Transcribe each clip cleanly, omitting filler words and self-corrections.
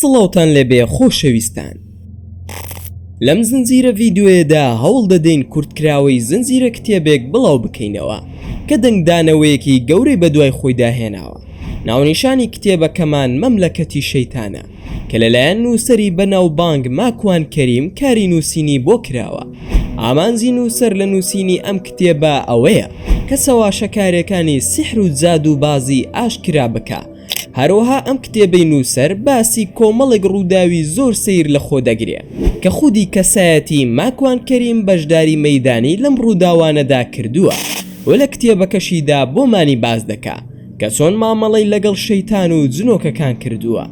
سڵاوتان لێبێ خۆشەویستان. لەم زنجیرە ڤیدیۆیەدا هەوڵ دەدەین کورتکراوەی زنجیرە کتێبێک بڵاو بکەینەوە کە دەنگدانەوەیەکی گەورەی بەدوای خۆی داهێناوە. ناونیشانی کتێبەکەمان مەملەکەتی شەیتانە کە لەلایەن نووسەری بەناوبانگ ماکوان کەریم کاری نووسینی بۆ کراوە. ئامانجی نووسەر لە نووسینی ئەم کتێبە ئەوەیە کە سەواشەکارەکانی سیحر و جاد و بازی ئاشکرا بکە. هەروەها ئەم کتێبەی نووسەر باسی کۆمەڵێک ڕووداوی زۆر سیر لە خۆ دەگرێ کە خودی کەسایەتی ماکوان کەریم بەشداری مەیدانی لەم ڕووداوانەدا کردووە و لە کتێبەکەشیدا بۆمانی باز دەکا کە چۆن مامەڵەی لەگەڵ شەیتان و جنۆکەکان کردووە،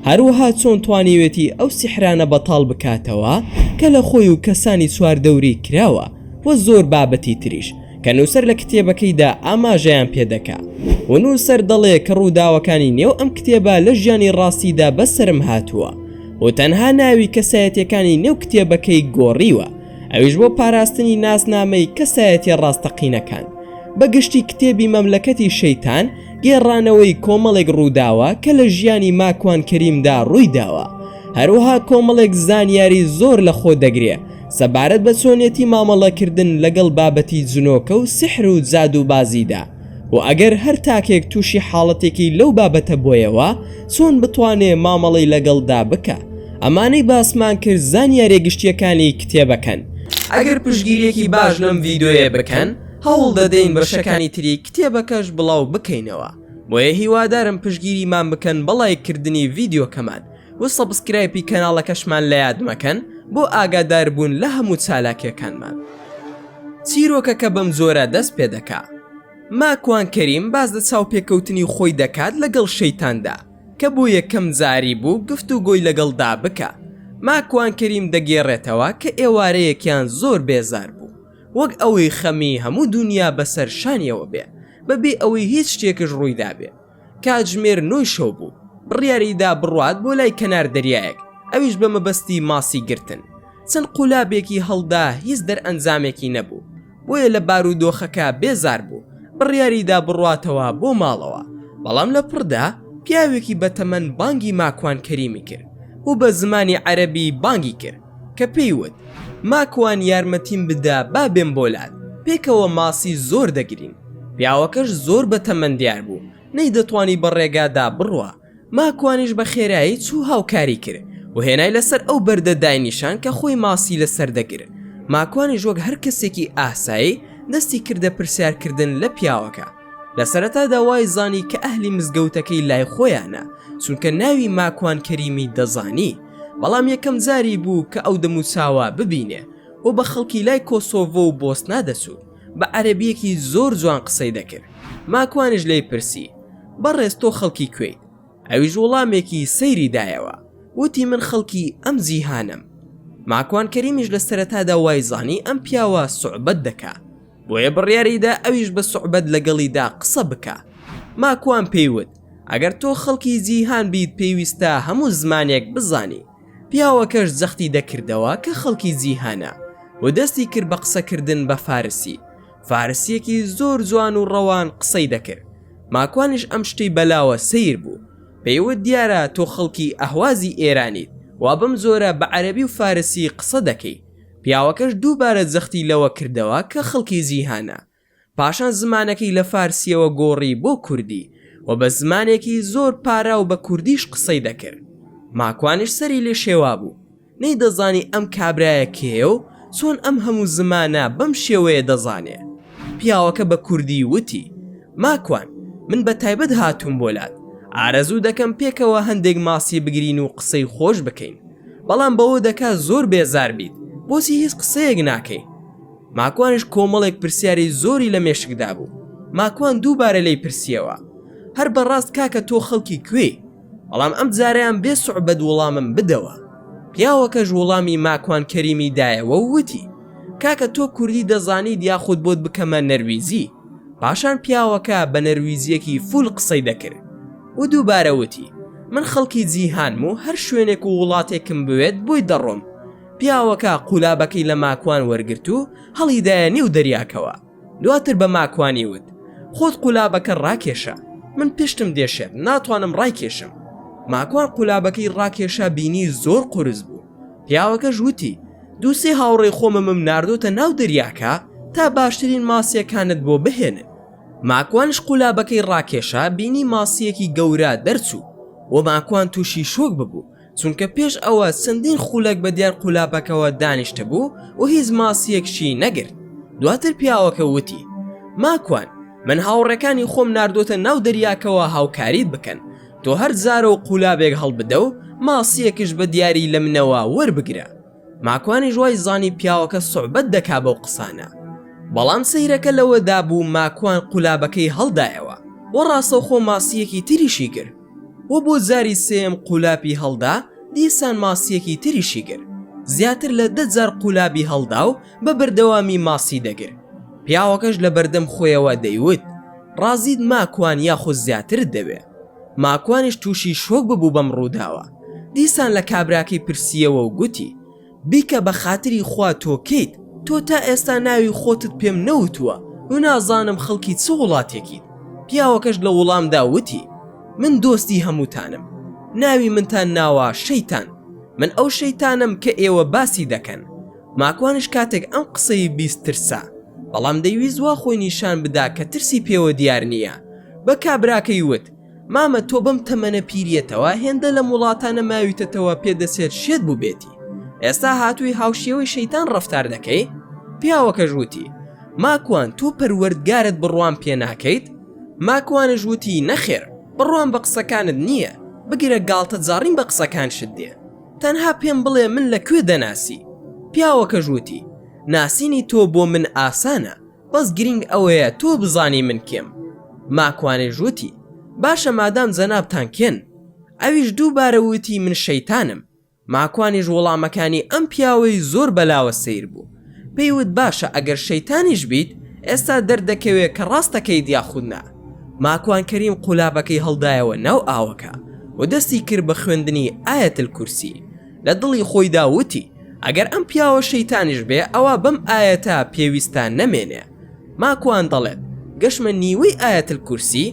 هەروەها چۆن توانیوێتی ئەو سیحرانە بەتاڵ بکاتەوە کە لە خۆی و کەسانی چواردەوری کراوە و زۆر بابەتی تریش کە نووسەر لە کتێبەکەیدا ئاماژەیان پێدەکا. و نووسەر دەڵێ کە ڕووداوەکانی نێو ئەم کتێبە لە ژیانی ڕاستیدا بەسرم هاتووە و تەنها ناوی کەسایەتیەکانی نێو کتێبەکەی گۆڕیوە، ئەویش بۆ پاراستنی ناسنامەی کەسایەتی ڕاستەقینەکان. بەگشتی کتێبی مەملەکەتی شەیتان گێڕانەوەی کۆمەڵێک ڕووداوە کە لە ژیانی ماکوان کەریمدا ڕووی داوە، هەروەها کۆمەڵێک زانیاری زۆر لە خۆ دەگرێ سەبارەت بە چۆنیەتی مامەڵەکردن لەگەڵ بابەتی جنۆکە و سیحر و جاد و بازیدا، و ئەگەر هەر تاکێک تووشی حاڵەتێکی لەو بابەتە بۆیەوە چۆن بتوانێ مامەڵەی لەگەڵدا بکە. ئەمانەی باسمان کرد زانیاری گشتیەکانی کتێبەکەن. ئەگەر پشگیریەکی باش لەم ڤیدیۆیە بکەن هەوڵ دەدەین بەشەکانی تری کتێبەکەش بڵاو بکەینەوە. بۆیە هیوادارم پشگیریمان بکەن بەڵایکردنی ڤیدیۆکەمان و سەبسکرایبی کەناڵەکەشمان لە یاد مەکەن بۆ ئاگادار بوون لە هەموو چالاکیەکانمان. چیرۆکەکە بەم زۆرە دەست پێ دەکا. ماکوان کەریم باز لە چاوپێکەوتنی خۆی دەکات لەگەڵ شەیتاندا کە بۆ یەکەم جاری بوو گفتوگۆی لەگەڵدا بکە. ماکوان کەریم دەگێڕێتەوە کە ئێوارەیەکیان زۆر بێزار بوو، وەک ئەوەی خەمی هەموو دنیا بەسەر شانیەوە بێ بەبێ ئەوەی هیچ شتێکش ڕوویدا بێ. کاتژمێر 9 شەو بوو، بڕیاریدا بڕوات بۆ لای کەنار دەریایەک، ئەویش بە مەبەستی ماسی گرتن. چەند قولابێکی هەڵدا هیچ دەرئەنجامێکی نەبوو، بۆیە لە بارودۆخەکە بێزار بوو، بڕیاریدا بڕواتەوە بۆ ماڵەوە. بەڵام لە پڕدا پیاوێکی بەتەمەن بانگی ماکوان کەریمی کرد و بە زمانی عەرەبی بانگی کرد کە پێیوت ماکوان یارمەتیم بدە با بێم بۆلات، پێکەوە ماسی زۆر دەگرین. پیاوەکەش زۆر بەتەمەن دیار بوو، نەی دەتوانی بە ڕێگادا بڕوە. ماکوانیش بە خێرایی چوو هاوکاری کرد و هێنای لەسەر ئەو بەردە داینیشان کە خۆی ماسی لەسەر دەگرت. ماکوانیش وەک هەر کەسێکی ئاسایی دەستی کردە پرسیارکردن لە پیاوەکە. لە سەرەتادا وای زانی کە ئەهلی مزگەوتەکەی لای خۆیانە چونکە ناوی ماکوان کەریمی دەزانی، بەڵام یەکەم جاری بوو کە ئەو دەموچاوە ببینێ و بە خەڵکی لای کۆسۆڤۆ و بۆسنا دەسوود، بە عەرەبیەکی زۆر جوان قسەی دەکرد. ماکوانیش لێی پرسی بەڕێز تۆ خەڵکی کوێیت؟ ئەویش وەڵامێکی سەیری دایەوە، وتی من خەڵکی ئەم جیهانم. ماکوان کەریمیش لە سەرەتادا وای زانی ئەم پیاوە سوعبەت دەکا، بۆیە بڕیاریدا ئەویش بە سوعبەت لەگەڵیدا قسە بکە. ماکوان پێیوت ئەگەر تۆ خەڵکی جیهان بیت پێویستە هەموو زمانێک بزانی. پیاوەکەش جەختی دەکردەوە کە خەڵکی جیهانە و دەستی کرد بە قسەکردن بە فارسی. فارسیەکی زۆر جوان و ڕەوان قسەی دەکرد. ماکوانیش ئەم شتەی بەلاوە سیر بوو، پێیوت دیارە تۆ خەڵکی ئەهوازی ئێرانیت وا بەم زۆرە بە عەرەبی و فارسی قسە دەکەی. پیاوەکەش دووبارە جەختی لەوە کردەوە کە خەڵکی جیهانە. پاشان زمانەکەی لە فارسیەوە گۆڕی بۆ کوردی و بە زمانێکی زۆر پارا و بە کوردیش قسەی دەکرد. ماکوانیش سەری لێ شێوا بوو، نەی دەزانی ئەم کابرایە کێیە و چۆن ئەم هەموو زمانە بەم شێوەیە دەزانێ. پیاوەکە بە کوردی وتی ماکوان من بە تایبەت هاتووم بۆلات، ئارەزوو دەکەم پێکەوە هەندێک ماسی بگرین و قسەی خۆش بکەین، بەڵام بەوە دەکا زۆر بێزار بیت، بۆچی هیچ قسەیەک ناکەی؟ ماکوانش کۆمەڵێک پرسیاری زۆری لە مێشکدا بوو. ماکوان دووبارە لی پرسیەوە هەر بەڕاست کاکە تۆ خەڵکی کوێی؟ بەڵام ئەم جارەیان بێ سوعبەت وەڵامم بدەوە. پیاوەکەش وەڵامی ماکوان کەریمی دایەوە و وتی کاکە تۆ کوردی دەزانیت یاخود بۆت بکەمە نەرویزی؟ پاشان پیاوەکە بە نەرویزیەکی فول قسەی دەکرد و دووبارە وتی من خەڵکی جیهانم و هەر شوێنێک و وڵاتێکم بوێت بۆی دەڕۆم. پیاوەکە قولابەکەی لە ماکوان وەرگرت و هەڵیدایە نێو دەریاکەوە. دواتر بە ماکوانی وت خۆت قولابەکە ڕاکێشە، من پشتم دێشێت ناتوانم ڕایکێشم. ماکوان قولابەکەی ڕاکێشا بینی زۆر قورس بوو. پیاوەکەش وتی دووسێ هاوڕێی خۆمەمم ناردۆتە ناو دەریاکە تا باشترین ماسیەکانت بۆ بهێنن. ماکوانش قولابەکەی ڕاکێشا بینی ماسیەکی گەورە دەرچوو و ماکوان تووشی شۆک ببوو چونکە پێش ئەوە چەندین خولەک بە دیار قولابەکەوە دانیشتە بوو و هیچ ماسیەکشی نەگرت. دواتر پیاوەکە وتی ماکوان من هاوڕێکانی خۆم ناردۆتە ناو دەریاکەوە هاوکاریت بکەن تۆ هەر جارە و قولابێک هەڵبدە و ماسیەکش بە دیاری لە منەوە وەربگرە. ماکوانی ژوای زانی پیاوەکە سوعبەت دەکا بەو قسانە. بەڵام سەیرەکە لەوەدا بوو ماکوان قولابەکەی هەڵدایەوە و ڕاستەوخۆ ماسیەکی تریشی کرد و بۆ جاری سێم قولابی هەڵدا دیسان ماسیەکی تریشی کرد. زیاتر لە 10 جار قولابی هەڵدا و بە بەردەوامی ماسی دەگرت. پیاوەکەش لە بەردەم خۆیەوە دەیوت ڕازید ماکوان یاخۆ زیاترت دەوێ. ماکوانش تووشی شۆک ببوو بەم ڕووداوە. دیسان لە کابراکەی پرسیەوە و گوتی بیکە بە خاتری خوا تۆکەیت تۆ تا ئێستا ناوی خۆتت پێم نەوتووە و نازانم خەڵکی چ وڵاتێکیت. پیاوەکەش لە وەڵامدا وتی من دۆستی هەمووتانم. ناوی منتان ناوە شەیتان. من ئەو شەیتانم کە ئێوە باسی دەکەن. ماکوانش کاتێک ئەم قسەی بیست ترسا بەڵام دەیویست وا خۆی نیشان بدا کە ترسی پێوە دیار نییە. بە کابراکەی وت مامە تۆ بەم تەمەنە پیرێتەوە هێندە لە وڵاتانە ماویتەوە پێدەسێت شێت بوو بێتی. ئێستا هاتووی هاوشێوەی شەیتان ڕەفتار دەکەی؟ پیاوەکەش وتی ماکوان تۆ پەروەردگارت بڕوان پێ ناکەیت؟ ماکوانش وتی نەخێر بڕوان بە قسەکانت نییە بگرە گاڵتە جاڕین بە قسەکان شت دێ تەنها پێم بڵێ من لەکوێ دەناسی. پیاوەکەش وتی ناسینی تۆ بۆ من ئاسانە بەس گرنگ ئەوەیە تۆ بزانی من کێم. ماکوانێژ وتی باشە مادام جەنابتان کێن. ئەویش دووبارە وتی من شەیتانم. ماکوانیش وەڵامەکانی ئەم پیاوەی زۆر بەلاوە سیر بوو. پێیوت باشە ئەگەر شەیتانیش بیت ئێستا دەردەکەوێت کە ڕاستەکەیت یاخودنا. ماکوان کەریم قولابەکەی هەڵدایەوە ناو ئاوەکە و دەستی کرد بە خوێندنی ئایەتل کورسی. لە دڵی خۆیدا وتی ئەگەر ئەم پیاوە شەیتانیش بێ ئەوە بەم ئایەتە پێویستان نەمێنێ. ماکوان دەڵێت گەشمە نیوەی ئایەتل کورسی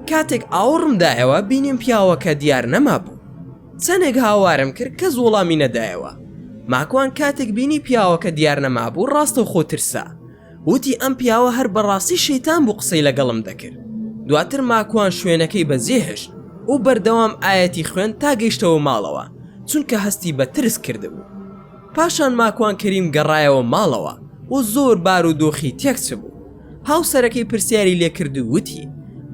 کاتێک ئاوڕمدایەوە بینیم پیاوەکە دیار نەما بوو. چەندێک هاوارم کرد کە زوڵامی نەدایەوە. ماکوان کاتێک بینی پیاوەکە دیار نەما بوو ڕاستە و خۆترسا. وتی ئەم پیاوە هەر بەڕاستی شەیتان بوو قسەی لەگەڵم دەکرد. دواتر ماکوان شوێنەکەی بەجێهێشت و بەردەوام ئایەتی خوێن تا گەیشتەوە ماڵەوە چونکە هەستی بە ترس کردبوو. پاشان ماکوان کەریم گەڕایەوە ماڵەوە و زۆر بار و دۆخی تێکچ بوو. هاوسەرەکەی پرسیاری لێکرد و وتی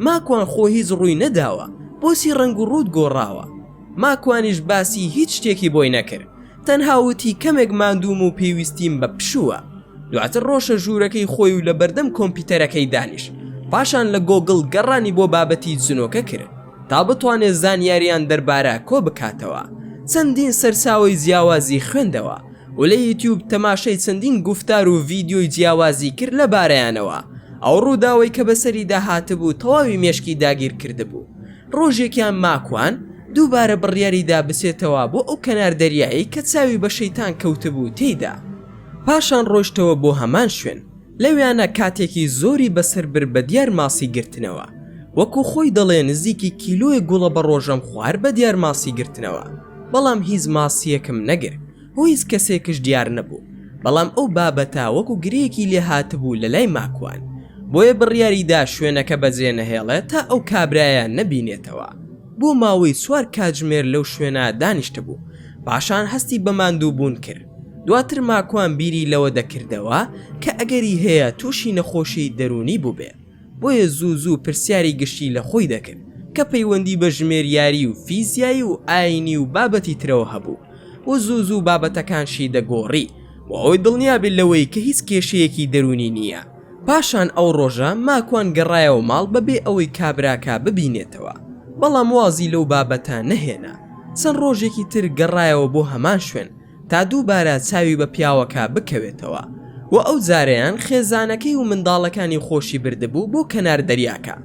ماکوان خۆ هیچ ڕووی نەداوە بۆچی ڕنگ و ڕوود گۆڕاوە. ماکوانیش باسی هیچ شتێکی بۆی نەکرد تەنها وتی کەمێک ماندووم و پێویستیم بە پشووە. دواتر ڕۆشە ژوورەکەی خۆی و لە بەردەم کۆمپیوتەرەکەی دانیش. پاشان لە گۆگڵ گەڕانی بۆ بابەتی جنۆکە کرد تا بتوانێت زانیاریان دەربارە کۆ بکاتەوە. چەندین سەرچاوی جیاوازی خوێندەوە و لە یوتیوب تەماشای چەندین گفتار و ڤیدیۆی جیاوازی کرد لە بارەیانەوە. ئەو ڕووداوەی کە بەسەری داهاتبوو تەواوی مێشکی داگیر کردبوو. ڕۆژێکیان ماکوان دووبارە بڕیاریدا بچێتەوە بۆ ئەو کەنار دەریایی کە چاوی بە شەیتان کەوتبوو تێیدا. پاشان ڕۆشتەوە بۆ هەمان شوێن. لەویانە کاتێکی زۆری بەسەر بر بە دیار ماسی گرتنەوە. وەکو خۆی دەڵێ نزیکی کیلۆی گوڵە بە ڕۆژەم خوار بە دیار ماسی گرتنەوە. بەڵام هیچ ماسیەکم نەگرت و هیچ کەسێکش دیار نەبوو. بەڵام ئەو بابەتە وەکو گرەیەکی لێ هاتبوو لە لای ماکوان. بۆیە بڕیاریدا شوێنەکە بەجێ نەهێڵێت تا ئەو کابرایە نەبینێتەوە. بۆ ماوەی 4 کاتژمێر لەو شوێنە دانیشتە بوو. پاشان هەستی بە ماندووبوون کرد. دواتر ماکوان بیری لەوە دەکردەوە کە ئەگەری هەیە تووشی نەخۆشی دەرونی بوو بێ. بۆیە زوو پرسیاری گشتی لە خۆی دەکرد کە پەیوەندی بە ژمێریاری و فیزیایی و ئاینی و بابەتی ترەوە هەبوو و زوو بابەتەکانشی دەگۆڕی و ئەوەی دڵنیابێت لەوەی کە هیچ کێشەیەکی دەرونی نییە. پاشان ئەو ڕۆژە ماکوان گەڕایەوە ماڵ بەبێ ئەوەی کابراکە ببینێتەوە. بەڵام وازی لەو بابەتە نەهێنا. چەند ڕۆژێکی تر گەڕایەوە بۆ هەمان شوێن تا دووبارە چاوی بە پیاوەکە بکەوێتەوە و ئەو جارەیان خێزانەکەی و منداڵەکانی خۆشی بردبوو بۆ کەنار دەریاکە.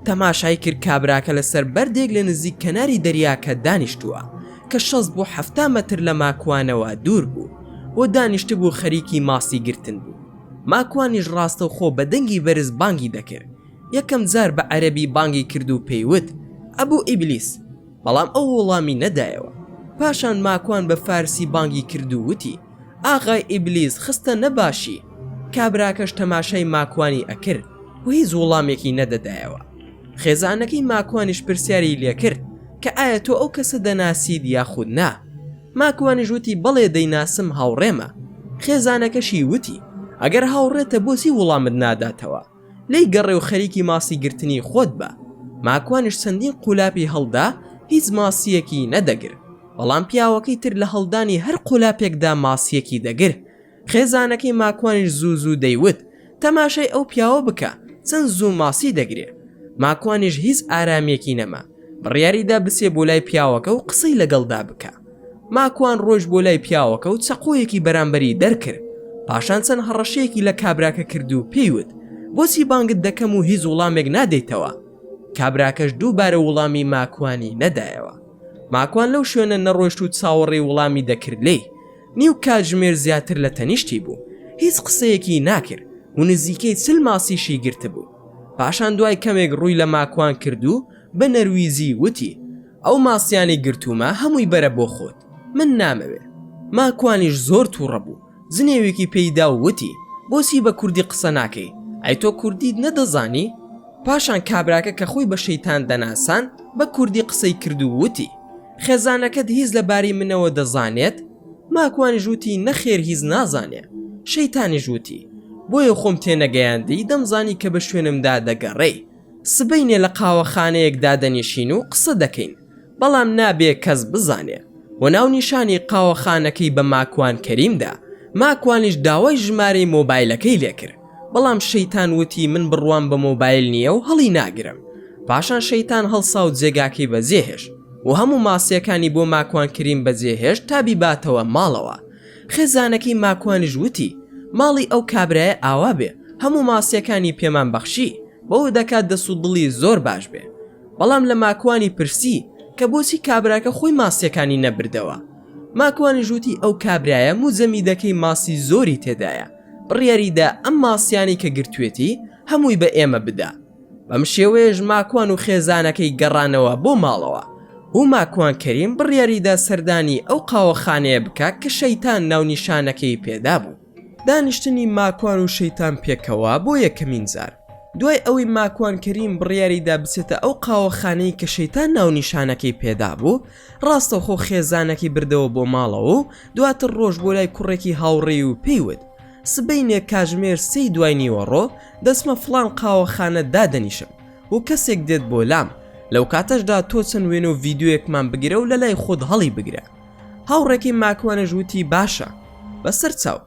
تەماشای کرد کابراکە لەسەر بەردێک لە نزیک کەناری دەریاکە دانیشتووە کە 6 بۆ 7 مەتر لە ماکوانەوە دوور بوو و دانیشت بوو خەریکی ماسی گرتن بوو. ماکوانیش ڕاستەوخۆ بە دەنگی بەرز بانگی دەکرد. یەکەم جار بە عەرەبی بانگی کرد و پێیوت ئەبوو ئیبلیس. بەڵام ئەو وەڵامی نەدایەوە. پاشان ماکوان بە فارسی بانگی کرد و وتی: ئاغای ئیبلیس خستە نەباشی. کابراکەش تەماشای ماکوانی ئەکرد و هیچ وەڵامێکی نەدەدایەوە. خێزانەکەی ماکوانیش پرسیاری لێکرد کە ئایا تۆ ئەو کەسە دەناسید یاخود نا. ماکوانیش وتی: بەڵێ دەیناسم، هاوڕێمە. خێزانەکەشی وتی: ئەگەر هاوڕێتە بۆچی وەڵامت ناداتەوە؟ لی گەڕێ و خەریکی ماسی گرتنی خۆت بە. ماکوانیش چەندین قولاپی هەڵدا، هیچ ماسیەکی نەدەگرت، بەڵام پیاوەکەی تر لە هەڵدانی هەر قولاپێکدا ماسیەکی دەگرت. خێزانەکەی ماکوانیش زوو دەیوت: تەماشای ئەو پیاوە بکە، چەند زوو ماسی دەگرێت. ماکوانیش هیچ ئارامێکی نەما، بڕیاریدا بچێ بۆ لای پیاوەکە و قسەی لەگەڵدا بکە. ماکوان ڕۆژ بۆ لای پیاوەکە و چەقۆیەکی بەرامبەری دەرکرد. پاشان چەند هەڕەشەیەکی لە کابراکە کرد و پێیوت: بۆچی بانگت دەکەم و هیچ وەڵامێک نادەیتەوە؟ کابراکەش دووبارە وەڵامی ماکوانی نەدایەوە. ماکوان لەو شوێنە نەڕۆیشت و چاوەڕێی وەڵامی دەکرد لێی. نیو کاتژمێر زیاتر لە تەنیشتی بوو، هیچ قسەیەکی ناکرد و نزیکەی 40 ماسیشی گرتە بوو. پاشان دوای کەمێک ڕووی لە ماکوان کرد و بە نەرویزی وتی: ئەو ماسیانی گرتومە هەمووی بەرە بۆ خۆت، من نامەوێ. ماکوانیش زۆر تووڕە بوو، زنێوێکی پێیدا و وتی: بۆچی بە کوردی قسە ناکەی؟ ئەی تۆ کوردیت نەدەزانی؟ پاشان کابراکە کە خۆی بە شەیتان دەناسان بە کوردی قسەی کرد و وتی: خێزانەکەت هیچ لەباری منەوە دەزانێت؟ ماکوانیش وتی: نەخێر، هیچ نازانێ. شەیتانیش وتی: بۆیە خۆم تێنەگەیاندی، دەمزانی کە بە شوێنمدا دەگەڕێی. سبەینێ لە قاوەخانەیەکدا دەنیشین و قسە دەکەین، بەڵام نابێ کەس بزانێ. و ناو نیشانی قاوەخانەکەی بە ماکوان کەریمدا. ماکوانیش داوای ژمارەی مۆبایلەکەی لێکرد، بەڵام شەیتان وتی: من بڕوام بە مۆبایل نییە و هەڵی ناگرم. پاشان شەیتان هەڵسا و جێگاکەی بەجێهێش و هەموو ماسیەکانی بۆ ماکوان کەریم بەجێهێشت تا بیباتەوە ماڵەوە. خێزانەکەی ماکوانیش وتی: ماڵی ئەو کابرایە ئاوا بێ، هەموو ماسیەکانی پێمان بەخشی، بەوە دەکات دەست و دڵی زۆر باش بێ. بەڵام لە ماکوانی پرسی کە بۆچی کابراکە خۆی ماسیەکانی نەبردەوە. ماکوانیش وتی: ئەو کابرایە موزەمی دەکەی ماسی زۆری تێدایە، بڕیاریدا ئەم ماسیانی کە گرتوێتی هەمووی بە ئێمە بدا. بەم شێوەیەش ماکوان و خێزانەکەی گەڕانەوە بۆ ماڵەوە و ماکوان کەریم بڕیاریدا سەردانی ئەو قاوەخانەیە بکە کە شەیتان ناونیشانەکەی پێدا بوو. دانیشتنی ماکوان و شەیتان پێکەوە بۆ یەکەمین جار. دوای ئەوەی ماکوان کەریم بڕیاریدا بچێتە ئەو قاوەخانەی کە شەیتان ناونیشانەکەی پێدا بوو، ڕاستەوخۆ خێزانەکەی بردەوە بۆ ماڵەوە و دواتر ڕۆژ بۆ لای کوڕێکی هاوڕێی و پێیوت: سبەینێ کاتژمێر 3 دوای نیوەڕۆ دەسمە فڵان قاوەخانە دادەنیشم و کەسێک دێت بۆ لام، لەو کاتەشدا تۆ چەند وێنە و ڤیدیۆیەکمان بگرە و لە لای خۆت هەڵی بگرە. هاوڕێکی ماکوانەش وتی: باشە، بەسەر چاو.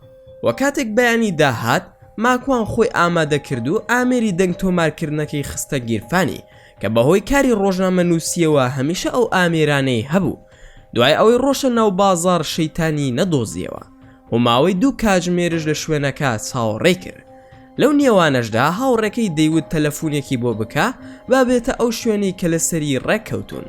وە کاتێک بەیانی داهات، ماکوان خۆی ئامادە کرد و ئامێری دەنگ تۆمارکردنەکەی خستە گیرفانی کە بەهۆی کاری ڕۆژنامە نووسیەوە هەمیشە ئەو ئامێرانەی هەبوو. دوای ئەوەی ڕۆشە ناو بازار شەیتانی نەدۆزیەوە و ماوەی 2 کاتژمێرش لە شوێنەکە چاوەڕێ کرد. لەو نێوانەشدا هاوڕێکەی دەیوت تەلەفۆنێکی بۆ بکە با بێتە ئەو شوێنی کە لەسەری ڕێککەوتون.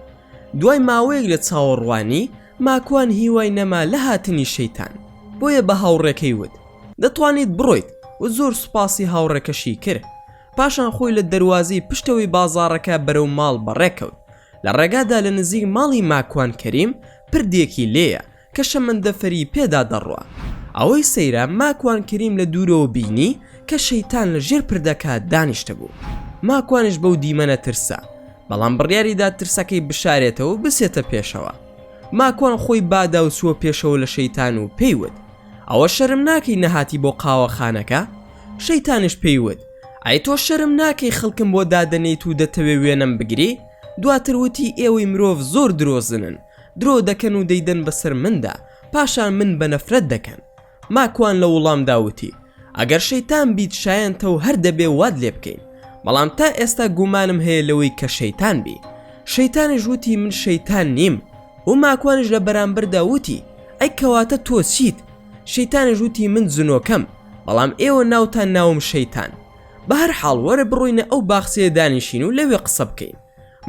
دوای ماوەیەک لە چاوەڕوانی، ماکوان هیوای نەما لە هاتنی شەیتان، بۆیە بە هاوڕێکەی وت: دەتوانیت بڕۆیت، و زۆر سوپاسی هاوڕێکەشی کرد. پاشان خۆی لە دەواازەی پشتەوەی بازارەکە بەرەو ماڵ بەڕێکەوت. لە ڕێگادا لە نزیک ماڵی ماکوان کەریم پردێکی لێیە کە شەمەندەفەری پێدا دەڕوە. ئەوەی سەیرە ماکوان کەریم لە دوورەوە بینی کە شەیتان لە ژێر پردەکە دانیشتە بوو. ماکوانش بەو دیمەنە ترسا، بەڵام بڕیاریدا ترسەکەی بشارێتەوە بسێتە پێشەوە. ماکوان خۆی بادا و چووە پێشەوە لە شەیتان و پێیوت: ئەوە شەرم ناکەی نەهاتی بۆ قاوەخانەکە؟ شەیتانش پێیوت: ئەی تۆ شەرم ناکەی خەڵکم بۆ دادەنیت و دەتەوێ وێنەم بگری؟ دواتر وتی: ئێوەی مرۆڤ زۆر درۆزنن، درۆ دەکەن و دەیدەن بەسەر مندا، پاشان من بە نەفرەت دەکەن. ماکوان لە وڵامدا وتی: ئەگەر شەیتان بیت شایەنتە و هەر دەبێ واد لێ بکەین، بەڵام تا ئێستا گومانم هەیە لەوەی کە شەیتان بی. شەیتانیش وتی: من شەیتان نیم. و ماکوانش لە بەرامبەردا وتی: ئەی کەواتە تۆ چیت؟ شەیتانیش وتی: من جنۆکەم، بەڵام ئێوە ناوتان ناوم شەیتان. بە هەر حاڵ وەرە بڕۆینە ئەو باخچەیە دانیشین و لەوێ قسە بکەین.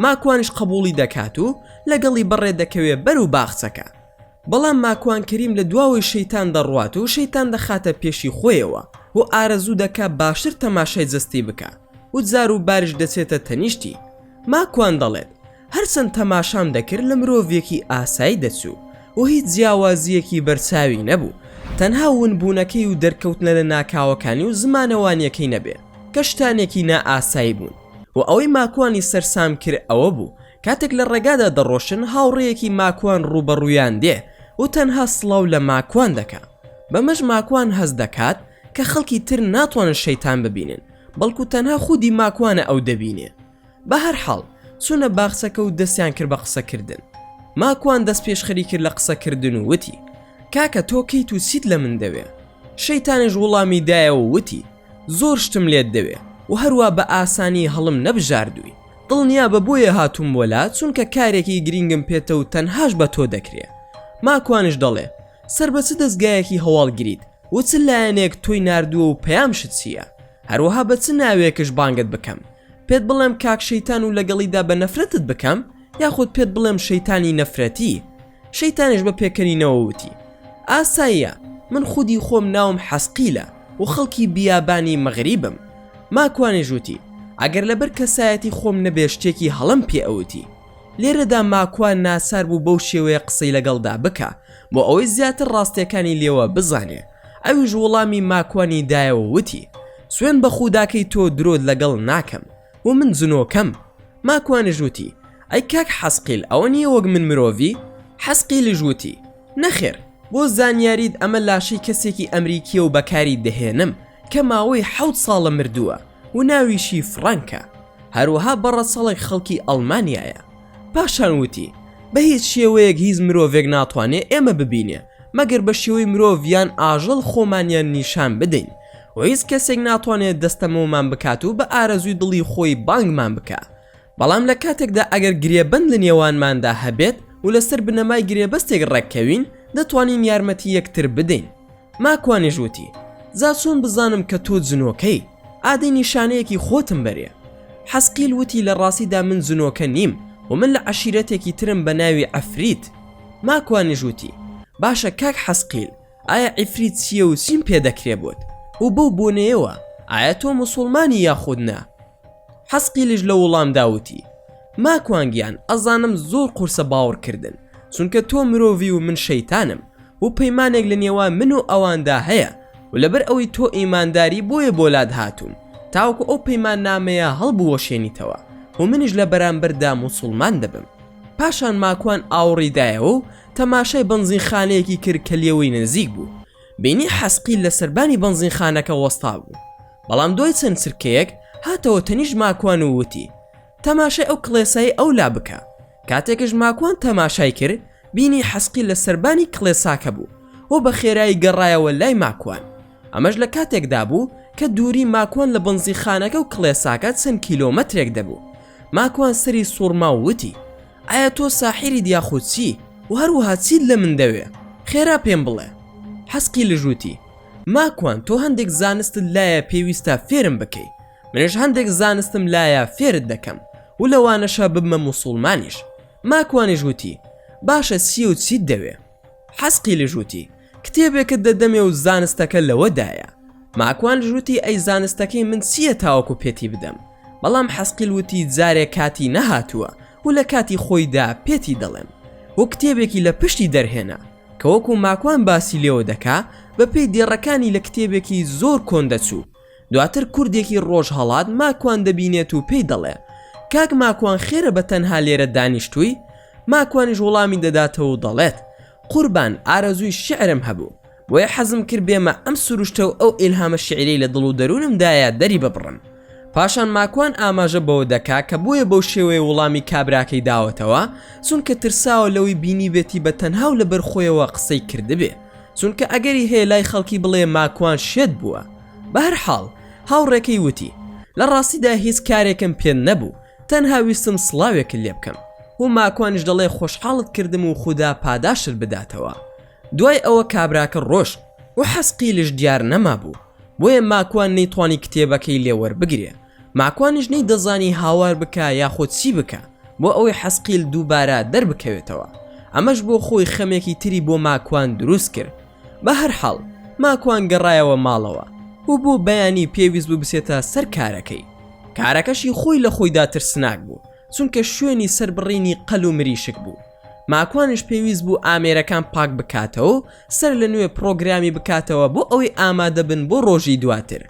ماکوانش قبوڵی دەکات و لەگەڵی بەڕێ دەکەوێ بەرەو باخچەکە. بەڵام ماکوان کەریم لە دواوەی شەیتان دەڕوات و شەیتان دەخاتە پێشی خۆیەوە و ئارەزوو دەکات باشتر تەماشای جەستی بکە و جار و بارش دەچێتە تەنیشتی. ماکوان دەڵێت: هەرچەند تەماشام دەکرد لە مرۆڤێکی ئاسایی دەچوو و هیچ جیاوازیەکی بەرچاوی نەبوو، تەنها ونبوونەکەی و دەرکەوتنە لە ناکاوەکانی و زمانەوانیەکەی نەبێ کە شتانێکی نائاسایی بوون و ئەوەی ماکوانی سەرسام کرد ئەوە بوو کاتێک لە ڕێگادا دەڕۆشن هاوڕێیەکی ماکوان ڕوبەڕوویان دێ و تەنها سڵاو لە ماکوان دەکا. بەمەش ماکوان هەز دەکات کە خەڵکی تر ناتوانن شەیتان ببینن، بەڵکو تەنها خودی ماکوانە ئەو دەبینێ. بە هەر حاڵ چوونە باخچەکە و دەستیان کرد بە قسەکردن. ماکوان دەست پێشخەری کرد لە قسەکردن و وتی: کاکە تۆ کەیت و چیت لە من دەوێ؟ شەیتانش وەڵامی دایەوە وتی: زۆر شتم لێت دەوێ و هەروە بە ئاسانی هەڵم نەبژاردووی. دڵنیا بە بۆیە هاتووم وەلات چونکە کارێکی گرنگم پێتە و تەنهاش بە تۆ دەکرێ. ماکوانش دەڵێ: سەر بە چ دەستگایەکی هەواڵگریت و چ لایەنێک تۆی ناردووە و پەیامشت چییە؟ هەروەها بە چ ناوێکش بانگت بکەم؟ پێت بڵێم کاک شەیتان و لەگەڵیدا بە نەفرەتت بکەم، یاخود پێت بڵێم شەیتانی نەفرەتی؟ شەیتانش بە پێکەنینەوە وتی: ئاساییە، من خودی خۆم ناوم حەسقیلە و خەڵکی بیابانی مەغریبم. ماکوانێ ژووتی: ئەگەر لەبەر کەسایەتی خۆم نەبێ شتێکی هەڵم پێ ئەوتی. لێرەدا ماکوان ناسار بوو بەو شێوەیە قسەی لەگەڵدا بکە بۆ ئەوەی زیاتر ڕاستیەکانی لێوە بزانێ. ئەویش وەڵامی ماکوانی دایەوە وتی: سوێن بە خوداکەی تۆ درۆت لەگەڵ ناکەم و من جنۆکەم. ماکوانێ ژووتی: ئەی کاک حەسقیل، ئەوە نییە وەک من مرۆڤی؟ حەسقیلی ژووتی: نەخێر، بۆ زانیاریت ئەمە لاشەی کەسێکی ئەمریکیە و بەکاری دەهێنم کە ماوەی 7 ساڵە مردووە و ناویشی فرانکە، هەروەها بەڕەسەڵی خەڵکی ئەڵمانیایە. پاشان وتی: بە هیچ شێوەیەک هیچ مرۆڤێک ناتوانێت ئێمە ببینێ مەگەر بە شێوەی مرۆڤیان ئاژەڵ خۆمانیان نیشان بدەین و هیچ کەسێک ناتوانێت دەستەمەوەمان بکات و بە ئارەزوی دڵی خۆی بانگمان بکە. بەڵام لە کاتێکدا ئەگەر گرێبەند لە نێوانماندا هەبێت و لەسەر بنەمای گرێبەستێک ڕێککەوین دەتوانین یارمەتی یەکتر بدەین. ماکوانێ ژووتی: جا چۆن بزانم کە تۆ جنۆکەی؟ ئادەی نیشانەیەکی خۆتم بەرێ. حەسقیل وتی: لە ڕاستیدا من جنۆکە نیم و من لە عەشیرەتێکی ترم بە ناوی عەفریت. ماکوانێ ژووتی: باشە کاک حەسقیل، ئایا عیفریت چییە و چیم پێدەکرێ بۆت؟ و بەو بۆنەیەوە ئایا تۆ موسڵمانی یاخود نا؟ حەسقیلش لە وەڵامدا وتی: ماکوانگیان، ئەزانم زۆر قورسە باوەڕکردن چونکە تۆ مرۆڤی و من شەیتانم و پەیمانێک لە نێوان من و ئەواندا هەیە و لەبەر ئەوەی تۆ ئیمانداری بۆیە بۆلات هاتووم تاوەکو ئەو پەیمان نامەیە هەڵبوەشێنیتەوە و منیش لە بەرامبەردا موسڵمان دەبم. پاشان ماکوان ئاوڕیدایەوە و تەماشای بەنزینخانەیەکی کرد کە لێوەی نزیک بوو. بینی حەسقیل لە سەربانی بەنزینخانەکە وەستا بوو، بەڵام دوای چەند چرکەیەک هاتەوە تەنیش ماکوان و وتی: تەماشای ئەو کڵێسایی ئەو لا بکە. کاتێکش ماکوان تەماشای کرد بینی حەسقیل لە سەربانی کڵێساکە بوو و بە خێرایی گەڕایەوە لای ماکوان. ئەمەش لە کاتێکدا بوو کە دووری ماکوان لە بەنزینخانەکە و کڵێساکە چەند کیلۆمەترێک دەبوو. ماکوان سەری سوورما و وتی: ئایا تۆ ساحیری دیاخود چی و هەروەها چیت لە من دەوێ؟ خێرا پێم بڵێ. حەسقیل ژووتی: ماکوان، تۆ هەندێک زانستت لایە پێویستە فێرم بکەی، منش هەندێک زانستم لایە فێرت دەکەم و لەوانەشە ببمە موسڵمانیش. ماکوانی ژووتی: باشە چی و چیت دەوێ؟ حەسقیل ژووتی: کتێبێکت دەدەمێ و زانستەکە لەوەدایە. ماکوان ژووتی: ئەی زانستەکەی من چییە تاوەکو پێتی بدەم؟ بەڵام حەسقیل وتی: جارێک کاتی نەهاتووە و لە کاتی خۆیدا پێتی دەڵێم و کتێبێکی لە پشتی دەرهێنا کە وەکو ماکوان باسی لێوە دەکا بە پێی دێڕەکانی لە کتێبێکی زۆر کۆن دەچوو. دواتر کوردێکی ڕۆژ هەڵات ماکوان دەبینێت و پێی دەڵێ: کاک ماکوان، خێرە بە تەنها لێرە دانیشتووی؟ ماکوانیش وەڵامی دەداتەوە و دەڵێت: قوربان، ئارەزووی شعرم هەبوو بۆیە حەزم کرد بێمە ئەم سروشتە و ئەو ئیلهامە شعرەی لە دڵ و دەروونمدایە دەری ببڕم. پاشان ماکوان ئاماژە بەوە دەکا کە بۆیە بەو شێوەیە وەڵامی کابراکەی داوەتەوە چونکە ترساوە لەوەی بینی بێتی بە تەنها و لەبەر خۆیەوە قسەی کردبێ، چونکە ئەگەری هەیە لای خەڵکی بڵێ ماکوان شێت بووە. بە هەر حاڵ هاوڕێکەی وتی: لە ڕاستیدا هیچ کارێکم پێ نەبوو، تەنها ویستم سڵاوێکت لێ بکەم. و ماکوانش دەڵێ: خۆشحاڵت کردم و خوددا پاداشت بداتەوە. دوای ئەوە کابراکە ڕۆشت و حەسقیلش دیار نەما بوو، بۆیە ماکوان نەیتوانی کتێبەکەی لێوەربگرێ. ماکوانش نەی دەزانی هاوار بکە یاخۆ چی بکە بۆ ئەوەی حەسقیل دووبارە دەربکەوێتەوە. ئەمەش بۆ خۆی خەمێکی تری بۆ ماکوان دروست کرد. بە هەر حاڵ ماکوان گەڕایەوە ماڵەوە و بۆ بەیانی پێویست بوو بسێتە سەر کارەکەی. کارەکەشی خۆی لە خۆیدا ترسناک بوو چونکە شوێنی سەربڕینی قەل و مریشک بوو. ماکوانش پێویست بوو ئامێرەکان پاک بکاتەوە سەر لە نوێ پرۆگرامی بکاتەوە بۆ ئەوەی ئامادە بن بۆ ڕۆژی دواتر.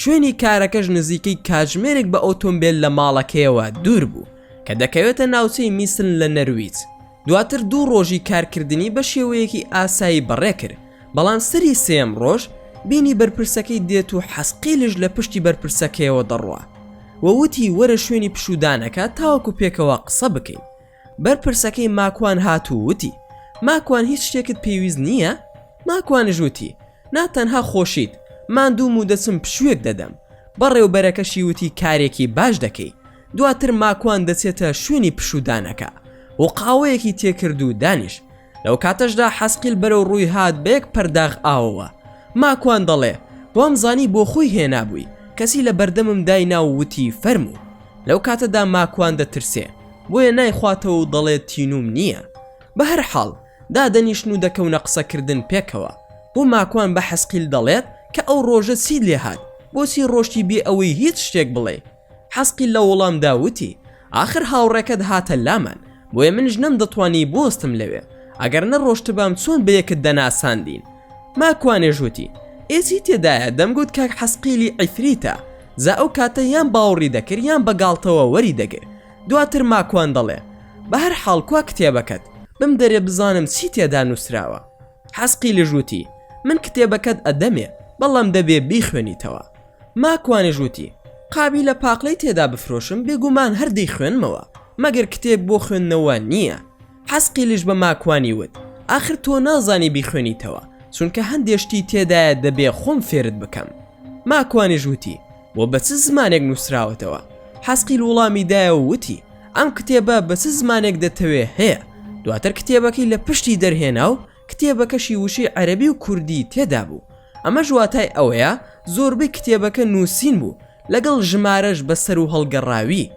شوێنی کارەکەش نزیکەی کاتژمێرێک بە ئۆتۆمبیل لە ماڵەکەیەوە دوور بوو کە دەکەوێتە ناوچەی میسن لە نەرویج. دواتر 2 ڕۆژی کارکردنی بە شێوەیەکی ئاسایی بەڕێکرد، بەڵام سەری سێم ڕۆژ بینی بەرپرسەکەی دێت و حەسقیلش لە پشتی بەرپرسەکەیەوە دەڕوە وەوتی وەرە شوێنی پشودانەکە تاوەکو پێکەوە قسە بکەین. بەرپرسەکەی ماکوان هاتوو وتی ماکوان هیچ شتێکت پێویست نییە؟ ماکوانش وتی ناتەنها خۆشیت ماندووم و دەچم پشوێک دەدەم. بەڕێوبەرەکەشی وتی کارێکی باش دەکەی. دواتر ماکوان دەچێتە شوێنی پشودانەکە و قاوەیەکی تێکرد و دانیش. لەو کاتەشدا حەسقیل بەرەو ڕووی هات بەیەک پەرداغ ئاوەوە. ماکوان دەڵێ وام زانی بۆ خۆی هێنابووی، کەسی لە بەردەمم داینا و وتی فەرموو. لەو کاتەدا ماکوان دەترسێ بۆیە نایخواتەوە و دەڵێت تینوم نییە. بە هەر حاڵ دادەنیشن و دەکەونە قسەکردن پێکەوە بۆ ماکوان بە حەسقیل دەڵێت کە ئەو ڕۆژە چیت لێ هات، بۆچی ڕۆشتی بێ ئەوەی هیچ شتێک بڵێ. حەسقیل لە وەڵامدا وتی ئاخر هاوڕێکت هاتە لامان بۆیە منش نەمدەتوانی بۆستم لەوێ، ئەگەر نەڕۆشتبام چۆن بە یەکت دەناساندین. ماکوانێژ وتی ئێچی تێدایە دەمگوت کاک حەسقیلی عیفریتە، زا ئەو کاتە یان باوەڕی دەکرد یان بەگاڵتەوە وەری دەگر. دواتر ماکوان دەڵێ بە هەر حاڵ کوا کتێبەکەت بم دەرێ بزانم چی تێدا نووسراوە. حەسقیلی ژووتی من کتێبەکەت ئەدەمێ بەڵام دەبێ بیخوێنیتەوە. ماکوانێژ وتی قابی لە پاقلەی تێدا بفرۆشم بێگومان هەردەی خوێنمەوە مەگەر کتێب بۆ خوێندنەوە نییە. حەسقیلیش بە ماکوانی وت ئاخر تۆ نازانی بیخوێنیتەوە چونکە هەندێشتی تێدایە دەبێ خۆم فێرت بکەم. ماکوانێژ وتی بۆ بە چ زمانێک نووسراوەتەوە؟ حەسقیل وڵامی دایە و وتی ئەم کتێبە بە چ زمانێک دەتەوێ هەیە. دواتر کتێبەکەی لە پشتی دەرهێنا و کتێبەکەشی وشەی عەرەبی و کوردی تێدا بوو. ئەمە ژواتای ئەوەیە زۆربەی کتێبەکە نووسین بوو لەگەڵ ژمارەش بەسەر و هەڵگەڕاوی.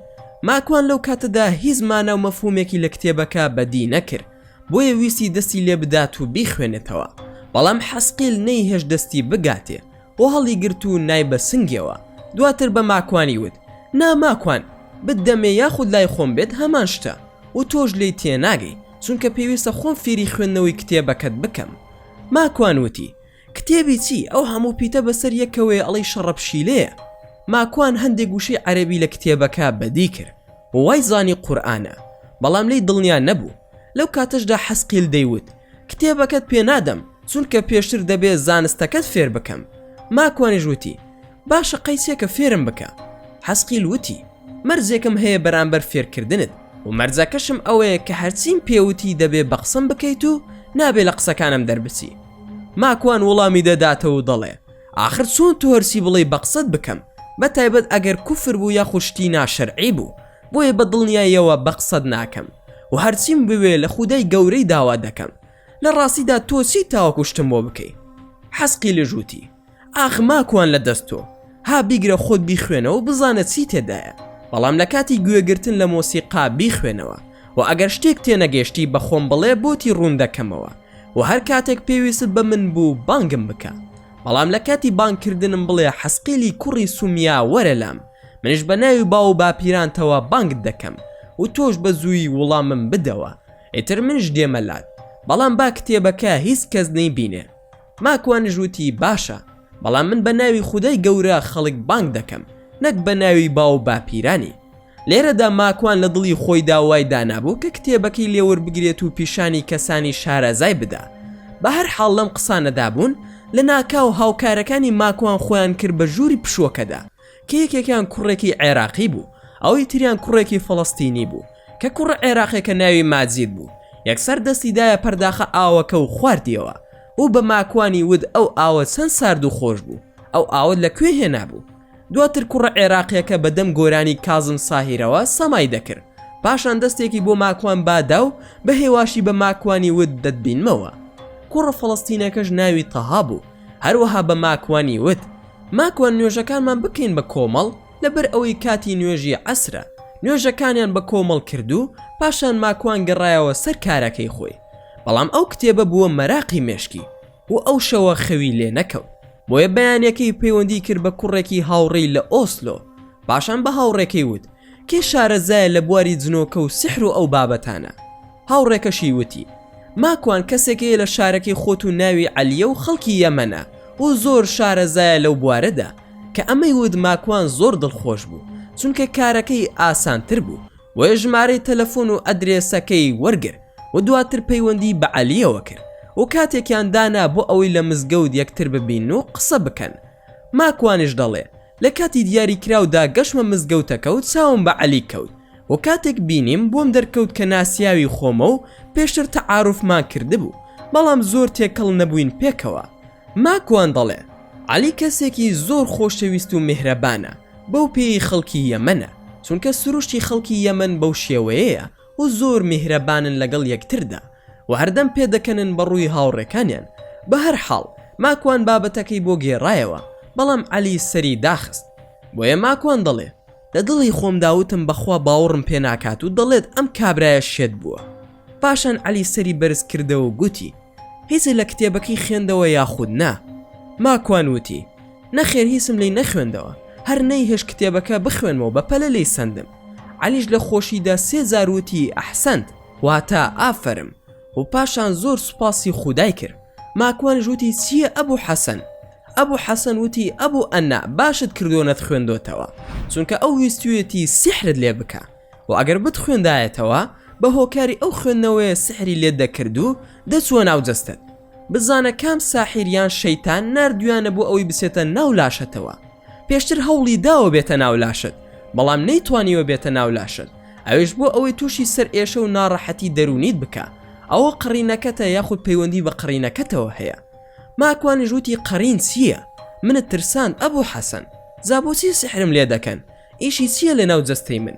ماکوان لەو کاتەدا هیچ مانە و مەفهومێکی لە کتێبەکە بەدی نەکرد بۆیە ویستی دەستی لێ بدات و بیخوێنێتەوە، بەڵام حەسقیل نەیهێش دەستی بگاتێ بۆ هەڵی گرت و نای بە سنگەوە. دواتر بە ماکوانی وت ناماکوان بدەمێ یاخود لای خۆم بێت هەمان شتە و تۆش لی تێناگەی چونکە پێویستە خۆم فێری خوێندنەوەی کتێبەکەت بکەم. ماکوان وتی کتێبی چی؟ ئەو هەموو پیتە بەسەر یەکەوەی ئەڵی شەڕەپشیلەیە. ماکوان هەندێک گوشەی عەرەبی لە کتێبەکە بەدی کرد و وای زانی قورئانە، بەڵام لی دڵنیا نەبوو. لەو کاتەشدا حەسقیل دەیوت کتێبەکەت پێ نادەم چونکە پێشتر دەبێت زانستەکەت فێر بکەم. ماکوانیش وتی باشە قەیسێکە فێرم بکە. حەسقیل وتی مەرزێکم هەیە بەرامبەر فێرکردنت و مەرزەکەشم ئەوەیە کە هەرچیم پێوتی دەبێ بە قسەم بکەیت و نابێ لە قسەکانم دەربچی. ماکوان وەڵامی دەداتەوە و دەڵێ ئاخر چۆن تۆ هەرسی بڵێ بە قسەت بکەم، بەتایبەت ئەگەر کوفر بوو یا خوشتی ناشەرعی بوو، بۆیە بە دڵنیاییەوە بە قسەت ناکەم و هەرچیم بوێ لە خودای گەورەی داوا دەکەم. لە ڕاستیدا تۆ چی تاوەکوشتم بۆ بکەی؟ حەسقیل ژووتی ئاخ ماکوان لە دەست تۆ ها بیگرە خۆت بیخوێنەوە بزانە چی تێدایە، بەڵام لە کاتی گوێگرتن لە مۆسیقا بیخوێنەوە و ئەگەر شتێک تێنەگەشتی بە خۆم بڵێ بۆتی ڕوون دەکەمەوە و هەر کاتێک پێویست بە من بوو بانگم بکە، بەڵام لە کاتی بانگکردنم بڵێ حەسقیلی کوڕی سومیا وەرە لام، منش بە ناوی باو باپیرانتەوە بانگت دەکەم و تۆش بە زووی وەڵامم بدەوە، ئیتر منش دێمە لات، بەڵام با کتێبەکە هیچ کەس نەیبینێ. ماکوانیش وتی باشە، بەڵام من بە ناوی خودای گەورە خەڵک بانگ دەکەم نەک بە ناوی باو باپیرانی. لێرەدا ماکوان لە دڵی خۆی داوای دانابوو کە کتێبەکەی لێوەربگرێت و پیشانی کەسانی شارەزای بدا. بە هەر حاڵ لەم قسانەدا بوون لە ناکاو هاوکارەکانی ماکوان خۆیان کرد بە ژووری پشووەکەدا کە یەکێکیان کوڕێکی عێراقی بوو، ئەوەی تریان کوڕێکی فەڵەستینی بوو کە کوڕە عێراقێکە ناوی ماجید بوو. یەکسەر دەستیدایە پەرداخە ئاوەکە و خواردیەوە و بە ماکوانی ود ئەو ئاوە چەند سارد و خۆش بوو، ئەو ئاوت لەکوێ هێنابوو. دواتر کوڕە عێراقیەکە بەدەم گۆرانی کازم ساهیرەوە سەمای دەکرد، پاشان دەستێکی بۆ ماکوان بادا و بە هێواشی بە ماکوانی ود دەتبینمەوە. کوڕە فەڵەستینەکەش ناوی تەها بوو، هەروەها بە ماکوانی ود ماکوان نوێژەکانمان بکەین بە کۆمەڵ لەبەر ئەوەی کاتی نوێژی عەسرە. نوێژەکانیان بە کۆمەڵ کردو، پاشان ماکوان گەڕایەوە سەر کارەکەی خۆی، بەڵام ئەو کتێبە بووە مەراقی مێشکی و ئەو شەوە خەوی لێ نەکەوت، بۆیە بەیانەکەی پەیوەندی کرد بە کوڕێکی هاوڕێی لە ئۆسلۆ. پاشان بە هاوڕێکەی وت کێ شارەزایە لە بواری جنۆکە و سحر و ئەو بابەتانە؟ هاوڕێکەشی وتی ماکوان کەسێکەیە لە شارەکەی خۆت و ناوی عەلیە و خەڵکی یەمەنە و زۆر شارەزایە لەو بوارەدا کە ئەمەی ود ماکوان زۆر دڵخۆش بوو چونکە کارەکەی ئاسانتر بوو و ژمارەی تەلەفۆن و ئەدرێسەکەی وەرگر و دواتر پەیوەندی بە عەلیەوە کرد و کاتێکیان دانا بۆ ئەوەی لە مزگەوت یەکتر ببین و قسە بکەن. ماکوانش دەڵێ لە کاتی دیاریکراودا گەشمە مزگەوتەکە و چاوم بە عەلی کەوت و کاتێک بینیم بۆم دەرکەوت کە ناسیاوی خۆمە و پێشتر تەعاروفمان کردبوو بەڵام زۆر تێکەڵ نەبووین پێکەوە. ماکوان دەڵێ عەلی کەسێکی زۆر خۆشەویست و میهرەبانە بەو پێی خەڵکی یەمەنە چونکە سروشتی خەڵکی یەمەن بەو شێوەیەیە و زۆر میهرەبانن لەگەڵ یەکتردا و هەردەم پێدەکەنن بەڕووی هاوڕێکانیان. بە هەر حاڵ ماکوان بابەتەکەی بۆ گێڕایەوە بەڵام عەلی سەری داخست. بۆیە ماکوان دەڵێ لە دڵی خۆم داوتم بەخوا باوەڕم پێ ناکات و دەڵێت ئەم کابرایە شێت بووە. پاشان عەلی سەری بەرز کردەوە و گوتی هیچی لە کتێبەکەی خوێندەوە یاخود نا؟ ماکوان وتی نەخێر هیچم لی نەخوێندەوە، هەر نەیهێش کتێبەکە بخوێنمەوە بەپەلە لی سندم. عەلیش لە خۆشیدا 3000 وتی ئەحسەنت واتە ئافەرم و پاشان زۆر سوپاسی خودای کرد. ماکوانش وتی چییە ئەبوو حەسەن؟ ئەبوو حەسەن وتی ئەبوو ئەنا باشت کردوونەت خوێندۆتەوە چونکە ئەو ویستویەتی سحرت لێ بکە و ئەگەر بتخوێندایەتەوە بە هۆکاری ئەو خوێندنەوەیە سحری لێ دەکرد و دەچووە ناو جەستت. بزانە کام ساحیریان شەیتان نردویانە بۆ ئەوی بسێتە ناو لاشەتەوە. پێشتر هەوڵی داوە بێتە ناو لاشت بەڵام نەیتوانیوە بێتە ناو لاشت، ئەویش بۆ ئەوەی تووشی سەر ئێشە و ناڕەحەتی دەرونیت بکە. ئەوە قڕینەکەتە یاخود پەیوەندی بە قڕینەکەتەوە هەیە. ماکوانیش وتی قەرین چییە؟ منت ترساند ئەبوو حەسەن، زابۆچی سحرم لێ دەکەن؟ ئیشی چییە لە ناو جەستەی من؟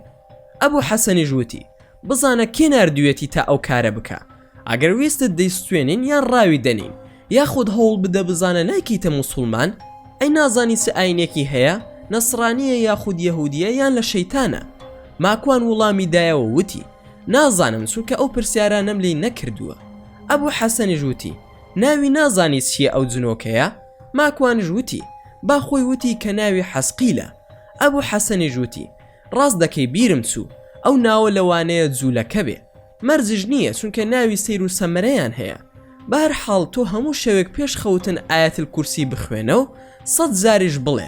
ئەبوو حەسەنیش وتی بزانە کێ نردوێتی تا ئەو کارە بکە. ئەگەر ویستت دەیستوێنین یان ڕاوی دەنین یاخود هەوڵ بدە بزانە نایکیتە موسڵمان، ئەی نازانی چ ئاینێکی هەیە؟ نەسڕانیە یاخود یەهودیە یان لە شەیتانە؟ ماکوان وڵامی دایەوە وتی نازانم چونکە ئەو پرسیارانەم لێی نەکردووە. ئەبوو حەسەنیش وتی ناوی نازانی چییە ئەو جنۆکەیە؟ ماکوانیش وتی با خۆی وتی کە ناوی حەسقیلە. ئەبوو حەسەنیش وتی ڕاست دەکەی بیرم چوو ئەو ناوە لەوانەیە جوولەکە بێ، مەرجش نییە چونکە ناوی سەیر و سەمەرەیان هەیە. بە هەر حاڵ تۆ هەموو شەوێک پێش خەوتن ئایەتل کورسی بخوێنە و 100 جاریش بڵێ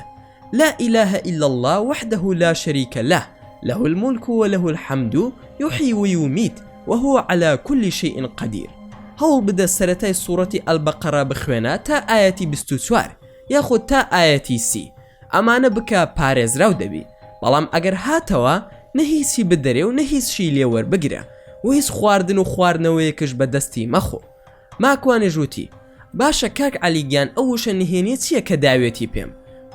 لا إله إلا الله وحده لا شريك له له الملك وله الحمد يحيي ويميت وهو على كل شيء قدير. هەوڵ بدە سەرەتای سوورەتی ئەلبەقەرە بخوێنە تا ئایەتی 24 یاخود تا ئایەتی 30. ئەمانە بکە پارێزراو دەبی، بەڵام ئەگەر هاتەوە نە هیچی بدەرێ و نە هیچشی لێوەربگرە و هیچ خواردن و خواردنەوەیەکش بەدەستی مەخۆ. ماکوانیش وتی باشە کاک عەلیگیان ئەو وشە نهێنیە چییە کە داوێتی پێم؟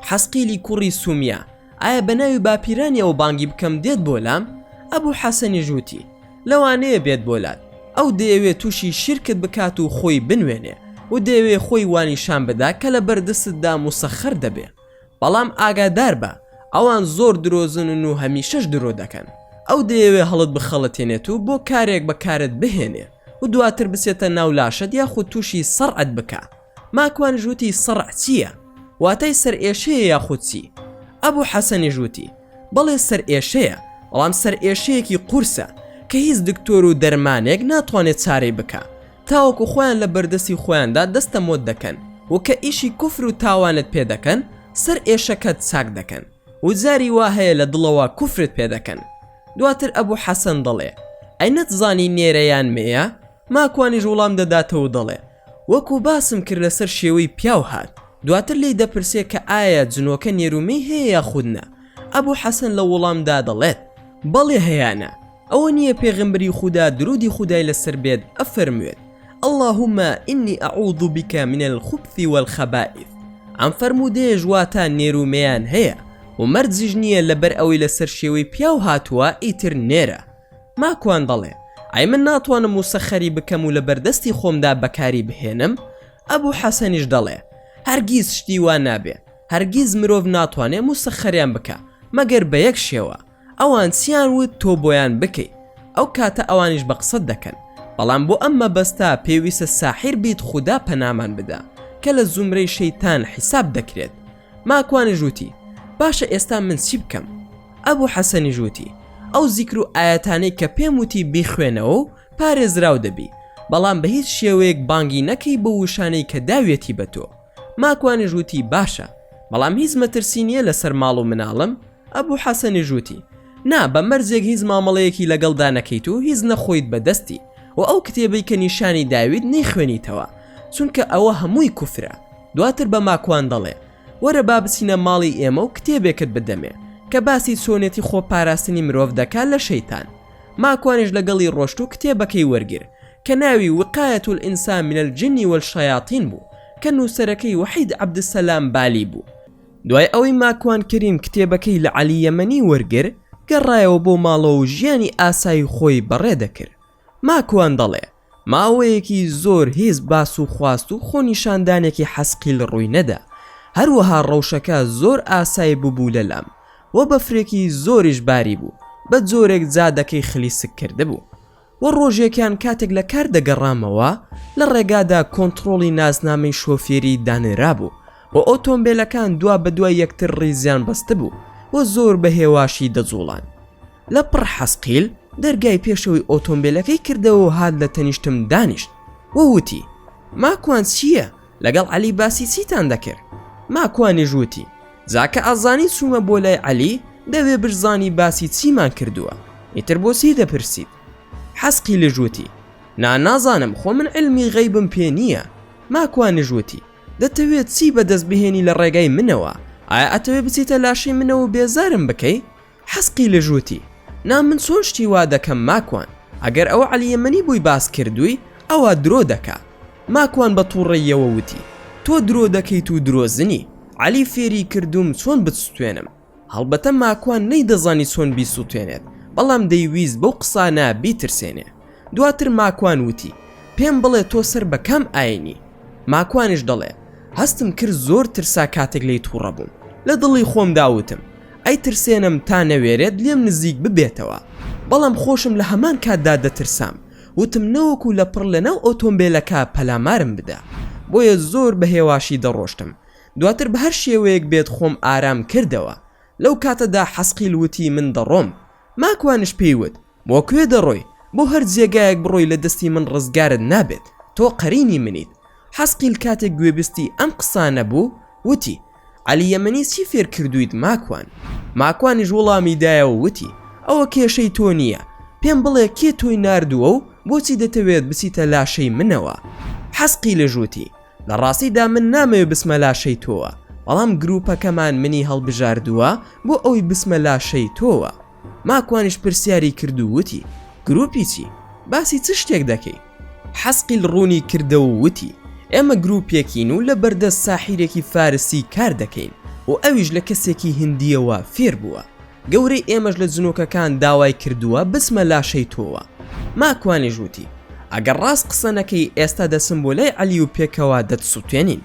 حەسقیلی کوڕی سومیا ئایا بە ناوی باپیرانیەوە بانگی بکەم دێت بۆ لام؟ ئەبوو حەسەنیش وتی لەوانەیە بێت بۆلات، ئەو دەیەوێت تووشی شیرکت بکات و خۆی بنوێنێ و دەیەوێت خۆی وانیشان بدا کە لە بەردەستتدا موسەخەر دەبێ، بەڵام ئاگادار بە ئەوان زۆر درۆزن و هەمیشەش درۆ دەکەن. ئەو دەیەوێت هەڵت بخەڵەتێنێت و بۆ کارێک بەکارت بهێنێ و دواتر بسێتە ناو لاشت یاخود تووشی سەرعەت بکە. ماکوانیش وتی سەرع چییە؟ واتای سەر ئێشەیە یاخود چی؟ ئەبوو حەسەنیش وتی بەڵێ سەر ئێشەیە، بەڵام سەر ئێشەیەکی قورسە کە هیچ دکتۆر و دەرمانێک ناتوانێت چارەی بکە، تاوەکو خۆیان لە بەردەستی خۆیاندا دەستە مۆت دەکەن و کە ئیشی کوفر و تاوانت پێ دەکەن سەر ئێشەکەت چاک دەکەن و جاری وا هەیە لە دڵەوە کوفرت پێ دەکەن. دواتر ئەبوو حەسەن دەڵێ ئەی نەتزانی نێرەیان مەیە؟ ماکوانیش وڵام دەداتەوە دەڵێ وەکو باسم کرد لەسەر شێوەی پیاو هات. دواتر لی دەپرسێ کە ئایا جنۆکە نێرومەی هەیە یاخود نا؟ ئەبوو حەسەن لە وڵامدا دەڵێت بەڵێ هەیانە. ئەوە نییە پێغەمبەری خودا درودی خودای لەسەر بێت ئەفەرموێت اللهم إني أعوذ بك من الخبث والخبائث. ئەم فەرموودەیە ژواتە نێرومەیان هەیە و مەرجیش نییە لەبەر ئەوەی لەسەر شێوەی پیاو هاتووە ئیتر نێرە. ماکوان دەڵێ ئەی من ناتوانم موسەخەری بکەم و لە بەردەستی خۆمدا بەکاری بهێنم؟ ئەبوو حەسەنیش دەڵێ هەرگیز شتی وا نابێ، هەرگیز مرۆڤ ناتوانێت موسەخەریان بکە مەگەر بە یەک شێوە، ئەوان چیان وت تۆ بۆیان بکەیت. ئەو کاتە ئەوانیش بە قسەت دەکەن، بەڵام بۆ ئەم مەبەستە پێویستە ساحیر بیت خودا پەنامان بدە کە لە زومرەی شەیتان حیساب دەکرێت. ماکوانیش وتی باشە ئێستا من چی بکەم؟ ئەبوو حەسەنیش وتی ئەو زیکر و ئاەتانەی کە پێم وتی بیخوێنەوە و پارێزراو دەبی، بەڵام بە هیچ شێوەیەک بانگی نەکەی بە وشانەی کە داوێتی بە تۆ. ماکوانیش وتی باشە، بەڵام هیچ مەترسی نییە لەسەر ماڵ و مناڵم. ئەبوو حەسەنیش وتی نا، بە مەرجێک هیچ مامەڵەیەکی لەگەڵدا نەکەیت و هیچ نەخۆیت بەدەستی و ئەو کتێبەی کە نیشانی داوید نەیخوێنیتەوە، چونکە ئەوە هەمووی کوفرە. دواتر بە ماکوان دەڵێ وەرە با بچینە ماڵی ئێمە و کتێبێکت بدەمێ کە باسی چۆنێتی خۆپاراستنی مرۆڤ دەکات لە شەیتان. ماکوانیش لەگەڵی ڕۆشت و کتێبەکەی وەرگر کە ناوی وقایەت الئینسان من الجن والشیاطین بوو کە نووسەرەکەی وحید عەبدولسەلام بالی بوو. دوای ئەوەی ماکوان کەریم کتێبەکەی لە عەلی یەمەنی وەرگر، گەڕایەوە بۆ ماڵەوە و ژیانی ئاسایی خۆی بەڕێ دەکرد. ماکوان دەڵێ ماوەیەکی زۆر هیچ باس و خواست و خۆنیشاندانێکی حەسقیل ڕووی نەدا. هەروەها ڕەوشەکە زۆر ئاسایی بوو لە لام و بەفرێکی زۆریش باری بوو، بە جۆرێک جادەکەی خلیسک کرده بوو. و ڕۆژێکیان کاتێک لە کار دەگەڕامەوە لە ڕێگادا کۆنتڕۆڵی نازنامەی شۆفێری دانرا بوو و ئۆتۆمبیلەکان دوا بە دوای یەکتر ڕیزیان بەستە بوو و زۆر بە هێواشی دەجوڵان. لە پڕ حەسقیل دەرگای پێشەوەی ئۆتۆمبیلەکەی کردەوە و هات لە تەنیشتم دانیشت و وتی ماکوان چییە؟ لەگەڵ عەلی باسی چیتان دەکرد؟ ماکوانیش وتی جاکە ئەزانی چوومە بۆ لای عەلی دەوێ بشزانی باسی چیمان کردووە، ئیتر بۆ چی دەپرسیت؟ حەسقیلش وتی نازانم، خۆ من علمی غەیبم پێ نییە. ماکوانیش وتی دەتەوێت چی بەدەست بهێنی لە ڕێگای منەوە؟ ئایا ئەتەوێت بچیتە لاشەی منەوە بێزارم بکەی؟ حەسقیلش وتی من چۆن شتی وا دەکەم ماکوان، ئەگەر ئەوە عەلی یەمەنی بووی باس کردووی ئەوە درۆ دەکا. ماکوان بە تووڕێیەوە وتی تۆ درۆ دەکەیت و درۆزنی، عەلی فێری کردوم چۆن بتستوێنم. هەڵبەتە ماکوان نەیدەزانی چۆن بیسووتێنێت، بەڵام دەیویست بەو قسانە بیترسێنێ. دواتر ماکوان وتی پێم بڵێ تۆ سەر بە کام ئاینی؟ ماکوانیش دەڵێ هەستم کرد زۆر ترسا کاتێک لی تووڕە بووم، لە دڵی خۆم داوتم ئەی ترسێنم تا نەوێرێت لێم نزیک ببێتەوە، بەڵام خۆشم لە هەمان کاتدا دەترسام، وتم نەوەکو لە پڕ لەناو ئۆتۆمبیلەکە پەلامارم بدە، بۆیە زۆر بە هێواشی دەڕۆشتم. دواتر بە هەر شێوەیەک بێت خۆم ئارام کردەوە. لەو کاتەدا حەسقیل وتی من دەڕۆم. ماکوانش پێیوت بۆ کوێ دەڕۆی؟ بۆ هەر جێگایەک بڕۆی لە دەستی من ڕزگارت نابێت، تۆ قەرینی منیت. حەسقیل کاتێک گوێبستی ئەم قسانە بوو وتی عەلی یەمەنی چی فێر کردویت ماکوان؟ ماکوانیش وەڵامی دایەوە وتی ئەوە کێشەی تۆ نییە، پێم بڵێ کێ تۆی ناردووە و بۆچی دەتەوێت بچیتە لاشەی منەوە؟ حەسقیلش وتی لە ڕاستیدا من نامەوێت بسمە لاشەی تۆوە، بەڵام گروپەکەمان منی هەڵبژاردووە بۆ ئەوی بسمە لاشەی تۆوە. ماکوانیش پرسیاری کرد و وتی گروپی چی؟ باسی چ شتێک دەکەی؟ حەسقیل ڕوونی کردە و وتی ئێمە گروپێکین و لە بەردەست ساحیرێکی فارسی کار دەکەین و ئەویش لە کەسێکی هندیەوە فێر بووە. گەورەی ئێمەش لە جنۆکەکان داوای کردووە بسمە لاشەی تۆوە. ماکوانیش وتی ئەگەر ڕاست قسە نەکەی ئێستا دەسم بۆ لای عەلی و پێکەوە دەتسووتێنین.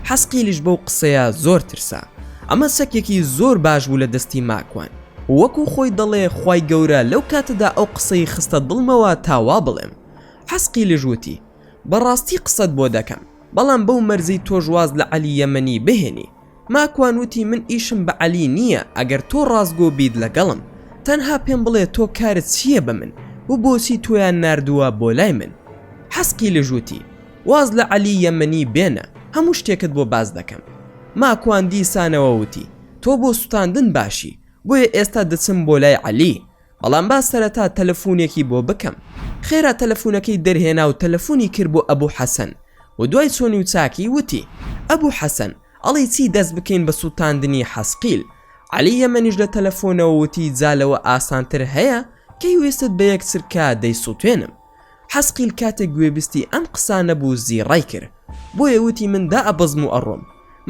حەسقیلیش بەو قسەیە زۆر ترسا. ئەمە سەکێکی زۆر باش بوو لە دەستی ماکوان، وەکو خۆی دەڵێ خوای گەورە لەو کاتەدا ئەو قسەی خستە دڵمەوە تاوا بڵێم. حەسقیلیش وتی بەڕاستی قسەت بۆ دەکەم، بەڵام بەو مەرزەی تۆ ژواز لە عەلی یەمەنی بهێنی. ماکوان وتی من ئیشم بە عەلی نییە، ئەگەر تۆ ڕازگۆ بیت لەگەڵم، تەنها پێم بڵێ تۆ کارت چییە بە من و بۆچی تۆیان ناردووە بۆ لای من. حەسقیلیش وتی واز لە عەلی یەمەنی بێنە، هەموو شتێکت بۆ باز دەکەم. ماکوان دیسانەوە وتی تۆ بۆ سوتاندن باشی، بۆیە ئێستا دەچم بۆ لای عەلی، بەڵام با سەرەتا تەلەفۆنێکی بۆ بکەم. خێرا تەلەفۆنەکەی دەرهێنا و تەلەفۆنی کرد بۆ ئەبوو حەسەن و دوای چۆنی و چاکی وتی ئەبوو حەسەن ئەڵێ چی دەست بکەین بە سوتاندنی حەسقیل؟ عەلی یەمەنیش لە تەلەفۆنەوە وتی جالەوە ئاسانتر هەیە کەی وێستت بە یەک چرکە دەیسووتێنم. حەسقیل کاتێک گوێبستی ئەم قسانە بوو زیڕای کرد، بۆیە وتی من دا ئەبەزم و ئەڕۆم.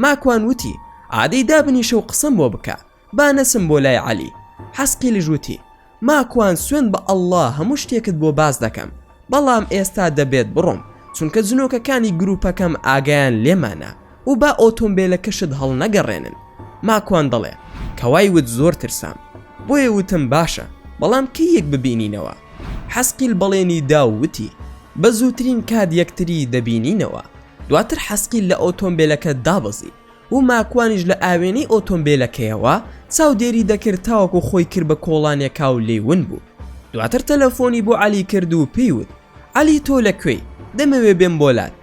ماکوان وتی ئادەی دابنیشە و قسم بۆ بکە، با نەچم بۆ لای عەلی. حەسقیلیش وتی ماکوان سوێن بە ئەڵڵا هەموو شتێکت بۆ باز دەکەم، بەڵام ئێستا دەبێت بڕۆم، چونکە جنۆکەکانی گروپەکەم ئاگایان لێمانە و با ئۆتۆمبیلەکەشت هەڵ نەگەڕێنن. ماکوان دەڵێ کەوای وت زۆر ترسام، بۆیە وتم باشە، بەڵام کەی یەک ببینینەوە؟ حەسقیل بەڵێنی دا و وتی بە زووترین کات یەکتری دەبینینەوە. دواتر حەسقیل لە ئۆتۆمبیلەکە دابەزی و ماکوانیش لە ئاوێنەی ئۆتۆمبیلەکەیەوە چاودێری دەکرد تاوەکو خۆی کرد بە کۆڵانێکا و لێون بوو. دواتر تەلەفۆنی بۆ عەلی کرد و پێیوت: عەلی تۆ لەکوێی؟ دەمەوێ بێم بۆلات.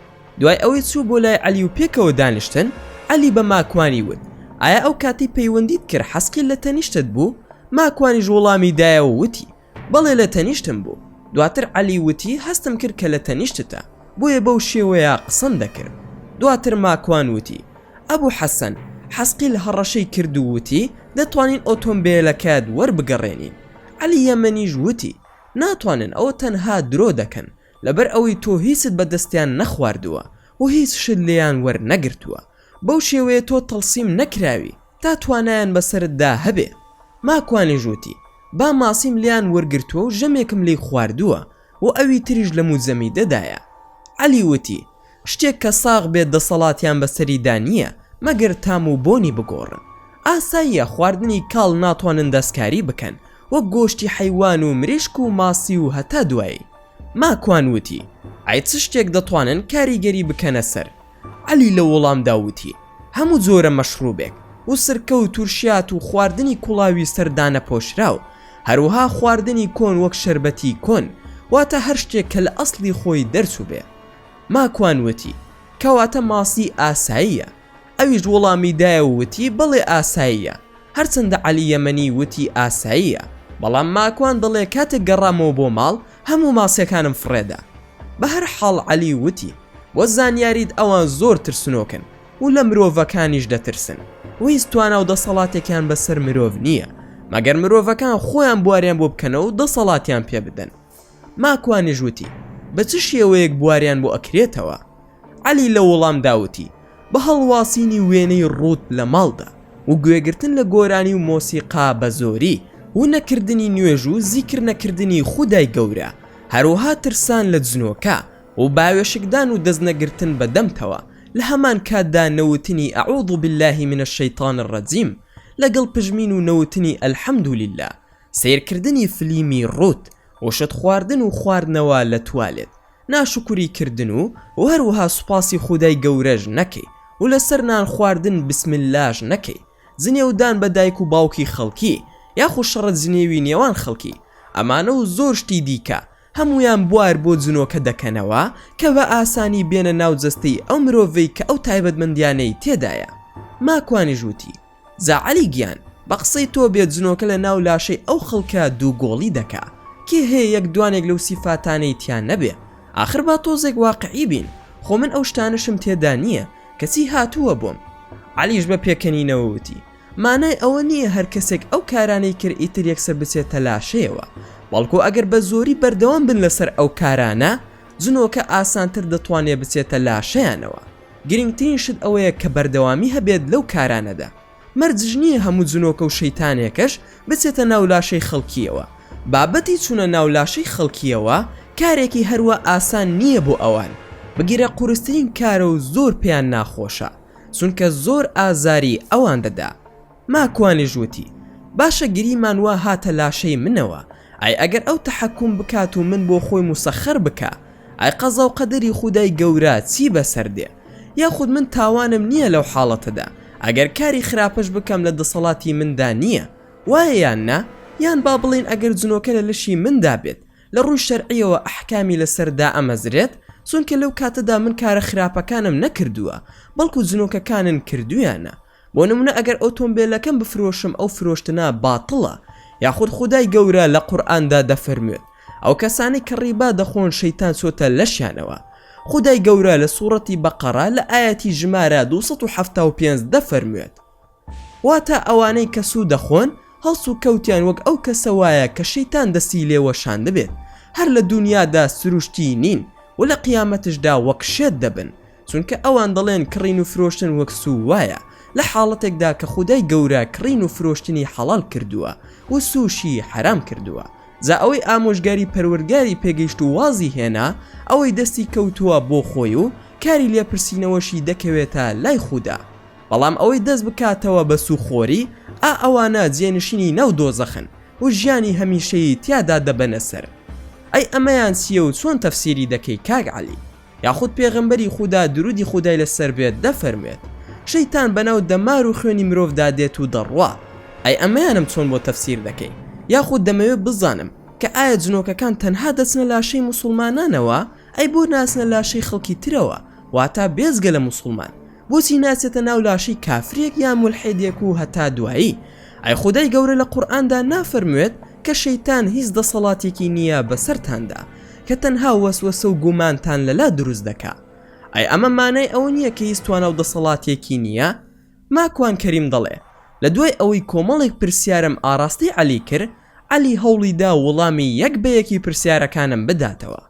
دوای ئەوەی چوو بۆ لای عەلی و پێکەوە دانیشتن، عەلی بە ماکوانی وت: ئایا ئەو کاتی پەیوەندیت کرد حەسقی لە تەنیشتت بوو؟ ماکوانیش وەڵامی دایەوە وتی: بەڵێ لە تەنیشتم بوو. دواتر عەلی وتی: هەستم کرد کە لە تەنیشتتە، بۆیە بەو شێوەیە قسەم دەکرد. دواتر ماکوان وتی: ئەبوو حەسەن، حەسقی لە هەڕەشەی کرد و وتی: دەتوانین ئۆتۆمبیلەکەت وەربگەڕێنین. عەلی یەمەنیش وتی: ناتوانن، ئەوە تەنها درۆ دەکەن، لەبەر ئەوەی تۆ هیچت بەدەستیان نەخواردووە و هیچ شت لێیان وەرنەگرتووە، بەو شێوەیە تۆ تەڵسیم نەکراوی تا توانایان بەسەرتدا هەبێ. ماکوانیش وتی: با ماسیم لیان وەرگرتووە و ژەمێکم لێی خواردووە و ئەوی تریش لە موزەمی دەدایە. عەلی وتی: شتێک کە ساغ بێت دەسەڵاتیان بەسەریدا نییە مەگەر تام و بۆنی بگۆڕن. ئاساییە خواردنی کاڵ ناتوانن دەستکاری بکەن وەک گۆشتی حەیوان و مریشک و ماسی و هەتا دوایی. ماکوان وتی: ئای چ شتێک دەتوانن کاریگەری بکەنە سەر؟ عەلی لە وەڵامدا وتی: هەموو جۆرە مەشروبێک و سرکە و تورشیات و خواردنی کوڵاوی سەردانە پۆشراو، هەروەها خواردنی کۆن وەک شەربەتی کۆن، واتە هەر شتێک کە لە ئەسڵی خۆی دەرچوو بێ. ماکوان وتی: کەواتە ماسی ئاساییە؟ ئەویش وەڵامی دایە و وتی: بەڵێ ئاساییە. هەرچەندە عەلی یەمەنی وتی ئاساییە، بەڵام ماکوان دەڵێ کاتێک گەڕامەوە بۆ ماڵ هەموو ماسیەکانم فڕێدا. بە هەر حاڵ عەلی وتی: وە زانیاریت ئەوان زۆر ترسنۆکن و لە مرۆڤەکانیش دەترسن و هیچ توانە و دەسەڵاتێکیان بەسەر مرۆڤ نییە مەگەر مرۆڤەکان خۆیان بواریان بۆ بکەنەوە و دەسەڵاتیان پێ بدەن. ماکوانیش وتی: بە چ شێوەیەک بواریان بۆ ئەکرێتەوە؟ عەلی لە وەڵام داوتی: بە هەڵواسینی وێنەی ڕوت لە ماڵدا و گوێگرتن لە گۆرانی و مۆسیقا بە زۆری و نەکردنی نوێژ و زیکر نەکردنی خودای گەورە، هەروەها ترسان لە جنۆکە و باوێشکدان و دەستنەگرتن بە دەمتەوە لە هەمان کاتدا نەوتنی ئەعوذ بالله من الشەیطان الرەجیم لەگەڵ پژمین و نەوتنی ئەلحەمدولله، سیرکردنی فلیمی ڕوت و شت خواردن و خواردنەوە لە توالێت، ناشکوری کردن و هەروەها سوپاسی خودای گەورەش نەکەی و لەسەر نان خواردن بسم اللهش نەکەی، زنێودان بە دایک و باوکی خەڵکی یاخو شەڕەت زنێوی نێوان خەڵکی، ئەمانە و زۆر شتی دیکە هەمویان بوار بۆ جنۆکە دەکەنەوە کە بە ئاسانی بێنە ناو جەستەی ئەو مرۆڤەی کە ئەو تایبەتمەندیانەی تێدایە. ماکوانیش وتی: جا عەلی گیان، بە قسەی تۆ بێت جنۆکە لە ناو لاشەی ئەو خەڵکە دووگۆڵی دەکا، کێ هەیە یەک دوانێک لەو سیفاتانەی تیان نەبێ؟ ئاخر با تۆزێک واقعی بین، خۆ من ئەو شتانشم تێدا نییە، کەسی هاتووە بۆم. عەلیش بە پێکەنینەوە وتی: مانای ئەوە نییە هەر کەسێک ئەو کارانەی کرد ئیتر یەکسەر بچێتە لاشەیەوە، بەڵکو ئەگەر بە زۆری بەردەوام بن لەسەر ئەو کارانە جنۆکە ئاسانتر دەتوانێت بچێتە لاشەیانەوە. گرنگترین شت ئەوەیە کە بەردەوامی هەبێت لەو کارانەدا. مەرجژ نییە هەموو جنۆکە و شەیتانێکەش بچێتە ناو لاشەی خەڵکیەوە. بابەتی چوونە ناو لاشەی خەڵکیەوە کارێکی هەروە ئاسان نییە بۆ ئەوان، بگیرە قورسترین کارە و زۆر پێیان ناخۆشە، چونکە زۆر ئازاری ئەوان دەدا. ماکوانیش وتی: باشە گریمان وا هاتە لاشەی منەوە، ئای ئەگەر ئەو تەحەکوم بکات و من بۆ خۆی مسەخەر بکە، ئای قەزا و قەدەری خودای گەورە چی بەسەر دێ؟ یاخود من تاوانم نییە لەو حاڵەتەدا ئەگەر کاری خراپەش بکەم لە دەسەڵاتی مندا نییە، وایە یان نا؟ یان با بڵین ئەگەر جنۆکە لە لەشی مندا بێت لە ڕووی شەرعیەوە ئەحکامی لەسەردا ئەمەزرێت، چونکە لەو کاتەدا من کارە خراپەکانم نەکردووە بەڵکو جنۆکەکانن کردویانە. بۆ نمونە ئەگەر ئۆتۆمبیلەکەم بفرۆشم ئەو فرۆشتنە باتڵە، یاخود خودای گەورە لە قورئاندا دەفەرموێت ئەو کەسانی کە ڕیبا دەخۆن شەیتان چۆتە لەشیانەوە. خودای گەورە لە سوورەتی بەقەرە لە ئاەتی ژمارە 275 دەفەرموێت: واتە ئەوانەی کە سوود دەخۆن هەڵس و کەوتیان وەک ئەو کەسە وایە کە شەیتان دەستی لێوەشان دەبێت، هەر لە دونیادا سروشتی نین و لە قیامەتشدا وەک شێت دەبن، چونکە ئەوان دەڵێن کڕین و فرۆشتن وەک سوو وایە، لە حاڵەتێکدا کە خودای گەورە کڕین و فرۆشتنی حەڵال کردووە و سوشی حرام کردووە. جا ئەوەی ئامۆژگاری پەروەردگاری پێگەیشت و وازی هێنا ئەوەی دەستی کەوتووە بۆ خۆی و کاری لێپرسینەوەشی دەکەوێتە لای خوددا، بەڵام ئەوەی دەست بکاتەوە بە سوخۆری ئەوانە جێنشینی ناو دۆزەخن و ژیانی هەمیشەیی تیادا دەبەنە سەر. ئەی ئەمەیان چییە و چۆن تەفسیری دەکەی کاک عەلی؟ یاخود پێغەمبەری خوددا درودی خودای لەسەر بێت دەفەرمێت: شەیتان بەناو دەمار و خوێنی مرۆڤدا دێت و دەڕوا. ئەی ئەمەیانم چۆن بۆ تەفسیر دەکەی؟ یاخود دەمەوێت بزانم کە ئایا جنۆکەکان تەنها دەچنە لاشەی موسڵمانانەوە ئەی بۆ ناسنە لاشەی خەڵکی ترەوە واتە بێزگە لە موسڵمان بۆچی ناچێتە ناو لاشەی کافرێک یان مولحیدێک و هەتا دوایی؟ ئەی خودای گەورە لە قورئاندا نافەرموێت کە شەیتان هیچ دەسەڵاتێکی نییە بەسەرتاندا کە تەنها وەسوەسە و گومانتان لەلا دروست دەکا. ئەی ئەمە مانای ئەوە نییە کە هیچ توانە و دەسەڵاتێکی نییە؟ ماکوان کەریم دەڵێ لە دوای ئەوەی کۆمەڵێک پرسیارم ئاراستی عەلی کرد، عەلی هەوڵیدا وەڵامی یەک بە یەکی پرسیارەکانم بداتەوە،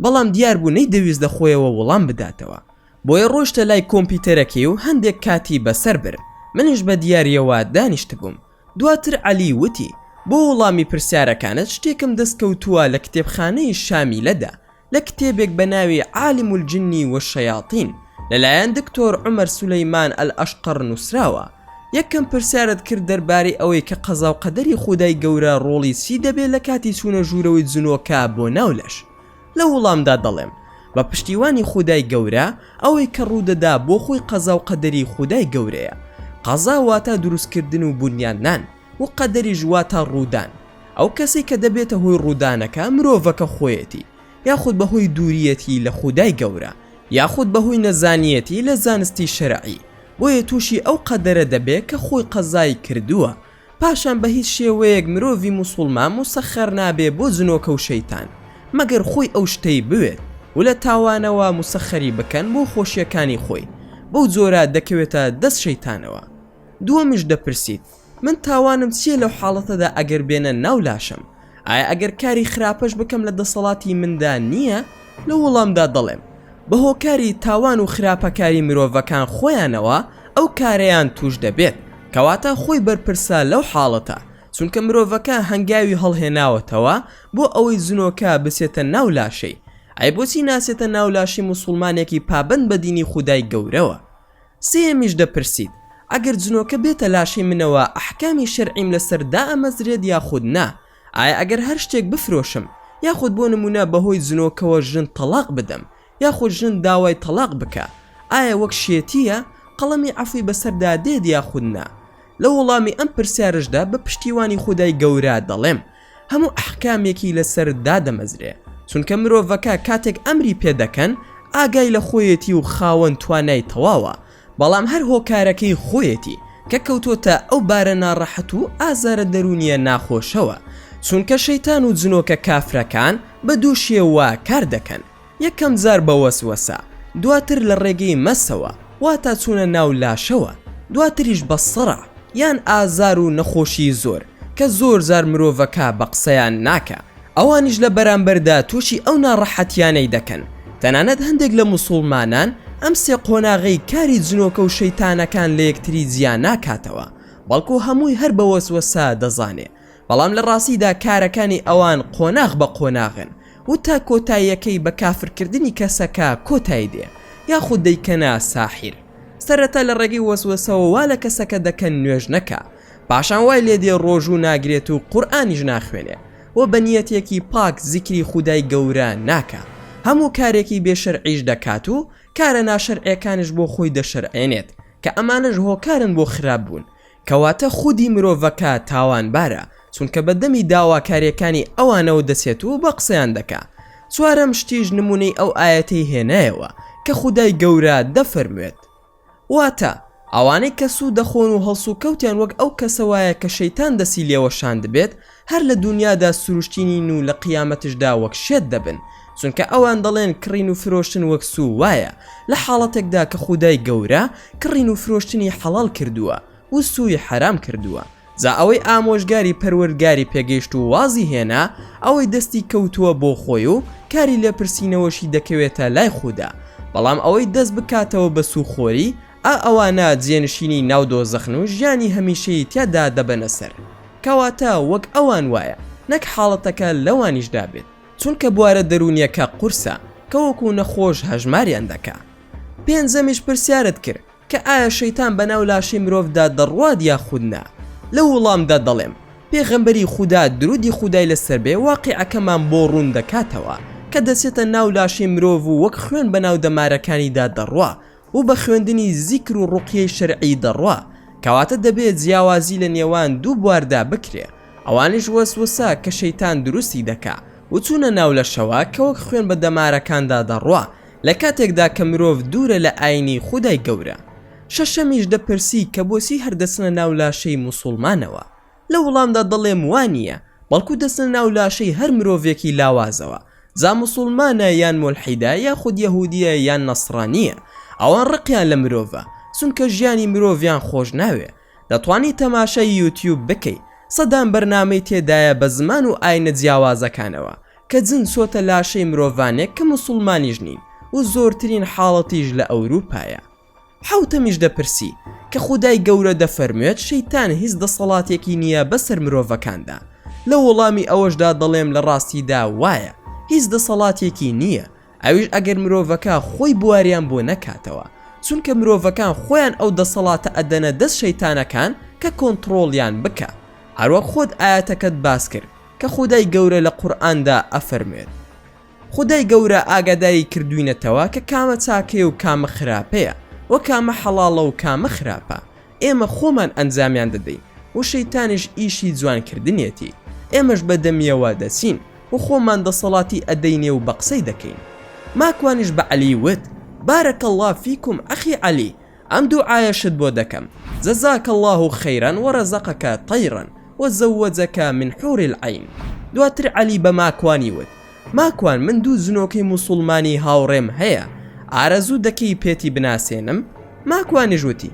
بەڵام دیار بوو نەیدەویست لە خۆیەوە وەڵام بداتەوە. بۆیە ڕۆیشتە لای کۆمپیوتەرەکەی و هەندێک کاتی بەسەر برد. منیش بە دیاریەوە دانیشت بووم. دواتر عەلی وتی بۆ وەڵامی پرسیارەکانت شتێکم دەستکەوتووە لە کتێبخانەی شامیلەدا لە کتێبێک بە ناوی عالم الجنی والشەیاطین لەلایەن دکتۆر عومەر سولەیمان ئەلئەشقەر نووسراوە. یەکەم پرسیارت کرد دەربارەی ئەوەی کە قەزا و قەدەری خودای گەورە ڕۆڵی چی دەبێت لە کاتی چوونە ژوورەوەی جنۆکە بۆ ناو لەش. لە وەڵامدا دەڵێم بە پشتیوانی خودای گەورە ئەوەی کە ڕوودەدا بۆ خۆی قەزا و قەدەری خودای گەورەیە. قەزا واتە دروستکردن و بنیاندان و قەدەریش واتە ڕوودان. ئەو کەسی کە دەبێتە هۆی ڕوودانەکە مرۆڤەکە خۆیەتی یاخود بەهۆی دووریەتی لە خودای گەورە یاخود بەهۆی نەزانیەتی لە زانستی شەرعی. بۆیە تووشی ئەو قەدەرە دەبێت کە خۆی قەزای کردووە. پاشان بە هیچ شێوەیەک مرۆڤی موسڵمان مسەخەر نابێ بۆ جنۆکە و شەیتان مەگەر خۆی ئەو شتەی بوێت و لە تاوانەوە مسەخەری بکەن بۆ خۆشیەکانی خۆی. بەو جۆرە دەکەوێتە دەست شەیتانەوە. دووەمیش دەپرسیت من تاوانم چیە لەو حاڵەتەدا ئەگەر بێنە ناو لاشم؟ ئایا ئەگەر کاری خراپەش بکەم لە دەسەڵاتی مندا نییە؟ لە وەڵامدا دەڵێم بە هۆکاری تاوان و خراپەکاری مرۆڤەکان خۆیانەوە ئەو کارەیان توش دەبێت کەواتە خۆی بەرپرسە لەو حاڵەتە چونکە مرۆڤەکە هەنگاوی هەڵهێناوەتەوە بۆ ئەوەی جنۆکە بچێتە ناو لاشەی. ئەی بۆچی ناسێتە ناو لاشی موسڵمانێکی پابەند بە دینی خودای گەورەوە؟ سێمیش دەپرسیت ئەگەر جنۆکە بێتە لاشی منەوە ئەحکامی شەرعیم لەسەردا ئەمەزرێت یاخود نا؟ ئایا ئەگەر هەر شتێک بفرۆشم یاخود بۆ نمونە بەهۆی جنۆکەوە ژن تەلاق بدەم یاخود ژن داوای تەلاق بکە ئایا وەک شێتیە قەڵەمی عەفوی بەسەردا دێت یاخود نا؟ لە وەڵامی ئەم پرسیارشدا بە پشتیوانی خودای گەورە دەڵێم هەموو ئەحکامێکی لەسەردا دەمەزرێ چونکە مرۆڤەکە کاتێک ئەمری پێدەکەن ئاگای لە خۆیەتی و خاوەن توانای تەواوە بەڵام هەر هۆکارەکەی خۆیەتی کە کەوتۆتە ئەو بارە ناڕەحەت و ئازارە دەرونیە ناخۆشەوە چونکە شەیتان و جنۆکە کافرەکان بە دوو شێوە کار دەکەن. یەکەم جار بە وەسوەسە، دواتر لە ڕێگەی مەسەوە واتە چوونە ناو لاشەوە، دواتریش بە سەڕع یان ئازار و نەخۆشی زۆر کە زۆر زار مرۆڤەکە بە قسەیان ناکە. ئەوانیش لە بەرامبەردا تووشی ئەو ناڕەحەتیانەی دەکەن. تەنانەت هەندێک لە موسڵمانان ئەم سێ قۆناغەی کاری جنۆکە و شەیتانەکان لە یەکتری جیان ناکاتەوە بەڵکو هەمووی هەر بە وەسوەسە دەزانێ. بەڵام لە ڕاستیدا کارەکانی ئەوان قۆناغ بە قۆناغن و تا کۆتاییەکەی بە کافرکردنی کەسەکە کۆتایی دێ یاخود دەیکەنە ساحیر. سەرەتا لە ڕێگەی وەسوەسەوە وا لە کەسەکە دەکەن نوێژ نەکە، پاشان وای لێ دێ ڕۆژوو ناگرێت و قورئانیش ناخوێنێ و بە نیەتێکی پاک زیکری خودای گەورە ناکە. هەموو کارێکی بێشەرعیش دەکات و کارە ناشەرعیەکانش بۆ خۆی دەشەرعێنێت کە ئەمانەش هۆکارن بۆ خراپ بوون کەواتە خودی مرۆڤەکە تاوانبارە چونکە بەدەمی داواکاریەکانی ئەوانەوە دەچێت و بە قسەیان دەکا. چوارەم شتیش نمونەی ئەو ئاەتەی هێنایەوە کە خودای گەورە دەفەرموێت واتە ئەوانەی کە سوود دەخۆن و هەڵسو کەوتیان وەک ئەو کەسەوایە کە شەیتان دەسی لێوەشان دەبێت هەر لە دنیادا سروشتینین و لە قیامەتشدا وەک شێت دەبن چونکە ئەوان دەڵێن کڕین و فرۆشتن وەک سوو وایە لە حاڵەتێکدا کە خودای گەورە کڕین و فرۆشتنی حەڵال کردووە و سووی حرام کردووە. جا ئەوەی ئامۆژگاری پەروەردگاری پێگەیشت و وازی هێنا ئەوەی دەستی کەوتووە بۆ خۆی و کاری لێپرسینەوەشی دەکەوێتە لای خوددا، بەڵام ئەوەی دەست بکاتەوە بە سوخۆری ئەوانە جێنشینی ناو دۆزەخن و ژیانی هەمیشەی تیادا دەبەنە سەر. کەواتە وەک ئەوان وایە نەک حاڵەتەکە لەوانیشدا بێت چونکە بوارە دەرونیەکە قورسە کە وەکو نەخۆش هەژماریان دەکا. پێنجەمیش پرسیارت کرد کە ئایا شەیتان بەناو لاشی مرۆڤدا دەڕوات یاخود نا؟ لە وەڵامدا دەڵێم پێغەمبەری خوددا درودی خودای لەسەر بێ واقیعەکەمان بۆ ڕوون دەکاتەوە کە دەچێتە ناو لاشی مرۆڤ و وەک خوێن بەناو دەمارەکانیدا دەڕوا و بە خوێندنی زیکر و ڕوقیەی شەرعی دەڕوا کەواتە دەبێت جیاوازی لە نێوان دوو بواردا بکرێ ئەوانش وەسوسە کە شەیتان دروستی دەکا و چوونە ناو لەشەوە کە وەک خوێن بە دەمارەکاندا دەڕوا لە کاتێکدا کە مرۆڤ دوورە لە ئاینی خودای گەورە. شەشەمیش دەپرسی کە بۆچی هەردەچنە ناو لاشەی موسڵمانەوە. لە وەڵامدا دەڵێم وانە بەڵکو دەچنە ناو لاشەی هەر مرۆڤێکی لاوازەوە، جا موسڵمانە یان مولحیدە یاخود یەهودیە یان نەسڕانیە، ئەوان ڕقیان لە مرۆڤە چونکە ژیانی مرۆڤیان خۆش ناوێ. دەتوانی تەماشای یوتیوب بکەی، سەدان بەرنامەی تێدایە بە زمان و ئاینە جیاوازەکانەوە کە جن چۆتە لاشەی مرۆڤانێک کە موسڵمانیش نین و زۆرترین حاڵەتیش لە ئەوروپایە. حوتەمیش دەپرسی کە خودای گەورە دەفەرموێت شەیتان هیچ دەسەڵاتێکی نییە بەسەر مرۆڤەکاندا. لە وەڵامی ئەوەشدا دەڵێم لە ڕاستیدا وایە هیچ دەسەڵاتێکی نییە، ئەویش ئەگەر مرۆڤەکە خۆی بواریان بۆ نەکاتەوە، چونکە مرۆڤەکان خۆیان ئەو دەسەڵاتە ئەدەنە دەست شەیتانەکان کە کۆنتڕۆڵیان بکە. هەروەک خۆت ئاەتەکەت باس کرد کە خودای گەورە لە قورئاندا ئەفەرمێت خودای گەورە ئاگاداری کردوینەتەوە کە کامە چاکەیە و کامە خراپەیە و کامە حەڵاڵە و کامە خراپە. ئێمە خۆمان ئەنجامیان دەدەین و شەیتانیش ئیشی جوانکردنێتی، ئێمەش بەدەمیەوە دەچین و خۆمان دەسەڵاتی ئەدەینێ و بە قسەی دەکەین. ماکوانیش بە عەلی وت بارەکە الله فیکم ئەخی عەلی، ئەم دوعایەشت بۆ دەکەم، جەزاکە الله خەیرەن وەرەزەقەکە طەیرەن وەزەوەجەکە من حور العین. دواتر عەلی بە ماکوانی وت ماکوان من دوو زنۆکەی موسڵمانی هاوڕێم هەیە، ئارەزوو دەکەی پێتی بناسێنم؟ ماکوانیش وتی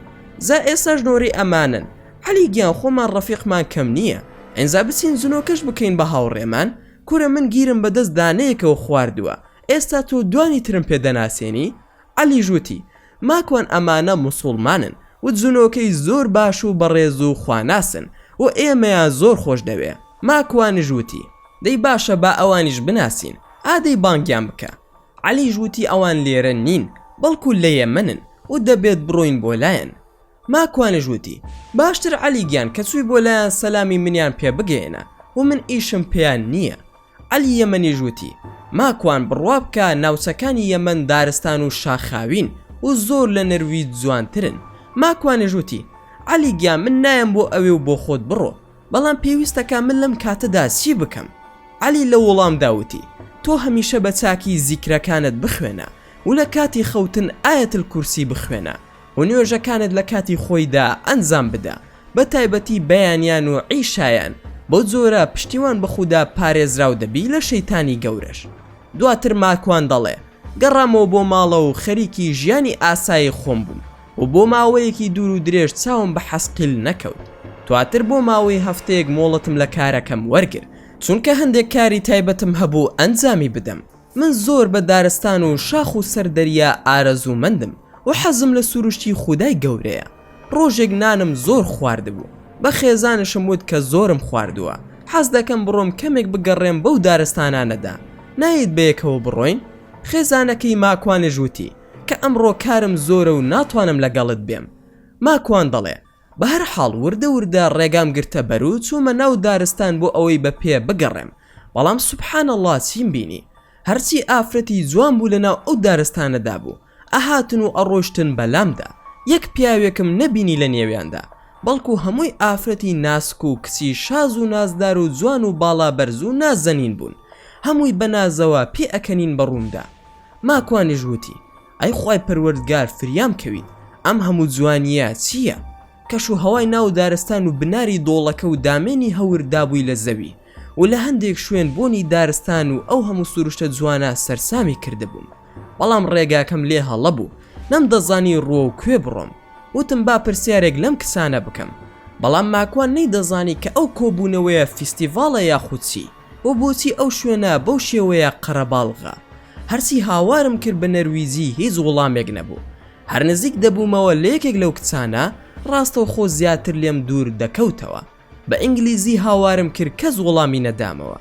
زا ئێستا ژنۆری ئەمانن، عەلی گیان خۆمان ڕەفیقمان کەم نییە، ئەنجا بچین زنۆکەش بکەین بە هاوڕێمان، کورە من گیرم بەدەست دانەیەکەوە خواردووە، ئێستا تۆ دوانی ترم پێ دەناسێنی؟ عەلی ژوتی ماکوان ئەمانە موسڵمانن و زنۆکەی زۆر باش و بەڕێز و خواناسن و ئێمەیان زۆر خۆش دەوێ. ماکوانیش وتی دەی باشە با ئەوانیش بناسین، ئادەی بانگیان بکە. عەلی ژوتی ئەوان لێرە نین بەڵکو لە یەمەنن و دەبێت بڕۆین بۆ لایەن. ماکوانیش وتی باشتر عەلی گیان کە چووی بۆ لایەن سەلامی منیان پێ بگەێنە و من ئیشم پێیان نییە. عەلی یەمەنیش وتی ماکوان بڕوا بکە ناوچەکانی یەمەن دارستان و شاخاوین و زۆر لە نەروی جوانترن. ماکوانیش وتی عەلی گیان من نایم بۆ ئەوێ و بۆ خۆت بڕۆ، بەڵام پێویستەکە من لەم کاتەدا چی بکەم؟ عەلی لە وەڵامدا وتی تۆ هەمیشە بە چاکی زیکرەکانت بخوێنە و لە کاتی خەوتن ئایەتل کورسی بخوێنە و نوێژەکانت لە کاتی خۆیدا ئەنجام بدە، بە تایبەتی بەیانیان و عیشایان، بۆ جۆرە پشتیوان بە خودا پارێزراو دەبی لە شەیتانی گەورەش. دواتر ماکوان دەڵێ گەڕامەوە بۆ ماڵە و خەریکی ژیانی ئاسایی خۆم بووم و بۆ ماوەیەکی دوور و درێژ چاوم بە حەسقیل نەکەوت. دواتر بۆ ماوەی هەفتەیەک مۆڵەتم لە کارەکەم وەرگر چونکە هەندێک کاری تایبەتم هەبوو ئەنجامی بدەم. من زۆر بە دارستان و شاخ و سەردەریا ئارەزوومەندم و حەزم لە سروشتی خودای گەورەیە. ڕۆژێک نانم زۆر خواردبوو، بە خێزانشم وت کە زۆرم خواردووە، حەز دەکەم بڕۆم کەمێک بگەڕێم بەو دارستانانەدا، نایت بەیەکەوە بڕۆین؟ خێزانەکەی ماکوانیش وتی کە ئەمڕۆ کارم زۆرە و ناتوانم لەگەڵت بێم. ماکوان دەڵێ بە هەر حاڵ وردە وردە ڕێگام گرتە بەرو چوومە ناو دارستان بۆ ئەوەی بە پێ بگەڕێم، بەڵام سوبحان الله چیم بینی؟ هەرچی ئافرەتی جوان بوو لەناو ئەو دارستانەدا بوو، ئەهاتن و ئەڕۆشتن بەلامدا، یەک پیاوێکم نەبینی لە نێویاندا، بەڵکو هەمووی ئافرەتی ناسک و کچی شاز و نازدار و جوان و باڵا بەرز و نازەنین بوون، هەمووی بەنازەوە پێ ئەکەنین بەڕووندا. ماکوانیش وتی ئەی خوای پەروەردگار فریام کەویت، ئەم هەموو جوانیە چییە؟ کەش و هەوای ناو دارستان و بناری دۆڵەکە و دامێنی هەوردابووی لە زەوی و لە هەندێک شوێن بۆنی دارستان و ئەو هەموو سروشتە جوانە سەرسامی کردبووم، بەڵام ڕێگاکەم لێ هەڵە بوو، نەم دەزانی ڕۆ و کوێ بڕۆم. وتم با پرسیارێک لەم کسانە بکەم، بەڵام ماکوان نەیدەزانی کە ئەو کۆبوونەوەیە فیستیڤاڵە یاخودچی و بۆچی ئەو شوێنە بەو شێوەیە قەرەباڵغا. هەرچی هاوارم کرد بە نەرویزی هیچ وەڵامێک نەبوو. هەر نزیک دەبوومەوە لە یەکێک لەو کچانە ڕاستەوخۆ زیاتر لێم دوور دەکەوتەوە. بە ئینگلیزی هاوارم کرد کەس وەڵامی نەدامەوە.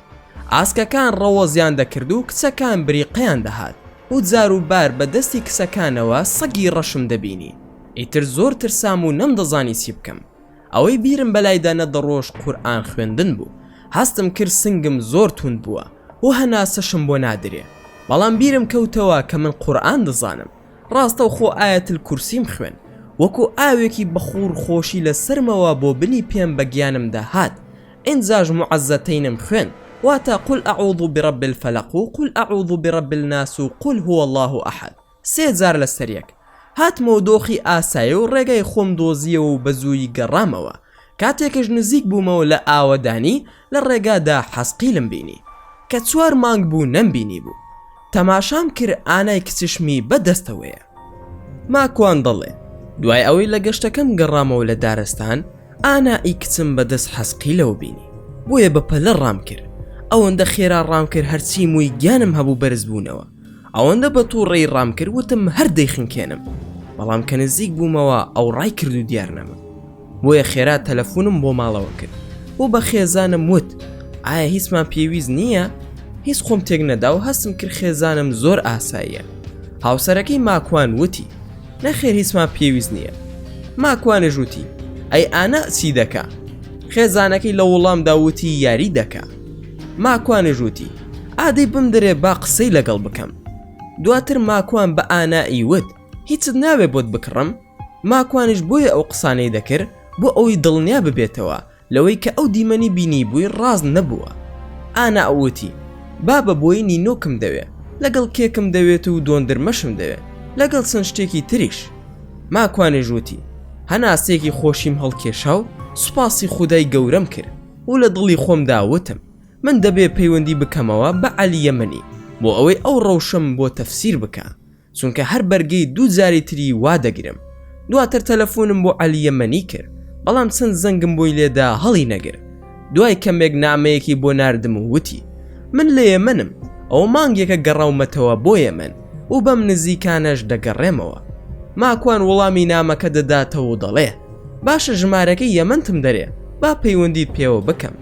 ئاسکەکان ڕەوەزیان دەکرد و کچەکان بریقەیان دەهات و جار و بار بە دەستی کچەکانەوە سەگی ڕەشم دەبینی. ئیتر زۆر ترسام و نەمدەزانی چی بکەم. ئەوەی بیرم بەلایدا نەدەڕۆژ قورئان خوێندن بوو. هەستم کرد سنگم زۆر توند بووە و هەناسەشم بۆ نادرێ، بەڵام بیرم کەوتەوە کە من قورئان دەزانم. ڕاستە و خۆ ئاەتل کورسیم خوێن وەکو ئاوێکی بەخوور خۆشی لە سرمەوە بۆ بنی پێم بە گیانمدا هات ئینجاژ معەززەتەینم خوێن واتە قل ئەعوذ برب الفەلق و قل ئەعوذ برب الناس و قل هو الله ئەحەد 3 جار لەسەر یەک هاتمەوە دۆخی ئاسایە و ڕێگای خۆم دۆزیە و بە زووی گەڕامەوە کاتێکش نزیک بوومەوە لە ئاوەدانی لە ڕێگادا حەسقیلم بینی کە 4 مانگ بوو نەمبینی بوو تەماشام کرد ئانای کچشمی بەدەستەوەیە ماکوان دەڵێ دوای ئەوەی لە گەشتەکەم گەڕامەوە لە دارستان ئانایی کچم بەدەست حەسقیلەوە بینی بۆیە بەپەلە ڕام کرد ئەوەندە خێرا ڕام کرد هەرچی مووی گیانم هەبوو بەرز بوونەوە ئەوەندە بە تووڕێی ڕام کرد وتم هەر دەیخنکێنم بەڵام کە نزیک بوومەوە ئەو ڕای کرد و دیار نەما بۆیە خێرا تەلەفۆنم بۆ ماڵەوە کرد و بە خێزانم وت ئایا هیچمان پێویست نییە هیچ خۆم تێک نەدا و هەستم کرد خێزانم زۆر ئاساییە هاوسەرەکەی ماکوان وتی نەخێر هیچمان پێویست نییە ماکوانش وتی ئەی ئانا چی دەکا خێزانەکەی لە وەڵامدا وتی یاری دەکا ماکوانش وتی ئادەی بمدرێ با قسەی لەگەڵ بکەم دواتر ماکوان بە ئانایی وت هیچت ناوێ بۆت بکڕم ماکوانش بۆیە ئەو قسانەی دەکرد بۆ ئەوەی دڵنیا ببێتەوە لەوەی کە ئەو دیمەنی بینی بووی ڕاز نەبووە ئانا ئەوتی بابە بۆی نینۆکم دەوێ لەگەڵ کێکم دەوێت و دۆندرمەشم دەوێت لەگەڵ چەند شتێکی تریش ماکوانش وتی هەناسێکی خۆشیم هەڵکێشا و سوپاسی خودای گەورەم کرد و لە دڵی خۆمدا وتم من دەبێ پەیوەندی بکەمەوە بە عەلی یەمەنی بۆ ئەوەی ئەو ڕەوشم بۆ تەفسیر بکە چونکە هەر بەرگەی 2 جاری تری وا دەگرم دواتر تەلەفۆنم بۆ عەلی یەمەنی کرد بەڵام چەند زەنگم بۆی لێدا هەڵی نەگر دوای کەمێک نامەیەکی بۆ ناردم و وتی من لە یەمەنم ئەو مانگێکە گەڕاومەتەوە بۆ یەمەن و بەم نزیکانەش دەگەڕێمەوە ماکوان وەڵامی نامەکە دەداتەوە و دەڵێ باشە ژمارەکەی یەمەنتم دەرێ با پەیوەندیت پێوە بکەم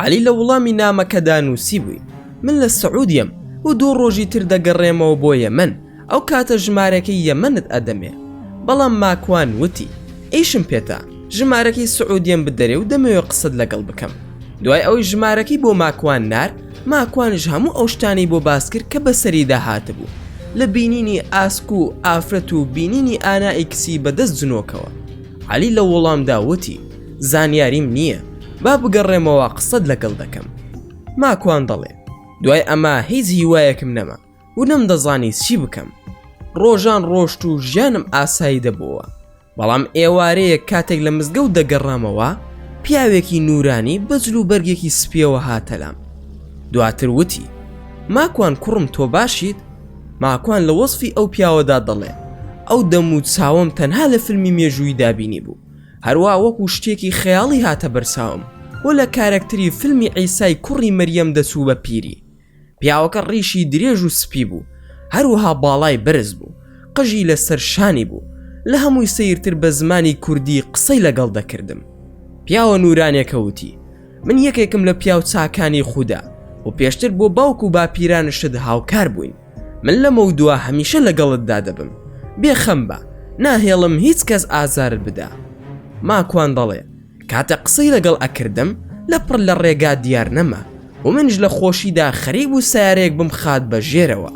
عەلی لە وەڵامی نامەکەدا نووسی بووی من لە سعودیم و 2 ڕۆژی تر دەگەڕێمەوە بۆ یەمەن ئەو کاتە ژمارەکەی یەمەنت ئەدەمێ بەڵام ماکوان وتی ئیشم پێتا ژمارەکەی سعودیم بدەرێ و دەمەوێت قسەت لەگەڵ بکەم دوای ئەوەی ژمارەکەی بۆ ماکوان نار ماکوانش هەموو ئەو شتانی بۆ باس کرد کە بەسەری داهاتبوو لە بینینی ئاسک و ئافرەت و بینینی ئانایی کسی بەدەست جنۆکەوە عەلی لە وەڵامدا وتی زانیاریم نییە با بگەڕێمەوە قسەت لەگەڵ دەکەم ماکوان دەڵێ دوای ئەمە هیچ هیوایەکم نەما و نەمدەزانی چی بکەم ڕۆژان ڕۆشت و ژیانم ئاسایی دەبووە بەڵام ئێوارەیە کاتێک لە مزگەوت دەگەڕامەوە پیاوێکی نورانی بەجل و بەرگێکی سپیەوە هاتەلام دواتر وتی ماکوان کوڕم تۆ باشیت ماکوان لە وەسفی ئەو پیاوەدا دەڵێ ئەو دەم و چاوم تەنها لە فیلمی مێژووی دابینی بوو هەروە وەکو شتێکی خەیاڵی هاتە بەرساوم و لە کارکتری فیلمی عیسای کوڕی مەریەم دەچوو بە پیری پیاوەکە ڕیشی درێژ و سپی بوو هەروەها باڵای بەرز بوو قژی لەسەر شانی بوو لە هەمووی سەیرتر بە زمانی کوردی قسەی لەگەڵ دەکردم پیاوە نورانێکە وتی من یەکێکم لە پیاو چاکانی خودا و پێشتر بۆ باوک و باپیرانشت هاوکار بووین من لە مەودووە هەمیشە لەگەڵتدا دەبم بێخەم بە ناهێڵم هیچ کەس ئازارت بدا ماکوان دەڵێ کاتە قسەی لەگەڵ ئەکردم لە پڕ لە ڕێگا دیار نەما و منش لە خۆشیدا خەریب و سیارێک بم خات بە ژێرەوە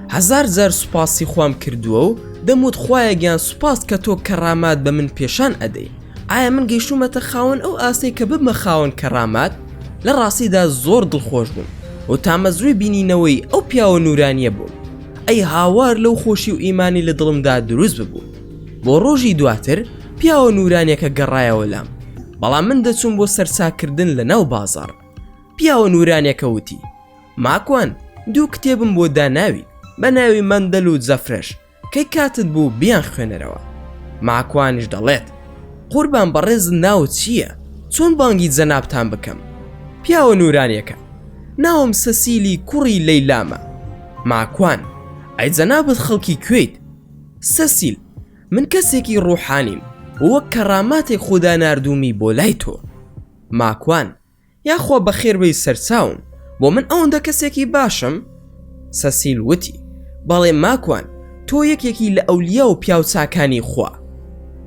1000 جار سوپاسی خۆم کردووە و دەموت خوایە گیان سوپاس کە تۆ کەرامات بە من پێشان ئەدەی ئایا من گەیشتومەتە خاوەن ئەو ئاسەی کە ببمە خاوەن کەرامات لە ڕاستیدا زۆر دڵخۆش بووم و تامەزروی بینینەوەی ئەو پیاوە نورانیە بووم ئەی هاوار لەو خۆشی و ئیمانی لە دڵمدا دروست ببوو بۆ ڕۆژی دواتر پیاوە نورانیەکە گەڕایەوە لام بەڵام من دەچوم بۆ سەرچاکردن لە ناو بازار پیاوە نورانیەکە وتی ماکوان 2 کتێبم بۆ داناوی بە ناوی مەندەل و جەفرەش کەی کاتت بوو بیان خوێنەرەوە ماکوانش دەڵێت قوربان بەڕێز ناو چییە چۆن بانگی جەنابتان بکەم پیاوە نورانیەکە ناوم سەسیلی کوڕی لەیلامە ماکوان ئەی جەنابەت خەڵکی کوێیت سەسیل من کەسێکی ڕوحانیم وەک کەراماتێک خوددا ناردوومی بۆ لای تۆ ماکوان یاخوا بەخێربەی سەرچاوم بۆ من ئەوەندە کەسێکی باشم سەسیل وتی بەڵێ ماکوان تۆ یەکێکی لە ئەولیا و پیاو چاکانی خوا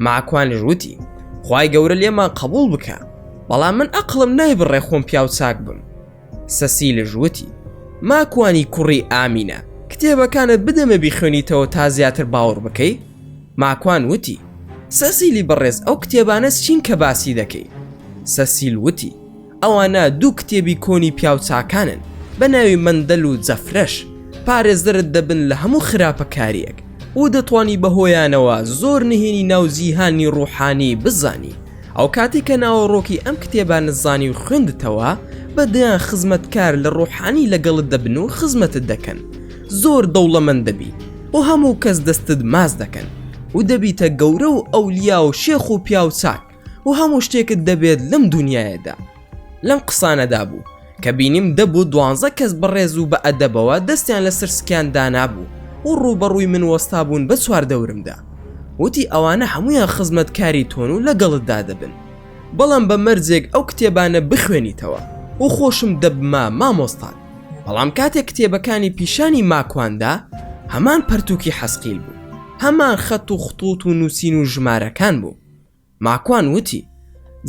ماکوانش وتی خوای گەورە لێمان قبول بکە بەڵام من ئەقڵم نایبڕێ خۆم پیاو چاک بم سەسیلش وتی ماکوانی کوڕی ئامینە کتێبەکانت بدەمە بیخوێنیتەوە تا زیاتر باوەڕ بکەی؟ ماکوان وتی سەسیلی بەڕێز ئەو کتێبانە چین کە باسی دەکەی؟ سەسیل وتی ئەوانە دوو کتێبی کۆنی پیاو چاکانن بە ناوی مەندەل و جەفرەش، پارێزدەرت دەبن لە هەموو خراپەکاریەک و دەتوانی بەهۆیانەوە زۆر نهێنی ناو جیهانی ڕوحانی بزانی. ئەو کاتی کە ناوەڕۆکی ئەم کتێبانە زانی و خوێندتەوە بەدەیان خزمەتکار لە ڕوحانی لەگەڵت دەبن و خزمەتت دەکەن، زۆر دەوڵەمەند دەبی و هەموو کەس دەستت ماز دەکەن و دەبیتە گەورە و ئەولیا و شێخ و پیاو چاک و هەموو شتێکت دەبێت لەم دنیاەدا. لەم قسانەدا بوو کە بینیم دەبوو 12 کەس بەڕێز و بە ئەدەبەوە دەستیان لەسەر سکیان دانابوو و ڕوبەڕووی من وەستا بوون بە چوار دەورمدا. وتی ئەوانە هەمویان خزمەتکاری تۆن و لەگەڵتدا دەبن، بەڵام بە مەرجێک ئەو کتێبانە بخوێنیتەوە و خۆشم دەبما مامۆستان. بەڵام کاتێک کتێبەکانی پیشانی ماکواندا هەمان پەرتووکی حەسقیل بوو، هەمان خەت و خطوط و نووسین و ژمارەکان بوو. ماکوان وتی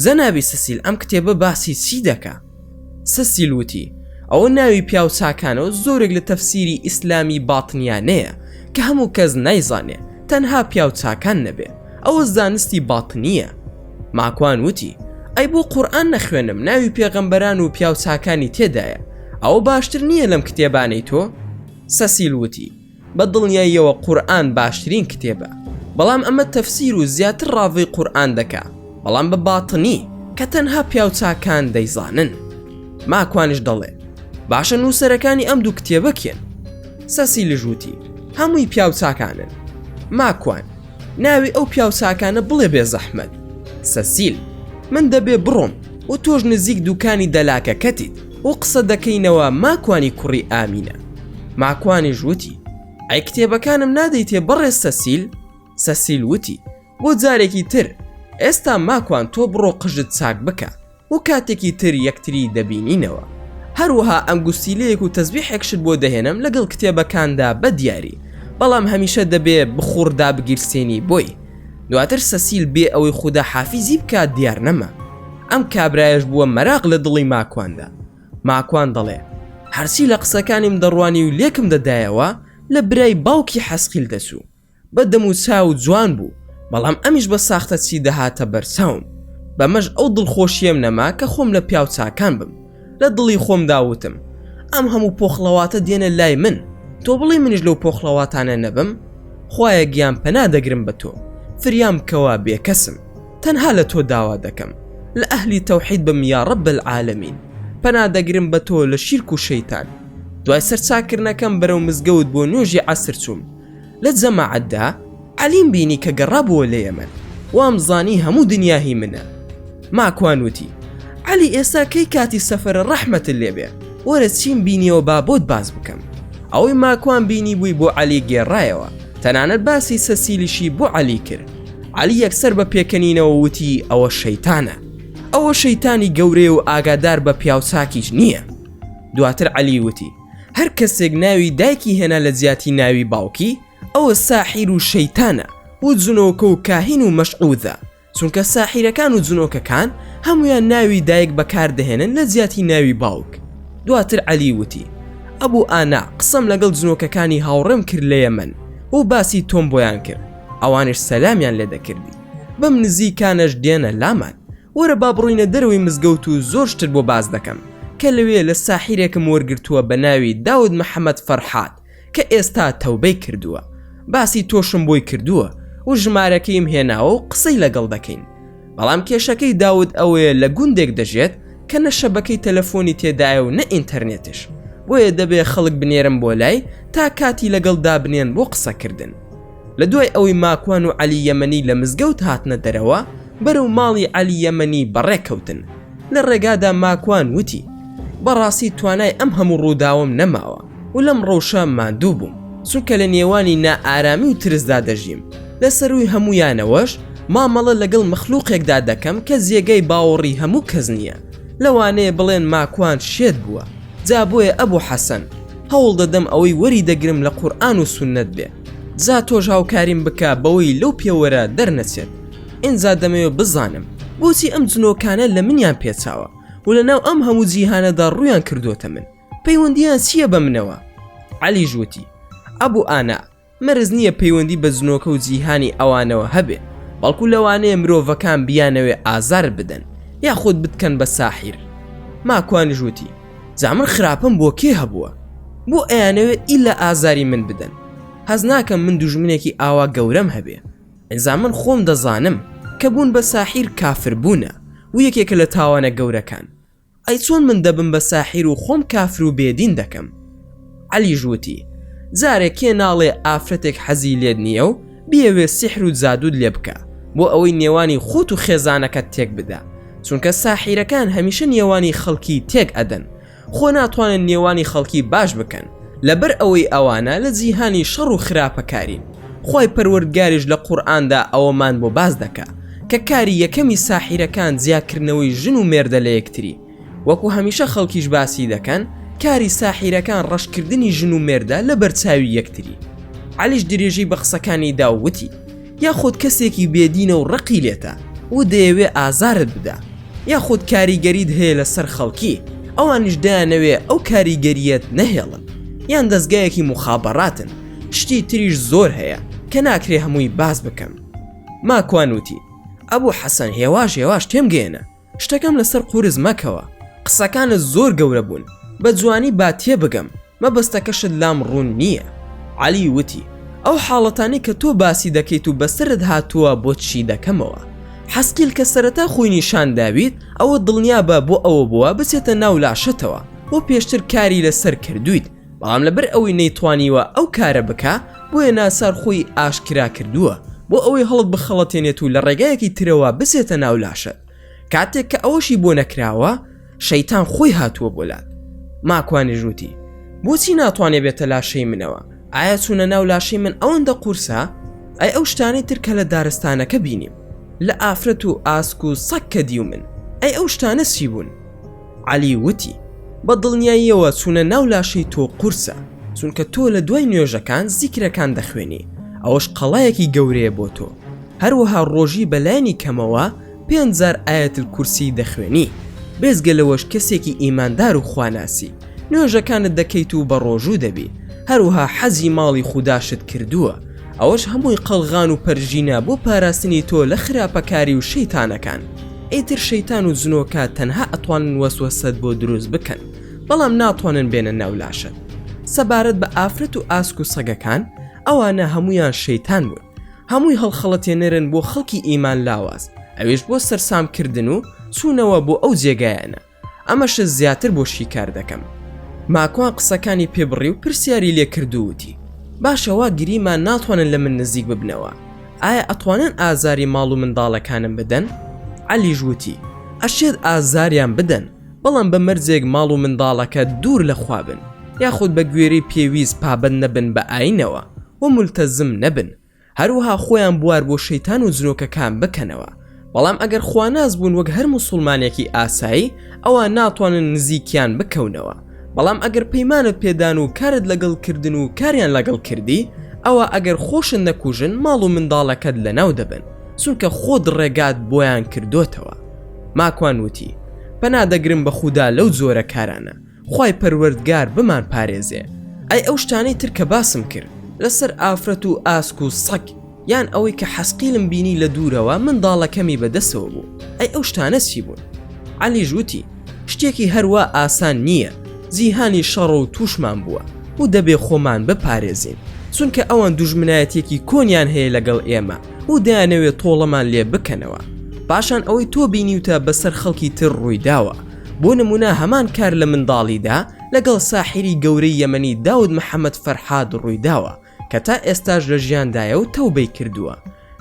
جەنابی سەسیل ئەم کتێبە باسی چی دەکا؟ سەسیل وتی ئەوە ناوی پیاو چاکانەوە زۆرێک لە تەفسیری ئیسلامی باتنیانەیە کە هەموو کەس نایزانێ تەنها پیاو چاکان نەبێ، ئەوە زانستی باتنیە. ماکوان وتی ئەی بۆ قورئان نەخوێنم ناوی پێغەمبەران و پیاو چاکانی تێدایە، ئەوە باشتر نییە لەم کتێبانەی تۆ؟ سەسیل وتی بە دڵنیاییەوە قورئان باشترین کتێبە، بەڵام ئەمە تەفسیر و زیاتر ڕاوی قورئان دەکا، بەڵام بە باتنی کە تەنها پیاو چاکان دەیزانن. ماکوانش دەڵێ باشە نووسەرەکانی ئەم دوو کتێبە کێن؟ سەسیل ژووتی هەمووی پیاو چاکانن. ماکوان ناوی ئەو پیاو چاکانە بڵێ بێ زەحمەت. سەسیل من دەبێ بڕۆم و تۆش نزیک دوکانی دەلاکەکەتیت و قسە دەکەینەوە ماکوانی کوڕی ئامینە. ماکوانی ژووتی ئەی کتێبەکانم نادەیتێ بەڕێز سەسیل؟ سەسیل وتی بۆ جارێکی تر، ئێستا ماکوان تۆ بڕۆ قژت چاک بکە و کاتێکی تر یەکتری دەبینینەوە. هەروەها ئەم گوسیلەیەک و تەزبیحێکشت بۆ دەهێنم لەگەڵ کتێبەکاندا بە دیاری، بەڵام هەمیشە دەبێ بخوڕدا بگیرسێنی بۆی. دواتر سەسیل بێ ئەوەی خوددا حافیزی بکات دیار نەما. ئەم کابرایش بووە مەراق لە دڵی ماکواندا. ماکوان دەڵێ هەرچی لە قسەکانیم دەڕوانی و لێکم دەدایەوە لە برای باوکی حەسقیل دەسوو، بەدەم و چاو جوان بوو، بەڵام ئەمیش بە ساختە چی دەهاتە بەرچاوم. بەمەش ئەو دڵخۆشیەم نەما کە خۆم لە پیاو چاکان بم. لە دڵی خۆم داوتم ئەم هەموو پۆخڵەواتە دێنە لای من، تۆ بڵی منیش لەو پۆخڵەواتانە نەبم؟ خوایە گیان پەنا دەگرم بە تۆ، فریام بکەوە بێکەسم، تەنها لە تۆ داوا دەکەم لە ئەهلی تەوحید بم یا ڕەب العالەمین، پەنا دەگرم بە تۆ لە شیرک و شەیتان. دوای سەرچاکردنەکەم بەرەو مزگەوت بۆ نوێژی عەسر چووم. لە جەماعەتدا عەلیم بینی کە گەڕابووە لە یەمەن، وام زانی هەموو دنیاهی منە. ماکوان وتی عەلی ئێستا کەی کاتی سەفەرە ڕەحمەتت لێبێ، وەرە چیم بینیەوە با بۆت باز بکەم. ئەوەی ماکوان بینی بووی بۆ عەلی گێڕایەوە، تەنانەت باسی سەسیلیشی بۆ عەلی کرد. عەلی یەکسەر بە پێکەنینەوە وتی ئەوە شەیتانە، ئەوە شەیتانی گەورەیە و ئاگادار بە پیاو چاکیش نییە. دواتر عەلی وتی هەر کەسێک ناوی دایکی هێنا لە جیاتی ناوی باوکی، ئەوە ساحیر و شەیتانە و جنۆکە و کاهین و مەشعوذە، چونکە ساحیرەکان و جنۆکەکان هەمویان ناوی دایک بەکاردەهێنن لە جیاتی ناوی باوک. دواتر عەلی وتی ئەبوو ئانا قسەم لەگەڵ جنۆکەکانی هاوڕێم کرد لە یەمەن و باسی تۆم بۆیان کرد، ئەوانش سەلامیان لێ دەکردی، بەم نزیکانەش دێنە لامان. وەرە با بڕووینە دەرەوەی مزگەوت و زۆر شتر بۆ باز دەکەم کە لەوێ لە ساحیرێکم وەرگرتووە بە ناوی داود محەممەد فەرحات کە ئێستا تەوبەی کردووە، باسی تۆشم بۆی کردووە و ژمارەکەیم هێناوە و قسەی لەگەڵ دەکەین. بەڵام کێشەکەی داود ئەوەیە لە گوندێک دەژێت کە نە شەبەکەی تەلەفۆنی تێدایە و نە ئینتەرنێتش، بۆیە دەبێ خەڵک بنێرم بۆ لای تا کاتی لەگەڵدا بنێن بۆ قسەکردن. لە دوای ئەوەی ماکوان و عەلی یەمەنی لە مزگەوت هاتنە دەرەوە بەرەو ماڵی عەلی یەمەنی بەڕێکەوتن. لە ڕێگادا ماکوان وتی بەڕاستی توانای ئەم هەموو ڕووداوم نەماوە و لەم ڕەوشە ماندوو بووم، چونکە لە نێوانی نائارامی و ترسدا دەژیم. لە سەروی هەمویانەوەش مامەڵە لەگەڵ مەخلووقێکدا دەکەم کە جێگەی باوەڕی هەموو کەس نییە، لەوانەیە بڵێن ماکوان شێت بووە. جا بۆیە ئەبوو حەسەن هەوڵ دەدەم ئەوەی وەری دەگرم لە قورئان و سوننەت بێ، جا تۆش هاوکاریم بکە بەوەی لەو پێوەرە دەرنەچێت. ئینجا دەمەوێت بزانم بۆچی ئەم جنۆکانە لە منیان پێچاوە و لەناو ئەم هەموو جیهانەدا ڕوویان کردوتە من، پەیوەندیان چییە بە منەوە؟ عەلی ژووتی ئەبوو ئانا مەرز نییە پەیوەندی بە زنۆکە و جیهانی ئەوانەوە هەبێ، بەڵکو لەوانەیە مرۆڤەکان بیانەوێ ئازار بدەن یاخود بتکەن بە ساحیر. ماکوانیش وتی جا من خراپم بۆ کێ هەبووە؟ بۆ ئەیانەوێ ئیلا ئازاری من بدەن. هەز ناکەم من دوژمنێکی ئاوا گەورەم هەبێ. ئەنجا من خۆم دەزانم کە بوون بە ساحیر کافر بوونە و یەکێکە لە تاوانە گەورەکان. ئەی چۆن من دەبم بە ساحیر و خۆم کافر و بێدین دەکەم؟ عەلی ژووتی جارێک کێ ناڵێ ئافرەتێک حەزی لێت نییە و بیەوێ سیحر و جادود لێ بکە بۆ ئەوەی نێوانی خۆت و خێزانەکەت تێک بدە، چونکە ساحیرەکان هەمیشە نێوانی خەڵکی تێک ئەدەن، خۆ ناتوانن نێوانی خەڵکی باش بکەن لەبەر ئەوەی ئەوانە لە جیهانی شەڕ و خراپەکارین. خۆی پەروەردگاریش لە قورئاندا ئەوەمان بۆ باز دەکا کە کاری یەکەمی ساحیرەکان جیاکردنەوەی ژن و مێردە لە یەکتری. وەکو هەمیشە خەڵکیش باسی دەکەن کاری ساحیرەکان ڕەشکردنی ژن و مێردە لە بەرچاوی یەکتری. عەلیش درێژی بە قسەکانی داوتی یاخود کەسێکی بێدینە و ڕقی لێتە و دەیەوێ ئازارت بدە، یاخود کاریگەریت هەیە لەسەر خەڵکی ئەوانیش دایانەوێ ئەو کاریگەریەت نەهێڵن، یان دەستگایەکی مخابەڕاتن، شتی تریش زۆر هەیە کە ناکرێ هەمووی باز بکەم. ماکوانوتی ئەبوو حەسەن هێواش تێم گەێنە، شتەکەم لەسەر قورس مەکەوە، قسەکانت زۆر گەورە بوون، بە جوانی با تێ بگەم، مەبەستەکەشت لام ڕوون نییە. عەلی وتی ئەو حاڵەتانی کە تۆ باسی دەکەیت و بەسرت هاتووە بۆ چی دەکەمەوە. حەسقیل کە سەرەتا خۆی نیشان داویت ئەوە دڵنیا بە بۆ ئەوە بووە بچێتە ناو لاشتەوە بۆ پێشتر کاری لەسەر کردویت، بەڵام لەبەر ئەوەی نەیتوانیوە ئەو کارە بکە بۆیە ناسار خۆی ئاشکرا کردووە بۆ ئەوەی هەڵت بخەڵەتێنێت و لە ڕێگایەکی ترەوە بچێتە ناو لاشت. کاتێک کە ئەوەشی بۆ نەکراوە شەیتان خۆی هاتووە بۆلات. ماکوانی ژووتی بۆچی ناتوانێت بێتە لاشەی منەوە؟ ئایا چوونە ناو لاشەی من ئەوەندە قورسە؟ ئەی ئەو شتانەی تر کە لە دارستانەکە بینیم لە ئافرەت و ئاسک و سەگ کە دیو من، ئەی ئەو شتانە چی بوون؟ عەلی وتی بە دڵنیاییەوە چوونە ناو لاشەی تۆ قورسە، چونکە تۆ لە دوای نوێژەکان زیکرەکان دەخوێنی، ئەوەش قەڵایەکی گەورەیە بۆ تۆ. هەروەها ڕۆژی بەلایانی کەمەوە 5000 ئایەتل کورسی دەخوێنی. بێزگە لەوەش کەسێکی ئیماندار و خواناسی نوێژەکانت دەکەیت و بە ڕۆژوو دەبی، هەروها حەزی ماڵی خوداشت کردووە، ئەوەش هەمووی قەڵغان و پەرژینە بۆ پاراستنی تۆ لە خراپەکاری و شەیتانەکان. ئیتر شەیتان و جنۆکە تەنها ئەتوانن وەسوەسەت بۆ دروست بکەن، بەڵام ناتوانن بێنە ناو لاشت. سەبارەت بە ئافرەت و ئاسک و سەگەکان ئەوانە هەمویان شەیتان بوون، هەمووی هەڵخەڵەتێنەرن بۆ خەڵکی ئیمان لاواز، ئەوێش بۆ سەرسامکردن و چوونەوە بۆ ئەو جێگایانە. ئەمەش زیاتر بۆ شیکار دەکەم. ماکوان قسەکانی پێبڕی و پرسیاری لێ کردووتی باشەوە گریمان ناتوانن لە من نزیک ببنەوە، ئایا ئەتوانن ئازاری ماڵ و منداڵەکانم بدەن؟ عەلی ژووتی ئەشێت ئازاریان بدەن، بەڵام بە مەرجێک ماڵ و منداڵەکە دوور لە خوابن، یاخود بە گوێرەی پێویست پابەند نەبن بە ئاینەوە و مولتەزم نەبن، هەروەها خۆیان بوار بۆ شەیتان و جنۆکەکان بکەنەوە. بەڵام ئەگەر خواناز بوون وەک هەر موسڵمانێکی ئاسایی ئەوە ناتوانن نزیکیان بکەونەوە، بەڵام ئەگەر پەیمانت پێدان و کارت لەگەڵ کردن و کاریان لەگەڵ کردی ئەوە ئەگەر خۆشن نەکوژن ماڵ و منداڵەکەت لەناو دەبن، چونکە خۆت ڕێگات بۆیان کردوتەوە. ماکوان وتی پەنا دەگرم بە خودا لەو جۆرە کارانە، خوای پەروەردگار بمان پارێزێ. ئەی ئەو شتانەی تر کە باسم کرد لەسەر ئافرەت و ئاسک و سەگ، یان ئەوەی کە حەسقیلم بینی لە دوورەوە منداڵەکەمی بەدەستەوە بوو، ئەی ئەو شتانە چی بوون؟ عەلی ژووتی شتێکی هەروە ئاسان نییە، جیهانی شەڕ و تووشمان بووە و دەبێ خۆمان بپارێزین، چونکە ئەوان دوژمنایەتێکی کۆنیان هەیە لەگەڵ ئێمە و دەیانەوێت تۆڵەمان لێ بکەنەوە، پاشان ئەوەی تۆ بینیوتە بەسەر خەڵکی تر ڕوویداوە. بۆ نمونە هەمان کار لە منداڵیدا لەگەڵ ساحیری گەورەی یەمەنی داود محەممەد فەرحاد ڕوویداوە کە تا ئێستاش لە ژیاندایە و تەوبەی کردووە.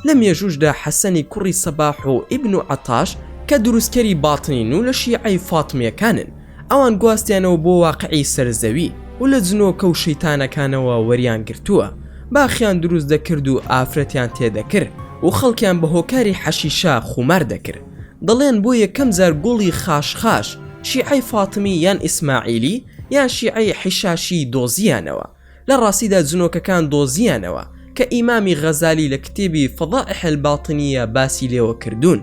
لە مێژوشدا حەسەنی کوڕی سەباح و ئیبن و عەتاش کە دروستکەری باتنین و لە شیعەی فاتمیەکانن، ئەوان گواستیانەوە بۆ واقعی سەرزەوی و لە جنۆکە و شەیتانەکانەوە وەریان گرتووە، باخیان دروست دەکرد و ئافرەتیان تێدەکرد و خەڵکیان بە هۆکاری حەشیشا خومار دەکرد. دەڵێن بۆ یەکەم زار گوڵی خاشخاش شیعەی فاتمی یان ئیسماعیلی یان شیعەی حیشاشی دۆزیانەوە، لە ڕاستیدا جنۆکەکان دۆزیانەوە کە ئیمامی غەزالی لە کتێبی فەضائح الباطنیە باسی لێوە کردوون،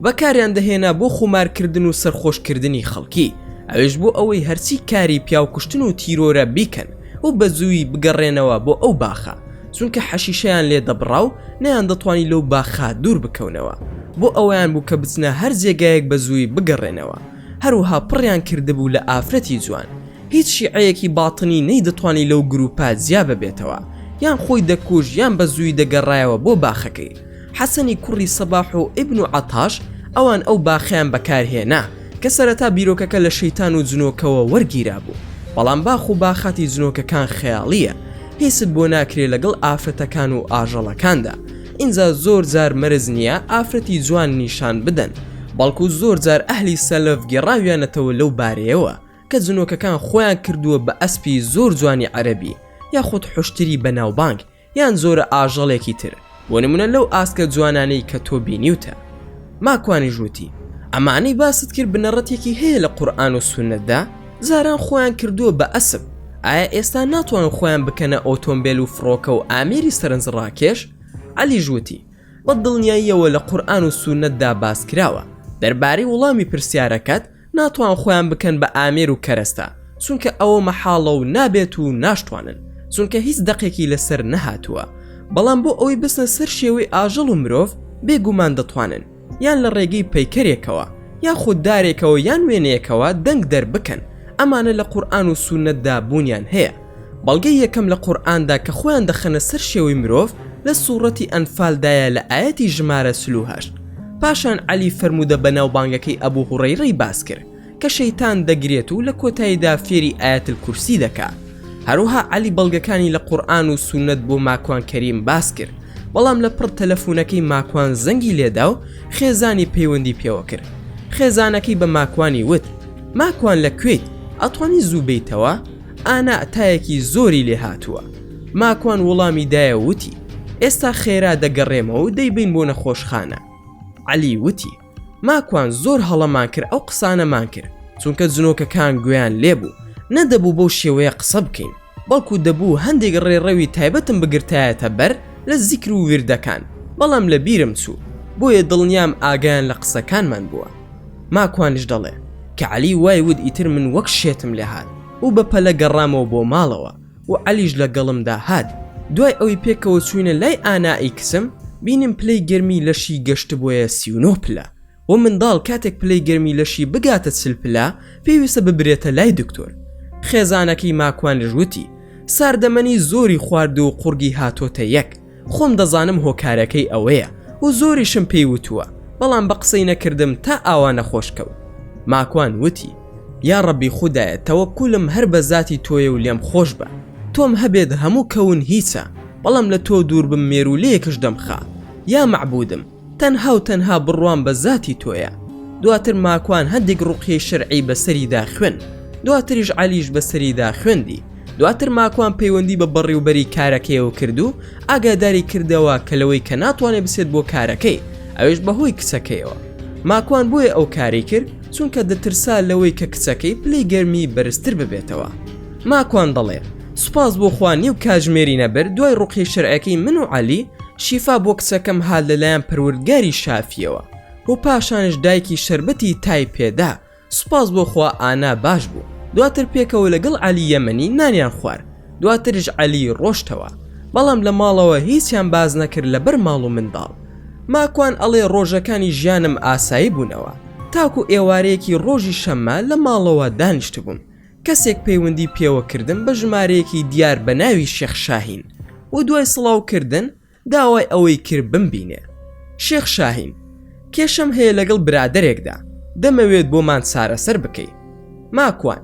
بەکاریان دەهێنا بۆ خومارکردن و سەرخۆشکردنی خەڵکی، ئەوێش بۆ ئەوەی هەرچی کاری پیاوکوشتن و تیرۆرە بیکەن و بە زووی بگەڕێنەوە بۆ ئەو باخە، چونکە حەشیشەیان لێ دەبڕا و نەیان دەتوانی لەو باخە دوور بکەونەوە، بۆ ئەویان بوو کە بچنە هەر جێگایەک بە زووی بگەڕێنەوە. هەروها پڕیان کردبوو لە ئافرەتی جوان، هیچ شیعەیەکی باتنی نەیدەتوانی لەو گروپە جیا ببێتەوە، یان خۆی دەکوژ یان بە زووی دەگەڕایەوە بۆ باخەکەی. حەسەنی کوڕی سەباح و ئیبن عەتاش ئەوان ئەو باخیان بەکارهێنا کە سەرەتا بیرۆکەکە لە شەیتان و جنۆکەوە وەرگیرا بوو، بەڵام باخ و باخاتی جنۆکەکان خەیاڵیە، هیچت بۆ ناکرێت لەگەڵ ئافرەتەکان و ئاژەڵەکاندا. ئینجا زۆر جار مەرز نییە ئافرەتی جوان نیشان بدەن، بەڵکو زۆر جار ئەهلی سەلەف گێڕاویانەتەوە لەو بارەیەوە کە جنۆکەکان خۆیان کردووە بە ئەسپی زۆر جوانی عەرەبی یاخود حوشتری بەناوبانگ یان زۆرە ئاژەڵێکی تر، بۆ نمونە لەو ئاسکە جوانانەی کە تۆ بینیوتە. ماکوانی ژووتی ئەمانەی باست کرد بنەڕەتێکی هەیە لە قورئان و سونەتدا، زاران خۆیان کردووە بە ئەسب. ئایا ئێستا ناتوانن خۆیان بکەنە ئۆتۆمبیل و فڕۆکە و ئامێری سەرنج ڕاکێش؟ عەلی ژووتی بە دڵنیاییەوە لە قورئان و سونەتدا باس کراوە دەربارەی وەڵامی پرسیارەکەت ناتوان خۆیان بکەن بە ئامێر و کەرەستە، چونکە ئەوە مەحاڵە و نابێت و ناشتوانن، چونکە هیچ دەقێکی لەسەر نەهاتووە. بەڵام بۆ ئەوەی بستنە سەر شێوەی ئاژەڵ و مرۆڤ بێگومان دەتوانن یان لە ڕێگەی پەیکەرێکەوە یان خوددارێکەوە یان وێنەیەکەوە دەنگ دەربکەن. ئەمانە لە قورئان و سونەتدا بوونیان هەیە. بەڵگەی یەکەم لە قورئاندا کە خۆیان دەخەنە سەر شێوەی مرۆڤ لە سوورەتی ئەنفالدایە لە ئاەتی ژمارە 38. پاشان عەلی فەرموودە بەناوبانگەکەی ئەبوو هوڕەیرەی باس کرد کە شەیتان دەگرێت و لە کۆتاییدا فێری ئاەتل کورسی دەکات. هەروها عەلی بەڵگەکانی لە قورئان و سونەت بۆ ماکوان کەریم باس کرد، بەڵام لە پڕ تەلەفۆنەکەی ماکوان زەنگی لێدا و خێزانی پەیوەندی پێوە کرد. خێزانەکەی بە ماکوانی وت ماکوان لەکوێیت؟ ئەتوانی زوو بیتەوە؟ ئانا ئەتایەکی زۆری لێ هاتووە. ماکوان وەڵامی دایە وتی ئێستا خێرا دەگەڕێمەوە و دەیبین بۆ نەخۆشخانە. عەلی وتی ماکوان زۆر هەڵەمان کرد ئەو قسانەمان کرد، چونکە جنۆکەکان گویان لێبوو نەدەبوو بەو شێوەیە قسە بکەین، بەڵکو دەبوو هەندێک ڕێڕەوی تایبەتم بگرتایەتە بەر لە زیکر و وردەکان، بەڵام لە بیرم چوو، بۆیە دڵنیام ئاگایان لە قسەکانمان بووە. ماکوانش دەڵێ کە عەلی وای ود ئیتر من وەک شێتم لێ هات و بە پەلە گەڕامەوە بۆ ماڵەوە و عەلیش لەگەڵمدا هات. دوای ئەوی پێکەوە چوینە لای ئانایی کسم، بینم پلەی گەرمی لەشی گەشت بۆیە 39 پلە و منداڵ کاتێک پلەی گەرمی لەشی بگاتە 40 پلە پێویستە ببرێتە لای دکتۆر. خێزانەکەی ماکوانش وتی ساردەمەنی زۆری خوارد و قورگی هاتۆتە یەک، خۆم دەزانم هۆکارەکەی ئەوەیە و زۆریشم پێی وتووە، بەڵام بە قسەی نەکردم تا ئاوانە خۆشکەوت. ماکوان وتی یا ڕەبی خودایە تەوەکولم هەر بە زاتی تۆیە و لێم خۆش بە، تۆم هەبێت هەموو کەون هیچە، بەڵام لە تۆ دوور بم مێرولەیەکش دەمخا. یا معبودم تەنها و تەنها بڕوان بە زاتی تۆیە. دواتر ماکوان هەندێک ڕوقیەی شەرعی بەسەریدا خوێن، دواتریش عەلیش بەسەریدا خوێندی. دواتر ماکوان پەیوەندی بە بەڕێوبەری کارەکەیەوە کرد و ئاگاداری کردەوە کە لەوەی کە ناتوانێت بسێت بۆ کارەکەی ئەوێش بەهۆی کچەکەیەوە. ماکوان بۆیە ئەو کاری کرد چونکە دەترسا لەوەی کە کچەکەی پلەی گەرمی بەرزتر ببێتەوە. ماکوان دەڵێ سوپاس بۆ خوانی و کاژمێری نەبەر دوای ڕوقی شەرعەکەی من و عەلی شیفا بۆ کچەکەم هات لەلایەن پەروەردگاری شافیەوە و پاشانش دایکی شەربەتی تای پێدا. سوپاس بۆ خوا ئانا باش بوو. دواتر پێکەوە لەگەڵ عەلی یەمەنی نانیان خوارد. دواترش عەلی ڕۆشتەوە، بەڵام لە ماڵەوە هیچیان باز نەکرد لەبەر ماڵ و منداڵ. ماکوان ئەڵێ ڕۆژەکانی ژیانم ئاسایی بوونەوە، تاکو ئێوارەیەکی ڕۆژی شەممە لە ماڵەوە دانیشت بووم. کەسێک پەیوەندی پێوە کردم بە ژمارەیەکی دیار بە ناوی شێخ شاهین و دوای سڵاوکردن داوای ئەوەی کرد بمبینێ. شێخ شاهین کێشەم هەیە لەگەڵ برادەرێکدا، دەمەوێت بۆمان چارەسەر بکەی. ماکوان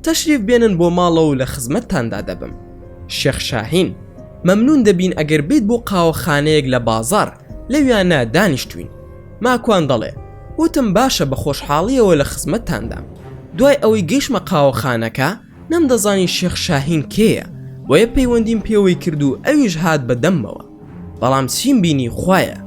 تەشریف بێنن بۆ ماڵەوە و لە خزمەتتاندا دەبم. شێخ شاهین مەمنون دەبین ئەگەر بیت بۆ قاوەخانەیەک لە بازار لەویانە دانیشتوین. ماکوان دەڵێ وتم باشە بە خۆشحاڵیەوە لە خزمەتتاندام. دوای ئەوەی گەیشتمە قاوەخانەکە نەمدەزانی شێخ شاهین کێیە، بۆیە پەیوەندیم پێوەی کرد و ئەویش هات بەدەمەوە. بەڵام چیم بینی خوایە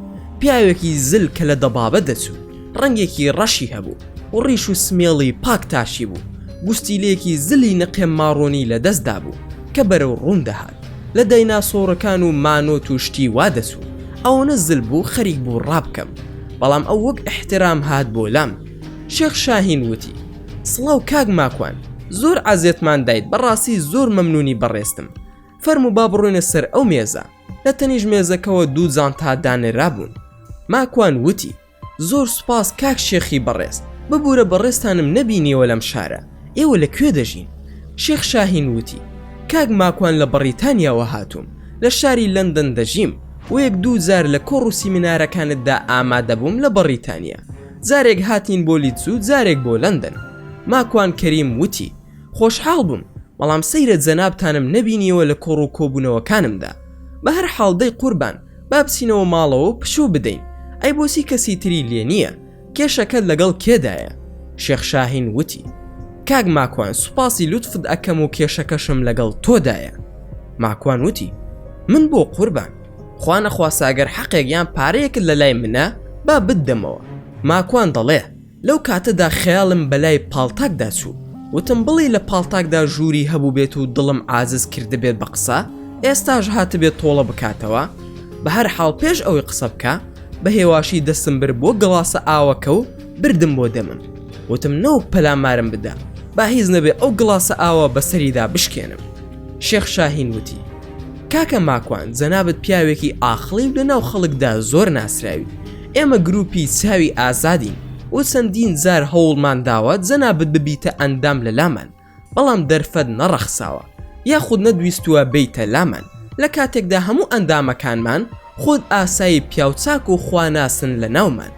پیاوێکی زل کە لە دەبابە دەچوو، ڕەنگێکی ڕەشی هەبوو و ڕیش و سمێڵی پاک تاشی بوو، گوستیلێکی زلی نەقێم ماڕۆنی لە دەستدا بوو کە بەرەو ڕوون دەهات. لە دایناسۆرەکان و مانۆت و شتی وا دەچوو. ئەوەنە زل بوو خەریک بوو ڕابکەم، بەڵام ئەو وەک احترام هات بۆ لام. شێخ شاهین وتی سڵاو کاک ماکوان، زۆر عازێتمان دایت بەڕاستی زۆر مەمنونی بەڕێستم. فەرموو با بڕۆینە سەر ئەو مێزە. لە تەنیش مێزەکەوە دوو جانتا دانێرابوون. ماکوان وتی زۆر سوپاس کاک شێخی بەڕێست، ببوورە بەڕێستانم نەبینیەوە لەم شارە، ئێوە لەکوێ دەژین؟ شێخ شاهین وتی کاک ماکوان لە بەریتانیاوە هاتووم، لە شاری لەندەن دەژیم و 1-2 جار لە کۆڕ و سیمینارەکانتدا ئامادە بووم لە بەریتانیا، جارێک هاتین بۆ لیدز و جارێک بۆ لەندەن. ماکوان کەریم وتی خۆشحاڵ بووم، بەڵام سەیرە جەنابتانم نەبینیەوە لە کۆڕ و کۆبوونەوەکانمدا. بە هەر حاڵدەی قوربان با بچینەوە ماڵەوە و پشوو بدەین، ئەی بۆسی کەسی تری لێ نییە، کێشەکەت لەگەڵ کێدایە؟ شێخ شاهین وتی کاک ماکوان سوپاسی لوتفت ئەکەم و کێشەکەشم لەگەڵ تۆدایە. ماکوان وتی من بۆ قوربان، خوا نەخواسا ئەگەر حەقێک یان پارەیەکت لە لای منە با بدەمەوە. ماکوان دەڵێ لەو کاتەدا خەیاڵم بەلای پاڵتاکدا چوو، وتم بڵی لە پاڵتاکدا ژووری هەبوو بێت و دڵم عاجز کردبێت بە قسە، ئێستاش هاتبێت تۆڵە بکاتەوە. بە هەر حاڵ پێش ئەوەی قسە بکە بە هێواشی دەستم برد بۆ گڵاسە ئاوەکە و بردم بۆ دەمم، وتم نەوەک پەلامارم بدە با هیچ نەبێ ئەو گڵاسە ئاوە بەسەریدا بشکێنم. شێخ شاهین وتی کاکە ماکوان جەنابەت پیاوێکی ئاخڵی و لەناو خەڵکدا زۆر ناسراوی، ئێمە گروپی چاوی ئازادین و چەندین جار هەوڵمان داوە جەنابەت ببیتە ئەندام لە لامان، بەڵام دەرفەت نەڕەخساوە یاخود نەدویستووە بیتە لامان. لە کاتێکدا هەموو ئەندامەکانمان خۆت ئاسایی پیاوچاک و خواناسن لە ناومان.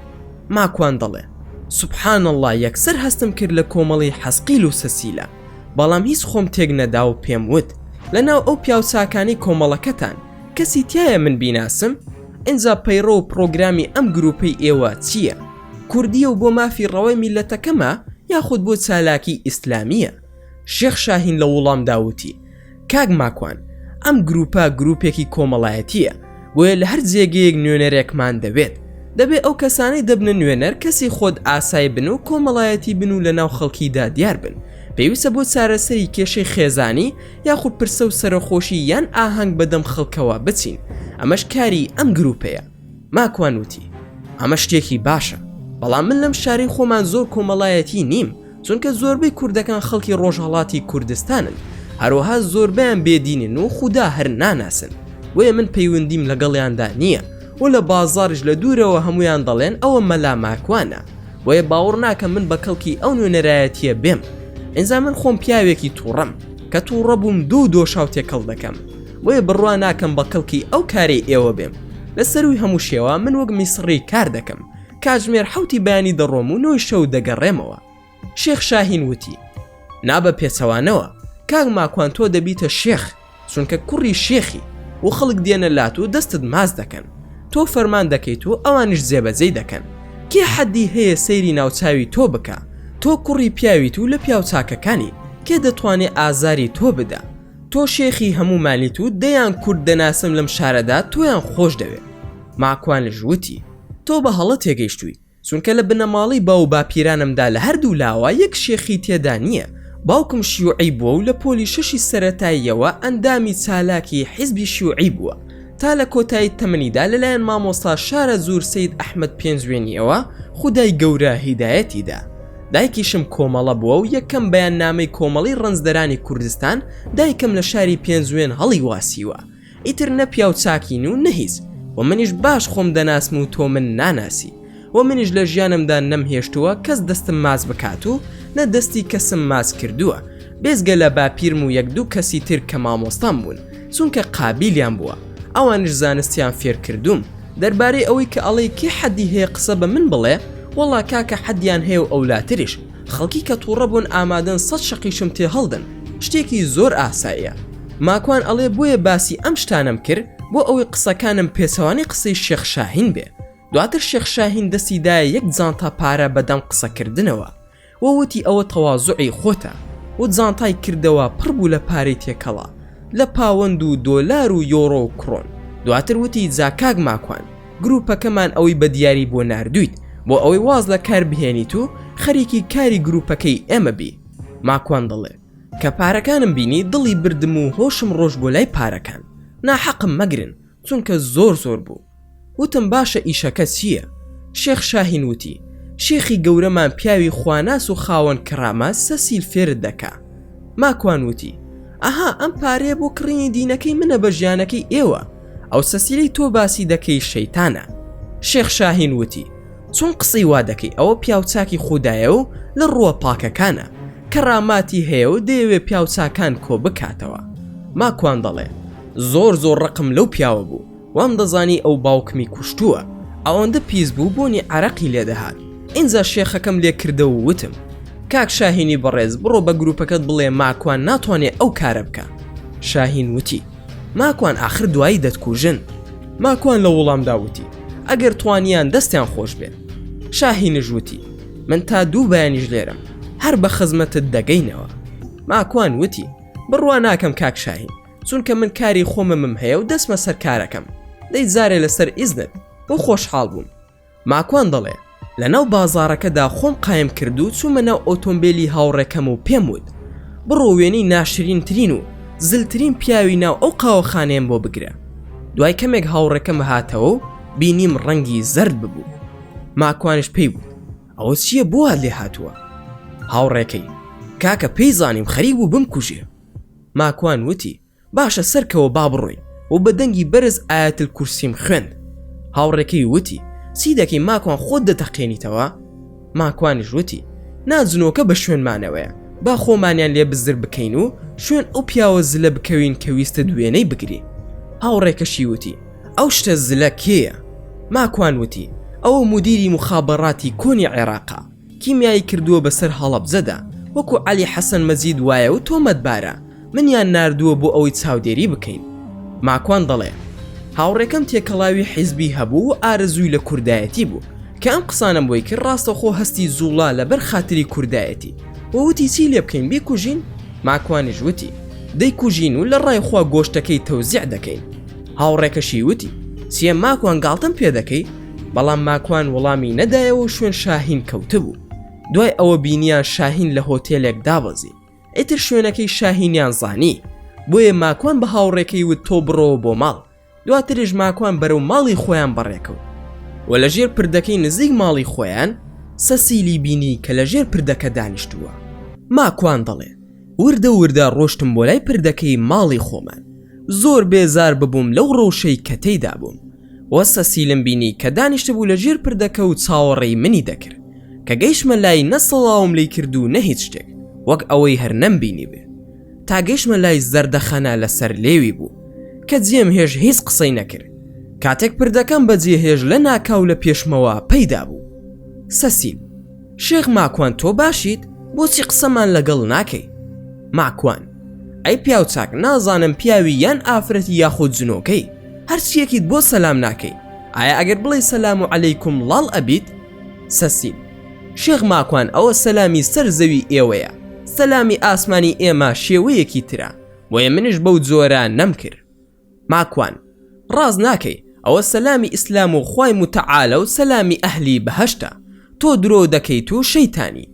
ماکوان دەڵێ سوبحان الله، یەکسەر هەستم کرد لە کۆمەڵی حەسقیل و سەسیلە، بەڵام هیچ خۆم تێک نەدا و پێم وت لەناو ئەو پیاوچاکانی کۆمەڵەکەتان کەسی تایە من بیناسم؟ ئینجا پەیڕۆ و پرۆگرامی ئەم گروپەی ئێوە چییە؟ کوردیە و بۆ مافی ڕەوەی میلەتەکەمە یاخود بۆ چالاکی ئیسلامیە؟ شێخ شاهین لە وڵام داوتی کاک ماکوان ئەم گروپە گروپێکی کۆمەڵایەتیە، بۆیە لە هەر جێگەیەک نوێنەرێکمان دەبێت ئەو کەسانەی دەبنە نوێنەر کەسی خۆت ئاسایی بن و کۆمەڵایەتی بن و لەناو خەڵکیدا دیار بن، پێویستە بۆ چارەسەری کێشەی خێزانی یاخود پرسە و سەرخۆشی یان ئاهەنگ بەدەم خەڵکەوە بچین، ئەمەش کاری ئەم گروپەیە. ماکوان وتی ئەمە شتێکی باشە، بەڵام من لەم شاری خۆمان زۆر کۆمەڵایەتی نیم، چونکە زۆربەی کوردەکان خەڵکی ڕۆژهەڵاتی کوردستانن، هەروەها زۆربیان بێدینن و خودا هەر ناناسن، وێ من پەیوەندیم لەگەڵیاندا نییە و لە بازاڕش لە دوورەوە هەمویان دەڵێن ئەوە مەلا ماکوانە، وێ باوەڕ ناکەم من بە کەڵکی ئەو نوێنەرایەتیە بێم. ئینجا من خۆم پیاوێکی تووڕەم کە تووڕە بووم دوو دۆشاو تێکەڵ دەکەم، وێ بڕوا ناکەم بە کەڵکی ئەو کارەی ئێوە بێم. لە سەروی هەموو شێوە من وەک میسڕی کار دەکەم، کاتژمێر 7 بەیانی دەڕۆم و 9 شەو دەگەڕێمەوە. شێخ شاهین وتی نابە پێچەوانەوە، کاک ماکوان تۆ دەبیتە شێخ، چونکە کوڕی شێخی و خەڵک دێنە لات و دەستت ماز دەکەن، تۆ فەرمان دەکەیت و ئەوانش جێبەجێ دەکەن. کێ حەدی هەیە سەیری ناوچاوی تۆ بکە؟ تۆ کوڕی پیاویت و لە پیاوچاکەکانی کێ دەتوانێت ئازاری تۆ بدە؟ تۆ شێخی هەموو مالیت و دەیان کورد دەناسم لەم شارەدا تۆیان خۆش دەوێت. ماکوانش وتی تۆ بە هەڵە تێگەیشتووی، چونکە لە بنەماڵی باو باپیرانمدا لە هەردوو لاوە یەک شێخی تێدا نییە. باوکم شیوعی بووە و لە پۆلی 6 سەرەتاییەوە ئەندامی چالاکی حیزبی شیوعی بووە، تا لە کۆتایی تەمەنیدا لەلایەن مامۆستا شارە زور سید ئەحمەد پێنجوێنیەوە خودای گەورە هیدایەتیدا. دایکیشم کۆمەڵە بووە و یەکەم بەیاننامەی کۆمەڵی ڕەنجدەرانی کوردستان دایکم لە شاری پێنجوێن هەڵی واسیوە، ئیتر نە پیاو چاکین و نەهیز، و منیش باش خۆم دەناسم و تۆ من ناناسی، و منیش لە ژیانمدا نەمهێشتووە کەس دەستم ماز بکات و نە دەستی کەسم ماز کردووە، بێزگە لە باپیرم و 1-2 کەسی تر کە مامۆستام بوون، چونکە قابیلیان بووە، ئەوانش زانستیان فێر کردوم. دەربارەی ئەوەی کە ئەڵێ کێ حەدی هەیە قسە بە من بڵێ، وەڵا کاکە حەدیان هەیە و ئەولاتریش، خەڵکی کە تووڕە بوون ئامادەن 100 شەقیشم تێ هەڵدن، شتێکی زۆر ئاساییە. ماکوان ئەڵێ بۆیە باسی ئەم شتانم کرد بۆ ئەوەی قسەکانم پێچەوانی قسەی شێخ شاهین بێ. دواتر شێخ شاهین دەستیدایە 1 جانتا پارە بەدەم قسەکردنەوە، وەوتی ئەوە تەواضوعی خۆتە، و جانتای کردەوە پڕ بوو لە پارەی تێکەڵا، لە پاوەند و دۆلار و یۆڕۆ و کڕۆن. دواتر وتی جاکاک ماکوان گروپەکەمان ئەوەی بە دیاری بۆ ناردویت بۆ ئەوەی واز لە کار بهێنیت و خەریکی کاری گروپەکەی ئێمە بی. ماکوان دەڵێ کە پارەکانم بینی دڵی بردم و هۆشم ڕۆژ بۆ لای پارەکان، ناحەقم مەگرن چونکە زۆر بوو. وتم باشە ئیشەکە چییە؟ شێخ شاهین وتی شێخی گەورەمان پیاوی خواناس و خاوەن کەرامە سەسیل فێرت دەکا، ماکوان وتی ئەها ئەم پارەیە بۆ کڕینی دینەکەی منە بە ژیانەکەی ئێوە. ئەو سەسیلەی تۆ باسی دەکەی شەیتانە. شێخ شاهین وتی چۆن قسەی وا دەکەی؟ ئەوە پیاوچاکی خوددایە و لە ڕووە پاکەکانە، کەڕاماتی هەیە و دەیەوێ پیاوچاکان کۆ بکاتەوە. ماکوان دەڵێ زۆر ڕقم لەو پیاوە بوو، وام دەزانی ئەو باوکمی کوشتووە، ئەوەندە پیس بوو بۆنی عەرەقی لێدەهات. ئینجا شێخەکەم لێ کردە و وتم کاک شاهینی بەڕێز بڕۆ بە گروپەکەت بڵێ ماکوان ناتوانێت ئەو کارە بکە. شاهین وتی ماکوان ئاخر دوایی دەتکوژن. ماکوان لە وەڵامدا وتی ئەگەر توانیان دەستیان خۆش بێت. شاهینش وتی من تا دوو بەیانیش لێرم، هەر بە خزمەتت دەگەینەوە. ماکوان وتی بڕوا ناکەم کاک شاهین، چونکە من کاری خۆممم هەیە و دەستمە سەر کارەکەم، دەی جارێ لەسەر ئیزنت بۆ خۆشحاڵ بووم. ماکوان دەڵێ لەناو بازارەکەدا خۆم قایم کرد و چوومە ناو ئۆتۆمبیلی هاوڕێکەم و پێم وت بڕۆ وێنەی ناشرینترین و زلترین پیاوی ناو ئەو قاوەخانەیەم بۆ بگرە. دوای کەمێک هاوڕێکەم هاتەوە و بینیم ڕەنگی زەرد ببوو. ماکوانش پێی بوو ئەوە چییە بۆ لێ هاتووە؟ هاوڕێکەی کاکە پێی زانیم خەریک بوو بمکوژێ. ماکوان وتی باشە سەرکەوە با بڕۆین و بە دەنگی بەرز ئایەتل کورسیم خوێند. هاوڕێکەی وتی چی دەکەی ماکوان خۆت دەتەقێنیتەوە؟ ماکوانیش وتی ناجنۆکە بە شوێنمانەوەیە، با خۆمانیان لێ بزر بکەین و شوێن ئەو پیاوە زلە بکەوین کە ویستە دوێنەی بگری. هاوڕێکەشی وتی ئەو شتە زلە کێیە؟ ماکوان وتی ئەوە مدیری مخابەڕاتی کۆنی عێراقا، کیمیایی کردووە بەسەر هەڵەبجەدا، وەکو عەلی حەسەن مەجید وایە و تۆمەتبارە، منیان ناردووە بۆ ئەوەی چاودێری بکەین. ماکوان دەڵێ هاوڕێکەم تێکەڵاوی حیزبی هەبوو و ئارەزووی لە کوردایەتی بوو کە ئەم قسانم بۆی کرد ڕاستەخۆ هەستی زوڵا لەبەر خاتری کوردایەتی، وەوتی چی لێ بکەین بیکوژین؟ ماکوانیش وتی دەیکوژین و لە ڕای خوا گۆشتەکەی تەوزیع دەکەین. هاوڕێکەشی وتی چیە ماکوان گاڵتەم پێ دەکەی؟ بەڵام ماکوان وەڵامی نەدایەوە شوێن شاهین کەوتبوو. دوای ئەوە بینیان شاهین لە هۆتێلێک دابەزی، ئیتر شوێنەکەی شاهینیان زانی، بۆیە ماکوان بە هاوڕێکەی وت تۆ بڕۆوە بۆ ماڵ. دواترش ماکوان بەرەو ماڵی خۆیان بەڕێکەوت و لە ژێر پردەکەی نزیک ماڵی خۆیان سەسیلی بینی کە لە ژێر پردەکە دانیشتووە. ماکوان دەڵێ وردە ڕۆشتم بۆ لای پردەکەی ماڵی خۆمان، زۆر بێزار ببووم لەو ڕۆشەی کە تێیدا بووم وە سەسیلم بینی کە دانیشتبوو لە ژێر پردەکە و چاوەڕێی منی دەکرد کە گەیشتمە لای نەسەڵاوم لی کرد و نە هیچ شتێک وەک ئەوەی هەر نەمبینی بێ، تا گەیشتمە لای زەردەخەنە لەسەر لێوی بوو کە جێم هێژ هیچ قسەی نەکرد. کاتێک پردەکەم بەجێ هێژ لە ناکاو لە پێشمەوە پەیدا بوو. سەسیل شێخ ماکوان تۆ باشیت؟ بۆچی قسەمان لەگەڵ ناکەی؟ ماکوان ئەی پیاوچاک نازانم پیاوی یان ئافرەتی یاخود جنۆکەی، هەرچیەکیت بۆ سەلام ناکەی، ئایا ئەگەر بڵێ سەلام و عەلەیکوم لاڵ ئەبیت؟ سەسیل شێخ ماکوان ئەوە سەلامی سەر زەوی ئێوەیە، سەلامی ئاسمانی ئێمە شێوەیەکی ترە، بۆیە منش بەو جۆرە نەمکرد. ماکوان ڕاز ناکەی، ئەوە سەلامی ئیسلام و خوای متعالە و سەلامی ئەهلی بەهەشتە، تۆ درۆ دەکەیت و شەیتانی.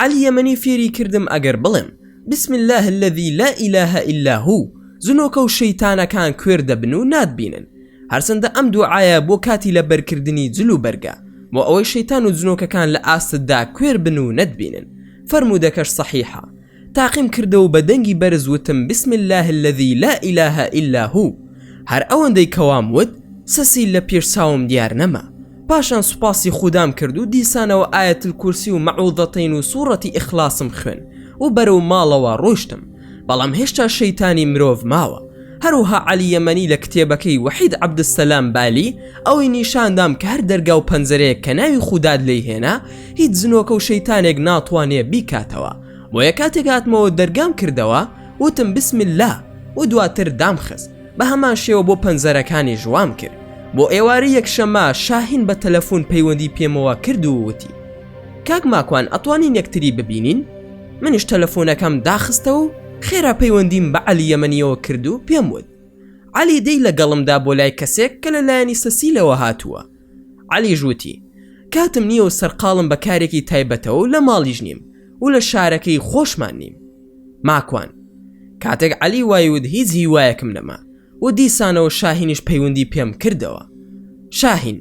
عەلی یەمەنی فێری کردم ئەگەر بڵێم بسم الله الذي لا إله إلا هو، زنۆکە و شەیتانەکان کوێر دەبن و ناتبینن، هەرچەندە ئەم دوعایە بۆ کاتی لە بەرکردنی جل و بەرگە بۆ ئەوەی شەیتان و جنۆکەکان لە ئاستدا کوێر بن و نەتبینن. فەرمودەکەش سەحیحە. تاقیم کردەوە بە دەنگی بەرز وتم بسم الله الذي لا إله إلا هو. هەر ئەوەندەی کەوام وت سەسیل لە پێش چاوم دیار نەما، پاشان سوپاسی خودام کرد و دیسانەوە ئایەتل کورسی و مەعوذەتەین و سوورەتی ئیخلاسم خوێن و بەرەو ماڵەوە ڕۆیشتم، بەڵام هێشتا شەیتانی مرۆڤ ماوە. هەروها عەلی یەمەنی لە کتێبەکەی وەحید عەبدسەلام بالی ئەوەی نیشاندام کە هەر دەرگا و پەنجەرەیەک کە ناوی خوداد لێی هێنا هیچ جنۆکە و شەیتانێک ناتوانێ بیکاتەوە، بۆیە کاتێک هاتمەوە دەرگام کردەوە وتم بسم الله و دواتر دامخست، بە هەمان شێوە بۆ پەنجەرەکانی ژوام کرد. بۆ ئێواری یەکشەمە شاهین بە تەلەفۆن پەیوەندی پێمەوە کرد و وتی کاک ماکوان ئەتوانین یەکتری ببینین؟ منیش تەلەفۆنەکەم داخستە و خێرا پەیوەندیم بە عەلی یەمەنیەوە کرد و پێم وت عەلی دەی لەگەڵمدا بۆ لای کەسێک کە لەلایەنی سەسیلەوە هاتووە. عەلی ژووتی کاتم نییە و سەرقاڵم بە کارێکی تایبەتەوە و لە ماڵیش نیم و لە شارەکەی خۆشمان نیم. ماکوان کاتێک عەلی وایود هیچ هیوایەکم نەما و دیسانەوە شاهینش پەیوەندی پێم کردەوە. شاهین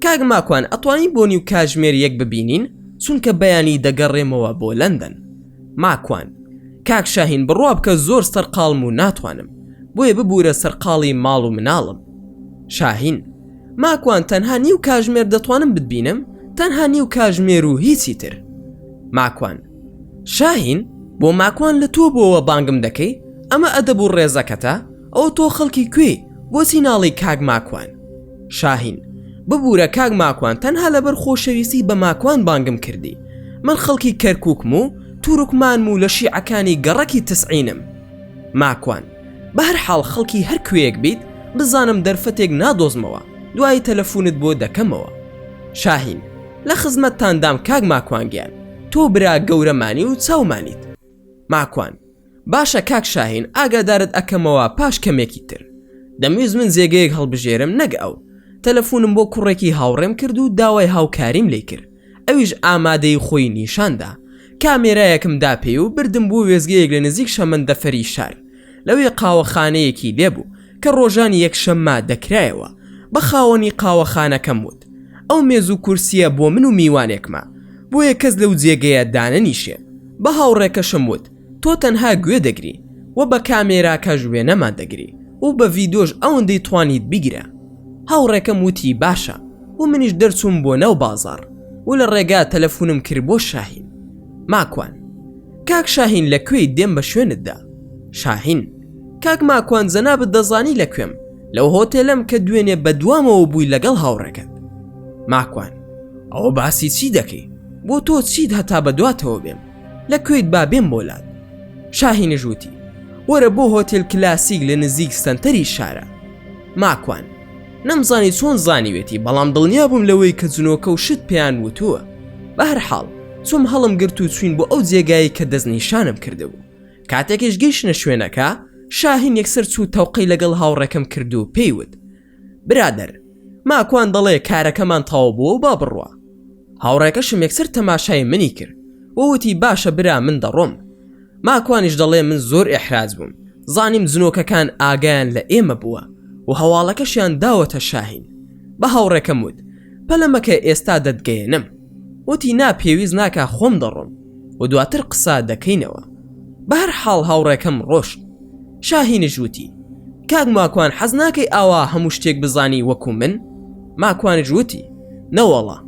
کاک ماکوان ئەتوانین بۆنی و کاژمێر یەک ببینین چونکە بەیانی دەگەڕێمەوە بۆ لەندەن. ماکوان کاک شاهین بڕوا بکە زۆر سەرقاڵم و ناتوانم، بۆیە ببوورە سەرقاڵی ماڵ و مناڵم. شاهین: ماکوان تەنها نیو کاژمێر دەتوانم بتبینم، تەنها نیو کاژمێر و هیچی تر. ماکوان: شاهین بۆ ماکوان لە تۆ بۆەوە بانگم دەکەی؟ ئەمە ئەدەب و ڕێزەکەتە؟ ئەو تۆ خەڵکی کوێ؟ بۆچی ناڵی کاک ماکوان؟ شاهین: ببوورە کاک ماکوان، تەنها لەبەر خۆشەویستی بە ماکوان بانگم کردی. من خەڵکی کەرکووکم و توورکمانم و لە شیعەکانی گەڕەکی تسعینم. ماکوان: بە هەر حاڵ خەڵکی هەر کوێیەک بیت بزانم دەرفەتێک نادۆزمەوە، دوایی تەلەفونت بۆ دەکەمەوە. شاهین: لە خزمەتتاندام کاک ماکوان گیان، تۆ برا گەورەمانی و چاومانیت. ماکوان: باشە کاک شاهین، ئاگادارت ئەکەمەوە پاش کەمێکی تر. دەمویست من جێگەیەک هەڵبژێرم نەک ئەو. تەلەفونم بۆ کوڕێکی هاوڕێم کرد و داوای هاوکاریم لێ کرد. ئەویش ئامادەی خۆی نیشاندا. کامێرایەکم داپێ و بردم بۆ وێزگەیەک لە نزیک شەمەندەفەری شار. لەوێ قاوەخانەیەکی لێبوو کە ڕۆژانی یەکشەممە دەکرایەوە. بە خاوەنی قاوەخانەکەم وت: ئەو مێز و کورسیە بۆ من و میوانێکمە، بۆیە کەس لەو جێگەیە دانەنیشێ. بە هاوڕێکەشم وت: تۆ تەنها گوێ دەگری و بە کامێراکەش وێنەمان دەگری و بە ڤیدۆش ئەوەندەی توانیت بیگرە. هاوڕێکەم وتی باشە و منیش دەرچووم بۆ نەو بازار و لە ڕێگا تەلەفونم کرد بۆ شاهین. ماکوان: کاک شاهین لەکوێی دێم بە شوێنتدا؟ شاهین: کاک ماکوان جەنابەت دەزانی لەکوێم، لەو هۆتێلەم کە دوێنێ بە دوامەوە بووی لەگەڵ هاوڕێکەت. ماکوان: ئەوە باسی چی دەکەی؟ بۆ تۆ چیت هەتا بە دواتەوە بێم؟ لەکوێیت با بێم بۆلات؟ شاهینش وتی: وەرە بۆ هۆتێل کلاسیک لە نزیک سنتەری شارە. ماکوان: نەمزانی چۆن زانیوێتی، بەڵام دڵنیا بووم لەوەی کە جنۆکە و شت پێیان وتووە. بە هەر حاڵ چوم هەڵم گرت و چوین بۆ ئەو جێگایی کە دەستنیشانم کردبوو. کاتێکیش گەیشتنە شوێنەکە، شاهین یەکسەر چوو تەوقەی لەگەڵ هاوڕێکەم کرد و پێیوت: برادەر، ماکوان دەڵێ کارەکەمان تەواو بووە و با بڕوا. هاوڕێکەشم یەکسەر تەماشای منی کرد ووتی: باشە برا، من دەڕۆم. ماکوانیش دەڵێ من زۆر ئێحراز بووم، زانیم جنۆکەکان ئاگایان لە ئێمە بووە و هەواڵەکەشیان داوەتە شاهین. بە هاوڕێکەم وت: پەلەمەکە ئێستا دەتگەێنم. وتی: نا، پێویست ناکە، خۆم دەڕۆم و دواتر قسە دەکەینەوە. بە هەر حاڵ هاوڕێکەم ڕۆشت. شاهینش وتی: کاک ماکوان، حەز ناکەی ئاوا هەموو شتێک بزانی وەکو من؟ ماکوانش وتی: نەوەڵا،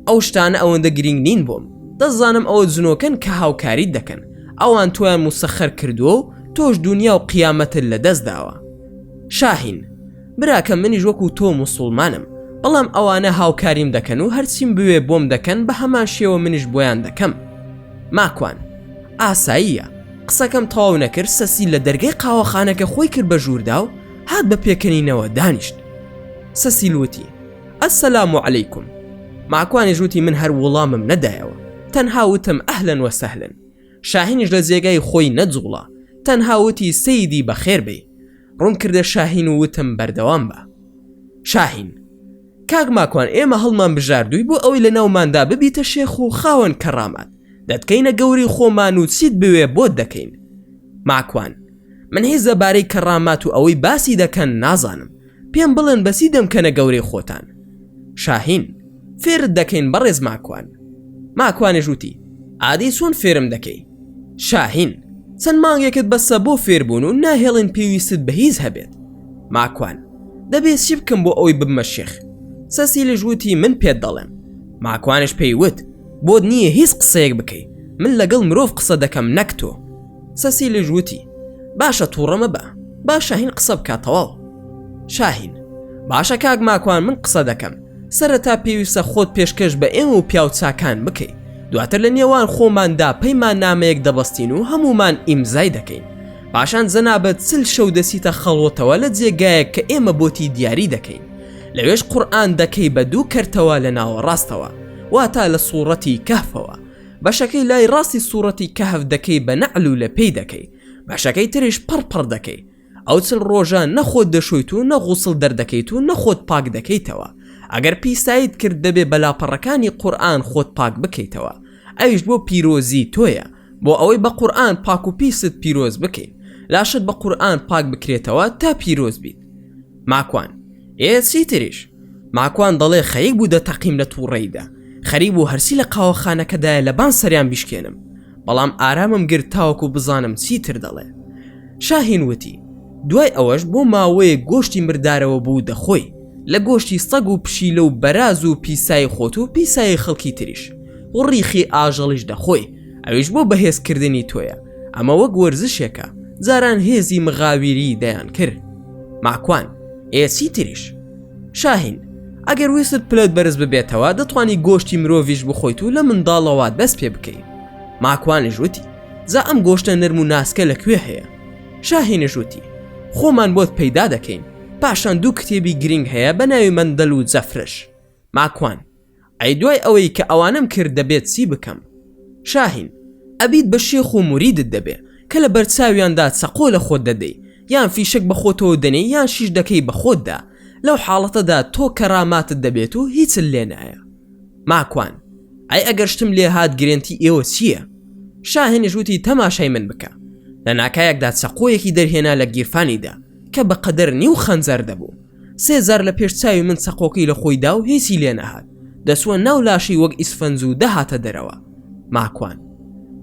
ئەو شتانە ئەوەندە گرنگ نین بۆم. دەزانم ئەوە جنۆکەن کە هاوکاریت دەکەن، ئەوان تۆیان موسەخەر کردووە و تۆش دنیا و قیامەتت لە دەست داوە. شاهین: براکە منیش وەکو تۆ موسڵمانم، بەڵام ئەوانە هاوکاریم دەکەن و هەرچیم بوێ بۆم دەکەن، بە هەمان شێوە منیش بۆیان دەکەم. ماکوان: ئاساییە. قسەکەم تەواو نەکرد، سەسی لە دەرگای قاوەخانەکە خۆی کرد بە ژووردا و هات بە پێکەنینەوە دانیشت. سەسیل وتی: ئەسەلام عەلەیکوم. ماکوانیش وتی: من هەر وەڵامم نەدایەوە، تەنها وتم ئەهلەن و سەهلن. شاهینش لە جێگای خۆی نەجوڵا، تەنها وتی: سەیدی بەخێر بێ. ڕوون کردە شاهین و وتم: بەردەوام بە. شاهین: کاک ماکوان، ئێمە هەڵمان بژاردووی بۆ ئەوەی لە ناوماندا ببیتە شێخ و خاوەن کەڕامات، دەتکەینە گەوری خۆمان و چیت بوێ بۆت دەکەین. ماکوان: من هیچ زەبارەی کەڕامات و ئەوەی باسی دەکەن نازانم، پێم بڵێن بەسی دەمکەنە گەوری خۆتان. شاهین: فێرت دەکەین بەڕێز ماکوان. ماکوانیش وتی: ئادی چۆن فێرم دەکەی؟ شاهین: چەند مانگێکت بەسە بۆ فێربوون و ناهێڵن پێویستت بە هیچ هەبێت. ماکوان: دەبێت چی بکەم بۆ ئەوەی ببمە شێخ؟ سەسیلش وتی: من پێت دەڵێم. ماکوانش پێی وت: بۆت نییە هیچ قسەیەک بکەی، من لەگەڵ مرۆڤ قسە دەکەم نەک تۆ. سەسیلش وتی: باشە، تووڕەمە بە، با شاهین قسە بکاتەوە. شاهین: باشە کاک ماکوان، من قسە دەکەم. سەرەتا پێویستە خۆت پێشکەش بە ئێمە و پیاو چاکان بکەی، دواتر لە نێوان خۆماندا پەیمان نامەیەک دەبەستین و هەمومان ئیمزای دەکەین. پاشان جەنابەت چل شەو دەسیتە خەڵوەتەوە لە جێگایەک کە ئێمە بۆتی دیاری دەکەین. لەوێش قورئان دەکەی بە دوو کەرتەوە لە ناوەڕاستەوە، واتە لە سوورەتی کەهفەوە. بەشەکەی لای ڕاستی سوورەتی کەهف دەکەی بە نەعل و لە پێی دەکەی، بەشەکەی تریش پڕپڕ دەکەی. ئەو چل ڕۆژە نەخۆت دەشۆیت و نەغوسڵ دەردەکەیت و نەخۆت پاک دەکەیتەوە. ئەگەر پیسایت کرد دەبێ بەلاپەڕەکانی قورئان خۆت پاک بکەیتەوە. ئەویش بۆ پیرۆزی تۆیە، بۆ ئەوەی بە قورئان پاک و پیست پیرۆز بکەیت، لاشت بە قورئان پاک بکرێتەوە تا پیرۆز بیت. ماکوان: چی تریش؟ ماکوان دەڵێ خەریک بوو دەتەقیم لە تووڕەیدا، خەریک بوو هەرسی لە قاوەخانەکەدایە لە بان سەریان بیشکێنم، بەڵام ئارامم گرت تاوەکو بزانم چیتر دەڵێ. شاهین وتی دوای ئەوەش بۆ ماوەیە گۆشتی مردارەوە بوو دەخۆی، لە گۆشتی سەگ و پشیلە و بەراز و پیسای خۆت و پیسای خەڵکی تریش و ڕیخی ئاژەڵیش دەخۆی، ئەویش بۆ بەهێزکردنی تۆیە. ئەمە وەک وەرزشێکە، جاران هێزی مغاویری دەیان کرد. ماکوان ئێسی تریش. شاهین ئەگەر ویست پلت بەرز ببێتەوە دەتوانی گۆشتی مرۆڤیش بخۆیت و لە منداڵەوات بەس پێ بکەیت. ماکوانیش وتی جا ئەم گۆشتە نەرم و ناسکە لەکوێ هەیە؟ شاهینش وتی خۆمان بۆت پەیدا دەکەین، پاشان دوو کتێبی گرنگ هەیە بە ناوی مەندەل و جەفرش. ماکوان ئەی دوای ئەوەی کە ئەوانم کرد دەبێت چی بکەم؟ شاهین ئەبیت بە شێخ و موریدت دەبێ کە لە بەرچاویاندا چەقۆ لە خۆت دەدەی، یان فیشک بە خۆتەوە دەنێ یان شیش دەکەی بە خۆتدا. لەو حاڵەتەدا تۆ کەراماتت دەبێت و هیچ لێ نایە. ماکوان ئەی ئەگەر شتم لێ هات گرنتی ئێوە چییە؟ شاهینیش وتی تەماشای من بکە. لە ناکایەکدا چەقۆیەکی دەرهێنا لە گیرفانیدا کە بە قەدەر نیو خەنجەر دەبوو. 3000 لە پێش چاوی من چەقۆکەی لە خۆیدا و هیچی لێ نەهات، دەسوە ناو لاشی وەک ئیسفەنج و دەهاتە دەرەوە. ماکوان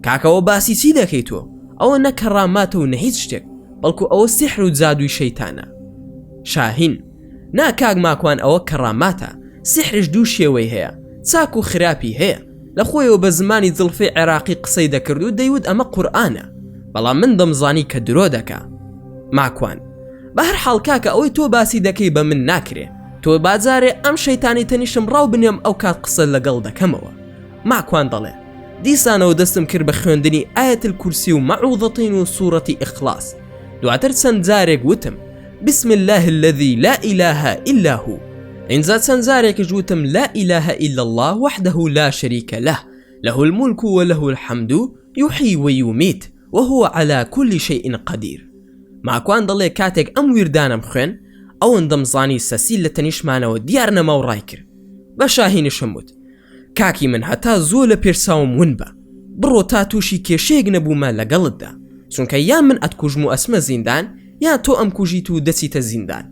کاکەوە باسی چی دەکەی تۆ؟ ئەوە نە کەراماتە و نە هیچ شتێک، بەڵکو ئەوە سیحر و جادووی شەیتانە. شاهین ناکاک ماکوان ئەوە کەراماتە، سیحرش دوو شێوەی هەیە، چاک و خراپی هەیە. لە خۆیەوە بە زمانی جڵفەی عێراقی قسەی دەکرد و دەیوت ئەمە قورئانە، بەڵام من دەمزانی کە درۆ دەکا. ماکوان بە هەر حاڵ کاکە ئەوەی تۆ باسی دەکەی بە من ناکرێ، تۆ بازارێ ئەم شەیتانی تەنیشم ڕاو بنێم ئەو کات قسە لەگەڵ دەکەمەوە. ماکوان دەڵێ دیسانەوە دەستم کرد بە خوێندنی ئایەتل کورسی و مەعووذەتین و سوورەتی ئیخلاص. دواتر چەند جارێک وتم بسم الله الذي لا إله إلا هو. إنزا چەند جارێکش وتم لا إله إلا الله وحده لا شريك له له الملك وله الحمد يحيي ويميت وهو على كل شيء قدير. ماکوان دەڵێ کاتێک ئەم ویردانم خوێن ئەوەندەم زانی سەسیل لە تەنیشمانەوە دیار نەما و ڕای کرد. بە شاهینشم وت کاکی من هەتا زۆر لە پێرساوم ون بە، بڕۆ تا تووشی کێشەیەک نەبوومە لەگەڵتدا، چونکە یان من ئەتکوژم و ئەسمە زیندان یان تۆ ئەم کوژیت و دەچیتە زیندان،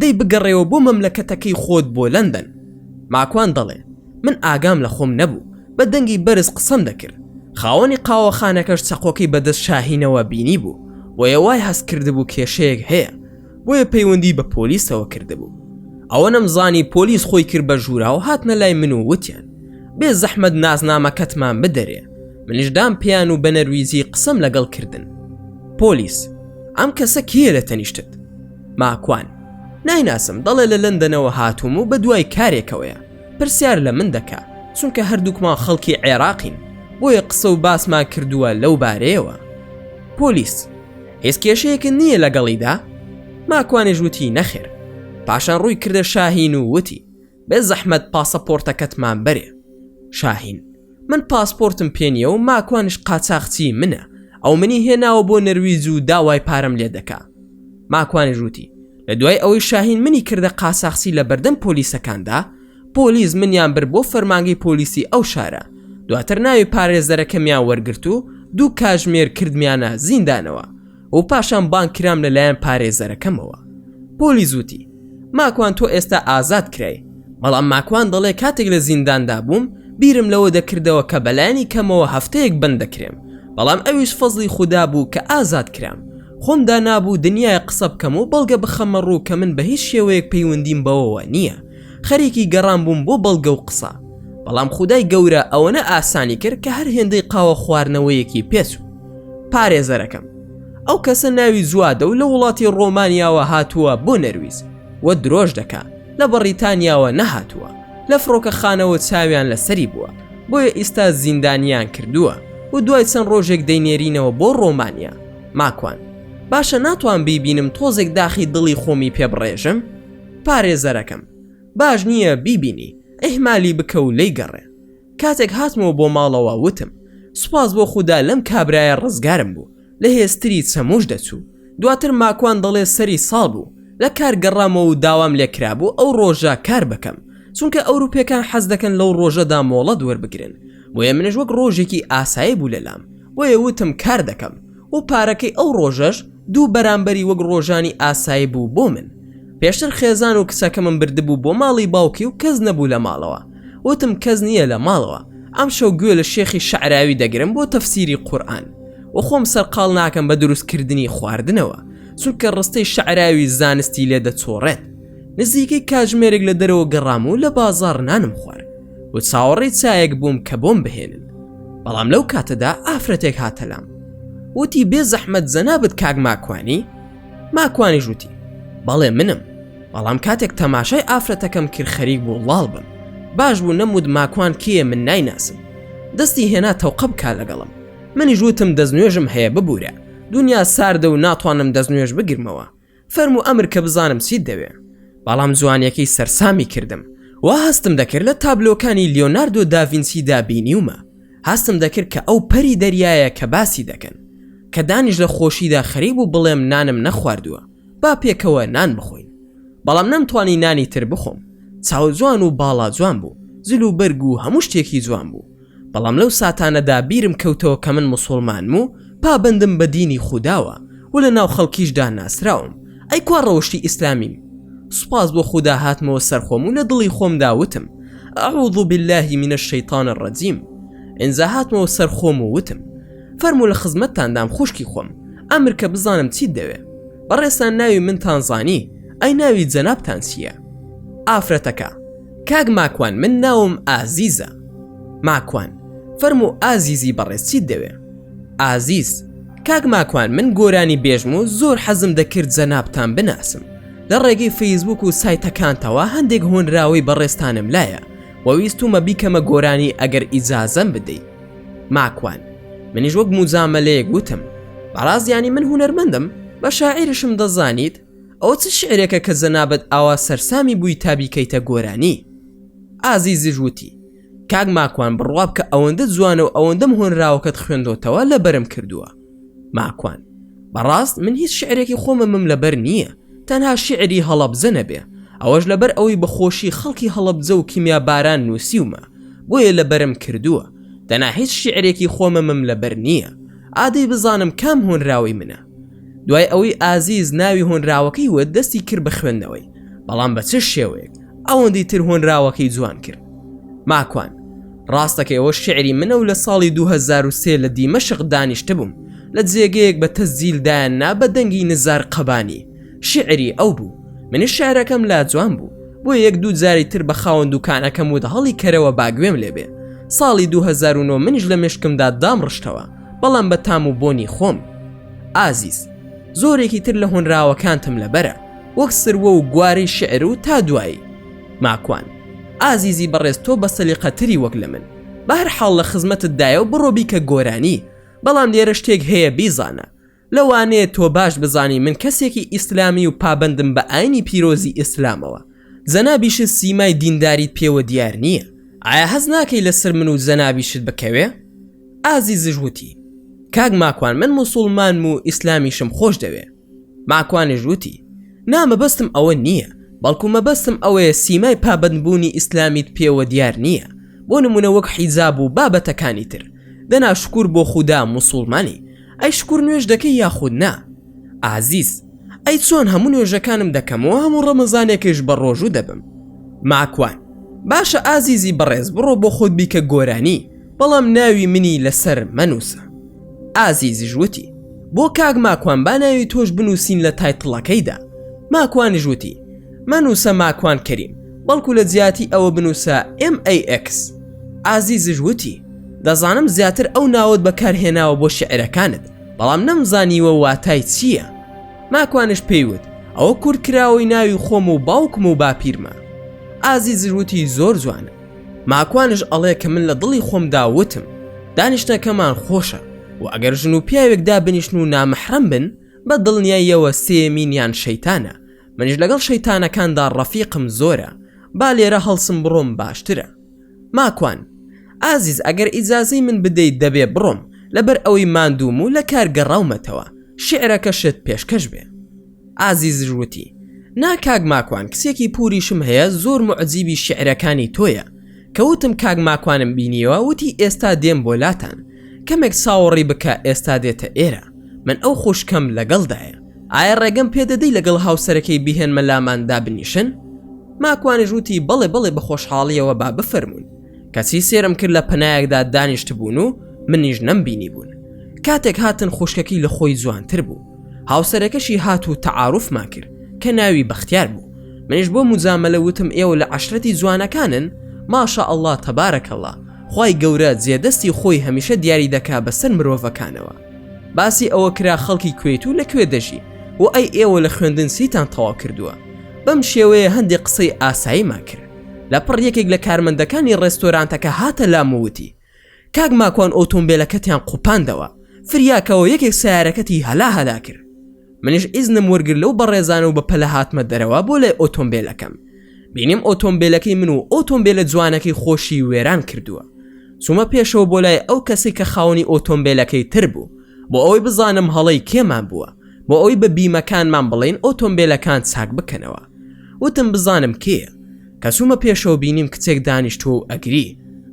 دەی بگەڕێەوە بۆ مەملەکەتەکەی خۆت بۆ لەندەن. ماکوان دەڵێ من ئاگام لە خۆم نەبوو، بە دەنگی بەرز قسەم دەکرد. خاوەنی قاوەخانەکەش چەقۆکەی بەدەست شاهینەوە بینی بوو، بۆیە وای هەست کردبوو کێشەیەک هەیە، بۆیە پەیوەندی بە پۆلیسەوە کردبوو. ئەوە نەمزانی پۆلیس خۆی کرد بە ژوورا و هاتنە لای من و وتیان بێ زەحمەت نازنامەکەتمان بدەرێ. منیشدام پیان و بەنەرویزی قسەم لەگەڵ کردن. پۆلیس ئەم کەسە کیە لە تەنیشتت؟ ماکوان نایناسم، دەڵێ لە لەندەنەوە هاتووم و بە دوای کارێکەوەیە، پرسیار لە من دەکا چونکە هەردووکمان خەڵکی عێراقین، بۆیە قسە و باسمان کردووە لەو بارەیەوە. پۆلیس هیچ کێشەیەکن نییە لەگەڵیدا؟ ماکوانیش وتی نەخێر. پاشان ڕووی کردە شاهین و وتی بێ زەحمەت پاسەپۆرتەکەتمان بەرێ. شاهین من پاسپۆرتم پێ نییە و ماکوانش قاچاقچی منە، ئەو منی هێناوە بۆ نەرویج و داوای پارەم لێ دەکا. ماکوانیش وتی لە دوای ئەوەی شاهین منی کردە قاچاقچی لە بەردەم پۆلیسەکاندا، پۆلیس منیان بر بۆ فەرمانگەی پۆلیسی ئەو شارە، دواتر ناوی پارێزەرەکەمیان وەرگرت و 2 کاتژمێر کردمیانە زیندانەوە و پاشان بانگ کرام لەلایەن پارێزەرەکەمەوە. پۆلیس وتی ماکوان تۆ ئێستا ئازاد کرای، بەڵام ماکوان دەڵێ کاتێک لە زینداندا بووم بیرم لەوە دەکردەوە کە بەلایانی کەمەوە هەفتەیەک بند دەکرێم، بەڵام ئەویش فەزلی خوددا بوو کە ئازاد کرام. خۆمدا نابوو دنیای قسە بکەم و بەڵگە بخەمە ڕوو کە من بە هیچ شێوەیەک پەیوەندیم بەوەوە نییە، خەریکی گەڕان بووم بۆ بەڵگە و قسە، بەڵام خودای گەورە ئەوەنە ئاسانی کرد کە هەر هێندەی قاوە خواردنەوەیەکی پێچوو. پارێزەرەکەم ئەو کەسە ناوی زوادە و لە وڵاتی ڕۆمانیاوە هاتووە بۆ نەرویز وە درۆژ دەکا، لە بەریتانیاوە نەهاتووە، لە فڕۆکەخانەوە چاویان لەسەری بووە، بۆیە ئێستا زیندانیان کردووە و دوای چەند ڕۆژێک دەینێرینەوە بۆ ڕۆمانیا. ماکوان باشە ناتوان بیبینم تۆزێک داخی دڵی خۆمی پێ بڕێژم؟ پارێزەرەکەم باش نییە بیبینی، ئەحمالی بکە و لی گەڕێ. کاتێک هاتمەوە بۆ ماڵەوە وتم سوپاس بۆ خوددا لەم کابرایە ڕزگارم بوو، لە هێستری چەموش دەچوو. دواتر ماکوان دەڵێ سەری ساڵ بوو، لە کار گەڕامەوە و داوام لێکرا بوو ئەو ڕۆژە کار بکەم، چونکە ئەوروپیەکان حەز دەکەن لەو ڕۆژەدا مۆڵەت وەربگرن، بۆیە منش وەک ڕۆژێکی ئاسایی بوو لەلام، بۆیە وتم کار دەکەم و پارەکەی ئەو ڕۆژەش 2 بەرامبەری وەک ڕۆژانی ئاسایی بوو بۆ من. پێشتر خێزان و کچەکەمم بردبوو بۆ ماڵی باوکی و کەس نەبوو لە ماڵەوە، وتم کەس نییە لە ماڵەوە، ئەم شەو گوێ لە شێخی شەعراوی دەگرم بۆ تەفسیری قورئان و خۆم سەرقاڵ ناکەم بە دروستکردنی خواردنەوە چونکە ڕستەی شەعراوی زانستی لێ دەچۆڕێت. نزیکەی کاتژمێرێک لە دەرەوە گەڕام و لە بازاڕ نانم خوارد و چاوەڕێی چایەک بووم کە بۆم بهێنن. بەڵام لەو کاتەدا ئافرەتێک هاتەلام وتی بێ زەحمەت جەنابەت کاک ماکوانی؟ ماکوانی ژووتی بەڵێ منم. بەڵام کاتێک تەماشای ئافرەتەکەم کرد خەریک بوو ڵاڵ بم. باش بوو نەمود ماکوان کێیە من نایناسم. دەستی هێنا تەوقە بکا لەگەڵم. منی ژووتم دەستنوێژم هەیە ببوورە، دنیا ساردە و ناتوانم دەستنوێژ بگیرمەوە. فەرموو ئەمر کە بزانم چیت دەوێ. بەڵام جوانیەکەی سەرسامی کردم. وا هەستم دەکرد لە تابلۆکانی لیۆناردۆ داڤینچیدا بینیومە. هەستم دەکرد کە ئەو پەری دەریایە کە باسی دەکەن کە دانیش لە خۆشیدا خەریب و بڵێم نانم نەخواردووە، با پێکەوە نان بخۆین. بەڵام نەمتوانی نانی تر بخۆم. چاو جوان و باڵا جوان بوو، زل و بەرگ و هەموو شتێکی جوان بوو. بەڵام لەو ساتانەدا بیرم کەوتەوە کە من موسڵمانم و پابندم بە دینی خوداوە و لە ناو خەڵکیشدا ناسراوم. ئەی کوا ڕەوشی ئیسلامیم. سوپاس بۆ خوددا هاتمەوە سەرخۆم و لە دڵی خۆمدا وتم ئەعوذ بالله من الشەیطان الرەجیم. ئینجا هاتمەوە سەرخۆم و وتم فەرموو لە خزمەتتاندام خوشکی خۆم، ئەمر کە بزانم چیت دەوێ. بەڕێستان ناوی منتان زانی؟ ئەی ناوی جەنابتان چییە؟ ئافرەتەکە کاک ماکوان من ناوم ئازیزە. ماکوان فەرموو ئازیزی بەڕێز چیت دەوێ؟ ئازیز کاک ماکوان من گۆرانی بێژم و زۆر حەزم دەکرد جەنابتان بناسم. لە ڕێگەی فەیسبوک و سایتەکانتەوە هەندێک هۆنراوی بەڕێستانم لایە وەویستومە بیکەمە گۆرانی ئەگەر ئیجازەم بدەیت. ماکوان منیش وەک موزامەلەیەک گوتم بەڕاستیانی من هونەرمەندم، بە شاعیرشم دەزانیت. ئەوە چ شعرێکە کە جەنابەت ئاوا سەرسامی بووی تا بیکەیتە گۆرانی؟ ئازیزی ژووتی کاک ماکوان بڕوا بکە ئەوەندە جوانە و ئەوەندەم هۆنراوەکەت خوێندۆتەوە لەبەرم کردووە. ماکوان بەڕاست من هیچ شعرێکی خۆمەمم لەبەر نییە، تەنها شعری هەڵەبجە نەبێ، ئەوەش لەبەر ئەوەی بەخۆشی خەڵکی هەڵەبجە و کیمیا باران نووسیومە بۆیە لەبەرم کردووە. دەنا هیچ شعرێکی خۆمەمم لەبەر نییە، ئادەی بزانم کام هۆنراوی منە. دوای ئەوەی ئازیز ناوی هۆنراوەکەی وە دەستی کرد بە خوێندنەوەی، بەڵام بە چ شێوەیەک ئەوەندەی تر هۆنراوەکەی جوان کرد. ماکوان ڕاستەکە ئەوە شعری منە و لە ساڵی 2003 لە دیمەشق دانیشتە بووم لە جێگەیەک بە تەسجیلدایاننا بە دەنگی نزار قەبانی. شعری ئەو بوو. منیش شعرەکەم لا جوان بوو، بۆ یەک دوو جاری تر بە خاوەن دوکانەکەم وت هەڵی کەرەوە باگوێم لێبێ. ساڵی 2009 منیش لە مشکمدا دام ڕشتەوە، بەڵام بە تام و بۆنی خۆم. ئازیز زۆرێکی تر لە هۆنراوەکانتم لەبەرە وەک سروە و گوارەی شعر و تا دوایی. ماکوان ئازیزی بەڕێز تۆ بە سەلیقەتری وەک لە من، بە هەر حاڵ لە خزمەتتدایە و بڕۆبی کە گۆرانی. بەڵام لێرە شتێک هەیە بیزانە، لەوانەیە تۆ باش بزانی من کەسێکی ئیسلامی و پابندم بە ئاینی پیرۆزی ئیسلامەوە. جەنابیشت سیمای دینداریت پێوە دیار نییە. ئایا هەز ناکەی لەسەر من و جەنابیشت بکەوێ؟ ئازیزش وتی کاک ماکوان من موسڵمانم و ئیسلامیشم خۆش دەوێ. ماکوانش وتی نامەبەستم ئەوە نییە، بەڵکو مەبەستم ئەوەیە سیمای پابندبوونی ئیسلامیت پێوە دیار نییە. بۆ نمونە وەک حیجاب و بابەتەکانی تر. دەنا شکور بۆ خودا موسڵمانی، ئەی شکور نوێژ دەکەی یاخود نا؟ ئازیز ئەی چۆن هەموو نوێژەکانم دەکەمەوە هەموو ڕەمەزانێکش بە ڕۆژوو دەبم. ماکوان باشە ئازیزی بەڕێز بڕۆ بۆ خۆت بیکە گۆرانی، بەڵام ناوی منی لەسەر مەنووسە. ئازیزیش وتی بۆ کاک ماکوان با ناوی تۆش بنووسین لە تایتڵەکەیدا. ماکوانیش وتی مەنووسە ماکوان کەریم، بەڵکو لە جیاتی ئەوە بنووسە MAX. ئازیزش وتی دەزانم زیاتر ئەو ناوت بەکارهێناوە بۆ شعرەکانت، بەڵام نەمزانیوە واتای چییە. ماکوانش پێیوت ئەوە کورد کراوەی ناوی خۆم و باوکم و باپیرمە. ئازیزش وتی زۆر جوانە. ماکوانش ئەڵێ کە من لە دڵی خۆمدا وتم دانیشتەکەمان خۆشە و ئەگەر ژن و پیاوێک دابنیشن و نامەحرەم بن بە دڵنیاییەوە سێمینیان شەیتانە. منیش لەگەڵ شەیتانەکاندا ڕەفیقم زۆرە، با لێرە هەڵسم بڕۆم باشترە. ماکوان ئازیز ئەگەر ئیجازەی من بدەیت دەبێ بڕۆم لەبەر ئەوەی ماندووم و لە کار گەڕاومەتەوە، شعرەکەشت پێشکەش بێ. ئازیزش وتی نا کاک ماکوان کسێکی پوریشم هەیە زۆر معجیبی شعرەکانی تۆیە. کەوتم کاک ماکوانم بینیەوە وتی ئێستا دێم بۆ لاتان، کەمێک ساوەڕی بکە ئێستا دێتە ئێرە، من ئەو خوشکەم لەگەڵدایە. ئایا ڕێگەم پێدەدەی لەگەڵ هاوسەرەکەی بیهێنمە لامان دابنیشن؟ ماکوانیش وتی بەڵێ بە خۆشحاڵیەوە با بفەرمون. کەسی سێرم کرد لە پەنایەکدا دانیشت بوون و منیش نەمبینی بوون. کاتێک هاتن خوشکەکەی لە خۆی جوانتر بوو. هاوسەرەکەشی هات و تەعاروفمان کرد کە ناوی بەختیار بوو. منیش بۆ موزامەلە وتم ئێوە لە عەشرەتی جوانەکانن؟ ماشا ئەڵڵا تەبارەکەڵڵا، خوای گەورە جێدەستی خۆی هەمیشە دیاری دەکا بەسەر مرۆڤەکانەوە. باسی ئەوە کرا خەڵکی کوێت و لەکوێ دەژی و ئەی ئێوە لە خوێندن سیتان تەواو کردووە. بەم شێوەیە هەندێک قسەی ئاساییمان کرد. لەپڕ یەکێک لە کارمەندەکانی ڕێستۆرانتەکە هاتە لامووتی کاک ماکوان ئۆتۆمبیلەکەتیان قوپاندەوە، فریاکەوە یەکێک سیارەکەتی هەلا کرد. منیش ئیزنم وەرگر لەو بەڕێزانە و بە پەلە هاتمە دەرەوە بۆ لای ئۆتۆمبیلەکەم. بینیم ئۆتۆمبیلەکەی من و ئۆتۆمبیلە جوانەکەی خۆشی وێران کردووە. چوومە پێشەوە بۆ لای ئەو کەسی کە خاوەنی ئۆتۆمبیلەکەی تر بوو بۆ ئەوەی بزانم هەڵەی کێمان بووە، بۆ ئەوەی بە بیمەکانمان بڵێن ئۆتۆمبیلەکان چاک بکەنەوە. وتم بزانم کێیە. کەسومە پێشەوە بینیم کچێک دانیشتۆ و ئەگری.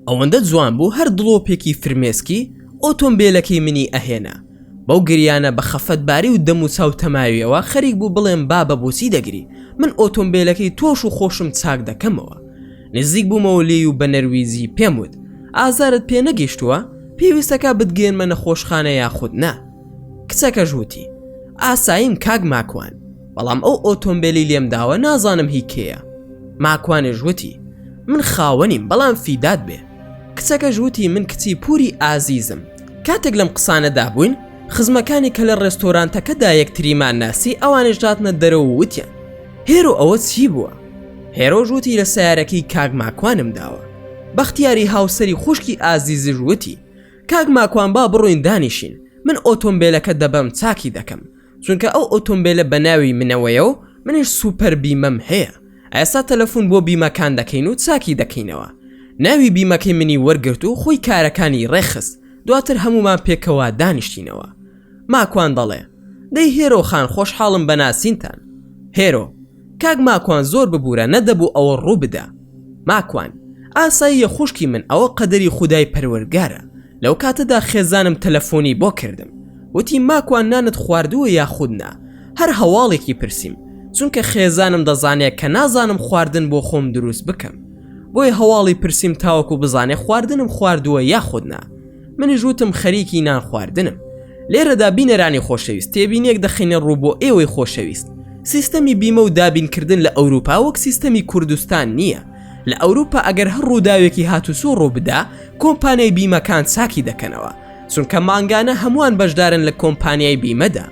ئەوەندە جوان بوو هەر دڵۆپێکی فرمێسکی ئۆتۆمبیلەکەی منی ئەهێنا. بەو گریانە بە خەفەتباری و دەم و چاو تەماویەوە خەریک بوو بڵێم بابە بۆچی دەگری، من ئۆتۆمبیلەکەی تۆش و خۆشم چاک دەکەمەوە. نزیک بوومەوە لێی و بە نەرویزی پێم وت ئازارت پێ نەگەیشتووە؟ پێویستەکە بتگێنمە نەخۆشخانە یاخود نا. کچەکەش وتی ئاساییم کاک ماکوان، بەڵام ئەو ئۆتۆمبیلی لێم داوە نازانم هی کێیە. ماکوانێژ وتی من خاوەنیم بەڵام فیدات بێ. کچەکەش وتی من کچی پوری ئازیزم. کاتێک لەم قسانەدا بووین خزمەکانی کە لە ڕێستۆرانتەکەدا یەکتریمان ناسی ئەوانش داتنە دەرەوە وتیان هێرۆ ئەوە چی بووە؟ هێرۆژ وتی لە سیارەکەی کاک ماکوانم داوە. بەختیاری هاوسەری خوشکی ئازیزش وتی کاک ماکوان با بڕۆین دانیشین، من ئۆتۆمبیلەکە دەبەم چاکی دەکەم چونکە ئەو ئۆتۆمبیلە بە ناوی منەوەیە و منیش سوپەر بیمەم هەیە. ئێستا تەلەفۆن بۆ بیمەکان دەکەین و چاکی دەکەینەوە. ناوی بیمەکەی منی وەرگرت و خۆی کارەکانی ڕێخست. دواتر هەمومان پێکەوە دانیشتینەوە. ماکوان دەڵێ دەی هێرۆ خان خۆشحاڵم بەناسینتان. هێرۆ کاک ماکوان زۆر ببوورە نەدەبوو ئەوە ڕوو بدە. ماکوان ئاساییە خوشکی من ئەوە قەدەری خودای پەروەرگارە. لەو کاتەدا خێزانم تەلەفۆنی بۆ کردم وتی ماکوان نانت خواردووە یاخود نا؟ هەر هەواڵێکی پرسیم چونکە خێزانم دەزانێت کە نازانم خواردن بۆ خۆم دروست بکەم، بۆی هەواڵی پرسیم تاوەکو بزانێ خواردنم خواردووە یاخود نا. منیش وتم خەریکی نان خواردنم. لێرەدا بینەرانی خۆشەویست تێبینێک دەخینە ڕوو بۆ ئێوەی خۆشەویست. سیستەمی بیمە و دابینکردن لە ئەوروپا وەک سیستەمی کوردستان نییە. لە ئەوروپا ئەگەر هەر ڕووداوێکی هاتووسۆ ڕوو بدا کۆمپانیای بیمەکان چاکی دەکەنەوە چونکە مانگانە هەمووان بەشدارن لە کۆمپانیای بیمەدا.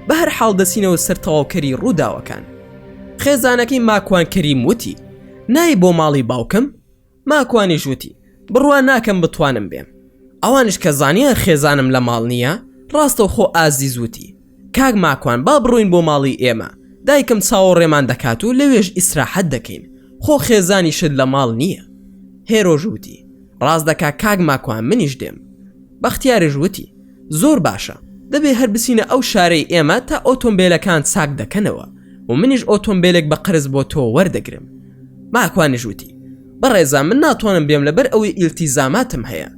بە هەر حاڵ دەسینەوە سەر تەواوکەری ڕووداوەکان. خێزانەکەی ماکوان کەریم وتی نای بۆ ماڵی باوکم؟ ماکوانیش وتی بڕوان ناکەم بتوانم بێم. ئەوانش کە زانیان خێزانم لە ماڵ نییە ڕاستە خۆ ئازیز وتی کاک ماکوان با بڕوین بۆ ماڵی ئێمە، دایکم چاوەڕێمان دەکات و لەوێژ ئیسراحەت دەکەین، خۆ خێزانی شت لە ماڵ نییە. هێرۆژ وتی ڕاست دەکا کاک ماکوان منیش دێم. بەختیارش وتی زۆر باشە، دەبێ هەر بچینە ئەو شارەی ئێمە تا ئۆتۆمبیلەکان چاک دەکەنەوە و منیش ئۆتۆمبیلێک بە قرز بۆ تۆ وەردەگرم. ماکوانیش وتی بەڕێزا من ناتوانم بێم لەبەر ئەوەی ئیلتیزاماتم هەیە.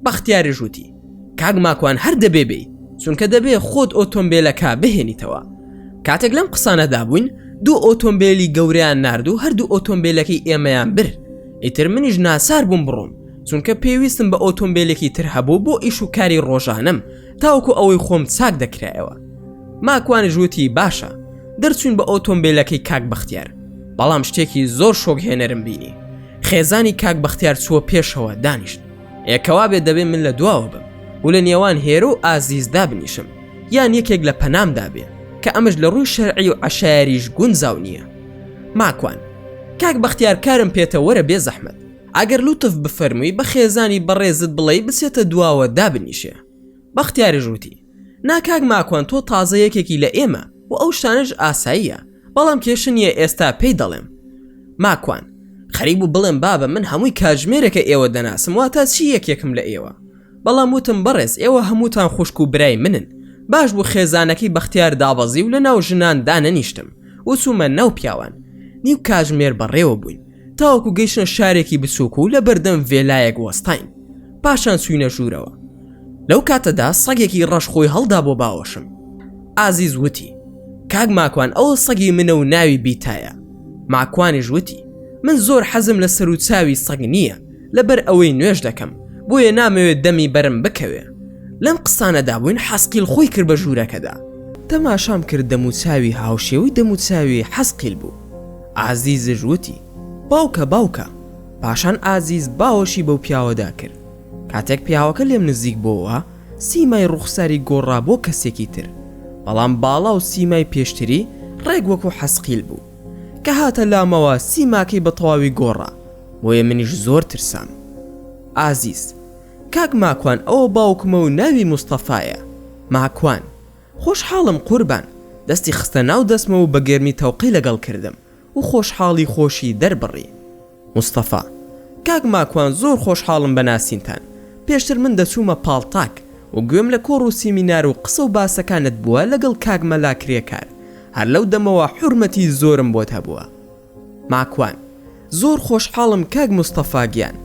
بەختیاریش وتی کاک ماکوان هەر دەبێ بێ چونکە دەبێ خۆت ئۆتۆمبیلەکە بهێنیتەوە. کاتێک لەم قسانەدا بووین دوو ئۆتۆمبیلی گەوریان نارد و هەردوو ئۆتۆمبیلەکەی ئێمەیان بر. ئیتر منیش ناسار بووم بڕۆم چونکە پێویستم بە ئۆتۆمبیلێکی تر هەبوو بۆ ئیش و کاری ڕۆژانم تاوەکو ئەوەی خۆم چاک دەکرایەوە. ماکوانیش وتی باشە دەرچوین بە ئۆتۆمبیلەکەی کاک بەختیار، بەڵام شتێکی زۆر شۆک هێنەرم بینی. خێزانی کاک بەختیار چووە پێشەوە دانیشت. ئێکەوا بێ دەبێ من لە دواوە بم و لە نێوان هێرە و ئازیزدا بنیشم یان یەکێک لە پەنامدا بێ کە ئەمەش لە ڕووی شەرعی و عەشایریش گونجاو نییە. ماکوان کاک بەختیار کارم پێتە وەرە بێ زەحمەت، ئەگەر لوتف بفەرمووی بە خێزانی بەڕێزت بڵێ بچێتە دواوە دابنیشێ. بەختیاریش وتی ناکاک ماکوان تۆ تازە یەکێکی لە ئێمە و ئەو شتانەش ئاساییە، بەڵام کێشە نییە ئێستا پێی دەڵێم. ماکوان خەریک بوو بڵێم بابە من هەمووی کاتژمێرێکە ئێوە دەناسم واتە چی یەکێکم لە ئێوە، بەڵام وتم بەڕێز ئێوە هەمووتان خوشک و برای منن. باش بوو خێزانەکەی بەختیار دابەزی و لە ناو ژنان دانەنیشتم و چوومە ناو پیاوان. نیو کاتژمێر بەڕێوە بووین تاوەکو گەیشتە شارێکی بچووک و لە بەردەم ڤێلایەک وەستاین، پاشان چووینە ژوورەوە. لەو کاتەدا سەگێکی ڕەش خۆی هەڵدا بۆ باوەشم. ئازیز وتی کاک ماکوان ئەوە سەگی منە و ناوی بیتایە. ماکوانیش وتی من زۆر حەزم لە سەر و چاوی سەگ نییە، لەبەر ئەوەی نوێژ دەکەم بۆیە نامەوێت دەمی بەرم بکەوێ. لەم قسانەدا بووین حەسقیل خۆی کرد بە ژوورەکەدا. تەماشام کرد دەموچاوی هاوشێوەی دەموچاوی حەسقیل بوو. ئازیزش وتی باوکە. پاشان ئازیز باوەشی بەو پیاوەدا کرد. کاتێک پیاوەکە لێم نزیک بۆەوە سیمای ڕوخساری گۆڕا بۆ کەسێکی تر، بەڵام باڵا و سیمای پێشتری ڕێک وەکو حەسقیل بوو کە هاتە لامەوە سیماکەی بە تەواوی گۆڕا، بۆیە منیش زۆر ترسام. ئازیز کاک ماکوان ئەوە باوکمە و ناوی موستەفایە. ماکوان خۆشحاڵم قوربان، دەستی خستە ناو دەستمە و بە گەرمی تەوقی لەگەڵ کردم و خۆشحاڵی خۆشی دەربڕی. موستەفا کاک ماکوان زۆر خۆشحاڵم بەناسینتان. پێشتر من دەچوومە پاڵتاک و گوێم لە کۆڕ و سیمینار و قسە و باسەکانت بووە لەگەڵ کاک مەلا کرێکار، هەر لەو دەمەوە حورمەتی زۆرم بۆت هەبووە. ماکوان زۆر خۆشحاڵم کاک موستەفا گیان.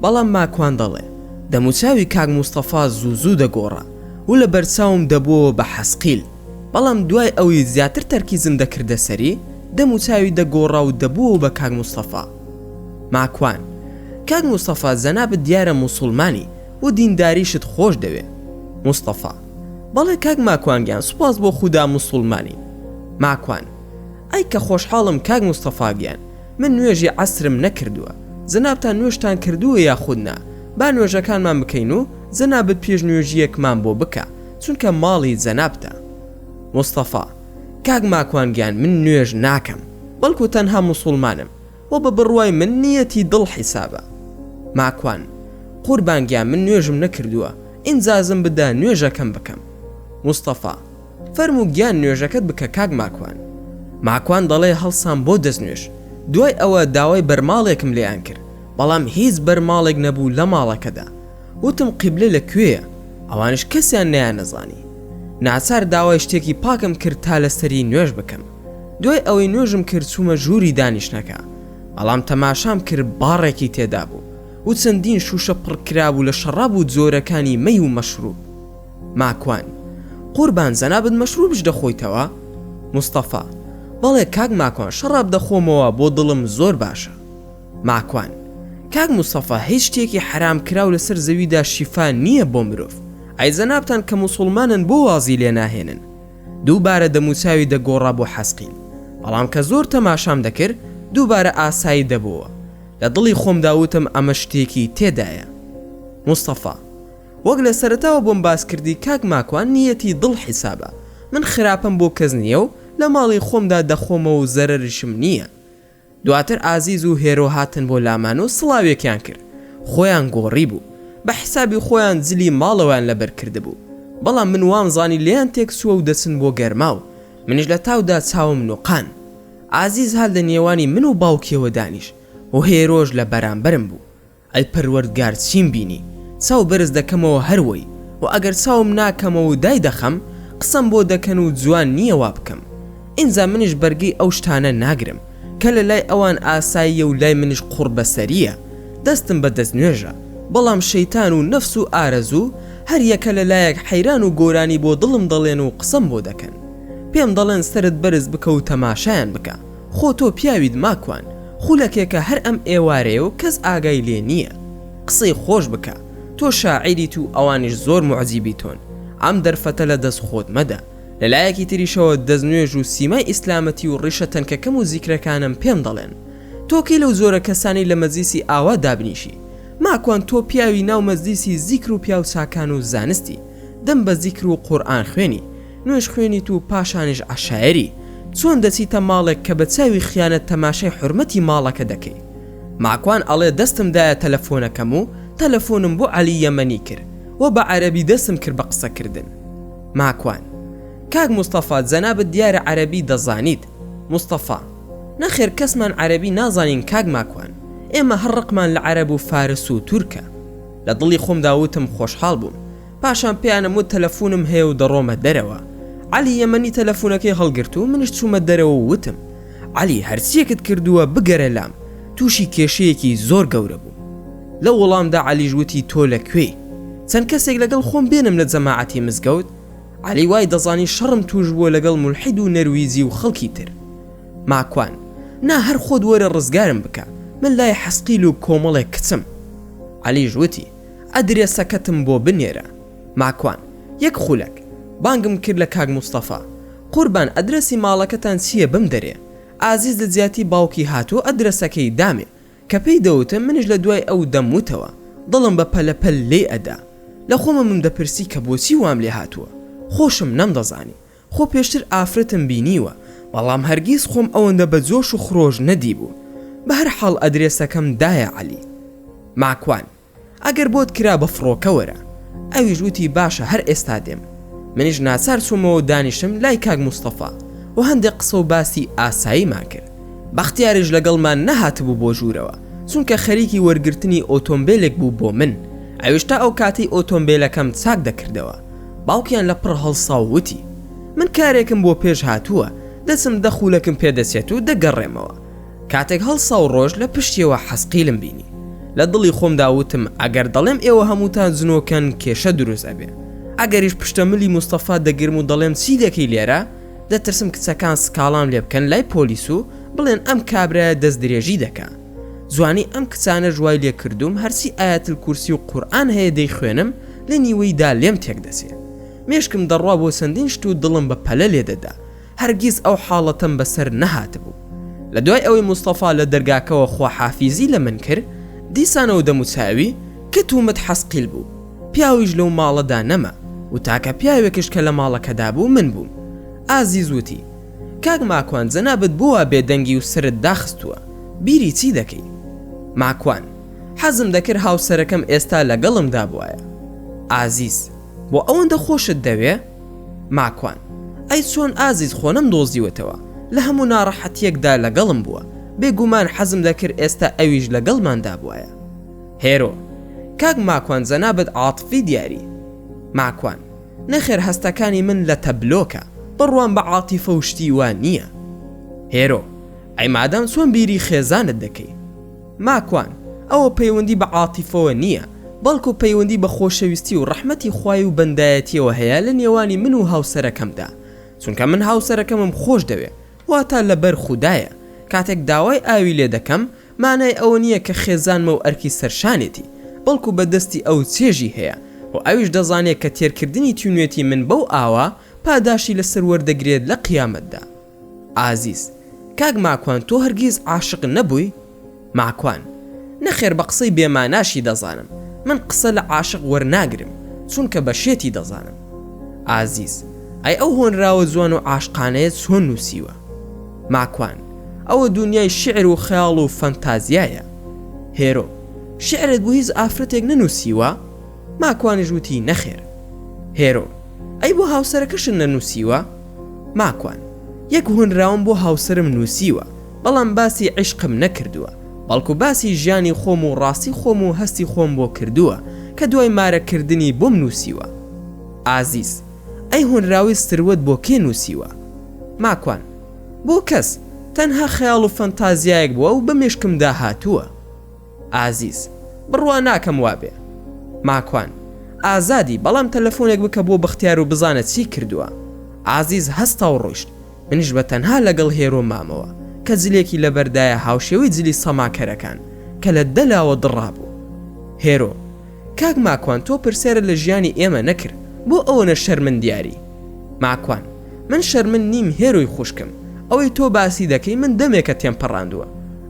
بەڵام ماکوان دەڵێ دەموچاوی کاک موستەفا زوو دەگۆڕا و لە بەرچاوم دەبووە بە حەسقیل، بەڵام دوای ئەوەی زیاتر تەرکیزم دەکردە سەری دەموچاوی دەگۆڕا و دەبووە بە کاک موستەفا. ماکوان کاک موستەفا زەنابت دیارە موسڵمانی و دینداریشت خۆش دەوێ. موستەفا بەڵێ کاک ماکوان گیان، سوپاس بۆ خودا موسڵمانی. ماکوان ئەی کە خۆشحاڵم کاک موستەفا گیان، من نوێژی عەسرم نەکردووە. زەنابتان نوێژتان کردووە یاخودنا؟ با نوێژەکانمان بکەین و زەنابت پێش نوێژیەکمان بۆ بکە، چونکە ماڵی زەنابتە. موستەفا کاک ماکوان گیان، من نوێژ ناکەم، بەڵکو تەنها موسڵمانم و بە بڕوای من نیەتی دڵ حیسابە. ماکوان قوربان گیان، من نوێژم نەکردووە، ئینجازم بدە نوێژەکەم بکەم. موستەفا فەرموو گیان نوێژەکەت بکە کاک ماکوان. ماکوان دەڵێ هەڵسام بۆ دەستنوێژ. دوای ئەوە داوای بەرماڵێکم لێیان کرد، بەڵام هیچ بەرماڵێک نەبوو لە ماڵەکەدا. وتم قیبلە لەکوێیە؟ ئەوانش کەسیان نەیانەزانی. ناچار داوای شتێکی پاکم کرد تا لەسەری نوێژ بکەم. دوای ئەوەی نوێژم کرد چوومە ژووری دانیشتنەکە، بەڵام تەماشام کرد باڕێکی تێدا بوو و چەندین شوشە پڕکرابوو لە شەڕاب و جۆرەکانی مەی و مەشروب. ماکوان قوربان زەنابت مەشروبش دەخۆیتەوە؟ موستەفا بەڵێ کاک ماکوان، شەڕاب دەخۆمەوە بۆ دڵم زۆر باشە. ماکوان کاک موستەفا هیچ شتێکی حرام کراو لەسەر زەویدا شیفا نییە بۆ مرۆڤ. ئەی زەنابتان کە موسڵمانن بۆ وازی لێ ناهێنن. دووبارە دەموچاوی دەگۆڕا بۆ حەسقیل، بەڵام کە زۆر تەماشام دەکرد دووبارە ئاسایی دەبووە. لە دڵی خۆم داوتم ئەمە شتێکی تێدایە. موستەفا وەک لە سەرەتاوە بۆم باس کردی کاک ماکوان نیەتی دڵ حیسابە. من خراپم بۆ کەس نییە و لە ماڵی خۆمدا دەخۆمەوە و زەرەرشم نییە. دواتر ئازیز و هێرۆ هاتن بۆ لامان و سڵاوێکیان کرد. خۆیان گۆڕی بوو، بە حیسابی خۆیان جلی ماڵەوەیان لەبەر کرده بوو، بەڵام من وام زانی لێیان تێکسووە و دەچن بۆ گەرما و منیش لە تاودا چاوم نوقان. ئازیز هەل لە نێوانی من و باوکیەوە دانیش و هێرۆژ لە بەرامبەرم بوو. ئەی پەروەردگار چیم بینی؟ چاو بەرز دەکەمەوە هەروەی و ئەگەر چاوم ناکەمەوە و دای دەخەم قسەم بۆ دەکەن و جوان نییە وا بکەم. ئینجا منیش بەرگەی ئەو شتانە ناگرم کە لە لای ئەوان ئاساییە و لای منیش قوربەسەریە. دەستم بە دەست نوێژە، بەڵام شەیتان و نەفس و ئارەزوو هەر یەکە لە لایەک حەیران و گۆرانی بۆ دڵم دەڵێن و قسەم بۆ دەکەن. پێم دەڵێن سەرت بەرز بکە و تەماشایان بکە. خۆ تۆ پیاویت ماکوان، خولەکێکە هەر ئەم ئێوارەیە و کەس ئاگای لێ نییە. قسەی خۆش بکە، تۆ شاعیریت و ئەوانیش زۆر معجیبی تۆن. ئەم دەرفەتە لە دەست خۆت مەدە. لەلایەکی تریشەوە دەستنوێژ و سیمای ئیسلامەتی و ڕیشە تەنکەکەم و زیکرەکانم پێم دەڵێن تۆکەی لەو زۆرە کەسانی لە مەجلیسی ئاوا دابنیشی. ماکوان تۆ پیاوی ناو مەجلیسی زیکر و پیاو چاکان و زانستی، دەم بە زیکر و قورئان خوێنی، نوێژ خوێنیت و پاشانیش عەشایری. چۆن دەچیتە ماڵێک کە بە چاوی خیانەت تەماشای حورمەتی ماڵەکە دەکەی؟ ماکوان ئەڵێ دەستمدایە تەلەفۆنەکەم و تەلەفۆنم بۆ عەلی یەمەنی کرد و بە عەرەبی دەستم کرد بە قسەکردن. ماکوان کاک موستەفا جەنابەت دیارە عەرەبی دەزانیت. موستەفا نەخێر کەسمان عەرەبی نازانین کاک ماکوان، ئێمە هەڕقمان لە عەرەب و فارس و تورکە. لە دڵی خۆم داوتم خۆشحاڵ بووم. پاشان پێیانم وت تەلەفۆنم هەیە و دەڕۆمە دەرەوە. عەلی یەمەنی تەلەفۆنەکەی هەڵگرت و منیش چوومە دەرەوە و وتم عەلی هەرچیەکت کردووە بگەرە لام، تووشی کێشەیەکی زۆر گەورە بوو. لە وەڵامدا عەلیش وتی تۆ لەکوێ؟ چەند کەسێک لەگەڵ خۆم بێنم لە جەماعەتی مزگەوت؟ عەلی وای دەزانی شەڕم توش بووە لەگەڵ مولحید و نەرویزی و خەڵکی تر. ماکوان نا هەر خۆت وەرە ڕزگارم بکە، من لای حەسقیل و کۆمەڵێک کچم. علی ژووتی ئەدرێسەکەتم بۆ بنێرە. ماکوان یەک خولەک بانگم کرد لە کاک مستەفا. قوربان ئەدرەسی ماڵەکەتان چییە بم دەرێ؟ ئازیز لە جیاتی باوکی هاتووە ئەدرەسەکەی دامێ کە پێی دەوتم منش لە دوای ئەو دەموتەوە دڵم بە پەلەپەل لێ ئەدا. لە خۆمم دەپرسی کە بۆچی وام لێ هاتووە. خۆشم نەمدەزانی خۆ پێشتر ئافرەتم بینیوە بەڵام هەرگیز خۆم ئەوەندە بە جۆش و خرۆژ نەدیبوو. بە هەر حاڵ ئەدرێسەکەم دایە عەلی. ماکوان ئەگەر بۆت کرا بە فڕۆکە وەرە. ئەویش وتی باشە هەر ئێستا دێم. منیش ناچار چوومەوە دانیشم لای کاک مستەفا و هەندێک قسە و باسی ئاساییمان کرد. بەختیاریش لەگەڵمان نەهاتبوو بۆ ژوورەوە چونکە خەریکی وەرگرتنی ئۆتۆمبیلێک بوو بۆ من. ئەویش تا ئەو کاتی ئۆتۆمبیلەکەم چاک دەکردەوە. باوکیان لە پڕ هەڵسا و وتی من کارێکم بۆ پێش هاتووە دەچم دەخولەکم پێدەچێت و دەگەڕێمەوە. کاتێک هەڵسا و ڕۆژ لە پشتیەوە حەسقیلم بینی. لە دڵی خۆم داوتم ئەگەر دەڵێم ئێوە هەمووتان جنۆکەن کێشە دروست ئەبێ. ئەگەریش پشتەمەلی مستەفا دەگرم و دەڵێم چی دەکەی لێرە دەترسم کچەکان سکاڵام لێ بکەن لای پۆلیس و بڵێن ئەم کابرایە دەست درێژی دەکا. جوانی ئەم کچانە ژوای لێ کردوم هەرچی ئایەتل کورسی و قورئان هەیە دەیخوێنم لە نیوەیدا لێم تێک دەچێ. مێشکم دەڕوا بۆ چەندین شت و دڵم بە پەلە لێ دەدا. هەرگیز ئەو حاڵەتم بەسەر نەهاتبوو. لە دوای ئەوەی مستەفا لە دەرگاکەوە خواحافیزی لە من کرد دیسانەوە دەموچاوی کە تومت حەسقیل بوو. پیاویش لەو ماڵەدا نەما و تاکە پیاوێکش کە لە ماڵەکەدا بوو من بووم. ئازیز وتی کاک ماکوان جەنابەت بووە بێدەنگی و سرت داخستووە بیری چی دەکەی؟ ماکوان حەزم دەکرد هاوسەرەکەم ئێستا لەگەڵمدا بووایە. ئازیز بۆ ئەوەندە خۆشت دەوێ؟ ماکوان ئەی چۆن ئازیز خۆ نەمدۆزیوەتەوە لە هەموو ناڕەحەتیەکدا لەگەڵم بووە بێگومان حەزم دەکرد ئێستا ئەویش لەگەڵماندا بووایە. هێرۆ کاک ماکوان جەنابەت عاتفی دیاری. ماکوان نەخێر هەستەکانی من لە تەبلۆکە بڕوان بە عاتیفە و شتی وان نییە. هێرۆ ئەی مادام چۆن بیری خێزانت دەکەی؟ ماکوان ئەوە پەیوەندی بە عاتیفەوە نییە بەڵکو پەیوەندی بە خۆشەویستی و ڕەحمەتی خوای و بەندایەتیەوە هەیە لە نێوانی من و هاوسەرەکەمدا چونکە من هاوسەرەکەمم خۆش دەوێ واتە لەبەر خودایە کاتێک داوای ئاوی لێ دەکەم مانای ئەوە نییە کە خێزانمە و ئەرکی سەرشانێتی بەڵکو بەدەستی ئەو چێژی هەیە و ئەویش دەزانێت کە تێرکردنی تونوێتی من بەو ئاوا پاداشی لەسەر وەردەگرێت لە قیامەتدا. ئازیز کاک ماکوان تۆ هەرگیز عاشق نەبووی؟ ماکوان نەخێر بە قسەی بێماناشی دەزانم من قسە لە عاشق وەرناگرم چونکە بە شێتی دەزانم. ئازیز ئەی ئەو هۆنراوە جوان و عاشقانەیە چۆن نووسیوە؟ ماکوان ئەوە دنیای شعر و خەیاڵ و فەنتازیایە. هێرۆ شعرت بۆ هیچ ئافرەتێک نەنووسیوە؟ ماکوانیش وتی نەخێر. هێرۆ ئەی بۆ هاوسەرەکەشن نەنووسیوە؟ ماکوان یەک هۆنراوم بۆ هاوسرم نووسیوە بەڵام باسی عیشقم نەکردووە بەڵکو باسی ژیانی خۆم و ڕاستی خۆم و هەستی خۆم بۆ کردووە کە دوای مارەکردنی بۆم نووسیوە. ئازیز ئەی هۆنراوی سروت بۆ کێ نووسیوە؟ ماکوان بۆ کەس تەنها خەیاڵ و فەنتازیایەک بووە و بە مێشکمدا هاتووە. ئازیز بڕوا ناکەم وابێ. ماکوان ئازادی بەڵام تەلەفۆنێک بکە بۆ بەختیار و بزانە چی کردووە. ئازیز هەستا و ڕۆیشت منیش بە تەنها لەگەڵ هێرۆ مامەوە کە جلێکی لەبەردایە هاوشێوەی جلی سەماکەرەکان کە لە دەلاوە دڕابوو. هێرۆ کاک ماکوان تۆ پرسیارە لە ژیانی ئێمە نەکرد بۆ ئەوەنە شەرمن دیاری. ماکوان من شەرمن نیم هێرۆی خوشکم ئەوەی تۆ باسی دەکەی من دەمێکە تێمپەڕاندووە.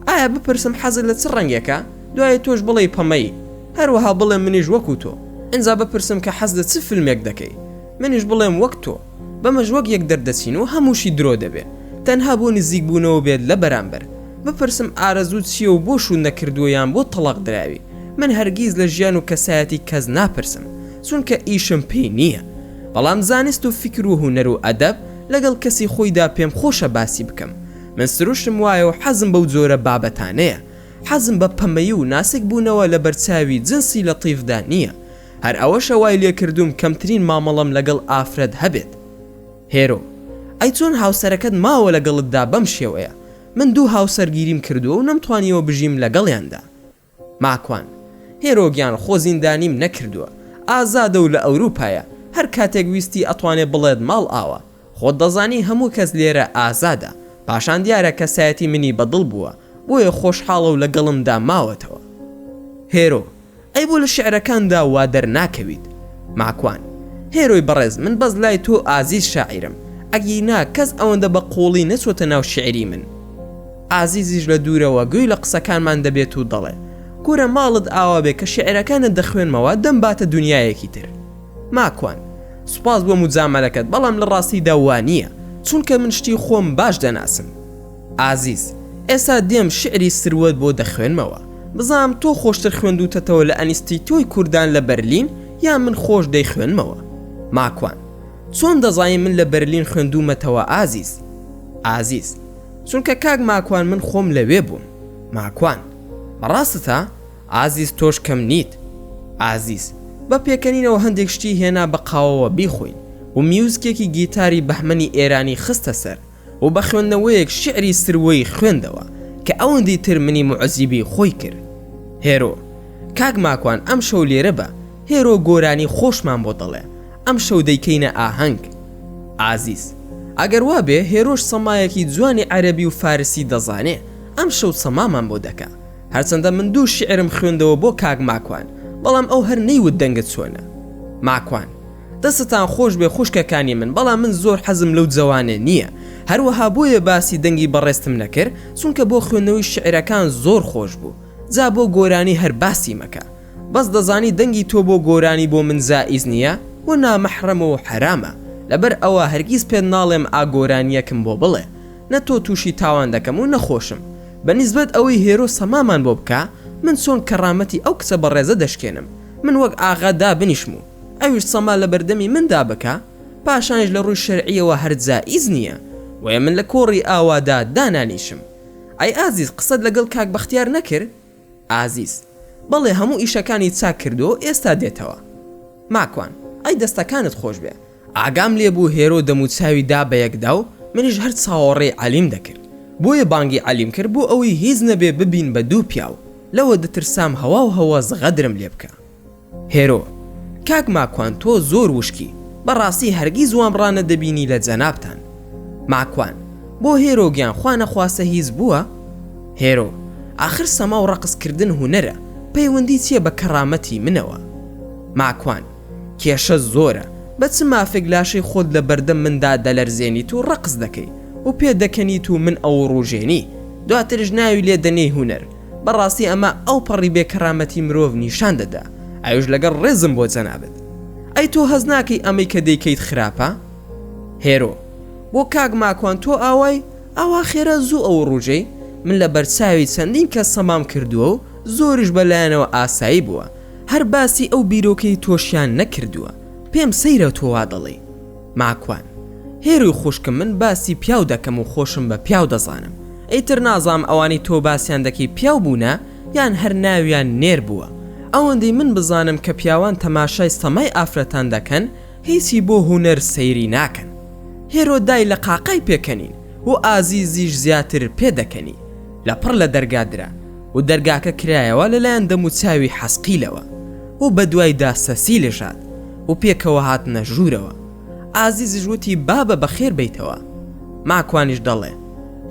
ئایا بپرسم حەزت لە چ ڕەنگێکە دوایە تۆش بڵێ پەمەی هەروەها بڵێم منیش وەکو تۆ ئینجا بپرسم کە حەز لە چ فیلمێک دەکەی منیش بڵێم وەک تۆ بەمەش وەک یەک دەردەچین و هەمووشی درۆ دەبێ تەنها بۆ نزیک بوونەوە بێت لە بەرامبەر بپرسم ئارەزوو چییە و بۆ شوون نەکردووە یان بۆ تەڵاق دراوی من هەرگیز لە ژیان و کەسایەتی کەس ناپرسم چونکە ئیشم پێی نییە بەڵام زانست و فکر و هونەر و ئەدەب لەگەڵ کەسی خۆیدا پێم خۆشە باسی بکەم من سروشم وایە و حەزم بەو جۆرە بابەتانەیە حەزم بە پەمەیی و ناسک بوونەوە لە بەرچاوی جنسی لەتیفدا نییە هەر ئەوەشە وای لێ کردوم کەمترین مامەڵەم لەگەڵ ئافرەت هەبێت. هێرۆ ئەی چۆن هاوسەرەکەت ماوە لەگەڵتدا بەم شێوەیە من دوو هاوسەرگیریم کردووە و نەمتوانیەوە بژیم لەگەڵیاندا. ماکوان هێرۆگیان خۆ زیندانیم نەکردووە ئازادە و لە ئەوروپایە هەر کاتێک ویستی ئەتوانێت بڵێت ماڵ ئاوە خۆت دەزانی هەموو کەس لێرە ئازادە پاشان دیارە کەسایەتی منی بەدڵ بووە بۆیە خۆشحاڵە و لەگەڵمدا ماوەتەوە. هێرۆ ئەی بۆ لە شیعرەکاندا وا دەرناکەویت. ماکوان: هێرۆی بەڕێز، من بەس لای تۆ ئازیز شاعیرم، ئەگینا کەس ئەوەندە بە قۆڵی نەچۆتە ناو شیعری من. ئازیزیش لە دوورەوە گوێی لە قسەکانمان دەبێت و دەڵێ: کورە ماڵت ئاوا بێ کە شیعرەکانت دەخوێنمەوە دەم باتە دنیایەکی تر. ماکوان: سوپاس بۆ مجامەلەکەت، بەڵام لە ڕاستیدا وا نییە، چونکە من شتی خۆم باش دەناسم. ئازیز: ئێستا دێم شعری سروەت بۆ دەخوێنمەوە، بزانم تۆ خۆشتر خوێندوتەتەوە لە ئەنیستیتۆی کوردان لە بەرلین یان من خۆش دەیخوێنمەوە. ماکوان: چۆن دەزانی من لە بەرلین خوێندومەتەوە ئازیز؟ ئازیز: چونکە کاک ماکوان من خۆم لەوێ بووم. ماکوان: بەڕاستە؟ ئازیز تۆش کەم نیت. ئازیز: بە پێکەنینەوە هەندێک شتی هێنا بە قاوەوە بیخۆین و میوزکێکی گیتاری بەحمەنی ئێرانی خستە سەر و بە خوێندنەوەیەک شعری سروەی خوێندەوە کە ئەوەندی تر منی معجیبی خۆی کرد. هێرۆ: کاک ماکوان، ئەم شەو لێرە بە، هێرۆ گۆرانی خۆشمان بۆ دەڵێ، ئەم شەو دەیکەینە ئاهەنگ. ئازیز: ئەگەر وا بێ هێرۆش سەمایەکی جوانی عەرەبی و فارسی دەزانێ، ئەم شەو سەمامان بۆ دەکا، هەرچەندە من دوو شعرم خوێندەوە بۆ کاک ماکوان، بەڵام ئەو هەر نەیوت دەنگت چۆنە. ماکوان: دەستتان خۆش بێ خوشکەکانی من، بەڵام من زۆر حەزم لەو جوانە نییە، هەروەها بۆیە باسی دەنگی بەڕێستم نەکرد، چونکە بۆ خوێندنەوەی شعرەکان زۆر خۆش بوو، جا بۆ گۆرانی هەر باسی مەکە، بەس دەزانی دەنگی تۆ بۆ گۆرانی بۆ من زائیز نییە و نامەحرەمەوە حرامە، لەبەر ئەوە هەرگیز پێت ناڵێم ئاگۆرانیەکم بۆ بڵێ، نە تۆ تووشی تاوان دەکەم و نەخۆشم. بەنیسبەت ئەوەی هێرۆ سەمامان بۆ بکە، من چۆن کەڕامەتی ئەو کچە بەڕێزە دەشکێنم، من وەک ئاغادا بنیشم و ئەویش سەما لە بەردەمی مندا بکە، پاشانش لە ڕووی شەرعیەوە هەر جائیز نییە، وێ من لە کۆڕی ئاوادا دانانیشم. ئەی ئازیز، قسەت لەگەڵ کاک بەختیار نەکرد؟ ئازیز: بەڵێ، هەموو ئیشەکانی چاک کردو، ئێستا دێتەوە. ماکوان: ئەی دەستەکانت خۆش بێ، ئاگام لێبوو هێرۆ دەموچاوی دا بە یەکدا و منیش هەر چاوەڕێ عەلیم دەکرد، بۆیە بانگی عەلیم کرد بۆ ئەوەی هیچ نەبێ ببین بە دوو پیاو، لەوە دەترسام هەوا و هەوەز غەدرم لێ بکە. هێرۆ: کاک ماکوان، تۆ زۆر وشکی، بەڕاستی هەرگیز وام ڕانە دەبینی لە جەنابتان. ماکوان: بۆ هێرۆ گیان خوا نەخواستە هیچ بووە؟ هێرۆ: ئاخر سەما و ڕەقسکردن هونەرە، پەیوەندی چیە بە کەڕامەتی منەوە؟ ماکوان: کێشە زۆرە، بە چ مافێک لاشەی خۆت لە بەردەم مندا دەلەرزێنیت و ڕەقس دەکەی و پێ دەکەنیت و من ئەو ڕوژێنی، دواترش ناوی لێ دەنێی هونەر، بەڕاستی ئەمە ئەو پەڕی بێ کەرامەتی مرۆڤ نیشان دەدا، ئەوش لەگەڵ ڕێزم بۆ جەنابەت. ئەی تۆ هەز ناکەی ئەمەی کە دەیکەیت خراپە؟ هێرۆ: بۆ کاک ماکوان تۆ ئاوای ئاوا خێرا زوو ئەو ڕوژەی، من لە بەرچاوی چەندین کەس سەمام کردووە و زۆریش بەلایەنەوە ئاسایی بووە، هەر باسی ئەو بیرۆکەی تۆشیان نەکردووە، پێم سەیرە تۆ وا دەڵێ. ماکوان: هێروی خوشکم، من باسی پیاو دەکەم و خۆشم بە پیاو دەزانم، ئەیتر نازام ئەوانی تۆ باسییان دەکەی پیاو بوونە یان هەر ناویان نێر بووە، ئەوەندەی من بزانم کە پیاوان تەماشای سەمای ئافرەتان دەکەن، هیچی بۆ هونەر سەیری ناکەن. هێرۆ دای لە قاقای پێکەنین و ئازیزیش زیاتر پێ دەکەنی، لە پڕ لە دەرگادرا و دەرگاکە کرایەوە لەلایەن دەموچاوی حەسقیلەوە و بە دوایدا سەسی لەژات و پێکەوە هاتنە ژوورەوە. ئازیزیش وتی بابە بەخێر بیتەوە. ماکوانیش دەڵێ: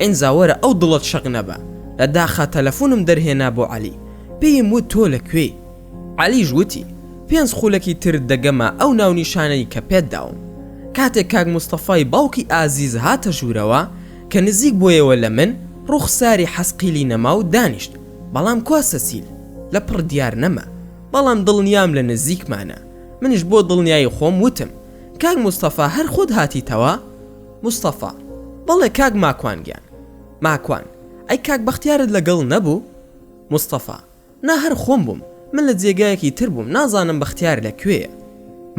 ئینجا وەرە ئەو دڵت شەق نەبە، لە داخە تەلەفۆنم دەرهێنا بۆ عەلی، پێیم وت تۆ لەکوێ؟ عەلیش وتی: 5 خولەکی تر دەگەمە ئەو ناونیشانەی کە پێت داوم. کاتێک کاک مستەفای باوکی ئازیز هاتە ژوورەوە کە نزیک بۆیەوە لە من، ڕوخساری حەسقیلی نەما و دانیشت، بەڵام کوا سەسیل لە پڕ دیار نەما، بەڵام دڵنیام لە نزیکمانە. منیش بۆ دڵنیایی خۆم وتم: کاک مستەفا هەر خۆت هاتیتەوە؟ مستەفا: بەڵێ کاک ماکوان گیان. ماکوان: ئەی کاک بەختیارت لەگەڵ نەبوو؟ مستەفا: نا هەر خۆم بووم، من لە جێگایەکی تر بووم، نازانم بەختیار لەکوێیە.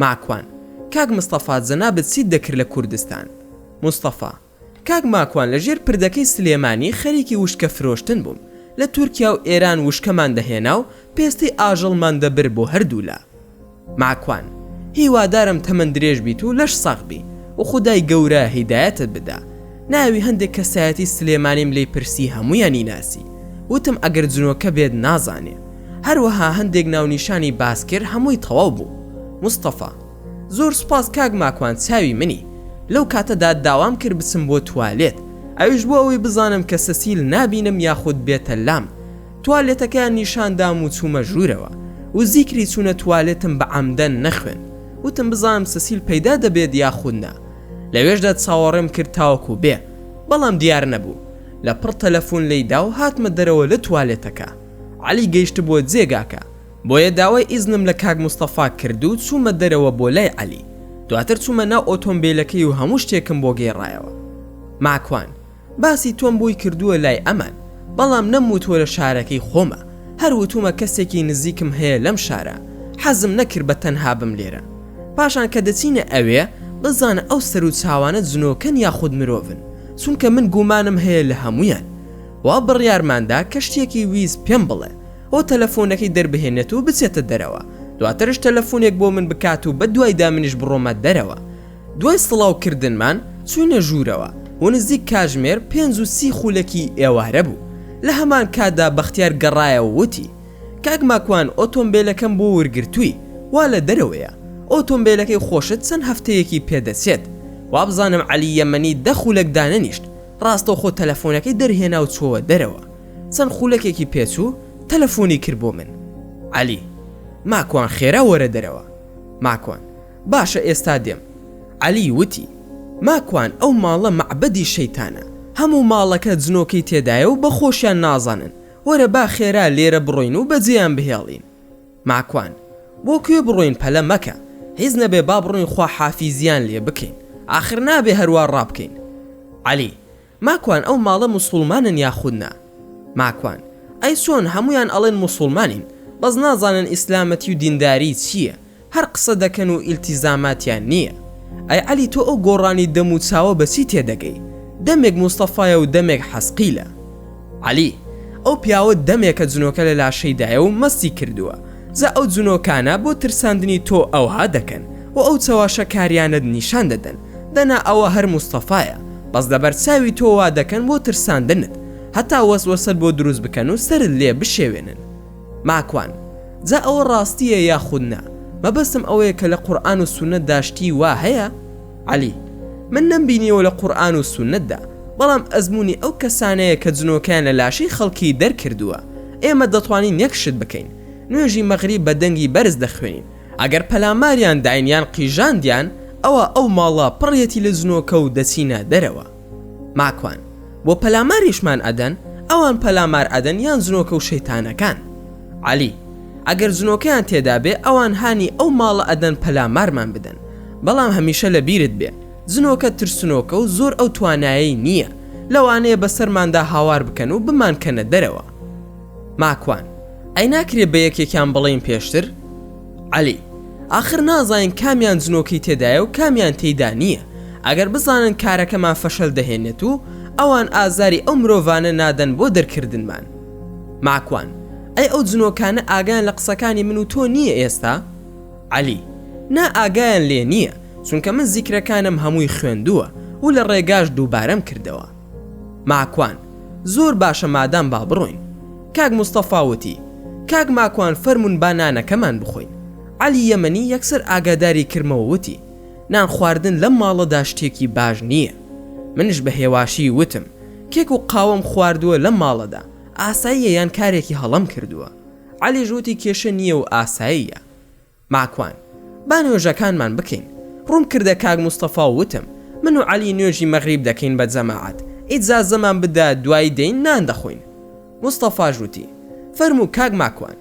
ماکوان: کاک مستەفا جەنابەت چیت دەکرد لە کوردستان؟ مستەفا: کاک ماکوان، لەژێر پردەکەی سلێمانی خەریکی وشکە فرۆشتن بووم، لە تورکیا و ئێران وشکەمان دەهێنا و پێستی ئاژەڵمان دەبر بۆ هەردوولا. ماکوان: هیوادارم تەمەن درێژ بیت و لەش ساغ بی و خودای گەورە هیدایەتت بدا. ناوی هەندێک کەسایەتی سلێمانیم لی پرسی هەمویانی ناسی، وتم ئەگەر جنۆکە بێت نازانێ، هەروەها هەندێک ناونیشانی باس کرد، هەمووی تەواو بوو. مستەفا: زۆر سوپاس کاک ماکوان، چاوی منی. لەو کاتەدا داوام کرد بچم بۆ توالێت، ئەویش بۆ ئەوەی بزانم کە سەسیل نابینم یاخود بێتە لام. توالێتەکە نیشاندام و چوومە ژوورەوە و زیکری چوونە توالێتم بە عەمدەن نەخوێن، وتم بزانم سەسیل پەیدا دەبێت یاخود نا. لەوێشدا چاوەڕێم کرد تاوەکو بێ، بەڵام دیار نەبوو. لە پڕ تەلەفۆن لێیدا و هاتمە دەرەوە لە توالێتەکە. عەلی گەیشت بۆ جێگاکە، بۆیە داوای ئیزنم لە کاک مستەفا کرد و چوومە دەرەوە بۆ لای عەلی. دواتر چوومە ناو ئۆتۆمبیلەکەی و هەموو شتێکم بۆ گێڕایەوە. ماکوان، باسی تۆم بۆی کردووە لای ئەمان، بەڵام نەموتوە لە شارەکەی خۆمە، هەروتومە کەسێکی نزیکم هەیە لەم شارە، حەزم نەکرد بە تەنها بم لێرە. پاشان کە دەچینە ئەوێ بزانە ئەو سەر و چاوانە جنۆکەن یاخود مرۆڤن، چونکە من گومانم هەیە لە هەمویان. وا بڕیارماندا کە شتێکی ویست پێم بڵێ، ئەو تەلەفۆنەکەی دەربهێنێت و بچێتە دەرەوە، دواترش تەلەفۆنێک بۆ من بکات و بە دوایدا منیش بڕۆمە دەرەوە. دوای سڵاوکردنمان چوینە ژوورەوە و نزیک کاژمێر 5:30 خولەکی ئێوارە بوو. لە هەمان کاتدا بەختیار گەڕایەوە وتی: کاک ماکوان، ئۆتۆمبیلەکەم بۆ وەرگرتووی، وا لە دەرەوەیە، ئۆتۆمبیلەکەی خۆشت چەند هەفتەیەکی پێدەچێت. وا بزانم عەلی یەمەنی 10 خولەک دانەنیشت، ڕاستەوخۆ تەلەفۆنەکەی دەرهێنا و چۆوە دەرەوە. چەند خولەکێکی پێچوو تەلەفۆنی کرد بۆ من. عەلی: ماکوان خێرا وەرە دەرەوە. ماکوان: باشە ئێستا دێم. عەلی وتی: ماکوان، ئەو ماڵە مەعبەدی شەیتانە، هەموو ماڵەکە جنۆکەی تێدایە و بە خۆشیان نازانن، وەرە با خێرا لێرە بڕۆین و بەجێیان بهێڵین. ماکوان: بۆ کوێ بڕۆین؟ پەلە مەکە، هیچ نەبێ با بڕۆین خوا حافیزیان لێ بکەین، ئاخر نابێ هەروە ڕابکەین. عەلی: ماکوان، ئەو ماڵە موسڵمانن یاخود نا؟ ماکوان: ئەی چۆن هەمویان ئەڵێن موسڵمانین، بەس نازانن ئیسلامەتی و دینداری چییە، هەر قسە دەکەن و ئیلتیزاماتیان نییە. ئەی عەلی، تۆ ئەو گۆڕانی دەم و چاوە بەچی تێدەگەی؟ دەمێک مستەفایە و دەمێک حەسقیلە. عەلی: ئەو پیاوە دەمێکە جنۆکە لە لاشەیدایە و مەستی کردووە، زە ئەو جنۆکانە بۆ ترساندنی تۆ ئەوها دەکەن و ئەو چەواشە کاریانت نیشان دەدەن، دەنا ئەوە هەر مستەفایە، بەس دەبەر چاوی تۆ وا دەکەن بۆ ترساندنت، هەتا وەسوەسەت بۆ دروست بکەن و سەرت لێ بشێوێنن. ماکوان: جا ئەوە ڕاستیە یاخود نا؟ مەبەستم ئەوەیە کە لە قورئان و سونەت داشتی وا هەیە؟ عەلی: من نەمبینیەوە لە قورئان و سونەتدا، بەڵام ئەزمموی ئەو کەسانەیە کە جنۆکیان لە لاشەی خەڵکی دەرکردووە. ئێمە دەتوانین یەکشت بکەین، نوێژی مەغریب بە دەنگی بەرز دەخوێنین، ئەگەر پەلاماریان داینیان قیژاندیان ئەوە ئەو ماڵە پڕیەتی لە جنۆکە و دەچینە دەرەوە. ماکوان: بۆ پەلاماریشمان ئەدەن؟ ئەوان پەلامار ئەدەن یان جنۆکە و شەیتانەکان؟ عەلی: ئەگەر جنۆکەیان تێدا بێ ئەوان هانی ئەو ماڵە ئەدەن پەلامارمان بدەن، بەڵام هەمیشە لە بیرت بێ جنۆکە ترسنۆکە و زۆر ئەو توانایی نییە، لەوانەیە بەسەرماندا هاوار بکەن و بمانکەنە دەرەوە. ماکوان: ئەی ناکرێ بە یەکێکیان بڵین پێشتر؟ عەلی: آخر نازانین کامیان جنۆکەی تێدایە و کامیان تێیدا نییە، ئەگەر بزانن کارەکەمان فەشەل دەهێنێت و ئەوان ئازاری ئەو مرۆڤانە نادەن بۆ دەرکردنمان. ماکوان: ئەی ئەو جنۆکانە ئاگایان لە قسەکانی من و تۆ نییە ئێستا؟ عەلی: نا ئاگایان لێ نییە، چونکە من زیکرەکانم هەمووی خوێندووە و لە ڕێگاش دووبارەم کردەوە. ماکوان: زۆر باشە مادام با بڕۆین. کاک مستەفا وتی: کاک ماکوان، فەرمون با نانەکەمان بخۆین. عەلی یەمەنی یەکسەر ئاگاداری کردمەوە وتی: نان خواردن لەم ماڵەدا شتێکی باش نییە. منش بە هێواشی وتم: کێک و قاوەم خواردووە لەم ماڵەدا، ئاساییە یان کارێکی هەڵم کردووە؟ عەلی ژووتی: کێشە نییە و ئاساییە. ماکوان: با نوێژەکانمان بکەین. ڕوون کردە کاک مستەفا وتم: من و عەلی نوێژی مەغریب دەکەین بە جەماعەت، ئیجازەمان بدە دوای دەین نان دەخۆین. مستەفا ژووتی: فەرموو کاک ماکوان.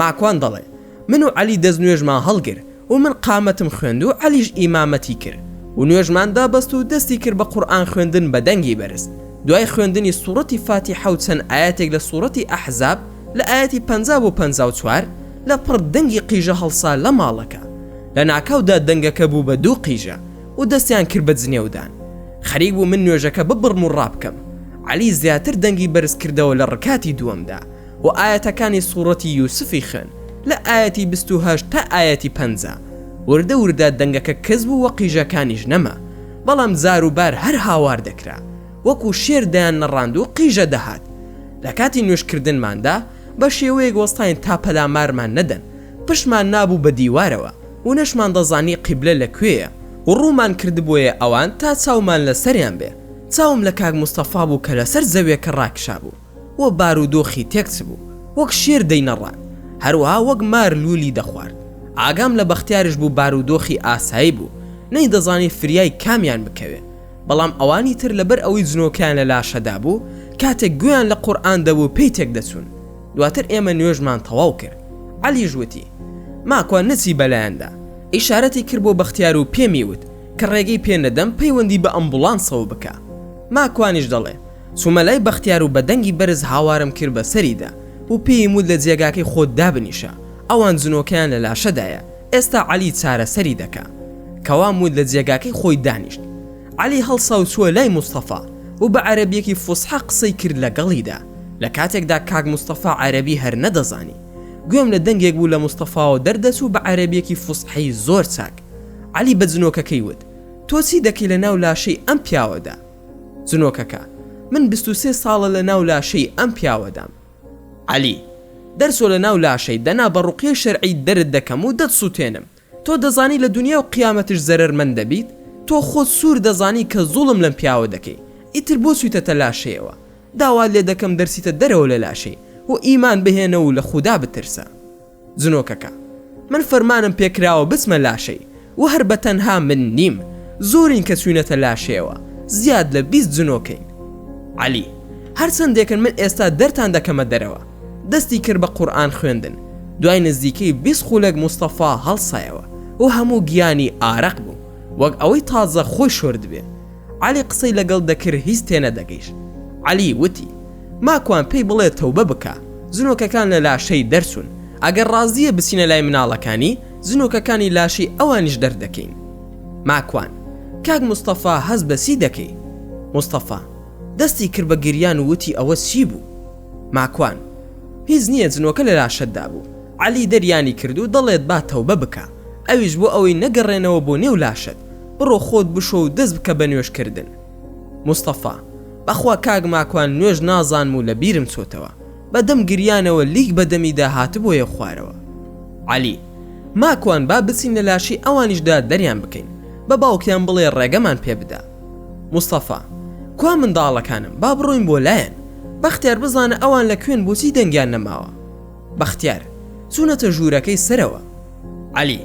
ماکوان دەڵێ: من و عەلی دەست نوێژمان هەڵگر و من قامەتم خوێند و عەلیش ئیمامەتی کرد و نوێژماندا بەست و دەستی کرد بە قورئان خوێندن بە دەنگی بەرز. دوای خوێندنی سوورەتی فاتیحە و چەند ئاەتێک لە سوورەتی ئەحزاب لە ئاەتی 50 و 54 لە پڕ دەنگی قیژە هەڵسا لە ماڵەکە. لە ناکاودا دەنگەکە بوو بە 2 قیژە و دەستیان کرد بە جنێودان. خەریک بوو من نوێژەکە ببڕم و ڕابکەم. عەلی زیاتر دەنگی بەرز کردەوە لە ڕکاتی دووەمدا و ئاەتەکانی سوورەتی یوسفی خوێن لە ئاەتی 28 تا ئاەتی 50. وردە وردە دەنگەکە کەس بوو وە قیژەکانیش نەما، بەڵام زار و بار هەر هاوار دەکرا، وەکو شێر دەیان نەڕاند و قیژە دەهات. لە کاتی نوێشکردنماندا بە شێوەیەک وەستاین تا پەلامارمان نەدەن، پشمان نابوو بە دیوارەوە و نەشمان دەزانی قیبلە لەکوێیە و ڕوومان کردبوویە ئەوان تا چاومان لە سەریان بێ. چاوم لە کاک مستەفا بوو کە لەسەر زەویەکە ڕاکشا بوو و بارودۆخی تێکچ بوو، وەک شێر دەینەڕان. هەروەها وەک مار لولی دەخوارد. ئاگام لە بەختیارش بوو بارودۆخی ئاسایی بوو، نەی دەزانی فریای کامیان بکەوێ. بەڵام ئەوانی تر لەبەر ئەوەی جنۆکیان لە لاشەدا بوو کاتێک گویان لە قورئان دەبوو پێی تێک دەچوون. دواتر ئێمە نوێژمان تەواو کرد. عەلی ژووتی ماکوە نەچی بەلایەندا. ئیشارەتی کرد بۆ بەختیار و پێمی وت کە ڕێگەی پێ نەدەم پەیوەندی بە ئەمبوڵانسەوە بکە. ماکوانیش دەڵێ چوومە لای بەختیار و بە دەنگی بەرز هاوارم کرد بە سەریدا و پێی مود لە جێگاکەی خۆت دابنیشە، ئەوان جنۆکەیان لە لاشەدایە، ئێستا عەلی چارەسەری دەکا. کەوا مود لە جێگاکەی خۆی دانیشت. عەلی هەڵسا و چووە لای موستەفا و بە عەرەبیەکی فوسحە قسەی کرد لەگەڵیدا. لە کاتێکدا کاک موستەفا عەرەبی هەر نەدەزانی، گوێم لە دەنگێک بوو لە موستەفاوە دەردەچوو بە عەرەبیەکی فوسحەی زۆر چاک. عەلی بە جنۆکەکەی وت تۆ چی دەکەی لە ناو لاشەی ئەم پیاوەدا؟ جنۆکەکە من 23 ساڵە لە ناو لاشەی ئەم پیاوەدام. عەلی دەرسۆ لە ناو لاشەی دەنا بە ڕوقیە شەرعی دەرت دەکەم و دەتسووتێنم. تۆ دەزانی لە دنیا و قیامەتش زەرەرمەند دەبیت؟ تۆ خۆت سوور دەزانی کە زوڵم لەم پیاوە دەکەی، ئیتر بۆ چوویتەتە لاشەیەوە. داوا لێ دەکەم دەرسیتە دەرەوە لە لاشەی و ئیمان بهێنە و لە خودا بترسە. جنۆکەکە من فەرمانم پێکراوە بچمە لاشەی و هەر بە تەنها من نیم، زۆرین کە چوینەتە لاشەیەوە، زیاد لە 20 جنۆکەین. عەلی هەرچەندێکن من ئێستا دەرتان دەکەمە دەرەوە. دەستی کرد بە قورئان خوێندن. دوای نزیکەی 20 خولەک موستەفا هەڵسایەوە و هەموو گیانی ئارەق بوو وەک ئەوەی تازە خۆی شۆرد بێ. عەلی قسەی لەگەڵ دەکرد هیچ تێنە دەگەیشت. عەلی وتی ماکوان پێی بڵێ تەوبە بکە، جنۆکەکان لە لاشەی دەرچوون، ئەگەر ڕازیە بچینە لای مناڵەکانی جنۆکەکانی لاشەی ئەوانیش دەردەکەین. ماکوان کاک موستەفا هەز بەسی دەکەی؟ موستەفا دەستی کرد بە گریان و وتی ئەوە چی بوو؟ ماکوان هیچ نییە، جنۆکە لە لاشەتدا بوو. عەلی دەریانی کرد و دەڵێت با تەوبە بکە، ئەویش بۆ ئەوەی نەگەڕێنەوە بۆ نێو لاشت، بڕۆ خۆت بشۆ و دەست بکە بە نوێژکردن. موستەفا بەخوا کاک ماکوان نوێژ نازانم و لە بیرم چۆتەوە، بەدەم گریانەوە لیک بەدەمیدا هاتبۆیە خوارەوە. عەلی ماکوان با بچین لە لاشی ئەوانیشدا دەریان بکەین، بە باوکیان بڵێ ڕێگەمان پێ بدە. موستەفا کوا منداڵەکانم با بڕۆین بۆ لایەن، بەختیار بزانە ئەوان لە کوێن بۆچی دەنگیان نەماوە. بەختیار چوونەتە ژوورەکەی سەرەوە. عەلی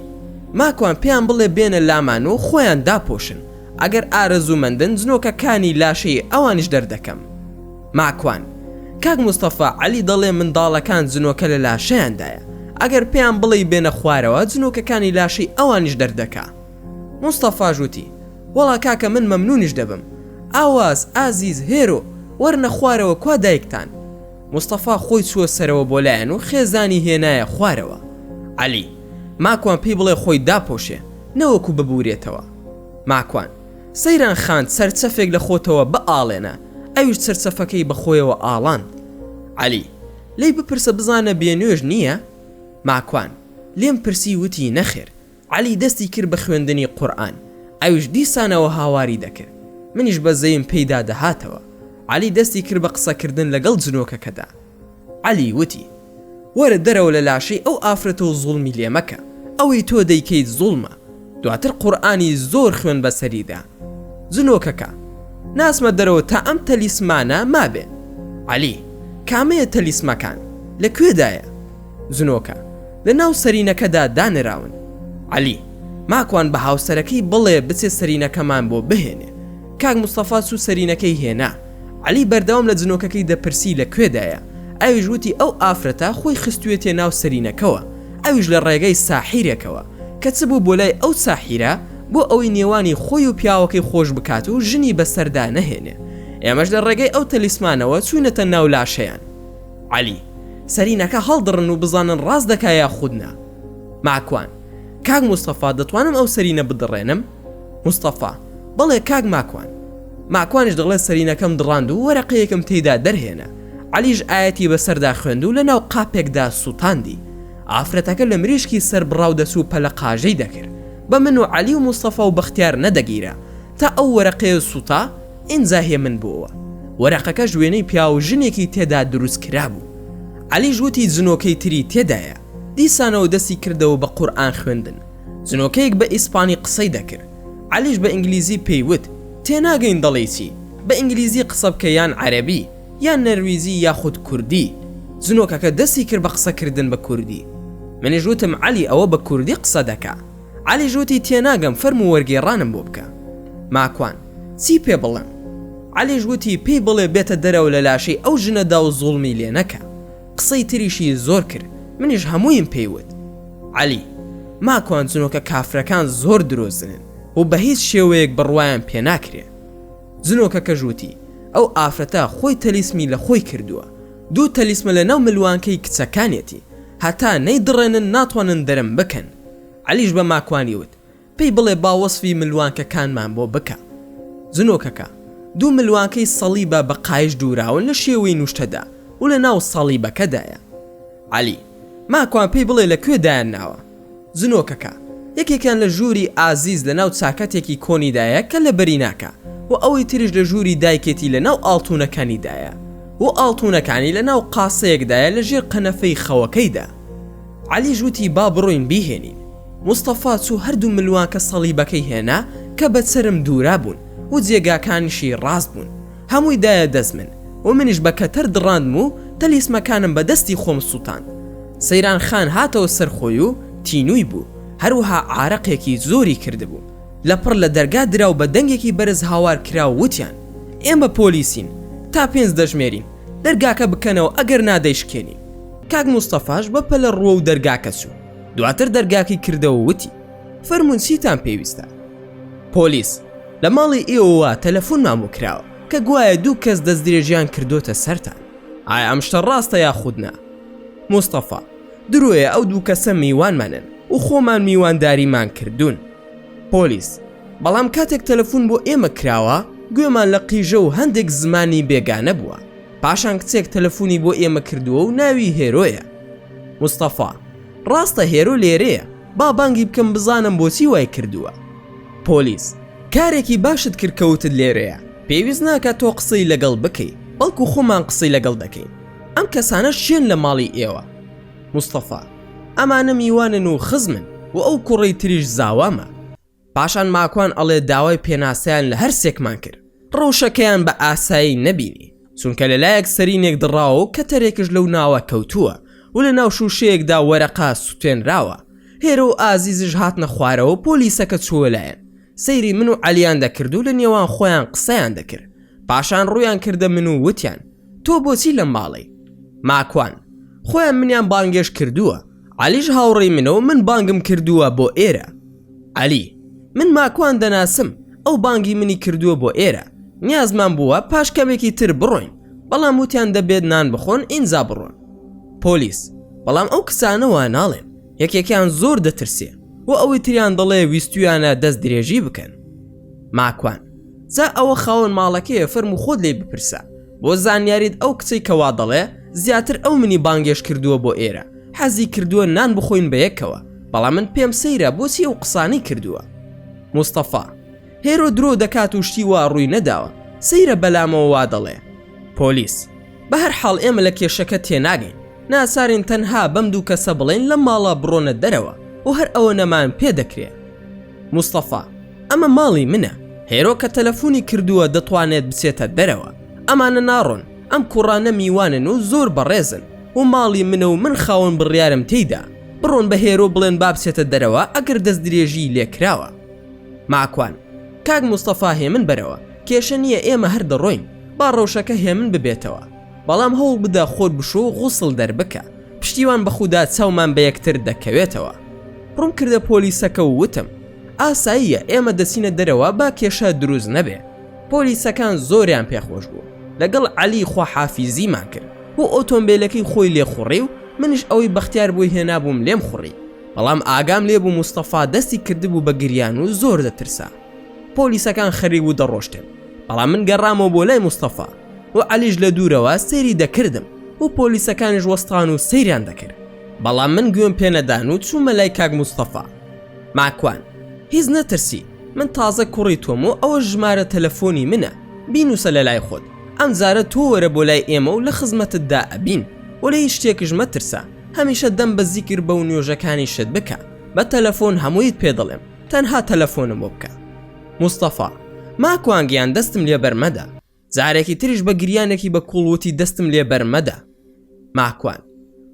ماکوان پێیان بڵێ بێنە لامان و خۆیان داپۆشن، ئەگەر ئارەزوومەندن جنۆکەکانی لاشەی ئەوانیش دەردەکەم. ماکوان کاک موستەفا عەلی دەڵێ منداڵەکان جنۆکە لە لاشەیاندایە، ئەگەر پێیان بڵێ بێنە خوارەوە جنۆکەکانی لاشەی ئەوانیش دەردەکا. موستەفا ژووتی وەڵا کاکە من مەمنونیش دەبم، ئاواز ئازیز هێرۆ وەرنە خوارەوە کوا دایکتان. موستەفا خۆی چووە سەرەوە بۆ لایەن و خێزانی هێنایە خوارەوە. عەلی ماکوان پێی بڵێ خۆی داپۆشێ نەوەکو ببورێتەوە. ماکوان سەیران خاند سەرچەفێک لە خۆتەوە بە ئاڵێنە، ئەویش سەرچەفەکەی بەخۆیەوە ئاڵاند. عەلی لی بپرسە بزانە بێنوێژ نییە؟ ماکوان لێم پرسی وتی نەخێر. عەلی دەستی کرد بە خوێندنی قورئان، ئەویش دیسانەوە هاواری دەکرد. منیش بە زەیم پەیدا دەهاتەوە. عەلی دەستی کرد بە قسەکردن لەگەڵ جنۆکەکەدا. عەلی وتی وەرە دەرەوە لە لاشەی ئەو ئافرەتە و زوڵمی لێ مەکە، ئەوەی تۆ دەیکەیت زوڵمە. دواتر قورئانی زۆر خوێن بەسەریدا. جنۆکەکە ناسمە دەرەوە تا ئەم تەلیسمانە مابێ. عەلی کامەیە تەلیسمەکان لەکوێدایە؟ جنۆکە لە ناو سەرینەکەدا دانراون. عەلی ماکوان بە هاوسەرەکەی بڵێ بچێ سەرینەکەمان بۆ بهێنێ. کاک موستەفا چوو سەرینەکەی هێنا. عەلی بەردەوام لە جنۆکەکەی دەپرسی لەکوێدایە. ئەویش وتی ئەو ئافرەتە خۆی خستوێتێ ناو سەرینەکەوە، ئەویش لە ڕێگەی ساحیرێکەوە کە چ بوو بۆ لای ئەو ساحیرە بۆ ئەوەی نێوانی خۆی و پیاوەکەی خۆش بکات و ژنی بەسەردا نەهێنێ. ئێمەش لە ڕێگەی ئەو تەلیسمانەوە چوونەتە ناو لاشەیان. عەلی سەرینەکە هەڵدڕن و بزانن ڕاست دەکا یا خودنا. ماکوان کاک موستەفا دەتوانم ئەو سەرینە بدڕێنم؟ موستەفا بەڵێ کاک ماکوان. ماکوانش دەڵێ سەرینەکەم دڕاند و وەرەقەیەکم تێیدا دەرهێنا. عەلیش ئاەتی بەسەردا خوێند و لە ناو قاپێکدا سووتاندی. ئافرەتەکە لە مریشکی سەر بڕاو دەسوو پەلە قاژەی دەکرد. بە من و عەلی و موستەفا و بەختیار نەدەگیرە تا ئەو وەرەقەیە سووتا ئینجا هێ من بووەوە. وەرەقەکە ژوێنەی پیا و ژنێکی تێدا دروست کرابوو. عەلی ژووتی جنۆکەی تری تێدایە. دیسانەوە دەستی کردەوە بە قورئان خوێندن. جنۆکەیەک بە ئیسپانی قسەی دەکرد. عەلیش بە ئینگلیزی پێیوت تێناگەین دەڵێ چی، بە ئینگلیزی قسە بکە یان عەرەبی یان نەرویزی یاخود کوردی. زنۆکەکە دەستی کرد بە قسەکردن بە کوردی. منیش وتم عەلی ئەوە بە کوردی قسە دەکا. عەلی ژوتی تێناگەم فەرموو وەرگێڕانم بۆ بکە. ماکوان چی پێ بڵێم؟ عەلی ژوتی پێی بڵێ بێتە دەرەوە لە لاشەی ئەو ژنەدا و زوڵمی لێ نەکە. قسەی تریشی زۆر کرد، منیش هەموویم پێیوت. عەلی ماکوان زنۆکە کافرەکان زۆر درۆزنن و بە هیچ شێوەیەک بڕوایان پێ ناکرێ. زنۆکەکە ژوتی ئەو ئافرەتە خۆی تەلیسمی لە خۆی کردووە. دوو تەلیسمە لە ناو ملوانکەی کچەکانێتی، هەتا نەیدڕێنن ناتوانن دەرم بکەن. عەلیش بە ماکوانی وت پێی بڵێ باوەسفی ملوانکەکانمان بۆ بکە. زنۆکەکە دوو ملوانکەی سەڵیبە بە قایش دووراون لە شێوەی نوشتەدا و لە ناو سەڵیبەکەدایە. عەلی ماکوان پێی بڵێ لەکوێ دایان ناوە. زنۆکەکە یەکێکیان لە ژووری ئازیز لە ناو چاکەتێکی کۆنیدایە کە لە بەری ناکە و ئەوەی تریش لە ژووری دایکێتی لە ناو ئاڵتونەکانیدایە و ئاڵتونەکانی لە ناو قاسەیەکدایە لە ژێر قەنەفەی خەوەکەیدا. عەلی ژوتی با بڕۆین بیهێنین. مستەفا چوو هەردوو ملوانکە سەڵیبەکەی هێنا کە بە چرم دوورا بوون و جێگاکانیشی ڕاست بوون. هەمووی دایە دەست من و منیش بە کەتەر دڕاندم و تەلیسمەکانم بە دەستی خۆم سووتاند. سەیران خان هاتەوە سەرخۆی و تینووی بوو، هەروەها عارەقێکی زۆری کردبوو. لەپڕ لە دەرگا درا و بە دەنگێکی بەرز هاوار کرا و وتیان ئێمە پۆلیسین، تا 5 دەژمێرین، دەرگاکە بکەنەوە ئەگەر نادەیشکێنین. کاک مستەفاش بە پەلە ڕووە و دەرگاکە چوو. دواتر دەرگاکی کردەوە وتی فەرموون چیتان پێویستە؟ پۆلیس لە ماڵی ئێوەوە تەلەفۆنمان بۆ کراوە کە گوایە 2 کەس دەستدرێژیان کردوتە سەرتان. ئایا ئەم شتە ڕاستە یاخود نا؟ مستەفا درۆیە ئەو 2 کەسە میوانمانن و خۆمان میوانداریمان کردوون. پۆلیس بەڵام کاتێک تەلەفۆن بۆ ئێمە کراوە گوێمان لە قیژە و هەندێک زمانی بێگانە بووە. پاشان کچێک تەلەفۆنی بۆ ئێمە کردووە و ناوی هێرۆیە. مستەفا ڕاستە هێرۆ لێرەیە، با بانگی بکەم بزانم بۆچی وای کردووە. پۆلیس کارێکی باشت کرد کەوتت لێرەیە، پێویست ناکات تۆ قسەی لەگەڵ بکەی، بەڵکو خۆمان قسەی لەگەڵ دەکەین. ئەم کەسانە شێن لە ماڵی ئێوە. مستەفا ئەمانە میوانن و خزمن و ئەو کوڕی تریش زاوامە. پاشان ماکوان ئەڵێ داوای پێناسەیان لە هەر سێکمان کرد، ڕەوشەکەیان بە ئاسایی نەبینی، چونکە لەلایەک سەرینێک دڕاوە و کەتەرێکش لەو ناوە کەوتووە و لە ناو شوشەیەکدا وەرەقا سوتێنراوە. هێرە و ئازیزش هاتنە خوارەوە و پۆلیسەکە چووە لایەن. سەیری من و عەلیان دەکرد و لە نێوان خۆیان قسەیان دەکرد. پاشان ڕوویان کردە من و وتیان تۆ بۆچی لە ماڵی؟ ماکوان خۆیان منیان بانگێش کردووە، عەلیش هاوڕێی منەوە من بانگم کردووە بۆ ئێرە. عەلی من ماکوان دەناسم، ئەو بانگی منی کردووە بۆ ئێرە، نیازمان بووە پاش کەمێکی تر بڕۆین، بەڵام وتیان دەبێت نان بخۆن ئینجا بڕۆن. پۆلیس بەڵام ئەو کسانەوە ناڵێن، یەکێکیان زۆر دەترسێ و ئەوەی تریان دەڵێ ویستویانە دەست درێژی بکەن. ماکوان جا ئەوە خاوەن ماڵەکەیە، فەرموو خۆت لێ بپرسە بۆ زانیاریت ئەو کچەی کەوا دەڵێ زیاتر ئەو منی بانگێش کردووە بۆ ئێرە، حەزی کردووە نان بخۆین بە یەکەوە، بەڵام من پێم سەیرە بۆچی ئەو قسانەی کردووە. مستەفا هێرۆ درۆ دەکات و شتی وا ڕووی نەداوە، سەیرە بەلامەوە وا دەڵێ. پۆلیس بە هەر حاڵ ئێمە لە کێشەکە تێناگەین، ناسارین تەنها بەم 2 کەسە بڵێن لە ماڵە بڕۆنە دەرەوە و هەر ئەوە نەمان پێ دەکرێت. مستەفا ئەمە ماڵی منە، هێرۆ کە تەلەفۆنی کردووە دەتوانێت بچێتە دەرەوە، ئەمانە ناڕۆن، ئەم کوڕانە میوانن و زۆر بەڕێزن و ماڵی منە و من خاوەن بڕیارم تێیدا، بڕۆن بە هێرۆ بڵێن با بچێتە دەرەوە ئەگەر دەست درێژی لێکراوە. ماکوان کاک مستەفا هێمن بەرەوە، کێشە نییە ئێمە هەر دەڕۆین، با ڕەوشەکە هێمن ببێتەوە، بەڵام هەوڵ بدە خۆت بشۆ و غوسڵ دەربکە، پشتیوان بەخودا چاومان بە یەکتر دەکەوێتەوە. ڕوون کردە پۆلیسەکە و وتم ئاساییە ئێمە دەچینە دەرەوە با کێشە دروست نەبێ. پۆلیسەکان زۆریان پێخۆش بوو، لەگەڵ عەلی خواحافیزیمان کرد و ئۆتۆمبیلەکەی خۆی لێ خوڕی و منش ئەوەی بەختیار بووی هێنابووم لێم خوڕی، بەڵام ئاگام لێبوو مستەفا دەستی کردبوو بە گریان و زۆر دەترسا. پۆلیسەکان خەریک و دەڕۆشتن، بەڵام من گەڕامەوە بۆ لای مستەفا و عەلیش لە دوورەوە سەیری دەکردم و پۆلیسەکانیش وەستان و سەیریان دەکرد، بەڵام من گوێم پێ نەدان و چوومە لای کاک مستەفا. ماکوان هیچ نەترسی، من تازە کوڕی تۆم و ئەوە ژمارە تەلەفۆنی منە، بینوسە لە لای خۆت، ئەم جارە تۆ وەرە بۆ لای ئێمە و لە خزمەتتدا ئەبین و لە هیچ شتێکش مەترسە، هەمیشە دەم بە زیکر بە و نوێژەکانی شت بکە، بە تەلەفۆن هەموویت پێ دەڵێم، تەنها تەلەفۆنم بۆ بکە. مستەفا ماکوانگیان دەستم لێ بەرمەدا، جارێکی تریش بە گریانێکی بە کوڵوتی دەستم لێ بەرمەدا. ماکوان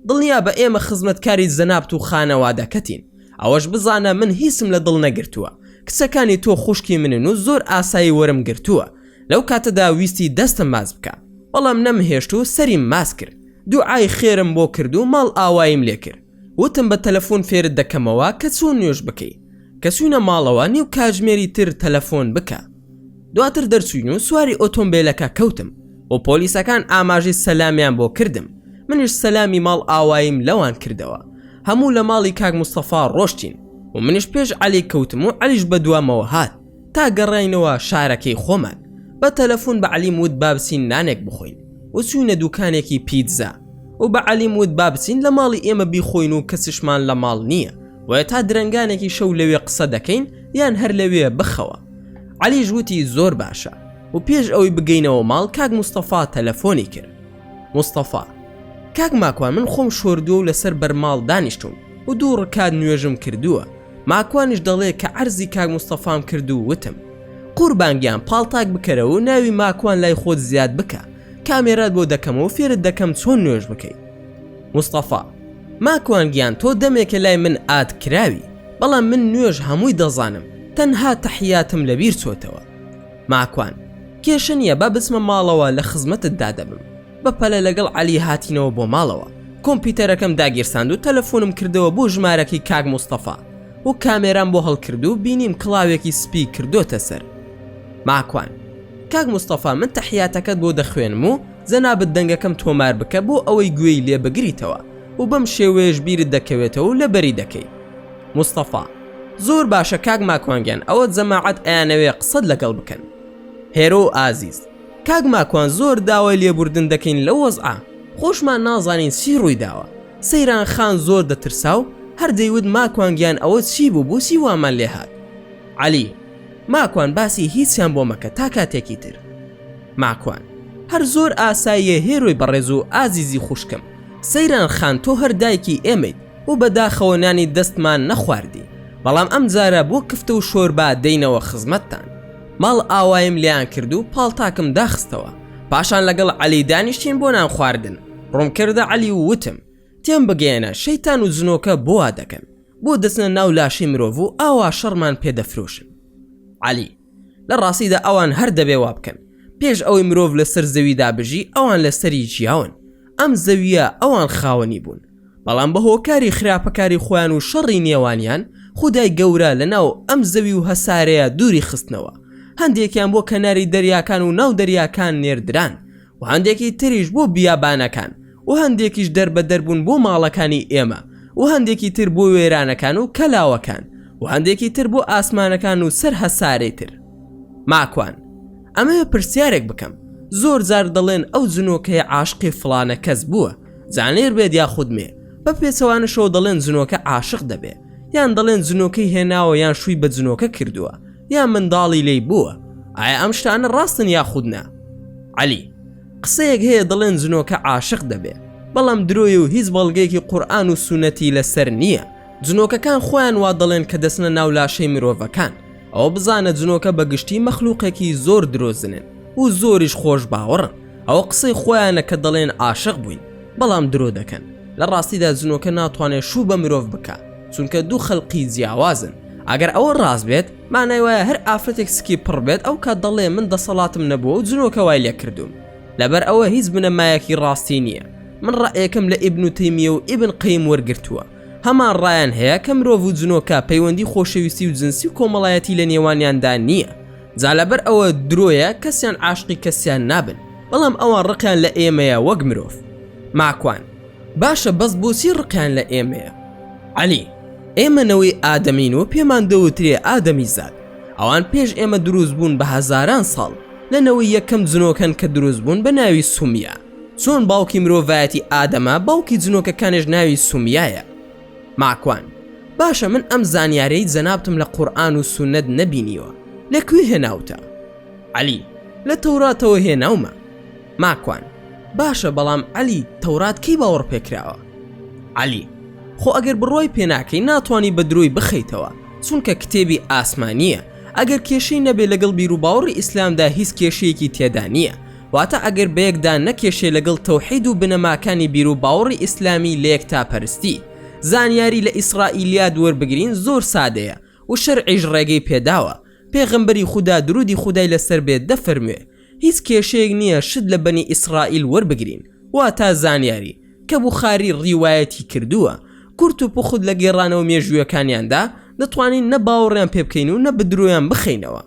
دڵنیا بە ئێمە خزمەتکاری زەنابت و خانەوادەکەتین ئەوەش بزانە من هیچم لە دڵ نەگرتووە کچەکانی تۆ خوشکی منن و زۆر ئاسایی وەرم گرتووە لەو کاتەدا ویستی دەستم ماز بکە بەڵام نەمهێشت و سەریم ماز کرد دوعای خێرم بۆ کرد و ماڵ ئاوایم لێ کرد وتم بە تەلەفۆن فێرت دەکەمەوە کە چۆن نوێژ بکەی کە چوونە ماڵەوە نیو کاتژمێری تر تەلەفۆن بکە دواتر دەرچوین و سواری ئۆتۆمبیلەکە کەوتم و پۆلیسەکان ئاماژەی سەلامیان بۆ کردم منیش سەلامی ماڵ ئاواییم لەوان کردەوە هەموو لە ماڵی کاک مستەفا ڕۆشتین و منیش پێش عەلی کەوتم و عەلیش بە دوامەوە هات تا گەڕاینەوە شارەکەی خۆمان بە تەلەفۆن بە عەلیم وت بابچین نانێک بخۆین و چوونە دوکانێکی پیتزا و بە عەلیم وت بابچین لە ماڵی ئێمە بیخۆین و کەسشمان لە ماڵ نییە و تا درەنگانێکی شەو لەوێ قسە دەکەین یان هەر لەوێ بخەوە عەلیش وتی زۆر باشە و پێش ئەوەی بگەینەوە ماڵ کاک مستەفا تەلەفۆنی کرد مستەفا کاک ماکوان من خۆم شۆردووە و لەسەر بەرماڵ دانیشتوم و دوو ڕکات نوێژم کردووە ماکوانیش دەڵێ کە عەرزی کاک مستەفام کرد و وتم قوربانگیان پاڵتاک بکەرەوە و ناوی ماکوان لای خۆت زیاد بکە کامێرات بۆ دەکەمەوە فێرت دەکەم چۆن نوێژ بکەیت مستەفا ماکوان گیان تۆ دەمێکە لای من ئاد کراوی بەڵام من نوێژ هەمووی دەزانم تەنها تەحیاتم لەبیر چۆتەوە ماکوان کێشە نییە با بچمە ماڵەوە لە خزمەتت دادەبم بەپەلە لەگەڵ عەلی هاتینەوە بۆ ماڵەوە کۆمپیوتەرەکەم داگیرساند و تەلەفۆنم کردەوە بۆ ژمارەکەی کاک مستەفا و کامێرام بۆ هەڵکرد و بینیم کڵاوێکی سپی کردۆتە سەر ماکوان کاک مستەفا من تەحیاتەکەت بۆ دەخوێنم و زەنابەت دەنگەکەم تۆمار بکە بۆ ئەوەی گوێی لێ بگریتەوە و بەم شێوەیەش بیرت دەکەوێتەوە و لەبەری دەکەی مستەفا زۆر باشە کاک ماکوانگیان ئەوە جەماعەت ئەیانەوێ قسەت لەگەڵ بکەن هێرۆ ئازیز کاک ماکوان زۆر داوای لێبوردن دەکەین لە وەزعە خۆشمان نازانین چی ڕووی داوە سەیران خان زۆر دەترسا و هەر دەیوت ماکوانگیان ئەوە چی بوو بۆچی وامان لێ هات عەلی ماکوان باسی هیچیان بۆ مەکە تا کاتێکی تر ماکوان هەر زۆر ئاساییە هێروی بەڕێز و ئازیزی خوشکم سەیران خان تۆ هەر دایکی ئێمەیت و بەداخەوە نانی دەستمان نەخواردی بەڵام ئەم جارە بۆ کفتە و شۆربا دەینەوە خزمەتتان ماڵ ئاوایم لیان کرد و پاڵتاکم داخستەوە پاشان لەگەڵ عەلی دانیشتین بۆ نان خواردن ڕوم کردە عەلی و وتم تێم بگەێنە شەیتان و جنۆکە بۆ دەکەن بۆ دەچنە ناو لاشی مرۆڤ و ئاوا شەڕمان پێدەفرۆشن عەلی لە ڕاستیدا ئەوان هەر دەبێ وا بکەن پێش ئەوەی مرۆڤ لەسەر زەویدا بژی ئەوان لەسەری ژیاون ئەم زەویە ئەوان خاوەنی بوون بەڵام بە هۆکاری خراپەکاری خۆیان و شەڕی نێوانیان خودای گەورە لەناو ئەم زەوی و هەسارەیە دووری خستنەوە هەندێکیان بۆ کەناری دەریاکان و ناو دەریاکان نێردران و هەندێکی تریش بۆ بیابانەکان و هەندێکیش دەربەدەربوون بۆ ماڵەکانی ئێمە و هەندێکی تر بۆ وێرانەکان و کەلاوەکان و هەندێکی تر بۆ ئاسمانەکان و سەر هەسارەی تر ماکوان ئەمە پرسیارێک بکەم زۆر جار دەڵێن ئەو جنۆکەیە عاشقی فڵانە کەس بووە زانێر بێت یا خودمێ بە پێچەوانەشەوە دەڵێن جنۆکە عاشق دەبێ یان دەڵێن جنۆکەی هێناوە یان شووی بە جنۆکە کردووە یان منداڵی لێی بووە ئایا ئەم شتانە ڕاستن یا خودنا عەلی قسەیەک هەیە دەڵێن جنۆکە عاشق دەبێ بەڵام درۆیە و هیچ بەڵگەیەکی قورئان و سونەتی لەسەر نییە جنۆکەکان خۆیان وا دەڵێن کە دەچنە ناو لاشەی مرۆڤەکان ئەوە بزانە جنۆکە بەگشتی مەخلووقێکی زۆر درۆزنن و زۆریش خۆش باوەڕن ئەوە قسەی خۆیانە کە دەڵێن عاشق بووین بەڵام درۆ دەکەن لە ڕاستیدا جنۆکە ناتوانێت شوو بە مرۆڤ بکە چونکە دوو خەڵقی جیاوازن ئەگەر ئەوە ڕاست بێت مانای وایە هەر ئافرەتێک سکی پڕ بێت ئەو کات دەڵێ من دەسەڵاتم نەبووە و جنۆکە وای لێ کردوم لەبەر ئەوە هیچ بنەمایەکی ڕاستی نییە من ڕائیەکەم لە ئیبن تەیمیە و ئیبن قەیم وەرگرتووە هەمان ڕایان هەیە کە مرۆڤ و جنۆکە پەیوەندی خۆشەویستی و جنسی و کۆمەڵایەتی لە نێوانیاندا نییە جا لەبەر ئەوە درۆیە کەسیان عاشقی کەسیان نابن بەڵام ئەوان ڕقیان لە ئێمەیە وەک مرۆڤ ماکوان باشە بەس بۆچی ڕقیان لە ئێمەیە عەلی ئێمەنەوەی ئادەمین و پێمان دەوترێ ئادەمی زاد ئەوان پێش ئێمە دروست بوون بە هەزاران ساڵ لەنەوەی یەکەم جنۆکەن کە دروست بوون بە ناوی سومیا چۆن باوکی مرۆڤایەتی ئادەمە باوکی جنۆکەکانش ناوی سومیایە ماکوان باشە من ئەم زانیارەی جەنابتم لە قورئان و سونەت نەبینیوە لەکوێ هێناوتە عەلی لە تەوراتەوە هێناومە ماکوان باشە بەڵام عەلی تەورات کەی باوەڕ پێکراوە عەلی خۆ ئەگەر بڕۆی پێناکەی ناتوانی بە درۆی بخەیتەوە چونکە کتێبی ئاسمانیە ئەگەر کێشەی نەبێ لەگەڵ بیر و باوەڕی ئیسلامدا هیچ کێشەیەکی تێدا نییە واتە ئەگەر بەیەکدا نەکێشێ لەگەڵ تەوحید و بنەماکانی بیر و باوەڕی ئیسلامی لە یەکتاپەرستی زانیاری لە ئیسرائیلیات وەربگرین زۆر سادەیە و شەرعیش ڕێگەی پێداوە. پێغەمبەری خودا درودی خودای لەسەر بێت دەفەرموێ هیچ کێشەیەک نییە شت لە بەنی ئیسرائیل وەربگرین واتە زانیاری کە بوخاری ڕیوایەتی کردووە. کورت و پوخت لە گێڕانەوە مێژوویەکانیاندا دەتوانین نە باوەڕیان پێ بکەین و نە بدرۆیان بخەینەوە.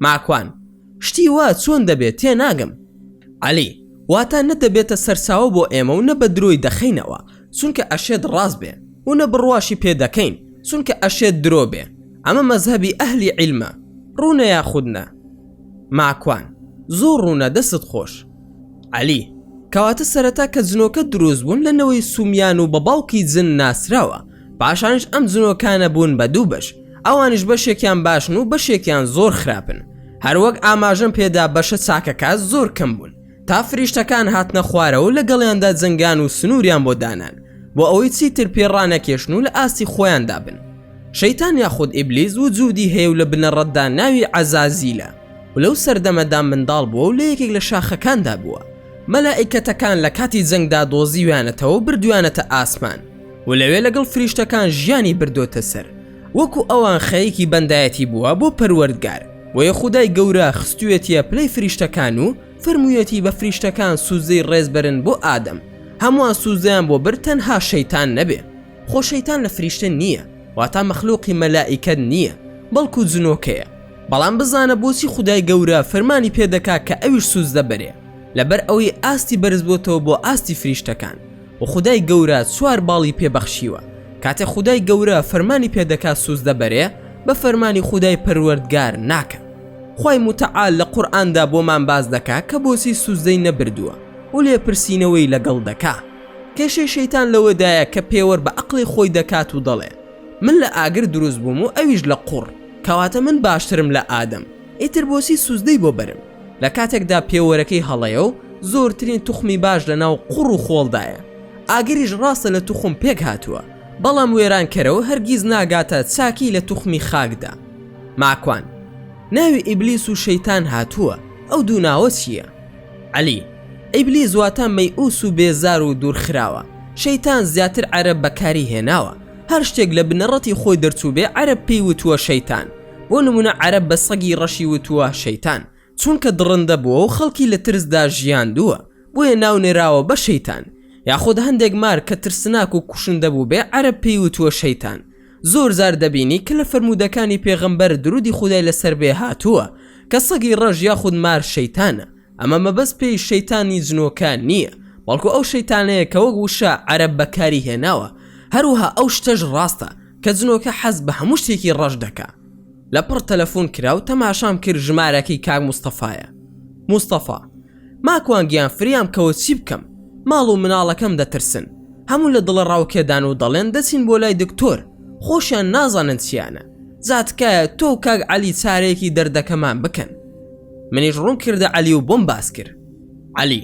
ماکوان شتی وا چۆن دەبێت تێناگەم. عەلی واتە نەدەبێتە سەرساوە بۆ ئێمە و نە بە درۆی دەخەینەوە چونکە ئەشێت ڕاست بێ و نە بڕواشی پێ دەکەین چونکە ئەشێت درۆ بێ. ئەمە مەزهەبی ئەهلی عیلمە ڕوونە یاخودنە. ماکوان زۆر ڕوونە دەست خۆش. عەلی کەواتە سەرەتا کە جنۆکە دروست بوون لەنەوەی سومیان و بە باوکی جن ناسراوە پاشانش ئەم جنۆکانە بوون بە دوو بەش ئەوانش بەشێکیان باشن و بەشێکیان زۆر خراپن. هەروەک ئاماژەم پێدا بەشە چاکەکە زۆر کەم بوون تا فریشتەکان هاتنە خوارەوە لەگەڵیاندا جنگان و سنووریان بۆ دانان بۆ ئەوەی چیتر پێڕانەکێشن و لە ئاستی خۆیاندا بن. شەیتان یاخود ئیبلیس وجودی هەیە و لە بنەڕەتدا ناوی عەزازیلە و لەو سەردەمەدا منداڵ بووە و لە یەکێک لە شاخەکاندا بووە. مەلائیکەتەکان لە کاتی جەنگدا دۆزیویانەتەوە و بردویانەتە ئاسمان و لەوێ لەگەڵ فریشتەکان ژیانی بردۆتە سەر وەکو ئەوان خەیەکی بەندایەتی بووە بۆ پەروەردگار وەیە خودای گەورە خستوێتیە پلەی فریشتەکان و فەرموویەتی بە فریشتەکان سوزەی ڕێزبەرن بۆ ئادەم هەمووان سوزەیان بۆ بر تەنها شەیتان نەبێ. خۆ شەیتان لە فریشتە نییە واتە مەخلوقی مەلائیکەت نییە بەڵکو جنۆکەیە. بەڵام بزانە بۆچی خودای گەورە فەرمانی پێدەکا کە ئەویش سوز دەبەرێ لەبەر ئەوەی ئاستی بەرز بۆتەوە بۆ ئاستی فریشتەکان و خودای گەورە چوار باڵی پێبەخشیوە. کاتێ خودای گەورە فەرمانی پێدەکا سوز دەبەرێ بە فەرمانی خودای پەروەردگار ناکە. خوای متعال لە قورئاندا بۆمان باز دەکا کە بۆچی سوزدەی نەبردووە و لێپرسینەوەی لەگەڵ دەکا. کێشەی شەیتان لەوەدایە کە پێوەر بە عەقڵی خۆی دەکات و دەڵێ من لە ئاگر دروست بووم و ئەویش لە قوڕ کەواتە من باشترم لە ئادەم ئیتر بۆچی سوزدەی بۆ بەرم. لە کاتێکدا پێوەرەکەی هەڵەیە و زۆرترین توخمی باش لەناو قوڕ و خۆڵدایە. ئاگریش ڕاستە لە توخم پێک هاتووە بەڵام وێرانکەرەوە هەرگیز ناگاتە چاکی لە توخمی خاکدا. ماکوان ناوی ئیبلیس و شەیتان هاتووە ئەو دوو ناوە چییە؟ عەلی ئیبلیس واتە مەیئوس و بێزار و دوورخراوە. شەیتان زیاتر عەرەب بەکاری هێناوە هەر شتێک لە بنەڕەتی خۆی دەرچوو بێ عەرەب پێی وتووە شەیتان. بۆ نمونە عەرەب بە سەگی ڕەشی وتووە شەیتان چونکە دڕندە بووە و خەڵکی لە ترسدا ژیاندووە بۆیە ناو نێراوە بە شەیتان. یاخود هەندێک مار کە ترسناک و کوشندە بوو بێ عەرەب پێی وتووە شەیتان. زۆر زار دەبینی کە لە فەرمودەکانی پێغەمبەر درودی خودای لەسەر بێ هاتووە کە سەگی ڕەش یاخود مار شەیتانە. ئەمە مەبەست پێی شەیتانی جنۆکان نییە بەڵکو ئەو شەیتانەیە کە وەک وشە عەرەب بەکاری هێناوە. هەروەها ئەو شتەش ڕاستە کە جنۆکە حەز بە هەموو شتێکی ڕەش دەکا. لەپڕ تەلەفۆن کرا و تەماشام کرد ژمارەکەی کاک موستەفایە. موستەفا ماکوان گیان فریام کەوە چی بکەم؟ ماڵ و مناڵەکەم دەترسن هەموو لە دڵە ڕاوکێدان و دەڵێن دەچین بۆ لای دکتۆر خۆشیان نازانن چیانە. زاتکایە تۆ کاک عەلی چارەیەکی دەردەکەمان بکەن. منیش ڕوون کردە عەلی و بۆم باس کرد. عەلی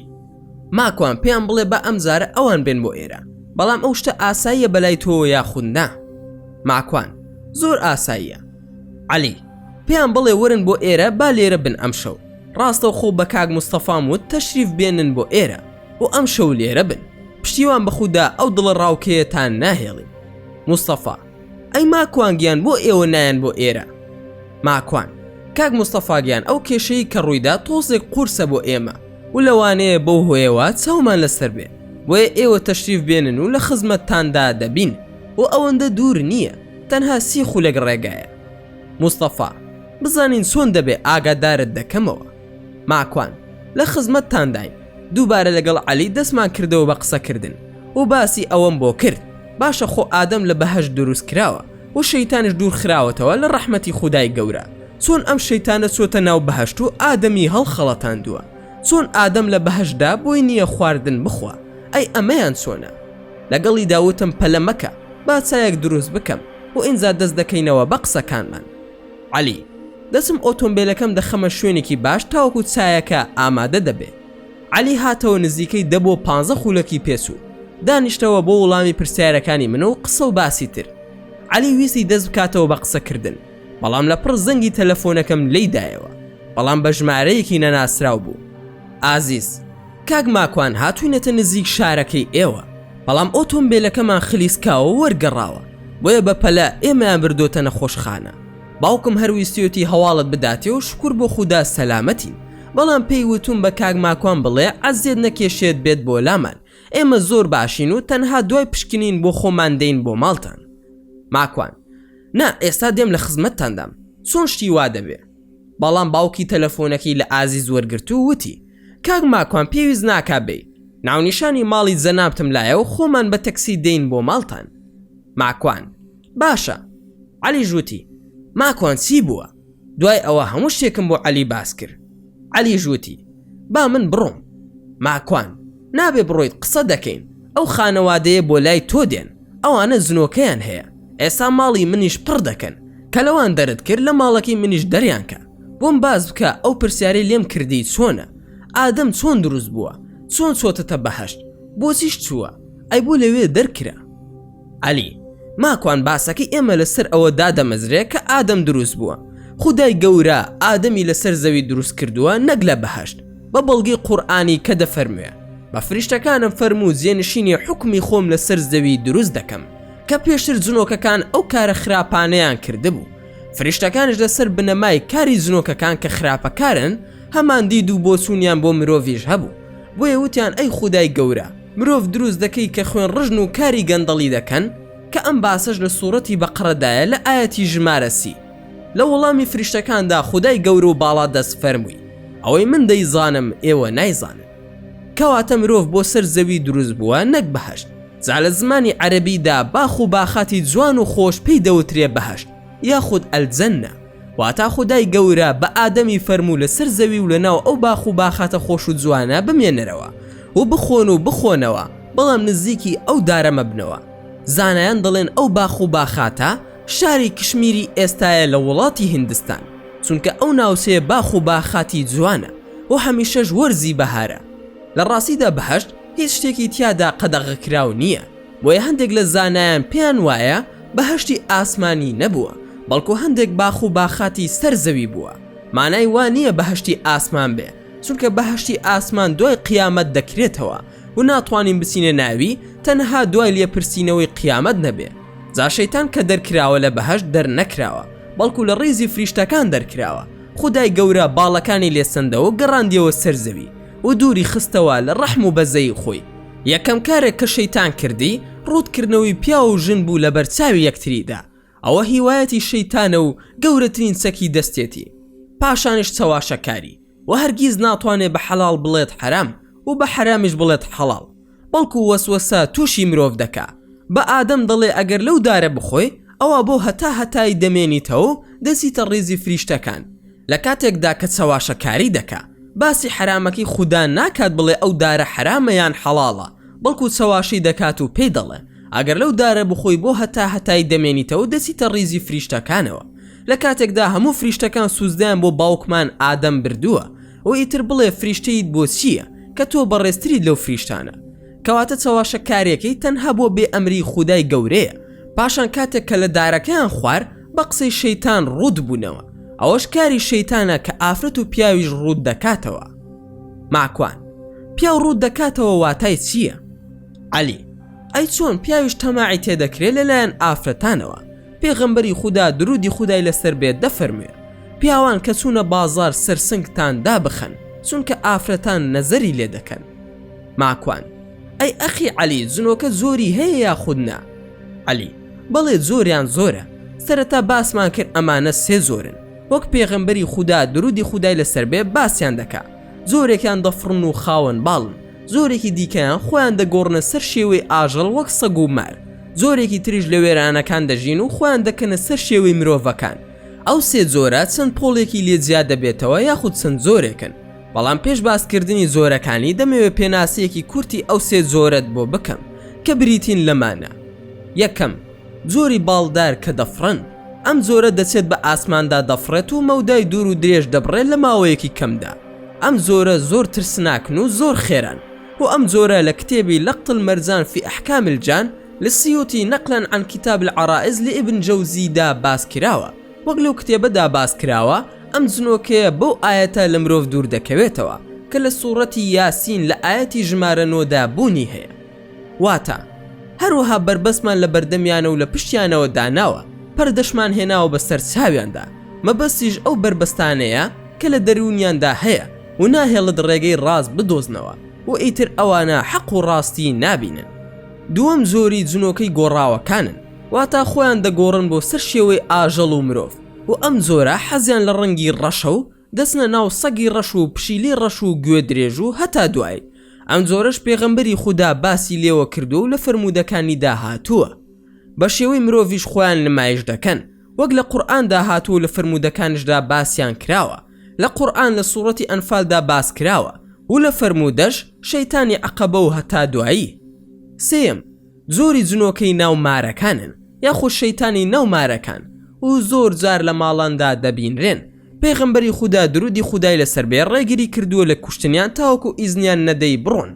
ماکوان پێیان بڵێ بە ئەمجارە ئەوان بێن بۆ ئێرە بەڵام ئەو شتە ئاساییە بەلای تۆ یاخود نا؟ ماکوان زۆر ئاساییە. عەلی پێیان بڵێ وەرن بۆ ئێرە با لێرە بن ئەم شەو. ڕاستە خۆ بە کاک موستەفام وت تەشریف بێنن بۆ ئێرە و ئەم شەو لێرە بن. پشتیوان بەخودا ئەو دڵە ڕاوکەیەتان ناهێڵی. موستەفا ئەی ماکوانگیان بۆ ئێوە نایەن بۆ ئێرە؟ ماکوان کاک موستەفاگیان ئەو کێشەی کە ڕوویدا تۆزێک قورسە بۆ ئێمە و لەوانەیە بەو هۆیەوە چاومان لەسەر بێ بۆیە ئێوە تەشریف بێنن و لە خزمەتتاندا دەبین و ئەوەندە دوور نییە تەنها 30 خولێک ڕێگایە. موستەفا بزانین چۆن دەبێ ئاگادارت دەکەمەوە. ماکوان لە خزمەتتانداین. دووبارە لەگەڵ عەلی دەستمان کردەوە بە قسەکردن و باسی ئەوەم بۆ کرد باشە خۆ ئادەم لە بەهەشت دروست کراوە و شەیتانش دوور خراوەتەوە لە ڕەحمەتی خودای گەورە. چۆن ئەم شەیتانە چۆتە ناو بەهەشت و ئادەمی هەڵخەڵەتاندووە. چۆن ئادەم لە بەهەشتدا بۆی نییە خواردن بخوا. ئەی ئەمەیان چۆنە؟ لەگەڵی داوتم پەلە مەکە با چایەک دروست بکەم و ئینجا دەست دەکەینەوە بە قسەکانمان. عەلی دەچم ئۆتۆمبیلەکەم دەخەمە شوێنێکی باش تاوەکو چایەکە ئامادە دەبێ. عەلی هاتەوە نزیکەی 10 بۆ 15 خولەکی پێچوو دانیشتەوە بۆ وەڵامی پرسیارەکانی من و قسە و باسی تر. عەلی ویستی دەست بکاتەوە بە قسەکردن بەڵام لە پڕ زەنگی تەلەفۆنەکەم لێی دایەوە بەڵام بە ژمارەیەکی نەناسراو بوو. ئازیز کاک ماکوان هاتوینەتە نزیک شارەکەی ئێوە بەڵام ئۆتۆمبیلەکەمان خلیسکاوە وەرگەڕاوە بۆیە بەپەلە ئێمەیان بردۆتە نەخۆشخانە باوکم هەرویستیوتی هەواڵت بداتێ و شکر بۆ خودا سەلامەتین بەڵام پێی وتوم بە کاک ماکوان بڵێ عەزیێت نەکێشێت بێت بۆ لامان ئێمە زۆر باشین و تەنها دوای پشکنین بۆ خۆمان دەین بۆ ماڵتان ماکوان نا ئێستا دێم لە خزمەتتاندام چۆن شتی وا دەبێ بەڵام باوکی تەلەفۆنەکەی لە ئازیز وەرگرت و وتی کاک ماکوان پێویست ناکا بێ ناونیشانی ماڵی جەنابتم لایە و خۆمان بە تەکسی دەین بۆ ماڵتان ماکوان باشە عەلی ژووتی ماکوان چی بووە دوای ئەوە هەموو شتێکم بۆ عەلی باس کرد عەلی ژووتی با من بڕۆم ماکوان نابێ بڕۆیت قسە دەکەین ئەو خانەوادەیە بۆ لای تۆ دێن ئەوانە زنۆکەیان هەیە ئێستا ماڵی منیش پڕ دەکەن کە لەوان دەرت کرد لە ماڵەکەی منیش دەریان کە بۆم باز بکە ئەو پرسیارەی لێم کردی چۆنە ئادەم چۆن دروست بووە چۆن چۆتەتە بەهەشت بۆچیش چووە ئەی بۆ لەوێ دەرکرا عەلی ماکوان باسەکەی ئێمە لەسەر ئەوە دادەمەزرێ کە ئادەم دروست بووە خودای گەورە ئادەمی لەسەر زەوی دروست کردووە نەک لە بەهەشت بە بەڵگەی قورئانی کە دەفەرموێ بە فریشتەکانم فەرموو جێنشینی حکمی خۆم لەسەر زەوی دروست دەکەم کە پێشتر جنۆکەکان ئەو کارە خراپانەیان کردبوو فریشتەکانش لەسەر بنەمای کاری جنۆکەکان کە خراپەکارن هەمان دید و بۆچوونیان بۆ مرۆڤیش هەبوو بۆیە وتیان ئەی خودای گەورە مرۆڤ دروست دەکەی کە خوێن ڕژن و کاری گەندەڵی دەکەن کە ئەم باسەش لە سوورەتی بەقەرەدایە لە ئاەتی ژمارە 30 لە وەڵامی فریشتەکاندا خودای گەورە و باڵا دەست فەرمووی ئەوەی من دەیزانم ئێوە نایزانن کەواتە مرۆڤ بۆ سەر زەوی دروست بووە نەک بەهەشت جا لە زمانی عەرەبیدا باخ و باخاتی جوان و خۆش پێی دەوترێ بەهەشت یاخود ئەلجەنە واتە خودای گەورە بە ئادەمی فەرموو لە سەر زەوی و لەناو ئەو باخ و باخاتە خۆش و جوانە بمێنەرەوە و بخۆن و بخۆنەوە بەڵام نزیکی ئەو دارە مەبنەوە زانایان دەڵێن ئەو باخ و باخاتە شاری کشمیری ئێستایە لە وڵاتی هیندستان چونکە ئەو ناوچەیە باخ و باخاتی جوانە و هەمیشەش وەرزی بەهارە لە ڕاستیدا بەهەشت هیچ شتێکی تیادا قەدەغەکراو نییە بۆیە هەندێک لە زانایان پێیان وایە بەهەشتی ئاسمانی نەبووە بەڵکو هەندێک باخ و باخاتی سەر زەوی بووە مانای وا نییە بەهەشتی ئاسمان بێ چونکە بەهەشتی ئاسمان دوای قیامەت دەکرێتەوە و ناتوانین بچینە ناوی تەنها دوای لێپرسینەوەی قیامەت نەبێ جا شەیتان کە دەرکراوە لە بەهەشت دەرنەکراوە بەڵکو لە ڕێزی فریشتەکان دەرکراوە خودای گەورە باڵەکانی لێسەندەوە گەڕاندیەوە سەر زەوی و دووری خستەوە لە ڕەحم و بەزەی خۆی یەکەم کارێک کە شەیتان کردی ڕوودکردنەوەی پیا و ژن بوو لە بەرچاوی یەکتریدا ئەوە هیوایەتی شەیتانە و گەورەترین سەکی دەستێتی پاشانش چەواشەکاری و هەرگیز ناتوانێت بە حەڵال بڵێت حەرام و بە حەرامیش بڵێت حەڵال بەڵکو وەسوەسە تووشی مرۆڤ دەکا بە ئادەم دەڵێ ئەگەر لەو دارە بخۆی ئەوە بۆ هەتای دەمێنیتەوە دەچیتە ڕێزی فریشتەکان لە کاتێکدا کە چەواشەکاری دەکا باسی حرامەکەی خوددا ناکات بڵێ ئەو دارە حرامە یان حەڵاڵە بەڵکو چەواشی دەکات و پێی دەڵێ ئەگەر لەو دارە بخۆی بۆ هەتای دەمێنیتەوە دەچیتە ڕێزی فریشتەکانەوە لە کاتێکدا هەموو فریشتەکان سوزدیان بۆ باوکمان ئادەم بردووە و ئیتر بڵێ فریشتەیت بۆ چییە کە تۆ بەڕێزتریت لەو فریشتانە کەواتە چەواشەکارێکی تەنها بۆ بێ ئەمری خودای گەورەیە پاشان کاتێک کە لە دارەکەیان خوار بە قسەی شەیتان ڕوود بوونەوە ئەوەش کاری شەیتانە کە ئافرەت و پیاویش ڕوود دەکاتەوە ماکوان پیا ڕوود دەکاتەوە واتای چییە عەلی ئەی چۆن پیاویش تەماعی تێدەکرێت لەلایەن ئافرەتانەوە پێغەمبەری خوددا درودی خودای لەسەر بێت دەفەرموێ پیاوان کە چوونە بازار سەرسنگتان دابخەن چونکە ئافرەتان نەزەری لێ دەکەن ماکوان ئەی ئەخی عەلی جنۆکە زۆری هەیە یاخودنا عەلی بەڵێ زۆریان زۆرە سەرەتا باسمان کرد ئەمانە سێ زۆرن وەک پێغەمبەری خوددا درودی خودای لەسەر بێ باسییان دەکا زۆرێکیان دەفڕن و خاوەن باڵن زۆرێکی دیکەیان خۆیان دەگۆڕنە سەر شێوەی ئاژەڵ وەک سەگ و مار زۆرێکی تریش لە وێرانەکان دەژین و خۆیان دەکەنە سەر شێوەی مرۆڤەکان ئەو سێ زۆرە چەند پۆڵێکی لێ جیا دەبێتەوە یاخود چەند زۆرێکن بەڵام پێش باسکردنی زۆرەکانی دەمەوێت پێناسەیەکی کورتی ئەو سێ زۆرت بۆ بکەم کە بریتین لەمانە یەکەم زۆری باڵدار کە دەفڕن ئەم زۆرە دەچێت بە ئاسماندا دەفڕێت و مەودای دوور و درێژ دەبڕێت لە ماوەیەکی کەمدا ئەم زۆرە زۆر ترسناکن و زۆر خێران و ئەم زۆرە لە کتێبی لەقط المەرجان في ئەحکام الجان للسیوطی نەقلا عن کتاب العرائز لابن جەوزیدا باس کراوە وەک لەو کتێبەدا باس کراوە ئەم جنۆکەیە بەو ئاەتە لە مرۆڤ دوور دەکەوێتەوە کە لە سوورەتی یاسین لە ئاەتی ژمارە 9دا بوونی هەیە. واتە هەروەها بربەسمان لە بەردەمیانە و لە پشتیانەوە داناوە، پەردەشمان هێناوە بەسەر چاویاندا. مەبەستیش ئەو بربەستانەیە کە لە دەروونیاندا هەیە و ناهێڵت ڕێگەی ڕاست بدۆزنەوە و ئیتر ئەوانە حەق و ڕاستی نابینن. دووەم زۆری جنۆکەی گۆڕاوەکانن، واتە خۆیان دەگۆڕن بۆ سەر شێوەی ئاژەڵ و مرۆڤ، و ئەم زۆرە حەزیان لە ڕەنگی ڕەشە و دەچنە ناو سەگی ڕەش و پشیلی ڕەش و گوێ درێژ و هەتا دوای. ئەم زۆرەش پێغەمبەری خوددا باسی لێوە کردو و لە فەرمودەکانیدا هاتووە. بە شێوەی مرۆڤیش خۆیان نمایش دەکەن، وەک لە قورئاندا هاتووە لە فەرمودەکانشدا باسییان کراوە. لە قورئان لە سوورەتی ئەنفالدا باس کراوە و لە فەرمودەش شەیتانی عەقەبە و هەتا دوایی. سێم زۆری جنۆکەی ناو مارەکانن یاخۆ شەیتانی ناو مارەکان و زۆر جار لە ماڵاندا دەبینرێن. پێغەمبەری خوددا درودی خودای لەسەر بێ ڕێگری کردووە لە کوشتنیان تاوەکو ئیزنیان نەدەی بڕۆن.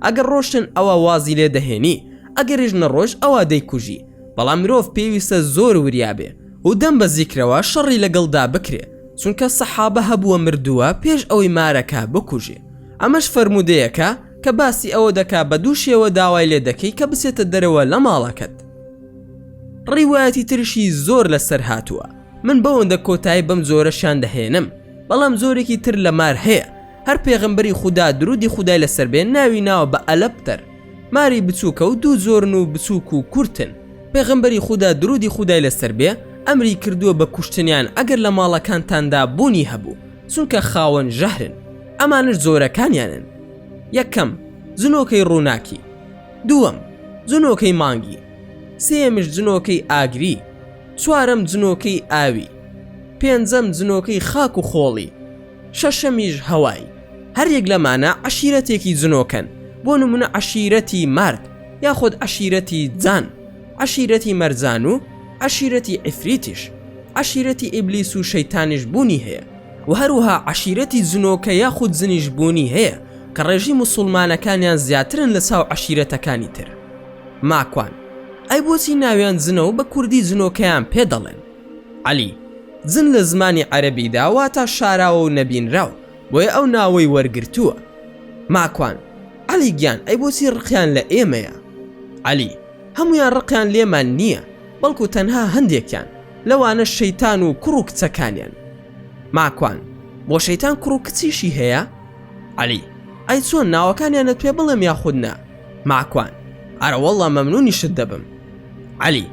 ئەگەر ڕۆشتن ئەوە وازی لێ دەهێنی، ئەگەریش نەڕۆژ ئەوە دەیکوژی. بەڵام مرۆڤ پێویستە زۆر وریابێ و دەم بە زیکرەوە شەڕی لەگەڵدا بکرێ، چونکە سەحابە هەبووە مردووە پێش ئەوەی مارەکە بکوژێ. ئەمەش فەرمودەیەکە کە باسی ئەوە دەکا بە دوو شێوە داوای لێ دەکەی کە بچێتە دەرەوە لە ماڵەکەت. ڕیوایەتی ترشی زۆر لەسەر هاتووە، من بەوەندە کۆتایی بەم زۆرەشان دەهێنم، بەڵام زۆرێکی تر لە مار هەیە. هەر پێغەمبەری خوددا درودی خودای لەسەر بێ ناوی ناوە بە ئەلەبتەر، ماری بچووکە و دوو زۆرن و بچووک و کورتن. پێغەمبەری خوددا درودی خودای لەسەر بێ ئەمری کردووە بە کوشتنیان ئەگەر لە ماڵەکانتاندا بوونی هەبوو، چونکە خاوەن ژەهرن. ئەمانش زۆرەکانیانن. یەکەم جنۆکەی ڕووناکی، دووەم جنۆکەی مانگی، سێمش جنۆکەی ئاگری، چوارەم جنۆکەی ئاوی، پێنجەم جنۆکەی خاک و خۆڵی، شەشەمیش هەوای. هەر یەک لەمانە عەشیرەتێکی جنۆکەن. بۆ نمونە عەشیرەتی مارد یاخود عەشیرەتی جان، عەشیرەتی مەرجان و عەشیرەتی عیفریتیش، عەشیرەتی ئیبلیس و شەیتانیش بوونی هەیە، و هەروها عەشیرەتی جنۆکە یاخود زنیش بوونی هەیە کە ڕێژی موسڵمانەکانیان زیاترن لە چاو عەشیرەتەکانی تر. ماکوان ئەی بۆچی ناویان جنەوە بە کوردی جنۆکەیان پێ دەڵێن؟ عەلی جن لە زمانی عەرەبیدا واتە شاراوە و نەبینراو، بۆیە ئەو ناوەی وەرگرتووە. ماکوان عەلی گیان ئەی بۆچی ڕقیان لە ئێمەیە؟ عەلی هەمویان ڕقیان لێمان نییە، بەڵکو تەنها هەندێکیان، لەوانە شەیتان و کوڕ و کچەکانیان. ماکوان بۆ شەیتان کوڕ و کچیشی هەیە؟ عەلی ئەی چۆن ناوەکانیانت پێ بڵێم یاخود نا؟ ماکوان ئەرە وەڵڵا مەمنونیشت دەبم. عەلی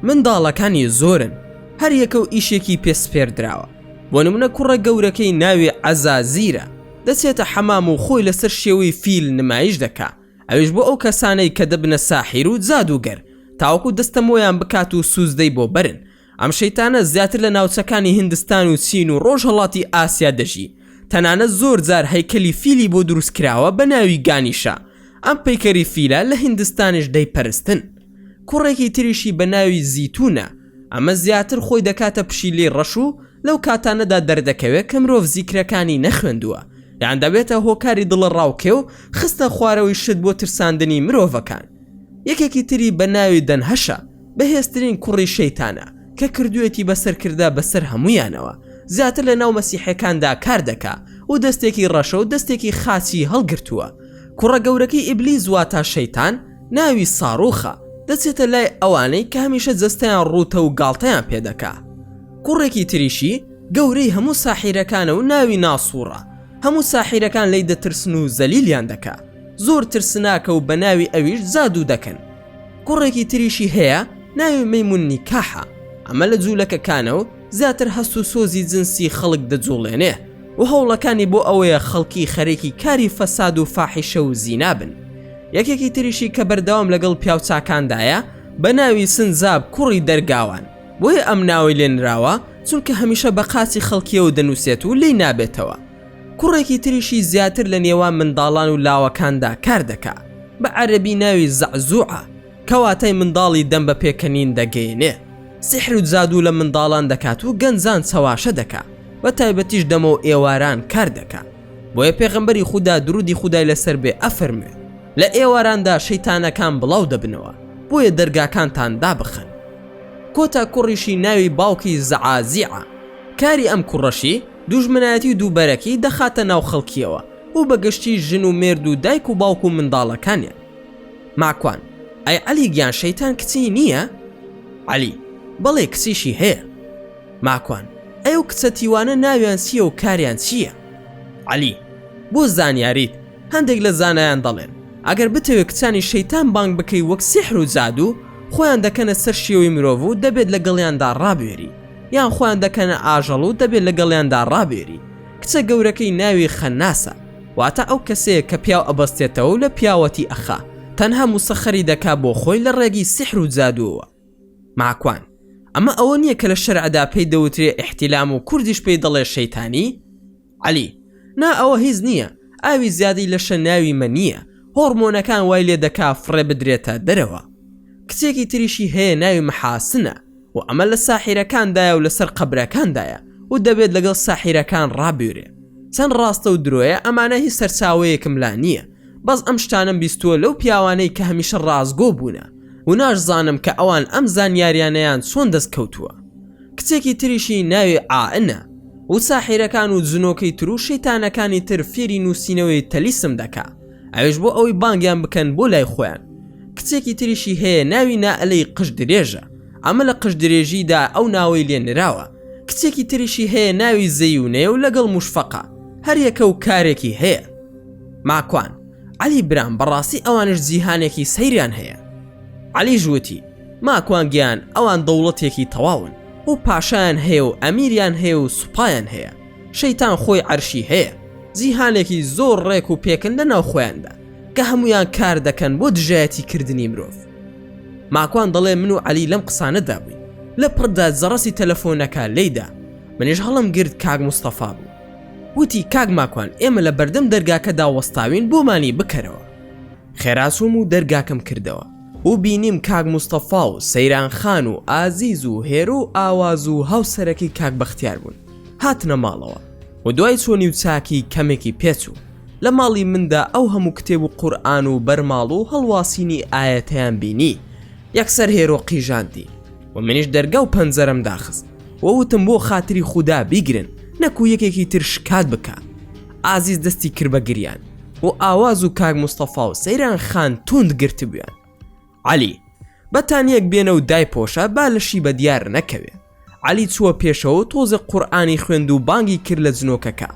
منداڵەکانی زۆرن، هەر یەکە و ئیشێکی پێسپێر دراوە. بۆ نمونە کوڕە گەورەکەی ناوی عەزازیرە، دەچێتە حەمام و خۆی لەسەر شێوەی فیل نمایش دەکا، ئەویش بۆ ئەو کەسانەی کە دەبنە ساحیر و جادوگەر تاوەکو دەستەمۆیان بکات و سوزدەی بۆ بەرن. ئەم شەیتانە زیاتر لە ناوچەکانی هیندستان و چین و ڕۆژهەڵاتی ئاسیا دەژی. تەنانەت زۆر جار هەیکەلی فیلی بۆ دروست کراوە بە ناوی گانیشا. ئەم پەیکەری فیلە لە هیندستانیش دەیپەرستن. کوڕێکی تریشی بە ناوی زیتونە، ئەمە زیاتر خۆی دەکاتە پشیلەی ڕەش و لەو کاتانەدا دەردەکەوێت کە مرۆڤ زیکرەکانی نەخوێندووە، یان دەبێتە هۆکاری دڵە ڕاوکێ و خستە خوارەوەی شت بۆ ترساندنی مرۆڤەکان. یەکێکی تری بە ناوی دەنهەشە، بەهێزترین کوڕی شەیتانە کە کردوێتی بەسەرکردا بەسەر هەمویانەوە، زیاتر لە ناو مەسیحەکاندا کار دەکا و دەستێکی ڕەشە و دەستێکی خاچی هەڵگرتووە. کوڕە گەورەکەی ئیبلیس واتە شەیتان ناوی ساڕوخە، دەچێتە لای ئەوانەی کە هەمیشە جەستەیان ڕوتە و گاڵتەیان پێدەکا. کوڕێکی تریشی گەورەی هەموو ساحیرەکانە و ناوی ناسوورە، هەموو ساحیرەکان لی دەترسن و زەلیلیان دەکا، زۆر ترسناکە و بە ناوی ئەویش زادوو دەکەن. کوڕێکی تریشی هەیە ناوی مەیمون نیکاحە، ئەمە لە جوولەکەکانە و زیاتر هەست و سۆزی جنسی خەڵک دەجوڵێنێ و هەوڵەکانی بۆ ئەوەیە خەڵکی خەرێکی کاری فەساد و فاحیشە و زینا بن. یەکێکی تریشی کە بەردەوام لەگەڵ پیاوچاکاندایە بە ناوی سنجاب کوڕی دەرگاوان، بۆیە ئەم ناوی لێنراوە چونکە هەمیشە بە قاچی خەڵکیەوە دەنووسێت و لی نابێتەوە. کوڕێکی تریشی زیاتر لە نێوان منداڵان و لاوەکاندا کار دەکا، بە عەرەبی ناوی زەعزوعە، کەواتای منداڵی دەم بە پێکەنین دەگەێنێ. سحر و جادوو لە منداڵان دەکات و گەنجان چەواشە دەکا، بە تایبەتیش دەمە و ئێواران کار دەکا. بۆیە پێغەمبەری خوددا درودی خودای لەسەر بێ ئەفەرموێ لە ئێواراندا شەیتانەکان بڵاو دەبنەوە، بۆیە دەرگاکانتان دابخەن. کۆتا کوڕیشی ناوی باوکی زەعازیعە، کاری ئەم کوڕەشی دوژمنایەتی دووبەرەکی دەخاتە ناو خەڵکیەوە و بەگشتی ژن و مێرد و دایک و باوک و منداڵەکانیان. ماکوان: ئەی عەلی گیان شەیتان کچی نییە؟ عەلی: بەڵێ کچیشی هەیە. ماکوان: ئەو کچە تیوانە ناویان چییە و کاریان چییە؟ عەلی: بۆ زانیاریت هەندێک لە زانایان دەڵێن ئەگەر بتەوێت کچانی شەیتان بانگ بکەی وەک سیحر و جادو، خۆیان دەکەنە سەر شێوەی مرۆڤ و دەبێت لەگەڵیاندا ڕابێری، یان خۆیان دەکەنە ئاژەڵ و دەبێت لەگەڵیاندا ڕابێری. کچە گەورەکەی ناوی خەناسە، واتە ئەو کەسەیە کە پیاو ئەبەستێتەوە و لە پیاوەتی ئەخا، تەنها موسەخەری دەکا بۆ خۆی لە ڕێگی سیحر و جادووە. ماکوان: ئەمە ئەوە نییە کە لە شەرعدا پێی دەوترێ ئیحتیلام و کوردیش پێی دەڵێ شەیتانی؟ عەلی: نا ئەوە هیچ نییە، ئاوی زیادی لەشە ناوی مە نییە، هۆرمۆنەکان وای لێ دەکا فڕێ بدرێتە دەرەوە. کچێکی تریشی هەیە ناوی مەحاسنە و ئەمە لە ساحیرەکاندایە و لەسەر قەبرەکاندایە و دەبێت لەگەڵ ساحیرەکان ڕابێرێ. چەند ڕاستە و درۆیە ئەمانە هیچ سەرچاوەیەکم لا نییە، بەس ئەم شتانم بیستووە لەو پیاوانەی کە هەمیشە ڕازگۆ بوونە و ناشزانم کە ئەوان ئەم زانیاریانەیان چۆن دەست کەوتووە. کچێکی تریشی ناوی ئائنە و ساحیرەکان و جنۆکەی تر و شەیتانەکانی تر فێری نووسینەوەی تەلیسم دەکا، ئەوێش بۆ ئەوەی بانگیان بکەن بۆ لای خۆیان. کچێکی تریشی هەیە ناوی نائەلەی قش درێژە، ئەمە لە قش درێژیدا ئەو ناوەی لێ نراوە. کچێکی تریشی هەیە ناوی زەیونەیە و لەگەڵ موشفەقە، هەر یەکە و کارێکی هەیە. ماکوان: عەلی برام بەڕاستی ئەوانش جیهانێکی سەیریان هەیە؟ عەلی ژووتی: ماکوان گیان ئەوان دەوڵەتێکی تەواون و پاشایان هەیە و ئەمیریان هەیە و سوپایان هەیە، شەیتان خۆی عەرشی هەیە، جیهانێکی زۆر ڕێک و پێکن لە ناو خۆیاندا کە هەمویان کار دەکەن بۆ دژایەتی کردنی مرۆڤ. ماکوان دەڵێ من و عەلی لەم قسانەدا بووین، لە پڕدا جەڕەسی تەلەفۆنەکە لێیدا، منیش هەڵم گرت کاک موستەفا بوو. وتی: کاک ماکوان، ئێمە لە بەردەم دەرگاکەدا وەستاوین بۆمانی بکەرەوە. خێراسوم و دەرگاکەم کردەوە و بینیم کاک موستەفا و سەیران خان و ئازیز و هێرۆ و ئاواز و هاوسەرەکەی کاک بەختیار بوون. هاتنە ماڵەوە و دوای چۆنی و چاکی کەمێکی پێچوو. لە ماڵی مندا ئەو هەموو کتێب و قورئان و بەرماڵ و هەڵواسینی ئاەتەیان بینی، یەکسەر هێرۆ قیژاندی و منیش دەرگا و پەنجەرەم داخست و وتم بۆ خاتری خودا بیگرن نەکو یەکێکی تر شکات بکە. ئازیز دەستی کرد بە گریان و ئاواز و کاک موستەفا و سەیران خان توند گرت بوویان. عەلی: بەتانیەک بێنە و دایپۆشە با لەشی بە دیار نەکەوێ. عەلی چووە پێشەوە و تۆزە قورئانی خوێند و بانگی کرد لە جنۆکەکە،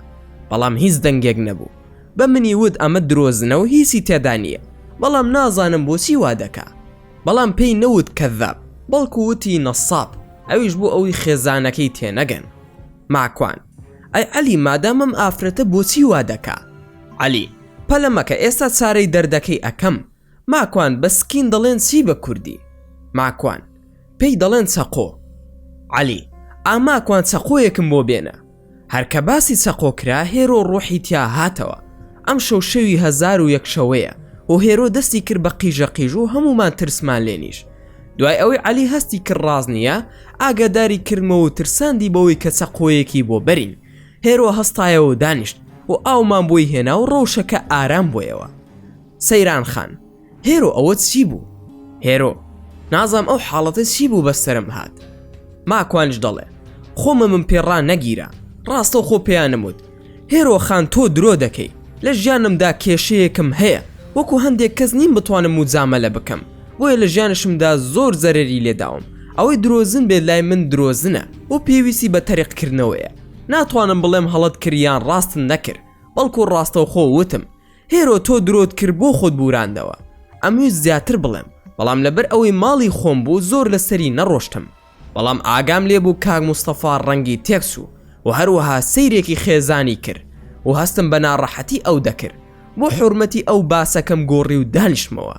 بەڵام هیچ دەنگێک نەبوو. بە منی وت ئەمە درۆزنە و هیچی تێدا نییە، بەڵام نازانم بۆچی وا دەکا. بەڵام پێی نەوت کەذاب، بەڵکو وتی نەساب، ئەویش بۆ ئەوی خێزانەکەی تێنەگەن. ماکوان: ئەی عەلی مادامم ئافرەتە بۆچی وا دەکا؟ عەلی: پەلەمەکە ئێستا چارەی دەردەکەی ئەکەم. ماکوان: بەسکین دەڵێن چی بە کوردی؟ ماکوان: پێی دەڵێن چەقۆ. عەلی: ئاماکوان چەقۆیەکم بۆ بێنە. هەرکە باسی چەقۆ کرا هێرۆ ڕۆحی تیا هاتەوە. ئەم شەو شەوی 1001 شەوەیە و هێرۆ دەستی کرد بە قیژە قیژ و هەمومان ترسمان لێنیش. دوای ئەوەی عەلی هەستی کرد ڕاز نییە، ئاگاداری کردمەوە و ترساندی بەوەی کە چەقۆیەکی بۆ بەرین. هێرۆ هەستایەوە و دانیشت و ئاومان بۆی هێنا و ڕەوشەکە ئارام بۆیەوە. سەیران خان: هێرۆ ئەوە چی بوو؟ هێرۆ: نازام ئەو حاڵەتە چی بوو بەسەرم هات. ماکوانش دەڵێ: خۆمە من پێڕا نەگیرە، ڕاستە خۆ پێیان نەموت. هێرۆ خان تۆ درۆ دەکەی، لە ژیانمدا کێشەیەکم هەیە، وەکو هەندێک کەس نیم بتوانم موجامەلە بکەم، بۆیە لە ژیانشمدا زۆر زەرەری لێداوم. ئەوەی درۆزن بێت لای من درۆزنە و پێویستی بە تەریقکردنەوەیە. ناتوانم بڵێم هەڵت کردیان ڕاستن نەکرد، بەڵکو ڕاستەو خۆ وتم. هێرۆ تۆ درۆت کرد بۆ خۆت بوراندەوە. ئەمویست زیاتر بڵێم، بەڵام لەبەر ئەوەی ماڵی خۆم بوو زۆر لەسەری نەڕۆشتم. بەڵام ئاگام لێ بوو کاک موستەفا ڕەنگی تێکسوو و هەروەها سەیرێکی خێزانی کرد و هەستم بە ناڕەحەتی ئەو دەکرد. بۆ حورمەتی ئەو باسەکەم گۆڕی و دانیشتمەوە.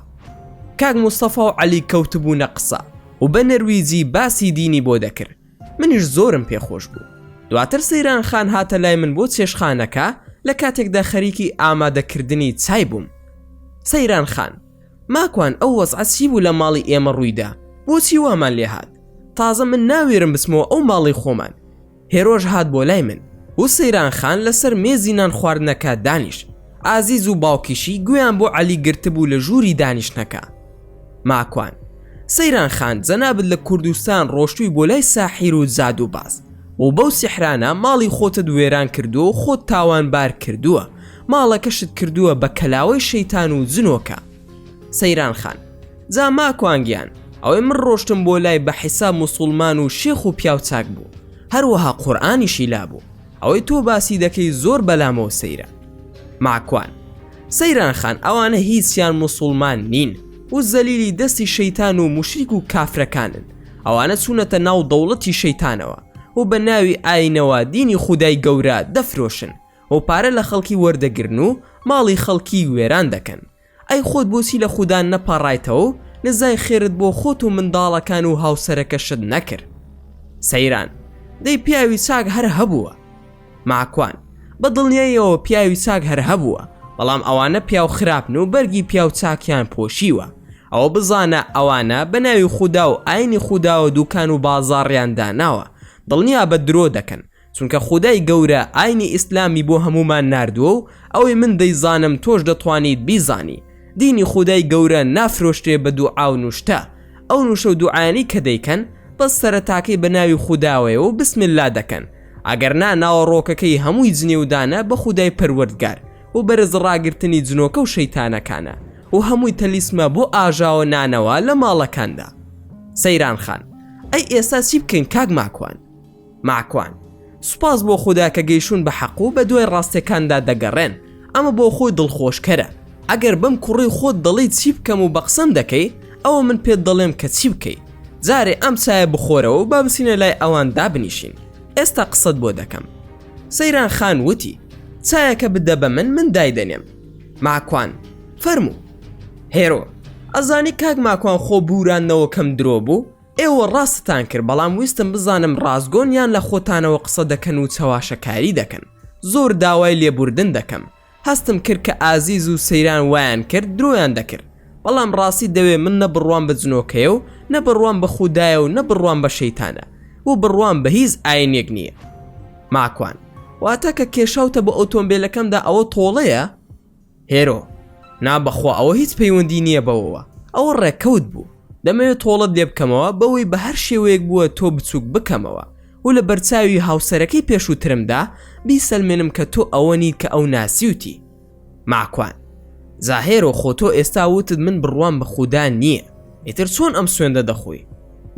کاک موستەفا و عەلی کەوتبوونە قسە و بە نەرویجی باسی دینی بۆ دەکرد. منیش زۆرم پێخۆش بوو. دواتر سەیران خان هاتە لای من بۆ چێشخانەکە لە کاتێکدا خەریکی ئامادەکردنی چای بووم. سەیران خان: ماکوان ئەو وەزعەت چی بوو لە ماڵی ئێمە ڕوویدا؟ بۆچی وامان لێ هات؟ تازە من ناوێرم بسمەوە ئەو ماڵی خۆمان. هێرۆژ هات بۆ لای من و سەیران خان لەسەر مێزی نان خواردنەکە دانیشت. ئازیز و باوکیشی گویان بۆ عەلی گرتبوو لە ژووری دانیشتنەکە. ماکوان: سەیران خان جەنابەت لە کوردستان ڕۆشتووی بۆ لای ساحیر و جادوباز، و بەو سیحرانە ماڵی خۆتت وێران کردووە و خۆت تاوانبار کردووە، ماڵەکەشت کردووە بە کەلاوەی شەیتان و جنۆکە. سەیران خان: جا ماکوانگیان، ئەوەی من ڕۆشتم بۆ لای بە حیساب موسڵمان و شێخ و پیاو چاک بوو، هەروەها قورئانیشی لابوو، ئەوەی تۆ باسی دەکەی زۆر بەلامەوە سەیرە. ماکوان: سەیران خان، ئەوانە هیچیان موسڵمان نین و زەلیلی دەستی شەیتان و مشریک و کافرەکانن، ئەوانە چوونەتە ناو دەوڵەتی شەیتانەوە و بە ناوی ئاینەوە دینی خودای گەورە دەفرۆشن و پارە لە خەڵکی وەردەگرن و ماڵی خەڵکی وێران دەکەن. ئەی خۆت بۆچی لە خوددا نەپاڕایتەوە و نزای خێرت بۆ خۆت و منداڵەکان و هاوسەرەکەشت نەکرد؟ سەیران: دەی پیاوی چاک هەر هەبووە. ماکوان: بە دڵنیاییەوە پیاوی چاک هەر هەبووە، بەڵام ئەوانە پیاو خراپن و بەرگی پیاو چاکیان پۆشیوە. ئەوە بزانە ئەوانە بە ناوی خودا و ئاینی خودا و دوکان و بازاڕیان داناوە، دڵنیا بە درۆ دەکەن، چونکە خودای گەورە ئاینی ئیسلامی بۆ هەمومان ناردووە و ئەوەی من دەیزانم تۆش دەتوانیت بیزانی. دینی خودای گەورە نافرۆشتێ بە دوعا و نوشتە، ئەو نوشە و دوعایانی کە دەیکەن بەس سەرەتاکەی بە ناوی خوداوەیە و بسم الله دەکەن، ئەگەرنا ناوەڕۆکەکەی هەمووی جنێودانە بە خودای پەروەردگار و بەرز ڕاگرتنی جنۆکە و شەیتانەکانە و هەمووی تەلیسمە بۆ ئاژاوە نانەوە لە ماڵەکاندا. سەیران خان: ئەی ئێستا چی بکەین کاک ماکوان؟ ماکوان: سوپاس بۆ خوددا کە گەیشتون بە حەق و بە دوای ڕاستیەکاندا دەگەڕێن، ئەمە بۆ خۆی دڵخۆشکەرە. ئەگەر بەم کوڕی خۆت دەڵێیت چی بکەم و بە قسەم دەکەی، ئەوە من پێت دەڵێم کە چی بکەی. جارێ ئەم چایە بخۆرەوە و با بچینە لای ئەوان دابنیشین، ئێستا قسەت بۆ دەکەم. سەیران خان وتی: چایەکە بدە بە من دایدەنێم. ماکوان: فەرموو. هێرۆ: ئەزانی کاک ماکوان خۆ بورانەوە کەم درۆ بوو، ئێوە ڕاستتان کرد، بەڵام ویستم بزانم ڕازگۆنیان لە خۆتانەوە قسە دەکەن و چەواشەکاری دەکەن. زۆر داوای لێبوردن دەکەم، هەستم کرد کە ئازیز و سەیران وایان کرد درۆیان دەکرد، بەڵام ڕاستی دەوێ من نە بڕوان بە جنۆکەیە و نە بڕوان بە خودایە و نە بڕوان بە شەیتانە و بڕوان بە هیچ ئاینێک نییە. ماکوان: واتە کە کێشاوتە بە ئۆتۆمبیلەکەمدا ئەوە تۆڵەیە؟ هێرۆ: نابەخوا ئەوە هیچ پەیوەندی نییە بەوەوە، ئەوە ڕێکەوت بوو، دەمەوێت تۆڵت لێ بکەمەوە بەوەی بە هەر شێوەیەک بووە تۆ بچووک بکەمەوە و لە بەرچاوی هاوسەرەکەی پێشووترمدا بیسەلمێنم کە تۆ ئەوە نیت کە ئەو ناسیوتی. ماکوان: زاهێرۆ خۆ تۆ ئێستا وتت من بڕوان بە خودا نییە، ئیتر چۆن ئەم سوێندە دەخۆی؟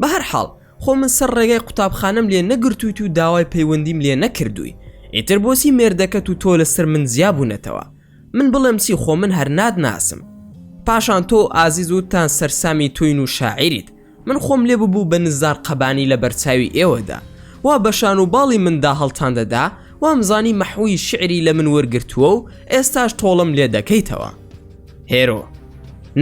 بە هەر حاڵ خۆ من سەر ڕێگای قوتابخانەم لێ نەگرتوویت و داوای پەیوەندیم لێ نەکردووی، ئیتر بۆچی مێردەکەت و تۆ لەسەر من زیابوونەتەوە؟ من بڵێم چی، خۆ من هەر نادناسم. پاشان تۆ ئازیز وتان سەرسامی توین و شاعیریت، من خۆم لێ ببوو بە نزار قەبانی لە بەرچاوی ئێوەدا، وا بەشان و باڵی مندا هەڵتان دەدا، وامزانی مەحووی شعری لە من وەرگرتووە و ئێستاش تۆڵم لێ دەکەیتەوە. هێرۆ: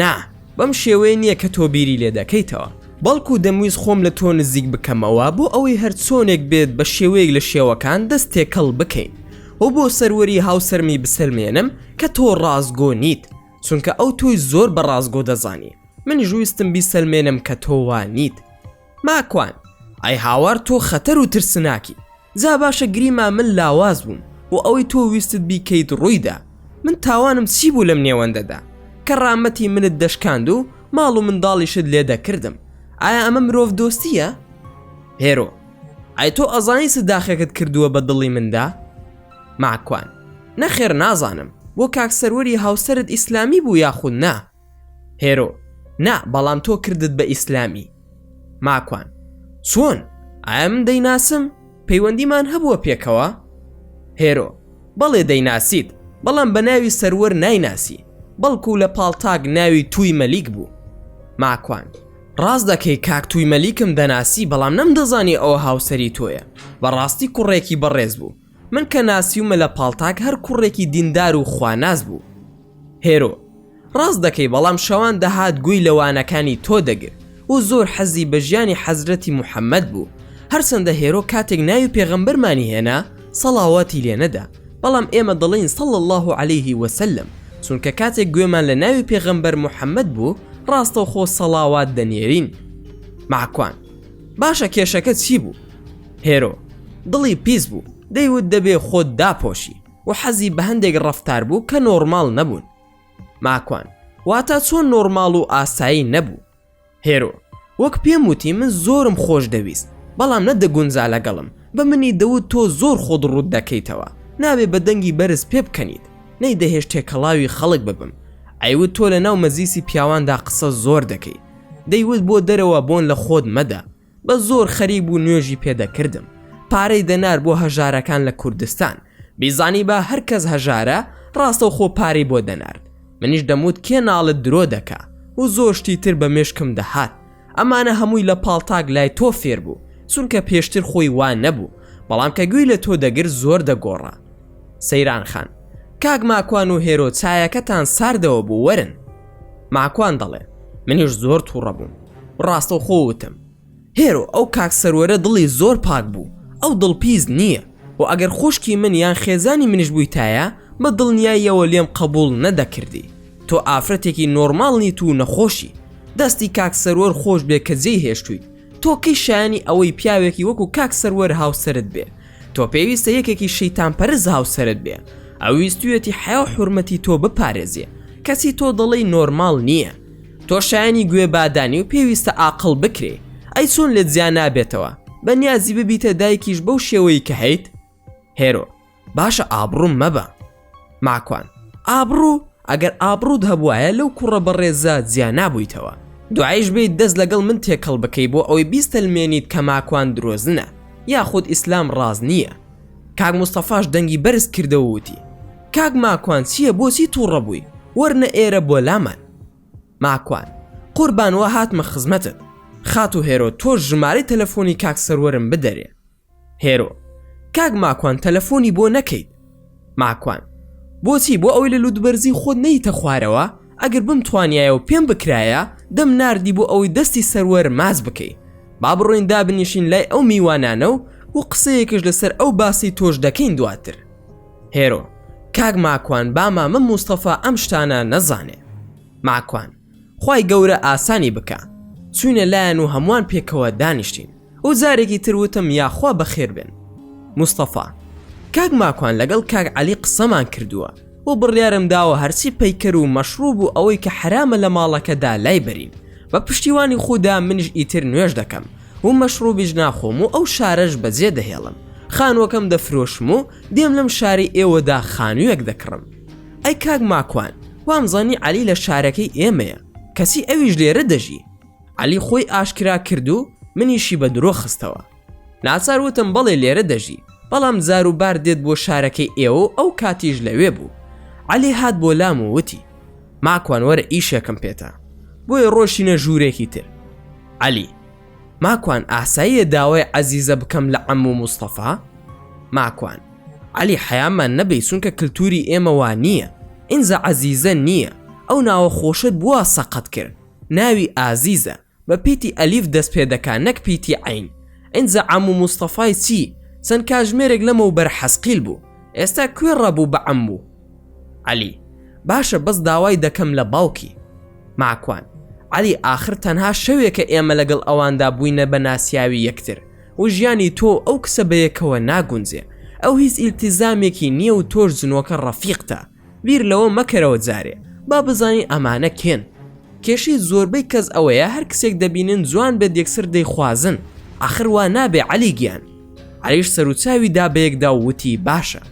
نا، بەم شێوەیە نییە کە تۆ بیری لێ دەکەیتەوە، بەڵکو دەمویست خۆم لە تۆ نزیک بکەمەوە بۆ ئەوەی هەر چۆنێک بێت بە شێوەیەک لە شێوەکان دەست تێکەڵ بکەین و بۆ سەروەری هاوسەرمی بسەلمێنم کە تۆ ڕازگۆ نیت، چونکە ئەو تۆی زۆر بە ڕازگۆ دەزانی، من ژویستم بیسەلمێنم کە تۆ وانیت. ماکوان: ئەی هاوار تۆ خەتەر و ترسناکی، جا باشە گریما من لاواز بووم و ئەوەی تۆ ویستت بیکەیت ڕوویدا، من تاوانم چی بوو لەم نێوەندەدا کە ڕامەتی منت دەشکاند و ماڵ و منداڵیشت لێ دەکردم؟ ئایا ئەمە مرۆڤ دۆستیە؟ هێرۆ: ئای تۆ ئەزانی چ داخێکت کردووە بە دڵی مندا؟ ماکوان: نەخێر نازانم، بۆ کاک سەروەری هاوسەرت ئیسلامی بوو یاخود نا؟ هێرۆ: نا، بەڵام تۆ کردت بە ئیسلامی. ماکوان: چۆن؟ ئایا من دەیناسم؟ پەیوەندیمان هەبووە پێکەوە؟ هێرۆ: بەڵێ دەیناسیت، بەڵام بە ناوی سەروەر نایناسی، بەڵکو لە پاڵتاک ناوی توی مەلیک بوو. ماکوان: ڕاست دەکەی کاک توی مەلیکم دەناسی، بەڵام نەمدەزانی ئەوە هاوسەری تۆیە، بەڕاستی کوڕێکی بەڕێز بوو، من کە ناسیومە لە پاڵتاک هەر کوڕێکی دیندار و خواناز بوو. هێرۆ: ڕاست دەکەی، بەڵام شەوان دەهات گوێی لەوانەکانی تۆ دەگر و زۆر حەزی بە ژیانی حەزرەتی موحەممەد بوو، هەرچەندە هێرۆ کاتێک ناوی پێغەمبەرمانی هێنا سەڵاواتی لێ نەدا، بەڵام ئێمە دەڵێن صلی الله عليه وسلم، چونکە کاتێک گوێمان لە ناوی پێغەمبەر موحەممەد بوو ڕاستەوخۆ سەڵاوات دەنێرین. ماکوان: باشە کێشەکە چی بوو؟ هێرۆ: دڵی پیس بوو، دەیوت دەبێ خۆت داپۆشی و حەزی بە هەندێک ڕەفتار بوو کە نۆرماڵ نەبوون. ماکوان: واتە چۆن نۆرماڵ و ئاسایی نەبوو؟ هێرۆ: وەک پێم وتی من زۆرم خۆش دەویست، بەڵام نەدەگونجا لەگەڵم بە منی دەوت تۆ زۆر خۆت ڕوود دەکەیتەوە، نابێ بە دەنگی بەرز پێ بکەنیت، نەیدەهێشت تێکەڵاوی خەڵک ببم. ئەیوت تۆ لە ناو مەزیسی پیاواندا قسە زۆر دەکەی، دەیوت بۆ دەرەوە بۆن لە خۆت مەدە، بە زۆر خەریب و نوێژی پێدەکردم، پارەی دەنار بۆ هەژارەکان لە کوردستان، بیزانی بە هەر کەس هەژارە ڕاستەوخۆ پارەی بۆ دەنارد. منیش دەموت کێ ناڵت درۆ دەکا و زۆر شتی تر بە مێشکم دەهات. ئەمانە هەمووی لە پاڵتاک لای تۆ فێر بوو، چونکە پێشتر خۆی وان نەبوو، بەڵام کە گوێی لە تۆ دەگر زۆر دەگۆڕا. سەیران خان: کاک ماکوان و هێرۆ چایەکەتان ساردەوە بوو، وەرن. ماکوان دەڵێ: منیش زۆر تووڕە بووم، ڕاستەوخۆ وتم: هێرۆ ئەو کاک سەروەرە دڵی زۆر پاک بوو، ئەو دڵپیز نییە، و ئەگەر خوشکی من یان خێزانی منیش بوویتایە بە دڵنیاییەوە لێم قبول نەدەکردی. تۆ ئافرەتێکی نۆرماڵ نیت و نەخۆشی، دەستی کاک سەروەر خۆش بێ کە جێی هێشتوویت. تۆ کەی شایانی ئەوەی پیاوێکی وەکو کاک سەروەر هاوسەرت بێ؟ تۆ پێویستە یەکێکی شەیتان پەرز هاوسەرت بێ، ئەو ویستویەتی حیا و حورمەتی تۆ بپارێزێ، کەسی تۆ دڵی نۆرماڵ نییە. تۆ شایانی گوێ بادانی و پێویستە عاقڵ بکرێ، ئەی چۆن لێت زیان نابێتەوە بە نیازی ببیتە دایکیش بەو شێوەی کە هەیت؟ هێرۆ: باشە ئابڕوم مەبە. ماکوان: ئابڕوو؟ ئەگەر ئابڕوود هەبوایە لەو کوڕە بەڕێزە زیان نابوویتەوە، دوایش بیت دەست لەگەڵ من تێکەڵ بکەی بۆ ئەوەی بیستەلمێنیت کە ماکوان درۆزنە یاخود ئیسلام ڕاز نییە. کاک مستەفاش دەنگی بەرز کردەوە وتی: کاک ماکوان چییە، بۆچی تووڕە بووی؟ وەرنە ئێرە بۆ لامان. ماکوان: قوربان وە هاتمە خزمەتت، خات و هێرۆ تۆ ژمارەی تەلەفۆنی کاک سەروەرم بدەرێ. هێرۆ: کاک ماکوان تەلەفۆنی بۆ نەکەیت. ماکوان: بۆچی؟ بۆ ئەوەی لە لودبەرزی خۆت نەیتە خوارەوە؟ ئەگەر بمتوانایە و پێم بکرایە دەم ناردی بۆ ئەوەی دەستی سەروەر ماز بکەی. با بڕۆین دابنیشین لای ئەو میوانانە و قسەیەکش لەسەر ئەو باسی تۆش دەکەین دواتر. هێرۆ: کاک ماکوان با مامە مستەفا ئەم شتانە نەزانێ. ماکوان: خوای گەورە ئاسانی بکە. چوونە لایەن و هەمووان پێکەوە دانیشتین و جارێکی تروتم یاخوا بەخێر بن. مستەفا: کاک ماکوان لەگەڵ کاک عەلی قسەمان کردووە و بڕیارم داوە هەرچی پەیکەر و مەشروب و ئەوەی کە حرامە لە ماڵەکەدا لای بەرین. بە پشتیوانی خۆدا منیش ئیتر نوێژ دەکەم و مەشروبیش ناخۆم و ئەو شارەش بەجێ دەهێڵم، خانووەکەم دەفرۆشم و دێم لەم شاری ئێوەدا خانوویەک دەکڕم. ئەی کاک ماکوان، وامزانی عەلی لە شارەکەی ئێمەیە، کەسی ئەویش لێرە دەژی. عەلی خۆی ئاشکرا کرد و منیشی بە درۆ خستەوە. ناچار وتم بەڵێ لێرە دەژی، بەڵام زاروبار دێت بۆ شارەکەی ئێوە و ئەو کاتیش لەوێ بوو. عەلی هات بۆ لام و وتی: ماکوان وەرە ئیشێکم پێتە. بۆیە ڕۆشینە ژوورێکی تر. عەلی: ماکوان ئاساییە داوای عەزیزە بکەم لە عەموو مستەفا؟ ماکوان: عەلی حەیامان نەبێ، چونکە کللتوری ئێمە وان نییە، ئینجا عەزیزە نییە، ئەو ناوە خۆشت بووە سەقەت کرد، ناوی ئازیزە، بە پیتی ئەلیف دەست پێ دەکا نەک پیتی عین. ئینجا عەموو مستەفای چی؟ چەند کاژمێرێک لەمە و بەرحەسقیل بوو، ئێستا کوێ ڕەبوو بە عەموو؟ عەلی: باشە بەس داوای دەکەم لە باوکی. ماکوان: عەلی ئاخر تەنها شەوێکە ئێمە لەگەڵ ئەواندا بووینە بە ناسیاوی یەکتر و ژیانی تۆ ئەو کسە بەیەکەوە ناگونجێ، ئەو هیچ ئیلتیزامێکی نییە و تۆش جنۆکە ڕەفیقتە. بیر لەوە مەکەرەوە جارێ، با بزانی ئەمانە کێن. کێشی زۆربەی کەس ئەوەیە هەر کسێک دەبینن جوان بێت یەکسەر دەیخوازن، ئاخر وا نابێ عەلی گیان. عەلیش سەرچاویدا بەیەکدا وتی: باشە.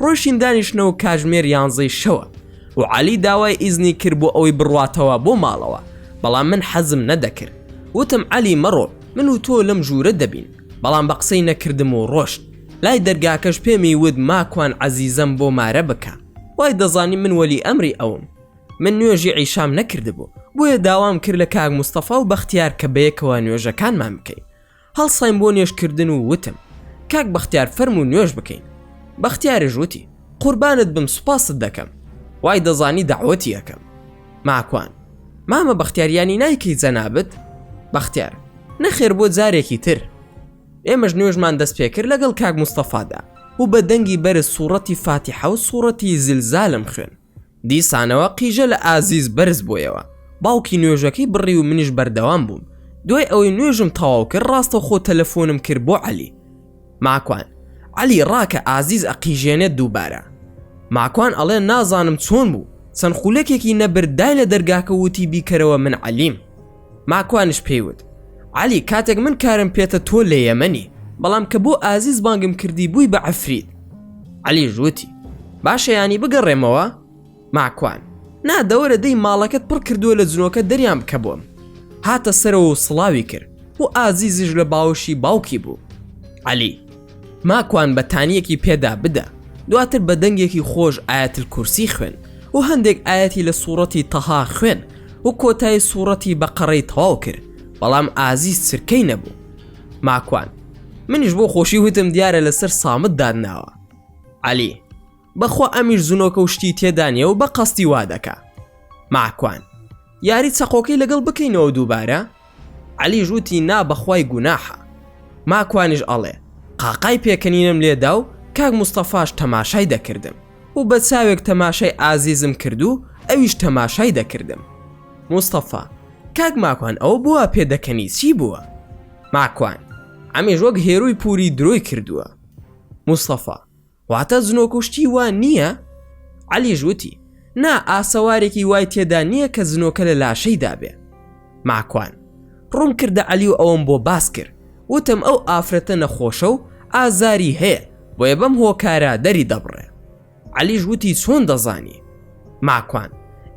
ڕۆیشتین دانیشتنەوە کاژمێر 11 شەوە و عەلی داوای ئیزنی کرد بۆ ئەوەی بڕواتەوە بۆ ماڵەوە، بەڵام من حەزم نەدەکرد. وتم: عەلی مەڕۆ، من و تۆ لەم ژوورە دەبین، بەڵام بە قسەی نەکردم و ڕۆشت. لای دەرگاکەش پێمی ود ماکوان عەزیزەم بۆ مارە بکە، وای دەزانی من وەلی ئەمری ئەوم. من نوێژی عیشام نەکردبوو، بۆیە داوام کرد لە کاک مستەفا و بەختیار کە بەیەکەوە نوێژەکانمان بکەین. هەڵسایم بۆ نوێژکردن و وتم: کاک بەختیار فەرموو نوێژ بکەین. بەختیارش وتی: قوربانت بم، سوپاست دەکەم، وای دەزانی داوەتی یەکەم. ماکوان: مامە بەختیاریانی نایکەی جەنابەت؟ بەختیار: نەخێر، بۆ جارێکی تر. ئێمەش نوێژمان دەست پێ کرد لەگەڵ کاک مستەفادا و بە دەنگی بەرز سوورەتی فاتیحە و سوورەتی زلزالم خوێن. دیسانەوە قیژە لە ئازیز بەرز بۆیەوە، باوکی نوێژەکەی بڕی و منیش بەردەوام بووم. دوای ئەوەی نوێژم تەواو کرد ڕاستە خۆ تەلەفۆنم کرد بۆ عەلی. ماکوان: عەلی ڕاکە ئازیز ئەقیژێنێت دووبارە. ماکوان ئەڵێ نازانم چۆن بوو، چەند خولەکێکی نەبردای لە دەرگاکە وتی بیکەرەوە من عەلیم. ماکوانش پێیوت: عەلی کاتێک من کارم پێتە تۆ لە یەمەنی، بەڵام کە بۆ ئازیز بانگم کردی بووی بە عەفرید. عەلی ژووتی باشە یانی بگەڕێمەوە؟ ماکوان نا دەوەرە دەی ماڵەکەت پڕ کردووە لە جنۆکە دەریان بکە بۆم. هاتە سەرەوە و سڵاوی کرد و ئازیزیش لە باوشی باوکی بوو. عەلی ماکوان بە تانیەکی پێدا بدە، دواتر بە دەنگێکی خۆش ئایەتل کورسی خوێن و هەندێک ئایەتی لە سوورەتی تەها خوێن و کۆتایی سوورەتی بەقەڕەی تەواو کرد، بەڵام ئازیز سرکەی نەبوو. ماکوان منیش بۆ خۆشی وتم دیارە لەسەر سامت دادناوە. عەلی بەخوا ئەمیش زنۆکە و شتی تێدانیە و بە قەستی وا دەکا. ماکوان یاری چەقۆکەی لەگەڵ بکەینەوە دووبارە؟ عەلی ژووتی نا بەخوای گوناحە. ماکوانیش ئەڵێ قاقای پێکەنینم لێدا و کاک مستەفاش تەماشای دەکردم و بە چاوێک تەماشای ئازیزم کردو ئەویش تەماشای دەکردم. مستەفا کاک ماکوان ئەوە بووە پێدەکەنی چی بووە؟ ماکوان ئەمیش وەک هێروی پوری درۆی کردووە. مستەفا واتە زنۆک و شتی وان نییە؟ عەلی ژووتی نا ئاسەوارێکی وای تێدا نییە کە زنۆکە لە لاشەی دابێ. ماکوان ڕوون کردە عەلی و ئەوم بۆ باس کرد، وتم ئەو ئافرەتە نەخۆشە و ئازاری هەیە بۆیە بەم هۆکارە دەری دەبڕێ. عەلی ژووتی چۆن دەزانی؟ ماکوان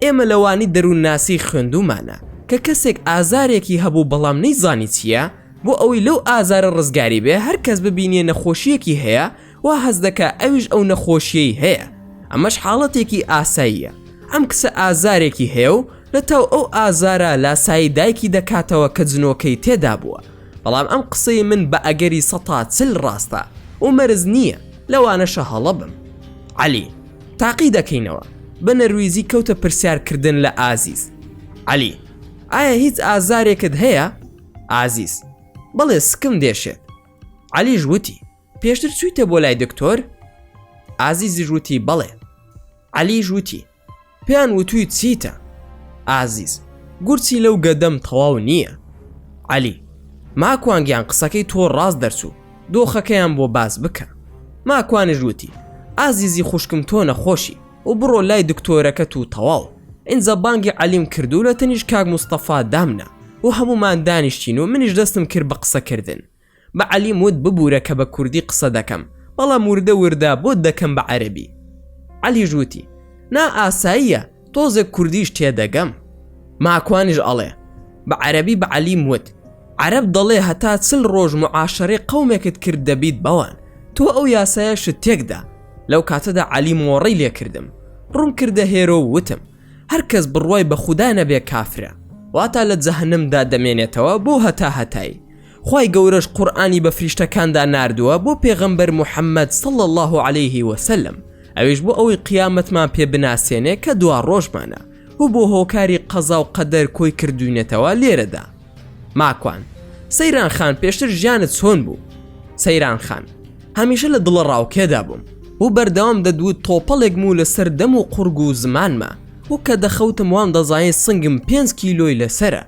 ئێمە لەوانی دەروون ناسی خوێندومانە کە کەسێک ئازارێکی هەبوو بەڵام نەیزانی چییە، بۆ ئەوەی لەو ئازارە ڕزگاری بێ هەر کەس ببینێ نەخۆشیەکی هەیە وا هەز دەکا ئەویش ئەو نەخۆشیەی هەیە. ئەمەش حاڵەتێکی ئاساییە. ئەم کسە ئازارێکی هەیە و لە تاو ئەو ئازارە لاسایی دایکی دەکاتەوە کە جنۆکەی تێدا بووە، بەڵام ئەم قسەی من بە ئەگەری سەتا چل ڕاستە و مەرز نییە، لەوانەشە هەڵە بم. عەلی تاقی دەکەینەوە. بە نەرویزی کەوتە پرسیارکردن لە ئازیز. عەلی ئایا هیچ ئازارێکت هەیە؟ ئازیز بەڵێ سکم دێشێت. عەلی ژووتی پێشتر چوویتە بۆ لای دکتۆر؟ ئازیزی ژووتی بەڵێ. عەلی ژووتی پێیان وتووی چیتە؟ ئازیز گورچی لەو گەدەم تەواو نییە. عەلی ماکوانگیان قسەکەی تۆ ڕاست دەرچوو، دۆخەکەیان بۆ باس بکە. ماکوانی ژووتی ئازیزی خوشکم تۆ نەخۆشی و بڕۆ لای دکتۆرەکەت و تەواو. ئینجا بانگی عەلیم کردو لە تەنیش کاک مستەفا دامنا و هەمومان دانیشتین و منیش دەستم کرد بە قسەکردن. بە عەلیم وت ببوورە کە بە کوردی قسە دەکەم، بەڵام وردە وردە بۆ دەکەم بە عەرەبی. عەلی ژووتی نا ئاساییە تۆزێک کوردیش تێدەگەم. ماکوانیش ئەڵێ بە عەرەبی بە عەلیم وت عەرەب دەڵێ هەتا 40 ڕۆژ معاشەرەی قەومێکت کرد دەبیت بەوان، تۆ ئەو یاسایەشت تێکدا. لەو کاتەدا عەلی مۆڕەی لێ کردم، ڕوون کردە هێرە و وتم هەرکەس بڕوای بە خودا نەبێ کافرە، واتە لە جەهەنەمدا دەمێنێتەوە بۆ هەتا هەتایی. خوای گەورەش قورئانی بە فریشتەکاندا ناردووە بۆ پێغەمبەر موحەممەد صلی الله عليه وسلم، ئەویش بۆ ئەوەی قیامەتمان پێ بناسێنێ کە دوا ڕۆژمانە و بۆ هۆکاری قەزا و قەدەر کۆی کردوینێتەوە لێرەدا. ماکوان سەیران خان پێشتر ژیانت چۆن بوو؟ سەیران خان هەمیشە لە دڵە ڕاوکێدا بووم و بەردەوام دەدوت تۆپەڵێک مو لەسەر دەم و قورگ و زمانمە و کە دەخەوتم وام دەزانێت سنگم 5 کیلۆی لەسرە.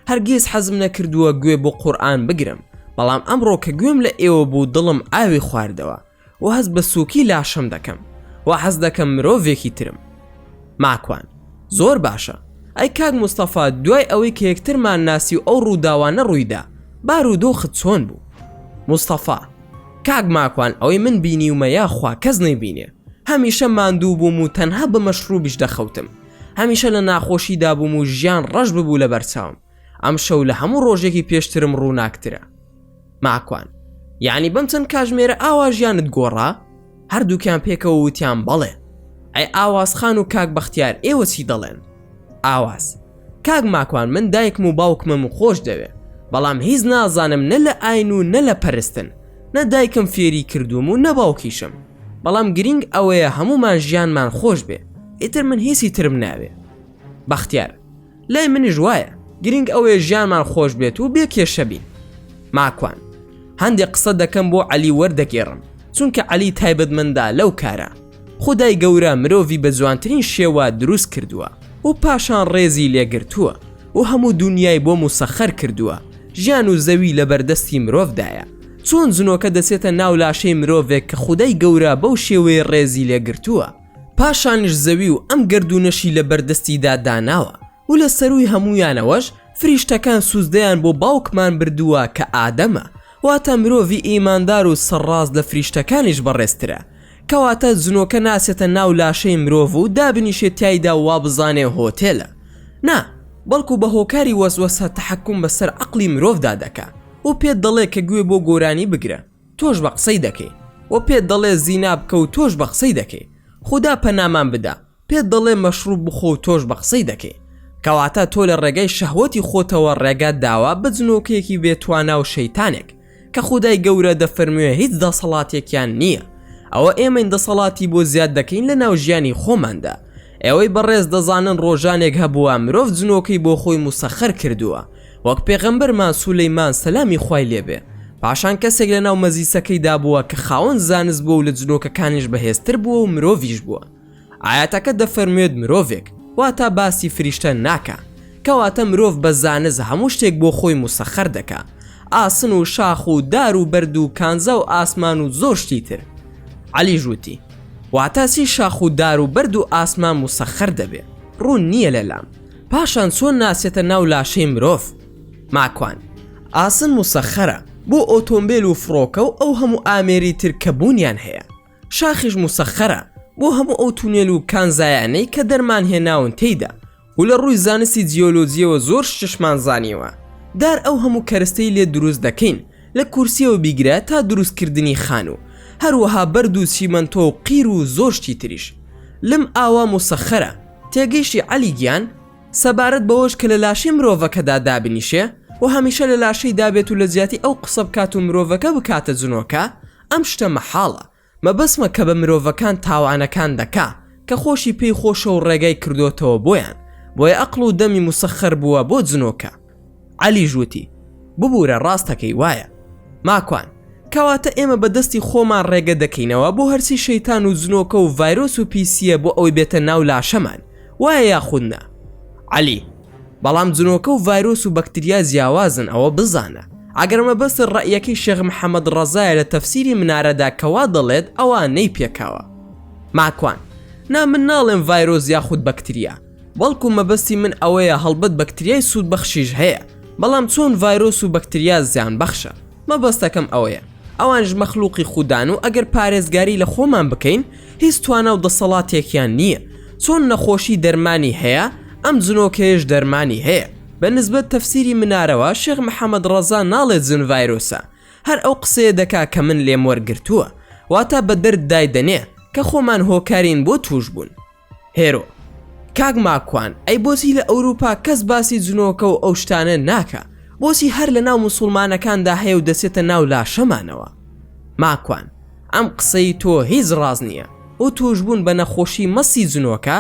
هەرگیز حەزم نەکردووە گوێ بۆ قورئان بگرم، بەڵام ئەمڕۆ کە گوێم لە ئێوە بوو دڵم ئاوی خواردەوە و هەز بە سووکی لاشەم دەکەم و حەز دەکەم مرۆڤێکی ترم. ماکوان زۆر باشە. ئەی کاک مستەفا دوای ئەوەی کە یەکترمان ناسی و ئەو ڕووداوانە ڕوویدا بارودۆخت چۆن بوو؟ مستەفا کاک ماکوان ئەوەی من بینیومە یاخوا کەس نەیبینێ. هەمیشە ماندوو بووم و تەنها بە مەشروبیش دەخەوتم. هەمیشە لە ناخۆشیدا بووم و ژیان ڕەش ببوو لە بەرچاوم. ئەم شەو لە هەموو ڕۆژێکی پێشترم ڕووناکترە. ماکوان یعنی بەم چەند کاژمێرە ئاوا ژیانت گۆڕا؟ هەردووکیان پێکەوە وتیان بەڵێ. ئەی ئاواز خان و کاک بەختیار ئێوە چی دەڵێن؟ ئاواز کاک ماکوان من دایکم و باوکمم و خۆش دەوێ، بەڵام هیچ نازانم نە لە ئاین و نە لە پەرستن، نە دایکم فێری کردوم و نە باوکیشم، بەڵام گرنگ ئەوەیە هەمومان ژیانمان خۆش بێ، ئیتر من هیچی ترم ناوێ. بەختیار لای منیش وایە، گرنگ ئەوەیە ژیانمان خۆش بێت و بێ کێشە بین. ماکوان هەندێک قسە دەکەم بۆ عەلی وەردەگێڕم، چونکە عەلی تایبەتمەندە لەو کارە. خودای گەورە مرۆڤی بە جوانترین شێوە دروست کردووە و پاشان ڕێزی لێگرتووە و هەموو دنیای بۆ موسەخەر کردووە. ژیان و زەوی لە بەردەستی مرۆڤدایە. چۆن جنۆکە دەسێتە ناو لاشەی مرۆڤێک کە خودای گەورە بەو شێوەیە ڕێزی لێگرتووە، پاشانش زەوی و ئەم گەردونەشی لە بەردەستیدا داناوە و لە سەروی هەمویانەوەش فریشتەکان سوزدەیان بۆ باوکمان بردووە کە ئادەمە واتە مرۆڤی ئیماندار و سەرڕاست لە فریشتەکانیش بەڕێزترە، کەواتە جنۆکە ناسێتە ناو لاشەی مرۆڤ و دابنیشێت تایدا وا بزانێ هۆتێلە. نا، بەڵکو بە هۆکاری وەسوەسە تەحەکوم بەسەر عەقڵی مرۆڤدا دەکا و پێت دەڵێ کە گوێ بۆ گۆرانی بگرە، تۆش بە قسەی دەکەی، و پێت دەڵێ زینا بکە و تۆش بە قسەی دەکەی، خوددا پەنامان بدا پێت دەڵێ مەشروب بخۆ و تۆش بە قسەی دەکەی. کەواتە تۆ لە ڕێگەی شەهوەتی خۆتەوە ڕێگات داوە بە جنۆکەیەکی بێتوانە و شەیتانێک کە خودای گەورە دەفەرموێ هیچ دەسەڵاتێکیان نییە. ئەوە ئێمە دەسەڵاتی بۆ زیاد دەکەین لە ناو ژیانی خۆماندا. ئێوەی بەڕێز دەزانن ڕۆژانێک هەبووە مرۆڤ جنۆکەی بۆ خۆی موسەخەر کردووە، وەک پێغەمبەرمان سولەیمان سەلامی خوای لێبێ. پاشان کەسێک لە ناو مەزیسەکەیدا بووە کە خاوەن زانست بووە و لە جنۆکەکانیش بەهێزتر بووە و مرۆڤیش بووە. ئاەتەکە دەفەرموێت مرۆڤێک واتە باسی فریشتە ناکە، کەواتە مرۆڤ بە زانست هەموو شتێک بۆ خۆی موسەخەر دەکا، ئاسن و شاخ و دار و بەرد و کانزە و ئاسمان و زۆر شتی تر. عەلی ژووتی واتاسی شاخ و دار و بەرد و ئاسمان موسەخەر دەبێ، ڕوون نییە لەلام. پاشان چۆن ناسێتە ناو لاشەی مرۆڤ؟ ماکوان، ئاسن موسەخەرە بۆ ئۆتۆمبیل و فڕۆکە و ئەو هەموو ئامێری تر کە بوونیان هەیە. شاخیش موسەخەرە بۆ هەموو ئەو تونێل و کانزایانەی کە دەرمان هێناون تێیدا و لە ڕووی زانستی جیۆلۆجیەوە زۆر شتشمان زانیوە. دار ئەو هەموو کەرستەی لێ دروست دەکەین لە کورسیەوە بیگرە تا دروستکردنی خان و هەروەها بەرد و سیمەنتۆ و قیر و زۆر شتی تریش. لەم ئاوا موسەخەرە. تێگەیشتی عەلی گیان سەبارەت بەوەش کە لە لاشەی مرۆڤەکەدا دابنیشێ و هەمیشە لە لاشەی دابێت و لە زیاتی ئەو قسە بکات و مرۆڤەکە بکاتە جنۆکە، ئەم شتە مەحاڵە. مەبەسمە کە بە مرۆڤەکان تاوانەکان دەکا کە خۆشی پێی خۆشە و ڕێگای کردوتەوە بۆیان، بۆیە عەقڵ و دەمی موسەخەر بووە بۆ جنۆکە. عەلی ژووتی ببوورە ڕاستەکەی وایە. ماکوان، کەواتە ئێمە بەدەستی خۆمان ڕێگە دەکەینەوە بۆ هەرسی شەیتان و جنۆکە و ڤایرۆس و پیسیە بۆ ئەوەی بێتە ناو لاشەمان، وایە یاخودنا؟ عەلی، بەڵام جنۆکە و ڤایرۆس و بەکتریا جیاوازن، ئەوە بزانە. ئەگەرمە بەس ڕەئیەکەی شێخ محەممەد ڕەزایە لە تەفسیری منارەدا کەوا دەڵێت ئەوانەی پێکاوە. ماکوان، نا من ناڵێم ڤایرۆس یاخود بەکتریا، بەڵکو مەبەستی من ئەوەیە هەڵبەت بەکتریای سوود بەخشیش هەیە، بەڵام چۆن ڤایرۆس و بەکتریا زیان بەخشە. مەبەستەکەم ئەوەیە ئەوانش مەخلوقی خوددان و ئەگەر پارێزگاری لە خۆمان بکەین هیچ توانە و دەسەڵاتێکیان نییە. چۆن نەخۆشی دەرمانی هەیە، ئەم جنۆکەیەش دەرمانی هەیە. بە نسبەت تەفسیری منارەوە شێخ محەممەد ڕەزا ناڵێت جن ڤایرۆسە، هەر ئەو قسەیە دەکا کە من لێم وەرگرتووە، واتە بە دەرد دایدەنێ کە خۆمان هۆکارین بۆ توش بوون. هێرۆ، کاک ماکوان، ئەی بۆچی لە ئەوروپا کەس باسی جنۆکە و ئەو شتانە ناکە؟ بۆچی هەر لە ناو موسڵمانەکاندا هەیە و دەسێتە ناو لاشەمانەوە؟ ماکوان، ئەم قسەی تۆ هیچ ڕاز نییە و توشبوون بە نەخۆشی مەسی جنۆکە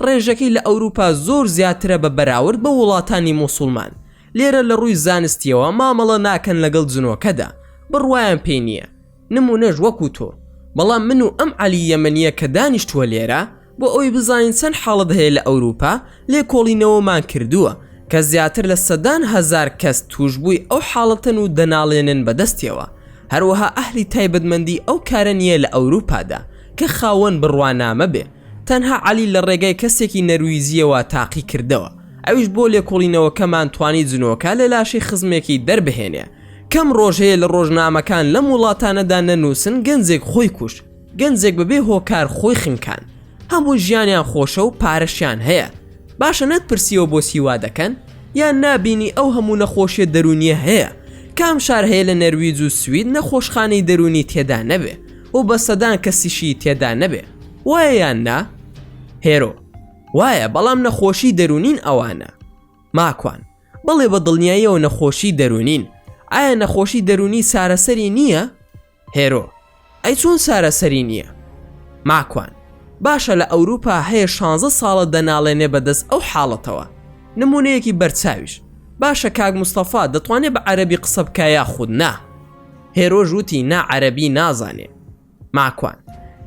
ڕێژەکەی لە ئەوروپا زۆر زیاترە بە بەراورد بە وڵاتانی موسڵمان. لێرە لە ڕووی زانستیەوە مامەڵە ناکەن لەگەڵ جنۆکەدا، بڕوایان پێی نییە. نمونەش وەکو تۆ، بەڵام من و ئەم عەلی یەمەنیە کە دانیشتووە لێرە بۆ ئەوی بزانین چەند حاڵت هەیە لە ئەوروپا لێ کۆڵینەوەمان کردووە کە زیاتر لە 100,000 کەس توشبووی ئەو حاڵەتن و دەناڵێنن بەدەستیەوە. هەروەها ئەهلی تایبەتمەندی ئەو کارە نییە لە ئەوروپادا کە خاوەن بڕوانامە بێ. تەنها عەلی لە ڕێگای کەسێکی نەرویزیەوە تاقی کردەوە، ئەویش بۆ لێکۆڵینەوەکەمان توانی جنۆکە لە لاشەی خزمێکی دەربهێنێ. کەم ڕۆژەیە لە ڕۆژنامەکان لەم وڵاتانەدا نەنووسن گەنجێک خۆی کوش، گەنجێک بەبێ هۆکار خۆی خنکان، هەموو ژیانیان خۆشە و پارەشیان هەیە. باشە نەتپرسیەوە بۆ سیوا دەکەن یان نابینی ئەو هەموو نەخۆشیە دەرونیە هەیە؟ کام شار هەیە لە نەرویج و سوید نەخۆشخانەی دەرونی تێدا نەبێ و بە سەدان کەسیشی تێدا نەبێ، وایە یان نا؟ هێرۆ، وایە، بەڵام نەخۆشی دەرونین ئەوانە. ماکوان، بەڵێ بە دڵنیاییەوە نەخۆشی دەرونین. ئایا نەخۆشی دەرونی سارەسەری نییە؟ هێرۆ، ئەی چۆن سارەسەری نییە؟ ماکوان، باشە لە ئەوروپا هەیە 16 ساڵە دەناڵێنێ بەدەست ئەو حاڵەتەوە. نمونەیەکی بەرچاویش. باشە کاک مستەفا دەتوانێت بە عەرەبی قسە بکە یاخود نا؟ هێرۆ ژووتی نا، عەرەبی نازانێ. ماکوان،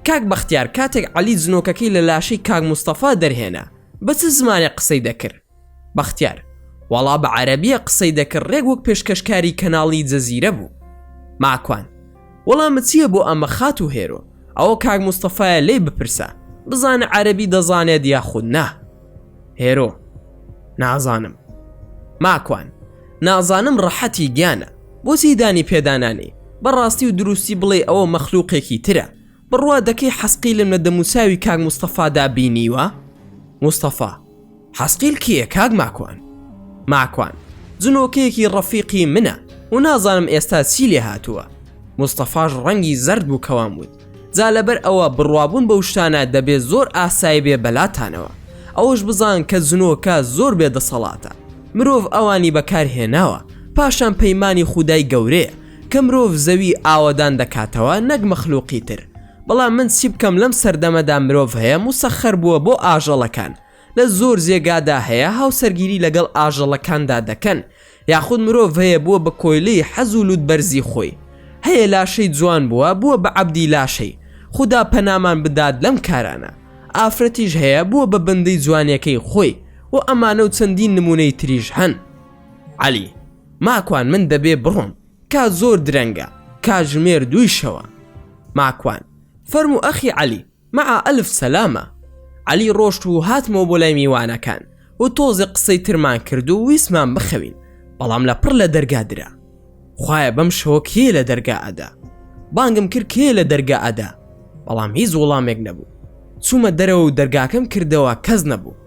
کاک بەختیار کاتێک عەلی جنۆکەکەی لە لاشەی کاک مستەفا دەرهێنا بە چ زمانێک قسەی دەکرد؟ بەختیار، وەڵا بە عەرەبیە قسەی دەکرد، ڕێک وەک پێشکەشکاری کەناڵی جەزیرە بوو. ماکوان، وەڵامە چییە بۆ ئەمە خات و هێرۆ؟ ئەوە کاک مستەفایە لێی بپرسە بزانە عەرەبی دەزانێت یاخود نا. هێرۆ، نازانم. ماکوان، نازانم ڕەحەتی گیانە، بۆچی دانی پێدانانی بەڕاستی و دروستی بڵێ ئەوە مەخلووقێکی ترە بڕوا دەکەی حەسقیلم لە دەموساوی کاک مستەفادا بینیوە؟ مستەفا: حەسقیل کییە کاک ماکوان؟ ماکوان: جنۆکەیەکی ڕەفیقی منە و نازانم ئێستا چی لێ هاتووە. مستەفاش ڕەنگی زەرد بوو کەوان بوو. جا لەبەر ئەوە بڕوابوون بەو شتانە دەبێت زۆر ئاسایی بێ بەلاتانەوە. ئەوەش بزان کە جنۆکە زۆر بێدەسەڵاتە. مرۆڤ ئەوانی بەکارهێناوە پاشان پەیمانی خودای گەورەیە کە مرۆڤ زەوی ئاوەدان دەکاتەوە نەک مەخلووقی تر. بەڵام من چی بکەم لەم سەردەمەدا مرۆڤ هەیە موسەخەر بووە بۆ ئاژەڵەکان لە زۆر جێگادا هەیە هاوسەرگیری لەگەڵ ئاژەڵەکاندا دەکەن یاخود مرۆڤ هەیە بووە بە کۆیلەی حەز و لوت بەرزی خۆی هەیە لاشەی جوان بووە بە عەبدی لاشەی خدا پەنامان بدات لەم کارانە. ئافرەتیش هەیە بووە بە بەندەی جوانیەکەی خۆی و ئەمانە و چەندین نمونەی تریش هەن. عەلی: ماکوان من دەبێ بڕۆم کا زۆر درەنگە کاژمێر دویشەوە. ماکوان: فەرمو ئەخی عەلی مع ئەلف سەلامە. عەلی ڕۆشت و هاتمەوە بۆ لای میوانەکان و تۆزێ قسەی ترمان کرد و ویسمان بخەوین بەڵام لە پڕ لە دەرگادرا. خوایە بەم شەوە کێ لە دەرگا ئەدا؟ بانگم کرد کێ لە دەرگا ئەدا بەڵام هیچ وەڵامێک نەبوو. چوومە دەرەوە و دەرگاکەم کردەوە کەس نەبوو.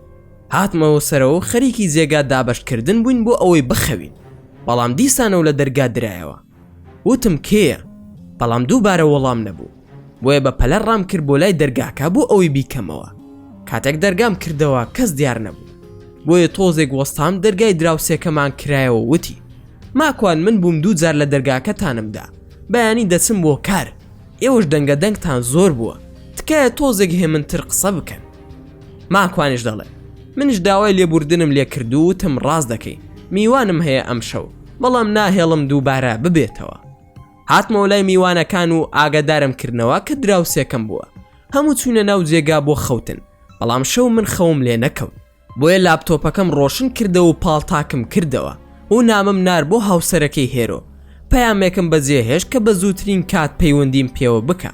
هاتمەوە سەرەوە خەریکی جێگا دابەشکردن بووین بۆ ئەوەی بخەوین بەڵام دیسانەوە لە دەرگا درایەوە. وتم کێیە بەڵام دووبارە وەڵام نەبوو. بۆیە بە پەلە ڕام کرد بۆ لای دەرگاکە بۆ ئەوەی بیکەمەوە. کاتێک دەرگام کردەوە کەس دیار نەبوو. بۆیە تۆزێک وەستام دەرگای دراوسێکەمان کرایەوە وتی: ماکوان من بووم دوو جار لە دەرگاکەتانمدا بەیانی دەچم بۆ کار ئێوەش دەنگە دەنگتان زۆر بووە تکایە تۆزێک هێمنتر قسە بکەن. ماکوانش دەڵێ: منش داوای لێبوردنم لێ کردو وتم ڕاست دەکەی میوانم هەیە ئەم شەو بەڵام ناهێڵم دووبارە ببێتەوە. هاتمەوە لای میوانەکان و ئاگادارم کردنەوە کە دراوسێکم بووە. هەموو چوونە ناو جێگا بۆ خەوتن بەڵام شەو من خەوم لێ نەکەوت. بۆیە لاپتۆپەکەم ڕۆشن کردەوە و پاڵتاکم کردەوە و نامم نار بۆ هاوسەرەکەی هێرۆ پەیامێکم بەجێهێشت کە بە زووترین کات پەیوەندیم پێوە بکە.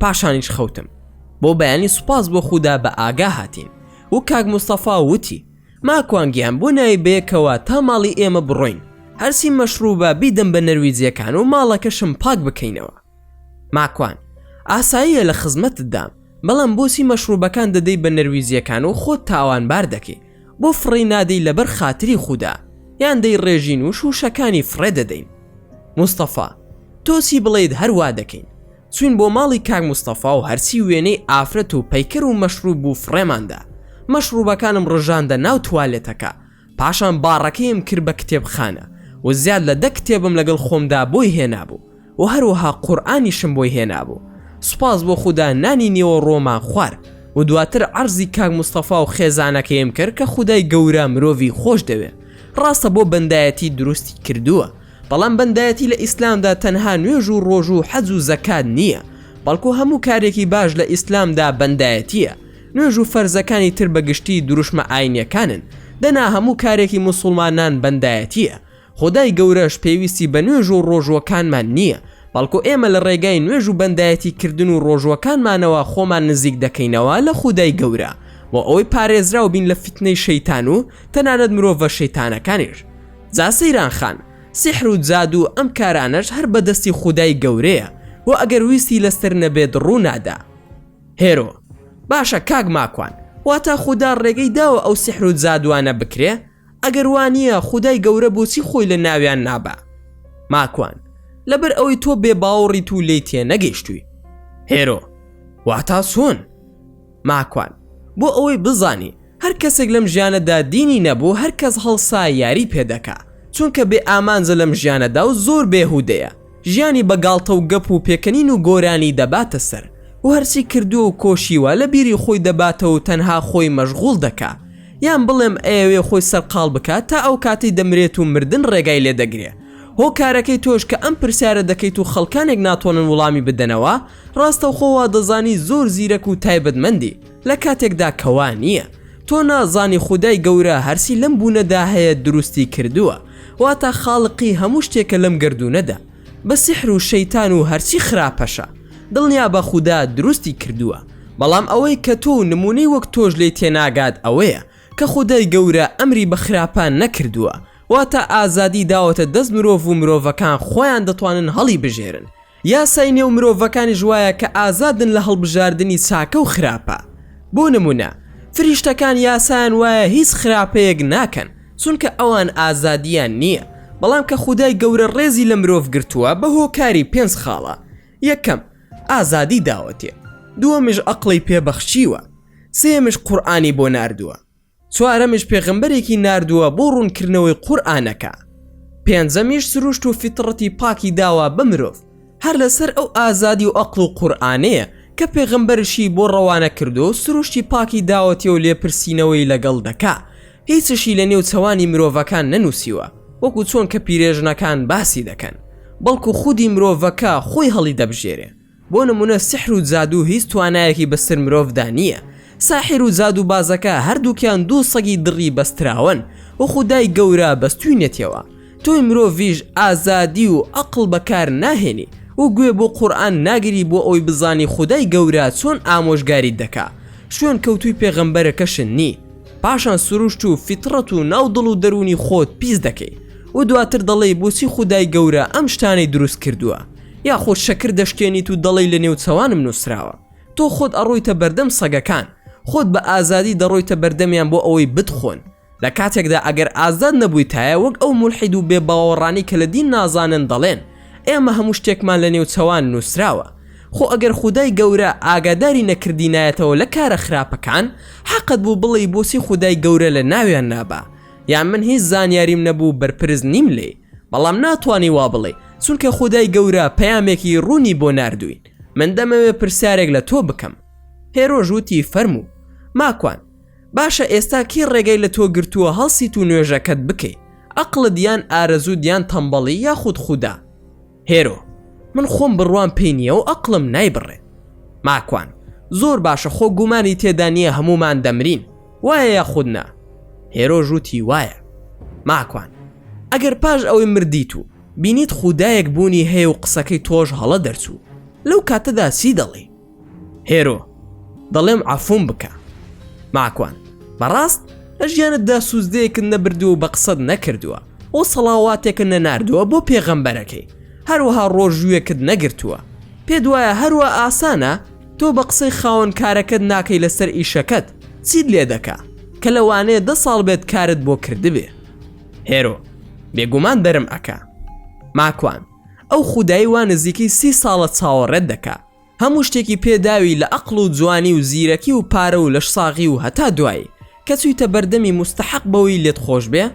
پاشانیش خەوتم. بۆ بەیانی سوپاس بۆ خودا بە ئاگا هاتین و کاک مستەفا وتی: ماکوانگیان بۆ نای بەیەکەوە تا ماڵی ئێمە بڕۆین هەرسی مەشروبە بیدەم بە نەرویجیەکان و ماڵەکەشم پاک بکەینەوە. ماکوان: ئاساییە لە خزمەتت دام بەڵام بۆچی مەشروبەکان دەدەی بە نەرویجیەکان و خۆت تاوانبار دەکەی بۆ فڕی نادەی لەبەر خاتری خودا یان دەی ڕێژین و شوشەکانی فڕێ دەدەین. مستەفا: تۆسی بڵێیت هەروە دەکەین. چوین بۆ ماڵی کاک مستەفا و هەرسی وێنەی ئافرەت و پەیکەر و مەشروب و فڕێماندا. مەشروبەکانم ڕژاندە ناو توالێتەکە پاشان باڕەکەیم کرد بە کتێبخانە و زیاد لە 10 کتێبم لەگەڵ خۆمدا بۆی هێنابوو و هەروەها قورئانیشم بۆی هێنابوو. سوپاس بۆ خودا نانی نێوە ڕۆمان خوار و دواتر عەرزی کاک مستەفا و خێزانەکەیم کرد کە خودای گەورە مرۆڤی خۆش دەوێت. ڕاستە بۆ بەندایەتی دروستی کردووە بەڵام بەندایەتی لە ئیسلامدا تەنها نوێژ و ڕۆژ و حەج و زەکات نییە بەڵکو هەموو کارێکی باش لە ئیسلامدا بەندایەتیە. نوێژ و فەرزەکانی تر بەگشتی دروشمە ئاینیەکانن دەنا هەموو کارێکی موسڵمانان بەندایەتیە. خودای گەورەش پێویستی بە نوێژ و ڕۆژوەکانمان نییە بەڵکو ئێمە لە ڕێگای نوێژ و بەندایەتی کردن و ڕۆژوەکانمانەوە خۆمان نزیک دەکەینەوە لە خودای گەورە و ئەوەی پارێزراو بین لە فتنەی شەیتان و تەنانەت مرۆڤە شەیتانەکانیش. جا سەیران خان سحر و جادو ئەم کارانەش هەر بەدەستی خودای گەورەیە و ئەگەر ویستی لەستر نەبێت ڕوونادا. هێرۆ: باشە کاک ماکوان واتە خودا ڕێگەی داوە ئەو سحر و جادوانە بکرێ؟ ئەگەر وانە خودای گەورە بۆچی خۆی لە ناویان نابا؟ ماکوان: لەبەر ئەوەی تۆ بێ باوەڕیت و لێی تێ نەگەیشتووی. هێرۆ: واتا چۆن؟ ماکوان: بۆ ئەوەی بزانی هەر کەسێک لەم ژیانەدا دینی نەبوو هەر کەس هەڵسا یاری پێدەکا چونکە بێ ئامانجە لەم ژیانەدا و زۆر بێهودەیە. ژیانی بەگاڵتە و گەپ و پێکەنین و گۆرانی دەباتە سەر و هەرچی کردو و کۆشیوە لە بیری خۆی دەباتە و تەنها خۆی مەشغوڵ دەکا یان بڵێم ئەوێ خۆی سەرقاڵ بکات تا ئەو کاتی دەمرێت و مردن ڕێگای لێ دەگرێ. هۆکارەکەی تۆش کە ئەم پرسیارە دەکەیت و خەڵکانێک ناتوانن وڵامی بدەنەوە ڕاستەوخۆوە دەزانی زۆر زیرەک و تایبەتمەندی لە کاتێکدا کەوا نییە. تۆ نازانی خودای گەورە هەرسی لەم بوونەدا هەیە دروستی کردووە واتە خاڵقی هەموو شتێکە لەم گردوونەدا بە سحر و شەیتان و هەرچی خراپەشە دڵنیا بە خودا دروستی کردووە. بەڵام ئەوەی کە تۆ نمونەی وەک تۆش لێ تێناگات ئەوەیە کە خودای گەورە ئەمری بە خراپان نەکردووە واتە ئازادی داوەتە دەست مرۆڤ و مرۆڤەکان خۆیان دەتوانن هەڵی بژێرن. یاسای نێو مرۆڤەکانی ژوایە کە ئازادن لە هەڵبژاردننی چاکە و خراپە. بۆ نمونە فریشتەکان یاسایان وایە هیچ خراپەیەک ناکەن چونکە ئەوان ئازادیان نییە، بەڵام کە خودای گەورە ڕێزی لە مرۆڤ گرتووە بە هۆکاری 5 خاڵە. یەکەم ئازادی داوەتێ، دووەمش ئەقڵی پێبەخشیوە، سێمش قورئانی بۆ ناردووە، چوارەمش پێغەمبەرێکی ناردووە بۆ ڕوونکردنەوەی قورئانەکە، پێنجەمیش سروشت و فیتڕەتی پاکی داوا بە مرۆڤ هەر لەسەر ئەو ئازادی و ئەقڵ و قورئانەیە کە پێغەمبەرشی بۆ ڕەوانە کردو و سروشتی پاکی داوەتێ و لێپرسینەوەی لەگەڵ دەکا. هیچشی لە نێو چەوانی مرۆڤەکان نەنووسیوە وەکو چۆن کە پیرێژنەکان باسی دەکەن، بەڵکو خودی مرۆڤەکە خۆی هەڵی دەبژێرێ. بۆ نمونە سحر و جادو هیچ توانایەکی بەسەر مرۆڤدا نییە. ساحر و جادو بازەکە هەردووکیان دوو سەگی دڕی بەستراون و خودای گەورە بەستوینێتەوە. تۆی مرۆڤیش ئازادی و ئەقڵ بەکار ناهێنی و گوێ بۆ قورئان ناگری بۆ ئەوی بزانی خودای گەورە چۆن ئامۆژگاری دەکا، شوێن کەوتوی پێغەمبەرەکەشن نی. پاشان سروشت و فیتڕەت و ناودڵ و دەرونی خۆت پیس دەکەی و دواتر دەڵێ بۆچی خودای گەورە ئەم شتانەی دروست کردووە، یا خۆت شەکر دەشکێنیت و دەڵێ لە نێو چەوانم نووسراوە. تۆ خۆت ئەڕۆیتە بەردەم سەگەکان، خۆت بە ئازادی دەڕۆیتە بەردەمیان بۆ ئەوەی بتخۆن. لە کاتێکدا ئەگەر ئازاد نەبوویتایە وەک ئەو مولحید و بێباوەڕانی کە لە دین نازانن دەڵێن ئێمە هەموو شتێکمان لە نێو چەوان نووسراوە. خۆ ئەگەر خودای گەورە ئاگاداری نەکردینایەتەوە لە کارە خراپەکان، حەقت بوو بڵێ بۆچی خودای گەورە لە ناویان نابا، یان من هیچ زانیاریم نەبوو بەرپرز نیم لێ، بەڵام ناتوانی وا بڵێ چونکە خودای گەورە پەیامێکی ڕوونی بۆ ناردوین. من دەمەوێت پرسیارێک لە تۆ بکەم. هێرۆژ وتی فەرموو ماکوان، باشە ئێستا کی ڕێگەی لە تۆ گرتووە هەڵسیت و نوێژەکەت بکەی، ئەقڵت یان ئارەزوود یان تەمبەڵی یاخود خودا؟ هێرۆ من خۆم بڕوان پێی نییە و ئەقڵم نایبڕێ. ماکوان زۆر باشە، خۆ گومانی تێدا نییە هەمومان دەمرین، وایە یاخود نا؟ هێرۆژ وتی وایە. ماکوان ئەگەر پاش ئەوەی مردیت و بینیت خودایەک بوونی هەیە و قسەکەی تۆش هەڵە دەرچوو، لەو کاتەدا چی دەڵێ؟ هێرۆ دەڵێم عەفوم بکە. ماکوان بەڕاست لە ژیانتدا سوزدەیەکت نەبردووە و بە قسەت نەکردووە و سەڵاواتێکت نەناردووە بۆ پێغەمبەرەکەی، هەروەها ڕۆژوویەکت نەگرتووە. پێت وایە هەروە ئاسانە تۆ بە قسەی خاوەن کارەکەت ناکەی لەسەر ئیشەکەت، چیت لێ دەکا کە لەوانەیە 10 ساڵ بێت کارت بۆ کردبێ؟ هێرۆ بێگومان دەرم ئەکا. ماکوان ئەو خودایی وا نزیکەی 30 ساڵە چاوەڕێت دەکا، هەموو شتێکی پێداوی لە ئەقڵ و جوانی و زیرەکی و پارە و لەش ساغی و هەتا دوایی کە چوویتە بەردەمی مستحق بەوەی لێت خۆش بێ،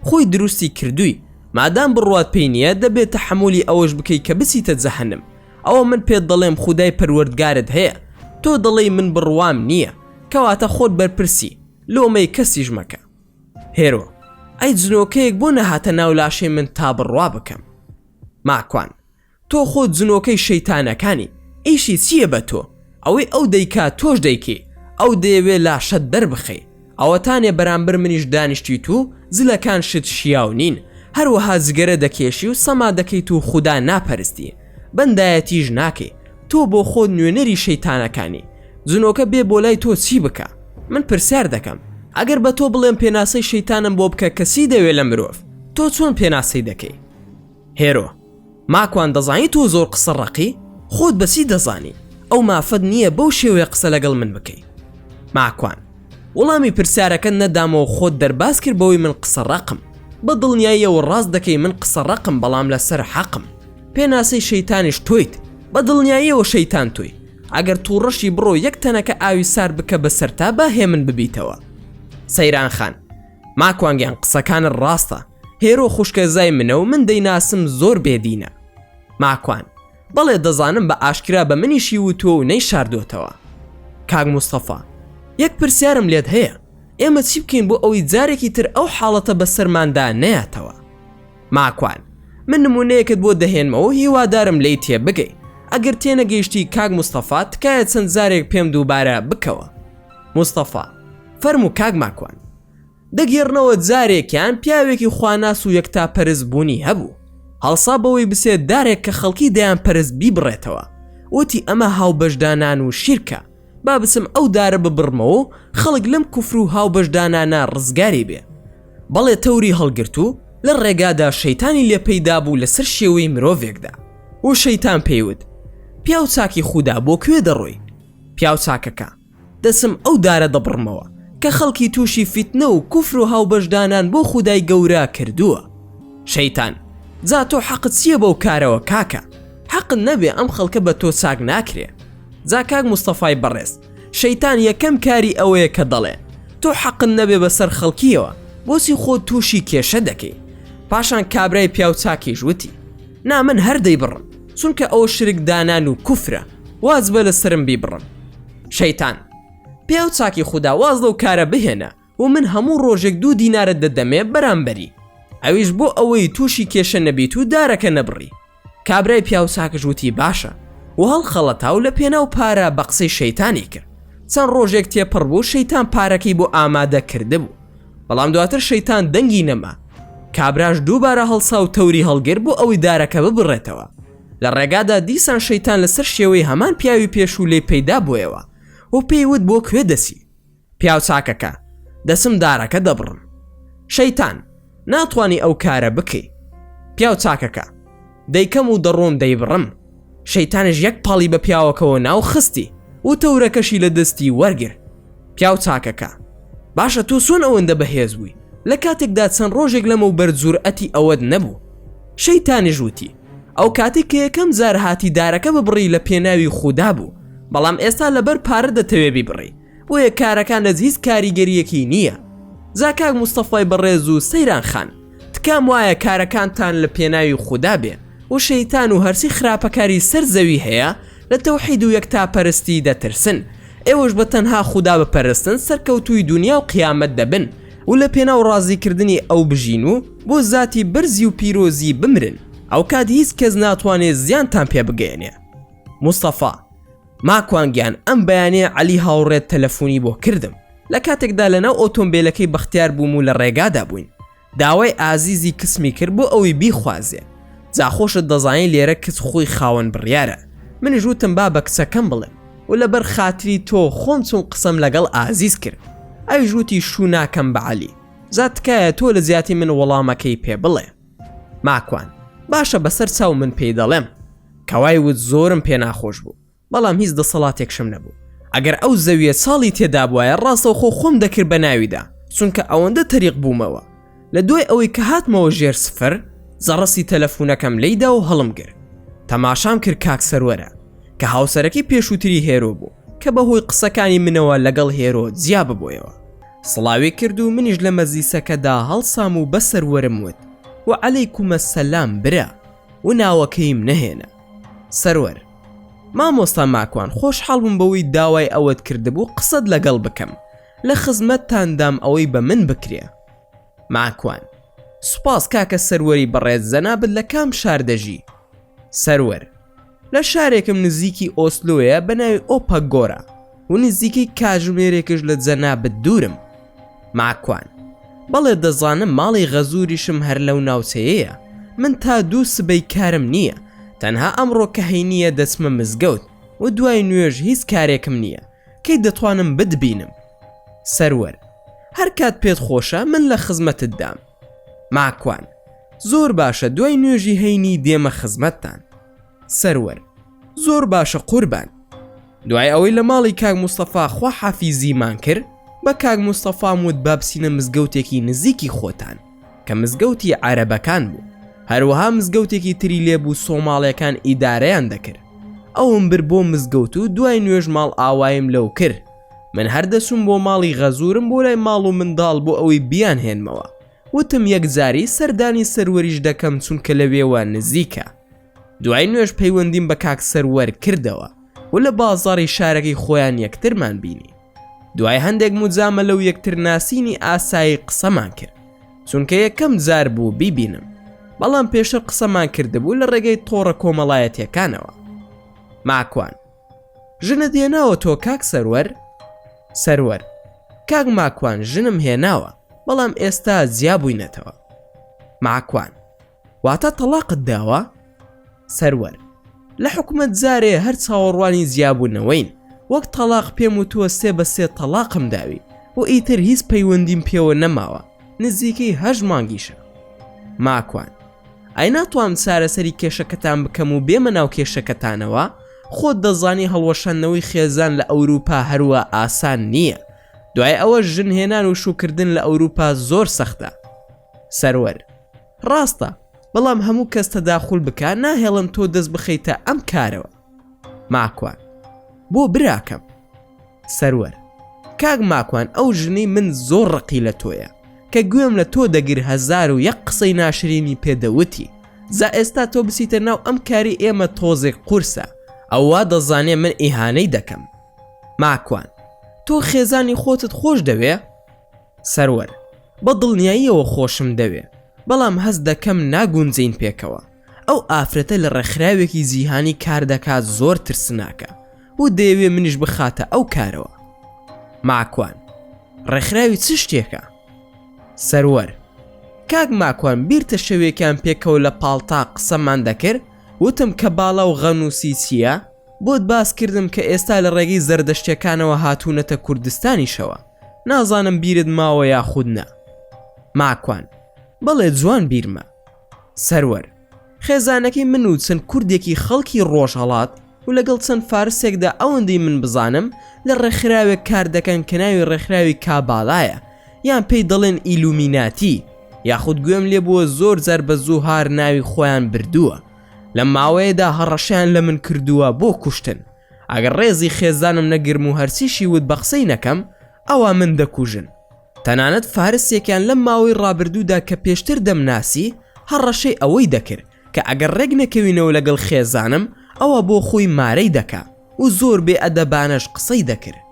خۆی دروستی کردووی. مادام بڕوات پێی نییە دەبێت تەحەمولی ئەوەش بکەی کە بچیتە جەهەنم. ئەوە من پێت دەڵێم خودای پەروەردگارت هەیە، تۆ دەڵێی من بڕوام نییە، کەواتە خۆت بەرپرسی لۆمەی کەسیش مەکە. هێرۆ ئەی جنۆکەیەک بۆ نەهاتە ناو لاشەی من تا بڕوا بکەم. ماکوان تۆ خۆت جنۆکەی شەیتانەکانی، ئیشی چییە بە تۆ؟ ئەوەی ئەو دەیکا تۆش دەیکەی، ئەو دەیەوێ لاشەت دەربخەی. ئەوەتانێ بەرامبەر منیش دانیشتیت و زلەکان شت شیاو نین، هەروەها جگەرە دەکێشی و سەما دەکەیت و خوددا ناپەرستی، بەندایەتیش ناکەی. تۆ بۆ خۆت نوێنەری شەیتانەکانی. جنۆکە بێ بۆ لای تۆ چی بکە؟ من پرسیار دەکەم، ئەگەر بە تۆ بڵێم پێناسەی شەیتانم بۆ بکە کەسی دەوێت لە مرۆڤ، تۆ چۆن پێناسەی دەکەی؟ هێرۆ ماکوان دەزانی تۆ زۆر قسە ڕەقی، خۆت بەچی دەزانی؟ ئەو مافەت نییە بەو شێوەیە قسە لەگەڵ من بکەی. ماکوان وەڵامی پرسیارەکە نەدامەوە خۆت دەرباز کرد بەوەی من قسە ڕەقم، بە دڵنیاییەوە ڕاست دەکەی من قسە ڕەقم، بەڵام لەسەر حەقم. پێناسەی شەیتانیش تۆیت، بە دڵنیاییەوە شەیتان تۆی. ئەگەر تووڕەشی بڕۆ یەک تەنەکە ئاوی سار بکە بەسەر تا با هێ من ببیتەوە. سەیران خان ماکوانگیان قسەکانت ڕاستە، هێرۆ خوشکە زای منە و من دەیناسم زۆر بێدینە. ماکوان بەڵێ دەزانم بە ئاشکرا بە منیشی وتۆ و نەی شاردۆتەوە. کاک موستەفا یەک پرسیارم لێت هەیە، ئێمە چی بکەین بۆ ئەوەی جارێکی تر ئەو حاڵەتە بەسەرماندا نەیاتەوە؟ ماکوان من نمونەیەکت بۆ دەهێنمەوە، هیوادارم لی تێ بگەی. ئەگەر تێنەگەیشتی کاک موستەفا تکایە چەند جارێک پێم دووبارە بکەوە. موستەفا فەرموو کاک ماکوان. دەگێڕنەوە جارێکیان پیاوێکی خواناس و یەکتا پەرز بوونی هەبوو، هەڵسا بەوەی بسێت دارێک کە خەڵکی دەیان پەرز بیبڕێتەوە. وتی ئەمە هاوبەشدانان و شیرکە، با بسم ئەو دارە ببڕمەوە خەڵک لەم کوفر و هاوبەشدانانە ڕزگاری بێ. بەڵێ تەوری هەڵگرت و لە ڕێگادا شەیتانی لێ پەیدا بوو لەسەر شێوەی مرۆڤێکدا و شەیتان پێیوت پیا و چاکی خودا بۆ کوێ دەڕۆی؟ پیا و چاکەکە دەسم ئەو دارە دەبڕمەوە کە خەڵکی تووشی فیتنە و کوفر و هاوبەشدانان بۆ خودای گەورە کردووە. شەیتان جا تۆ حەقت چییە بەو کارەوە کاکە؟ حەقت نەبێ ئەم خەڵکە بە تۆ چاک ناکرێ. جا کاک مستەفای بەڕێز شەیتان یەکەم کاری ئەوەیە کە دەڵێ تۆ حەقت نەبێ بەسەر خەڵکیەوە بۆچی خۆ تووشی کێشە دەکەی؟ پاشان کابرای پیا و چاکیش وتی نا من هەردەی بڕم چونکە ئەوە شرک دانان و کوفرە واز بە لەسرم بیبڕم. شەیتان پیا و چاکی خودا واز لەو کارە بهێنە و من هەموو ڕۆژێک 2 دینارت دەدەمێ بەرامبەری ئەویش بۆ ئەوەی تووشی کێشە نەبیت و دارەکە نەبڕی. کابرای پیا و چاکش وتی باشە و هەڵخەڵەتا و لە پێناو پارە بە قسەی شەیتانی کرد. چەند ڕۆژێک تێپڕ بوو شەیتان پارەکەی بۆ ئامادە کرده بوو بەڵام دواتر شەیتان دەنگی نەما. کابراش دووبارە هەڵسا و تەوری هەڵگر بۆ ئەوەی دارەکە ببڕێتەوە. لە ڕێگادا دیسان شەیتان لەسەر شێوەی هەمان پیاوی پێشوو لێ پەیدا بوویەوە و پێیوت بۆ کوێ دەسی؟ پیا و چاکەکە دەسم دارەکە دەبڕم. شەیتان ناتوانی ئەو کارە بکەی. پیا و چاکەکە دەیکەم و دەڕۆم دەیبڕم. شەیتانش یەک پاڵی بە پیاوەکەەوە ناو خستی و تەورەکەشی لە دەستی وەرگر. پیا و چاکەکە باشە تۆ چۆن ئەوەندە بەهێز بووی لە کاتێکدا چەند ڕۆژێک لەمە و بەرجورئەتی ئەوەت نەبوو؟ شەیتانیش وتی ئەو کاتێک کە یەکەم زار هاتی دارەکە ببڕی لە پێناوی خودا بوو بەڵام ئێستا لەبەر پارە دەتەوێ بیبڕی بۆیە کارەکان لە هیچ کاریگەریەکی نییە. جا کاک مستەفای بەڕێز و سەیران خان تکام وایە کارەکانتان لە پێناوی خودا بێ و شەیتان و هەرسی خراپەکاری سەر زەوی هەیە لە تەوحید و یەکتاپەرستی دەترسن. ئێوەش بە تەنها خودا بپەرستن سەرکەوتووی دنیا و قیامەت دەبن و لە پێناو ڕازیکردنی ئەو بژین و بۆ زاتی بەرزی و پیرۆزی بمرن. ئەو کات هیچ کەس ناتوانێت زیانتان پێ بگەێنێ. مستەفا ماکوانگیان ئەم بەیانەیە عەلی هاوڕێت تەلەفۆنی بۆ کردم لە کاتێکدا لەناو ئۆتۆمبیلەکەی بەختیار بووم و لە ڕێگادا بووین. داوای ئازیزی کسمی کرد بۆ ئەوەی بیخوازێ. جاخۆشت دەزانین لێرە کچ خۆی خاوەن بڕیارە. منیش وتم با بە کچەکەم بڵێم و لەبەر خاتری تۆ خۆم چون قسەم لەگەڵ ئازیز کرد. ئەویش وتی شوو ناکەم بە عەلی جا تکایە تۆ لە زیاتی من وەڵامەکەی پێ بڵێ. ماکوان باشە بەسەر چاو من پێی دەڵێم. کەوای وت زۆرم پێ ناخۆش بوو بەڵام هیچ دەسەڵاتێکشم نەبوو. ئەگەر ئەو زەویە ساڵی تێدا بووایە ڕاستە خۆم دەکرد بە ناویدا چونکە ئەوەندە تەریق بوومەوە. لە دوای ئەوەی کە هاتمەوە ژێر سفر زەڕەسی تەلەفۆنەکەم لەیدا و هەڵم گر. تەماشام کرد کاک سەروەرە کە هاوسەرەکەی پێشووتری هێرۆ بوو کە بەهۆی قسەکانی منەوە لەگەڵ هێرۆ جیا ببوویەوە. سڵاوی کرد و منیش لە مەزیسەکەدا هەڵسام و بە سەروەرم وت و عەلەیکومە سەلام برا و ناوەکەیم نەهێنا. سەروەر مامۆستا ماکوان خۆشحاڵ بووم بەوەی داوای ئەوەت کردبوو قسەت لەگەڵ بکەم لە خزمەتتاندام ئەوەی بە من بکرێ. ماکوان سوپاس کاکە سەروەری بەڕێز زەنابت لە کام شار دەژی؟ سەروەر لە شارێکم نزیکی ئۆسلۆیە بە ناوی ئۆپەگۆرا و نزیکی کاژمێرێکش لە جەنابت دوورم. ماکوان بەڵێ دەزانم ماڵی غەزوریشم هەر لەو ناوچەیەیە. من تا 2 سبەی کارم نییە تەنها ئەمڕۆ کە هەینیە دەچمە مزگەوت و دوای نوێژ هیچ کارێکم نییە کەی دەتوانم بتبینم. سەروەر هەر کات پێت خۆشە من لە خزمەتت دام. ماکوان زۆر باشە دوای نوێژی هەینی دێمە خزمەتتان. سەروەر زۆر باشە قوربان. دوای ئەوەی لە ماڵی کاک مستەفا خوا حافیزیمان کرد بە کاک مستەفام وت بابسینە مزگەوتێکی نزیکی خۆتان کە مزگەوتی عەرەبەکان بوو. هەروەها مزگەوتێکی تری لێبوو سۆماڵیەکان ئیدارەیان دەکرد. ئەوم بر بۆ مزگەوت و دوای نوێژ ماڵ ئاوایم لەو کرد. من هەردەسوم بۆ ماڵی غەزورم بۆ لای ماڵ و منداڵ بۆ ئەوەی بیان هێنمەوە. وتم یەکجاری سەردانی سەروەریش دەکەم چونکە لەوێوە نزیکە. دوای نوێژ پەیوەندیم بە کاک سەروەر کردەوە و لە بازاڕی شارەکەی خۆیان یەکترمان بینی. دوای هەندێک موجامە لەو یەکتر ناسینی ئاسایی قسەمان کرد چونکە یەکەم جار بوو بیبینم بەڵام پێشتر قسەمان کردبوو لە ڕێگەی تۆڕە کۆمەڵایەتیەکانەوە. ماکوان ژنت هێناوە تۆ کاک سەروەر؟ سەروەر کاک ماکوان ژنم هێناوە بەڵام ئێستا جیا بووینەتەوە. ماکوان واتە تەلاقت داوە؟ سەروەر لە حکومەت جارێ هەر چاوەڕوانی جیابوونەوەین وەک تەلاق پێم وتووە 3 بە 3 تەلاقم داوی و ئیتر هیچ پەیوەندیم پێوە نەماوە نزیکەی 8 مانگیشە. ماکوان ئەی ناتوانم چارەسەری کێشەکەتان بکەم و بێمە ناو کێشەکەتانەوە؟ خۆت دەزانی هەڵوەشاندنەوەی خێزان لە ئەوروپا هەروە ئاسان نییە. دوای ئەوە ژنهێنان و شوکردن لە ئەوروپا زۆر سەختە. سەروەر ڕاستە، بەڵام هەموو کەس تەداخل بکە ناهێڵم تۆ دەست بخەیتە ئەم کارەوە. ماکوان بۆ براکەم. سەروەر کاک ماکوان ئەو ژنەی من زۆر ڕقی لە تۆیە کە گوێم لە تۆ دەگر 1001 قسەی ناشرینی پێدەوتی. زا ئێستا تۆ بسیتە ناو ئەم کاری ئێمە تۆزێک قورسە، ئەووا دەزانێ من ئیهانەی دەکەم. ماکوان تۆ خێزانی خۆتت خۆش دەوێ؟ سەروەر بە دڵنیاییەوە خۆشم دەوێ، بەڵام هەست دەکەم ناگونجین پێکەوە. ئەو ئافرەتە لە ڕێکخراوێکی جیهانی کار دەکات، زۆر ترسناکە و دەیەوێ منیش بخاتە ئەو کارەوە. ماکوان ڕێکخراوی چ شتێکە؟ سەروەر کاک ماکوان بیرتە شەوێکیان پێکەوە لە پاڵتا قسەمان دەکرد، وتم کە باڵا و غەنووسی چییە؟ بۆت باس کردم کە ئێستا لە ڕێگەی زەردەشتەکانەوە هاتوونەتە کوردستانیشەوە. نازانم بیرت ماوە یاخود نا. ماکوان بەڵێ جوان بیرمە. سەروەر خێزانەکەی من و چەند کوردێکی خەڵکی ڕۆژهەڵات و لەگەڵ چەند فارسێکدا ئەوەندەی من بزانم لە ڕێکخراوێک کار دەکەن کە ناوی ڕێکخراوی کاباڵایە، یان پێی دەڵێن ئیلومیناتی، یاخود گوێم لێ بووە زۆر جار بە زووهار ناوی خۆیان بردووە. لە ماوەیەدا هەڕەشیان لە من کردووە بۆ کوشتن. ئەگەر ڕێزی خێزانم نەگرم و هەرچیشی وت بە قسەی نەکەم، ئەوە من دەکوژن. تەنانەت فارسێکیان لەم ماوەی ڕابردوودا کە پێشتر دەمناسی هەڕەشەی ئەوەی دەکرد کە ئەگەر ڕێک نەکەوینەوە لەگەڵ خێزانم، ئەوە بۆ خۆی مارەی دەکا و زۆر بێ ئەدەبانەش قسەی دەکرد.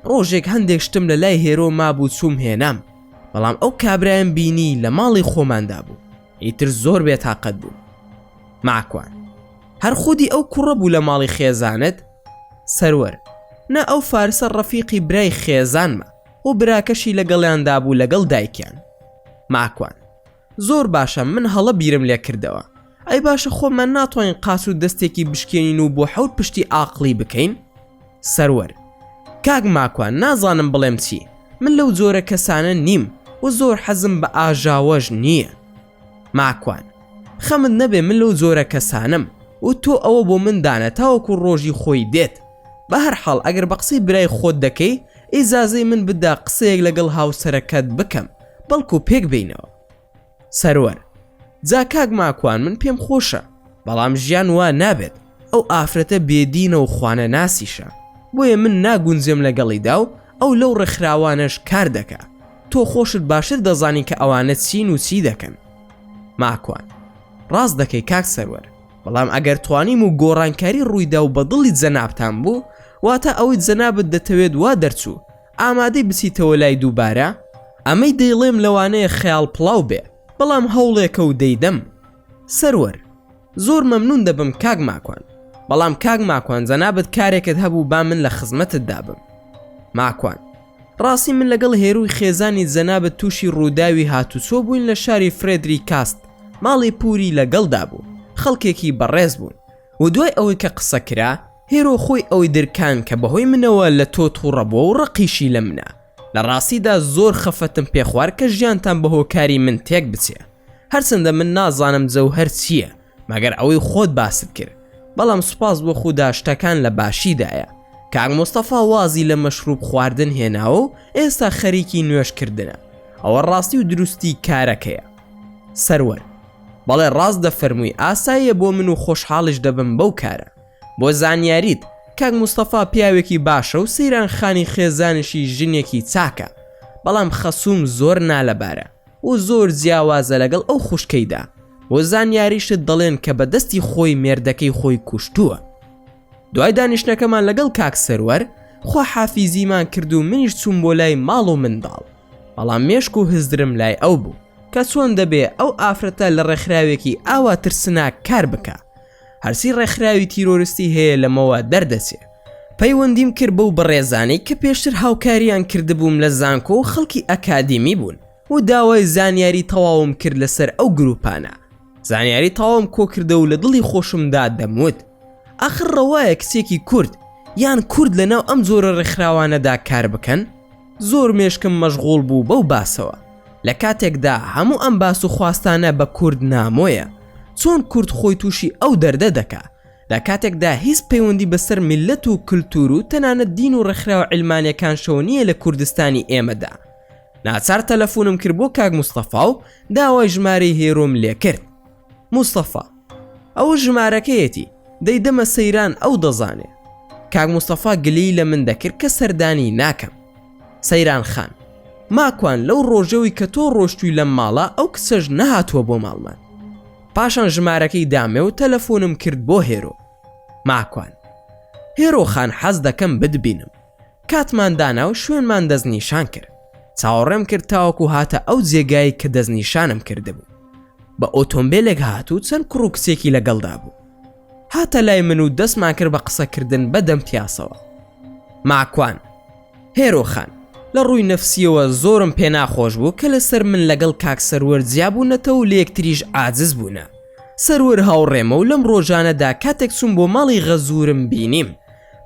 ڕۆژێک هەندێک شتم لە لای هێرۆ مابوو چووم هێنام، بەڵام ئەو کابرایم بینی لە ماڵی خۆماندا بوو، ئیتر زۆر بێتاقەت بوو. ماکوان هەر خودی ئەو کوڕە بوو لە ماڵی خێزانت؟ سەروەر نا، ئەو فارسە ڕەفیقی برای خێزانمە و براکەشی لەگەڵیاندا بوو لەگەڵ دایکیان. ماکوان زۆر باشە، من هەڵە بیرم لێ کردەوە. ئەی باشە خۆمان ناتوانین قاس و دەستێکی بشکێنین و بۆ حەوت پشتی ئاقلی بکەین؟ سەروەر کاک ماکوان نازانم بڵێم چی، من لەو جۆرە کەسانە نیم و زۆر حەزم بە ئاژاوەش نییە. ماکوان خەمت نەبێ، من لەو جۆرە کەسانم و تۆ ئەوە بۆ من دانە تاوەکو ڕۆژی خۆی دێت. بە هەر حاڵ ئەگەر بە قسەی برای خۆت دەکەی، ئیزازەی من بدا قسەیەک لەگەڵ هاوسەرەکەت بکەم، بەڵکو پێک بینەوە. سەروەر جا کاک ماکوان من پێم خۆشە، بەڵام ژیان وا نابێت. ئەو ئافرەتە بێدینە و خوانە ناسیشە، بۆیە من ناگونجێم لەگەڵیدا و ئەو لەو ڕێکخراوانەش کار دەکا. تۆ خۆشت باشتر دەزانی کە ئەوانە چین و چی دەکەن. ماکوان ڕاست دەکەی کاک سەروەر، بەڵام ئەگەر توانیم و گۆڕانکاری ڕوویدا و بە دڵی جەنابتان بوو، واتە ئەوەی جەنابت دەتەوێت وا دەرچوو ئامادەی بچیتەوە لای دووبارە؟ ئەمەی دەیڵێم لەوانەیە خەیاڵ پڵاو بێ، بەڵام هەوڵێکە و دەیدەم. سەروەر زۆر مەمنون دەبم کاک ماکوان، بەڵام کاک ماکوان جەنابت کارێکت هەبوو با من لە خزمەتت دابم. ماکوان ڕاستی من لەگەڵ هێروی خێزانی جەنابت تووشی ڕووداوی هاتوچۆ بووین لە شاری فرێدری کاست، ماڵی پوری لەگەڵدا بوو، خەڵکێکی بەڕێز بوون و دوای ئەوەی کە قسە کرا، هێرۆ خۆی ئەوەی درکان کە بەهۆی منەوە لە تۆ تووڕەبووە و ڕقیشی لە منە. لە ڕاستیدا زۆر خەفەتم پێخوار کە ژیانتان بەهۆکاری من تێک بچێ، هەرچەندە من نازانم جەوهەر چییە مەگەر ئەوەی خۆت باست کرد، بەڵام سوپاس بۆ خوددا شتەکان لە باشیدایە. کاک مۆستەفا وازی لە مەشروب خواردن هێناوە و ئێستا خەریکی نوێشکردنە، ئەوە ڕاستی و دروستی کارەکەیە. سەروەر بەڵێ ڕاست دەفەرمووی، ئاساییە بۆ من و خۆشحاڵش دەبم بەو کارە. بۆ زانیاریت کاک مۆستەفا پیاوێکی باشە و سەیران خانی خێزانشی ژنێکی چاکە، بەڵام خەسووم زۆر نالەبارە و زۆر جیاوازە لەگەڵ ئەو خوشکەیدا. بۆ زانیاریشت دەڵێن کە بە دەستی خۆی مێردەکەی خۆی کوشتووە. دوای دانیشتەکەمان لەگەڵ کاک سەروەر خوا حافیزیمان کرد و منیش چووم بۆ لای ماڵ و منداڵ، بەڵام مێشک و هزدرم لای ئەو بوو کە چۆن دەبێ ئەو ئافرەتە لە ڕێکخراوێکی ئاوا ترسناک کار بکە، هەرسی ڕێکخراوی تیرۆریستی هەیە لەمەوە دەردەچێ. پەیوەندیم کرد بەو بەڕێزانەی کە پێشتر هاوکاریان کردبووم لە زانکۆ و خەڵکی ئەکادیمی بوون و داوای زانیاری تەواوم کرد لەسەر ئەو گروپانە. زانیاری تەواوم کۆ کردە و لە دڵی خۆشمدا دەموت ئاخر ڕەوایە کچێکی کورد یان کورد لەناو ئەم جۆرە ڕێکخراوانەدا کار بکەن. زۆر مێشکم مەشغوڵ بوو بەو باسەوە، لە کاتێکدا هەموو ئەم باس و خواستانە بە کورد نامۆیە چۆن کورد خۆی تووشی ئەو دەردە دەکا لە کاتێکدا هیچ پەیوەندی بەسەر میلەت و کلتور و تەنانەت دین و ڕێکخراوە عیلمانیەکان شەو نییە لە کوردستانی ئێمەدا. ناچار تەلەفۆنم کرد بۆ کاک موستەفا و داوای ژمارەی هێرۆم لێ کرد. موستەفا ئەوە ژمارەکەیەتی دەیدەمە سەیران ئەو دەزانێ. کاک موستەفا گلەی لە من دەکرد کە سەردانی ناکەم. سەیران خان ماکوان لەو ڕۆژەوەی کە تۆ ڕۆشتووی لەم ماڵە ئەو کچەش نەهاتووە بۆ ماڵمان. پاشان ژمارەکەی دامێ و تەلەفۆنم کرد بۆ هێرۆ. ماکوان هێرۆ خان حەز دەکەم بتبینم. کاتمان دانا و شوێنمان دەستنیشان کرد. چاوەڕێم کرد تاوەکو هاتە ئەو جێگایی کە دەستنیشانم کردبوو. بە ئۆتۆمبیلێک هاتوو چەند کوڕ و کچێکی لەگەڵدا بوو. هاتە لای من و دەستمان کرد بە قسەکردن بەدەم پیاسەوە. ماکوان هێرۆ خان لە ڕووی نەفسیەوە زۆرم پێ ناخۆش بوو کە لەسەر من لەگەڵ کاک سەروەر جیابوونەتەوە و لە یەکتریش عاجز بوونە. سەروەر هاوڕێمە و لەم ڕۆژانەدا کاتێک چوون بۆ ماڵی غەزوورم بینیم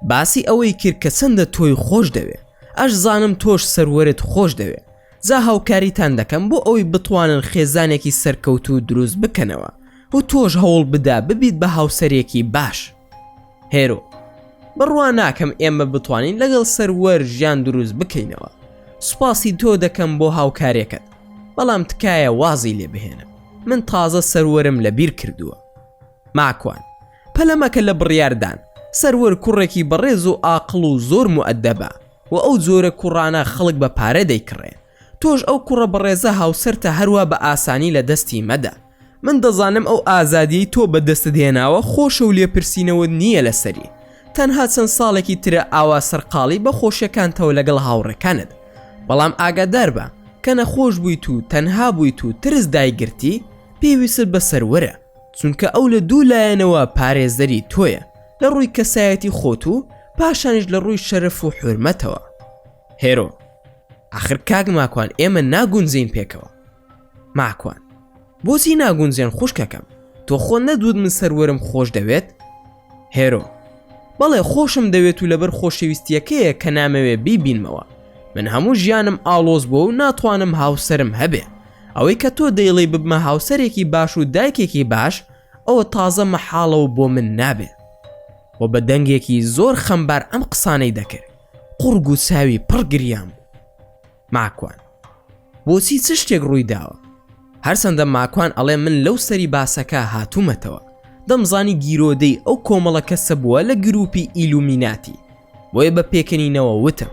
باسی ئەوەی کرد کە چەندە تۆی خۆش دەوێ. ئەش زانم تۆش سەروەرت خۆش دەوێ. جا هاوکاریتان دەکەم بۆ ئەوەی بتوانن خێزانێکی سەرکەوت و دروست بکەنەوە و تۆش هەوڵ بدا ببیت بە هاوسەرێکی باش. هێرۆ بڕوا ناکەم ئێمە بتوانین لەگەڵ سەروەر ژیان دروست بکەینەوە. سوپاسی تۆ دەکەم بۆ هاوکارێکت بەڵام تکایە وازی لێ بهێنم. من تازە سەروەرم لەبیر کردووە. ماکوان پەلەمەکە لە بڕیاردان سەروەر کوڕێکی بەڕێز و ئاقڵ و زۆر مؤدەبە و ئەو جۆرە کوڕانە خەڵک بە پارە دەیکڕێ. تۆش ئەو کوڕە بەڕێزە هاوسەرتە هەروە بە ئاسانی لە دەستی مەدە. من دەزانم ئەو ئازادیی تۆ بەدەستت هێناوە خۆشە و لێپرسینەوە نییە لەسەری. تەنها چەند ساڵێکی ترە ئاوا سەرقاڵی بە خۆشیەکانتەوە لەگەڵ هاوڕێکانت. بەڵام ئاگادار بە کە نەخۆش بوویت و تەنها بوویت و ترس دایگرتی پێویست بە سەروەرە چونکە ئەو لە دوو لایەنەوە پارێزەری تۆیە لە ڕووی کەسایەتی خۆت و پاشانیش لە ڕووی شەرف و حورمەتەوە. هێرۆ ئاخر کاک ماکوان ئێمە ناگونجین پێکەوە. ماکوان بۆچی ناگونجێن خوشکەکەم؟ تۆ خۆ نەدوود من سەروەرم خۆش دەوێت؟ هێرۆ بەڵێ خۆشم دەوێت و لەبەر خۆشەویستیەکەیە کە نامەوێ بیبینمەوە. من هەموو ژیانم ئاڵۆز بووە و ناتوانم هاوسەرم هەبێ. ئەوەی کە تۆ دەیڵێ ببمە هاوسەرێکی باش و دایکێکی باش ئەوە تازە مەحاڵەوە بۆ من نابێ. و بە دەنگێکی زۆر خەمبار ئەم قسانەی دەکرد. قورگ و ساوی پڕ گریام. ماکوان بۆچی چ شتێک ڕووی داوە؟ هەرچەندە ماکوان ئەڵێ من لەو سەری باسەکە هاتوومەتەوە. دەمزانی گیرۆدەی ئەو کۆمەڵە کەسە بووە لە گروپی ئیلومیناتی. بۆیە بە پێکەنینەوە وتم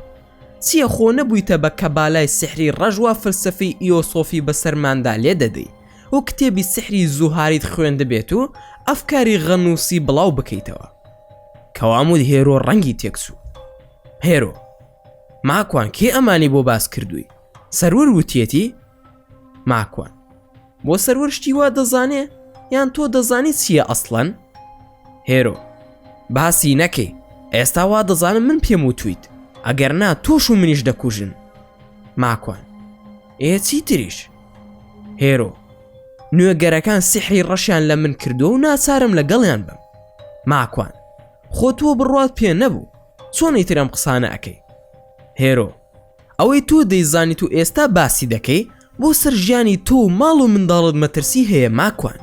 چییە خۆ نەبوویتە بە کەبالای سحری ڕەژوا فلسفەی ئیۆسۆفی بەسەرماندا لێ دەدەی و کتێبی سحری زوهاریت خوێندە بێت و ئەفکاری غەنووسی بڵاو بکەیتەوە. کەوامود هێرۆ ڕەنگی تێکسوو. هێرۆ ماکوان کێ ئەمانی بۆ باس کردووی؟ سەروەر وتیەتی؟ ماکوان بۆ سەروەر شتی وا دەزانێ یان تۆ دەزانی چییە ئەسڵەن؟ هێرۆ باسی نەکەی ئێستا وا دەزانم من پێم وتویت ئەگەر نا تۆش و منیش دەکوژن. ماکوان چی تریش؟ هێرۆ نوێگەرەکان سحری ڕەشیان لە من کردو و ناچارم لەگەڵیان بم. ماکوان خۆ تۆ بڕوات پێ نەبوو چۆنی ترم قسانە ئەەکەی؟ هێرۆ ئەوەی تۆ دەیزانیت و ئێستا باسی دەکەی بۆ سەر ژیانی تۆ و ماڵ و منداڵت مەترسی هەیە. ماکوان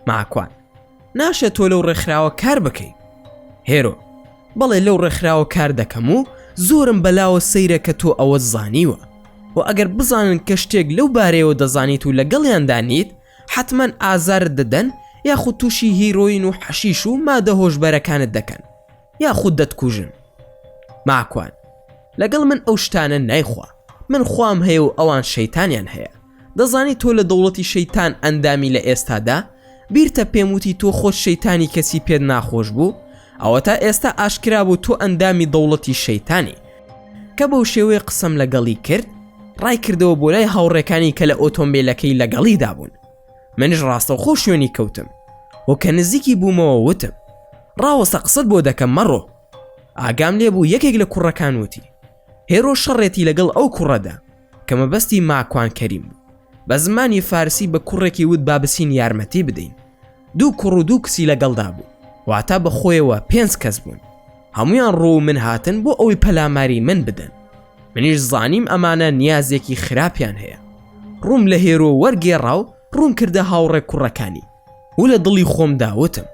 ماکوان ناشێت تۆ لەو ڕێکخراوە کار بکەی. هێرۆ بەڵێ لەو ڕێکخراوە کار دەکەم و زۆرم بەلاوە سەیرە کە تۆ ئەوە زانیوە و ئەگەر بزانن کە شتێک لەو بارەیەوە دەزانیت و لەگەڵیان دانیت حتمەن ئازارت دەدەن یاخود تووشی هیرۆین و حەشیش و مادە هۆشبەرەکانت دەکەن یاخود دەتکوژن. ماکوان لەگەڵ من ئەو شتانە نایخوا. من خوام هەیە و ئەوان شەیتانیان هەیە. دەزانی تۆ لە دەوڵەتی شەیتان ئەندامی لە ئێستادا بیرتە پێم وتی تۆ خۆش شەیتانی کەسی پێت ناخۆش بوو ئەوە تا ئێستا ئاشکرا بوو تۆ ئەندامی دەوڵەتی شەیتانی. کە بەو شێوەیە قسەم لەگەڵی کرد ڕای کردەوە بۆ لای هاوڕێکانی کە لە ئۆتۆمبیلەکەی لەگەڵیدا بوون. منیش ڕاستەوخۆ شوێنی کەوتم و کە نزیکی بوومەوە وتم ڕاوەسە قسەت بۆ دەکەم مەڕۆ. ئاگام لێ بوو یەکێک لە کوڕەکان وتی هێرۆ شەڕێتی لەگەڵ ئەو کوڕەدا کە مەبەستی ماکوان کەریم بوو. بە زمانی فارسی بە کوڕێکی وت بابسین یارمەتی بدەین. دوو کوڕ و دوو کسی لەگەڵدا بوو واتە بە خۆیەوە 5 کەس بوون. هەمویان ڕۆ من هاتن بۆ ئەوەی پەلاماری من بدەن. منیش زانیم ئەمانە نیازێکی خراپیان هەیە ڕووم لە هێرۆ وەرگێڕا و ڕوون کردە هاوڕێ کوڕەکانی و لە دڵی خۆم داوتم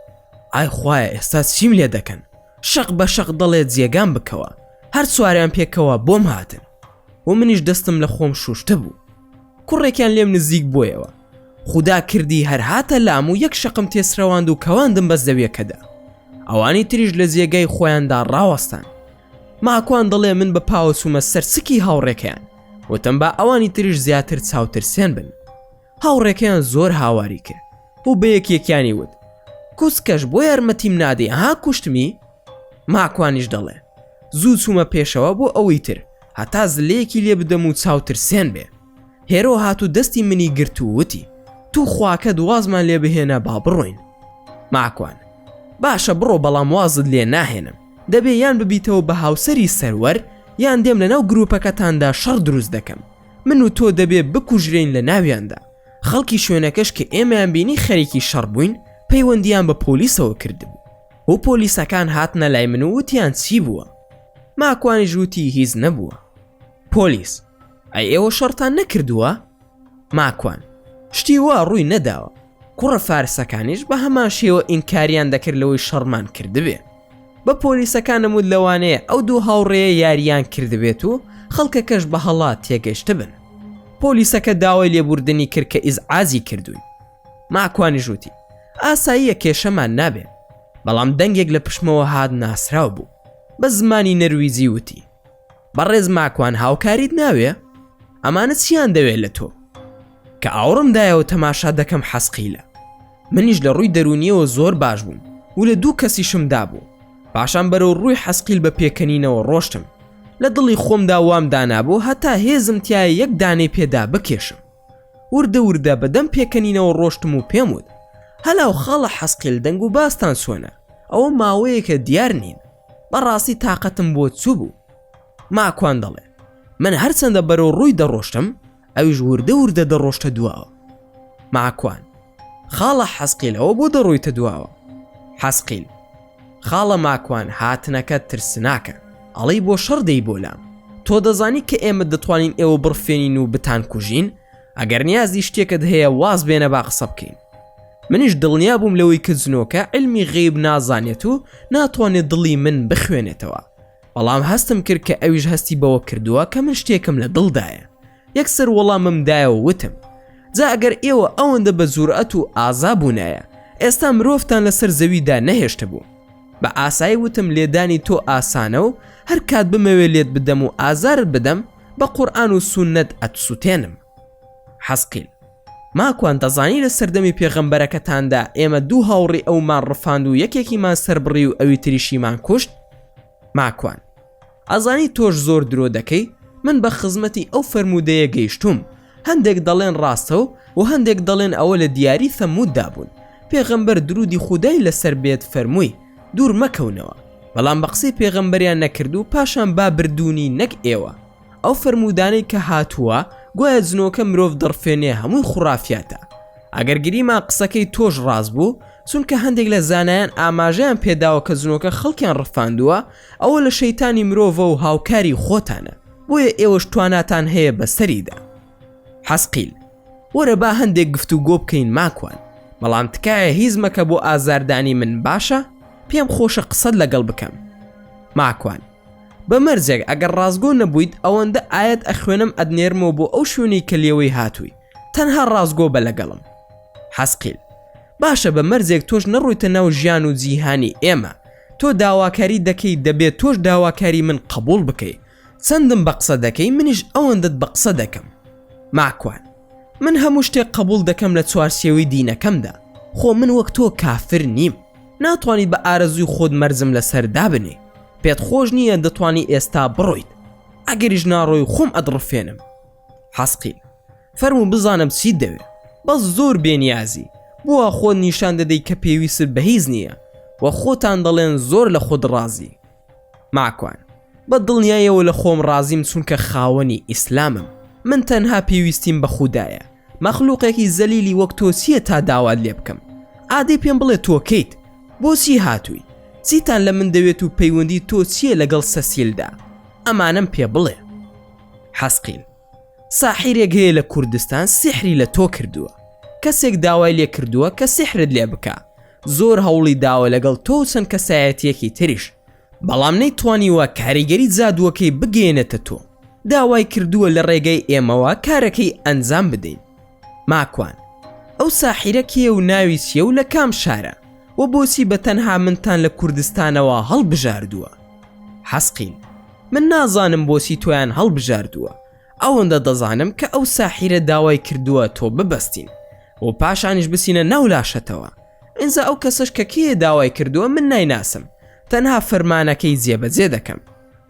ئای خوایە ئێستا چیم لێ دەکەن شەق بە شەق دەڵێت جێگام بکەوە هەر سوارەیان پێکەوە بۆم هاتن و منیش دەستم لە خۆم شوشتە بوو کوڕێکیان لێم نزیک بۆیەوە خوددا کردی هەر هاتە لام و یەک شەقم تێسرەواند و کەواندم بە زەویەکەدا ئەوانی تریش لە جێگەی خۆیاندا ڕاوەستان ماکوان دەڵێ من بە پاوەچوومە سەرسکی هاوڕێکەیان وتم با ئەوانی تریش زیاتر چاوترسێن بن هاوڕێکەیان زۆر هاواری کرد و بە یەکیەکیانی وت کوسکەش بۆ یارمەتیم نادەی ها کوشتمی ماکوانیش دەڵێ زوو چوومە پێشەوە بۆ ئەوەی تر هەتا زلەیەکی لێ بدەم و چاوترسێن بێ هێرۆ هات و دەستی منی گرت و وتی تو خواکە دوازمان لێ بهێنە با بڕۆین ماکوان باشە بڕۆ بەڵام وازت لێ ناهێنم دەبێ یان ببیتەوە بە هاوسەری سەروەر یان دێم لە ناو گروپەکەتاندا شەڕ دروست دەکەم من و تۆ دەبێ بکوژرین لە ناویاندا خەڵکی شوێنەکەش کە ئێمەیان بینی خەریکی شەڕ بووین پەیوەندیان بە پۆلیسەوە کردبوو و پۆلیسەکان هاتنە لای من و وتیان چی بووە ماکوانی ژووتی هیچ نەبووە پۆلیس ئەی ئێوە شەڕتان نەکردووە ماکوان شتی وا ڕووی نەداوە کوڕە فارسەکانیش بە هەمان شێوە ئینکاریان دەکرد لەوەی شەڕمان کردبێ بە پۆلیسەکانم وت لەوانەیە ئەو دوو هاوڕێیە یاریان کردبێت و خەڵکەکەش بە هەڵات تێگەشتە بن پۆلیسەکە داوای لێبوردنی کرد کە ئیزعازی کردوین ماکوانی ژووتی ئاساییە کێشەمان نابێ بەڵام دەنگێک لە پشمەوە هات ناسراو بوو بە زمانی نەرویزی وتی بەڕێز ماکوان هاوکاریت ناوێ ئەمانە چیان دەوێت لە تۆ کە ئاوڕمدایەوە تەماشا دەکەم حەسقیلە منیش لە ڕووی دەرونیەوە زۆر باش بووم و لە دوو کەسیشم دابوو پاشان بەرەو ڕووی حەسقیل بە پێکەنینەوە ڕۆشتم لە دڵی خۆمدا وام دانابوو هەتا هێزم تایە یەک دانەی پێدا بکێشم وردە وردە بەدەم پێکەنینەوە ڕۆشتم و پێم وت هەلاو خاڵە حەسقیل دەنگ و باستان سۆنە ئەوە ماوەیەکە دیار نین بەڕاستی تااقەتم بۆ چوو بوو ماکوان دەڵێ من هەرچەندە بەرەو ڕووی دەڕۆشتم ئەویش وردە وردە دەڕۆشتە دواوە ماکوان خاڵە حەسقیلەوە بۆ دەڕۆیتە دواوە حەسقیل خاڵە ماکوان هاتنەکە ترسناکە ئەڵەی بۆ شەڕ دەی بۆ لام تۆ دەزانی کە ئێمە دەتوانین ئێوە بڕفێنین و بتان کوژین ئەگەر نیازی شتێکت هەیە واز بێنە با قسە بکەین منیش دڵنیا بووم لەوەی کە جنۆکە علمی غیب نازانێت و ناتوانێت دڵی من بخوێنێتەوە بەڵام هەستم کرد کە ئەویش هەستی بەوە کردووە کە من شتێکم لە دڵدایە یەکسەر وەڵاممدایەوە وتم جا ئەگەر ئێوە ئەوەندە بە جورئەت و ئازا بوونایە ئێستا مرۆڤتان لەسەر زەویدا نەهێشتە بوو بە ئاسایی وتم لێدانی تۆ ئاسانە و هەر کات بمەوێ لێت بدەم و ئازارت بدەم بە قورئان و سونەت ئەتسووتێنم حەسقیل ماکوان دەزانی لە سەردەمی پێغەمبەرەکەتاندا ئێمە دوو هاوڕێ ئەومان ڕفاند و یەکێکیمان سەربڕی و ئەوی تریشیمان کوشت ماکوان ئەزانی تۆش زۆر درۆ دەکەی من بە خزمەتی ئەو فەرمودەیە گەیشتوم هەندێک دەڵێن ڕاستە و هەندێک دەڵێن ئەوە لە دیاری ثەموددا بوون پێغەمبەر درودی خودای لەسەر بێت فەرمووی دوور مەکەونەوە بەڵام بە قسەی پێغەمبەریان نەکرد و پاشان با بردوونی نەک ئێوە ئەو فەرمودانەی کە هاتووە گوایە جنۆکە مرۆڤ دەڕفێنێ هەمووی خوڕافیاتە ئەگەر گریما قسەکەی تۆش ڕاست بوو چونکە هەندێک لە زانایان ئاماژەیان پێداوە کە جنۆکە خەڵکیان ڕفاندووە ئەوە لە شەیتانی مرۆڤە و هاوکاری خۆتانە بۆیە ئێوەش تواناتان هەیە بەسەریدا حەسقیل وەرە با هەندێک گفتوگۆ بکەین ماکوان بەڵام تکایە هیچ مەکە بۆ ئازاردانی من باشە پێم خۆشە قسەت لەگەڵ بکەم ماکوان بەمەرجێک ئەگەر ڕازگۆ نەبوویت ئەوەندە ئاەت ئەخوێنم ئەدنێرمەوە بۆ ئەو شوێنەی کە لێوەی هاتووی تەنها ڕازگۆ بە لەگەڵم حەسقیل باشە بەمەرجێک تۆش نەڕۆیتە ناو ژیان و جیهانی ئێمە تۆ داواکاری دەکەی دەبێت تۆش داواکاری من قبول بکەی چەندم بە قسە دەکەی منیش ئەوەندەت بە قسە دەکەم ماکوان من هەموو شتێک قبول دەکەم لە چوارچێوەی دینەکەمدا خۆ من وەک تۆ کافر نیم ناتوانیت بە ئارەزوی خۆت مەرزم لەسەر دابنێ پێت خۆش نییە دەتوانی ئێستا بڕۆیت ئەگەریش ناڕۆی خۆم ئەدڕفێنم حەسقیل فەرموو بزانم چیت دەوێ بەس زۆر بێنیازی بووە خۆت نیشان دەدەی کە پێویست بە هیچ نییە و خۆتان دەڵێن زۆر لە خۆت ڕازی ماکوان بە دڵنیایەوە لە خۆم ڕازیم چونکە خاوەنی ئیسلامم من تەنها پێویستیم بە خودایە مەخلوقێکی زەلیلی وەک تۆ چییە تا داوات لێ بکەم ئادەی پێم بڵێ تۆ کەیت بۆچی هاتووی چیتان لە من دەوێت و پەیوەندی تۆ چییە لەگەڵ سەسیلدا ئەمانم پێ بڵێ حەسقیل ساحیرێک هەیە لە کوردستان سیحری لە تۆ کردووە، کەسێک داوای لێ کردووە کە سیحرت لێ بکە، زۆر هەوڵی داوە لەگەڵ تۆ چەند کەسایەتیەکی تریش، بەڵام نەیتوانیوە کاریگەری جادووەکەی بگێنێتە تۆ. داوای کردووە لە ڕێگەی ئێمەوە کارەکەی ئەنجام بدەین. ماکوان، ئەو ساحیرە کێ و ناوی چیە و لە کام شارە و بۆچی بە تەنها منتان لە کوردستانەوە هەڵبژاردووە؟ حەسقیل، من نازانم بۆچی تۆیان هەڵبژاردووە، ئەوەندە دەزانم کە ئەو ساحیرە داوای کردووە تۆ ببەستین و پاشانیش بسینە ناو لاشەتەوە. ئینجا ئەو کەسەش کە کێ داوای کردووە من نایناسم، تەنها فەرمانەکەی جێبەجێ دەکەم.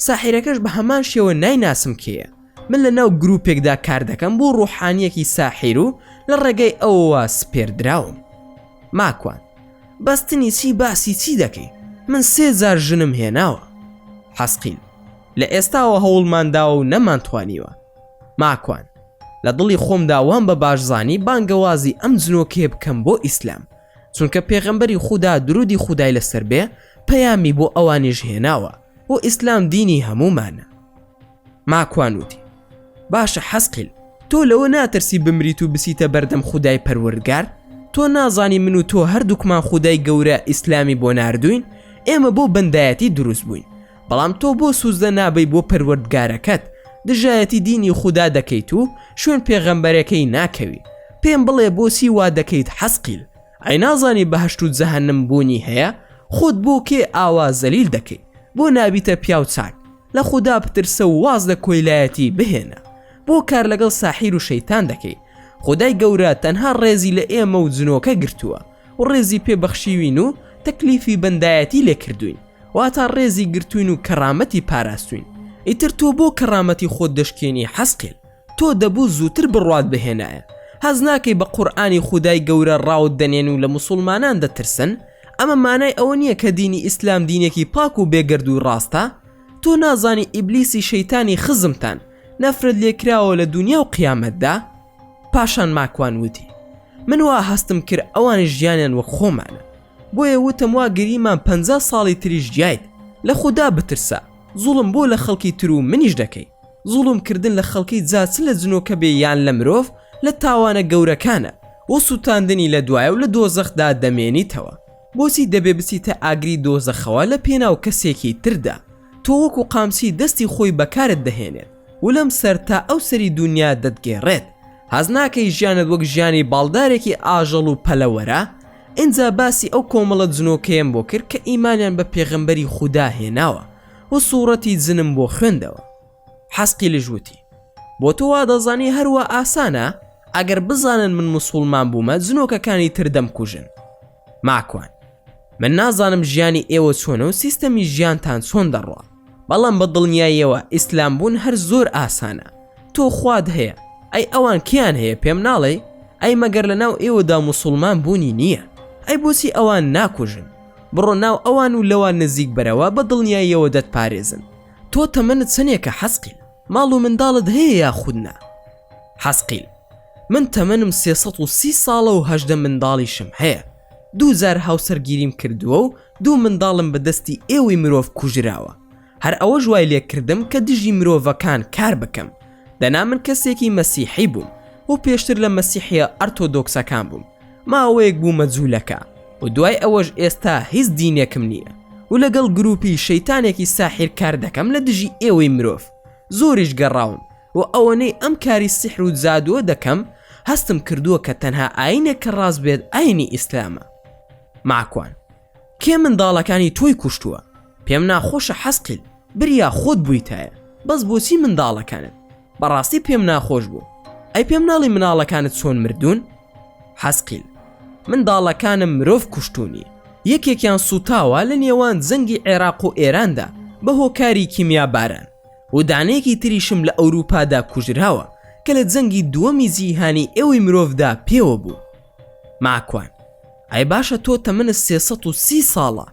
ساحیرەکەش بە هەمان شێوە نایناسم کێیە. من لە ناو گروپێکدا کار دەکەم بۆ ڕوحانیەکی ساحیر و لە ڕێگەی ئەوە سپێردراوم. ماکوان، بەستنی چی باسی چی دەکەی؟ من 3000 ژنم هێناوە. حەسقیل، لە ئێستاوە هەوڵمانداوە و نەمانتوانیوە. ماکوان، لە دڵی خۆمدا وام بە باشزانی بانگەوازی ئەم جنۆکێ بکەم بۆ ئیسلام، چونکە پێغەمبەری خودا درودی خودای لەسەر بێ پەیامی بۆ ئەوانیش هێناوە و ئیسلام دینی هەمومانە. ماکوان وتی، باشە حەسقیل، تۆ لەوە ناترسی بمریت و بسیتە بەردەم خودای پەروەردگار؟ تۆ نازانی من و تۆ هەردووکمان خودای گەورە ئیسلامی بۆ ناردوین؟ ئێمە بۆ بەندایەتی دروست بووین، بەڵام تۆ بۆ سوزدە نابەی بۆ پەروەردگارەکەت، دژایەتی دینی خوددا دەکەیت و شوێن پێغەمبەرەکەی ناکەوی. پێم بڵێ بۆچی وا دەکەیت حەسقیل؟ ئەی نازانی بەهەشت و جەهەنەم بوونی هەیە؟ خۆت بۆ کێ ئاوا زەلیل دەکەی؟ بۆ نابیتە پیاو چاک؟ لە خوددا بترسە و واز لە کۆیلایەتی بهێنە. بۆ کار لەگەڵ ساحیر و شەیتان دەکەی؟ خودای گەورە تەنها ڕێزی لە ئێمە و جنۆکە گرتووە و ڕێزی پێبەخشیوین و تەکلیفی بەندایەتی لێ کردوین، واتە ڕێزی گرتوین و کەرامەتی پاراستوین. ئیتر تۆ بۆ کەرامەتی خۆت دەشکێنی حەسقیل؟ تۆ دەبوو زووتر بڕوات بهێنایە. هەز ناکەی بە قورئانی خودای گەورە ڕاوت دەنێن و لە مسلمانان دەترسن؟ ئەمە مانای ئەوە نییە کە دینی ئیسلام دینێکی پاک و بێگرد و ڕاستە؟ تۆ نازانی ئیبلیسی شەیتانی خزمتان نەفرەت لێکراوە لە دنیا و قیامەتدا؟ پاشان ماکوان وتی، من وا هەستم کرد ئەوان ژیانیان وەک خۆمانە، بۆیە وتم وا گریمان 50 ساڵی تریش گیایت. لە خوددا بترسە، زوڵم بۆ لە خەڵکی تر و منیش دەکەی. زوڵم کردن لە خەڵکی جا چ لە جنۆکە بێ یان لە مرۆڤ لە تاوانە گەورەکانە و سووتاندنی لە دوایە و لە دۆزەخدا دەمێنیتەوە. بۆچی دەبێ بچیتە ئاگری دۆزەخەوە لە پێناو کەسێکی تردا؟ تۆ وەکو قامچی دەستی خۆی بەکارت دەهێنێت و لەم سەر تا ئەو سەری دنیا دەتگێڕێت. هەز ناکەی ژیانت وەک ژیانی باڵدارێکی ئاژەڵ و پەلەوەرە؟ ئینجا باسی ئەو کۆمەڵە جنۆکەیەم بۆ کرد کە ئیمانیان بە پێغەمبەری خودا هێناوە و سوورەتی جنم بۆ خوێندەوە. حەسقیل وتی، بۆ تۆ وا دەزانی هەروە ئاسانە؟ ئەگەر بزانن من موسڵمان بوومە جنۆکەکانی تر دەمکوژن. ماکوان، من نازانم ژیانی ئێوە چۆنە و سیستەمی ژیانتان چۆن دەڕوا، بەڵام بە دڵنیاییەوە ئیسلام بوون هەر زۆر ئاسانە. تۆ خواد هەیە، ئەی ئەوان کیان هەیە پێم ناڵێ؟ ئەی مەگەر لە ناو ئێوەدا موسڵمان بوونی نییە؟ ئەی بۆچی ئەوان ناکوژن؟ بڕۆ ناو ئەوان و لەوان نزیک بەرەوە بە دڵنیاییەوە دەتپارێزن. تۆ تەمەنت چەندێکە حەسقیل؟ ماڵ و منداڵت هەیە یاخودنا؟ حەسقیل، من تەمەنم 330 ساڵە و 18 منداڵیشم هەیە. 2000 هاوسەرگیریم کردووە و 2 منداڵم بەدەستی ئێوەی مرۆڤ کوژراوە. هەر ئەوە ژوای لێ کردم کە دژی مرۆڤەکان کار بکەم. دەنا من کەسێکی مەسیحی بووم و پێشتر لە مەسیحیە ئەرتۆدۆکسەکان بووم. ماوەیەک بوومە جوولەکە و دوای ئەوەش ئێستا هیچ دینێکم نییە و لەگەڵ گروپی شەیتانێکی ساحیر کار دەکەم لە دژی ئێوەی مرۆڤ. زۆریش گەڕاوم و ئەوەنەی ئەم کاری سیحر و جادووە دەکەم هەستم کردووە کە تەنها ئاینێک کە ڕاست بێت ئاینی ئیسلامە. ماکوان، کێ منداڵەکانی تۆی کوشتووە؟ پێم ناخۆشە حەسقیل، بریا خۆت بوویتایە، بەس بۆچی منداڵەکانت؟ بەڕاستی پێم ناخۆش بوو. ئەی پێم ناڵی مناڵەکانت چۆن مردوون؟ حەسقیل، منداڵەکانم مرۆڤ کوشتونی، یەکێکیان سوتاوە لە نێوان جەنگی عێراق و ئێراندا بە هۆکاری کیمیا باران و دانەیەکی تریشم لە ئەوروپادا کوژراوە کە لە جەنگی دووەمی جیهانی ئێوەی مرۆڤدا پێوە بوو. ماکوان، ئەی باشە تۆ تەمەنت 330 ساڵە،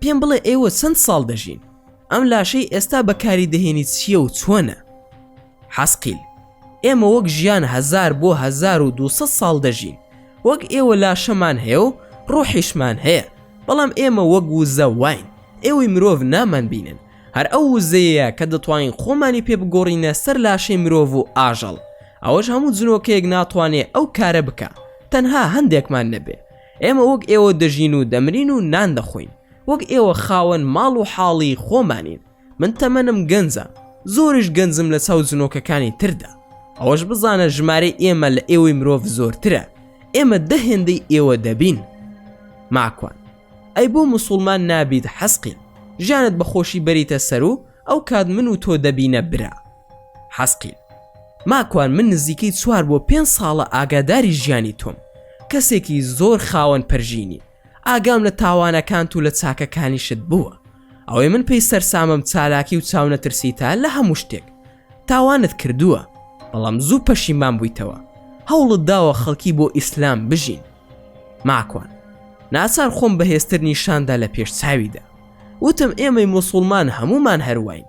پێم بڵێ ئێوە چەند ساڵ دەژین؟ ئەم لاشەی ئێستا بەکاری دەهێنیت چییە و چۆنە؟ حەسقیل، ئێمە وەک ژیان 1000 بۆ 1200 ساڵ دەژین. وەک ئێوە لاشەمان هەیە و ڕۆحیشمان هەیە، بەڵام ئێمە وەک وزە واین. ئێوەی مرۆڤ نامان بینن، هەر ئەو وزەیە کە دەتوانین خۆمانی پێ بگۆڕینە سەر لاشەی مرۆڤ و ئاژەڵ. ئەوەش هەموو جنۆکەیەک ناتوانێ ئەو کارە بکە تەنها هەندێکمان نەبێ. ئێمە وەک ئێوە دەژین و دەمرین و نان دەخۆین، وەک ئێوە خاوەن ماڵ و حاڵی خۆمانین. من تەمەنم گەنجە، زۆریش گەنجم لە چاو جنۆکەکانی تردا. ئەوەش بزانە ژمارەی ئێمە لە ئێوەی مرۆڤ زۆرترە. ئێمە 10 هێندەی ئێوە دەبین. ماکوان ئەی بۆ مسلمان نابیت حەسقیل، ژیانت بەخۆشی بەریتە سەر و ئەو کات من و تۆ دەبینە برا. حەسقیل ماکوان من نزیکەی 4 بۆ 5 ساڵە ئاگاداری ژیانی تۆم، کەسێکی زۆر خاوەن پەرژینی، ئاگام لە تاوانەکانت و لە چاکەکانیشت بووە. ئەوەی من پێی سەرسامم چالاکی و چاونەترسیتە لە هەموو شتێک. تاوانت کردووە بەڵام زوو پەشیمان بوویتەوە، هەوڵت داوە خەڵکی بۆ ئیسلام بژین. ماکوان ناچار خۆم بەهێزتر نیشاندا لە پێش چاویدا، وتم ئێمەی مسلمان هەمومان هەروین،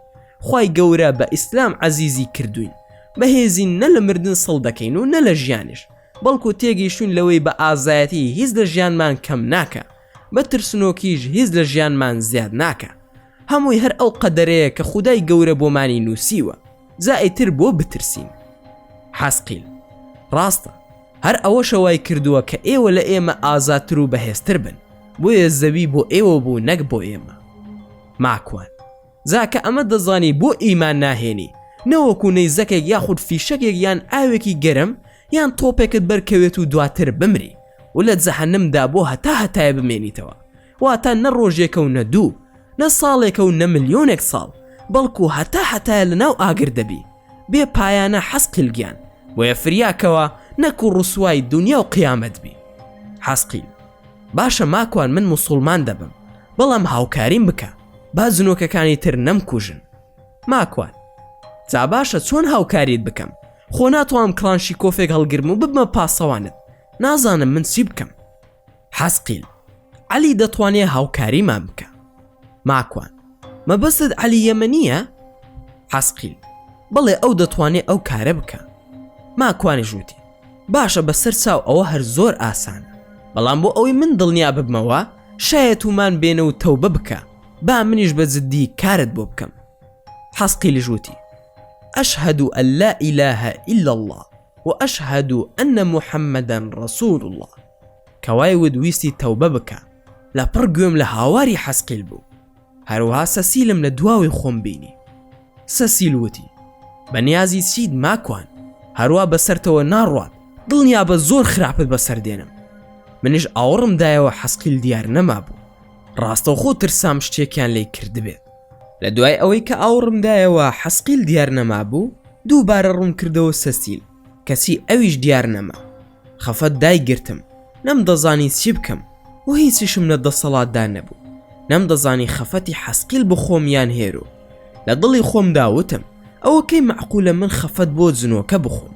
خوای گەورە بە ئیسلام عەزیزی کردوین، بەهێزین نە لە مردن سڵ دەکەین و نە لە ژیانش، بەڵکو تێگەیشتوین لەوەی بە ئازایەتی هیچ لە ژیانمان کەم ناکە، بە ترسنۆکیش هیچ لە ژیانمان زیاد ناکە. هەمووی هەر ئەو قەدەرەیە کە خودای گەورە بۆمانی نووسیوە، زائیتر بۆ بترسین. حەسقیل ڕاستە، هەر ئەوە شەوای کردووە کە ئێوە لە ئێمە ئازاتر و بەهێزتر بن، بۆیە زەوی بۆ ئێوە بوو نەک بۆ ئێمە. ماکوان زاکە ئەمە دەزانی بۆ ئیمان ناهێنی، نەوەکو نەیزەکێک یاخود فیشەکێک یان ئاوێکی گەرم یان تۆپێکت بەرکەوێت و دواتر بمری و لە جەهەنەمدا بۆ هەتایە بمێنیتەوە، واتە نە ڕۆژێکە و نە دوو، نە ساڵێکە و نە ملیۆنێک ساڵ، بەڵکو هەتایە لەناو ئاگر دەبی بێ پایانە. حەسقیل گیان بۆیە فریاکەوە نەکو ڕوسوای دنیا و قیامەت بی. حەسقیل باشە ماکوان من مسلمان دەبم، بەڵام هاوکاریم بکە با جنۆکەکانی تر نەمکوژن. ماکوان جا باشە چۆن هاوکاریت بکەم؟ خۆ ناتوانم کڵانشی کۆفێک هەڵگرم و ببمە پاسەوانت، نازانم من چی بکەم. حەسقیل عەلی دەتوانێ هاوکاریمان بکە. ماکوان مەبەستت عەلی یەمەنیە؟ حەسقیل بەڵێ ئەو دەتوانێ ئەو کارە بکە. ماکوانی ژووتی باشە بەسەر چاو ئەوە هەر زۆر ئاسانە، بەڵام بۆ ئەوەی من دڵنیا ببمەوە شایەت ومان بێنە و تەوبە بکە، با منیش بە جددی کارت بۆ بکەم. حەسقیل ژووتی ئەشهەدو ئەن لا ئیلاهە ئیلا الله و ئەشهەدو ئەنە موحەممەدەن ڕەسوول الله. کەوای ویستی تەوبە بکە، لە پڕ گوێم لە هاواری حەسقیل بوو. هەروەها سەسیلم لە دواوی خۆم بینی. سەسیل وتی بەنیازی چیت ماکوان؟ هەروە بەسەرتەوە ناڕوات، دڵنیا بە زۆر خراپت بەسەردێنم. منیش ئاوەڕم دایەوە حەسقیل دیار نەما بوو، ڕاستەوخۆ ترسام شتێکیان لێی کردبێت. لە دوای ئەوەی کە ئاوەڕم دایەوە حەسقیل دیار نەما بوو، دووبارە ڕوون کردەوە سەسیل، کەسی ئەویش دیار نەما. خەفەت دایگرتم، نەمدەزانی چی بکەم و هیچیشم لە دەسەڵاتدا نەبوو. نەمدەزانی خەفەتی حەسقیل بخۆمیان هێرو. لە دڵی خۆمدا وتم ئەوە کەی معقولە من خەفەت بۆ جنۆکە بخۆم.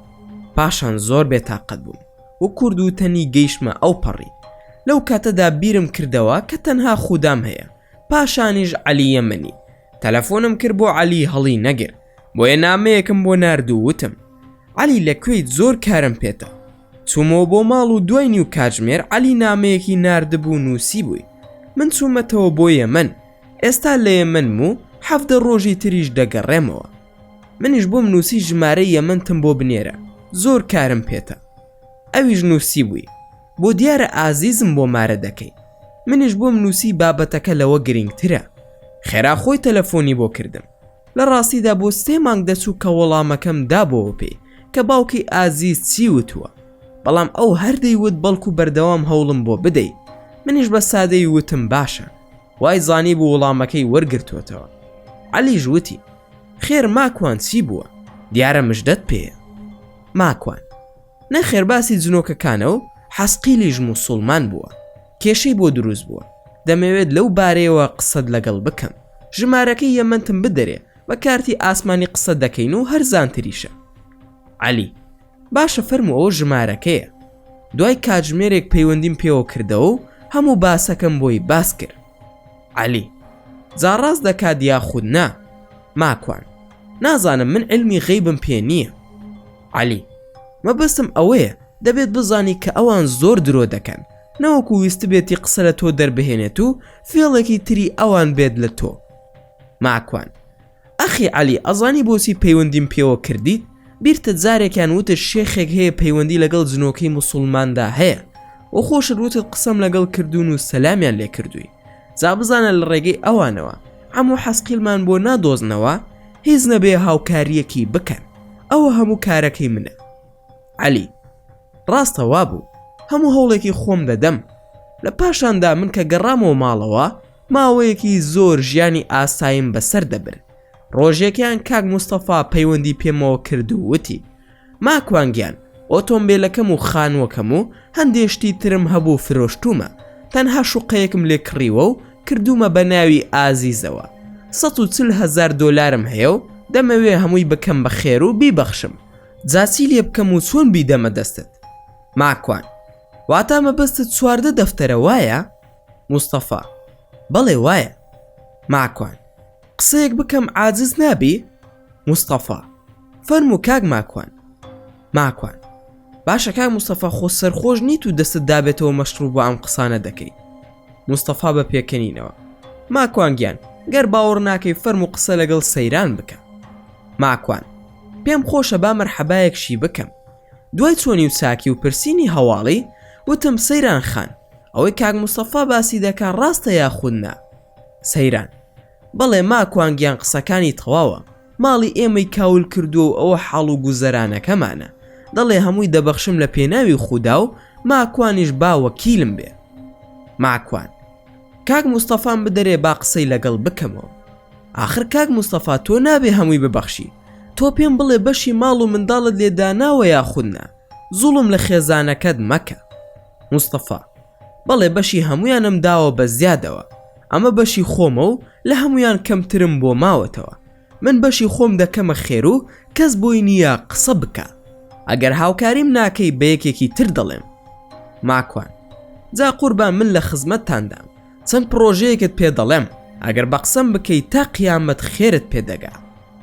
پاشان زۆر بێتاقەت بووم و کورد و تەنی گەیشتمە ئەو پەڕی. لەو کاتەدا بیرم کردەوە کە تەنها خودام هەیە. پاشانیش عەلی یەمەنی. تەلەفۆنم کرد بۆ عەلی، هەڵی نەگر، بۆیە نامەیەکم بۆ ناردوو. وتم عەلی لەکوێیت؟ زۆر کارم پێتە. چوومەوە بۆ ماڵ و دوای نیو کاتژمێر عەلی نامەیەکی ناردبوو نووسی بووی. من چوومەتەوە بۆ یەمەن، ئێستا لە یەمەنم و 17 ڕۆژی تریش دەگەڕێمەوە. منیش بۆم نووسی ژمارەی یەمەنتم بۆ بنێرە، زۆر کارم پێتە. ئەویش نووسی بووی بۆ دیارە ئازیزم بۆ مارە دەکەی. منیش بۆم نووسی بابەتەکە لەوە گرنگترە. خێرا خۆی تەلەفۆنی بۆ کردم. لە ڕاستیدا بۆ 3 مانگ دەچوو کە وەڵامەکەم دابەوە پێی کە باوکی ئازیز چی وتووە، بەڵام ئەو هەردەی وت بەڵکو بەردەوام هەوڵم بۆ بدەی. منیش بە سادەی وتم باشە، وای زانی بۆ وەڵامەکەی وەرگرتوتەوە. عەلیش وتی خێر ماکوان چی بووە؟ دیارە مژدەت پێیە. ماکوان نەخێر باسی جنۆکەکانە و حەسقیلیش موسڵمان بووە، کێشەی بۆ دروست بووە. دەمەوێت لەو بارەیەوە قسەت لەگەڵ بکەم. ژمارەکەی یەمەنتم بدەرێ، بە کارتی ئاسمانی قسە دەکەین و هەرزانتریشە. عەلی باشە فەرموو ئەوە ژمارەکەیە. دوای کاتژمێرێک پەیوەندیم پێوە کردەوە و هەموو باسەکەم بۆی باس کرد. عەلی جا ڕاست دەکات یاخود نا؟ ماکوان نازانم، من علمی غەیبم پێ نییە. عەلی مەبەستم ئەوەیە دەبێت بزانی کە ئەوان زۆر درۆ دەکەن، نەوەکو ویست بێتی قسە لە تۆ دەربهێنێت و فێڵێکی تری ئەوان بێت لە تۆ. ماکوان ئەخی عەلی ئەزانی بۆچی پەیوەندیم پێوە کردیت؟ بیرتە جارێکیان وتت شێخێک هەیە پەیوەندی لەگەڵ جنۆکەی موسڵماندا هەیە و خۆشت وتت قسەم لەگەڵ کردوون و سەلامیان لێ کردووی. جا بزانە لە ڕێگەی ئەوانەوە هەموو حەسقیلمان بۆ نادۆزنەوە هیچ نەبێ هاوکاریەکی بکەن، ئەوە هەموو کارەکەی منە. عەلی: ڕاستە وا بوو، هەموو هەوڵێکی خۆم دەدەم. لە پاشاندا من کە گەڕامەوە ماڵەوە ماوەیەکی زۆر ژیانی ئاساییم بەسەر دەبر. ڕۆژێکیان کاک مستەفا پەیوەندی پێمەوە کرد و وتی: ماکوانگیان، ئۆتۆمبیلەکەم و خانووەکەم و هەندێشتی ترم هەبوو فرۆشتومە، تەنها شوقەیەکم لێ کڕیوە و کردومە بە ناوی ئازیزەوە. 140,000 دۆلارم هەیە و دەمەوێ هەمووی بکەم بە خێر و بیبەخشم. جاچی لێ بکەم و چۆن بیدەمە دەستت؟ ماکوان: واتە مەبەستت 14 دەفتەرە وایە؟ مستەفا: بەڵێ وایە. ماکوان: قسەیەک بکەم عاجز نابی؟ مستەفا: فەرموو کاک ماکوان. ماکوان: باشە کاک مستەفا، خۆ سەرخۆش نیت و دەستت دابێتەوە مەشروب بۆ ئەم قسانە دەکەی. مستەفا بە پێکەنینەوە: ماکوانگیان، گەر باوەڕ ناکەی فەرموو قسە لەگەڵ سەیران بکە. ماکوان: پێم خۆشە با مەرحەبایەکشی بکەم. دوای چۆنی و چاکی و پرسینی هەواڵی وتم: سەیران خان، ئەوەی کاک مستەفا باسی دەکا ڕاستە یاخود نا؟ سەیران: بەڵێ ماکوانگیان، قسەکانی تەواوە، ماڵی ئێمەی کاول کردووە و ئەوە حاڵ و گوزەرانەکەمانە. دەڵێ هەمووی دەبەخشم لە پێناوی خودا و ماکوانیش با وەکیلم بێ. ماکوان: کاک مستەفام بدەرێ با قسەی لەگەڵ بکەمەوە. آخر کاک مستەفا، تۆ نابێ هەمووی ببەخشی، تۆ پێم بڵێ بەشی ماڵ و منداڵت لێداناوە یاخود نا، زوڵم لە خێزانەکەت مەکە. مستەفا: بەڵێ بەشی هەمویانم داوە بە زیادەوە، ئەمە بەشی خۆمە و لە هەمویان کەمترم بۆ ماوەتەوە. من بەشی خۆم دەکەمە خێر و کەس بۆی نییە قسە بکە. ئەگەر هاوکاریم ناکەی بە یەکێکی تر دەڵێم. ماکوان: جا قوربان، من لە خزمەتتاندام، چەند پرۆژەیەکت پێ دەڵێم، ئەگەر بە قسەم بکەی تا قیامەت خێرت پێدەگا.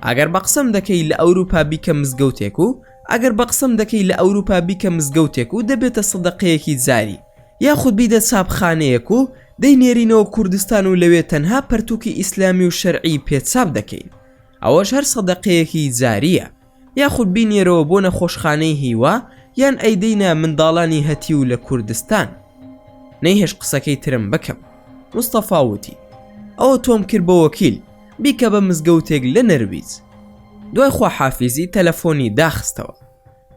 ئەگەر بە قسەم دەکەی لە ئەوروپا بیکە مزگەوتێک و ئەگەر بە قسەم دەکەی لە ئەوروپا بیکە مزگەوتێک و دەبێتە سەدەقەیەکی جاری، یاخود بیدە چاپخانەیەک و دەینێرینەوە کوردستان و لەوێ تەنها پەرتووکی ئیسلامی و شەرعی پێچاپ دەکەین، ئەوەش هەر سەدەقەیەکی جاریە. یاخود بینێرەوە بۆ نەخۆشخانەی هیوا یان ئەیدەینە منداڵانی هەتی و لە کوردستان. نەیهێش قسەکەی ترم بکەم. مستەفا وتی: ئەوە تۆم کرد بە وەکیل، بیکە بە مزگەوتێک لە نەرویج. دوای خواحافیزی تەلەفۆنی داخستەوە.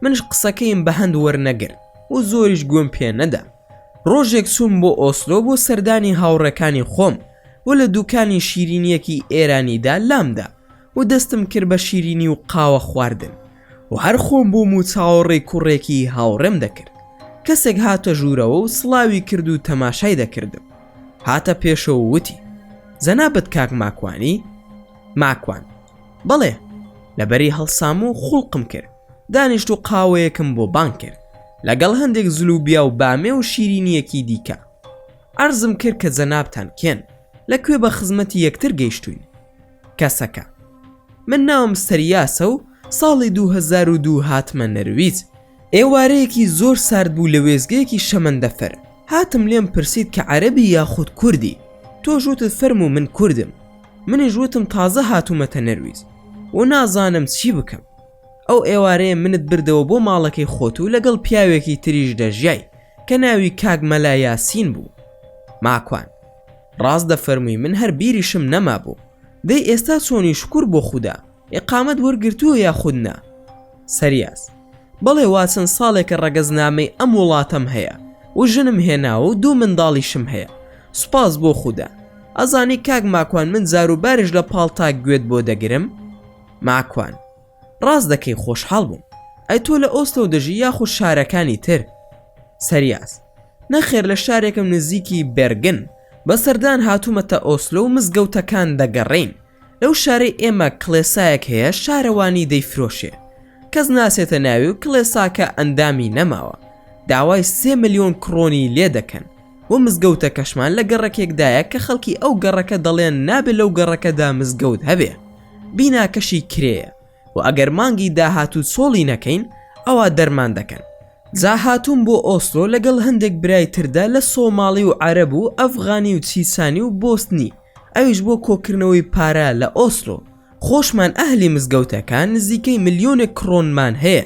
منش قسەکەیم بە هەند وەرنەگرت و زۆریش گوێم پێ نەدا. ڕۆژێک چووم بۆ ئۆسلۆ بۆ سەردانی هاوڕەکانی خۆم و لە دوکانی شیرینیەکی ئێرانیدا لامدا و دەستم کرد بە شیرینی و قاوە خواردن و هەر خۆم بووم و چاوەڕێی کوڕێکی هاوڕێم دەکرد. کەسێک هاتە ژوورەوە و سڵاوی کرد و تەماشای دەکردم. هاتە پێشەوە وتی: جەنابەت کاک ماکوانی؟ ماکوان: بەڵێ. لەبەری هەڵسام و خوڵقم کرد، دانیشت و قاوەیەکم بۆ بان کرد لەگەڵ هەندێک زلوبیا و بامێ و شیرینیەکی دیکە. عەرزم کرد کە جەنابتان کێن، لەکوێ بە خزمەتی یەکتر گەیشتوین؟ کەسەکە: من ناوم سەریاسە و ساڵی 2002 هاتمە نەرویج. ئێوارەیەکی زۆر سارد بوو لە وێزگەیەکی شەمەندەفەر. هاتم لێم پرسید کە عەرەبی یاخود کوردی؟ تۆ ژوتت فەرموو من کوردم. منیش وتم تازە هاتوومەتە نەرویج و نازانم چی بکەم. ئەو ئێوارەیە منت بردەوە بۆ ماڵەکەی خۆت و لەگەڵ پیاوێکی تریش دەژیای کە ناوی کاک مەلا یاسین بوو. ماکوان: ڕاست دەفەرمووی، من هەر بیریشم نەما بوو. دەی ئێستا چۆنی شکر بۆ خودا، ئیقامەت وەرگرتووە یاخود نا؟ سەریاس: بەڵێ، وا چەند ساڵێکە ڕەگەزنامەی ئەم وڵاتەم هەیە و ژنم هێناوە و 2 منداڵیشم هەیە. سوپاس بۆ خودا. ئەزانی کاک ماکوان، من جاروبارش لە پاڵتاک گوێت بۆ دەگرم؟ ماکوان: ڕاست دەکەی، خۆشحاڵ بووم. ئەی تۆ لە ئۆسلۆ دەژی یاخود شارەکانی تر؟ سەریاس: نەخێر، لە شارێکم نزیکی بێرگن. بەسەردان هاتوومەتە ئۆسلۆ و مزگەوتەکان دەگەڕین. لەو شارەی ئێمە کڵێسایەک هەیە، شارەوانی دەیفرۆشێ. کەس ناسێتە ناوی و کڵێساکە ئەندامی نەماوە. داوای 3 ملیۆن کڕۆنی لێ دەکەن و مزگەوتە کەشمان لە گەڕەکێکدایە کە خەڵکی ئەو گەڕەکە دەڵێن نابێت لەو گەڕەکەدا مزگەوت هەبێ. بیناکەشی کرێیە و ئەگەر مانگی داهاتوو سۆڵی نەکەین ئەوە دەرمان دەکەن. جا هاتووم بۆ ئۆسلۆ لەگەڵ هەندێک برای تردا لە سۆماڵی و عەرەب و ئەفغانی و چیسانی و بۆستنی، ئەویش بۆ کۆکردنەوەی پارە لە ئۆسلۆ خۆشمان ئەهلی مزگەوتەکان نزیکەی ملیۆنێک کڕۆنمان هەیە،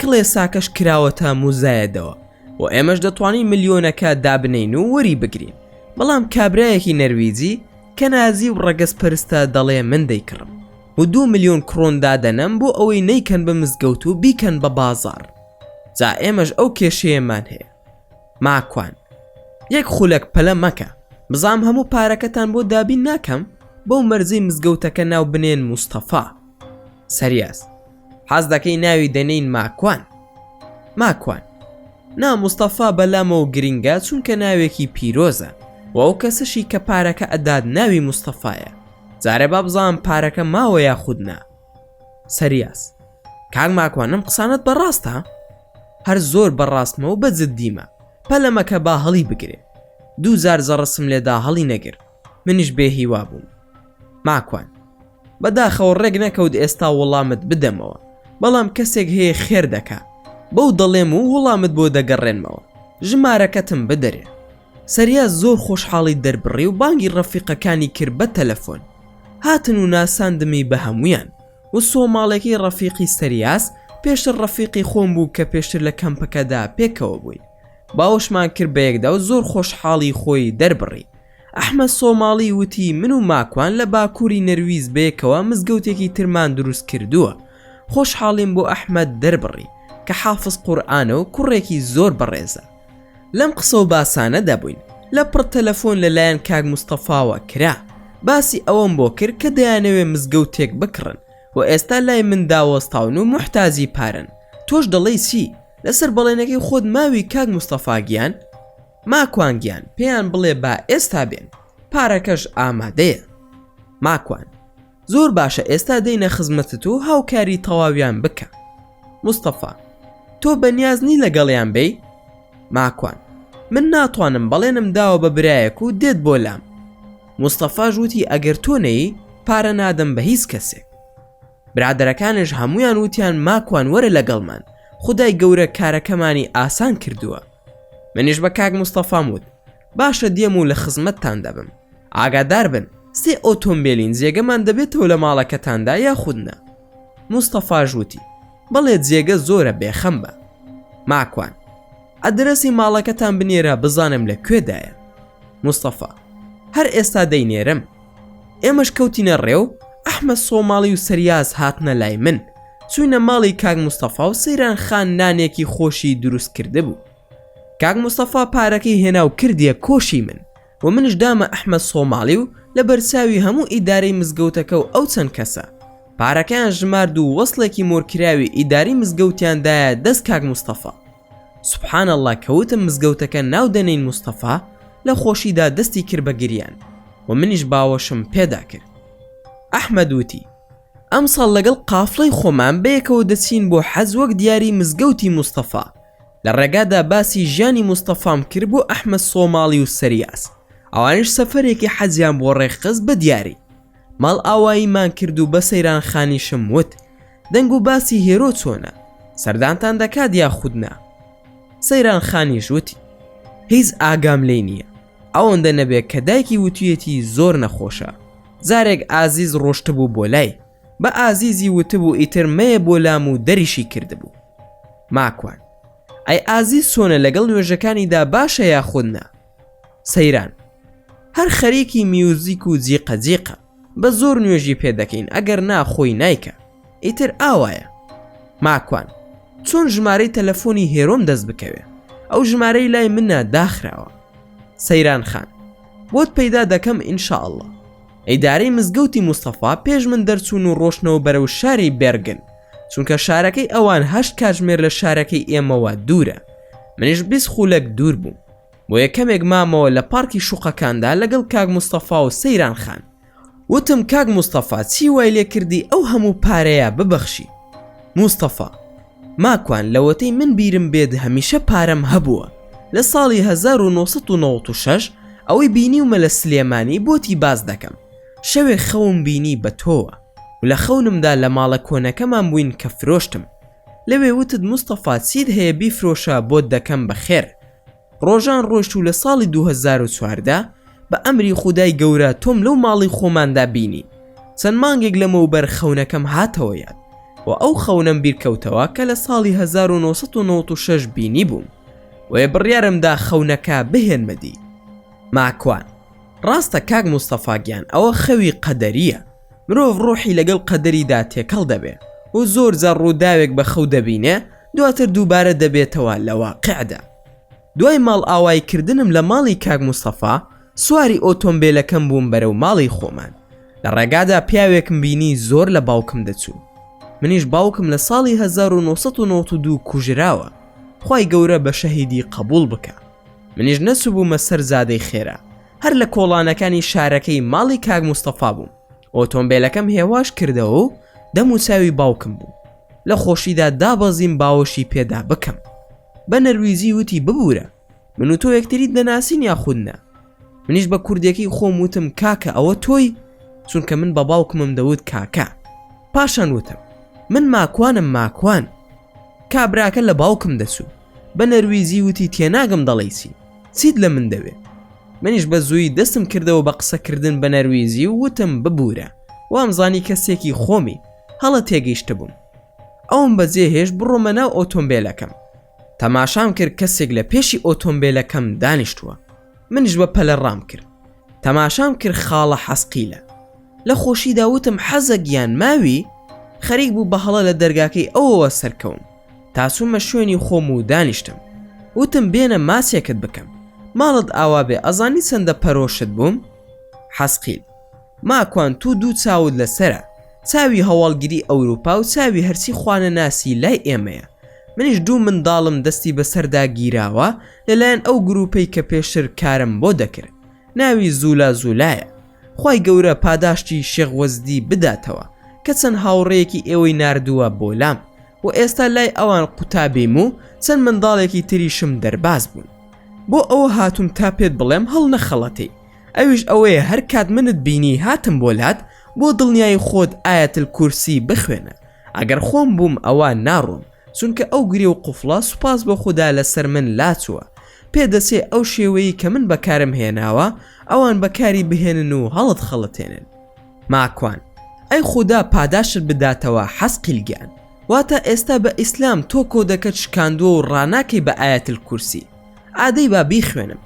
کڵێساکەش کراوەتە موزایەدەوە و ئێمەش دەتوانین ملیۆنەکە دابنین و وەری بگرین. بەڵام کابرایەکی نەرویجی کە نازی و ڕەگەز پەرستە دەڵێ من دەیکڕم و 2 ملیۆن کڕۆن دادەنەم بۆ ئەوەی نەیکەن بە مزگەوت و بیکەن بە بازار. جا ئێمەش ئەو کێشەیەمان هەیە. ماکوان، یەک خولەک پەلە مەکە، بزام هەموو پارەکەتان بۆ دابین ناکەم بەو مەرزەی مزگەوتەکە ناو بنێن موستەفا. سەریاس، حەز دەکەی ناوی دەنین ماکوان؟ ماکوان، نا موستەفا بەلامەوە گرینگە چونکە ناوێکی پیرۆزە و ئەو کەسەشی کە پارەکە ئەداد ناوی موستەفایە. جارێ با بزانم پارەکە ماوە یاخود نا. سەریاس، کاک ماکوانم قسانت بەڕاستە؟ هەر زۆر بەڕاستمە و بەجددیمە. پەلەمەکە با هەڵی بگرێ. 2000 زەڕسم لێدا هەڵی نەگر، منیش بێ هیوا بووم. ماکوان، بەداخەوە ڕێک نەکەوت ئێستا وەڵامت بدەمەوە، بەڵام کەسێک هەیە خێر دەکا، بەو دەڵێم و وەڵامت بۆ دەگەڕێنمەوە. ژمارەکەتم بدەرێ. سەریاس زۆر خۆشحاڵی دەربڕی و بانگی ڕەفیقەکانی کرد بە تەلەفۆن. هاتن و ناساندمی بە هەمویان و سۆماڵێکی ڕەفیقی سەریاس پێشتر ڕەفیقی خۆم بوو کە پێشتر لە کەمپەکەدا پێکەوە بووین. باوەشمان کرد بە یەکدا و زۆر خۆشحاڵی خۆی دەربڕی. ئەحمەد سۆماڵی وتی من و ماکوان لە باکووری نەرویز بەیەکەوە مزگەوتێکی ترمان دروست کردووە. خۆشحاڵیم بۆ ئەحمەد دەربڕی کە حافظ قورئانە و کوڕێکی زۆر بەڕێزە. لەم قسە و باسانە دەبووین لە پڕ تەلەفۆن لەلایەن کاک موستەفاوە کرا. باسی ئەوەم بۆ کرد کە دەیانەوێ مزگەوتێک بکڕن و ئێستا لای من داوەستاون و محتاجی پارن. تۆش دەڵێی چی؟ لەسەر بەڵێنەکەی خۆت ماوی کاک موستەفا گیان؟ ماکوان گیان، پێیان بڵێ با ئێستا بێن، پارەکەش ئامادەیە. ماکوان، زۆر باشە، ئێستا دەینە خزمەتت و هاوکاری تەواویان بکە. موستەفا، تۆ بەنیازنی لەگەڵیان بێی؟ ماکوان، من ناتوانم، بەڵێنم داوە بە برایەک و دێت بۆ لام. موستەفا ژووتی ئەگەر تۆ نەیی پارە نادەم بە هیچ کەسێک. برادەرەکانش هەمویان وتیان ماکوان وەرە لەگەڵمان، خودای گەورە کارەکەمانی ئاسان کردووە. منیش بە کاک موستەفام وت باشە دێم و لە خزمەتتان دەبم. ئاگادار بن 3 ئۆتۆمبیلین جێگەمان دەبێتەوە لە ماڵەکەتاندا یاخودنا. موستەفا ژووتی بەڵێ جێگە زۆرە بێخەم بە. ماکوان، ئەدرەسی ماڵەکەتان بنێرە بزانم لەکوێدایە. موستەفا، هەر ئێستا دەینێرم. ئێمەش کەوتینە ڕێو. ئەحمەد سۆماڵی و سەریاس هاتنە لای من. چوینە ماڵی کاک موستەفا و سەیران خان نانێکی خۆشی دروست کرده بوو. کاک موستەفا پارەکەی هێنا و کردیە کۆشی من و منش دامە ئەحمەد سۆماڵی و لە بەرچاوی هەموو ئیدارەی مزگەوتەکە و ئەو چەند کەسە پارەکەیان ژمارد و وەسڵێکی مۆرکراوی ئیداری مزگەوتیاندایە دەست کاک موستەفا. سوبحان الله، کەوتم مزگەوتەکە ناو دەنین موستەفا لە خۆشیدا دەستی کرد بە گریان و منیش باوەشم پێدا کرد. ئەحمەد وتی ئەمساڵ لەگەڵ قافڵەی خۆمان بەیەکەوە دەچین بۆ حەز وەک دیاری مزگەوتی موستەفا. لە ڕێگادا باسی ژیانی موستەفام کرد بۆ ئەحمەد سۆماڵی و سەریاس. ئەوانش سەفەرێکی حەزیان بۆ ڕێخست بە دیاری. ماڵ ئاواییمان کرد و بە سەیران خانیشم وت دەنگ و باسی هێرۆ چۆنە؟ سەردانتان دەکات یاخودنا؟ سەیران خانیش وتی هیچ ئاگام لێ نییە، ئەوەندە نەبێت کە دایکی وتویەتی زۆر نەخۆشە. جارێک ئازیز ڕۆشتبوو بۆ لای، بە ئازیزی وتبوو ئیتر مەیە بۆ لام و دەریشی کردبوو. ماکوان، ئەی ئازیز چۆنە لەگەڵ نوێژەکانیدا باشە یاخودنا؟ سەیران، هەر خەریکی میوزیک و جیقە جیقە، بە زۆر نوێژی پێدەکەین، ئەگەر ناخۆی نایکە، ئیتر ئاوایە. ماکوان، چۆن ژمارەی تەلەفۆنی هێرۆم دەست بکەوێ؟ ئەو ژمارەی لای منە داخراوە. سەیران خان، بۆت پەیدا دەکەم ئینشاءالله. ئیدارەی مزگەوتی موستەفا پێش من دەرچوون و ڕۆشنەوە بەرەو شاری بێرگن، چونکە شارەکەی ئەوان 8 کاتژمێر لە شارەکەی ئێمەوە دوورە. منیش 20 خولەک دوور بووم، بۆ یەکەمێک مامەوە لە پارکی شوقەکاندا لەگەڵ کاک موستەفا و سەیران خان. وتم کاک موستەفا چی وای لێ کردی ئەو هەموو پارەیە ببەخشی؟ موستەفا، ماکوان، لەوەتەی من بیرم بێت هەمیشە پارەم هەبووە. لە ساڵی 1996 ئەوەی بینیومە لە سلێمانی بۆتی باز دەکەم. شەوێک خەوم بینی بە تۆوە و لە خەونمدا لە ماڵە کۆنەکەمان بووین کە فرۆشتم. لەوێ وتت موستەفا چیت هەیە بیفرۆشە بۆت دەکەم بەخێر. ڕۆژان ڕۆشت و لە ساڵی 2014 بە ئەمری خودای گەورە تۆم لەو ماڵی خۆماندا بینی. چەند مانگێک لەمەوبەر خەونەکەم هاتەوە یاد و ئەو خەونەم بیرکەوتەوە کە لە ساڵی 1996 بینی بووم وێ بڕیارمدا خەونەکە بهێنمەدی. ماکوان ڕاستە کاک مستەفاگیان ئەوە خەوی قەدەریە، مرۆڤ ڕۆحی لەگەڵ قەدەریدا تێکەڵ دەبێ و زۆر جار ڕووداوێک بە خەو دەبینێ دواتر دووبارە دەبێتەوە لە واقعدا. دوای ماڵ ئاوایکردنم لە ماڵی کاک مستەفا سواری ئۆتۆمبیلەکەم بووم بەرەو ماڵی خۆمان. لە ڕێگادا پیاوێکم بینی زۆر لە باوکم دەچوو. منیش باوکم لە ساڵی 1992 کوژراوە، خوای گەورە بە شەهیدی قبول بکە. منیش نەسوبوومە سەر زادەی خێرا، هەر لە کۆڵانەکانی شارەکەی ماڵی کاک مستەفا بووم. ئۆتۆمبیلەکەم هێواش کردەوە و دەم و چاوی باوکم بوو. لە خۆشیدا دابەزیم باوەشی پێدا بکەم. بە نەرویزی وتی ببوورە، من و تۆ یەکتری دەناسین یاخودنا. منیش بە کوردێکی خۆم وتم کاکە ئەوە تۆی؟ چونکە من بە باوکمم دەوت کاکە. پاشان وتم من ماکوانم. ماکوان کابراکە لە باوکم دەچوو. بە نەرویزی وتی تێناگەم دەڵێیسی چیت لە من دەوێ؟ منیش بە زووی دەستم کردەوە بە قسەکردن بە نەرویزی و وتم ببوورە، وامزانی کەسێکی خۆمی هەڵە تێگەیشتە بووم. ئەوم بەجێ هێش بڕۆمە ناو ئۆتۆمبیلەکەم. تەماشام کرد کەسێک لە پێشی ئۆتۆمبیلەکەم دانیشتووە. منیش بە پەلە ڕام کرد. تەماشام کرد خاڵە حەسقیلە. لە خۆشیدا وتم حەزە گیان ماوی؟ خەریک بوو بە هەڵە لە دەرگاکەی ئەوەوە سەرکەوم. تاسوومە شوێنی خۆم و دانیشتم. وتم بێنە ماسێکت بکەم، ماڵت ئاوا بێ ئەزانی چەندە پەرۆشت بووم؟ حەسقیل ماکوان تو دوو چاود لەسرە، چاوی هەواڵگیری ئەوروپا و چاوی هەرچی خوانە ناسی لای ئێمەیە. منیش دوو منداڵم دەستی بەسەردا گیراوە لەلایەن ئەو گروپەی کە پێشتر کارم بۆ دەکرد، ناوی زولا زولایە. خوای گەورە پاداشتی شێخ وەزدی بداتەوە کە چەند هاوڕێیەکی ئێوەی ناردووە بۆ لام و ئێستا لای ئەوان قوتابیم و چەند منداڵێکی تریشم دەرباز بوون. بۆ ئەوە هاتووم تا پێت بڵێم هەڵ نەخەڵەتەی. ئەویش ئەوەیە هەر کات منت بینی هاتم بۆ لات بۆ دڵنیای خۆت ئایەتل کورسی بخوێنە. ئەگەر خۆم بووم ئەوە ناڕۆم، چونکە ئەو گرێ و قوفڵە سوپاس بە خوددا لەسەر من لاچووە. پێدەچێ ئەو شێوەیە کە من بەکارم هێناوە ئەوان بەکاری بهێنن و هەڵت خەڵەتێنن. ماکوان ئەی خوددا پاداشت بداتەوە حەسقیل گیان، واتە ئێستا بە ئیسلام تۆ کۆدەکەت شکاندووە و ڕاناکەی بە ئایەتل کورسی. ئادەی با بیخوێنم.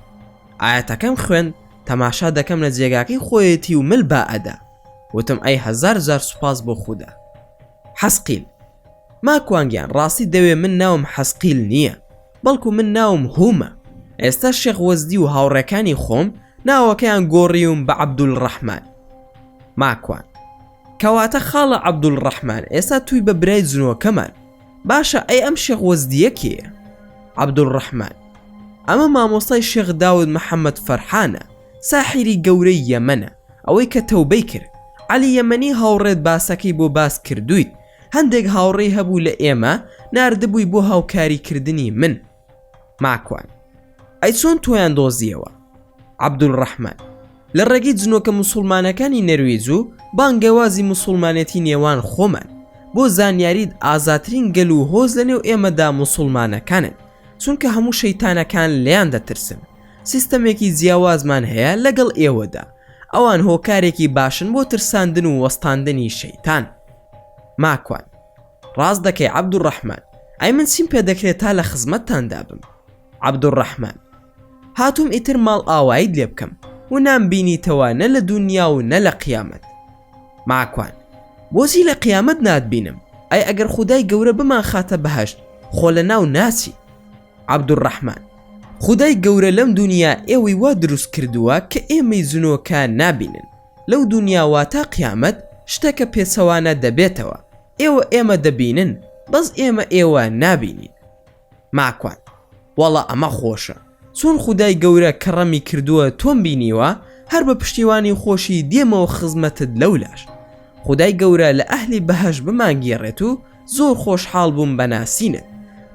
ئایەتەکەم خوێن، تەماشا دەکەم لە جێگاکەی خۆیەتی و مل با ئەدا. وتم ئەی هەزار جار سوپاس بۆ خوددا. حەسقیل ماکوانگیان ڕاستی دەوێ من ناوم حەسقیل نییە، بەڵکو من ناوم هومە. ئێستا شێخ وەزدی و هاوڕێکانی خۆم ناوەکەیان گۆڕیوم بە عەبدولڕەحمان. ماکوان کەواتە خاڵە عەبدولڕەحمان ئێستا توی بە برای جنۆکەمان. باشە ئەی ئەم شێخ وەزدیە کێیە؟ عەبدولڕەحمان ئەمە مامۆستای شێخ داود محەممەد فەرحانە، ساحیری گەورەی یەمەنە، ئەوەی کە تەوبەی کرد. عەلی یەمەنی هاوڕێت باسەکەی بۆ باس کردویت، هەندێک هاوڕێی هەبوو لە ئێمە ناردبووی بۆ هاوکاریکردنی من. ماکوان ئەی چۆن تۆیان دۆزیەوە؟ عەبدولڕەحمان لە ڕێگەی جنۆکە موسڵمانەکانی نەرویج و بانگەوازی موسڵمانەتی نێوان خۆمان بۆ زانیاریت ئازاترین گەل و هۆز لە نێو ئێمەدا موسڵمانەکانن، چونکە هەموو شەیتانەکان لێیان دەترسن. سیستەمێکی جیاوازمان هەیە لەگەڵ ئێوەدا، ئەوان هۆکارێکی باشن بۆ ترساندن و وەستاندنی شەیتان. ماکوان ڕاست دەکەی عەبدولڕەحمان، ئەی من چیم پێ دەکرێت تا لە خزمەتتاندا بم؟ عەبدولڕەحمان هاتووم ئیتر ماڵ ئاوایت لێ بکەم و نامبینیتەوە نە لە دونیا و نە لە قیامەت. ماکوان بۆچی لە قیامەت ناتبینم؟ ئەی ئەگەر خودای گەورە بمان خاتە بەهەشت خۆ لە ناو ناچی. عەبدولڕەحمان خودای گەورە لەم دنیا ئێوەی وا دروست کردووە کە ئێمەی جنۆکە نابینن. لەو دنیا وا تا قیامەت شتەکە پێچەوانە دەبێتەوە، ئێوە ئێمە دەبینن بەس ئێمە ئێوە نابینین. ماکوان وەڵا ئەمە خۆشە، چۆن خودای گەورە کەڕەمی کردووە تۆم بینیوە هەر بە پشتیوانی خۆشی دێمەوە خزمەتت لەولاش. خودای گەورە لە ئەهلی بەهەش بمانگێڕێت و زۆر خۆشحاڵ بووم بەناسینت.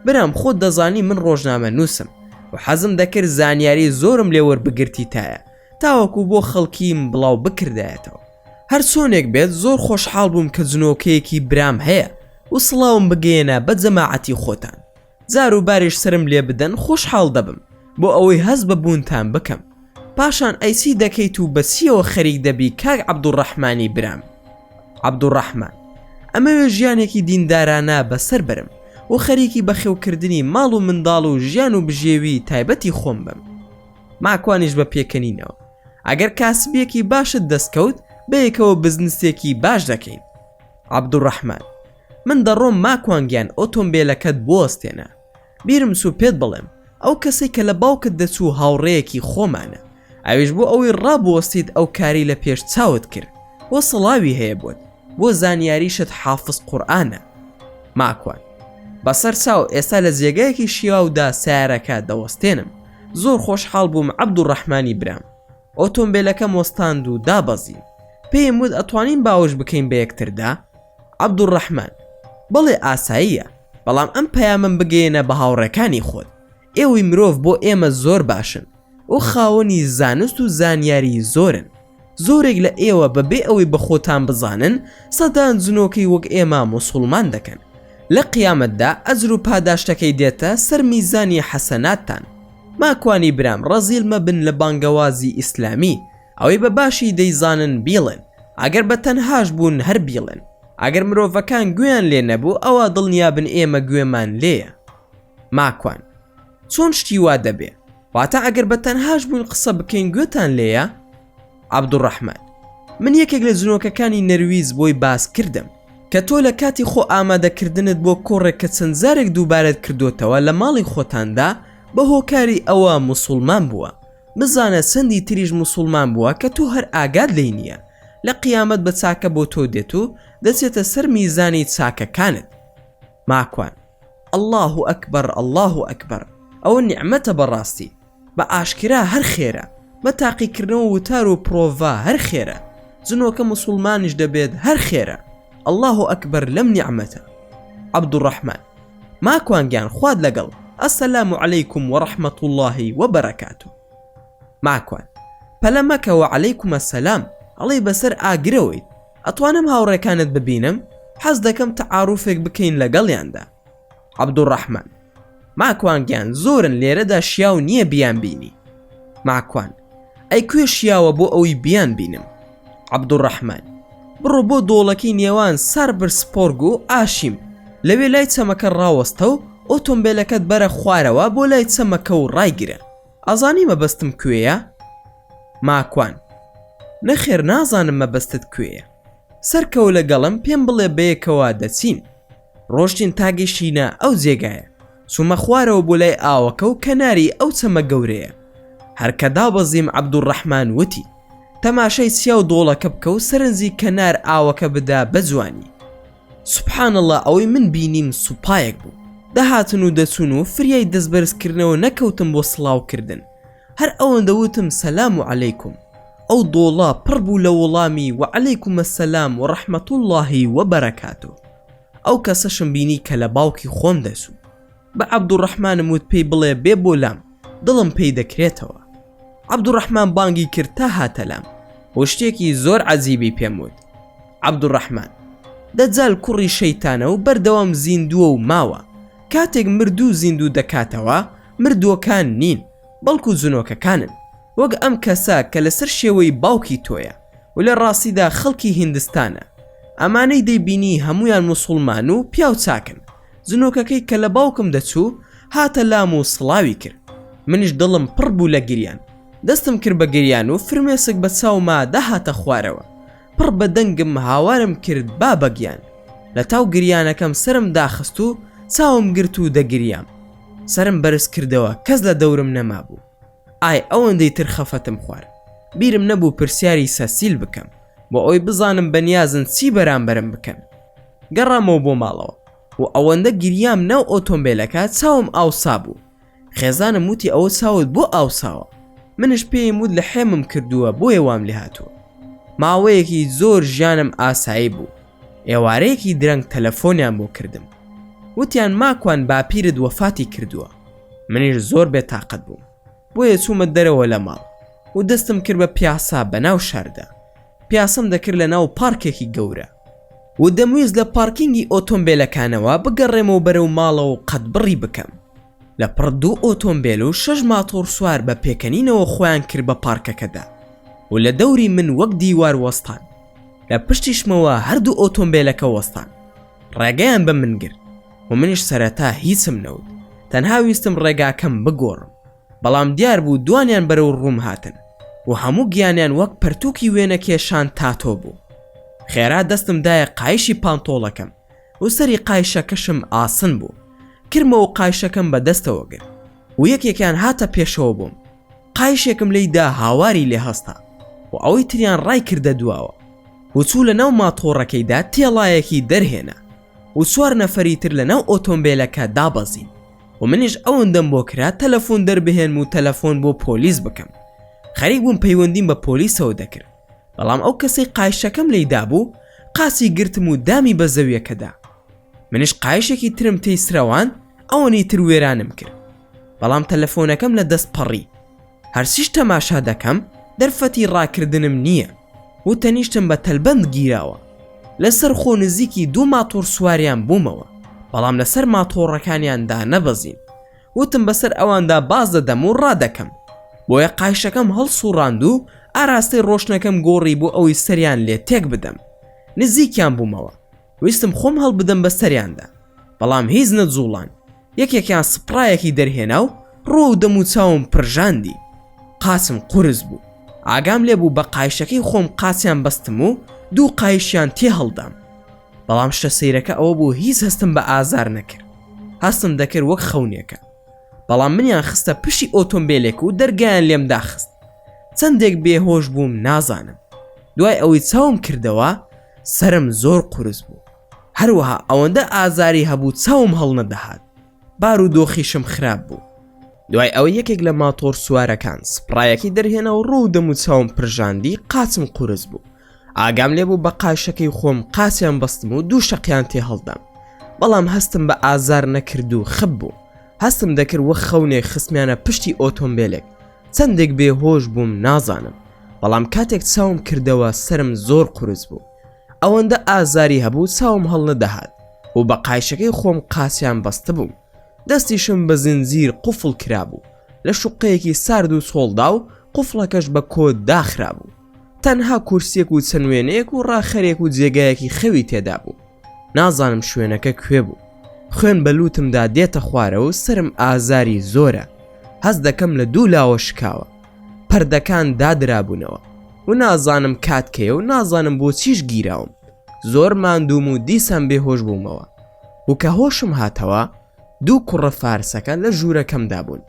برام خۆت دەزانی من ڕۆژنامە نووسم و حەزم دەکرد زانیاری زۆرم لێوەربگرتی تایە تاوەکو بۆ خەڵکیم بڵاو بکردایەتەوە. هەر چۆنێک بێت زۆر خۆشحاڵ بووم کە جنۆکەیەکی برام هەیە و سڵاوم بگەێنە بە جەماعەتی خۆتان. زار و باریش سرم لێ بدەن خۆشحاڵ دەبم بۆ ئەوەی هەز بە بوونتان بکەم. پاشان ئەیسی دەکەیت و بەچیەوە خەریک دەبی کاک عەبدولڕەحمانی برام؟ عەبدوڕەحمان: ئەمەوێ ژیانێکی دیندارانە بەسەر برم و خەریکی بەخێوکردنی ماڵ و منداڵ و ژیان و بژێوی تایبەتی خۆم بم. ماکوانیش بە پێکەنینەوە: ئەگەر کاسبیەکی باشت دەستکەوت بەیەکەوە بزنسێکی باش دەکەین. عەبدوڕەحمان: من دەڕۆم ماکوانگیان ئۆتۆمبیلەکەت بوەستێنە. بیرم سو پێت بڵێم ئەو کەسەی کە لە باوکت دەچوو هاوڕێیەکی خۆمانە، ئەویش بۆ ئەوەی ڕابوەستیت ئەو کاری لە پێش چاوت کرد وە سڵاوی هەیە بۆت، بۆ زانیاریشت حافظ قورئانە. ماکوان: بەسەر چاو ئێستا لە جێگایەکی شیاودا سیارەکە دەوەستێنم. زۆر خۆشحاڵ بووم عەبدوڕەحمانی برام. ئۆتۆمبیلەکەم وەستاند و دابەزیم. پێم وت ئەتوانین باوەش بکەین بە یەکتردا؟ عەبدوڕەحمان: بەڵێ ئاساییە، بەڵام ئەم پەیامم بگەێنە بە هاوڕێکانی خۆت. ئێوەی مرۆڤ بۆ ئێمە زۆر باشن و خاوەنی زانست و زانیاری زۆرن. زۆرێک لە ئێوە بەبێ ئەوەی بە خۆتان بزانن سەدان جنۆکەی وەک ئێمە موسڵمان دەکەن. لە قیامەتدا ئەجر و پاداشتەکەی دێتە سەر میزانی حەسەناتتان. ماکوانی برام، ڕەزیل مەبن لە بانگەوازی ئیسلامی، ئەوەی بە باشی دەیزانن بیڵێن، ئەگەر بە تەنهاش بوون هەر بیڵێن. ئەگەر مرۆڤەکان گوێیان لێ نەبوو ئەوە دڵنیابن ئێمە گوێمان لێیە. ماکوان: چۆن شتی وا دەبێ؟ واتە ئەگەر بە تەنهاش بوون قسە بکەین گوێتان لێیە؟ عەبدوڕەحمان: من یەکێک لە جنۆکەکانی نەرویز بۆی باس کردم کە تۆ لە کاتی خۆ ئامادەکردنت بۆ کۆڕێک کە چەند جارێک دووبارەت کردوتەوە لە ماڵی خۆتاندا بە هۆکاری ئەوە موسڵمان بووە. بزانە چەندی تریش موسڵمان بووە کە تۆ هەر ئاگاد لێی نییە. لە قیامەت بە چاکە بۆ تۆ دێت و دەچێتە سەر میزانی چاکەکانت. ماکوان: الله ئەکبەر، الله ئەکبەر، ئەوە نیعمەتە بەڕاستی. بە ئاشکرا هەر خێرە، بە تاقیکردنەوە وتار و پرۆڤا هەر خێرە. جنۆکە موسڵمانیش دەبێت هەر خێرە. الله ئەکبەر لەم نیعمەتە. عەبدوڕەحمان: ماکوانگیان خواد لەگەڵ. ئەسەلام عەلەیکم وەڕەحمەت الله وەبەرەکاتوه. ماکوان: پەلە مەکە وعەلەیکم ئەسەلام، ئەڵێ بەسەر ئاگرەوەیت. ئەتوانم هاوڕێکانت ببینم؟ حەز دەکەم تەعاروفێک بکەین لەگەڵیاندا. عەبدوڕەحمان: ماکوانگیان زۆرن لێرەدا شیاو نییە بیان بینی. ماکوان: ئەی کوێ شیاوە بۆ ئەوەی بیان بینم؟ عەبدوڕەحمان: بڕۆ بۆ دۆڵەکەی نێوان ساربرسپۆرگ و ئاشیم، لەوێ لای چەمەکە ڕاوەستە و ئۆتۆمبیلەکەت بەرە خوارەوە بۆ لای چەمەکە و ڕایگرە. ئازانی مەبەستم کوێیە؟ ماکوان: نەخێر، نازانم مەبەستت کوێیە. سەرکەوە لەگەڵم پێم بڵێ بەیەکەوە دەچین. ڕۆشتین تاگەیشتینە ئەو جێگایە. چوومە خوارەوە بۆ لای ئاوەکە و کەناری ئەو چەمە گەورەیە. هەرکە دابەزیم عەبدوڕەحمان وتی: تەماشای چیا و دۆڵەکە بکە و سەرنجی کەنار ئاوەکە بدا بەجوانی. سوبحان الله، ئەوەی من بینیم سوپایەک بوو. دەهاتن و دەچون و فریای دەستبەرزکردنەوە نەکەوتم بۆ سڵاوکردن. هەر ئەوەندە وتم سەلام عەلەیکم. ئەو دۆڵە پڕ بوو لە وەڵامی وعەلەیکم ئەسەلام وەڕەحمەت الله وەبەرەکاتوه. ئەو کەسەشم بینی کە لە باوکی خۆم دەچوو. بە عەبدوڕەحمانم وت پێی بڵێ بێ بۆ لام، دڵم پێی دەکرێتەوە. عەبدوڕەحمان بانگی کرد تا هاتە لام و شتێکی زۆر عەجیبی پێم وت. عەبدوڕەحمان: دەجال کوڕی شەیتانە و بەردەوام زیندووە و ماوە. کاتێک مردوو زیندوو دەکاتەوە، مردووەکان نین، بەڵکو جنۆکەکانن، وەک ئەم کەسە کە لەسەر شێوەی باوکی تۆیە و لە ڕاستیدا خەڵکی هیندستانە. ئەمانەی دەیبینی هەمویان موسڵمان و پیاو چاکن. جنۆکەکەی کە لە باوکم دەچوو هاتە لام و سڵاوی کرد. منیش دڵم پڕ بوو لە گریان. دەستم کرد بە گریان و فرمێسک بە چاوما داهاتە خوارەوە. پڕ بە دەنگم هاوارم کرد با بەگیان. لە تاو گریانەکەم سرم داخست و چاوم گرت و دەگریام. سرم بەرز کردەوە، کەس لە دەورم نەما بوو. ئای ئەوەندەی تر خەفەتم خوارد. بیرم نەبوو پرسیاری سەسیل بکەم بۆ ئەوەی بزانم بەنیازن چی بەرامبەرم بکەن. گەڕامەوە بۆ ماڵەوە و ئەوەندە گریام ناو ئۆتۆمبیلەکە چاوم ئاوسا بوو. خێزانم وتی ئەوە چاوت بۆ ئاوساوە. منش پێم وت لە حێمم کردووە بۆیە وام لێ هاتووە. ماوەیەکی زۆر ژیانم ئاسایی بوو. ئێوارەیەکی درەنگ تەلەفۆنیان بۆ کردم. وتیان ماکوان باپیرت وەفاتی کردووە. منیش زۆر بێتاقەت بووم، بۆیە چوومە دەرەوە لە ماڵ و دەستم کرد بە پیاسا بەناو شاردا. پیاسەم دەکرد لە ناو پارکێکی گەورە و دەمویست لە پارکینگی ئۆتۆمبیلەکانەوە بگەڕێمەوە بەرەو ماڵەوە و قەت بڕی بکەم. لە پڕ 2 ئۆتۆمبیل و 6 ماتۆر سوار بە پێکەنینەوە خۆیان کرد بە پارکەکەدا و لە دەوری من وەک دیوار وەستان. لە پشتیشمەوە هەردوو ئۆتۆمبیلەکە وەستان. ڕێگەیان بە من گرت و منیش سەرەتا هیچم نەوت، تەنها ویستم ڕێگاکەم بگۆڕم، بەڵام دیار بوو دوانیان بەرەو ڕووم هاتن و هەموو گیانیان وەک پەرتووکی وێنە کێشان تاتۆ بوو. خێرا دەستم دایە قایشی پانتۆڵەکەم و سەری قایشەکەشم ئاسن بوو. کرمە و قایشەکەم بە دەستەوە گرت و یەکێکیان هاتە پێشەوە بووم. قایشێکم لێیدا هاواری لێ هەستا و ئەوەی تریان ڕای کردە دواوە و چوو لە ناو ماتۆڕەکەیدا تێڵایەکی دەرهێنا و 4 نەفەری تر لە ناو ئۆتۆمبیلەکە دابەزین و منیش ئەوەندەم بۆ کرا تەلەفۆن دەربهێنم و تەلەفۆن بۆ پۆلیس بکەم. خەریک بووم پەیوەندیم بە پۆلیسەوە دەکرد، بەڵام ئەو کەسەی قایشەکەم لێیدا بوو قاسی گرتم و دامی بە زەویەکەدا. منیش قایشێکی ترم تێی سراوان ئەوەنی تر وێرانم کرد، بەڵام تەلەفۆنەکەم لە دەست پەڕی. هەرچیش تەماشا دەکەم دەرفەتی ڕاکردنم نییە و تەنیشتم بە تەلبەند گیراوە. لەسەر خۆ نزیکی 2 ماتۆر سواریان بوومەوە، بەڵام لەسەر ماتۆڕەکانیاندا نەبەزین. وتم بەسەر ئەواندا باز دەدەم و ڕادەکەم، بۆیە قایشەکەم هەڵسوڕاند و ئاراستەی ڕۆشنەکەم گۆڕی بۆ ئەوەی سەریان لێ تێک بدەم. نزیکیان بوومەوە، ویستم خۆم هەڵبدەم بە سەریاندا، بەڵام هیچ نەجوڵان. یەکێکیان سپڕایەکی دەرهێنا و ڕۆ دەم و چاوم پرژاندی. قاسم قورس بوو، ئاگام لێ بوو بە قایشەکەی خۆم قاسیان بەستم و 2 قایشیان تێ هەڵدام. بەڵام شتە سەیرەکە ئەوە بوو هیچ هەستم بە ئازار نەکرد. هەستم دەکرد وەک خەونێکە، بەڵام منیان خستە پشی ئۆتۆمبیلێک و دەرگایان لێم داخست. چەندێک بێهۆش بووم نازانم. دوای ئەوەی چاوم کردەوە سرم زۆر قورس بوو، هەروەها ئەوەندە ئازاری هەبوو چاوم هەڵ نەدەهات. بار و دۆخیشم خراپ بوو. دوای ئەوە یەکێک لە ماتۆر سوارەکان سپڕایەکی دەرهێنا و ڕوو دەم و چاوم پرژاندی. قاچم قورس بوو، ئاگام لێ بوو بە قایشەکەی خۆم قاسیان بەستم و 2 شەقیان تێ هەڵدام، بەڵام هەستم بە ئازار نەکرد و خەب بوو. هەستم دەکرد وەک خەونێک خستمیانە پشتی ئۆتۆمبیلێک. چەندێک بێهۆش بووم نازانم، بەڵام کاتێک چاوم کردەوە سرم زۆر قورس بوو. ئەوەندە ئازاری هەبوو چاوم هەڵ نەدەهات و بە قایشەکەی خۆم قاسیان بەستە بووم. دەستیشم بە زنجیر قوفڵ کرابوو لە شوقەیەکی سارد و سۆڵدا و قوفڵەکەش بە کۆد داخرا بوو. تەنها کورسێک و چەنوێنەیەک و ڕاخەرێک و جێگایەکی خەوی تێدا بوو. نازانم شوێنەکە کوێ بوو. خوێن بەلوتمدا دێتە خوارەوە و سرم ئازاری زۆرە. هەست دەکەم لە 2 لاوە شکاوە. پەردەکان دادرابوونەوە و نازانم کاتکەیە و نازانم بۆ چیش گیراوم. زۆر ماندووم و دیسان بێهۆش بوومەوە و کە هۆشم هاتەوە 2 کوڕە فارسەکە لە ژوورەکەمدا بوون،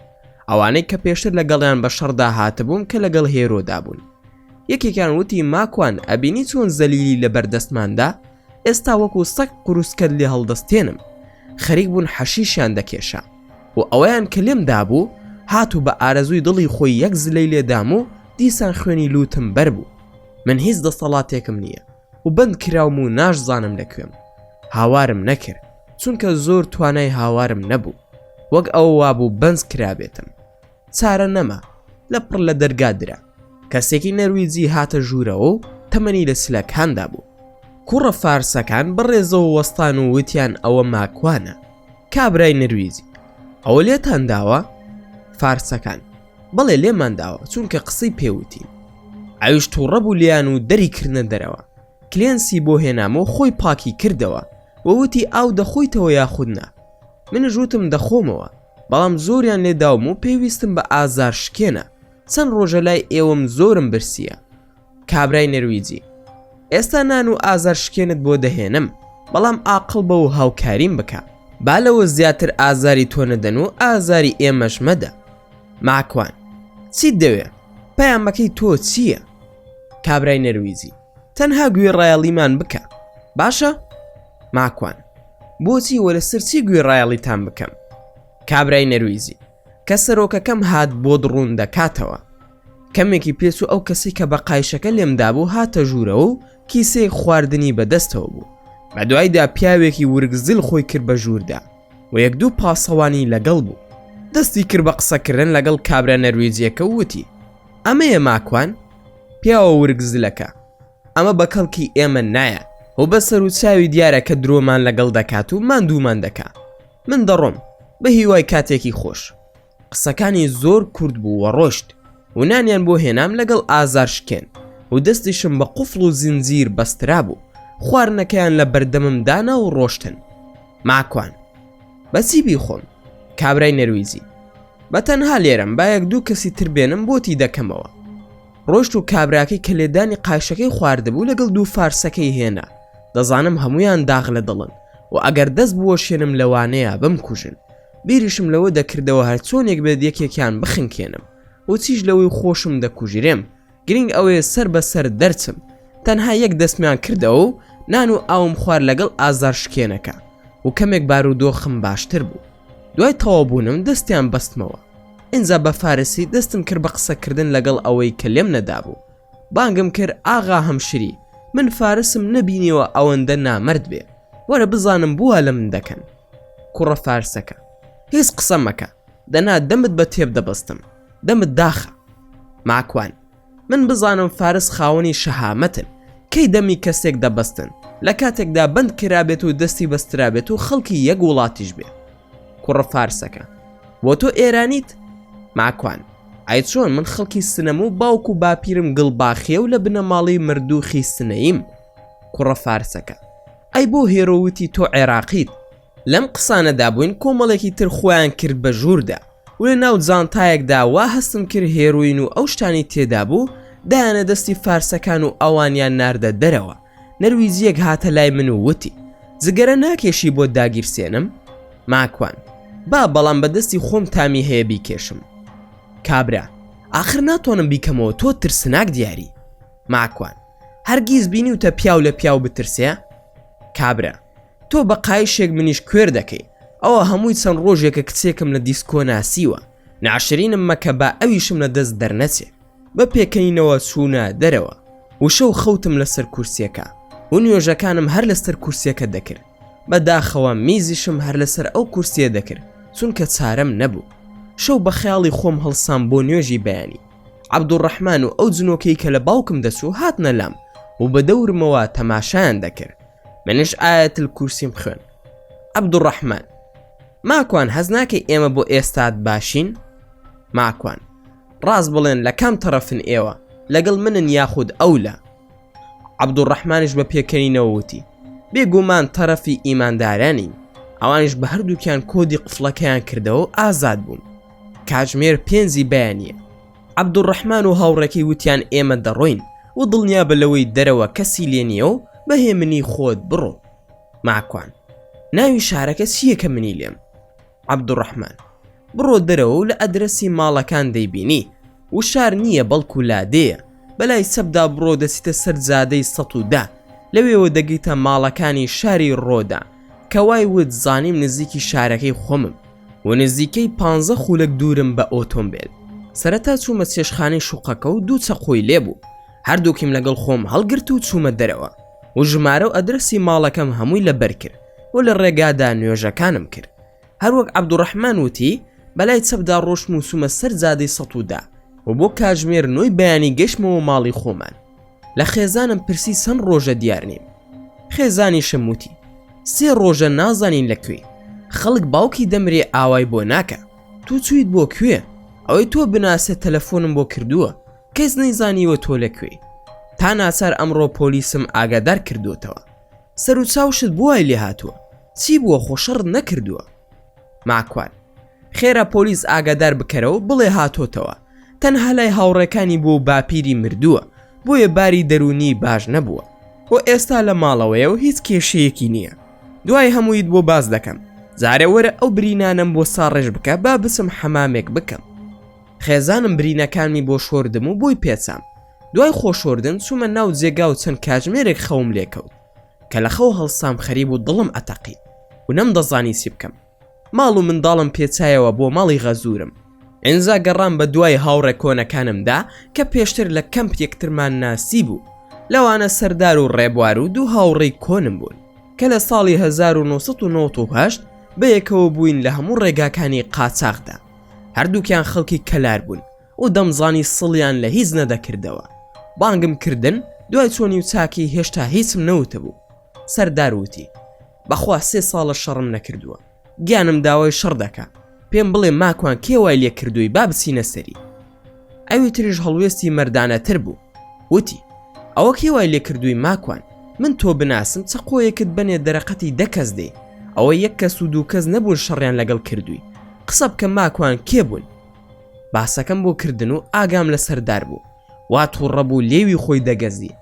ئەوانەی کە پێشتر لەگەڵیان بە شەڕدا هاتبووم کە لەگەڵ هێرۆدا بوون. یەکێکیان وتی ماکوان ئەبینی چۆن زەلیلی لە بەردەستماندا، ئێستا وەکو سەگ قوروسکەت لێ هەڵدەستێنم. خەریک بوون حەشیشیان دەکێشا و ئەوەیان کە لێم دابوو هاتوو بە ئارەزووی دڵی خۆی یەک زلەی لێدام و دیسان خوێنی لوتم بەربوو. من هیچ دەسەڵاتێکم نییە و بند کراوم و ناشزانم لەکوێم. هاوارم نەکرد چونکە زۆر توانای هاوارم نەبوو، وەک ئەو وابوو بەنج کرابێتم. چارە نەما، لە پڕ لە دەرگادرا. کەسێکی نەرویجی هاتە ژوورەوە و تەمەنی لە سلەکاندا بوو. کوڕە فارسەکان بەڕێزەوە وەستان و وتیان ئەوە ماکوانە. کابرای نەرویجی: ئەوە لێتان داوە؟ فارسەکان: بەڵێ لێمان داوە چونکە قسەی پێوتین. ئەویش تووڕە بوو لیان و دەری کردنە دەرەوە. کلێنسی بۆ هێنامەوە خۆی پاکی کردەوە وەوتی ئاو دەخۆیتەوە یاخودنا. منیش وتم دەخۆمەوە، بەڵام زۆریان لێداوم و پێویستم بە ئازار شکێنە. چەند ڕۆژە لای ئێوەم زۆرم برسیە. کابرای نەرویجی: ئێستا نان و ئازار شکێنت بۆ دەهێنم، بەڵام ئاقڵ بە و هاوکاریم بکە. با لەوە زیاتر ئازاری تۆ نەدەن و ئازاری ئێمەش مەدە. ماکوان: چیت دەوێ؟ پەیامەکەی تۆ چییە؟ کابرای نەرویجی: تەنها گوێڕایەڵیمان بکە. باشە؟ ماکوان: بۆچی وە لەسەر چی گوێڕایەڵیتان بکەم؟ کابرای نەرویجی: کە سەرۆکەکەم هات بۆ دڕوون دەکاتەوە. کەمێکی پێچ و ئەو کەسی کە بە قایشەکە لێمدا بوو هاتە ژوورەوە و کیسەی خواردنی بەدەستەوە بوو. بە دوایدا پیاوێکی ورگزل خۆی کرد بە ژووردا و 1-2 پاسەوانی لەگەڵ بوو. دەستی کرد بە قسەکردن لەگەڵ کابرا نەرویجیەکە و وتی: ئەمەیە ماکوان؟ پیاوە ورگزلەکە: ئەمە بە کەڵکی ئێمە نایە و بەسەر و چاوی دیارە کە درۆمان لەگەڵ دەکات و ماندوومان دەکات. من دەڕۆم بە هیوای کاتێکی خۆش. قسەکانی زۆر کورد بوو و ڕۆشت و نانیان بۆ هێنام لەگەڵ ئازار شکێن. و دەستیشم بە قوفڵ و زنجیر بەسترا بوو. خواردنەکەیان لە بەردەممدانا و ڕۆشتن. ماکوان: بەچی بیخۆم؟ کابرای نەرویزی: بە تەنها لێرەم، با یەک دوو کەسی تر بێنم بۆتی دەکەمەوە. ڕۆشت و کابراکەی کە لێدانی قایشەکەی خواردبوو لەگەڵ دوو فارسەکەی هێنا. دەزانم هەمویان داغ لە دڵن و ئەگەر دەست بوەشێنم لەوانەیە بمکوژن. بیریشم لەوە دەکردەوە هەر چۆنێک بێت یەکێکیان بخنکێنم و چیش لەوەی خۆشم دەکوژێرێم. گرنگ ئەوەیە سەر بەسەر دەرچم. تەنها یەک دەستمیان کردەوە و نان و ئاوم خوارد لەگەڵ ئازار شکێنەکە و کەمێک بارودۆخم باشتر بوو. دوای تەواوبوونم دەستیان بەستمەوە. ئینجا بە فارسی دەستم کرد بە قسەکردن لەگەڵ ئەوەی کە لێم نەدابوو. بانگم کرد: ئاغا هەمشری، من فارسم نەبینیوە ئەوەندە نامەرد بێ، وەرە بزانم بووە لە من دەکەن. کوڕە فارسەکە: هیچ قسە مەکە، دەنا دەمت بە تێب دەبەستم، دەمت داخە. ماکوان: من بزانم فارس خاوەنی شەهامەتن، کەی دەمی کەسێک دەبەستن لە کاتێکدا بند کرابێت و دەستی بەسترابێت و خەڵکی یەک وڵاتیش بێ. کوڕە فارسەکە: بۆ تۆ ئێرانیت؟ ماکوان: ئای چۆن، من خەڵکی سنەم و باوک و باپیرم گڵباخیە و لە بنەماڵی مردووخی سنەیم. کوڕە فارسەکە: ئەی بۆ هێرۆوتی تۆ عێراقیت؟ لەم قسانەدا بووین کۆمەڵێکی تر خۆیان کرد بە ژووردا و لە ناو جانتایەکدا وا هەستم کرد هێروین و ئەو شتانی تێدا بوو دایانە دەستی فارسەکان و ئەوانیان ناردە دەرەوە. نەرویزیەک هاتە لای من و وتی: جگەرە ناکێشی بۆ داگیرسێنم؟ ماکوان: با، بەڵام بە دەستی خۆم تامی هەیە بیکێشم. کابرا: ئاخر ناتوانم بیکەمەوە، تۆ ترسناک دیاری. ماکوان: هەرگیز بینیوتە پیاو لە پیاو بترسێ؟ کابرا: تۆ بە قایشێک منیش کوێر دەکەی، ئەوە هەمووی چەند ڕۆژێکە کچێکم لە دیسکۆ ناسیوە، ناشرینم مەکە با ئەویشم لە دەست دەرنەچێ. بە پێکەنینەوە چوونە دەرەوە و شەو خەوتم لەسەر کورسیەکە و نوێژەکانم هەر لەسەر کورسیەکە دەکرد. بەداخەوە میزیشم هەر لەسەر ئەو کورسیە دەکرد چونکە چارەم نەبوو. شەو بە خەیاڵی خۆم هەڵسام بۆ نوێژی بەیانی. عەبدوڕەحمان و ئەو جنۆکەی کە لە باوکم دەچوو هاتنە لام و بە دەورمەوە تەماشایان دەکرد. منش ئایەتل کورسیم خوێن. عەبدوڕەحمان: ماکوان، هەز ناکەی ئێمە بۆ ئێستات باشین؟ ماکوان: ڕاست بڵێن لە کام تەرەفن ئێوە، لەگەڵ منن یاخود ئەولە؟ عەبدوڕەحمانیش بە پێکەنینەوە وتی: بێگومان تەرەفی ئیماندارانین. ئەوانش بە هەردووکیان کۆدی قفڵەکەیان کردەوە و ئازاد بوون. کاتژمێر 5 بەیانیە. عەبدوڕەحمان و هاوڕێکی وتیان ئێمە دەڕۆین و دڵنیا بە لەوەی دەرەوە کەسی لێ نییە و بەهێمنی خۆت بڕۆ. ماکوان: ناوی شارەکە چییە کە منی لێم؟ عەبدوڕەحمان: بڕۆ دەرەوە و لە ئەدرەسی ماڵەکان دەیبینی و شار نییە بەڵکو لادەیە. بەلای سەبدا بڕۆ دەچیتە سەر جادەی 110، لەوێەوە دەگەیتە ماڵەکانی شاری ڕۆدا کە وای وت زانیم نزیکی شارەکەی خۆمم و نزیکەی 15 خولەک دوورم بە ئۆتۆمبیل. سەرەتا چوومە چێشخانەی شوقەکە و دوو چەقۆی لێبوو. هەردووکیم لەگەڵ خۆم هەڵگرت و چوومە دەرەوە و ژمارە و ئەدرەسی ماڵەکەم هەمووی لەبەر کرد و لە ڕێگادا نوێژەکانم کرد. هەروەک عەبدوڕەحمان وتی بەلای چەپدا ڕۆشتم و چوومە سەر جادەی 110 و بۆ کاتژمێر 9 بەیانی گەشتمەوە ماڵی خۆمان. لە خێزانم پرسی چەند ڕۆژە دیار نیم. خێزانیشم وتی 3 ڕۆژە نازانین لەکوێ. خەڵک باوکی دەمرێ ئاوای بۆ ناکە. تو چویت بۆ کوێ؟ ئەوەی تۆ بناسێ تەلەفۆنم بۆ کردووە، کەس نەیزانیوە تۆ لەکوێ. تا ناچار ئەمڕۆ پۆلیسم ئاگادار کردوتەوە. سەر و چاوشت بووای لێ هاتووە، چی بووە خۆشەڕت نەکردووە؟ ماکوان: خێرا پۆلیس ئاگادار بکەرەوە بڵێ هاتۆتەوە، تەنها لای هاوڕێکانی بۆ باپیری مردووە، بۆیە باری دەرونی باش نەبووە و ئێستا لە ماڵەوەیە و هیچ کێشەیەکی نییە. دوای هەموویت بۆ باز دەکەم، جارێ وەرە ئەو برینانم بۆ ساڕێژ بکە با بچم حەمامێک بکەم. خێزانم برینەکانمی بۆ شۆردم و بۆی پێچام. دوای خۆشۆردن چوومە ناو جێگا و چەند کاتژمێرێک خەوم لێکەوت کە لە خەو هەڵسام خەریب و دڵم ئەتەقی و نەمدەزانی چی بکەم. ماڵ و منداڵم پێچایەوە بۆ ماڵی غەزوورم. ئینجا گەڕام بە دوای هاوڕێ کۆنەکانمدا کە پێشتر لە کەمپ یەکترمان ناسی بوو. لەوانە سەردار و ڕێبوار و دوو هاوڕێی کۆنم بوون کە لە ساڵی 1998 بەیەکەوە بووین لە هەموو ڕێگاکانی قاچاقدا. هەردووکیان خەڵکی کەلار بوون و دەمزانی سڵیان لە هیچ نەدەکردەوە. بانگم کردن، دوای چۆنی و چاکی هێشتا هیچم نەوتە بوو. سەردار وتی بەخوا 3 ساڵە شەڕم نەکردووە، گیانم داوای شەڕ دەکا، پێم بڵێ ماکوان کێ وای لێ کردووی با بچینە سەری. ئەوی تریش هەڵوێستی مەردانەتر بوو، وتی ئەوە کێوای لێ کردووی ماکوان من تۆ بناسم چەقۆیەکت بنێ دەرەقەتی 10 کەس دێ ئەوە 1 کەس و 2 کەس نەبوون شەڕیان لەگەڵ کردووی قسە بکە ماکوان کێ بوون باسەکەم بۆ کردن و ئاگام لە سەردار بوو وا تووڕەبوو لێوی خۆی دەگەزی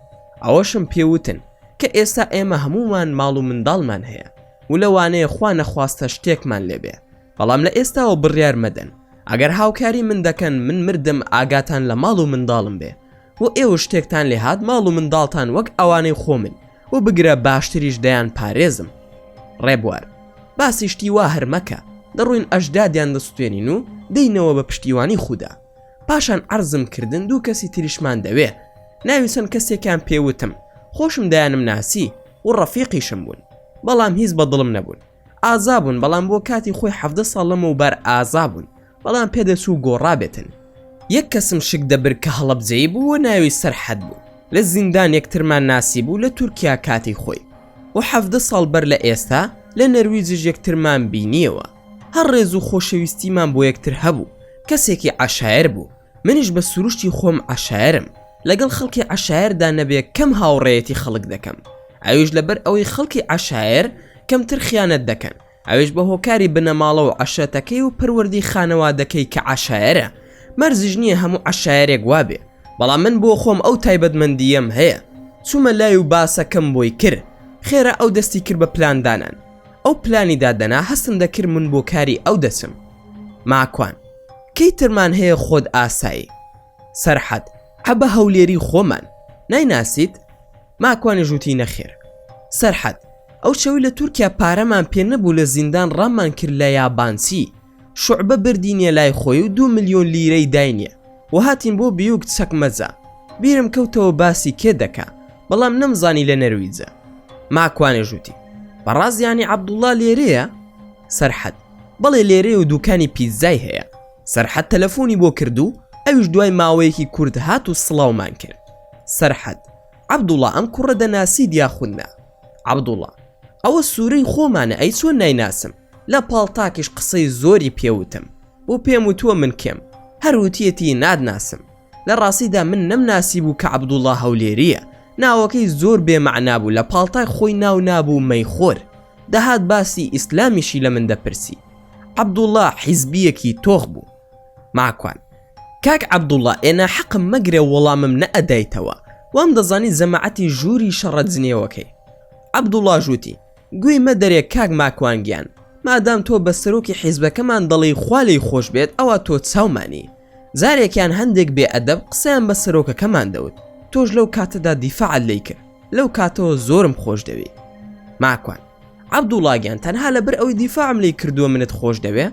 ئەوەشم پێوتن کە ئێستا ئێمە هەمومان ماڵ و منداڵمان هەیە و لەوانەیە خوا نەخواستە شتێکمان لێبێ بەڵام لە ئێستاوە بڕیار مەدەن ئەگەر هاوکاری من دەکەن من مردم ئاگاتان لە ماڵ و منداڵم بێ و ئێوە شتێکتان لێ هات ماڵ و منداڵتان وەک ئەوانەی خۆ من و بگرە باشتریش دەیان پارێزم ڕێبوار باسی شتی وا هەر مەکە دەڕوین ئەژدادیان دەستوێنین و دەینەوە بە پشتیوانی خودا پاشان عەرزم کردن 2 کەسی تریشمان دەوێ ناویسن کەسێکیان پێوتم خۆشم دایانم ناسی و ڕەفیقیشم بوون بەڵام هیچ بەدڵم نەبوون ئازا بوون بەڵام بۆ کاتی خۆی 17 ساڵ لەمەوبەر ئازا بوون بەڵام پێدەچوو گۆڕابێتن 1 کەسم شک دەبر کە هەڵەبجەی بوو و ناوی سەرحەد بوو لە زیندان یەکترمان ناسی بوو لە تورکیا کاتی خۆی و 17 ساڵ بەر لە ئێستا لە نەرویجش یەکترمان بینیەوە هەر ڕێز و خۆشەویستیمان بۆ یەکتر هەبوو کەسێکی عەشایر بوو منیش بە سروشتی خۆم عەشایرم لەگەڵ خەڵکی عەشایردا نەبێ کەم هاوڕێیەتی خەڵک دەکەم ئەویش لەبەر ئەوەی خەڵکی عەشایر کەمتر خیانەت دەکەن ئەویش بە هۆکاری بنەماڵە و عەشرەتەکەی و پەروەردی خانەوادەکەی کە عەشایرە مەرزیش نییە هەموو عەشایرێک وابێ بەڵام من بۆ خۆم ئەو تایبەتمەندیەم هەیە چوومە لای و باسەکەم بۆی کرد خێرا ئەو دەستی کرد بە پلاندانان ئەو پلانی دادەنا هەستم دەکرد من بۆ کاری ئەو دەچم ماکوان کەی ترمان هەیە خۆت ئاسایی سەرحەد حەبە هەولێری خۆمان نایناسیت ماکوانی ژووتی نەخێر سەرحەد ئەو شەوی لە تورکیا پارەمان پێ نەبوو لە زیندان ڕاممان کرد لە یابانسی شوعبە بردینیە لای خۆی و 2 ملیۆن لیرەی داینیە و هاتین بۆ بیوک چەکمەزە بیرم کەوتەوە باسی کێ دەکا بەڵام نەمزانی لە نەرویجە ماکوانێ ژووتی بەڕازیانی عەبدوڵڵا لێرەیە سەرحەد بەڵێ لێرەیە و دوکانی پیزای هەیە سەرحەد تەلەفۆنی بۆ کردو ئەویش دوای ماوەیەکی کورد هات و سڵاومان کرد سەرحەد عەبدوڵڵا ئەم کوڕە دەناسی دیاخوننا عەبدوڵڵا ئەوە سوورەی خۆمانە ئەی چۆن نایناسم لە پاڵتاکیش قسەی زۆری پێوتم بۆ پێم وتووە من کێم هەروتیەتی نادناسم لە ڕاستیدا من نەمناسی بوو کە عەبدوڵڵا هەولێریە ناوەکەی زۆر بێمەعنا بوو لە پاڵتای خۆی ناو نابوو مەیخۆر دەهات باسی ئیسلامیشی لە من دەپرسی عەبدوڵڵا حیزبیەکی تۆخ بوو ماکوان کاک عەبدوڵڵا ئێنا حەقم مەگرێ وەڵامم نەئەدایتەوە وام دەزانی زەماعەتی ژووری شەڕەت جنێوەکەی عەبدوڵڵا ژووتی گوێی مەدەرێ کاک ماکوان گیان مادام تۆ بە سەرۆکی حیزبەکەمان دەڵی خوا لێی خۆش بێت ئەوە تۆ چاومانی جارێکیان هەندێک بێئەدەب قسەیان بە سەرۆکەکەمان دەوت تۆش لەو کاتەدا دیفاعت لێی کرد لەو کاتەوە زۆرم خۆش دەوێ ماکوان عەبدوڵڵا گیان تەنها لەبەر ئەوەی دیفاعم لێی کردووە منت خۆش دەوێ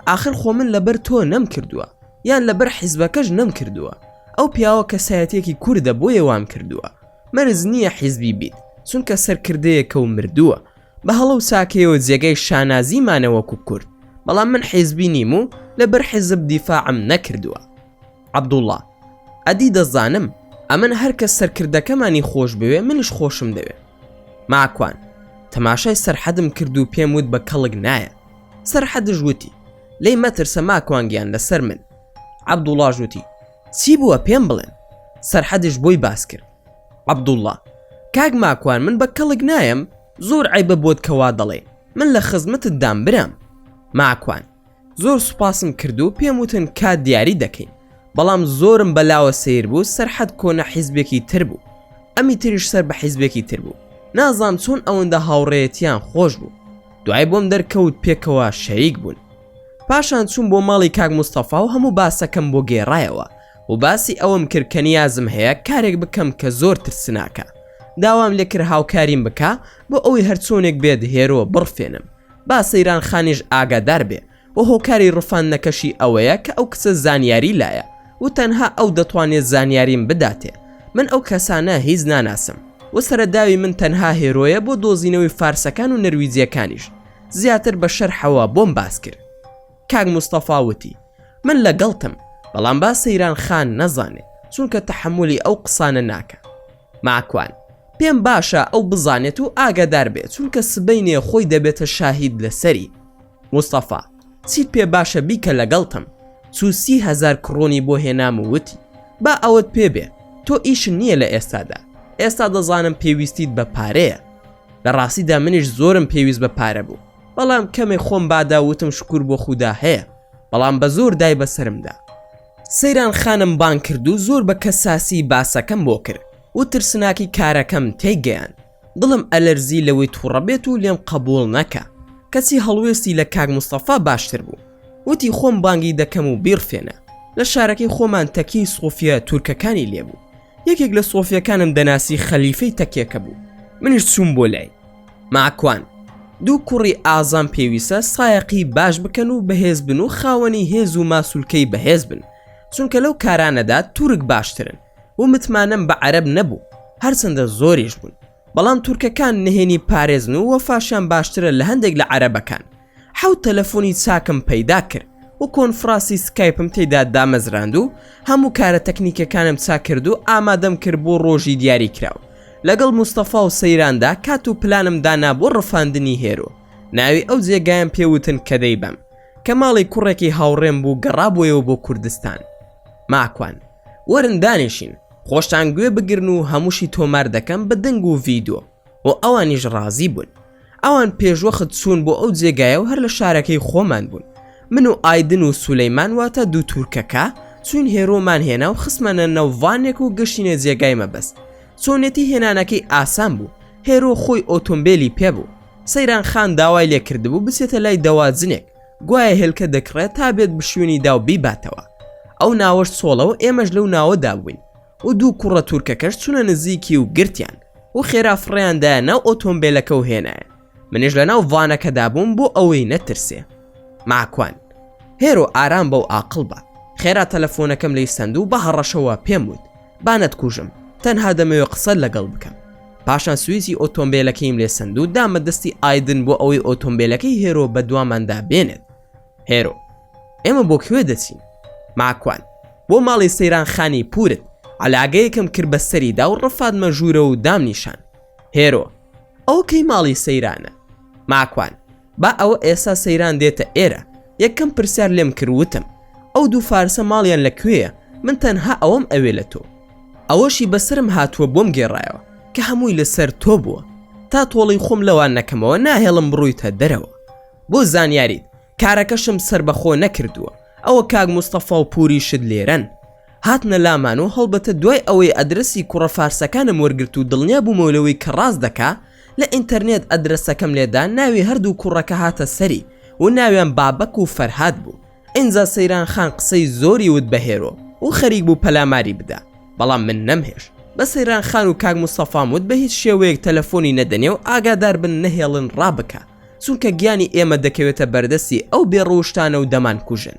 ئاخر خۆ من لەبەر تۆ نەم کردووە یان لەبەر حیزبەکەش نەم کردووە ئەو پیاوە کەسایەتێکی کووردە بۆیە وام کردووە مەرز نییە حیزبی بیت چونکە سەرکردەیەکە و مردووە بە هەڵە و ساکەیەوە جێگەی شانازیمانەوەکو کورد بەڵام من حیزبی نیم و لەبەر حیزب دیفاعم نەکردووە عەبدوڵڵا ئەدی دەزانم ئەمن هەر کەس سەرکردەکەمانی خۆش بوێ منش خۆشم دەوێ ماکوان تەماشای سەرحەدم کرد و پێم وت بە کەڵک نایە سەرحەدش وتی لێی مەترسە ماکوان گیان لەسەر من عەبدوڵڵا ژووتی چی بووە پێم بڵێن سەرحەدش بۆی باس کرد عەبدوڵڵا کاک ماکوان من بە کەڵک نایم زۆر عیبە بۆت کەوا دەڵێ من لە خزمەتت دام برام ماکوان زۆر سوپاسم کرد و پێم وتن کات دیاری دەکەین بەڵام زۆرم بەلاوە سیر بوو سەرحەد کۆنە حیزبێکی تر بوو ئەمی تریش سەر بە حیزبێکی تر بوو نازام چۆن ئەوەندە هاوڕێیەتیان خۆش بوو دوای بۆم دەرکەوت پێکەوە شەریک بوون پاشان چوون بۆ ماڵی کاک موستەفا و هەموو باسەکەم بۆ گێڕایەوە و باسی ئەوم کرد کە نیازم هەیە کارێک بکەم کە زۆر ترسناکە داوام لێکرد هاوکاریم بکە بۆ ئەوەی هەرچۆنێک بێت هێرۆ بڕفێنم با سەیران خانیش ئاگادار بێ و هۆکاری ڕفاندنەکەشی ئەوەیە کە ئەو کچە زانیاری لایە و تەنها ئەو دەتوانێت زانیاریم بداتێ من ئەو کەسانە هیچ ناناسم و سەرەداوی من تەنها هێرۆیە بۆ دۆزینەوەی فارسەکان و نەرویجیەکانیش زیاتر بە شەرحەوە بۆم باس کرد کاک موستەفا وتی من لەگەڵتم بەڵام با سەیران خان نەزانێت چونکە تەحملی ئەو قسانە ناکە ماکوان پێم باشە ئەو بزانێت و ئاگادار بێت چونکە سبەینێ خۆی دەبێتە شاهید لەسەری موستەفا چیت پێ باشە بیکە لەگەڵتم چوو 30,000 کڕۆنی بۆ هێنام و وتی با ئەوت پێ بێ تۆ ئیشن نییە لە ئێستادا ئێستا دەزانم پێویستیت بە پارەیە. لە ڕاستیدا منیش زۆرم پێویست بە پارە بوو، بەڵام کەمێک خۆم باداوتم شکر بۆ خودا هەیە، بەڵام بە زۆر دای بەسرمدا. سەیران خانم بان کرد و زۆر بە کەساسی باسەکەم بۆ کرد و ترسناکی کارەکەم تێگەیان. دڵم ئەلەرزی لەوەی تووڕە بێت و لێم قبول نەکە. کەسی هەڵوێستی لە کاک مستەفا باشتر بوو، وتی خۆم بانگی دەکەم و بیرفێنە. لە شارەکەی خۆمان تەکی سۆفیا تورکەکانی لێبوو. یەکێک لە سۆفیەکانم دەناسی خەلیفەی تەکیەکە بوو. منیش چووم بۆ لای. ماکوان، دوو کوڕی ئازام پێویستە سایەقی باش بکەن و بەهێز بن و خاوەنی هێز و ماسوولکەی بەهێز بن، چونکە لەو کارانەدا تورک باشترن و متمانم بە عەرەب نەبوو، هەرچەندە زۆریش بوون. بەڵام تورکەکان نهێنی پارێزن و وەفاشیان باشترە لە هەندێک لە عەرەبەکان. حەوت تەلەفۆنی چاکم پەیدا کرد و کۆنفراسی سکایپم تێدا دامەزراند و هەموو کارە تەکنیکەکانم چاک کرد و ئامادەم کرد بۆ ڕۆژی دیاری کراو. لەگەڵ مستەفا و سەیراندا کات و پلانم دانا بۆ ڕفاندنی هێرۆ. ناوی ئەو جێگایان پێوتن کە دەیبەم، کە ماڵی کوڕێکی هاوڕێم بوو گەڕابۆیەوە بۆ کوردستان. ماکوان، وەرن دانیشین، خۆشتان گوێ بگرن و هەمووشی تۆمار دەکەم بە دەنگ و ڤیدۆ. و ئەوانیش ڕازی بوون. ئەوان پێشوەخت چوون بۆ ئەو جێگایە و هەر لە شارەکەی خۆمان بوون. من و ئایدن و سولەیمان واتە دوو تورکەکە چوین هێرۆمان هێنا و خسمەنە نەو ڤانێک و گەشتینە جێگای مەبەست. چۆنێتی هێنانەکەی ئاسان بوو. هێرۆ خۆی ئۆتۆمبیلی پێبوو. سەیران خان داوای لێ کردبوو بچێتە لای دەواجنێک، گوایە هێلکە دەکڕێت تا بێت بشوێنی دا و بیباتەوە. ئەو ناوەش سۆڵەوە ئێمەش لەو ناوەدا بووین و دوو کوڕە تورکەکەش چونە نزیکی و گرتیان و خێرا فڕیاندایە ناو ئۆتۆمبیلەکە و هێنایە. منیش لە ناو ڤانەکەدا بووم بۆ ئەوەی نەترسێ. ماکوان، هێرۆ ئارام بە و ئاقڵ بە. خێرا تەلەفۆنەکەم لی سند و بە هەڕەشەوە پێم وت بانەت کوژم، تەنها دەمەوێت قسە لەگەڵ بکەم. پاشان سویسی ئۆتۆمبیلەکەیم لێ سند و دامە دەستی ئایدن بۆ ئەوەی ئۆتۆمبیلەکەی هێرۆ بە دواماندا بێنێت. هێرۆ، ئێمە بۆ کوێ دەچین؟ ماکوان، بۆ ماڵی سەیران خانی پورت. عەلاگەیەکم کرد بە سەریدا و ڕەفادمە ژوورە و دامنیشان. هێرۆ، ئەو کەی ماڵی سەیرانە؟ ماکوان، با ئەوە ئێستا سەیران دێتە ئێرە. یەکەم پرسیار لێم کردوتم ئەو دوو فارسە ماڵیان لەکوێیە؟ من تەنها ئەوەم ئەوێ لە تۆ. ئەوەشی بەسرم هاتووە بۆم گێڕایەوە کە هەمووی لەسەر تۆ بووە. تا تۆڵی خۆم لەوان نەکەمەوە ناهێڵم بڕوویتە دەرەوە. بۆ زانیاریت، کارەکەشم سربەخۆ نەکردووە. ئەوە کاک مستەفا و پوری شت لێرەن. هاتنە لامان و هەڵبەتە دوای ئەوەی ئەدرسی کوڕە فارسەکانم وەرگرت و دڵنیا بوومەوەی کە ڕاست دەکا، لە ئینتەرنێت ئەدرسەکەم لێدا ناوی هەردوو کوڕەکە هاتە سەری و ناویان بابەک و فەرهاد بوو. ئینجا سەیران خان قسەی زۆری وت بە هێرۆ و خەریک بوو پەلاماری بدا، بەڵام من نەمهێش. بە سەیران خان و کاک مستەفام وت بە هیچ شێوەیەک تەلەفۆنی نەدەنێ و ئاگادار بن نەهێڵن ڕابکە، چونکە گیانی ئێمە دەکەوێتە بەردەستی ئەو بێڕۆشتانە و دەمان کوژن.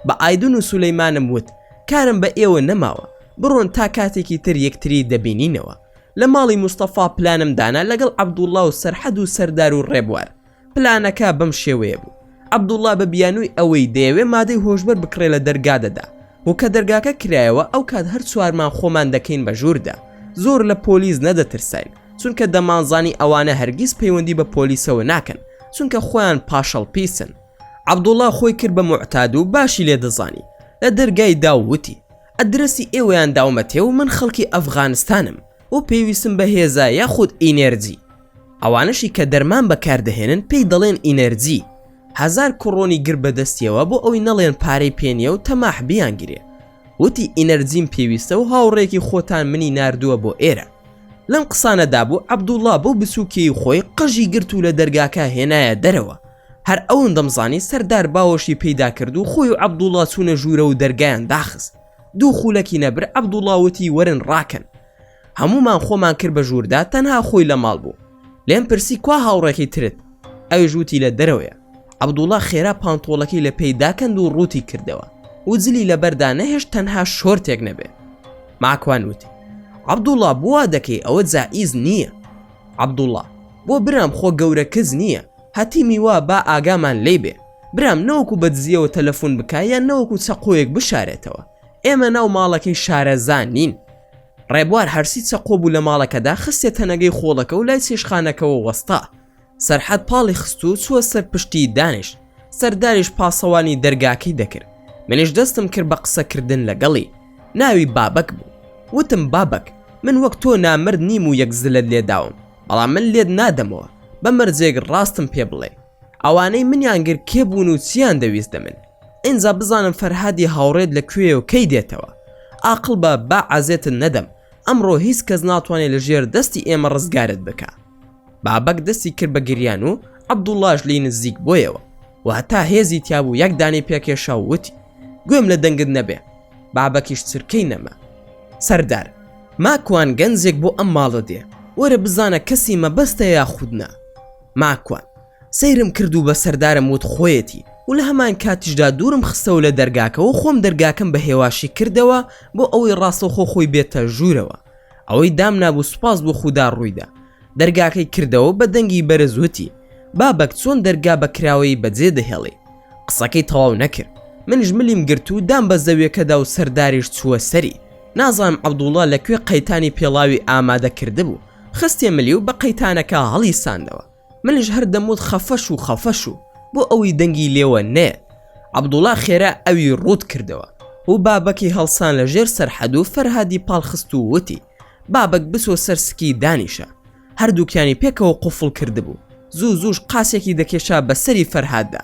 بە ئایدن و سولەیمانم وت کارم بە ئێوە نەماوە، بڕۆن تا کاتێکی تر یەکتری دەبینینەوە. لە ماڵی مستەفا پلانم دانا لەگەڵ عەبدوڵڵا و سەرحەد و سەردار و ڕێبوار. پلانەکە بەم شێوەیە بوو. عەبدوڵڵا بە بیانووی ئەوەی دەیەوێ مادەی هۆشبەر بکڕێ لە دەرگادەدا و کە دەرگاکە کرایەوە ئەو کات هەر چوارمان خۆمان دەکەین بە ژووردا. زۆر لە پۆلیس نەدەترساین، چونکە دەمانزانی ئەوانە هەرگیز پەیوەندی بە پۆلیسەوە ناکەن، چونکە خۆیان پاشەڵ پیسن. عەبدوڵڵا خۆی کرد بە موعتاد و باشی لێ دەزانی. لە دەرگای داوتی ئەدرسی ئێوەیان داومەتێ و من خەڵکی ئەفغانستانم و پێویستم بە هێزا یاخود ئینەرجی. ئەوانشی کە دەرمان بەکاردەهێنن پێی دەڵێن ئینەرجی. 1000 کڕۆنی گر بەدەستیەوە بۆ ئەوی نەڵێن پارەی پێنیە و تەماح بیانگرێ. وتی ئینەرجیم پێویستە و هاوڕێکی خۆتان منی ناردووە بۆ ئێرە. لەم قسانەدا بوو عەبدوڵڵا بۆ بچووکی خۆی قەژی گرت و لە دەرگاکە هێنایە دەرەوە. هەر ئەوەن دەمزانی سەردار باوەشی پەیدا کرد و خۆی و عەبدوڵڵا چوونە ژوورە و دەرگایان داخست. دوو خولەکی نەبر عەبدوڵڵا وتی وەرن ڕاکەن. هەمومان خۆمان کرد بە ژووردا، تەنها خۆی لە ماڵ بوو. لێم پرسی کوا هاوڕێکی ترت؟ ئەویش وتی لە دەرەوەیە. عەبدوڵڵا خێرا پانتۆڵەکەی لە پەیداکەند و ڕووتی کردەوە و جلی لەبەردا نەهێشت تەنها شۆرتێک نەبێ. ماکوان وتی عەبدوڵڵا بوا دەکەی ئەوە جائیز نییە. عەبدوڵڵا بۆ برام خۆ گەورە کەس نییە، هەتیمی وا با ئاگامان لێ بێ. برام نەوەکو بەدزیەوە تەلەفۆن بکە یان نەوەکو چەقۆیەک بشارێتەوە. ئێمە ناو ماڵەکەی شارەزان نین. ڕێبوار هەرسی چەقۆ بوو لە ماڵەکەدا خستێ تەنەگەی خۆڵەکە و لای چێشخانەکەەوە وەستا. سەرحەد پاڵی خست و چووە سەر پشتی دانیشت. سەرداریش پاسەوانی دەرگاکەی دەکرد. منیش دەستم کرد بە قسەکردن لەگەڵی. ناوی بابەک بوو. وتم بابەک من وەک تۆ نامرد نیم و یەک زلت لێداوم، بەڵام من لێت نادەمەوە بە مەرجێک ڕاستم پێ بڵێ. ئەوانەی منیان گر کێ بوون و چیان دەویست دەمن؟ ئینجا بزانم فەرهادی هاوڕێت لەکوێ و کەی دێتەوە. ئاقڵ بە با عەزێتت نەدەم، ئەمڕۆ هیچ کەس ناتوانێت لەژێر دەستی ئێمە ڕزگارت بکە. بابەک دەستی کرد بە گریان و عەبدوڵڵاش لی نزیک بۆیەوە و هەتا هێزی تیابوو یەک دانەی پێکێشا و وتی گوێم لە دەنگت نەبێ. بابەکیش چرکەی نەما. سەردار، ماکوان گەنجێک بۆ ئەم ماڵە دێ، وەرە بزانە کەسی مەبەستە یاخودنا. ماکوان سەیرم کردو بە سەردارم وت خۆیەتی و لە هەمان کاتیشدا دوورم خستەوە لە دەرگاکەوە خۆم دەرگاکەم بە هێواشی کردەوە بۆ ئەوەی ڕاستەوخۆ خۆی بێتە ژوورەوە. ئەوەی دام نابوو سوپاس بۆ خودا ڕوویدا. دەرگاکەی کردەوە بە دەنگی بەرزوتی بابەک چۆن دەرگا بە کراوەی بەجێ دەهێڵێ. قسەکەی تەواو نەکرد. منیش ملیم گرت و دام بە زەویەکەدا و سەرداریش چووە سەری. نازانم عەبدوڵڵا لەکوێ قەیتانی پێڵاوی ئامادە کرده بوو. خستێ ملی و بە قەیتانەکە هەڵی ساندەوە. منیش هەر دەموت خەفەش و بۆ ئەوی دەنگی لێوە نێ. عەبدوڵڵا خێرا ئەوی ڕوود کردەوە و بابەکی هەڵسان لە ژێر سەرحەد و فەرهادی پاڵخست و وتی بابەک بسۆ سەرسکی دانیشە. هەردووکیانی پێکەوە قوفڵ کردبوو. زووش قاسێکی دەکێشا بە سەری فەرهاددا.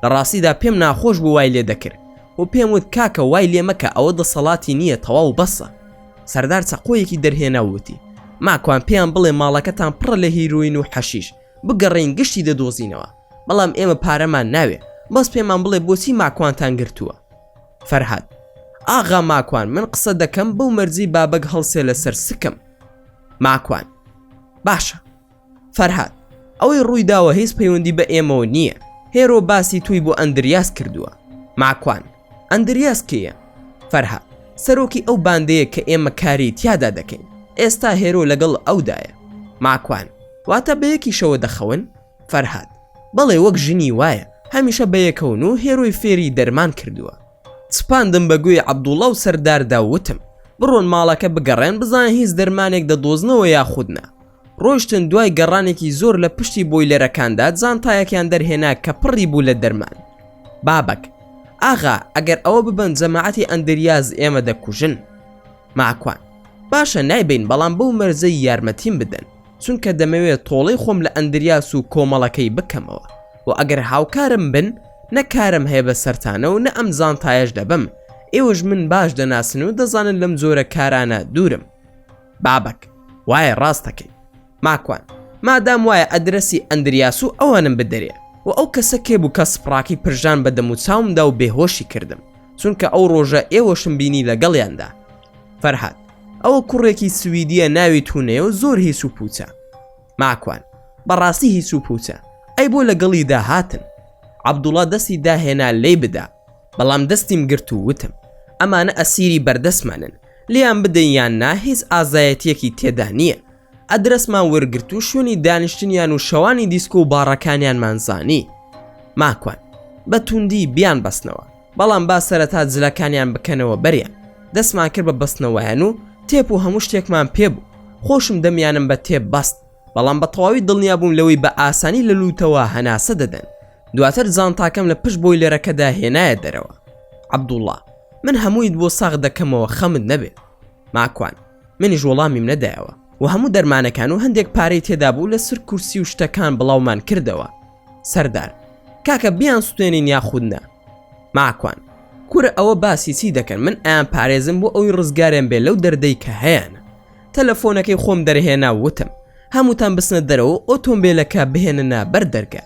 لە ڕاستیدا پێم ناخۆش بوو وای لێ دەکرد و پێم وت کاکە وای لێ مەکە، ئەوە دەسەڵاتی نییە، تەواو بەسە. سەردار چەقۆیەکی دەرهێنا وتی ماکوان پێیان بڵێ ماڵەکەتان پڕە لە هیروین و حەشیش، بگەڕین گشتی دەدۆزینەوە، بەڵام ئێمە پارەمان ناوێ، بەس پێمان بڵێ بۆچی ماکوانتان گرتووە. فەرهاد: ئاغا ماکوان، من قسە دەکەم بەو مەرجی بابەک هەڵسێ لەسەر سکم. ماکوان: باشە. فەرهاد: ئەوەی ڕوویداوە هیچ پەیوەندی بە ئێمەوە نییە. هێرۆ باسی توی بۆ ئەندریاس کردووە. ماکوان: ئەندریاس کێیە؟ فەرهاد: سەرۆکی ئەو باندەیە کە ئێمە کاری تیادا دەکەین. ئێستا هێرۆ لەگەڵ ئەودایە. ماکوان: واتە بەیەکی شەوە دەخەون؟ فەرهاد: بەڵێ وەک ژنی وایە، هەمیشە بەیەکەون و هێرۆی فێری دەرمان کردووە. سپاندم بەگوێی عەبدوڵڵا و سەرداردا وتم بڕۆن ماڵەکە بگەڕێن بزانن هیچ دەرمانێک دەدۆزنەوە یاخودنا. ڕۆیشتن دوای گەڕانێکی زۆر لە پشتی بۆیلەرەکاندا جانتایەکیان دەرهێنا کە پڕی بوو لە دەرمان. بابەک: ئاغا ئەگەر ئەوە ببن جەماعەتی ئەندریاز ئێمە دەکوژن. ماکوان: باشە نایبین، بەڵام بەو مەرجەی یارمەتیم بدەن، چونکە دەمەوێت تۆڵەی خۆم لە ئەندریاس و کۆمەڵەکەی بکەمەوە و ئەگەر هاوکارم بن نەکارم هەیە بە سەرتانە و نە ئەم زانتایەش دەبم. ئێوەش من باش دەناسن و دەزانن لەم جۆرە کارانە دوورم. بابەک: وایە ڕاستەکەی. ماکوان: مادام وایە ئەدرەسی ئەندریاس و ئەوانم بدەرێ و ئەو کەسە کێ بوو کە سپڕاکی پرژان بە دەم و چاومدا و بێهۆشی کردم، چونکە ئەو ڕۆژە ئێوەشم بینی لەگەڵیاندا. فەرهاد: ئەوە کوڕێکی سویدیە ناوی تونەیە و زۆر هیچ و پوچە. ماکوان: بەڕاستی هیچ و پوچە، ئەی بۆ لەگەڵی داهاتن. عەبدوڵڵا دەستی داهێنا لێی بدا، بەڵام دەستیم گرت و وتم ئەمانە ئەسیری بەردەسمانن، لیان بدەین یان نا هیچ ئازایەتیەکی تێدا نییە. ئەدرەسمان وەرگرت و شوێنی دانیشتنیان و شەوانی دیسکۆ و باڕەکانیانمان زانی. ماکوان: بە توندی بیان بەستنەوە، بەڵام با سەرەتا جلەکانیان بکەنەوە بەریان. دەستمان کرد بە بەستنەوەیان و تێپ و هەموو شتێکمان پێبوو. خۆشم دەمیانم بە تێپ بەست، بەڵام بە تەواوی دڵنیا بووم لەوەی بە ئاسانی لە لوتەوە هەناسە دەدەن. دواتر جانتاکەم لە پشت بۆیلەرەکەدا هێنایە دەرەوە. عەبدوڵڵا: من هەموویت بۆ ساغ دەکەمەوە، خەمت نەبێ. ماکوان: منیش وەڵامیم نەدایەوە و هەموو دەرمانەکان و هەندێک پارەی تێدا بوو لەسەر کورسی و شتەکان بڵاومان کردەوە. سەردار: کاکە بیان سوێنین یاخودنا. ماکوان: کورە ئەوە باسی چی دەکەن؟ من ئەیان پارێزم بۆ ئەوی ڕزگارێن بێ لەو دەردەی کە هەیەنە. تەلەفۆنەکەی خۆم دەرهێنا وتم هەمووتان بسنە دەرەوە ئۆتۆمبیلەکە بهێننا بەر دەرگا.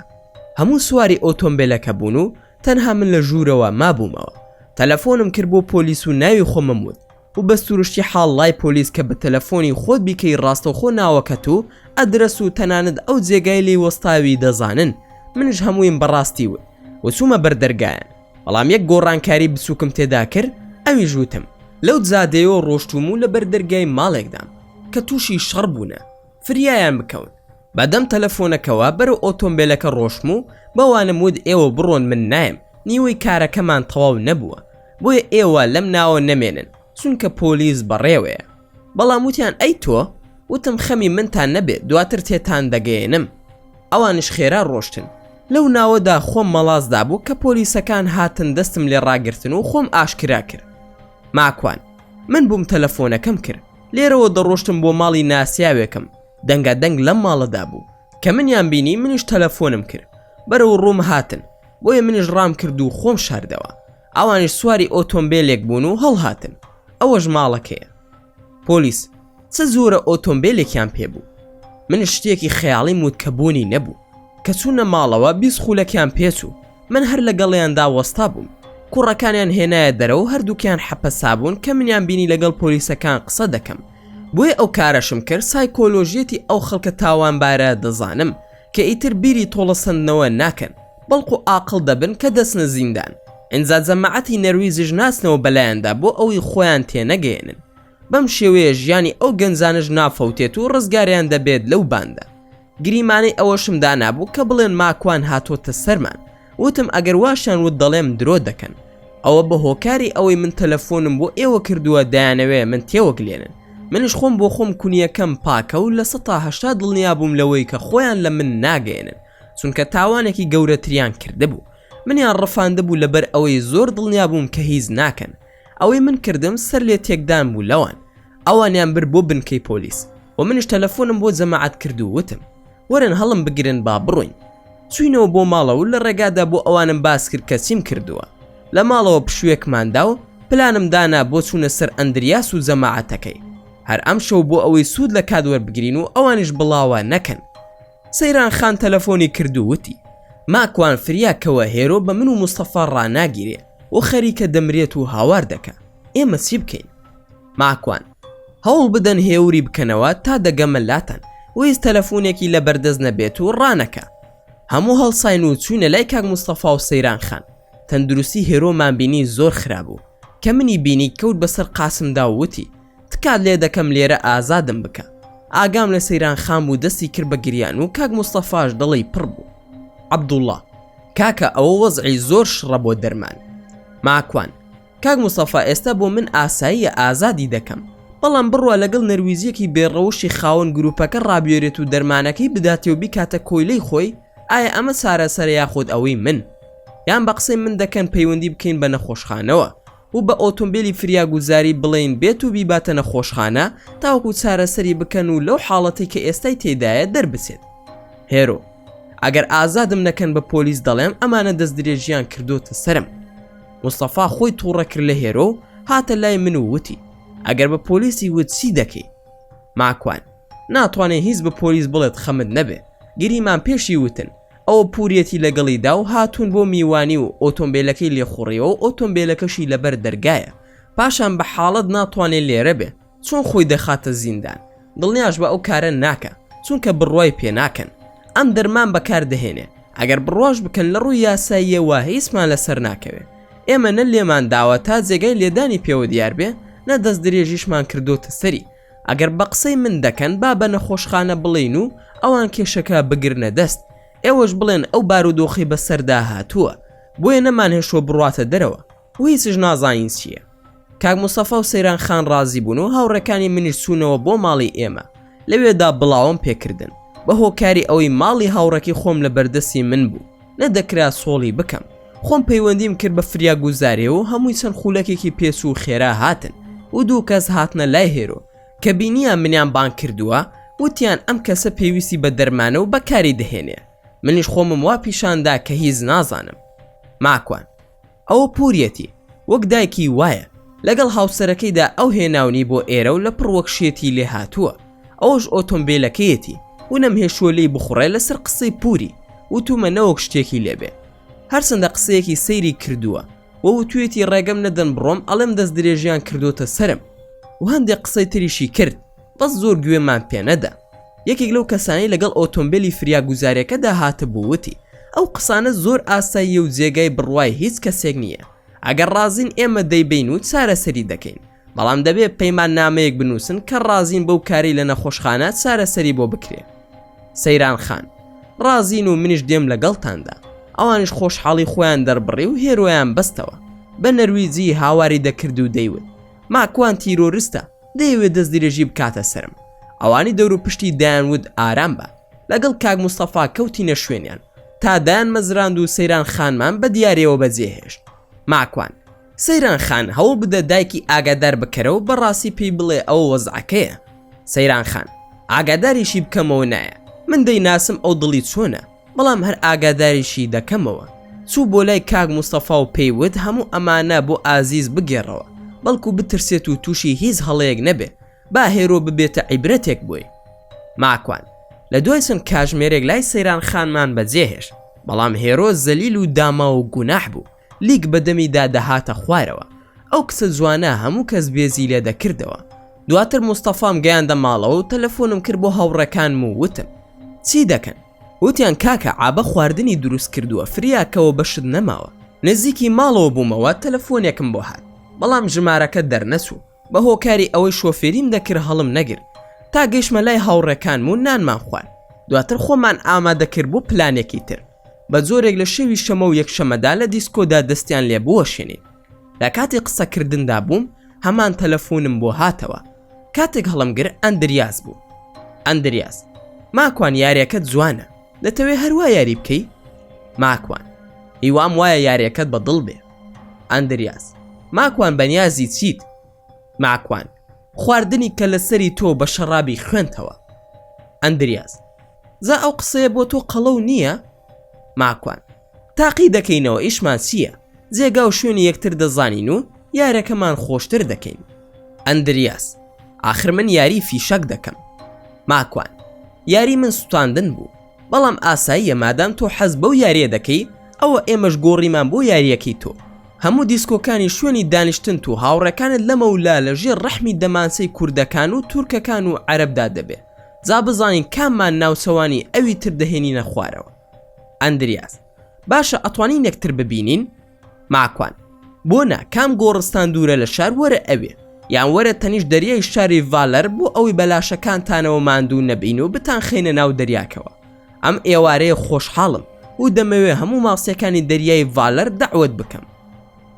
هەموو سواری ئۆتۆمبیلەکە بوون و تەنها من لە ژوورەوە مابوومەوە. تەلەفۆنم کرد بۆ پۆلیس و ناوی خۆمم وت و بە سروشتی حاڵ لای پۆلیس کە بە تەلەفۆنی خۆت بیکەی ڕاستەوخۆ ناوەکەت و ئەدرەس و تەنانەت ئەو جێگای لێی وەستاوی دەزانن. منش هەموویم بەڕاستی وت وچوومە بەر دەرگایان، بەڵام یەک گۆڕانکاری بچووکم تێدا کرد. ئەوی ژوتم لەو جادەیەوە ڕۆشتوم و لە بەر دەرگای ماڵێکدام کە تووشی شەڕ بوونە، فریایان بکەون. بەدەم تەلەفۆنەکەوە بەرەو ئۆتۆمبیلەکە ڕۆشتم و بەوانم وت ئێوە بڕۆن، من نایم، نیوەی کارەکەمان تەواو نەبووە، بۆیە ئێوە لەم ناوە نەمێنن چونکە پۆلیس بەڕێوەیە. بەڵام وتیان ئەی تۆ؟ وتم خەمی منتان نەبێت، دواتر تێتان دەگەێنم. ئەوانش خێرا ڕۆشتن. لەو ناوەدا خۆم مەڵازدا بوو کە پۆلیسەکان هاتن دەستم لێ ڕاگرتن و خۆم ئاشکرا کرد. ماکوان: من بووم تەلەفۆنەکەم کرد، لێرەوە دەڕۆشتم بۆ ماڵی ناسیاوێکم دەنگا دەنگ لەم ماڵەدا بوو کە منیان بینی منیش تەلەفۆنم کرد بەرەو ڕووم هاتن بۆیە منیش ڕام کرد و خۆم شاردەوە ئەوانیش سواری ئۆتۆمبیلێک بوون و هەڵهاتن ئەوەش ماڵەکەیە. پۆلیس چە زۆرە ئۆتۆمبیلێکیان پێبوو. من شتێکی خەیاڵی موتکەبوونی نەبوو کە چوونە ماڵەوە 20 خولەکیان پێچوو من هەر لەگەڵیاندا وەستا بووم کوڕەکانیان هێنایە دەرەوە هەردووکیان حەپەسابوون کە منیان بینی لەگەڵ پۆلیسەکان قسە دەکەم بۆیە ئەو کارەشم کرد سایکۆلۆژیەتی ئەو خەڵکە تاوانبارە دەزانم کە ئیتر بیری تۆڵەسەندنەوە ناکەن بەڵکو ئاقڵ دەبن کە دەستنە زیندان ئینجا جەماعەتی نەرویزیش ناسنەوە بەلایەندا بۆ ئەوی خۆیان تێنەگەێنن بەم شێوەیە ژیانی ئەو گەنجانش نافەوتێت و ڕزگاریان دەبێت لەو باندا. گریمانەی ئەوەشم دانابوو کە بڵێن ماکوان هاتۆتە سەرمان وتم ئەگەر واشان وت دەڵێم درۆ دەکەن ئەوە بە هۆکاری ئەوەی من تەلەفۆنم بۆ ئێوە کردووە دایانەوێ من تێوەگلێنن منش خۆم بۆ خۆم کونیەکەم پاکە و لە 180 دڵنیا بووم لەوەی کە خۆیان لە من ناگەێنن چونکە تاوانێکی گەورەتریان کردهبوو منیان ڕەفاندەبوو لەبەر ئەوەی زۆر دڵنیا بووم کە هیچ ناکەن ئەوەی من کردم سەر لێ تێکدان بوو لەوان ئەوانیان بر بۆ بنکەی پۆلیس و منش تەلەفۆنم بۆ جەماعەت کرد و وتم وەرن هەڵم بگرن با بڕۆین چوینەوە بۆ ماڵەوە لە ڕێگادا بۆ ئەوانم باس کرد کە چیم کردووە لە ماڵەوە پشوێکماندا و پلانم دانا بۆ چوونە سەر ئەندریاس و جەماعەتەکەی هەر ئەم شەو بۆ ئەوەی سوود لە کادوەربگرین و ئەوانش بڵاوە نەکەن. سەیران خان تەلەفۆنی کرد و وتی ماکوان فریاکەوە هێرۆ بە من و مستەفا ڕناگیرێ و خەریکە دەمرێت و هاوار دەکە ئێمە چی بکەین؟ ماکوان هەوڵ بدەن هێوری بکەنەوە تا دەگەمەلاتەن ویست تەلەفۆنێکی لە بەردەست نەبێت و ڕانەکە هەموو هەڵساین و چوونە لای کاک مستەفا و سەیران خان تەندروستی هێرۆمان بینی زۆر خرابوو کە منی بینی کەوت بەسەر قاسمدا و وتی تکات لێ دەکەم لێرە ئازادم بکە ئاگام لە سەیران خان بوو دەستی کرد بە گریان و کاک مستەفاش دڵی پڕ بوو عەبدوڵڵا کاکە ئەوە وەزعی زۆر شڕە بۆ دەرمان. ماکوان کاک مستەفا ئێستا بۆ من ئاساییە ئازادی دەکەم بەڵام بڕوە لەگەڵ نەرویزیەکی بێڕەوشی خاوەن گروپەکە ڕابێرێت و دەرمانەکەی بداتێ و بیکاتە کۆیلەی خۆی ئایا ئەمە چارەسەر یاخود ئەوەی من یان بە قسەی من دەکەن پەیوەندی بکەین بە نەخۆشخانەوە و بە ئۆتۆمبیلی فریاگوزاری بڵێن بێت و بیباتە نەخۆشخانە تاوەکو چارەسەری بکەن و لەو حاڵەتی کە ئێستای تێدایە دەربچێت. هێرۆ ئەگەر ئازادم نەکەن بە پۆلیس دەڵێم ئەمانە دەست درێژیان کردوتە سرم. مستەفا خۆی تووڕە کرد لە هێرۆ هاتە لای من و وتی ئەگەر بە پۆلیسی وت چی دەکەی؟ ماکوان ناتوانێت هیچ بە پۆلیس بڵێت خەمت نەبێ گریمان پێشی وتن ئەوە پورێتی لەگەڵیدا و هاتوون بۆ میوانی و ئۆتۆمبیلەکەی لێخوڕیەوە و ئۆتۆمبیلەکەشی لەبەر دەرگایە پاشان بە حاڵەت ناتوانێت لێرە بێ چۆن خۆی دەخاتە زیندان دڵنیاش بە ئەو کارە ناکە چونکە بڕوای پێ ناکەن ئەم دەرمان بەکاردەهێنێ ئەگەر بڕواش بکەن لە ڕووی یاساییەوە هیچمان لەسەر ناکەوێت ئێمە نە لێمان داوە تا جێگای لێدانی پێوە دیار بێ نە دەست درێژیشمان کردوتە سەری ئەگەر بە قسەی من دەکەن با بە نەخۆشخانە بڵین و ئەوان کێشەکە بگرنە دەست ئێوەش بڵێن ئەو بارودۆخی بەسەردا هاتووە بۆیە نەمان هێشوە بڕواتە دەرەوە و هیچش نازانین چییە. کاک مستەفا و سەیران خان ڕازی بوون و هاوڕەکانی منیش چوونەوە بۆ ماڵی ئێمە لەوێدا بڵاوم پێکردن بە هۆکاری ئەوەی ماڵی هاوڕەکی خۆم لە بەردەستی من بوو نەدەکرا سۆڵی بکەم خۆم پەیوەندیم کرد بە فریاگوزارێ و هەمووی چەند خولەکێکی پێچ و خێرا هاتن و دوو کەس هاتنە لای هێرۆ کە بینیان منیان بان کردووە وتیان ئەم کەسە پێویستی بە دەرمانە و بەکاری دەهێنێ منیش خۆمم وا پیشاندا کە هیچ نازانم. ماکوان ئەوە پورێتی وەک دایکی وایە لەگەڵ هاوسەرەکەیدا ئەو هێناونی بۆ ئێرە و لە پڕوەکشێتی لێ هاتووە ئەوەش ئۆتۆمبیلەکەیەتی و نەمهێشوە لێی بخوڕێ لەسەر قسەی پوری وتومە نەوەک شتێکی لێبێ هەرچەندە قسەیەکی سەیری کردووە و وتوێتی ڕێگەم نەدەن بڕۆم ئەڵێم دەست درێژیان کردوتە سرم و هەندێک قسەی تریشی کرد بەس زۆر گوێمان پێ نەدا. یەکێک لەو کەسانی لەگەڵ ئۆتۆمبیلی فریاگوزاریەکەدا هاتە بووتی ئەو قسانە زۆر ئاساییە و جێگای بڕوای هیچ کەسێک نییە ئەگەر ڕازین ئێمە دەیبین و چارەسەری دەکەین بەڵام دەبێت پەیمان نامەیەک بنووسن کە ڕازین بەو کاری لە نەخۆشخانە چارەسەری بۆ بکرێ. سەیران خان ڕازین و منیش دێم لەگەڵتاندا ئەوانش خۆشحاڵی خۆیان دەربڕی و هێرۆیان بەستەوە بە نەرویزی هاواری دەکرد و دەیوت ماکوان تیرۆریستە دەیەوێت دەست درێژی بکاتە سرم. ئەوانی دەور و پشتی دایانوت ئارام بە لەگەڵ کاک مستەفا کەوتینە شوێنیان تا دایان مەزراند و سەیران خانمان بە دیارەوە بەجێهێشت. ماکوان سەیران خان هەوڵ بدە دایکی ئاگادار بکەرەوە بەڕاستی پێی بڵێ ئەو وەزعەکەیە. سەیران خان ئاگاداریشی بکەمەوە نایە، من دەیناسم ئەو دڵی چۆنە، بەڵام هەر ئاگاداریشی دەکەمەوە. چوو بۆ لای کاک موستەفا و پێیوت هەموو ئەمانە بۆ ئازیز بگێڕەوە، بەڵکو بترسێت و تووشی هیچ هەڵەیەک نەبێ، با هێرۆ ببێتە عیبرەتێک بۆی. ماکوان لە دوای چەند کاژمێرێک لای سەیران خانمان بەجێهێش، بەڵام هێرۆ زەلیل و داما و گوناح بوو، لیک بەدەمیدا دەهاتە خوارەوە. ئەو کسە جوانە هەموو کەس بێزی لێ دەکردەوە. دواتر مستەفام گەیاندە ماڵەوە و تەلەفۆنم کرد بۆ هاوڕەکانم و وتم چی دەکەن؟ وتیان کاکە ئابە خواردنی دروست کردووە، فریاکەوە بەشت نەماوە. نزیکی ماڵەوە بوومەوە تەلەفۆنێکم بۆ هات، بەڵام ژمارەکە دەرنەچوو. بە هۆکاری ئەوەی شۆفێریم دەکرد هەڵم نەگرت تا گەیشتمە لای هاوڕەکانم و نانمان خوارد. دواتر خۆمان ئامادەکرد بۆ پلانێکی تر. بە جۆرێک لە شەوی شەمە و یەکشەمەدا لە دیسکۆدا دەستیان لێ بوەشێنین. لە کاتی قسەکردندا بووم هەمان تەلەفۆنم بۆ هاتەوە. کاتێک هەڵمگر ئەندریاس بوو. ئەندریاس ماکوان یاریەکەت جوانە، دەتەوێ هەروە یاری بکەی؟ ماکوان هیوام وایە یاریەکەت بەدڵ بێ. ئەندریاس ماکوان بەنیازی چیت؟ ماکوان خواردنی کە لەسەری تۆ بە شەرابی خوێنتەوە. ئەندریاس زا ئەو قسەیە بۆ تۆ قەڵەو نییە؟ ماکوان تاقی دەکەینەوە ئیشمان چییە؟ جێگا و شوێنی یەکتر دەزانین و یارەکەمان خۆشتر دەکەین. ئەندریاس ئاخر من یاری فیشەک دەکەم. ماکوان یاری من سوتاندن بوو، بەڵام ئاساییە مادام تۆ حەز بەو یاریە دەکەی، ئەوە ئێمەش گۆڕیمان بۆ یاریەکەی تۆ. هەموو دیسکۆکانی شوێنی دانیشتن و هاوڕەکانت لەمەولا لەژێر ڕەحمی دەمانسەی کوردەکان و تورکەکان و عەرەبدا دەبێ، جا بزانین کاممان ناوچەوانی ئەوی تر دەهێنینە خوارەوە. ئەندریاس باشە ئەتوانین یەکتر ببینین؟ ماکوان بۆنە کام گۆڕستان دوورە لە شار وەرە ئەوێ، یان وەرە تەنیش دەریای شاری ڤالەر بۆ ئەوی بەلاشەکانتانەوە ماندوو نەبین و بتان خێنە ناو دەریاکەوە. ئەم ئێوارەیە خۆشحاڵم و دەمەوێ هەموو ماسیەکانی دەریای ڤالەر دەعوت بکەم.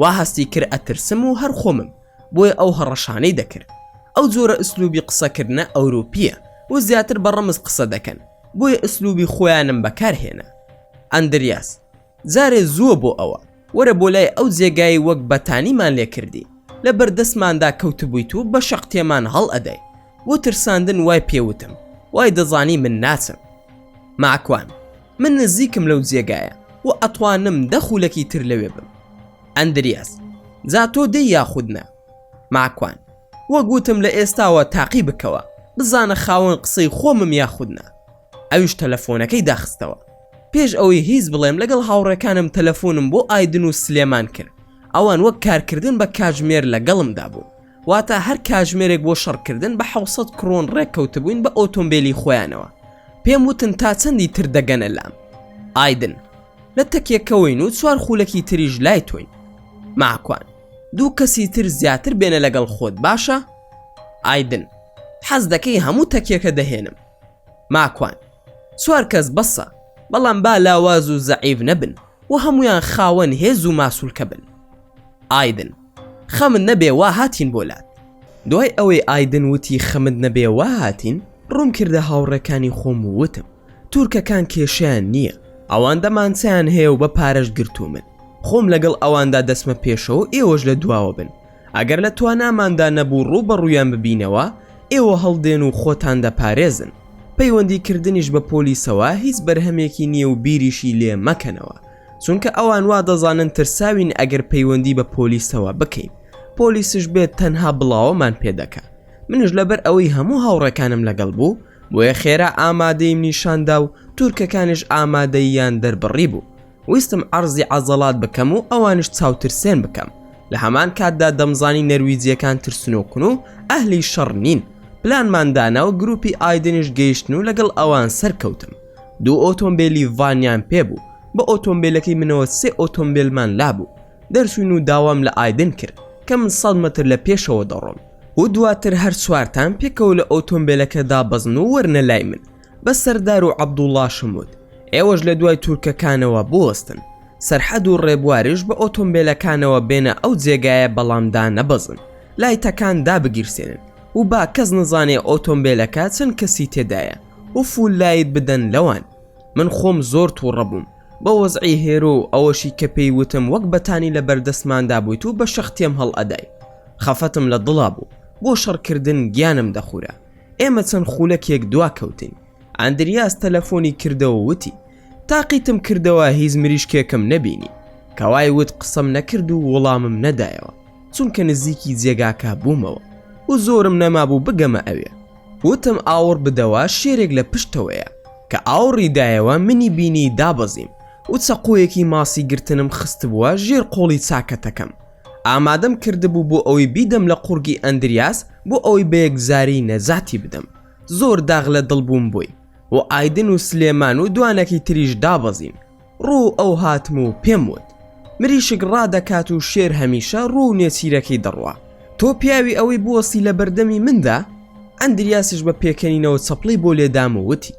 وا هەستی کرد ئەترسم و هەر خۆمم، بۆیە ئەو هەڕەشانەی دەکرد. ئەو جۆرە ئسلوبی قسەکردنە ئەوروپیە و زیاتر بە ڕەمز قسە دەکەن، بۆیە ئسلوبی خۆیانم بەکارهێنە. ئەندریاس جارێ زووە بۆ ئەوە، وەرە بۆ لای ئەو جێگایی وەک بەتانیمان لێ کردی، لە بەردەستماندا کەوتبوویت و بە شەقتێمان هەڵ ئەدەی. بۆ ترساندن وای پێوتم، وای دەزانی من ناچم. ماکوان من نزیکم لەو جێگایە و ئەتوانم دەخولەکی تر لەوێ بم. ئەندریاس جا تۆ دەی یاخودنا؟ ماکوان وەگوتم لە ئێستاوە تاقی بکەوە، بزانە خاوەن قسەی خۆمم یاخودنا. ئەویش تەلەفۆنەکەی داخستەوە. پێش ئەوەی هیچ بڵێم لەگەڵ هاوڕەکانم تەلەفۆنم بۆ ئایدن و سلێمان کرد. ئەوان وەک کارکردن بە کاژمێر لەگەڵمدا بوو، واتە هەر کاژمێرێک بۆ شەڕکردن بە 700 کڕۆن ڕێککەوتبووین بە ئۆتۆمبیلی خۆیانەوە. پێم وتن تا چەندی تر دەگەنە لام. ئایدن لە تەکێکەوەین و 4 خولەکی تریش لای تۆین. ماکوان 2 کەسی تر زیاتر بێنە لەگەڵ خۆت باشە؟ ئایدن حەز دەکەی هەموو تەکێکە دەهێنم. ماکوان 4 کەس بەسە، بەڵام با لاواز و زەعیف نەبن و هەمویان خاوەن هێز و ماسوولکە بن. ئایدن خەمت نەبێ وا هاتین بۆلات. دوای ئەوەی ئایدن وتی خەمت نەبێ وا هاتین، ڕوون کردە هاوڕەکانی خۆم و وتم تورکەکان کێشیان نییە، ئەوان دەمانچیان هەیە و بە پارەش گرتو من. خۆم لەگەڵ ئەواندا دەسمە پێشەوە، ئێوەش لە دواوە بن. ئەگەر لە تواناماندا نەبوو ڕوو بە ڕوویان ببینەوە، ئێوە هەڵدێن و خۆتان دەپارێزن. پەیوەندیکردنیش بە پۆلیسەوە هیچ بەرهەمێکی نییە و بیریشی لێ مەکەنەوە، چونکە ئەوان وا دەزانن ترساوین ئەگەر پەیوەندی بە پۆلیسەوە بکەین، پۆلیسش بێت تەنها بڵاوەمان پێدەکات. منش لەبەر ئەوەی هەموو هاوڕەکانم لەگەڵ بوو، بۆیە خێرا ئامادەیم نیشاندا و تورکەکانش ئامادەییان دەربڕی بوو. ویستم عەرزی عەزەڵات بکەم و ئەوانش چاوترسێن بکەم. لە هەمان کاتدا دەمزانی نەرویجیەکان ترسنۆکن و ئەهلی شەڕ نین. پلانماندانا و گروپی ئایدنش گەیشتن و لەگەڵ ئەوان سەرکەوتم. 2 ئۆتۆمبیلی ڤانیان پێبوو، بە ئۆتۆمبیلەکەی منەوە 3 ئۆتۆمبیلمان لابوو. دەرچوین و داوام لە ئایدن کرد کە من 100 مەتر لە پێشەوە دەڕۆم و دواتر هەر چوارتان پێکەوە لە ئۆتۆمبیلەکەدا بەزن و وەرنە لای من. بە سەردار و عەبدوڵڵاشم وت ئێوەش لە دوای تورکەکانەوە بوەستن، سەرحەد و ڕێبواریش بە ئۆتۆمبیلەکانەوە بێنە ئەو جێگایە، بەڵامدا نەبەزن، لایتەکان دابگیرسێنن و با کەس نزانێ ئۆتۆمبیلەکە چەند کەسی تێدایە و فول لایت بدەن لەوان. من خۆم زۆر تووڕە بووم، بە وەزعی هێرۆ و ئەوەشی کە پێی وتم وەک بەتانی لە بەردەستماندا بوویت و بە شەختێم هەڵ ئەدای. خەفەتم لە دڵا بوو، بۆ شەڕکردن گیانم دەخورا. ئێمە چەند خولەکێک دوا کەوتین. ئەندریاس تەلەفۆنی کردەوە وتی تاقیتم کردەوە هیچ مریشکێکم نەبینی. کەوای وت قسەم نەکرد و وەڵامم نەدایەوە، چونکە نزیکی جێگاکە بوومەوە و زۆرم نەمابوو بگەمە ئەوێ. وتم ئاوڕ بدەوە شێرێک لە پشتەوەیە کە ئاوڕی دایەوە منی بینی دابەزیم و چەقۆیەکی ماسی گرتنم خست بووە ژێر قۆڵی چاکەتەکەم. ئامادەم کردبوو بۆ ئەوەی بیدەم لە قورگی ئەندریاس بۆ ئەوەی بە یەکزاری نەزاتی بدەم. زۆر داغ لە دڵ بووم بووی و ئایدن و سلێمان و دوانەکی تریش دابەزین. ڕوو ئەو هاتم و پێم وت مریشک ڕادەکات و شێر هەمیشە ڕوو نێچیرەکەی دەڕوا. تۆ پیاوی ئەوەی بوەسی لە بەردەمی مندا؟ ئەندریاسیش بە پێکەنینەوە چەپڵی بۆ لێدام و وتی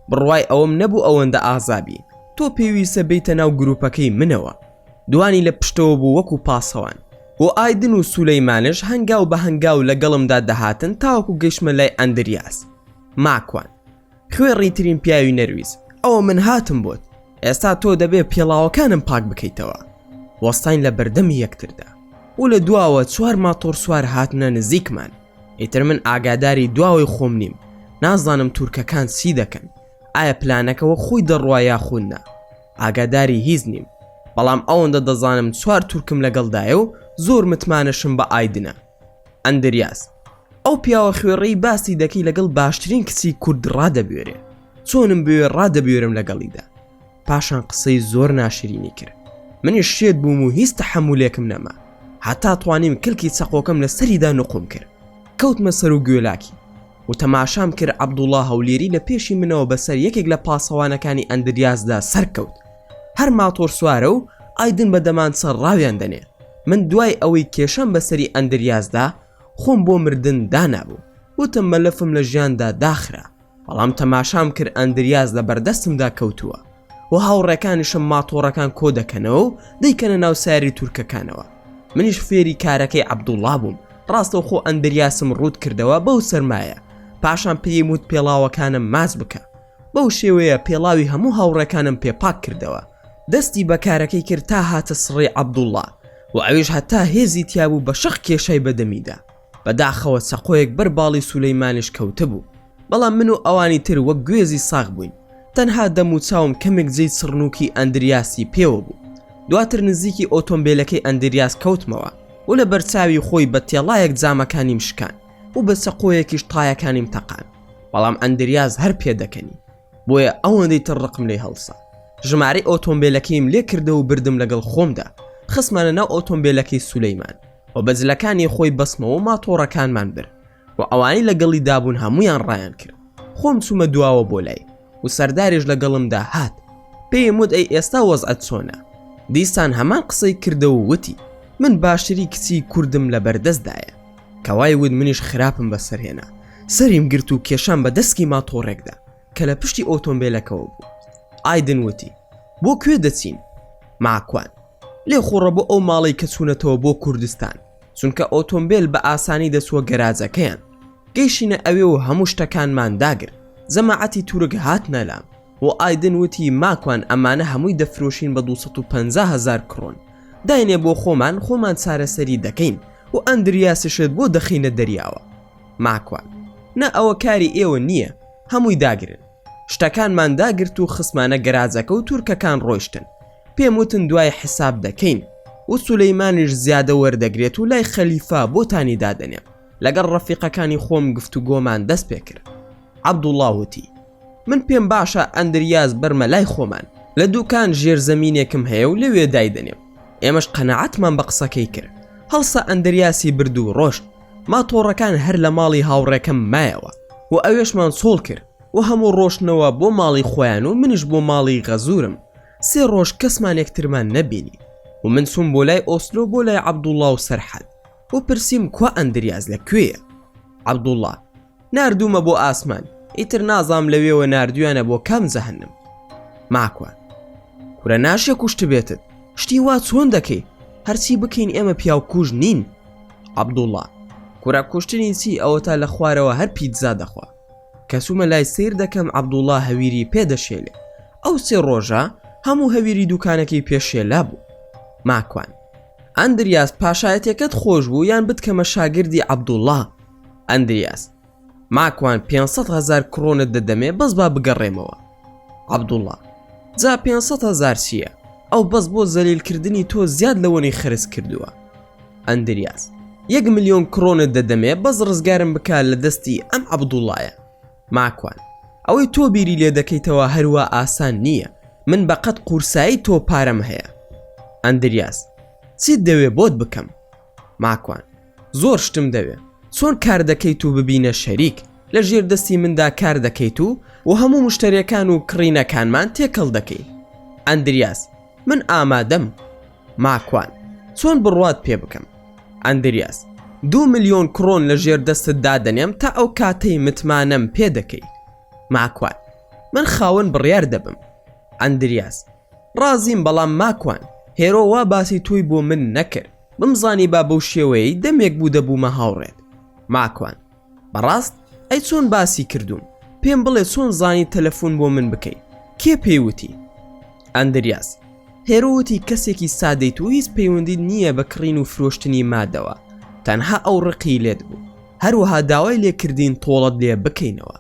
بڕوای ئەوم نەبوو ئەوەندە ئازابی، تۆ پێویستە بیتە ناو گروپەکەی منەوە. دوانی لە پشتەوە بوو وەکو پاسەوان و ئایدن و سولەیمانش هەنگاو بە هەنگاو لەگەڵمدا دەهاتن تاوەکو گەیشتمە لای ئەندریاس. ماکوان خوێڕی ترین پیاوی نەرویز، ئەوە من هاتم بۆت، ئێستا تۆ دەبێ پێڵاوەکانم پاک بکەیتەوە. وەستاین لە بەردەمی یەکتردا و لە دواوە 4 ماتۆر سوار هاتنە نزیکمان. ئیتر من ئاگاداری دواوەی خۆم نیم، نازانم تورکەکان چی دەکەن، ئایا پلانەکەەوە خۆی دەڕوا یاخوننا. ئاگاداری هیچ نیم، بەڵام ئەوەندە دەزانم 4 تورکم لەگەڵدایە و زۆر متمانەشم بە ئایدنە. ئەندریاس ئەو پیاوە خوێڕەی باسی دەکەی لەگەڵ باشترین کچی کورد ڕادەبوێرێ، چۆنم بوێ ڕادەبوێرم لەگەڵیدا. پاشان قسەی زۆر ناشرینی کرد. منیش شێت بووم و هیچ تەحەمولێکم نەما، هەتا توانیم کلکی چەقۆکەم لە سەریدا نوقم کرد. کەوتمە سەر و گوێلاکی و تەماشام کرد عەبدوڵڵا هەولێری لە پێشی منەوە بەسەر یەکێک لە پاسەوانەکانی ئەندریاسدا سەرکەوت. هەر ماتۆر سوارە و ئایدن بەدەمان سەر ڕاویان دەنێ. من دوای ئەوەی کێشەم بەسەری ئەندریاسدا خۆم بۆ مردن دانابوو. وتم مەلەفم لە ژیاندا داخرا، بەڵام تەماشام کرد ئەندریاس لە بەردەستمدا کەوتووە و هاوڕێکانیشم ماتۆڕەکان کۆ دەکەنەوە و دەیکەنە ناو ساری تورکەکانەوە. منیش فێری کارەکەی عەبدوڵڵا بووم. ڕاستە خۆ ئەندریاسم ڕوود کردەوە بەو سەرمایە. پاشان پێم وت پێڵاوەکانم ماچ بکە. بەو شێوەیە پێڵاوی هەموو هاوڕێکانم پێپاک کردەوە. دەستی بەکارەکەی کرد تا هاتە سڕی عەبدوڵڵا و ئەویش هەتا هێزی تیابوو بە شەق کێشەی بەدەمیدا. بەداخەوە چەقۆیەک بەر باڵی سولەیمانیش کەوتە بوو، بەڵام من و ئەوانی تر وەک گوێزی ساغ بووین. تەنها دەم و چاوم کەمێک جێی سڕنووکی ئەندریاسی پێوە بوو. دواتر نزیکی ئۆتۆمبیلەکەی ئەندریاس کەوتمەوە و لە بەرچاوی خۆی بە تێڵایەک جامەکانیم شکان و بە چەقۆیەکیش تایەکانیم تەقان، بەڵام ئەندریاس هەر پێدەکەنی، بۆیە ئەوەندەی تر ڕقم لێ هەڵسا. ژمارەی ئۆتۆمبیلەکەیم لێ کردە و بردم لەگەڵ خۆمدا، خستمانە ناو ئۆتۆمبیلەکەی سولەیمان و بەجلەکانی خۆی بەسمەوە ماتۆڕەکانمان برد و ئەوانی لەگەڵی دابوون هەمویان ڕایان کرد. خۆم چوومە دواوە بۆ لای و سەرداریش لەگەڵمدا هات. پێم وت ئەی ئێستا وەزعەت چۆنە؟ دیسان هەمان قسەی کردە و وتی من باشتری کچی کوردم لە بەردەستدایە. کەوای ود منیش خراپم بەسەرهێنا، سەریم گرت و کێشان بە دەستکی ماتۆڕێکدا کە لە پشتی ئۆتۆمبیلەکەەوە بوو. ئایدن وتی بۆ کوێ دەچین؟ ماکوان لێ خۆڕە بۆ ئەو ماڵی کە چوونەتەوە بۆ کوردستان، چونکە ئۆتۆمبیل بە ئاسانی دەچووە گەراجەکەیان. گەیشتینە ئەوێ و هەموو شتەکانمان داگر. جەماعەتی تورک هاتنە لام و ئایدن وتی ماکوان ئەمانە هەمووی دەفرۆشین بە 250,000 کڕۆن. داینێ بۆ خۆمان چارەسەری دەکەین و ئەندریاسشت بۆ دەخینە دەریاوە. ماکوان نە ئەوە کاری ئێوە نییە، هەمووی داگرن. شتەکانمان داگرت و خسمانە گەراجەکە و تورکەکان ڕۆیشتن. پێم وتن دوای حساب دەکەین و سولەیمانیش زیادە وەردەگرێت و لای خەلیفا بۆتانی دادەنێ. لەگەڵ ڕەفیقەکانی خۆم گفتوگۆمان دەست پێ کرد. عەبدوڵڵا وتی من پێم باشە ئەندریاس بەرمە لای خۆمان، لە دووکان ژێرزەمینێکم هەیە و لەوێ دایدەنێم. ئێمەش قەنەعەتمان بە قسەکەی کرد. هەڵسە ئەندریاسی برد و ڕۆشت. ماتۆڕەکان هەر لە ماڵی هاوڕێکم مایەوە و ئەوێشمان سۆڵ کرد و هەموو ڕۆشنەوە بۆ ماڵی خۆیان و منش بۆ ماڵی غەزوورم. 3 ڕۆژ کەسمان یەکترمان نەبینی و من چووم بۆ لای ئۆسلۆ بۆ لای عەبدوڵڵا و سەرحەد و پرسییم کوا ئەندریاس لەکوێیە. عەبدوڵڵا ناردوومە بۆ ئاسمان، ئیتر نازام لەوێوە ناردویانە بۆ کام جەهەنم. ماکوان کورە ناشێ کوشت بێتت، شتی وا چۆن دەکەی؟ هەرچی بکەین ئێمە پیاوکوژ نین. عەبدوڵڵا کورە کوشتنی چی؟ ئەوە تا لە خوارەوە هەر پیتزا دەخوا. کەسومە لای سیر دەکەم عەبدوڵڵا هەویری پێدەشێلێ. ئەو 3 ڕۆژە هەموو هەویری دوکانەکەی پێشێلا بوو. ماکوان ئەندریاس پاشایەتێکت خۆش بوو یان بتکەمە شاگردی عەبدوڵڵا؟ ئەندریاس ماکوان 500,000 کڕۆنت دەدەمێ بەس با بگەڕێمەوە. عەبدوڵڵا جا 500,000 چییە؟ ئەو بەس بۆ زەلیلکردنی تۆ زیاد لەوەنی خرس کردووە. ئەندریاس 1 ملیۆن کڕۆنت دەدەمێ بەس ڕزگارم بکە لە دەستی ئەم عەبدوڵڵایە. ماکوان ئەوەی تۆ بیری لێ دەکەیتەوە هەروە ئاسان نییە، من بەقەت قورسایی تۆ پارەم هەیە. ئەندریاس چیت دەوێ بۆت بکەم؟ ماکوان زۆر شتم دەوێ، چۆن کار دەکەیت و ببینە شەریک، لە ژێر دەستی مندا کار دەکەیت و هەموو مشتریەکان و کڕینەکانمان تێکەڵ دەکەیت. ئەندریاس من ئامادەم. ماکوان چۆن بڕوات پێ بکەم؟ ئەندریاس 2 ملیۆن کڕۆن لە ژێر دەستت دادەنێم تا ئەو کاتەی متمانەم پێ دەکەیت. ماکوان من خاوەن بڕیار دەبم. ئەندریاس ڕازیم، بەڵام ماکوان هێرۆ وا باسی تۆی بۆ من نەکرد، بمزانی با بەو شێوەیەی دەمێک بوو دەبوومە هاوڕێت. ماکوان بەڕاست ئەی چۆن باسی کردوون، پێم بڵێ چۆن زانی تەلەفۆن بۆ من بکەیت، کێ پێیوتی؟ ئەندریاس هێرۆوتی کەسێکی سادەیت و هیچ پەیوەندی نییە بە کڕین و فرۆشتنی مادەوە، تەنها ئەو ڕقی لێت بوو، هەروەها داوای لێکردین تۆڵت لێ بکەینەوە.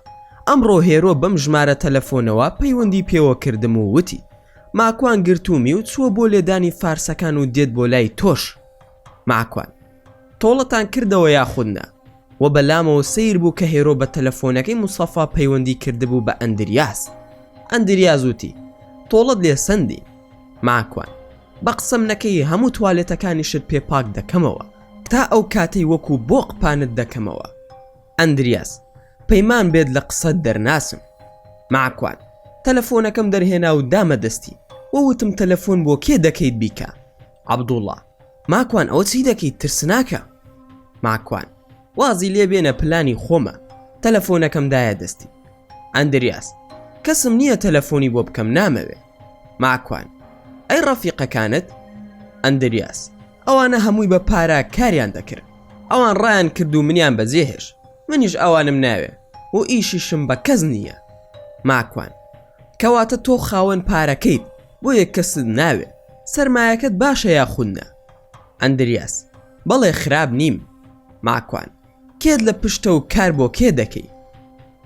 ئەمڕۆ هێرۆ بەم ژمارە تەلەفۆنەوە پەیوەندی پێوە کردم و وتی ماکوان گرتومی و چووە بۆ لێدانی فارسەکان و دێت بۆ لای تۆش. ماکوان تۆڵەتان کردەوە یاخودنا؟ و بەلامەوە سیر بوو کە هێرۆ بە تەلەفۆنەکەی موسەفا پەیوەندی کردبوو بە ئەندریاس. ئەندریاس وتی تۆڵت لێ سندی. ماکوان بە قسەم نەکەی هەموو توالێتەکانیشت پێ پاک دەکەمەوە تا ئەو کاتەی وەکو بۆ قپانت دەکەمەوە. ئەندریاس پەیمان بێت لە قسەت دەرناسم. ماکوان تەلەفۆنەکەم دەرهێنا و دامە دەستی وەوتم تەلەفۆن بۆ کێ دەکەیت بیکە؟ عەبدوڵڵا ماکوان ئەوە چی دەکەیت، ترسناکە؟ ماکوان وازی لێ بێنە پلانی خۆمە، تەلەفۆنەکەم دایە دەستی. ئەندریاس کەسم نییە تەلەفۆنی بۆ بکەم، نامەوێ. ماکوان ئەی ڕەفیقەکانت؟ ئەندریاس ئەوانە هەمووی بە پارە کاریان دەکرد، ئەوان ڕایان کرد و منیان بەجێهێش، منیش ئەوانم ناوێ و ئیشیشم بە کەس نییە. ماکوان کەواتە تۆ خاوەن پارەکەیت بۆ یەک کەست ناوێ، سەرمایەکەت باشە یاخودنا؟ ئەندریاس بەڵێ خراب نیم. ماکوان کێت لە پشتە و کار بۆ کێ دەکەی؟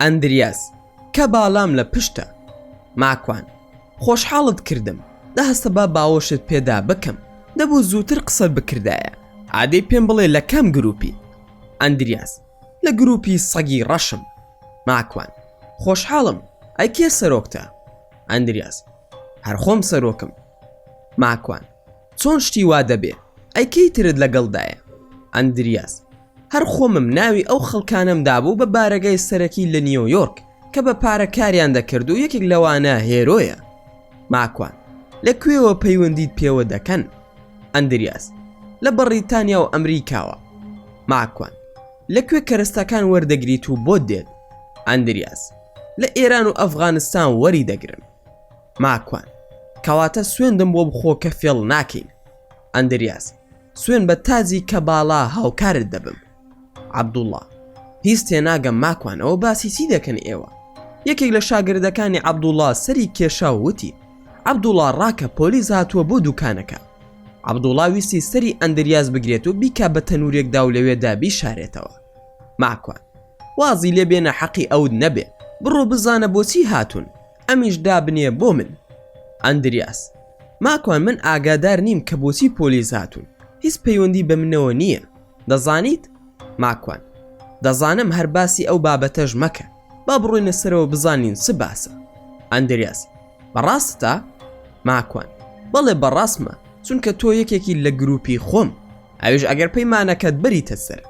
ئەندریاس کە باڵام لە پشتە. ماکوان خۆشحاڵت کردم، دەهەستە با باوەشت پێدا بکەم، دەبوو زووتر قسەت بکردایە، عادەی پێم بڵێ لە کام گروپی؟ ئەندریاس لە گروپی سەگی ڕەشم. ماکوان خۆشحاڵم، ئەی کێ سەرۆکتە؟ ئەندریاس هەر خۆم سەرۆکم. ماکوان چۆن شتی وا دەبێ، ئەی کەیترت لەگەڵدایە؟ ئەندریاس هەر خۆمم ناوی ئەو خەڵکانم دابوو بە بارەگای سەرەکی لە نیویۆرک کە بە پارەکاریان دەکرد و یەکێک لەوانە هێرۆیە. ماکوان لەکوێوە پەیوەندیت پێوە دەکەن؟ ئەندریاس لە بەریتانیا و ئەمریکاوە. ماکوان لەکوێ کەرەستەکان وەردەگریت و بۆ دێت؟ ئەندریاس لە ئێران و ئەفغانستان وەری دەگرن. ماکوان کەواتە سوێندم بۆ بخۆ کە فێڵ ناکەین. ئەندریاس سوێن بە تاجی کە باڵا هاوکارت دەبم. عەبدوڵڵا هیچ تێناگەم ماکوان، ئەوە باسی چی دەکەن ئێوە؟ یەکێک لە شاگردەکانی عەبدوڵڵا سەری کێشا و وتی عەبدوڵڵا ڕاکە پۆلیس هاتووە بۆ دوکانەکە. عەبدوڵڵا ویستی سەری ئەندریاس بگرێت و بیکا بە تەنورێکدا و لەوێدا بیشارێتەوە. ماکوان وازی لێ بێنە حەقی ئەوت نەبێ، بڕۆ بزانە بۆچی هاتوون، ئەمیش دابنێ بۆ من. ئەندریاس ماکوان من ئاگادار نیم کە بۆچی پۆلیس هاتوون، هیچ پەیوەندی بە منەوە نییە، دەزانیت؟ ماکوان دەزانم، هەر باسی ئەو بابەتەش مەکە، با بڕۆینە سەرەوە بزانین چ باسە. ئەندریاس بەڕاستە؟ ماکوان بەڵێ بەڕاستمە، چونکە تۆ یەکێکی لە گروپی خۆم، ئەویش ئەگەر پەیمانەکەت بەریتە سەر.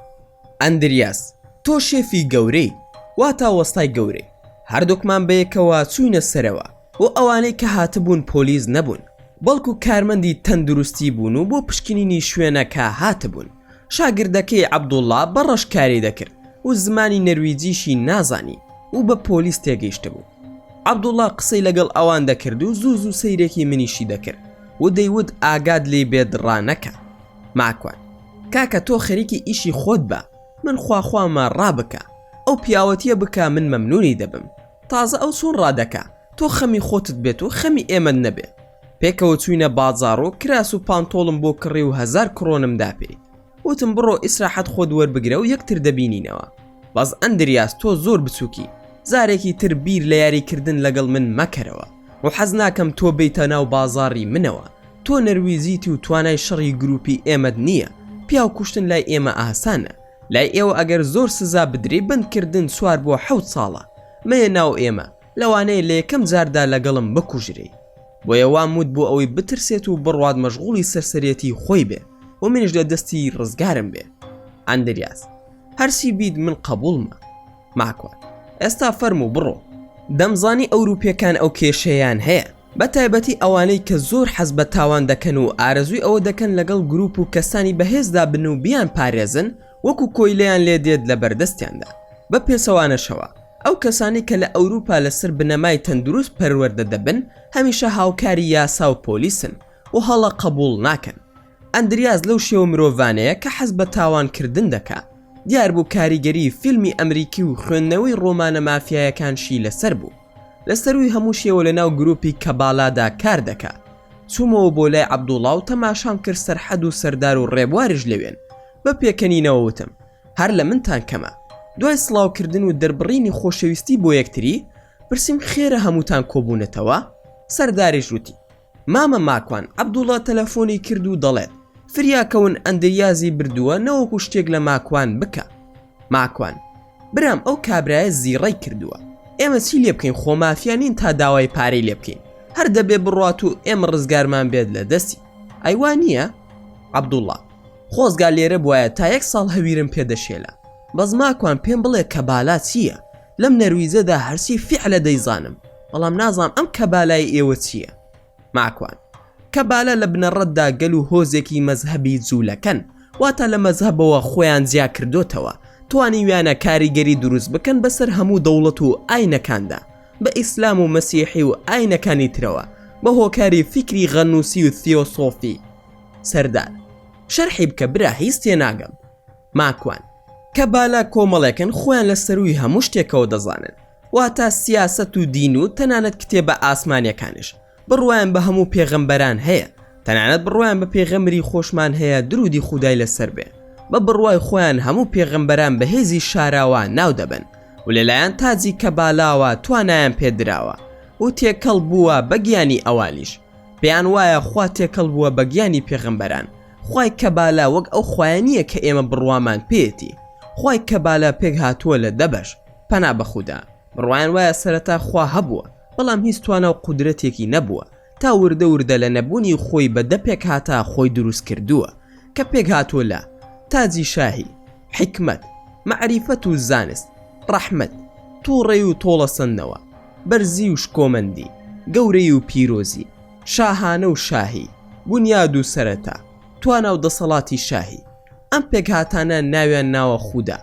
ئەندریاس تۆ شێفی گەورەی، واتە وەستای گەورەی، هەردووکمان بەیەکەوە چووینە سەرەوە و ئەوانەی کە هاتبوون پۆلیس نەبوون، بەڵکو کارمەندی تەندروستی بوون و بۆ پشکنینی شوێنەکە هاتبوون. شاگردەکەی عەبدوڵڵا بەڕەش کاری دەکرد و زمانی نەرویجیشی نازانی و بە پۆلیس تێگەیشتە بوو. عەبدوڵڵا قسەی لەگەڵ ئەوان دەکرد و زوو زوو سەیرێکی منیشی دەکرد و دەیوت ئاگاد لێ بێت ڕانەکە. ماکوان کاکە تۆ خەریکی ئیشی خۆت بە، من خواخوامە ڕابکە، ئەو پیاوەتیە بکە، من مەمنونی دەبم. تازە ئەو چۆن ڕادەکە، تۆ خەمی خۆتت بێت و خەمی ئێمە نەبێ، پێکەوە چوینە بازاڕ و کراس و پانتۆڵم بۆ کڕی و 1000 کڕۆنم داپێ. وتم بڕۆ ئیسراحەت خۆت وەربگرە و یەکتر دەبینینەوە. بەس ئەندریاس تۆ زۆر بچووکی، زارێکی تر بیر لە یاریکردن لەگەڵ من مەکەرەوە و حەز ناکەم تۆ بیتە ناو بازاڕی منەوە. تۆ نەرویزیتی و توانای شەڕی گروپی ئێمەت نییە. پیاو کوشتن لای ئێمە ئاسانە. لای ئێوە ئەگەر زۆر سزا بدرێ بندکردن سوار بۆ 7 ساڵە. مەیە ناو ئێمە لەوانەیە لە یەکەم جاردا لەگەڵم بکوژرێ. بۆیە واموت بۆ ئەوەی بترسێت و بڕوات مەشغوڵی سەرسەرەتی خۆی بێ و منیش لە دەستی ڕزگارم بێ. ئەندریاس هەرسی بیت من قبولمە. ماکوان ئێستا فەرموو بڕۆ. دەمزانی ئەوروپیەکان ئەو کێشەیان هەیە، بە تایبەتی ئەوانەی کە زۆر حەز بە تاوان دەکەن و ئارەزووی ئەوە دەکەن لەگەڵ گروپ و کەسانی بەهێزدا بن و بیان پارێزن وەکو کۆیلەیان لێ دێت لە بەردەستیاندا. بە پێسەوانەشەوە ئەو کەسانی کە لە ئەوروپا لەسەر بنەمای تەندروست پەروەردە دەبن هەمیشە هاوکاری یاسا و پۆلیسن و هەڵە قبول ناکەن. ئەندریاز لەو شێوە مرۆڤانەیە کە حەز بە تاوانکردن دەکا. دیار بوو کاریگەری فیلمی ئەمریکی و خوێندنەوەی ڕۆمانە مافیایەکانشی لەسەر بوو. لەسەروی هەموو شێوە لە ناو گروپی کەباڵادا کار دەکا. چوومەوە بۆ لای عەبدوڵڵا و تەماشام کرد سەرحەد و سەردار و ڕێبوارش لەوێن. بە پێکەنینەوە وتم هەر لە منتان کەمە. دوای سڵاوکردن و دەربڕینی خۆشەویستی بۆ یەکتری پرسیم خێرە هەمووتان کۆبوونەتەوە؟ سەرداریش وتی مامە ماکوان عەبدوڵڵا تەلەفۆنی کرد و دەڵێت فریاکەون ئەندریازی بردووە نەوەکو شتێک لە ماکوان بکە. ماکوان برام ئەو کابرایە زیڕەی کردووە. ئێمە چی لێ بکەین؟ خۆ مافیانین تا داوای پارەی لێ بکەین. هەر دەبێ بڕات و ئێمە ڕزگارمان بێت لە دەستی. ئەیوان نییە؟ عەبدوڵڵا خۆزگا لێرە بواە تا 1 ساڵ هەویرم پێدەشێلە. بەس ماکوان پێم بڵێ کەبالا چییە؟ لەم نەرویزەدا هەرسی فیعلە دەیزانم، بەڵام نازانم ئەم کەبالای ئێوە چییە؟ ماکوان کەبالە لە بنەڕەتدا گەل و هۆزێکی مەزهەبی جوولەکەن، واتە لە مەزهەبەوە خۆیان جیا کردوتەوە توانی ویانە کاریگەری دروست بکەن بەسەر هەموو دەوڵەت و ئاینەکاندا بە ئیسلام و مەسیحی و ئاینەکانی ترەوە بە هۆکاری فیکری غەنووسی و تیۆسۆفی. سەردار شەرحی بکە برا هیچ تێناگەم. ماکوان کەبالا کۆمەڵێکن خۆیان لە سەروی هەموو شتێکەوە دەزانن، واتە سیاسەت و دین و تەنانەت کتێبە ئاسمانیەکانش. بڕوایان بە هەموو پێغەمبەران هەیە، تەنانەت بڕوایان بە پێغەمبەری خۆشمان هەیە درودی خودای لەسەر بێ. بە بڕوای خۆیان هەموو پێغەمبەران بەهێزی شاراوە ناو دەبن و لەلایەن تاجی کەبالاوە توانایان پێدراوە و تێکەڵ بووە بە گیانی ئەوانیش. پێیان وایە خوا تێکەڵ بووە بە گیانی پێغەمبەران. خوای کەبالا وەک ئەو خوایانیە کە ئێمە بڕوامان پێێتی. خوای کەبالا پێک هاتووە لە دەبەش پەنا بە خودا. بڕوایان وایە سەرەتا خوا هەبووە، بەڵام هیچ توانە و قودرەتێکی نەبووە تا وردە وردە لە نەبوونی خۆی بە دەپێک هاتا خۆی دروست کردووە کە پێک هاتووە لە تاجی شاهی، حکمت، معریفەت و زانست، ڕەحمەت، تووڕێی و تۆڵە سندەوە، بەرزی و شکۆمەندی، گەورەی و پیرۆزی، شاهانە و شاهی، بنیاد و سەرەتا، توانە و دەسەڵاتی شاهی. ئەم پێک هاتانە ناویان ناوە خودا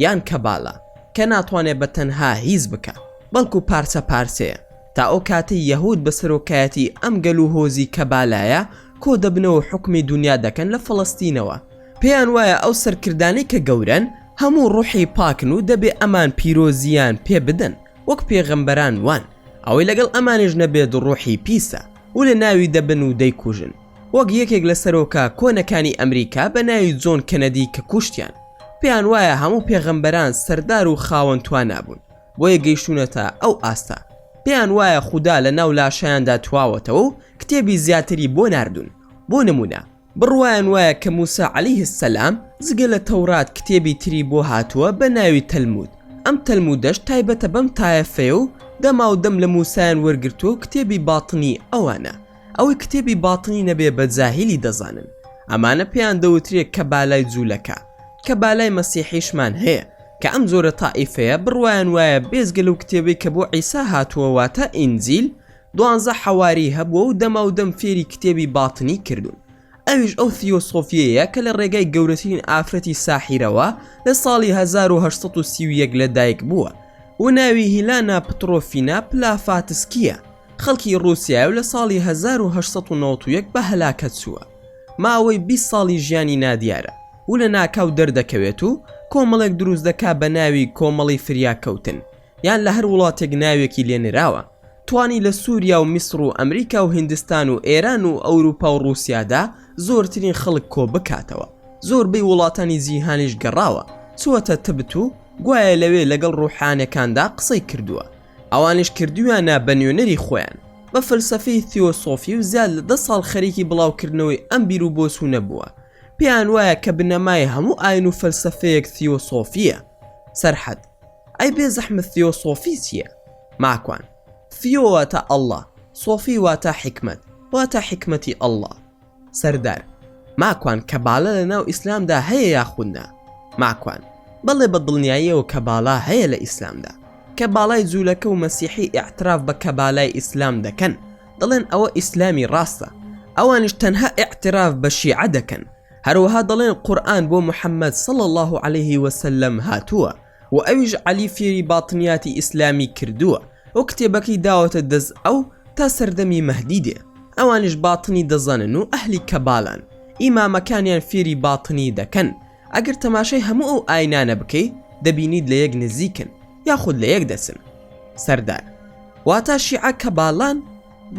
یان کەباڵا کە ناتوانێت بە تەنها هیچ بکە بەڵکو پارچە پارچەیە. تا ئەو کاتی یەهود بە سەرۆکایەتی ئەم گەل و هۆزی کەبالایە کۆ دەبنەوە حکمی دنیا دەکەن لە فەڵەستینەوە. پێیان وایە ئەو سەرکردانەی کە گەورن هەموو ڕوحی پاکن و دەبێ ئەمان پیرۆزیان پێ بدەن وەک پێغەمبەران وان، ئەوەی لەگەڵ ئەمانش نەبێت ڕوحی پیسە و لە ناوی دەبن و دەیکوژن، وەک یەکێک لە سەرۆکا کۆنەکانی ئەمریکا بە ناوی جۆن کەنەدی کە کوشتیان. پێیان وایە هەموو پێغەمبەران سەردار و خاوەن توانابوون بۆیە گەیشتونەتە ئەو ئاستا. پێیان وایە خودا لە ناو لاشەیاندا تواوەتەوە و کتێبی زیاتری بۆ ناردون. بۆ نمونە بڕوایان وایە کە موسا عەلەیه السەلام جگە لە تەورات کتێبی تری بۆ هاتووە بە ناوی تەلمود. ئەم تەلمودەش تایبەتە بەم تایەفەیە و دەما و دەم لە موسایان وەرگرتووە و کتێبی باتنی ئەوانە، ئەوەی کتێبی باتنی نەبێ بە جاهیلی دەزانن. ئەمانە پێیان دەوترێت کە بالای جوولەکە، کە بالای مەسیحیشمان هەیە کە ئەم زۆرە تائیفەیە بڕوایان وایە بێزگە لەو کتێبەی کە بۆ عیسا هاتووە واتە ئینجیل 12 حەواری هەبووە و دەما و دەم فێری کتێبی باتنی کردوون. ئەویش ئەو تیۆسۆفیەیە کە لە ڕێگای گەورەترین ئافرەتی ساحیرەوە لە ساڵی 1831 لەدایک بووە و ناوی هیلانا پترۆفینا پلافاتسکیە. خەڵکی ڕووسیا و لە ساڵی 1891 بە هەلاکەت چووە. ماوەی 20 ساڵی ژیانی نادیارە و لە ناکاو دەردەکەوێت و کۆمەڵێک دروست دەکا بە ناوی کۆمەڵی فریاکەوتن، یان لە هەر وڵاتێک ناوێکی لێنراوە توانی لە سووریا و میسر و ئەمریکا و هیندستان و ئێران و ئەوروپا و ڕووسیادا زۆرترین خەڵک کۆ بکاتەوە. زۆربەی وڵاتانی جیهانیش گەڕاوە چووەتە تبت و گوایە لەوێ لەگەڵ ڕوحانەکاندا قسەی کردووە. ئەوانش کردویانە بە نوێنەری خۆیان بە فلسفەی تیۆسۆفی و زیاد لە 10 ساڵ خەریکی بڵاوکردنەوەی ئەم بیر و بۆچوو نەبووە. پێیان وایە کە بنەمای هەموو ئاین و فەلسفەیەک تیۆسۆفیە. سەرحەد ئەی بێ زەحمت تیۆسۆفی چییە؟ ماکوان ثیۆ واتە ئەڵڵا، سۆفی واتە حکمت، واتە حکمەتی ئەڵڵا. سەردار ماکوان کەباڵە لە ناو ئیسلامدا هەیە یاخودنا؟ ماکوان بەڵێ بە دڵنیاییەوە کەباڵا هەیە لە ئیسلامدا. کەباڵای جوولەکە و مەسیحی ئیعتراف بە کەبالای ئیسلام دەکەن، دەڵێن ئەوە ئیسلامی ڕاستە. ئەوانش تەنها ئیعتراف بە شیعە دەکەن. هەروەها دەڵێن قورئان بۆ محەممەد صلی الله عليه وسلم هاتووە و ئەویش عەلی فێری باتنیاتی ئیسلامی کردووە و کتێبەکەی داوەتە دەست ئەو تا سەردەمی مەهدی دێ. ئەوانش باتنی دەزانن و ئەهلی کەباڵان، ئیمامەکانیان فێری باتنی دەکەن. ئەگەر تەماشای هەموو ئەو ئاینانە بکەی دەبینیت لە یەک نزیکن یاخود لە یەک دەسن. سەردار واتە شیعە کەباڵان؟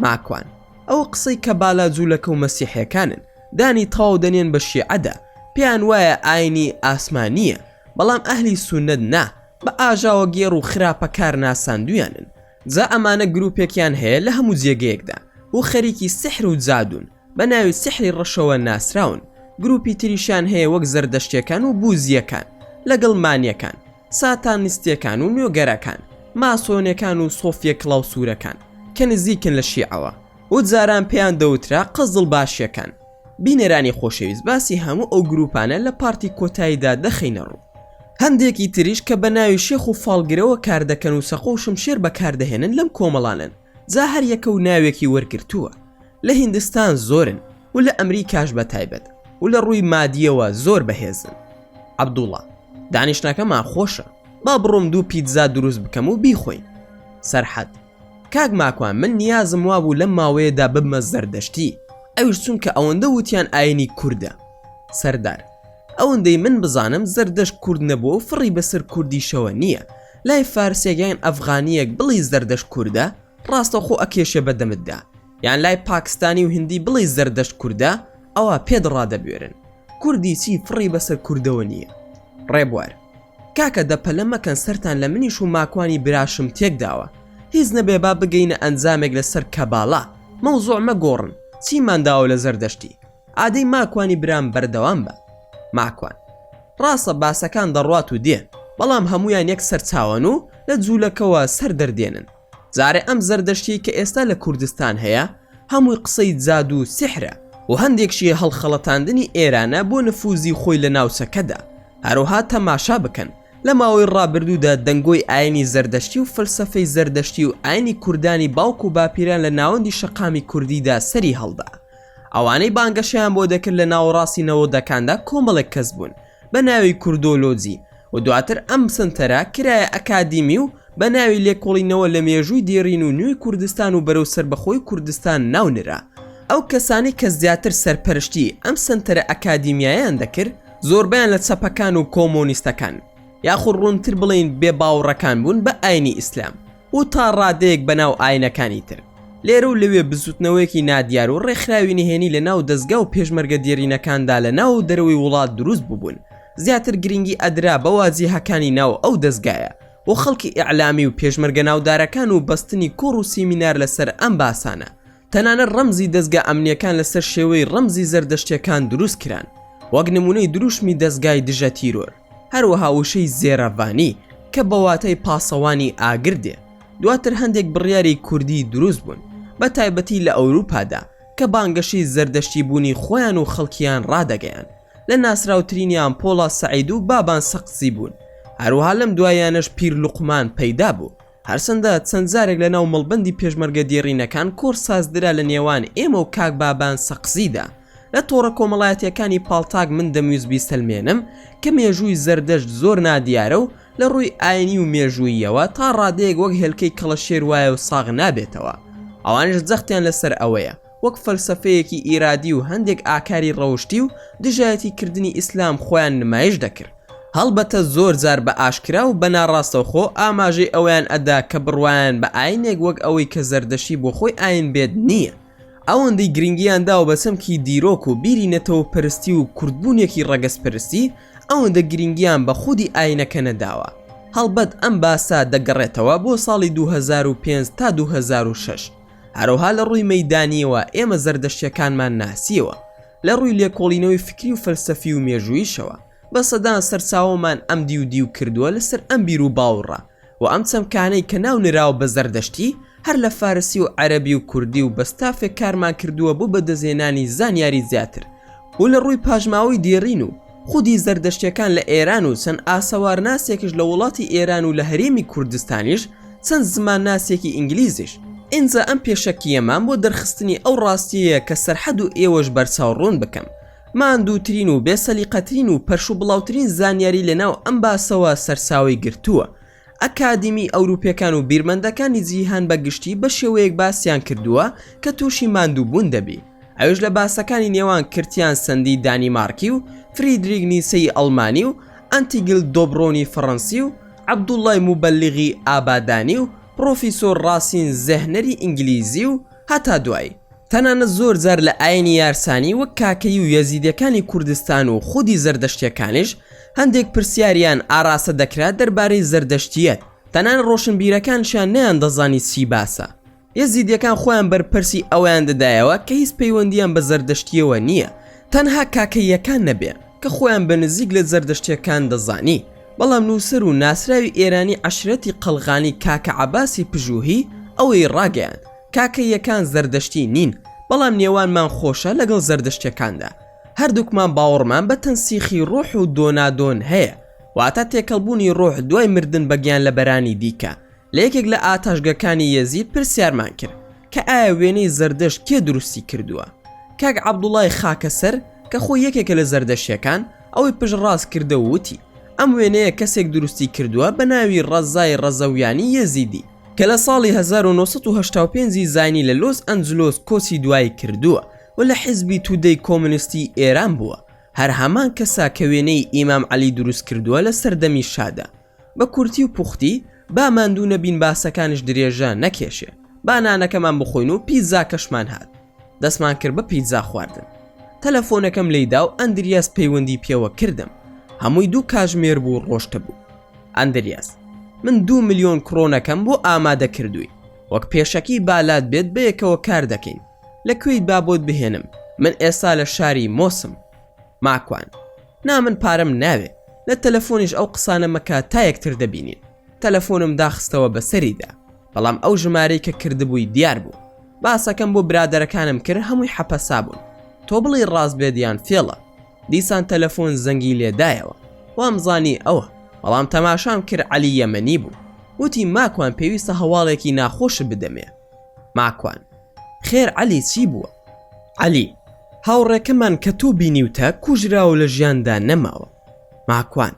ماکوان ئەو قسەی کەباڵا جوولەکە و مەسیحیەکانن، دانی تاو دەنێن بە شیعەدا، پێیان وایە ئاینی ئاسمانیە، بەڵام ئەهلی سونەت نا، بە ئاژاوە گێڕ و خراپە کار ناساندویانن. جا ئەمانە گروپێکیان هەیە لە هەموو جێگەیەکدا و خەریکی سحر و جادون، بە ناوی سحری ڕەشەوە ناسراون. گروپی تریشان هەیە وەک زەردەشتیەکان و بوزیەکان، لەگەڵ مانیەکان، ساتانیستیەکان و نوێگەرەکان، ماسۆنیەکان و سۆفیە کڵاوسورەکان کە نزیکن لە شیعەوە و جاران پێیان دەوترا قزڵ باشیەکان. بینەرانی خۆشەویست باسی هەموو ئەو گروپانە لە پارتی کۆتاییدا دەخینە ڕوو. هەندێکی تریش کە بە ناوی شێخ و فاڵگرەوە کار دەکەن و سەقۆ و شمشێر بەکاردەهێنن لەم کۆمەڵانن، جا هەر یەکە و ناوێکی وەرگرتووە. لە هیندستان زۆرن و لە ئەمریکاش بە تایبەت و لە ڕووی مادیەوە زۆر بەهێزن. عەبدوڵڵا دانیشتنەکەمان خۆشە، با بڕۆم 2 پیتزا دروست بکەم و بیخۆین. سەرحەد کاک ماکوان من نیازم وابوو لەم ماوەیەدا ببمە زەردەشتی، ئەوش چونکە ئەوەندە وتیان ئاینی کووردە. سەردار ئەوەندەی من بزانم زەردەشت کورد نەبووە و فڕی بەسەر کوردیشەوە نییە. لای فارسێکیان ئەفغانیەک بڵی زەردەشت کووردە ڕاستەخۆ ئەکێشە بەدەمتدا، یان لای پاکستانی و هندی بڵی زەردەشت کووردە ئەوە پێت ڕادەبوێرن. کوردی چی فڕی بەسەر کوردەوە نییە. ڕێبوار کاکە دەپەلە مەکەن سەرتان لە منیش و ماکوانی براشم تێکداوە، هیچ نەبێ با بگەینە ئەنجامێک لەسەر کەباڵا. مەوزوع مەگۆڕن، چیمان داوە لە زەردەشتی؟ ئادەی ماکوانی برام بەردەوام بە. ماکوان ڕاستە باسەکان دەڕوات و دێن، بەڵام هەمویان یەک سەرچاوەن و لە جوولەکەوە سەر دەردێنن. جارێ ئەم زەردەشتی کە ئێستا لە کوردستان هەیە هەمووی قسەی جاد و سحرە و هەندێکشی هەڵخەڵەتاندنی ئێرانە بۆ نفوزی خۆی لە ناوچەکەدا. هەروها تەماشا بکەن لە ماوەی ڕابردوودا دەنگۆی ئاینی زەردەشتی و فەلسەفەی زەردەشتی و ئاینی کوردانی باوک و باپیران لە ناوەندی شەقامی کوردیدا سەری هەڵدا. ئەوانەی بانگەشیان بۆ دەکرد لە ناوەڕاستی نەوەدەکاندا کۆمەڵێک کەس بوون بە ناوی کوردۆلۆجی و دواتر ئەم سنتەرە کرایە ئەکادیمی و بە ناوی لێکۆڵینەوە لە مێژووی دێڕین و نوێی کوردستان و بەرەو سەربەخۆی کوردستان ناونرا. ئەو کەسانی کە زیاتر سەرپەرشتی ئەم سنتەرە ئەکادیمیایان دەکرد زۆربیان لە چەپەکان و کۆمۆنیستەکان یاخود ڕوونتر بڵین بێ باوەڕەکان بوون بە ئاینی ئیسلام و تا ڕادەیەک بەناو ئاینەکانی تر. لێرە و لەوێ بزوتنەوەیەکی نادیار و ڕێکخراوی نهێنی لە ناو دەستگا و پێشمەرگە دێرینەکاندا لە ناو دەرەوەی وڵات دروست ببوون. زیاتر گرنگی ئەدرا بە وازیهەکانی ناو ئەو دەستگایە و خەڵکی ئیعلامی و پێشمەرگە ناودارەکان و بەستنی کۆڕ و سیمینار لەسەر ئەم باسانە. تەنانەت ڕەمزی دەستگا ئەمنیەکان لەسەر شێوەی ڕەمزی زەردەشتیەکان دروست کران، وەک نمونەی دروشمی دەستگای دژە تیرۆر، هەروەها وشەی زێرەڤانی کە بەواتای پاسەوانی ئاگردێ. دواتر هەندێک بڕیاری کوردی دروست بوون بە تایبەتی لە ئەوروپادا کە بانگەشی زەردەشتی بوونی خۆیان و خەڵکیان ڕادەگەیان. لە ناسراوترینیان پۆڵا سەعید و بابان سەقزی بوون. هەروەها لەم دوایانەش پیر لوقمان پەیدا بوو. هەرچەندە چەند جارێک لە ناو مەڵبەندی پێشمەرگە دێڕینەکان کۆر سازدرا لە نێوان ئێمە و کاک بابان سەقزیدا. لە تۆڕە کۆمەڵایەتیەکانی پاڵتاک من دەمویست بیسەلمێنم کە مێژووی زەردەشت زۆر نادیارە و لە ڕووی ئاینی و مێژوویەوە تا ڕادەیەک وەک هێلکەی کەڵەشێر وایە و ساغ نابێتەوە. ئەوانش جەختیان لەسەر ئەوەیە وەک فەلسەفەیەکی ئیرادی و هەندێک ئاکاری ڕەوشتی و دژایەتی کردنی ئیسلام خۆیان نمایش دەکرد. هەڵبەتە زۆر جار بە ئاشکرا و بەناڕاستەوخۆ ئاماژەی ئەویان ئەدا کە بڕوایان بە ئاینێک وەک ئەوەی کە زەردەشتی بۆ خۆی ئاین بێت نییە. ئەوەندەی گرنگیان دا و بەسەمکی دیرۆک و بیری نەتەوە پەرستی و کوردبوونێکی ڕەگەزپەرستی ئەوەندە گرنگیان بە خودی ئاینەکە نەداوە. هەڵبەت ئەم باسا دەگەڕێتەوە بۆ ساڵی 2005 تا 2006. هەروها لە ڕووی مەیدانیەوە ئێمە زەردەشتیەکانمان ناسیەوە، لە ڕووی لێکۆڵینەوەی فکری و فەلسەفی و مێژوویشەوە. بە سەدان سەرچاوەمان ئەم دی و کردووە لەسەر ئەم بیر و باوەڕە و ئەم چەمکانەی کە ناو نراوە بە زەردەشتی هەر لە فارسی و عەرەبی و کوردی و بەستافێک کارمان کردووە بۆ بەدەزێنانی زانیاری زیاتر و لە ڕووی پاژماوەی دێڕین و خودی زەردەشتیەکان لە ئێران و چەند ئاسەوارناسێکش لە وڵاتی ئێران و لە هەرێمی کوردستانیش چەند زمان ناسێکی ئینگلیزیش. ئینجا ئەم پێشەکیەمان بۆ دەرخستنی ئەو ڕاستیەیە کە سەرحەد و ئێوەش بەرچاوڕوون بکەم. ماندووترین و بێسەلیقەترین و پەرش و بڵاوترین زانیاری لەناو ئەم باسەوە سەرساوی گرتووە. ئەکادیمی ئەوروپیەکان و بیرمەندەکانی جیهان بەگشتی بە شێوەیەک باسییان کردووە کە تووشی ماندووبوون دەبی. ئەوش لە باسەکانی نێوان کردیان سەندی دانیمارکی و فریدریک نیسەی ئەڵمانی و ئەنتیگل دۆبرۆنی فەڕەنسی و عەبدوڵڵای موبەلیغی ئابادانی و پرۆفیسۆر ڕاسین زەهنەری ئینگلیزی و هەتا دوایی. تەنانەت زۆر جار لە ئاینی یارسانی وەک کاکەی و یەزیدەکانی کوردستان و خودی زەردەشتیەکانیش هەندێک پرسیاریان ئاراسە دەکرا دەربارەی زەردەشتیەت. تەنان ڕۆشنبیرەکانشیان نەیان دەزانی چی باسە. یەزیدیەکان خۆیان بەرپرسی ئەویان دەدایەوە کە هیچ پەیوەندیان بە زەردەشتیەوە نییە، تەنها کاکەیەکان نەبێ کە خۆیان بە نزیک لە زەردەشتیەکان دەزانی. بەڵام نووسەر و ناسراوی ئێرانی عەشرەتی قەلغانی کاکە عەباسی پژوهی ئەوەی ڕاگەیان کاکەیەکان زەردەشتی نین، بەڵام نێوانمان خۆشە لەگەڵ زەردەشتیەکاندا. هەردووکمان باوەڕمان بە تەنسیخی ڕۆح و دۆنادۆن هەیە، واتە تێکەڵبوونی ڕۆح دوای مردن بەگیان لە بەرانی دیکە. لە یەکێک لە ئاتاشگەکانی یەزید پرسیارمان کرد کە ئایا وێنەی زەردەشت کێ دروستی کردووە؟ کاک عەبدوڵڵای خاکەسەر کە خۆی یەکێکە لە زەردەشتیەکان ئەوەی پشتڕاست کردە و وتی ئەم وێنەیە کەسێک دروستی کردووە بە ناوی ڕەزای ڕەزەویانی یەزیدی کە لە ساڵی 1985 زانی لە لۆس ئەنجلۆس کۆچی دوایی کردووە و لە حیزبی تودەی کۆمونیستی ئێران بووە. هەر هەمان کەسا کە وێنەی ئیمام عەلی دروست کردووە لە سەردەمی شادا. بە کورتی و پوختی با ماندوو نەبین باسەکانش درێژە نەکێشێ، با نانەکەمان بخۆین و پیتزا کەشمان هات. دەستمان کرد بە پیتزا خواردن. تەلەفۆنەکەم لێیدا و ئەندریاس پەیوەندی پێوە کردم. هەمووی 2 کاژمێر بوو ڕۆشتە بوو. ئەندریاس، من 2 ملیۆن کڕۆنەکەم بۆ ئامادە کردووی، وەک پێشەکی بالات بێت بەیەکەوە کار دەکەین. لەکوێیت با بۆت بهێنم؟ من ئێستا لە شاری مۆسم. ماکوان، نا من پارەم ناوێ. لە تەلەفۆنیش ئەو قسانە مەکە تا یەکتر دەبینین. تەلەفۆنم داخستەوە بەسەریدا، بەڵام ئەو ژمارەی کە کردبووی دیار بوو. باسەکەم بۆ برادەرەکانم کرد، هەمووی حەپەسا بوون. تۆ بڵی ڕاست بێدیان فێڵە. دیسان تەلەفۆن زەنگی لێدایەوە، وامزانی ئەوە، بەڵام تەماشام کرد عەلی یەمەنی بوو. وتی ماکوان پێویستە هەواڵێکی ناخۆش بدەمێ. ماکوان، خێر عەلی چی بووە؟ عەلی، هاوڕێکەمان کە تۆ بینیوتە کوژراوە لە ژیاندا نەماوە. ماکوان،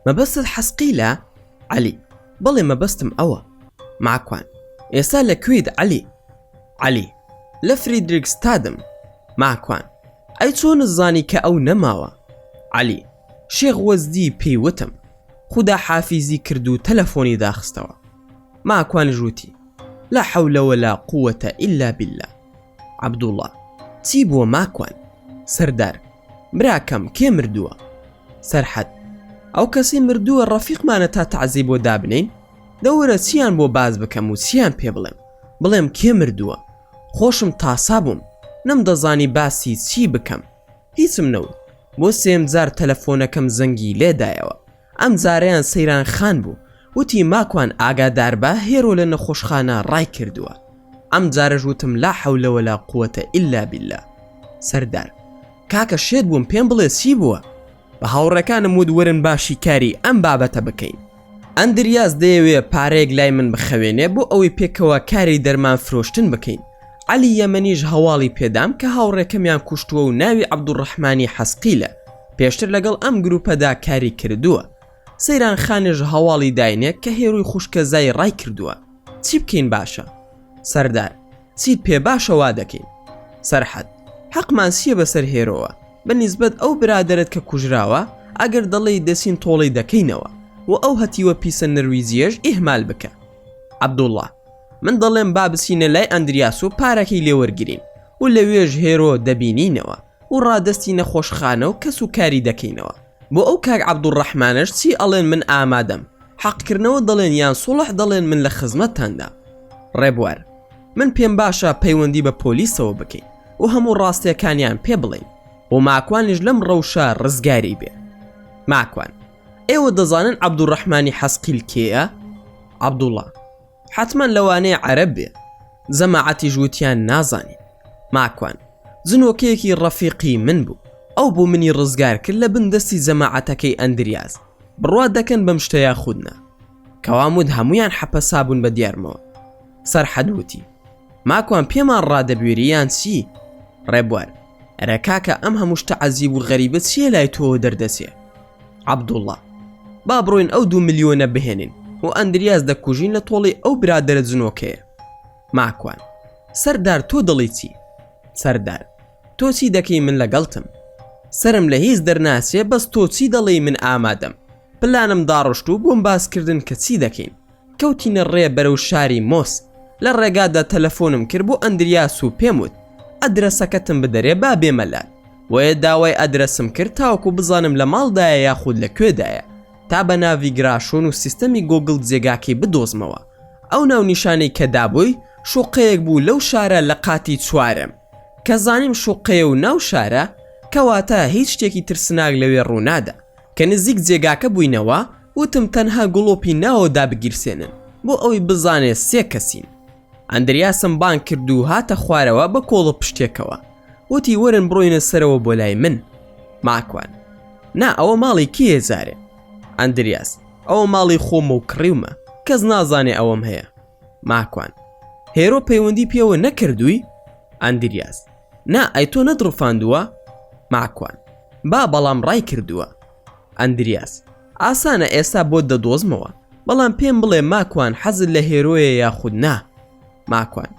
مەبەستت حەسقیلە؟ عەلی، بەڵێ مەبەستم ئەوە. ماکوان، ئێستا لەکوێیت عەلی؟ عەلی، لە فریدریکستادم. ماکوان، ئەی چۆن زانی کە ئەو نەماوە؟ عەلی، شێخ وەزدی پێیوتم. خدا حافیزی کرد و تەلەفۆنی داخستەوە. ماکوانیش وتی لا حەولە وەلا قووەتە ئیلا بالله. عەبدوڵڵا، چی بووە ماکوان؟ سەردار، براکەم کێ مردووە؟ سەرحەد، ئەو کەسی مردووە ڕەفیقمانە تا تەعزیی بۆ دابنین؟ دەورە چیان بۆ باز بکەم و چیان پێ بڵێم کێ مردووە؟ خۆشم تاسا بووم، نەمدەزانی باسی چی بکەم. هیچم نەوت. بۆ 3 جار تەلەفۆنەکەم زەنگی لێدایەوە. ئەم جارەیان سەیران خان بوو. وتی ماکوان ئاگادار بە هێرۆ لە نەخۆشخانە ڕای کردووە. ئەم جارەش وتم لا حەولە وەلا قووەتە ئیلا بالله. سەردار، کاکە شێت بووم، پێم بڵێ چی بووە؟ بە هاوڕێکانم وت وەرن باشی کاری ئەم بابەتە بکەین. ئەندریاس دەیەوێ پارەیەک لای من بخەوێنێ بۆ ئەوەی پێکەوە کاری دەرمان فرۆشتن بکەین. عەلی یەمەنیش هەواڵی پێدام کە هاوڕێکەمیان کوشتووە و ناوی عەبدوڕەحمانی حەسقیلە. پێشتر لەگەڵ ئەم گروپەدا کاری کردووە. سەیران خانێژ هەواڵی داینێک کە هێروی خوشکەزای ڕای کردووە. چی بکەین باشە؟ سەردار، چیت پێ باشە وا دەکەین. سەرحەد، حەقمان چییە بەسەر هێرۆوە؟ بە نیسبەت ئەو برادەرت کە کوژراوە، ئەگەر دەڵێ دەسین تۆڵەی دەکەینەوە و ئەو هەتیوە پیسە نەرویزیەش ئیهمال بکە. عەبدوڵڵا من دەڵێم با بچینە لای ئەندریاس و پارەکەی لێوەرگرین و لەوێژ هێرۆ دەبینینەوە و ڕادەستی نەخۆشخانە و کەس و کاری دەکەینەوە. بۆ ئەو کاک عەبدوڕەحمانەش چی ئەڵێن من ئامادەم، حەقکردنەوە دەڵێن یان سوڵح دەڵێن من لە خزمەتتاندا. ڕێبوار من پێم باشە پەیوەندی بە پۆلیسەوە بکەین و هەموو ڕاستیەکانیان پێ بڵێین و ماکوانیش لەم ڕەوشە ڕزگاری بێ. ماکوان ئێوە دەزانن عەبدوڕەحمانی حەسقیل کێیە؟ عەبدوڵڵا حتمما لەوانەیە عەرەب بێ، جەماعەتی ژووتیان نازانین. ماکوان جنۆکەیەکی ڕەفیقی من بوو، ئەو بوو منی ڕزگار کرد لە بندستی جەماعەتەکەی ئەندریاز. بڕوا دەکەن بەم شتەیە خودنا کەوامود هەمویان حەپەسا بوون بە دیارمەوە. سەرحەدوتی ماکوان پێمان ڕادەبوێری یان چی؟ ڕێبوار ئەرە کاکە ئەم هەموو شتە عەزیب و غەریبە چیە لای تۆ دەردەچێ؟ عەبدوڵڵا با بڕۆین ئەو 2 ملیۆنە بهێنین و ئەندریاز دەکوژین لە تۆڵی ئەو برادەرە جنۆکەیە. ماکوان سەردار تۆ دڵی چی؟ سەردار تۆ چی دەکەی من لەگەڵتم؟ سرم لە هیچ دەرناسێ بەس تۆ چی دەڵێی من ئامادەم. پلانم داڕشت و بۆم باسکردن کە چی دەکەین. کەوتینە ڕێ بەرەو شاری مۆس. لە ڕێگادا تەلەفۆنم کرد بۆ ئەندریاس و پێم وت ئەدرەسەکەتم بدەرێ با بێمەلات. وەیە داوای ئەدرەسم کرد تاوەکو بزانم لە ماڵدایە یاخود لەکوێدایە تا بە ناڤیگراشۆن و سیستەمی گۆگڵ جێگاکەی بدۆزمەوە. ئەو ناونیشانەی کە دابووی شوقەیەک بوو لەو شارە لە قاتی چوارم کە زانیم شوقەیە و ناو شارە کەواتە هیچ شتێکی ترسناک لەوێ ڕوونادا. کە نزیک جێگاکە بووینەوە وتم تەنها گڵۆپی ناوەدا بگیرسێنن بۆ ئەوەی بزانێت 3 کەسین. ئەندریاسم بان کرد و هاتە خوارەوە بە کۆڵە پشتێکەوە. وتی وەرن بڕۆینە سەرەوە بۆ لای من. ماکوان نا ئەوە ماڵی کێ زارێ؟ ئەندریاس ئەوە ماڵی خۆمە و کڕیومە، کەس نازانێ ئەوەم هەیە. ماکوان هێرۆ پەیوەندی پێوە نەکردووی؟ ئەندریاس نا ئەی تۆ نەدڕفاندووە؟ ماکوان با بەڵام ڕای کردووە. ئەندریاس ئاسانە ئێستا بۆ دەدۆزمەوە، بەڵام پێم بڵێ ماکوان حەزت لە هێرۆیە یاخود نا؟ ماکوان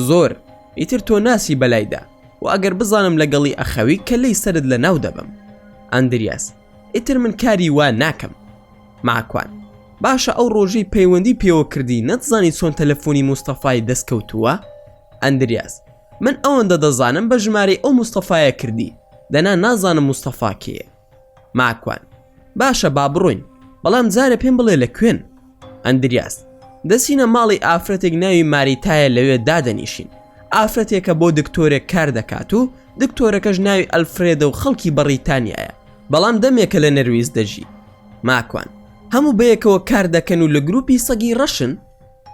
زۆر ئیتر تۆ ناسی بەلایدا و ئەگەر بزانم لەگەڵی ئەخەوی کە لی سرت لە ناو دەبم. ئەندریاس ئیتر من کاری وا ناکەم. ماکوان باشە ئەو ڕۆژەی پەیوەندی پێوە کردی نەتزانی چۆن تەلەفۆنی موستەفای دەستکەوتووە؟ ئەندریاس من ئەوەندە دەزانم بە ژمارەی ئەو موستەفایە کردی، دەنا نازانم موستەفا کێیە. ماکوان باشە با بڕۆین، بەڵام جارە پێم بڵێ لە کوێن؟ ئەندریاس دەچینە ماڵی ئافرەتێک ناوی ماریتایە لەوێ دادەنیشین. ئافرەتێکە بۆ دکتۆرێک کار دەکات و دکتۆرەکەش ناوی ئەلفرێدە و خەڵکی بەڕیتانیایە، بەڵام دەمێکە لە نەرویز دەژی. ماکوان هەموو بەیەکەوە کار دەکەن و لە گروپی سەگی ڕەشن؟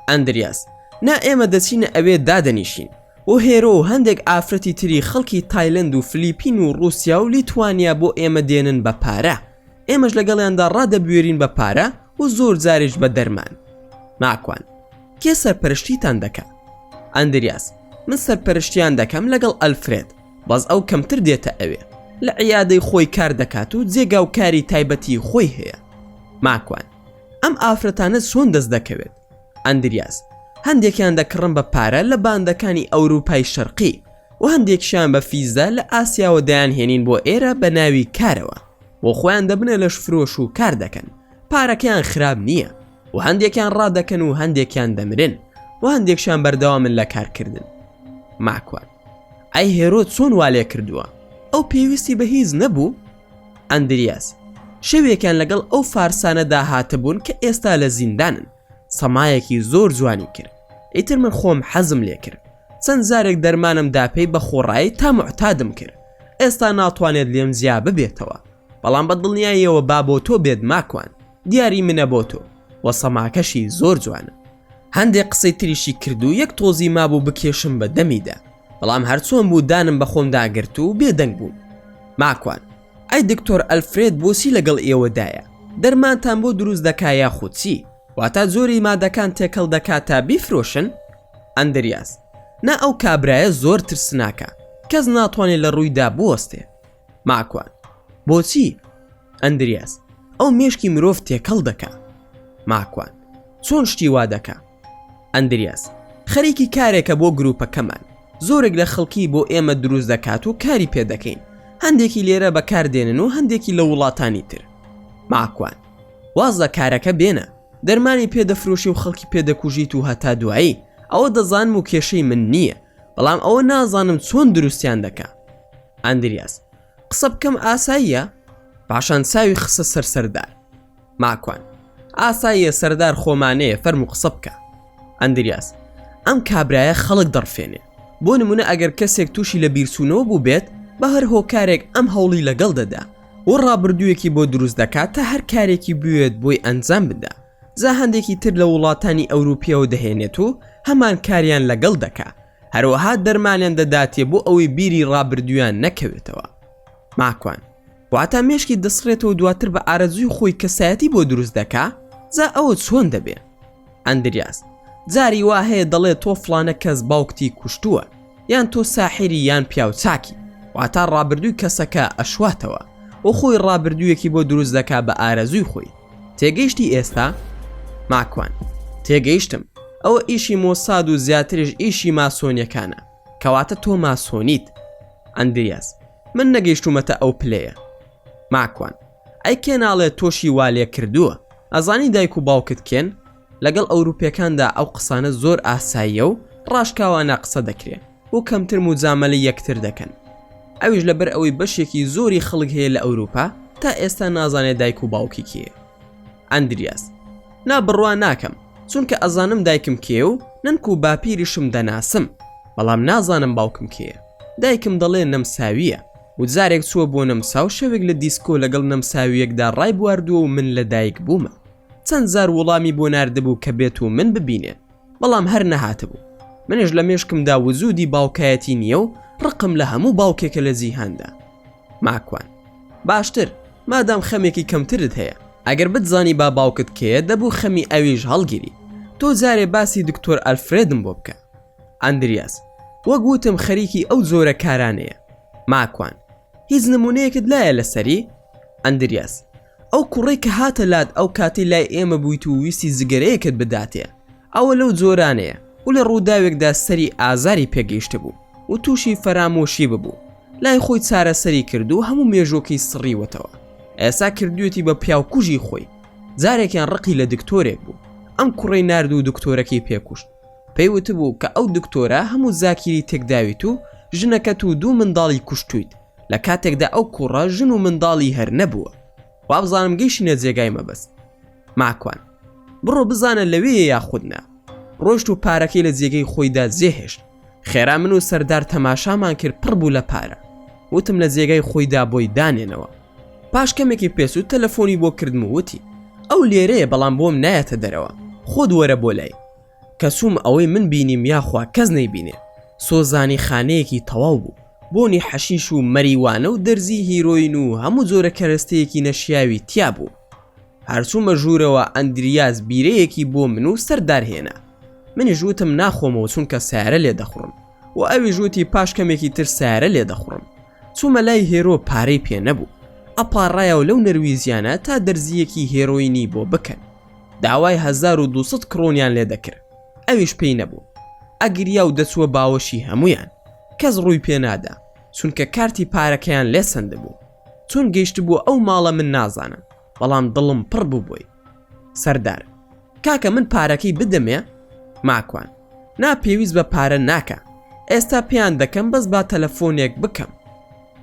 ئەندریاس نا ئێمە دەچینە ئەوێ دادەنیشین و هێرۆ و هەندێک ئافرەتی تری خەڵکی تایلەند و فلیپین و رووسیا و لیتوانیا بۆ ئێمە دێنن بە پارە. ئێمەش لەگەڵیاندا ڕادەبوێرین بە پارە و زۆر جارێش بە دەرمان. ماکوان کێ سەرپەرشتیتان دەکات؟ ئەندریاس من سەرپەرشتیان دەکەم لەگەڵ ئەلفرێد، بەس ئەو کەمتر دێتە ئەوێ، لە عیادەی خۆی کار دەکات و جێگا و کاری تایبەتی خۆی هەیە. ماکوان ئەم ئافرەتانە چۆن دەست دەکەوێت؟ ئەندریاس هەندێکیان دەکڕن بە پارە لە باندەکانی ئەوروپای شەرقی و هەندێکشیان بە فیزا لە ئاسیاوە دەیانهێنین بۆ ئێرە بە ناوی کارەوە بۆ خۆیان دەبنە لەش فرۆش و کار دەکەن. پارەکەیان خراپ نییە و هەندێکیان ڕادەکەن و هەندێکیان دەمرن و هەندێکشان بەردەوامن لە کارکردن. ماکوان ئەی هێرۆ چۆن والێ کردووە؟ ئەو پێویستی بە هیچ نەبوو؟ ئەندریاس شەوێکیان لەگەڵ ئەو فارسانەدا هاتەبوون کە ئێستا لە زیندانن. سەمایەکی زۆر جوانی کرد. ئیتر من خۆم حەزم لێ کرد، چەند جارێک دەرمانم داپەی بە خۆڕایی تا معتادم کرد. ئێستا ناتوانێت لێم زیا ببێتەوە، بەڵام بە دڵنیاییەوە با بۆ تۆ بێت ماکوان، دیاری منە بۆ تۆ و سەماکەشی زۆر جوانە. هەندێک قسەی تریشی کرد و یەک تۆزی مابوو بکێشم بە دەمیدا، بەڵام هەرچۆن بوو دانم بە خۆم داگرت و بێدەنگ بووم. ماکوان ئەی دکتۆر ئەلفرێد بۆچی لەگەڵ ئێوەدایە؟ دەرمانتان بۆ دروست دەکا یاخود چی؟ واتە زۆری مادەکان تێکەڵ دەکات تا بیفرۆشن؟ ئەندریاس نا ئەو کابرایە زۆر ترسناکە، کەس ناتوانێت لە ڕوویدا بوەستێ. ماکوان بۆچی؟ ئەندریاس ئەو مێشکی مرۆڤ تێکەڵ دەکا. ماکوان چۆن شتی وا دەکا؟ ئەندریاس خەریکی کارێکە بۆ گروپەکەمان، زۆرێک لە خەڵکی بۆ ئێمە دروست دەکات و کاری پێ دەکەین. هەندێکی لێرە بەکاردێنن و هەندێکی لە وڵاتانی تر. ماکوان واز لە کارەکە بێنە، دەرمانی پێدەفرۆشی و خەڵکی پێدەکوژیت و هەتا دوایی ئەوە دەزانم و کێشەی من نییە، بەڵام ئەوە نازانم چۆن دروستیان دەکا. ئەندریاس قسە بکەم ئاساییە؟ پاشان چاوی خسە سەر سەردار. ماکوان ئاساییە سەردار خۆمانەیە، فەرموو قسە بکە. ئەندریاس ئەم کابرایە خەڵک دەڕفێنێ، بۆ نمونە ئەگەر کەسێک تووشی لە بیرچوونەوە بوو بێت بە هەر هۆکارێک ئەم هەوڵی لەگەڵ دەدا و ڕابردوویەکی بۆ دروست دەکات تا هەر کارێکی بوێت بۆی ئەنجام بدە. جا هەندێکی تر لە وڵاتانی ئەوروپیەوە دەهێنێت و هەمان کاریان لەگەڵ دەکا، هەروەها دەرمانیان دەداتێ بۆ ئەوەی بیری ڕابردوویان نەکەوێتەوە. ماکوان واتە مێشکی دەسڕێتەوە دواتر بە ئارەزووی خۆی کەسایەتی بۆ دروست دەکا، جا ئەوە چۆن دەبێ؟ ئەندریاس جاری وا هەیە دەڵێت تۆ فلانە کەس باوکتی کوشتووە، یان تۆ ساحری یان پیاو چاکی، واتە ڕابردووی کەسەکە ئەشواتەوە و خۆی ڕابردوویەکی بۆ دروست دەکا بە ئارەزووی خۆی. تێگەیشتی ئێستا؟ ماکوان تێگەیشتم، ئەوە ئیشی مۆساد و زیاتریش ئیشی ماسۆنیەکانە، کەواتە تۆ ماسۆنیت. ئەندریاس من نەگەیشتومەتە ئەو پلەیە. ماکوان ئەی کێ ناڵێت تۆشی والێ کردووە؟ ئەزانی دایک و باوکت کێن؟ لەگەڵ ئەوروپیەکاندا ئەو قسانە زۆر ئاساییە و ڕاشکاوانە قسە دەکرێت و کەمتر موجامەلە یەکتر دەکەن. ئەویش لەبەر ئەوەی بەشێکی زۆری خەڵک هەیە لە ئەوروپا تا ئێستا نازانێت دایک و باوکی کێیە. ئەندریاس نابڕوا ناکەم، چونکە ئەزانم دایکم کێ و ننک و باپیریشم دەناسم، بەڵام نازانم باوکم کێیە. دایکم دەڵێ نەمساویە و جارێک چووە بۆ نەمسا و شەوێک لە دیسکۆ لەگەڵ نەمساویەکدا ڕای بواردووە و من لە دایک بوومە. چەند زار وەڵامی بۆ ناردبوو کە بێت و من ببینێ، بەڵام هەر نەهاتبوو. منش لە مێشکمدا وجودی باوکایەتی نییە و ڕقم لە هەموو باوکێکە لە جیهاندا. ماکوان باشتر، مادام خەمێکی کەمترت هەیە، ئەگەر بتزانی با باوکت کێیە دەبوو خەمی ئەویش هەڵگیری. تۆ جارێ باسی دکتۆر ئەلفرێدم بۆ بکە. ئەندریاس وەک گوتم خەریکی ئەو جۆرە کارانەیە. ماکوان هیچ نمونەیەکت لایە لەسەری؟ ئەندریاس ئەو کوڕی کە هاتە لات ئەو کاتی لای ئێمە بوویت و ویستی زگەرەیەکت بداتێ، ئەوە لەو جۆرانەیە و لە ڕووداوێکدا سەری ئازاری پێگەیشتە بوو و تووشی فەرامۆشی ببوو، لای خۆی چارەسەری کرد و هەموو مێژۆکەی سڕیوەتەوە. ئێستا کردوێتی بە پیاوکوژی خۆی. جارێکیان ڕقی لە دکتۆرێک بوو، ئەم کوڕی نارد و دکتۆرەکەی پێکوشت. پێیوت بوو کە ئەو دکتۆرە هەموو زاکیری تێکداویت و ژنەکەت و دوو منداڵی کوشتویت، لە کاتێکدا ئەو کوڕە ژن و منداڵی هەر نەبووە. وابزانم گەیشتینە جێگای مەبەست. ماکوان بڕۆ بزانە لەوەیە یاخودنا. ڕۆشت و پارەکەی لە جێگەی خۆیدا جێهێشت. خێرا من و سەردار تەماشامان کرد پڕ بوو لە پارە. وتم لە جێگای خۆیدا بۆی دانێنەوە. پاش کەمێکی پێسوود تەلەفۆنی بۆ کردم و وتی ئەو لێرەیە بەڵام بۆم نایەتە دەرەوە، خۆت وەرە بۆ لای. کەسوم ئەوەی من بینیم یاخوا کەس نەیبینێ. سۆزانی خانەیەکی تەواو بوو، بۆنی حەشیش و مەریوانە و دەرزی هیرۆین و هەموو جۆرە کەرەستەیەکی نەشیاوی تیا بوو. هەرچوومە ژوورەوە ئەندریاس بیرەیەکی بۆ من و سەردار هێنا. منیش وتم ناخۆمەوە چونکە سیارە لێ دەخڕم و ئەویش وتی پاش کەمێکی تر سیارە لێ دەخڕم. چوومە لای هێرۆ پارەی پێ نەبوو، ئەپاڕایەوە لەو نەرویزیانە تا دەرزیەکی هێرۆینی بۆ بکەن. داوای 1200 کڕۆنیان لێ دەکرد، ئەویش پێی نەبوو. ئەگریا و دەچووە باوەشی هەمویان، کەس ڕووی پێ نادا چونکە کارتی پارەکەیان لێ سند بوو. چون گەیشت بوو ئەو ماڵە من نازانم، بەڵام دڵم پڕ بوو بۆی. سەردار کاکە من پارەکەی بدەمێ؟ ماکوان ناپێویست بە پارە ناکە، ئێستا پێیان دەکەم بەس با تەلەفۆنێک بکەم.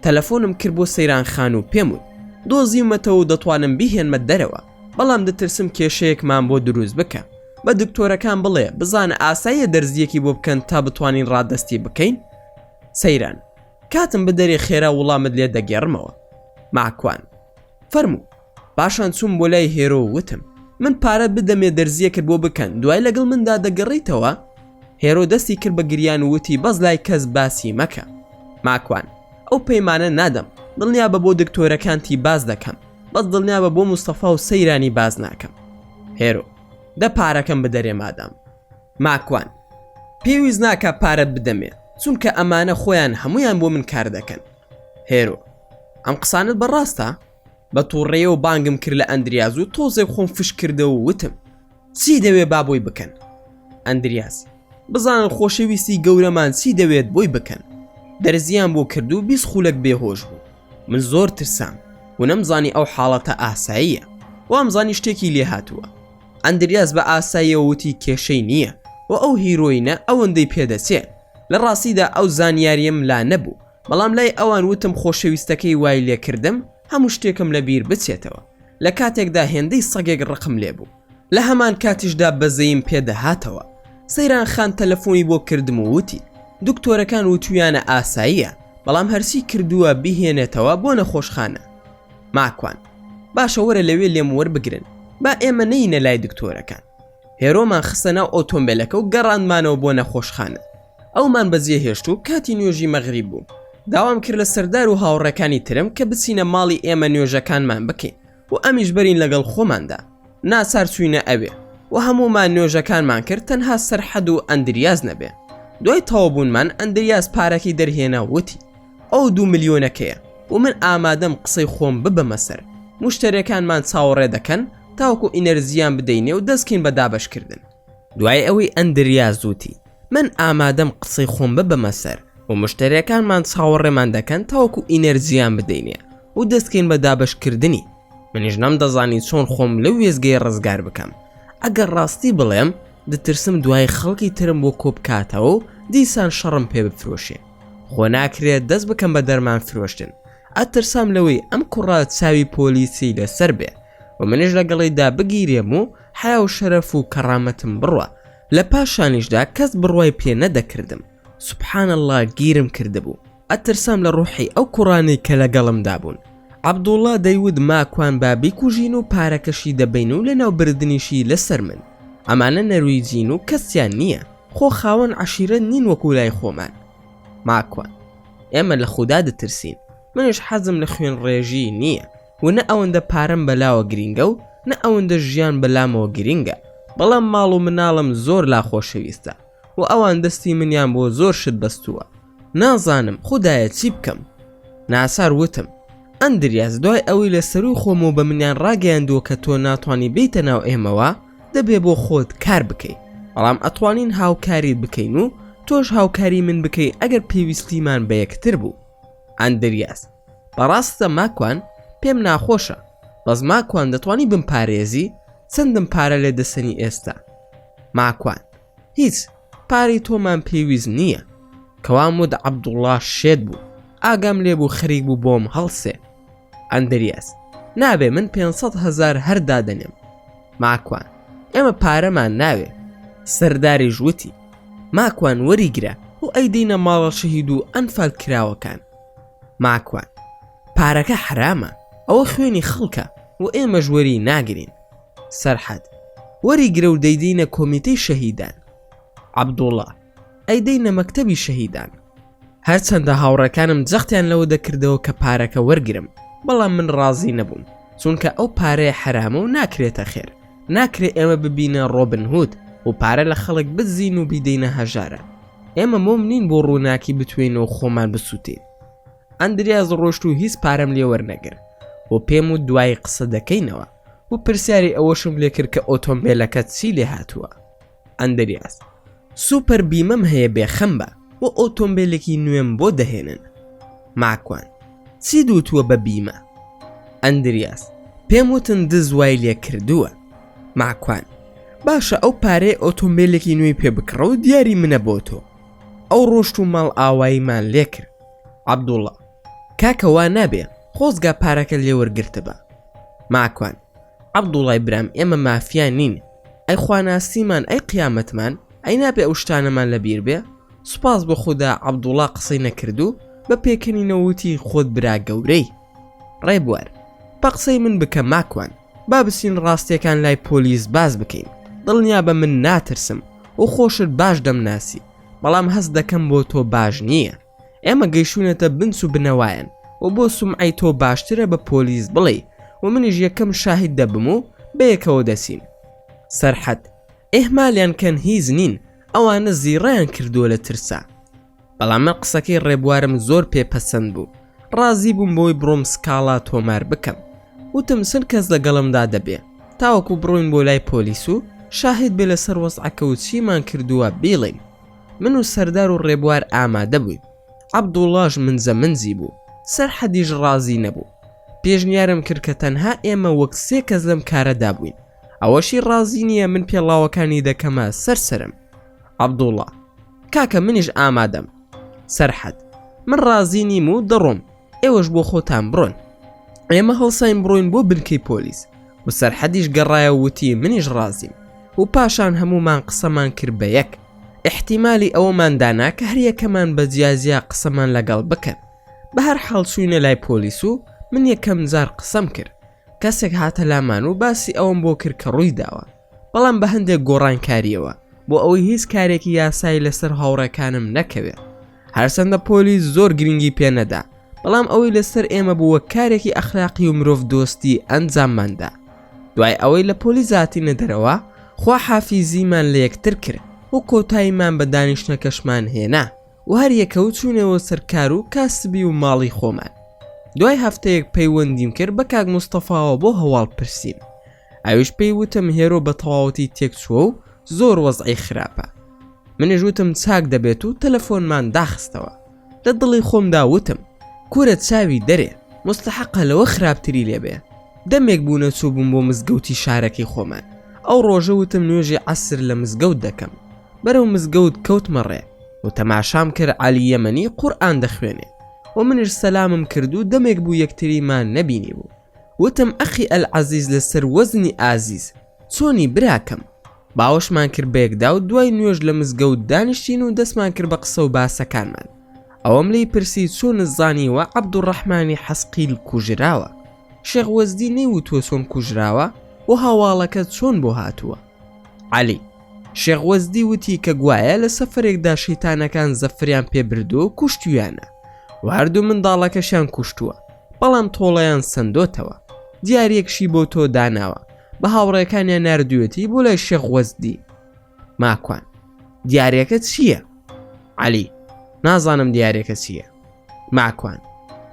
تەلەفۆنم کرد بۆ سەیرانخان و پێم وت دۆزیمەتەوە و دەتوانم بیهێنمە دەرەوە، بەڵام دەترسم کێشەیەکمان بۆ دروست بکە. بە دکتۆرەکان بڵێ بزانە ئاساییە دەرزیەکی بۆ بکەن تا بتوانین ڕادەستی بکەین. سەیران کاتم بدەرێ خێرا وڵامت لێ دەگێڕمەوە. ماکوان فەرموو. پاشان چووم بۆ لای هێرۆ وتم من پارە بدەمێ دەرزیەکت بۆ بکەن، دوای لەگەڵ مندا دەگەڕیتەوە؟ هێرۆ دەستی کرد بە گریان و وتی بەس لای کەس باسی مەکە. ماکوان ئەو پەیمانە نادەم، دڵنیا بە بۆ دکتۆرەکانتی باز دەکەم، بەس دڵنیا بە بۆ موستەفا و سەیرانی باز ناکەم. هێرۆ دە پارەکەم بدەرێ مادام. ماکوان پێویست ناکە پارەت بدەمێ، چونکە ئەمانە خۆیان هەمویان بۆ من کار دەکەن. هێرۆ ئەم قسانت بەڕاستە؟ بە تووڕێیە و بانگم کرد لە ئەندریاز و تۆزێک خۆم فش کردە و وتم چی دەوێ با بۆی بکەن؟ ئەندریاز بزانن خۆشەویستی گەورەمان چی دەوێت بۆی بکەن. دەرزیان بۆ کرد و 20 خولەک بێهۆش بوو. من زۆر ترسام و نەمزانی ئەو حاڵەتە ئاساییە وامزانی شتێکی لێ هاتووە. ئەندریاس بە ئاساییەوە وتی کێشەی نییە و ئەو هیرۆینە ئەوەندەی پێدەچێت. لە ڕاستیدا ئەو زانیاریم لا نەبوو، بەڵام لای ئەوان وتم خۆشەویستەکەی وای لێکردم هەموو شتێکم لە بیر بچێتەوە. لە کاتێکدا هێندەی سەگێک ڕقم لێبوو. لە هەمان کاتیشدا بەزەیم پێدەهاتەوە. سەیران خان تەلەفۆنی بۆ کردم و وتی دکتۆرەکان وتویانە ئاساییە، بەڵام هەرسی کردووە بیهێنێتەوە بۆ نەخۆشخانە. ماکوان باشە وەرە لەوێ لێم وەربگرن، با ئێمە نەینە لای دکتۆرەکان. هێرۆمان خستە ناو ئۆتۆمبیلەکە و گەڕاندمانەوە بۆ نەخۆشخانە. ئەومان بەجێ هێشت و کاتی نوێژی مەغریب بوو. داوام کرد لە سەردار و هاوڕەکانی ترم کە بچینە ماڵی ئێمە نوێژەکانمان بکەین و ئەمیش بەرین لەگەڵ خۆماندا. ناچار چووینە ئەوێ و هەمومان نوێژەکانمان کرد تەنها سەرحەد و ئەندریاز نەبێ. دوای تەوابوونمان ئەندریاز پارەکەی دەرهێنا وتی ئەو 2 ملیۆنەکەیە و من ئامادەم قسەی خۆم ببەمە سەر. مشتەرەکانمان چاوەڕێ دەکەن تاوەکو ئینەرزیان بدەینێ و دەستکەین بە دابەشکردن. دوای ئەوەی ئەندریاز وتی من ئامادەم قسەی خۆم ببەمە سەر و مشتەرەکانمان چاوەڕێمان دەکەن تاوەکو ئینەرزیان بدەینێ و دەستکەین بە دابەشکردنی. منیش نەمدەزانی چۆن خۆم لەو وێزگەی ڕزگار بکەم. ئەگەر ڕاستی بڵێم دەترسم دوای خەڵکی ترم بۆ کۆبکاتەوە و دیسان شەڕم پێ بفرۆشێ. خۆ ناکرێت دەست بکەم بە دەرمان فرۆشتن. ئەترسام لەوەی ئەم کوڕە چاوی پۆلیسی لەسەر بێ و منیش لەگەڵیدا بگیرێم و حیا و شەرەف و کەڕامەتم بڕوە. لە پاشانیشدا کەس بڕوای پێ نەدەکردم. سوبحان الله گیرم کردبوو. ئەترسام لە ڕوحی ئەو کوڕانی کە لەگەڵمدا بوون. عەبدوڵڵا دەیود ماکوان با بیکوژین و پارەکەشی دەبین و لەناو بردنیشی لەسەر من. ئەمانە نەرویجین و کەسیان نییە، خۆ خاوەن عەشیرە نین وەکو لای خۆمان. ماکوان ئێمە لە خوددا دەترسین. منش حەزم لە خوێن ڕێژی نییە و نە ئەوەندە پارەم بەلاوە گرینگە و نە ئەوەندە ژیان بەلامەوە گرینگە، بەڵام ماڵ و مناڵم زۆر لا خۆشەویستە و ئەوان دەستی منیان بۆ زۆر شت بەستووە. نازانم خوددایە چی بکەم. ناسار وتم ئەندریاز دوای ئەوەی لە سەروی خۆمەوە بە منیان ڕاگەیاندووە کە تۆ ناتوانانی بیتە ناو ئێمەوە دەبێ بۆ خۆت کار بکەی، بەڵام ئەتوانین هاوکاریت بکەین و تۆش هاوکاری من بکەی ئەگەر پێویستیمان بە یەکتر بوو. ئەندریاز بەڕاستە ماکوان پێم ناخۆشە، بەس ماکوان دەتوانی بمپارێزی؟ چەندم پارە لێ دەسەنی ئێستا؟ ماکوان هیچ، پارەی تۆمان پێویست نییە. کەوام ود عەبدوڵڵا شێت بوو، ئاگام لێ بوو خەریک بوو بۆم هەڵسێ. ئەندریاز نابێ، من 500,000 هەر دادەنێم. ماکوان ئێمە پارەمان ناوێ. سەرداری ژووتی ماکوان وەریگرە و ئەیدینە ماڵە شەهید و ئەنفال کراوەکان. ماکوان پارەکە حرامە، ئەوە خوێنی خەڵکە و ئێمە ژوەری ناگرین. سەرحەد وەریگرە و دەیدینە کۆمیتەی شەهیدان. عەبدوڵڵا ئەیدینە مەکتەبی شەهیدان. هەرچەندە هاوڕەکانم جەختیان لەوە دەکردەوە کە پارەکە وەرگرم، بەڵام من ڕازی نەبووم، چونکە ئەو پارەیە حرامە و ناکرێتە خێر. ناکرێت ئێمە ببینە ڕۆبن هود و پارە لە خەڵک بزین و بیدەینە هەژارە. ئێمە مۆم نین بۆ ڕووناکی بتوێنەوە خۆمان بسووتین. ئەندریاز ڕۆشت و هیچ پارەم لێ وەرنەگر و پێم و دوای قسە دەکەینەوە و پرسیاری ئەوەشم لێ کرد کە ئۆتۆمبیلەکە چی لێ هاتووە. ئەندریاز سوپەر بیمەم هەیە بێخەم بە و ئۆتۆمبیلێکی نوێم بۆ دەهێنن. ماکوان چی دووتووە بە بیمە؟ ئەندریاز پێم وتن دزوای لێ کردووە. ماکوان باشە ئەو پارەی ئۆتۆمبیلێکی نوێی پێ بکڕە و دیاری منە بۆ تۆ. ئەو ڕۆشت و ماڵ ئاواییمان لێ کرد. عەبدوڵڵا کاکەوا نابێ، خۆزگا پارەکە لێ وەرگرتە بە. ماکوان عەبدوڵڵای برام ئێمە مافیا نین، ئەی خواناسیمان ئەی قیامەتمان، ئەی نابێ ئەو شتانەمان لە بیر بێ. سوپاس بۆ خوددا عەبدوڵڵا قسەی نەکرد و بە پێکەنینەوەتی خۆت برا گەورەی. ڕێبوار بە قسەی من بکە ماکوان، با بچین ڕاستیەکان لای پۆلیس باز بکەین. دڵنیا بە من ناترسم و خۆشت باش دەمناسی، بەڵام هەست دەکەم بۆ تۆ باش نییە. ئێمە گەیشتونەتە بنچ و بنەوایەن و بۆ سومعی تۆ باشترە بە پۆلیس بڵێ و منیش یەکەم شاهید دەبم و بەیەکەوە دەسین. سەرحەد ئێهمالیان کەن هیچ نین، ئەوانە زیڕیان کردووە لە ترسا. بەڵام من قسەکەی ڕێبوارم زۆر پێپەسەند بوو. ڕازی بووم بۆی بڕۆم سکاڵا تۆمار بکەم. وتم سن کەس لەگەڵمدا دەبێ تاوەکو بڕۆین بۆ لای پۆلیس و شاهید بێ لەسەر وەزعەکە و چیمان کردووە بیڵین. من و سەردار و ڕێبوار ئامادە بووین. عەبدوڵڵاش منزە منزی بوو، سەرحەدیش ڕازی نەبوو. پێشنیارم کرد کە تەنها ئێمە وەک 3 کەس لەم کارەدا بووین. ئەوەشی ڕازی نییە من پێڵاوەکانی دەکەمە سەرسرم. عەبدوڵڵا: کاکە منیش ئامادەم. سەرحەد: من ڕازی نیم و دەڕۆم، ئێوەش بۆ خۆتان بڕۆن. ئێمە هەڵساین بڕۆین بۆ بنکەی پۆلیس. و سەرحەدیش گەڕایە وتی منیش ڕازیم. و پاشان هەمومان قسەمان کرد بە یەک. احتیمالی ئەوەمان دانا کە هەر یەکەمان بە جیازیا قسەمان لەگەڵ بکەن. بە هەر حاڵ چووینە لای پۆلیس و من یەکەم جار قسەم کرد. کەسێک هاتە لامان و باسی ئەوم بۆ کرد کە ڕووی داوە، بەڵام بە هەندێک گۆڕانکاریەوە بۆ ئەوەی هیچ کارێکی یاسایی لەسەر هاوڕێکانم نەکەوێت. هەرچەندە پۆلیس زۆر گرنگی پێ نەدا، بەڵام ئەوەی لەسەر ئێمە بووە کارێکی ئەخلاقی و مرۆڤ دۆستی ئەنجامماندا. دوای ئەوەی لە پۆلیس هاتینە دەرەوە، خوا حافیزیمان لە یەکتر کرد و کۆتاییمان بە دانیشتنەکەشمان هێنا و هەر یەکەوت چوونەوە سەرکار و کاسبی و ماڵی خۆمان. دوای هەفتەیەک پەیوەندیم کرد بە کاک مستەفاوە بۆ هەواڵ پرسیم. ئەویش پێی وتم هێرۆ بە تەواوەتی تێکچووە و زۆر وەزعی خراپە. منیش وتم چاک دەبێت و تەلەفۆنمان داخستەوە. لە دڵی خۆمدا وتم کورە چاوی دەرێ، مستحقە لەوە خراپتری لێبێ. دەمێک بوو نەچوو بووم بۆ مزگەوتی شارەکەی خۆمان. ئەو ڕۆژە وتم نوێژی عەسر لە مزگەوت دەکەم. بەرەو مزگەوت کەوتمە ڕێ و تەماشام کرد عەلی یەمەنی قورئان دەخوێنێ و منیش سەلامم کرد و دەمێک بوو یەکتریمان نەبینی بوو. وتم ئەخی ئەلعەزیز لەسەر وەزنی ئازیز چۆنی براکەم؟ باوەشمان کرد بەیەکدا و دوای نوێژ لە مزگەوت دانیشتین و دەستمان کرد بە قسە و باسەکانمان. ئەوەم لی پرسی چۆن زانیوە عەبدوڕەحمانی حەسقیل کوژراوە. شێخ وەزدی نەیوتووە چۆن کوژراوە و هەواڵەکە چۆن بۆ هاتووە. عەلی: شێخ وەزدی وتی کە گوایە لە سەفەرێکدا شەیتانەکان زەفریان پێبردووە و کوشتویانە و هەردوو منداڵەکەشیان کوشتووە، بەڵام تۆڵەیان سندۆتەوە. دیارێکشی بۆ تۆ داناوە، بە هاوڕێکانیان ناردوێتی بۆ لای شێخ وەزدی. ماکوان: دیارێکە چییە؟ عەلی: نازانم دیارێکە چییە. ماکوان: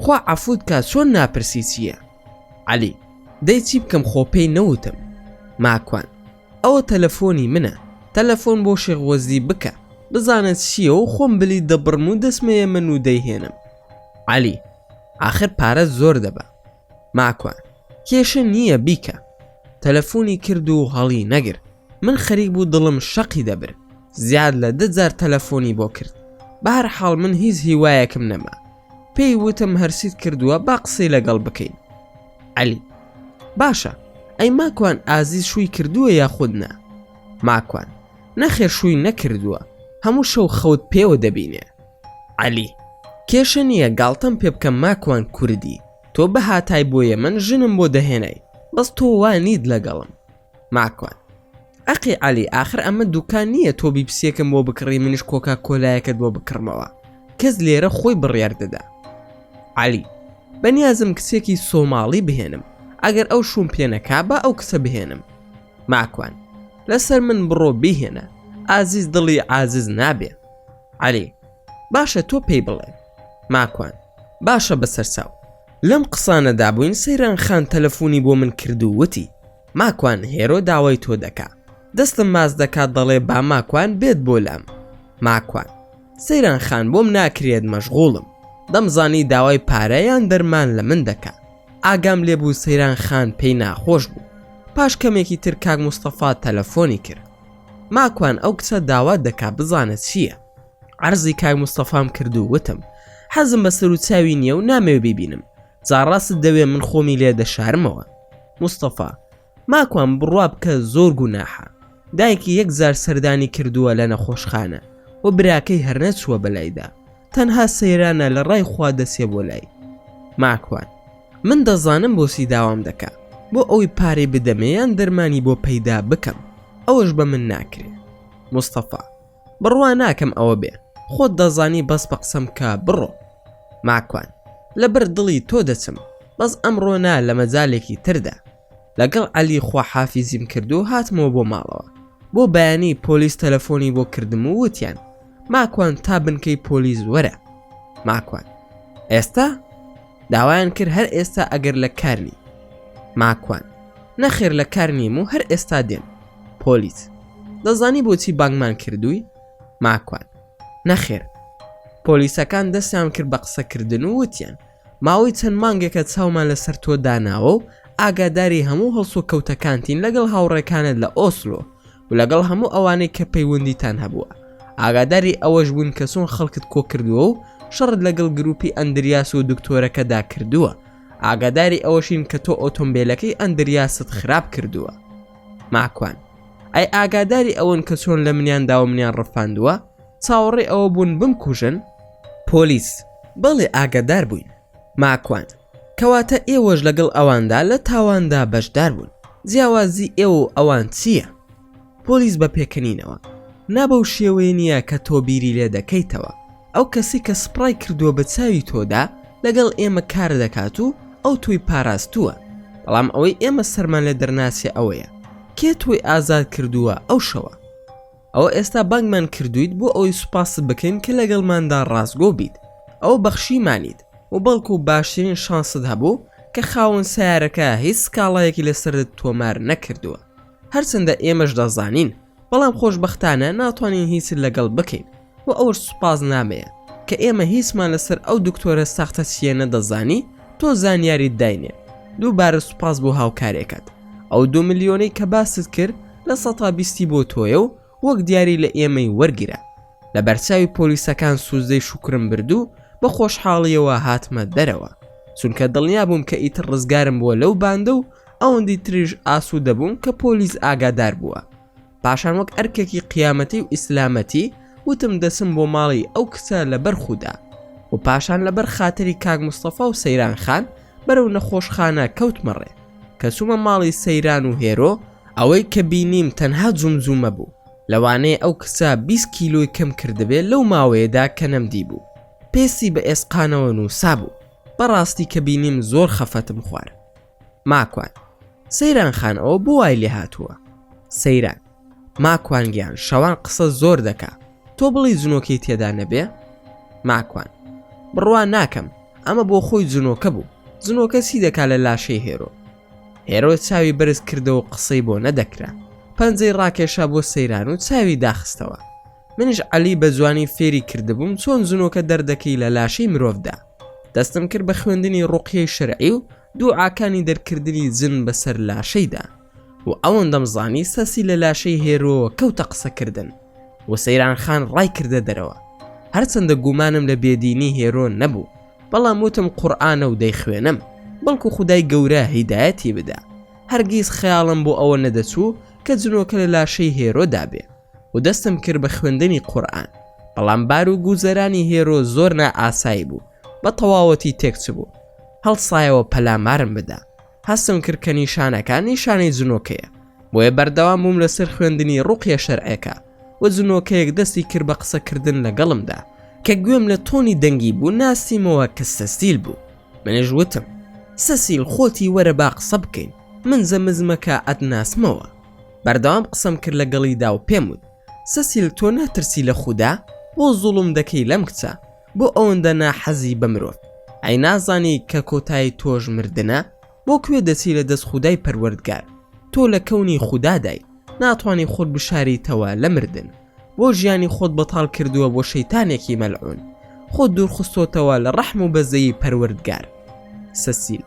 خوا عەفوت کات چۆن ناپرسی چییە؟ عەلی: دەی چی بکەم خۆپەی نەوتم. ماکوان: ئەوە تەلەفۆنی منە، تەلەفۆن بۆ شێخ وەزدی بکە بزانێت چییە و خۆم بلی دەبڕم و دەسمەیە من و دەیهێنم. عەلی: ئاخر پارەت زۆر دەبە. ماکوان: کێشە نییە بیکە. تەلەفۆنی کرد و هەڵی نەگر. من خەریک بوو دڵم شەقی دەبر. زیاد لە 10 جار تەلەفۆنی بۆ کرد. بە هەر حاڵ من هیچ هیوایەکم نەما. پێی وتم هەرسیت کردووە با قسەی لەگەڵ بکەین. عەلی: باشە، ئەی ماکوان ئازیز شووی کردووە یاخود نا؟ ماکوان: نەخێر شووی نەکردووە، هەموو شەو خەوت پێوە دەبینێ. عەلی: کێشە نییە گاڵتەم پێ بکەم ماکوان کوردی، تۆ بە هاتای بۆیە من ژنم بۆ دەهێنای، بەس تۆ وانید لەگەڵم. ماکوان: ئەقی عەلی ئاخر ئەمە دوکان نییە تۆ بیپسیەکەم بۆ بکڕی منیش کۆکا کۆلایەکەت بۆ بکڕمەوە، کەس لێرە خۆی بڕیار دەدا. عەلی: بەنیازم کچێکی سۆماڵی بهێنم، ئەگەر ئەو شوم پێ نەکا بە ئەو کچە بهێنم. ماکوان: لەسەر من بڕۆ بیهێنە، ئازیز دڵی عازیز نابێ. عەلی: باشە تۆ پێی بڵێ. ماکوان: باشە بەسەرچاو. لەم قسانەدا بووین سەیران خان تەلەفۆنی بۆ من کرد و وتی ماکوان هێرۆ داوای تۆ دەکا. دەستم ماز دەکات دەڵێ با ماکوان بێت بۆ لام. ماکوان: سەیران خان بۆم ناکرێت مەشغوڵم، دەمزانی داوای پارەیان دەرمان لە من دەکا. ئاگام لێبوو سەیران خان پێی ناخۆش بوو. پاش کەمێکی تر کاک مستەفا تەلەفۆنی کرد. ماکوان ئەو کچە داوا دەکا بزانێت چییە. عەرزی کاک مستەفام کرد و وتم حەزم بە سەر و چاوی نییە و نامەوێ ببینم، جاڕاست دەوێ من خۆمی لێ دەشارمەوە. مستەفا: ماکوان بڕوا بکە زۆر گوناحە، دایکی 1 جار سەردانی کردووە لە نەخۆشخانە و براکەی هەر نەچووە بەلایدا، تەنها سەیرانە لە ڕای خوا دەسێ بۆ لای. ماکوان: من دەزانم بۆسی داوام دەکا، بۆ ئەوی پارەی بدەمەیان دەرمانی بۆ پەیدا بکەم، ئەوەش بە من ناکرێ. مستەفا: بڕوا ناکەم ئەوە بێ، خۆت دەزانی بەس بە قسەم کە بڕۆ. ماکوان: لەبەر دڵی تۆ دەچم، بەس ئەمڕۆ نا لە مەجالێکی تردا. لەگەڵ عەلی خوا حافیزیم کردو و هاتمەوە بۆ ماڵەوە. بۆ بەیانی پۆلیس تەلەفۆنی بۆ کردم و وتیان ماکوان تا بنکەی پۆلیس وەرە. ماکوان: ئێستا؟ داوایان کرد هەر ئێستا ئەگەر لە کارنی. ماکوان: نەخێر لە کار نیم و هەر ئێستا دێم. پۆلیس: دەزانی بۆچی بانگمان کردووی؟ ماکوان: نەخێر. پۆلیسەکان دەستیان کرد بە قسەکردن و وتیان ماوەی چەند مانگێکە چاومان لەسەر تۆ داناوە و ئاگاداری هەموو هەڵسو کەوتەکانتین لەگەڵ هاوڕێکانت لە ئۆسلۆ و لەگەڵ هەموو ئەوانەی کە پەیوەندیتان هەبووە. ئاگاداری ئەوەش بوون کە چۆن خەڵکت کۆ کردووە و شەڕت لەگەڵ گروپی ئەندریاس و دکتۆرەکەدا کردووە. ئاگاداری ئەوەشین کە تۆ ئۆتۆمبیلەکەی ئەندریاست خراپ کردووە. ماکوان ئەی ئاگاداری ئەوەن کە چۆن لە منیاندا و منیان ڕفاندووە، چاوەڕێ ئەوە بوون بمکوژن؟ پۆلیس بەڵێ ئاگادار بووین. ماکوان کەواتە ئێوەش لەگەڵ ئەواندا لە تاواندا بەشدار بوون. جیاوازی ئێوە و ئەوان چییە؟ پۆلیس بە پێکەنینەوە نابەو شێوەیە نییە کە تۆ بیری لێ دەکەیتەوە. ئەو کەسی کە سپڕای کردووە بە چاوی تۆدا لەگەڵ ئێمە کار دەکات و ئەو توی پاراستووە. بەڵام ئەوەی ئێمە سەرمان لێ دەرناسیە ئەوەیە کێ تۆی ئازاد کردووە ئەو شەوە. ئەوە ئێستا بانگمان کردویت بۆ ئەوەی سوپاست بکەین کە لەگەڵماندا ڕاستگۆ بیت. ئەو بەخشیمانیت و بەڵکو باشترین شانست هەبوو کە خاوەن سیارەکە هیچ سکاڵایەکی لەسەرت تۆمار نەکردووە. هەرچەندە ئێمەش دەزانین، بەڵام خۆشبەختانە ناتوانین هیچ لەگەڵ بکەین و ئەوش سوپاس نامەیە کە ئێمە هیچمان لەسەر ئەو دکتۆرە ساختە چیە نەدەزانی تۆ زانیاریت داینێ. دووبارە سوپاس بۆ هاوکارێکت. ئەو 2 ملیۆنەی کە باست کرد لە 120 بۆ تۆیە و وەک دیاری لە ئێمەی وەرگرە. لە بەرچاوی پۆلیسەکان سوزدەی شوکرم بردو بە خۆشحاڵیەوە هاتمە دەرەوە، چونکە دڵنیا بووم کە ئیتر ڕزگارم بووە لەو باندە و ئەوەندی تریژ ئاسوودە دەبووم کە پۆلیس ئاگادار بووە. پاشان وەک ئەرکێکی قیامەتی و ئیسلامەتی وتم دەسم بۆ ماڵی ئەو کچە لەبەر خودا و پاشان لەبەر خاتری کاک مستەفا و سەیران خان بەرەو نەخۆشخانە کەوتمەڕێ کە چوومە ماڵی سەیران و هێرۆ. ئەوەی کە بینیم تەنها جومجومە بوو، لەوانەیە ئەو کچە 20 کیلۆی کەم کردبێ لەو ماوەیەدا کە نەمدی بوو. پێسی بە ئێسقانەوە نووسا بوو. بەڕاستی کە بینیم زۆر خەفەتم خوار. ماکوان سەیران خان ئەوە بۆ وای لێ هاتووە. سەیران ماکوان گیان شەوان قسە زۆر دەکا، تۆ بڵی جنۆکەی تێدا نەبێ؟ ماکوان بڕوان ناکەم، ئەمە بۆ خۆی جنۆکە بوو. جنۆکە چی دەکا لە لاشەی هێرۆ؟ هێرۆ چاوی بەرز کردەوە قسەی بۆ نەدەکرا. پەنجەی ڕاکێشا بۆ سەیران و چاوی داخستەوە. منش عەلی بە جوانی فێری کردبووم چۆن جنۆکە دەردەکەی لە لاشەی مرۆڤدا. دەستم کرد بە خوێندنی ڕوقیەی شەرعی و دوعاکانی دەرکردنی جن بەسەر لاشەیدا و ئەوەندەم زانی سەسی لە لاشەی هێرۆ کەوتە قسەکردن و سەیران خان ڕای کردە دەرەوە. هەرچەندە گومانم لە بێدینی هێرۆ نەبوو، بەڵام وتم قورئانە و دەیخوێنم، بەڵکو خودای گەورە هیدایەتی بدا. هەرگیز خەیاڵم بۆ ئەوە نەدەچوو کە جنۆکە لە لاشەی هێرۆدا بێ و دەستم کرد بە خوێندنی قورئان. بەڵام بار و گوزەرانی هێرۆ زۆر نائاسایی بوو، بە تەواوەتی تێکچ بوو. هەڵسایەوە پەلامارم بدا. هەستم کرد کە نیشانەکان نیشانەی جنۆکەیە، بۆیە بەردەوام بووم لەسەر خوێندنی ڕوقیە شەرعەکە و جنۆکەیەک دەستی کرد بە قسەکردن لەگەڵمدا کە گوێم لە تۆنی دەنگی بوو ناسیمەوە کە سەسیل بوو. منیش وتم سەسیل خۆتی وەرە با قسە بکەین، من زەمزمەکە ئەتناسمەوە. بەردەوام قسەم کرد لەگەڵیدا و پێم وت سەسیل تۆ ناترسی لە خودا بۆ زوڵم دەکەی لەم کچە بۆ ئەوەندە ناحەزی بە مرۆڤ؟ ئەی نازانی کە کۆتایی تۆژ مردنە؟ بۆ کوێ دەچی لە دەست خودای پەروەردگار؟ تۆ لە کەونی خودادای، ناتوانی خۆت بشاریتەوە لە مردن. بۆ ژیانی خۆت بەتاڵ کردووە بۆ شەیتانێکی مەلعون، خۆت دوورخستۆتەوە لە ڕەحم و بەزەی پەروەردگار. سەسیل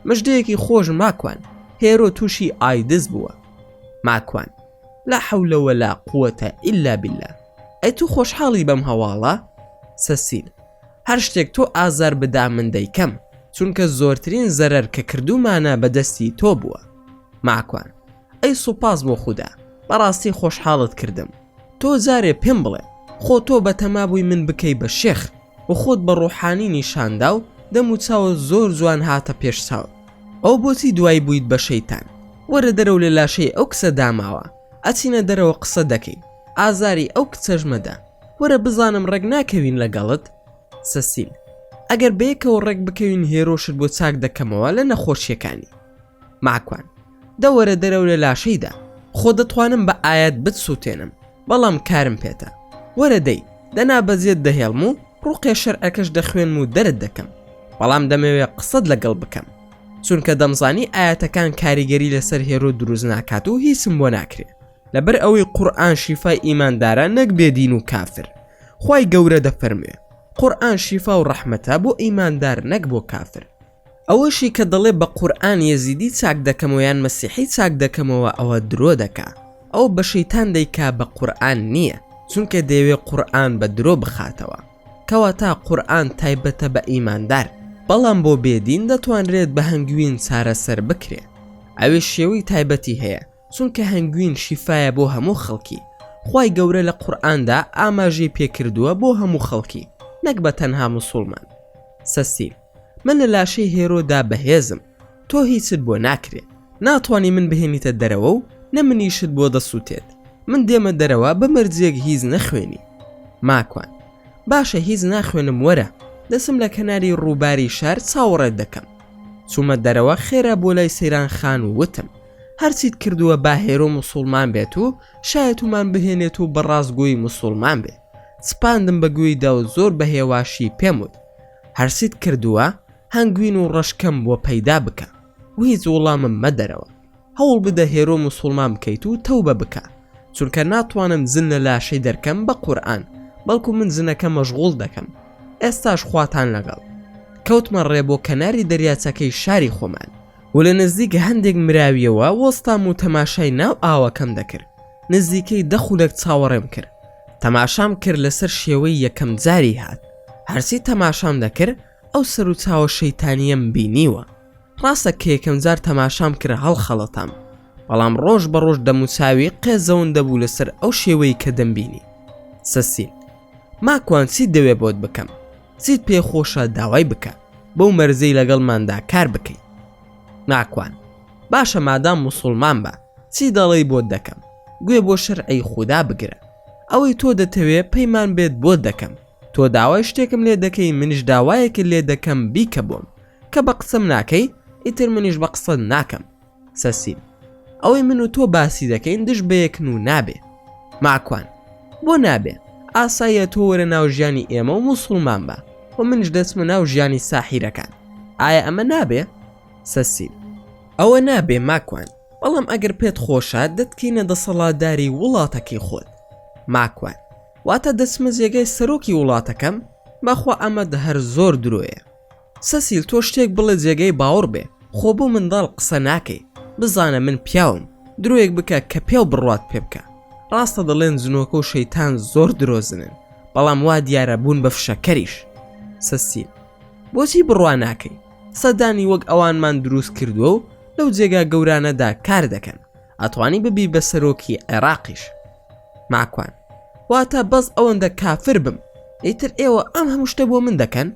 مژدەیەکی خۆش ماکوان، هێرۆ تووشی ئایدز بووە. ماکوان لا حەولە وەلا قووەتە ئیلا بیللا. ئەی تو خۆشحاڵی بەم هەواڵە؟ سەسیل هەر شتێک تۆ ئازار بدا من دەیکەم، چونکە زۆرترین زەرەر کە کردومانە بەدەستی تۆ بووە. ماکوان ئەی سوپاس بۆ خودا، بەڕاستی خۆشحاڵت کردم. تۆ جارێ پێم بڵێ خۆ تۆ بە تەمابووی من بکەی بە شێخ و خۆت بە ڕوحانی نیشاندا و دەم و چاوە زۆر جوان هاتە پێش چاو. ئەو بۆچی دوای بوویت بە شەیتان؟ وەرە دەرەو لە لاشەی ئەو کچە داماوە، ئەچینە دەرەوە قسە دەکەین، ئازاری ئەو کچەش مەدە. وەرە بزانم ڕێک ناکەوین لەگەڵت؟ سەسیل ئەگەر بەیەکەوە ڕێک بکەوین هێرۆشت بۆ چاک دەکەمەوە لە نەخۆشیەکانی. ماکوان دەوەرە دەرەو لە لاشەیدا، خۆ دەتوانم بە ئاەت بتسووتێنم، بەڵام کارم پێتە. وەرە دەی دەنا بەزیێت دەهێڵم و ڕوقیە شەرعەکەش دەخوێنم و دەرت دەکەم، بەڵام دەمەوێت قسەت لەگەڵ بکەم، چونکە دەمزانی ئاەتەکان کاریگەری لەسەر هێرۆ دروست ناکات و هیچم بۆ ناکرێ، لەبەر ئەوەی قورئان شیفای ئیماندارە نەک بێدین و کافر. خوای گەورە دەفەرموێ قورآن شیفا و ڕەحمەتە بۆ ئیماندار نەک بۆ کافر. ئەوەشی کە دەڵێ بە قورآن یەزیدی چاک دەکەمەوە یان مەسیحی چاک دەکەمەوە ئەوە درۆ دەکا. ئەو بە شەیتان دەیکا بە قورآن نییە، چونکە دەیەوێ قورآن بە درۆ بخاتەوە، کەواتە قورآن تایبەتە بە ئیماندار، بەڵام بۆ بێدین دەتوانرێت بە هەنگوین چارەسەر بکرێت. ئەوێ شێوەی تایبەتی هەیە، چونکە هەنگوین شیفایە بۆ هەموو خەڵکی. خوای گەورە لە قورئاندا ئاماژەی پێکردووە بۆ هەموو خەڵکی، نەک بە تەنها موسڵمان. سەسیل: من لە لاشەی هێرۆدا بەهێزم، تۆ هیچت بۆ ناکرێت، ناتوانی من بهێنیتە دەرەوە و نە منیشت بۆ دەسووتێت. من دێمە دەرەوە بە مەرجێک هیچ نەخوێنی. ماکوان: باشە هیچ ناخوێنم، وەرە دەسم لە کەناری ڕووباری شار چاوەڕێت دەکەم. چوومە دەرەوە خێرا بۆ لای سەیران خان و وتم هەرچیت کردووە با هێرۆ موسڵمان بێت و شایەتومان بهێنێت و بەڕاستگۆی موسڵمان بێ. سپاندم بە گوێیدا و زۆر بە هێواشی پێم وت هەرچیت کردووە هەنگوین و ڕەشکەم بۆ پەیدا بکە و هیچ وەڵامم مەدەرەوە. هەوڵ بدە هێرۆ موسڵمان بکەیت و تەوبە بکە، چونکە ناتوانم زن لە لاشەی دەرکەم بە قورئان، بەڵکو من زنەکە مەشغوڵ دەکەم. ئێستاش خواتان لەگەڵ. کەوتمە ڕێ بۆ کەناری دەریاچەکەی شاری خۆمان و لە نزیک هەندێک مراویەوە وەستام و تەماشای ناو ئاوەکەم دەکرد. نزیکەی دەخولێک چاوەڕێم کرد. تەماشام کرد لەسەر شێوەی یەکەم جاری هات. هەرچی تەماشام دەکرد ئەو سەر و چاوە شەیتانیەم بینیوە. ڕاستە کە یەکەم جار تەماشام کرد هەڵخەڵەتام، بەڵام ڕۆژ بە ڕۆژ دەموچاوی قێزەون دەبوو لەسەر ئەو شێوەی کە دەمبینی. سەسیل: ماکوان چیت دەوێ بۆت بکەم؟ چیت پێخۆشە داوای بکە، بەو مەرزەی لەگەڵماندا کار بکەیت. ناکوان: باشە مادام موسڵمان بە، چی دەڵێی بۆت دەکەم؟ گوێ بۆ شەرعی خودا بگرە. ئەوەی تۆ دەتەوێ پەیمان بێت بۆت دەکەم. تۆ داوای شتێکم لێ دەکەی، منیش داوایەکە لێ دەکەم بیکە بۆم، کە بە قسەم ناکەی ئیتر منیش بە قسەت ناکەم. سەسیل: ئەوەی من و تۆ باسی دەکەین دش بەیەکن و نابێ. ماکوان: بۆ نابێ؟ ئاساییە تۆ وەرە ناو ژیانی ئێمە و موسڵمان بە و منش دەچمە ناو ژیانی ساحیرەکان. ئایا ئەمە نابێ؟ سەسیل: ئەوە نابێ ماکوان، بەڵام ئەگەر پێت خۆشە دەتکەینە دەسەڵاتداری وڵاتەکەی خۆت. ماکوان: واتە دەچمە جێگەی سەرۆکی وڵاتەکەم؟ بەخوا ئەمە هەر زۆر درۆیە. سەسیل: تۆ شتێک بڵێ جێگەی باوەڕ بێ، خۆ بۆ منداڵ قسە ناکەی. بزانە من پیاوم، درۆیەک بکە کە پێو بڕوات پێ بکە. ڕاستە دەڵێن جنۆکە و شەیتان زۆر درۆزنن، بەڵام وا دیارە بوون بە فشەکەریش. سەسیل: بۆچی بڕوا ناکەی؟ سەدانی وەک ئەوانمان دروست کردووە و لەو جێگا گەورانەدا کار دەکەن، ئەتوانی ببی بە سەرۆکی عێراقیش. ماکوان: واتە بەس ئەوەندە کافر بم، ئیتر ئێوە ئەم هەموو شتە بۆ من دەکەن؟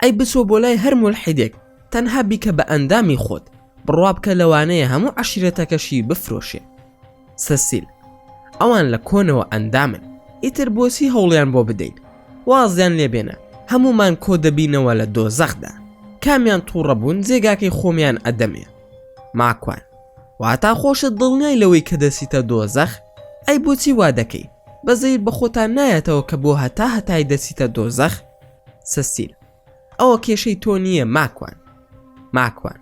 ئەی بچۆ بۆ لای هەر مولحیدێک تەنها بیکە بە ئەندامی خۆت، بڕوا بکە لەوانەیە هەموو عەشیرەتەکەشی بفرۆشێ. سەسیل: ئەوان لە کۆنەوە ئەندامن، ئیتر بۆچی هەوڵیان بۆ بدەین؟ وازیان لێبێنە هەمومان کۆ دەبینەوە لە دۆزەخدا، کامیان تووڕە بوون جێگاکەی خۆمیان ئەدەمێ. ماکوان: واتا خۆشت دڵنیای لەوەی کە دەسیتە دۆزەخ؟ ئەی بۆچی وا دەکەی؟ بەزەیر بە خۆتان نایەتەوە کە بۆ هەتای دەسیتە دۆزەخ؟ سەسیل: ئەوە کێشەی تۆ نییە ماکوان. ماکوان: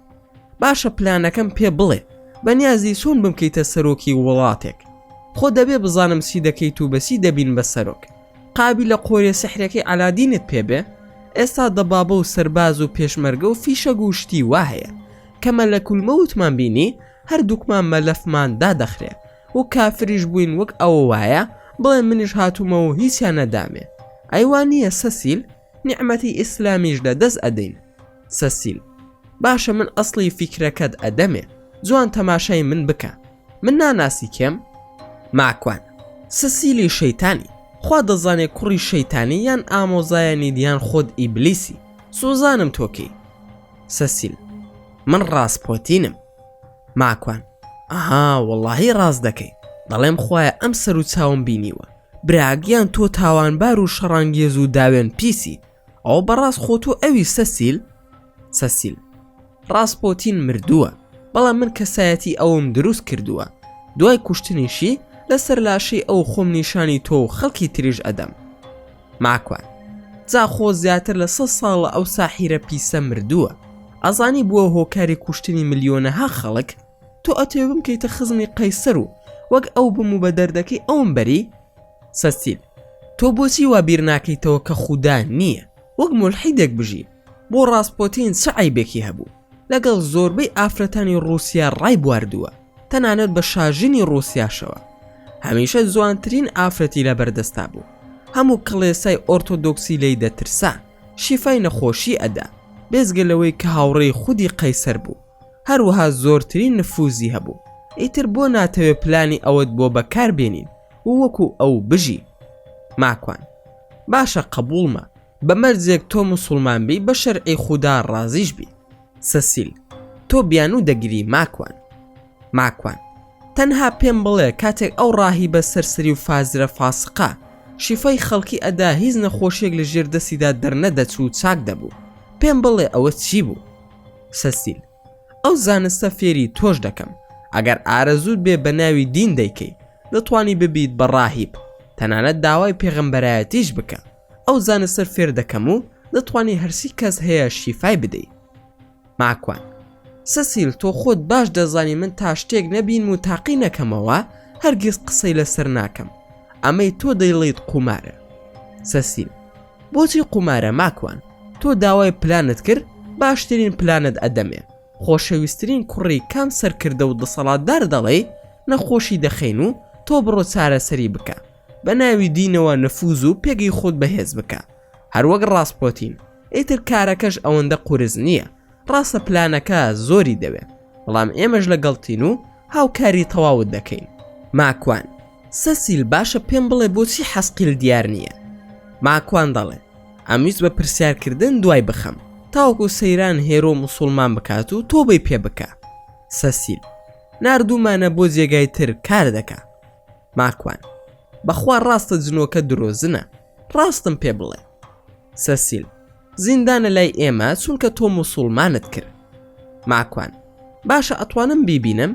باشە پلانەکەم پێ بڵێ، بەنیازی چۆن بمکەیتە سەرۆکی وڵاتێک؟ خۆ دەبێ بزانم چی دەکەیت و بەسی دەبین بە سەرۆک. قابی لە قۆرێ سەحرەکەی ئالادینت پێبێ؟ ئێستا دەبابە و سەرباز و پێشمەرگە و فیشە گوشتی وا هەیە کە مەلەکول مەوتمان بینی هەردووکمان مەلەفمان دادەخرێ و کافریش بووین وەک ئەوە وایە بڵێ منیش هاتوومەوە و هیچیان نەدامێ. ئەیوانیە سەسیل؟ نیعمەتی ئیسلامیش لە دەست ئەدەین. سەسیل: باشە من ئەسڵی فیکرەکەت ئەدەمێ، جوان تەماشای من بکە، من ناناسی کێم؟ ماکوان: سەسیلی شەیتانی، خوا دەزانێ کوڕی شەیتانی یان ئامۆزایانی دیان خۆت ئیبلیسی، سوزانم تۆکەی. سەسیل: من ڕاستپۆتینم. ماکوان: ئاها وەڵڵاهی ڕاست دەکەی، دەڵێم خوایە ئەم سەر و چاوم بینیوە، براگیان تۆ تاوانبار و شەڕانگێز و داوێن پیسی، ئەو بەڕاست خۆ تۆ ئەوی سەسیل؟ سەسیل: ڕاستپۆتین مردووە، بەڵام من کەسایەتی ئەوم دروست کردووە، دوای کوشتنیشی لەسەر لاشەی ئەو خۆم نیشانی تۆ و خەڵکی تریش ئەدەم. ماکوان: جا خۆ زیاتر لە 100 ساڵە ئەو ساحیرە پیسە مردووە، ئەزانی بووە هۆکاری کوشتنی ملیۆنەها خەڵک، تۆ ئەتێ بمکەیتە خزمی قەیسەر و وەک ئەو بم و بە دەردەکەی ئەوم بەری؟ سەسیل: تۆ بۆچی وا بیر ناکەیتەوە کە خودا نییە؟ وەک مولحیدێک بژی بۆ ڕاسپۆتین چ عیبێکی هەبوو لەگەڵ زۆربەی ئافرەتانی ڕووسیا ڕای بواردووە تەنانەت بە شاژنی ڕووسیاشەوە هەمیشە جوانترین ئافرەتی لە بەردەستا بوو هەموو کڵێسای ئۆرتۆدۆکسی لی دەترسا شیفای نەخۆشی ئەدا بێزگەلەوەی کە هاوڕێی خودی قەیسەر بوو هەروەها زۆرترین نفوزی هەبوو ئیتر بۆ ناتەوێت پلانی ئەوەت بۆ بەکاربێنین و وەکو ئەو بژی ماکوان باشە قبولمە بە مەرجێک تۆ موسڵمان بی بە شەرعی خودا ڕازیش بی سەسیل تۆ بیانوو دەگری ماکوان تەنها پێم بڵێ کاتێک ئەو ڕاهیبە سەرسەری و فازرە فاسقا شیفای خەڵکی ئەدا هیچ نەخۆشیێک لە ژێر دەستیدا دەرنەدەچوو چاک دەبوو پێم بڵێ ئەوە چی بوو سەسیل ئەو زانستە فێری تۆش دەکەم ئەگەر ئارەزوت بێ بە ناوی دین دەیکەی دەتوانی ببیت بە ڕاهیب تەنانەت داوای پێغەمبەرایەتیش بکە ئەو زانستە فێر دەکەم و دەتوانی هەرسی کەس هەیە شیفای بدەیت ماکوان سەسیل تۆ خۆت باش دەزانی من تا شتێک نەبین و تاقی نەکەمەوە هەرگیز قسەی لەسەر ناکەم ئەمەی تۆ دەیڵێیت قومارە سەسیل بۆچی قومارە ماکوان تۆ داوای پلانت کرد باشترین پلانت ئەدەمێ خۆشەویستترین کوڕی کام سەرکردە و دەسەڵاتدار دەڵێ نەخۆشی دەخەین و تۆ بڕۆ چارەسەری بکە بە ناوی دینەوە نەفوز و پێگەی خۆت بەهێز بکە هەروەک ڕاستپۆتین ئیتر کارەکەش ئەوەندە قورس نییە ڕاستە پلانەکە زۆری دەوێت بەڵام ئێمەش لەگەڵتین و هاوکاری تەواوت دەکەین ماکوان سەسیل باشە پێم بڵێ بۆچی حەسقیل دیار نییە ماکوان دەڵێ ئەمویست بە پرسیارکردن دوای بخەم تاوەکو سەیران هێرۆ موسڵمان بکات و تۆ بەی پێ بکە سەسیل نردوومانە بۆ جێگای تر کار دەکا ماکوان بەخوا ڕاستە جنۆکە درۆزنە ڕاستم پێ بڵێ سەسیل زیندانە لای ئێمە چونکە تۆ موسڵمانت کرد ماکوان باشە ئەتوانم بیبینم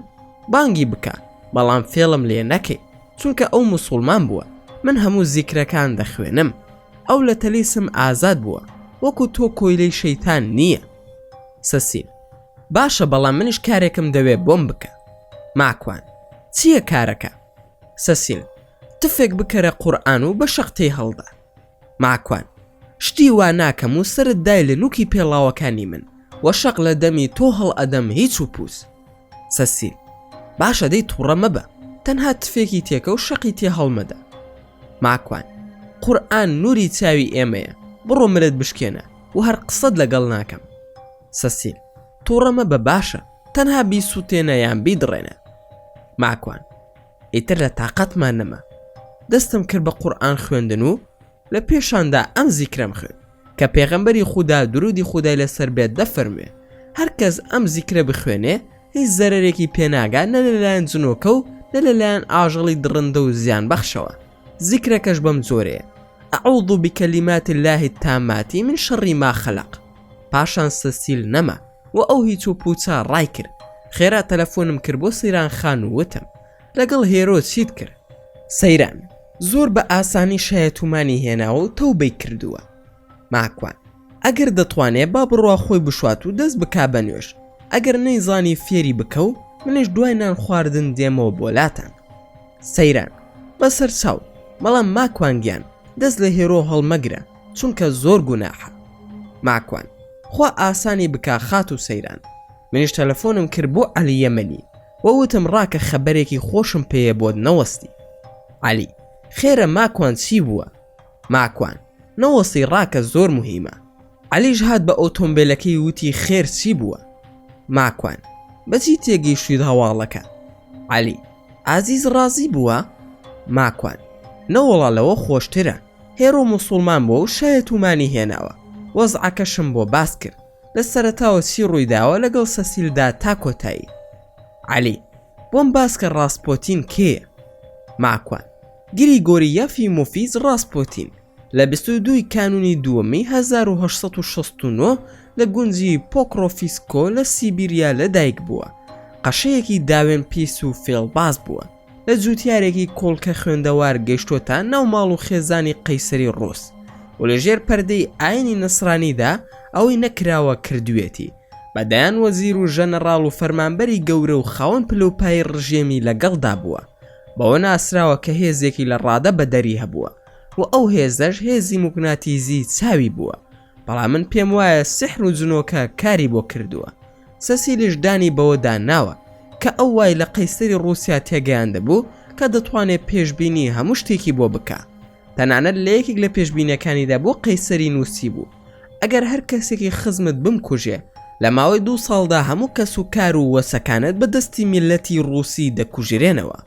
بانگی بکە بەڵام فێڵم لێ نەکەی چونکە ئەو موسڵمان بووە من هەموو زیکرەکان دەخوێنم ئەو لە تەلیسم ئازاد بووە وەکو تۆ کۆیلەی شەیتان نییە سەسیل باشە بەڵام منیش کارێکم دەوێت بۆم بکە ماکوان چییە کارەکە سەسیل تفێک بکەرە قورئان و بە شەقتەی هەڵدا ماکوان شتی وا ناکەم و سرت دای لە نوکی پێڵاوەکانی من وە شەق لە دەمی تۆ هەڵ ئەدەم هیچ و پووس سەسیل باشە دەی تووڕە مەبە تەنها تفێکی تێکە و شەقی تێ هەڵمەدە ماکوان قورئان نوری چاوی ئێمەیە بڕۆ مرت بشکێنە و هەر قسەت لەگەڵ ناکەم سەسیل تووڕە مەبە باشە تەنها بیسووتێنە یان بیدڕێنە ماکوان ئیتر لە تااقەتمان نەما دەستم کرد بە قورئان خوێندن و لە پێشاندا ئەم زیکرەم خوێن کە پێغەمبەری خودا درودی خودای لەسەر بێت دەفەرموێ هەرکەس ئەم زیکرە بخوێنێ هیچ زەرەرێکی پێناگا نە لەلایەن جنۆکە و نە لەلایەن ئاژەڵی درڕندە و زیان بەخشەوە زیکرەکەش بەم جۆرەیە ئەعوذ بکەلیمات الله التامات من شەڕی ما خەلق پاشان سەسیل نەما و ئەو هیچ و پوچە ڕای کرد خێرا تەلەفۆنم کرد بۆ سەیران خان و وتم لەگەڵ هێرۆ چیت کرد سەیران زۆر بە ئاسانی شایەتومانی هێناوە و تەوبەی کردووە ماکوان ئەگەر دەتوانێت با بڕوا خۆی بشوات و دەست بکا بە نوێش ئەگەر نەیزانی فێری بکە و منیش دوای نان خواردن دێمەوە بۆلاتان سەیران بەسەر چاو بەڵام ماکوان گیان دەست لە هێرۆ هەڵمەگرە چونکە زۆر گوناحە ماکوان خوا ئاسانی بکا خات و سەیران منیش تەلەفۆنم کرد بۆ عەلی یەمەنی وەوتم ڕاکە خەبەرێکی خۆشم پێیە بۆت نەوەستی عەلی خێرە ماکوان چی بووە ماکوان نەوەستی ڕاکە زۆر مهمە عەلیش هات بە ئۆتۆمبیلەکەی وتی خێر چی بووە ماکوان بەچی تێگەیشتیت هەواڵەکە عەلی ئازیز ڕازی بووە ماکوان نەوەڵالەوە خۆشترە هێرۆ موسڵمان بووە و شایەتومانی هێناوە وەزعەکەشم بۆ باس کرد لە سەرەتاوە چی ڕوویداوە لەگەڵ سەسیلدا تا کۆتایی عەلی بۆم باسکە ڕاستپۆتین کێیە ماکوان گریگۆری یەفیمۆفیز ڕاستپۆتین لە 22 کانونی دووەمی 1869 لە گونجی پۆکرۆفیسکۆ لە سیبیریا لەدایک بووە قەشەیەکی داوێن پیس و فێڵباز بووە لە جوتیارێکی کۆڵکە خوێندەوار گەیشتۆتە ناو ماڵ و خێزانی قەیسەری ڕۆس و لەژێر پەردەی ئاینی نەسرانیدا ئەوەی نەکراوە کردوێتی بەدایان وەزیر و ژەنەڕاڵ و فەرمانبەری گەورە و خاوەن پلەپای ڕژێمی لەگەڵدا بووە بەوە ناسراوە کە هێزێکی لە ڕادە بەدەری هەبووە و ئەو هێزەش هێزی موگناتیزی چاوی بووە بەڵام من پێم وایە سحر و جنۆکە کاری بۆ کردووە. سەسیلیش دانی بەوە داناوە کە ئەو وای لە قەیسەری رووسیا تێگەیاندە بوو کە دەتوانێت پێشبینی هەموو شتێکی بۆ بکە. تەنانەت لە یەکێک لە پێشبینیەکانیدا بۆ قەیسەری نووسی بوو ئەگەر هەر کەسێکی خزمت بمکوژێ لە ماوەی 2 ساڵدا هەموو کەس و کار و وەسەکانت بەدەستی میلەتی ڕووسی دەکوژرێنەوە.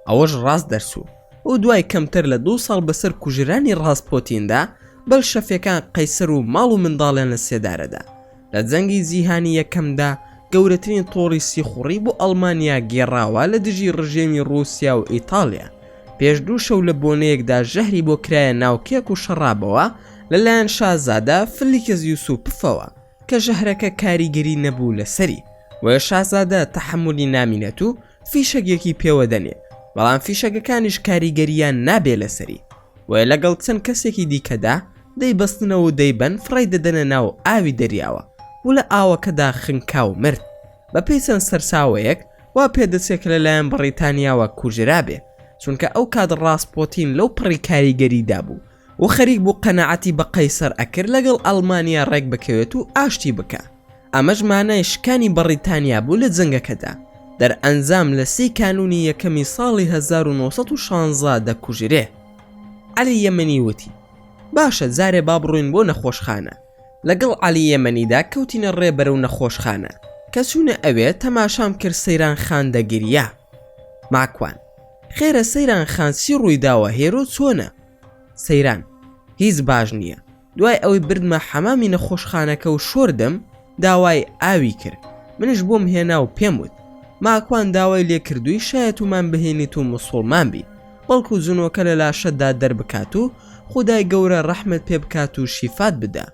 ئەوەش ڕاست دەرسوو و دوای کەمتر لە 2 ساڵ بەسەر کوژرانی ڕاستپۆتیندا بەلشەفیەکان قەیسەر و ماڵ و منداڵیان لە سێدارەدا. لە جەنگی جیهانی یەکەمدا گەورەترین تۆڕی سیخوڕی بۆ ئەڵمانیا گێڕاوە لە دژی ڕژێمی رووسیا و ئیتالیا. پێش 2 شەو لە بۆنەیەکدا ژەهری بۆ کرایە ناوکێک و شەڕابەوە لەلایەن شازادە فلیکس یوسوپفەوە کە ژەهرەکە کاریگەری نەبوو لەسەری وە شازادە تەحملی نامینەت و فیشەگێکی پێوە دەنێ بەڵام فیشەگەکانیش کاریگەریان نابێ لەسەری وە لەگەڵ چەند کەسێکی دیکەدا دەیبەستنەوە و دەیبەن فڕی دەدەنە ناو ئاوی دەریاوە و لە ئاوەکەدا خنکا و مرد. بە پێی چەند سەرساوەیەک وا پێدەچێت کە لەلایەن بەڕیتانیاوە کوژرا بێ چونکە ئەو کات ڕاستپۆتین لەو پڕی کاریگەریدا بوو و خەریک بوو قەنەعەتی بە قەیسەر ئەکرد لەگەڵ ئەڵمانیا ڕێک بکەوێت و ئاشتی بکە. ئەمەش مانای شکانی بەڕیتانیا بوو لە جەنگەکەدا. دەرئەنجام لە 3 کانونی یەکەمی ساڵی 1916 دەکوژرێ. عەلی یەمەنی وتی باشە جارێ با بڕوین بۆ نەخۆشخانە. لەگەڵ عەلی یەمەنیدا کەوتینە ڕێ بەرەو نەخۆشخانە کە چوونە ئەوێ تەماشام کرد سەیران خان دەگریا. ماکوان خێرە سەیران خان چی ڕوویداوە هێرۆ چۆنە؟ سەیران هیچ باش نییە. دوای ئەوەی بردمە حەمامی نەخۆشخانەکە و شۆردم داوای ئاوی کرد منش بۆم هێنا و پێم وت. ماکوان داوای لێ کردووی شایەت ومان بهێنیت و موسڵمان بی بەڵکو جنۆکە لە لاشەدا دەربکات و خودای گەورە ڕەحمت پێ بکات و شیفات بدا.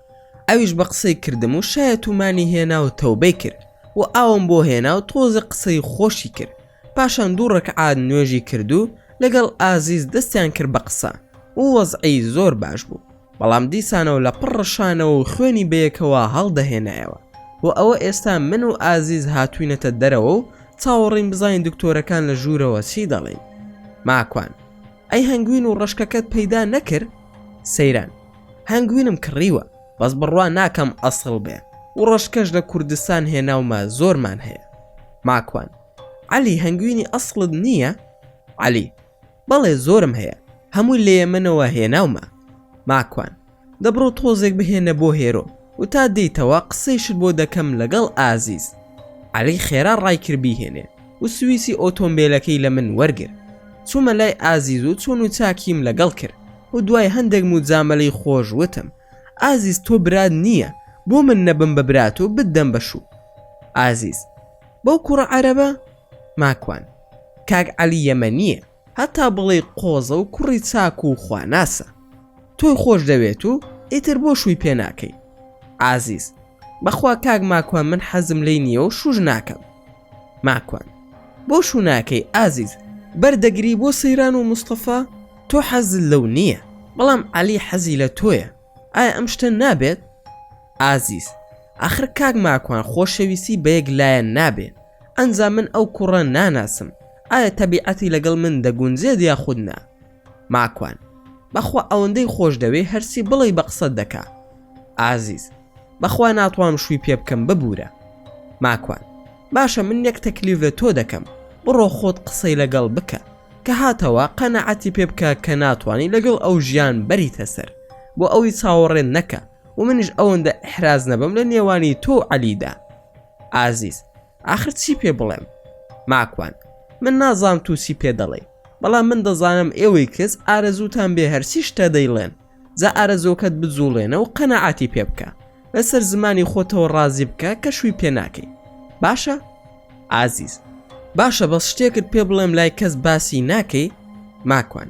ئەویش بە قسەی کردم و شایەت ومانی هێنا و تەوبەی کرد و ئاوم بۆ هێنا و تۆزە قسەی خۆشی کرد. پاشان 2 ڕەکعات نوێژی کرد و لەگەڵ ئازیز دەستیان کرد بە قسە و وەزعی زۆر باش بوو بەڵام دیسانەوە لە پڕڕەشانەوە و خوێنی بەیەکەوە هەڵدەهێنایەوە و ئەوە ئێستا من و ئازیز هاتوینەتە دەرەوە و چاوەڕین بزانین دکتۆرەکان لە ژوورەوە چی دەڵێن. ماکوان ئەی هەنگوین و ڕەشکەکەت پەیدا نەکرد؟ سەیران هەنگوینم کڕیوە بەس بڕوا ناکەم ئەسڵ بێ و ڕەشکەش لە کوردستان هێناومە زۆرمان هەیە. ماکوان عەلی هەنگوینی ئەسڵت نییە؟ عەلی بەڵێ زۆرم هەیە هەمووی لە یەمەنەوە هێناومە. ماکوان دەبڕۆ تۆزێک بهێنە بۆ هێرۆ و تا دیتەوە قسەیشت بۆ دەکەم لەگەڵ ئازیز. عەلی خێرا ڕای کرد بیهێنێ و سویسی ئۆتۆمبیلەکەی لە من وەرگر. چوومە لای ئازیز و چۆن و چاکیم لەگەڵ کرد و دوای هەندێک موجامەلەی خۆش وتم ئازیز تۆ براد نییە بۆ من نەبم بە برات و بدەم بەشوو. ئازیز بەو کوڕە عەرەبە؟ ماکوان کاک عەلی یەمەنییە هەتا بڵێ قۆزە و کوڕی چاک و خواناسە. تۆی خۆش دەوێت و ئیتر بۆ شووی پێ ناکەی. ئازیز بەخوا کاک ماکوان من حەزم لێی نییە و شوژ ناکەم. ماکوان بۆ شوو ناکەی ئازیز بەردەگری بۆ سەیران و مستەفا تۆ حەزت لەو نییە بەڵام عەلی حەزی لە تۆیە ئایا ئەم شتە نابێت؟ ئازیز ئاخر کاک ماکوان خۆشەویستی بە یەک لایەن نابێت ئەنجا من ئەو کوڕە ناناسم ئایا تەبیعەتی لەگەڵ من دەگونجێت یاخود نا؟ ماکوان بەخوا ئەوەندەی خۆش دەوێ هەرسی بڵێ بە قسەت دەکا. ئازیز بەخوا ناتوانم شووی پێ بکەم ببوورە. ماکوان باشە من یەک تەکلیف لە تۆ دەکەم بڕۆ خۆت قسەی لەگەڵ بکە کە هاتەوە قەنەعەتی پێ بکە کە ناتوانانی لەگەڵ ئەو ژیان بەریتە سەر بۆ ئەوی چاوەڕێن نەکە و منش ئەوەندە ئیحراز نەبم لە نێوانی تۆ عەلیدا. ئازیز ئاخر چی پێ بڵێم؟ ماکوان من نازانم تو چی پێ دەڵێ بەڵام من دەزانم ئێوەی کەس ئارەزووتان بێ هەرچی شتە دەیڵێن جا ئارەزۆکەت بجوڵێنە و قەنەعەتی پێ بکە لەسەر زمانی خۆتەوە ڕازی بکە کە شووی پێ ناکەی. باشە؟ ئازیز باشە بەس شتێکت پێ بڵێم لای کەس باسی ناکەی؟ ماکوان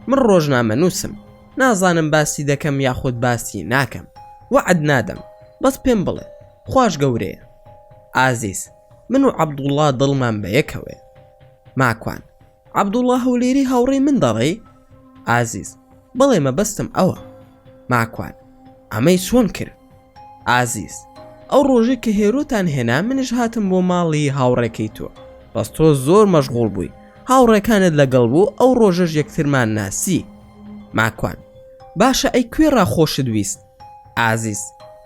من ڕۆژنامە نووسم نازانم باسی دەکەم یاخود باسی ناکەم وعد نادەم بەس پێم بڵێ خوش گەورەیە. ئازیز من و عەبدوڵڵا دڵمان بە یەکەوەیە. ماکوان عەبدوڵڵا هەولێری هاوڕێی من دەڵێ؟ ئازیز بڵێ مەبەستم ئەوە. ماکوان ئەمەی چۆن کرد؟ ئازیز ئەو ڕۆژەی کە هێرۆتان هێنا منش هاتم بۆ ماڵی هاوڕێکەی تۆ بەس تۆ زۆر مەشغوڵ بووی هاوڕێکانت لەگەڵ بوو ئەو ڕۆژەش یەکترمان ناسی. ماکوان باشە ئەی کوێ ڕاخۆشت ویست؟ ئازیز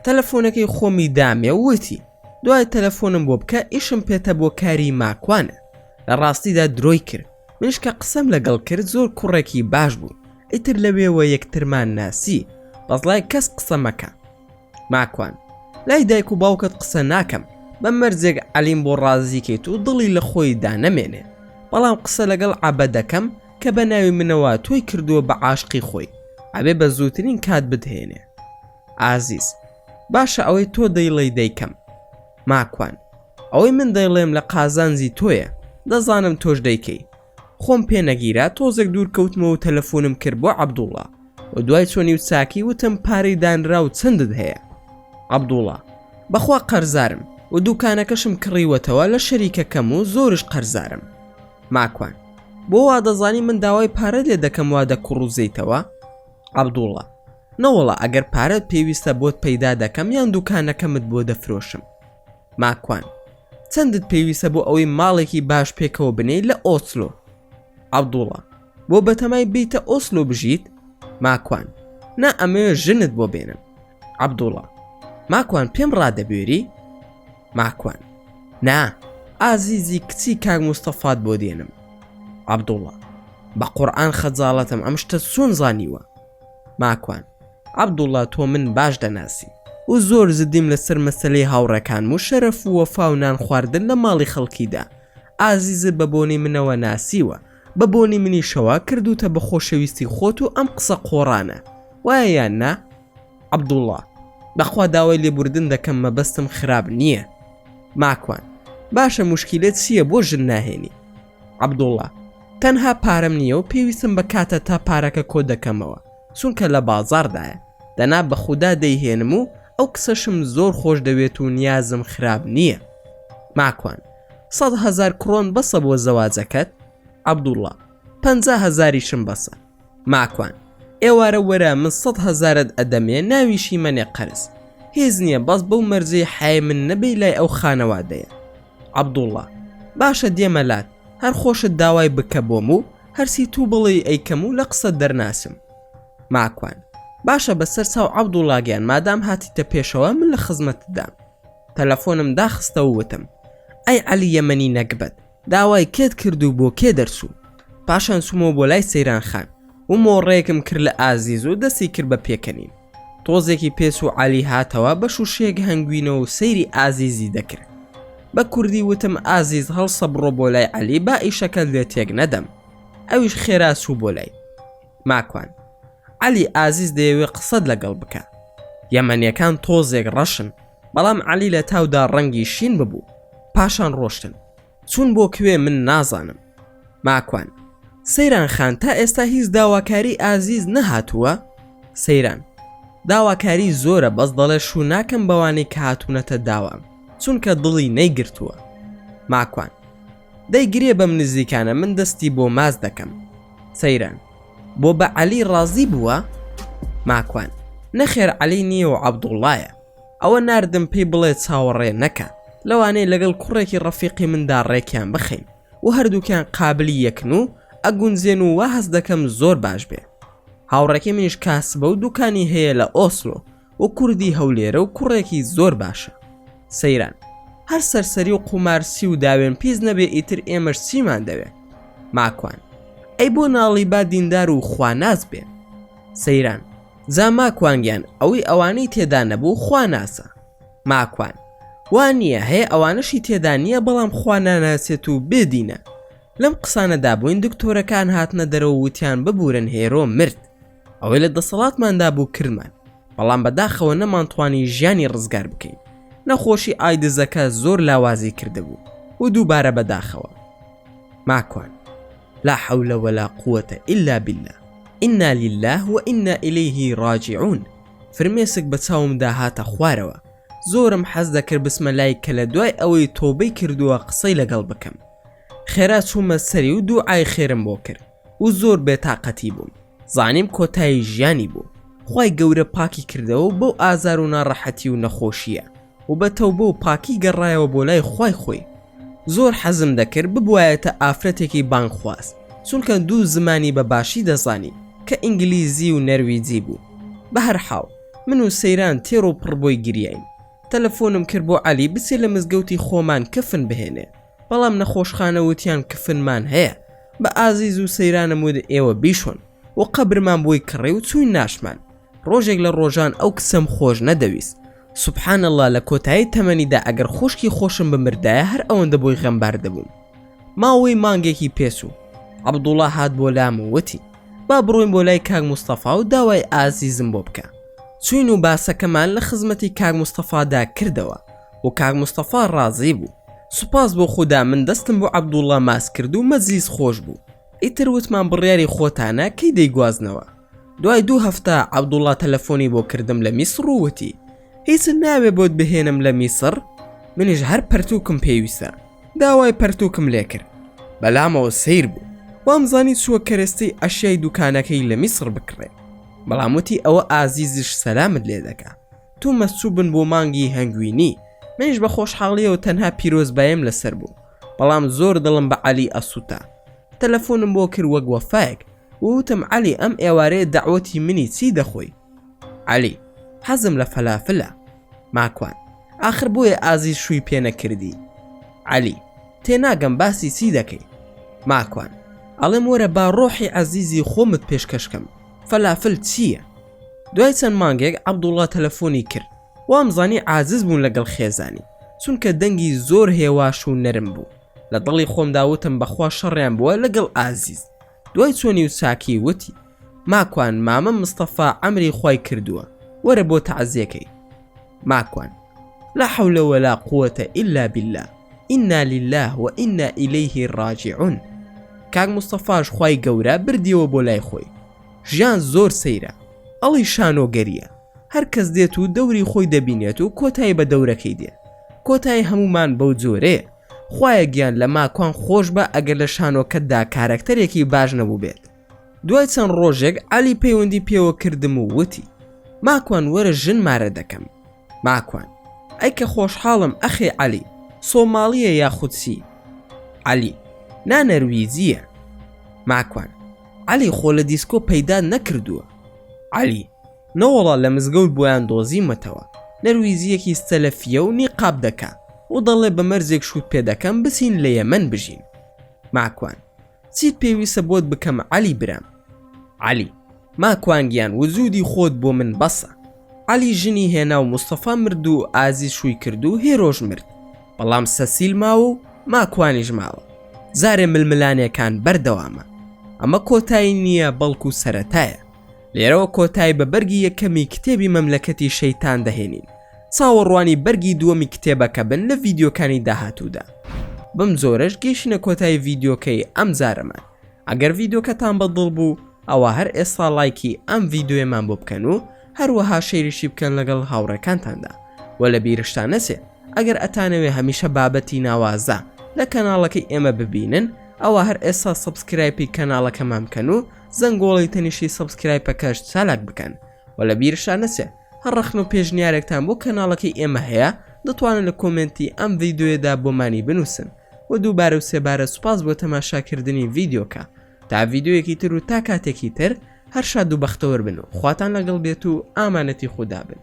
تەلەفۆنەکەی خۆمی دامێ وتی دوای تەلەفۆنم بۆ بکە ئیشم پێتە بۆ کاری ماکوانە. لە ڕاستیدا درۆی کرد. منش کە قسەم لەگەڵ کرد زۆر کوڕێکی باش بوو. ئیتر لەوێوە یەکترمان ناسی بەزڵای کەس قسە مەکە. ماکوان لای دایک و باوکت قسە ناکەم بە مەرجێک عەلیم بۆ ڕازیکەیت و دڵی لە خۆی دانەمێنێ، بەڵام قسە لەگەڵ عەبە دەکەم کە بە ناوی منەوە تۆی کردووە بە عاشقی خۆی، ئەبێ بە زووترین کات بدهێنێ. ئازیز باشە ئەوەی تۆ دەیڵێ دەیکەم. ماکوان ئەوەی من دەیڵێم لە قازانزی تۆیە، دەزانم تۆش دەیکەی. خۆم پێ نەگیرا تۆزێک دوور کەوتمەوە و تەلەفۆنم کرد بۆ عەبدوڵڵا و دوای چۆنی و چاکی وتم پارەی دانرا و چەندت هەیە؟ عەبدوڵڵا بەخوا قەرزارم و دوکانەکەشم کڕیوەتەوە لە شەریکەکەم و زۆرش قەرزارم. ماکوان بۆ وا دەزانی من داوای پارە لێ دەکەم وا دەکوڕوزەیتەوە؟ عەبدوڵڵا نەوەڵا ئەگەر پارەت پێویستە بۆت پەیدا دەکەم یان دوکانەکەمت بۆ دەفرۆشم. ماکوان چەندت پێویستە بۆ ئەوەی ماڵێکی باش پێکەوە بنێ لە ئۆسلۆ؟ عەبدوڵڵا بۆ بەتەمای بیتە ئۆسلۆ بژیت؟ ماکوان نا ئەمەوێ ژنت بۆ بێنم. عەبدوڵڵا ماکوان پێم ڕادەبوێری؟ ماکوان نا ئازیزی کچی کاک مستەفات بۆ دێنم. عەبدوڵڵا بە قورئان خەجاڵەتم ئەم شتە چۆن زانیوە؟ ماکوان عەبدوڵڵا تۆ من باش دەناسی و زۆر زدیم لەسەر مەسەلەی هاوڕەکان و شەرەف و وەفا و نان خواردن لە ماڵی خەڵکیدا. ئازیزت بە بۆنی منەوە ناسیوە، بە بۆنی منیشەوە کردوتە بە خۆشەویستی خۆت و ئەم قسە قۆڕانە، وایە یان نا؟ عەبدوڵڵا بەخوا داوای لێبوردن دەکەم مەبەستم خراپ نییە. ماکوان باشە موشکیلت چییە بۆ ژن ناهێنی؟ عەبدوڵڵا تەنها پارەم نییە و پێویستم بە کاتە تا پارەکە کۆ دەکەمەوە چونکە لە بازاردایە، دەنا بە خودا دەیهێنم و ئەو کسەشم زۆر خۆش دەوێت و نیازم خراپ نییە. ماکوان 100,000 کڕۆن بەسە بۆ زەواجەکەت؟ عەبدوڵڵا 50,000شم بەسە. ماکوان ئێوارە وەرە من 100,000ت ئەدەمێ ناویشی منێ قەرز، هێز نییە بەس بەو مەرجەی حای من نەبێ لای ئەو خانەوادەیە. عەبدوڵڵا باشە دێمەلات هەر خۆشت داوای بکە بۆم و هەرسی تو بڵێ ئەیکەم و لە قسە دەرناسم. ماکوان باشە بەسەر چاو عەبدوڵڵا گیان مادام هاتیتە پێشەوە من لە خزمەتدام. تەلەفۆنم داخستە و وتم ئەی عەلی یەمەنی نەکبەت داوای کێت کرد و بۆ کێ دەرچوو؟ پاشان چوومەوە بۆ لای سەیران خان و مۆڕێکم کرد لە ئازیز و دەستی کرد بە پێکەنین. تۆزێکی پێچ و عەلی هاتەوە بە شوشەیەک هەنگوینەوە و سەیری ئازیزی دەکرد. بە کوردی وتم ئازیز هەڵسە بڕۆ بۆ لای عەلی با ئیشەکە لێ تێک نەدەم. ئەویش خێرا چوو بۆ لای. ماکوان عەلی ئازیز دەیەوێ قسەت لەگەڵ بکە. یەمەنیەکان تۆزێک ڕەشن بەڵام عەلی لە تاودا ڕەنگی شین ببوو. پاشان ڕۆشتن چون بۆ کوێ من نازانم. ماکوان سەیران خان تا ئێستا هیچ داواکاری ئازیز نەهاتووە؟ سەیران داواکاری زۆرە بەس دەڵێ شوو ناکەم بەوانەی کە هاتوونەتە داوام چونکە دڵی نەیگرتووە. ماکوان دەیگرێ بەم نزیکانە من دەستی بۆ ماز دەکەم. سەیران بۆ بە عەلی ڕازی بووە؟ ماکوان نەخێر عەلی نییە و عەبدوڵڵایە، ئەوە ناردم پێی بڵێ چاوەڕێ نەکە، لەوانەیە لەگەڵ کوڕێکی ڕەفیقی مندا ڕێکیان بخەین و هەردووکیان قابلی یەکن و ئەگونجێن و وا هەست دەکەم زۆر باش بێ. هاوڕێکی منیش کاسبە و دوکانی هەیە لە ئۆسلۆ و کوردی هەولێرە و کوڕێکی زۆر باشە. سەیران هەر سەرسەری و قومارسی و داوێن پیس نەبێ ئیتر ئێمەش چیمان دەوێ؟ ماکوان ئەی بۆ ناڵی با دیندار و خواناز بێ. سەیران جا ماکوانگیان ئەوەی ئەوانەی تێدا نەبوو خواناسە. ماکوان وانییە هەیە ئەوانەشی تێدا نییە بەڵام خواناناسێت و بێدینە. لەم قسانەدا بووین دکتۆرەکان هاتنە دەرەوە وتیان ببورن هێرۆ مرد. ئەوەی لە دەسەڵاتماندا بوو کردمان بەڵام بەداخەوە نەمانتوانی ژیانی ڕزگار بکەین. نەخۆشی ئایدزەکە زۆر لاوازی کردبوو و دووبارە بەداخەوە. ماکوان لا حول ولا قوة إلا بالله إنا لله وإنا إليه راجعون. فرمێسک بە چاومدا هاتە خوارەوە. زۆرم حەز دەکرد بسمەلای کە لە دوای ئەوەی تۆبەی کردووە قسەی لەگەڵ بکەم. خێرا چوومە سەری و دوعای خێرم بۆ کرد و زۆر بێتاقەتی بووم. زانیم کۆتایی ژیانی بوو. خوای گەورە پاکی کردەوە بەو ئازار و ناڕەحەتی و نەخۆشیە و بە تەوبە و پاکی گەڕایەوە بۆ لای خوای خۆی. زۆر حەزم دەکرد ببوایەتە ئافرەتێکی بانگ خواست چونکە دوو زمانی بە باشی دەزانی کە ئینگلیزی و نەرویجی بوو. بە هەر حاڵ من و سەیران تێڕ و پڕبۆی گریین. تەلەفۆنم کرد بۆ عەلی بچێ لە مزگەوتی خۆمان کفن بهێنێ، بەڵام نەخۆشخانە وتیان کفنمان هەیە. بە ئازیز و سەیرانم وت ئێوە بیشۆن و قەبرمان بۆی کڕێ و چووین ناشمان. ڕۆژێک لە ڕۆژان ئەو کسەم خۆش نەدەویست. سوبحان الله لە کۆتایی تەمەنیدا ئەگەر خوشکی خۆشم بمردایە هەر ئەوەندە بۆی غەمبار دەبووم. ماوەی مانگێکی پێچوو عەبدوڵڵا هات بۆ لام و وتی با بڕۆین بۆ لای کاک مستەفا و داوای ئازیزم بۆ بکە. چوین و باسەکەمان لە خزمەتی کاک مستەفادا کردەوە و کاک مستەفا ڕازی بوو. سوپاس بۆ خوددا من دەستم بۆ عەبدوڵڵا ماس کرد و مەجلیس خۆش بوو. ئیتر وتمان بڕیاری خۆتانە کەی دەیگوازنەوە. دوای 2 هەفتە عەبدوڵڵا تەلەفۆنی بۆ کردم لە میسر و وتی هیچ ناوێ بۆت بهێنم لە میسر؟ منیش هەر پەرتووکم پێویستە. داوای پەرتووکم لێ کرد. بەلامەوە سیر بوو. وامزانی چووە کەرەستەی ئەشیای دوکانەکەی لە میسر بکڕێ. بەڵام وتی ئەوە ئازیزش سەلامت لێ دەکا. تو مەسوو بن بۆ مانگی هەنگوینی. منیش بە خۆشحاڵیەوە تەنها پیرۆزبایم لەسەر بوو. بەڵام زۆر دڵم بە عەلی ئەسووتا. تەلەفۆنم بۆ کرد وەک وەفایەک ووتم عەلی ئەم ئێوارەیە دەعوەتی منی چی دەخۆی؟ عەلی حەزم لە فەلافلە. ماکوان ئاخر بۆیە ئازیز شووی پێ نەکردی؟ عەلی تێناگەم باسی چی دەکەی؟ ماکوان ئەڵێم وەرە با ڕۆحی عەزیزی خۆمت پێشکەشکەم. فەلافل چییە؟ دوای چەند مانگێک عەبدوڵڵا تەلەفۆنی کرد. وامزانی عاجز بوون لەگەڵ خێزانی چونکە دەنگی زۆر هێواش و نەرم بوو. لە دڵی خۆمدا وتم بەخوا شەڕیان بووە لەگەڵ ئازیز. دوای چۆنی و ساکی وتی ماکوان مامە مستەفا عەمری خوای کردووە وەرە بۆ تەعزیەکەی. ماکوان لا حول ولا قوة إلا بالله إنا لله وإنا إليه راجعون. کاک مستەفاش خوای گەورە بردیەوە بۆ لای خۆی. ژیان زۆر سەیرە، ئەڵی شانۆگەریە. هەر کەس دێت و دەوری خۆی دەبینێت و کۆتایی بە دەورەکەی دێ. کۆتایی هەمومان بەو جۆرەیە. خوایە گیان لە ماکوان خۆش بە ئەگەر لە شانۆکەتدا کارەکتەرێکی باش نەبوو بێت. دوای چەند ڕۆژێک عەلی پەیوەندی پێوە کردم و وتی ماکوان وەرە ژنمارە دەکەم. ماکوان ئەی کە خۆشحاڵم ئەخێ عەلی، سۆماڵیە یاخود چی؟ عەلی نانەرویزیە. ماکوان عەلی خۆ لە دیسکۆ پەیدا نەکردووە. عەلی نەوەڵا لە مزگەوت بۆیان دۆزیمەتەوە. نەرویزیەکی سەلەفیە و نیقاب دەکا و دەڵێ بە مەرزێک شوت پێ دەکەم بچین لە یەمەن بژین. ماکوان چیت پێویستە بۆت بکەم عەلی برام؟ عەلی ماکوان گیان وجودی خۆت بۆ من بەسە. عەلی ژنی هێنا و مستەفا مرد و ئازیز شووی کرد و هێرۆژ مرد. بەڵام سەسیل ماوە و ماکوانیش ماوە. زارێ ململانیەکان بەردەوامە. ئەمە کۆتایی نییە بەڵکو سەرەتایە. لێرەوە کۆتایی بە بەرگی یەکەمی کتێبی مەملەکەتی شەیتان دەهێنین. چاوەڕوانی بەرگی دووەمی کتێبەکە بن لە ڤیدیۆکانی داهاتوودا. بم زۆرش گەیشتنە کۆتایی ڤیدیۆکەی ئەم زارەمان. ئەگەر ڤیدیۆکەتان بەدڵ بوو ئەوە هەر ئێستا لایکی ئەم ڤیدیۆیەمان بۆ بکەن و هەروەها شەیریشی بکەن لەگەڵ هاوڕێکانتاندا. و لە بیرشتان نەچێ ئەگەر ئەتانەوێ هەمیشە بابەتی ناوازە لە کەناڵەکەی ئێمە ببینن ئەوە هەر ئێستا سەبسکرایبی کەناڵەکەمان بکەن و زەنگۆڵی تەنیشی سەبسکرایبەکەش چالاک بکەن. و لە بیرشتان نەچێ هەر ڕەخن و پێشنیارێکتان بۆ کەناڵەکەی ئێمە هەیە دەتوانن لە کۆمنتی ئەم ڤیدیۆیەدا بۆمانی بنووسن. و دووبارە و سێبارە سوپاس بۆ تەماشاکردنی ڤیدیۆکە. تا ڤیدیۆیەکی تر و تا کاتێکی تر هەر شاد و بەختەوەر بن و خواتان لەگەڵ بێت و ئامانەتی خوددا بن.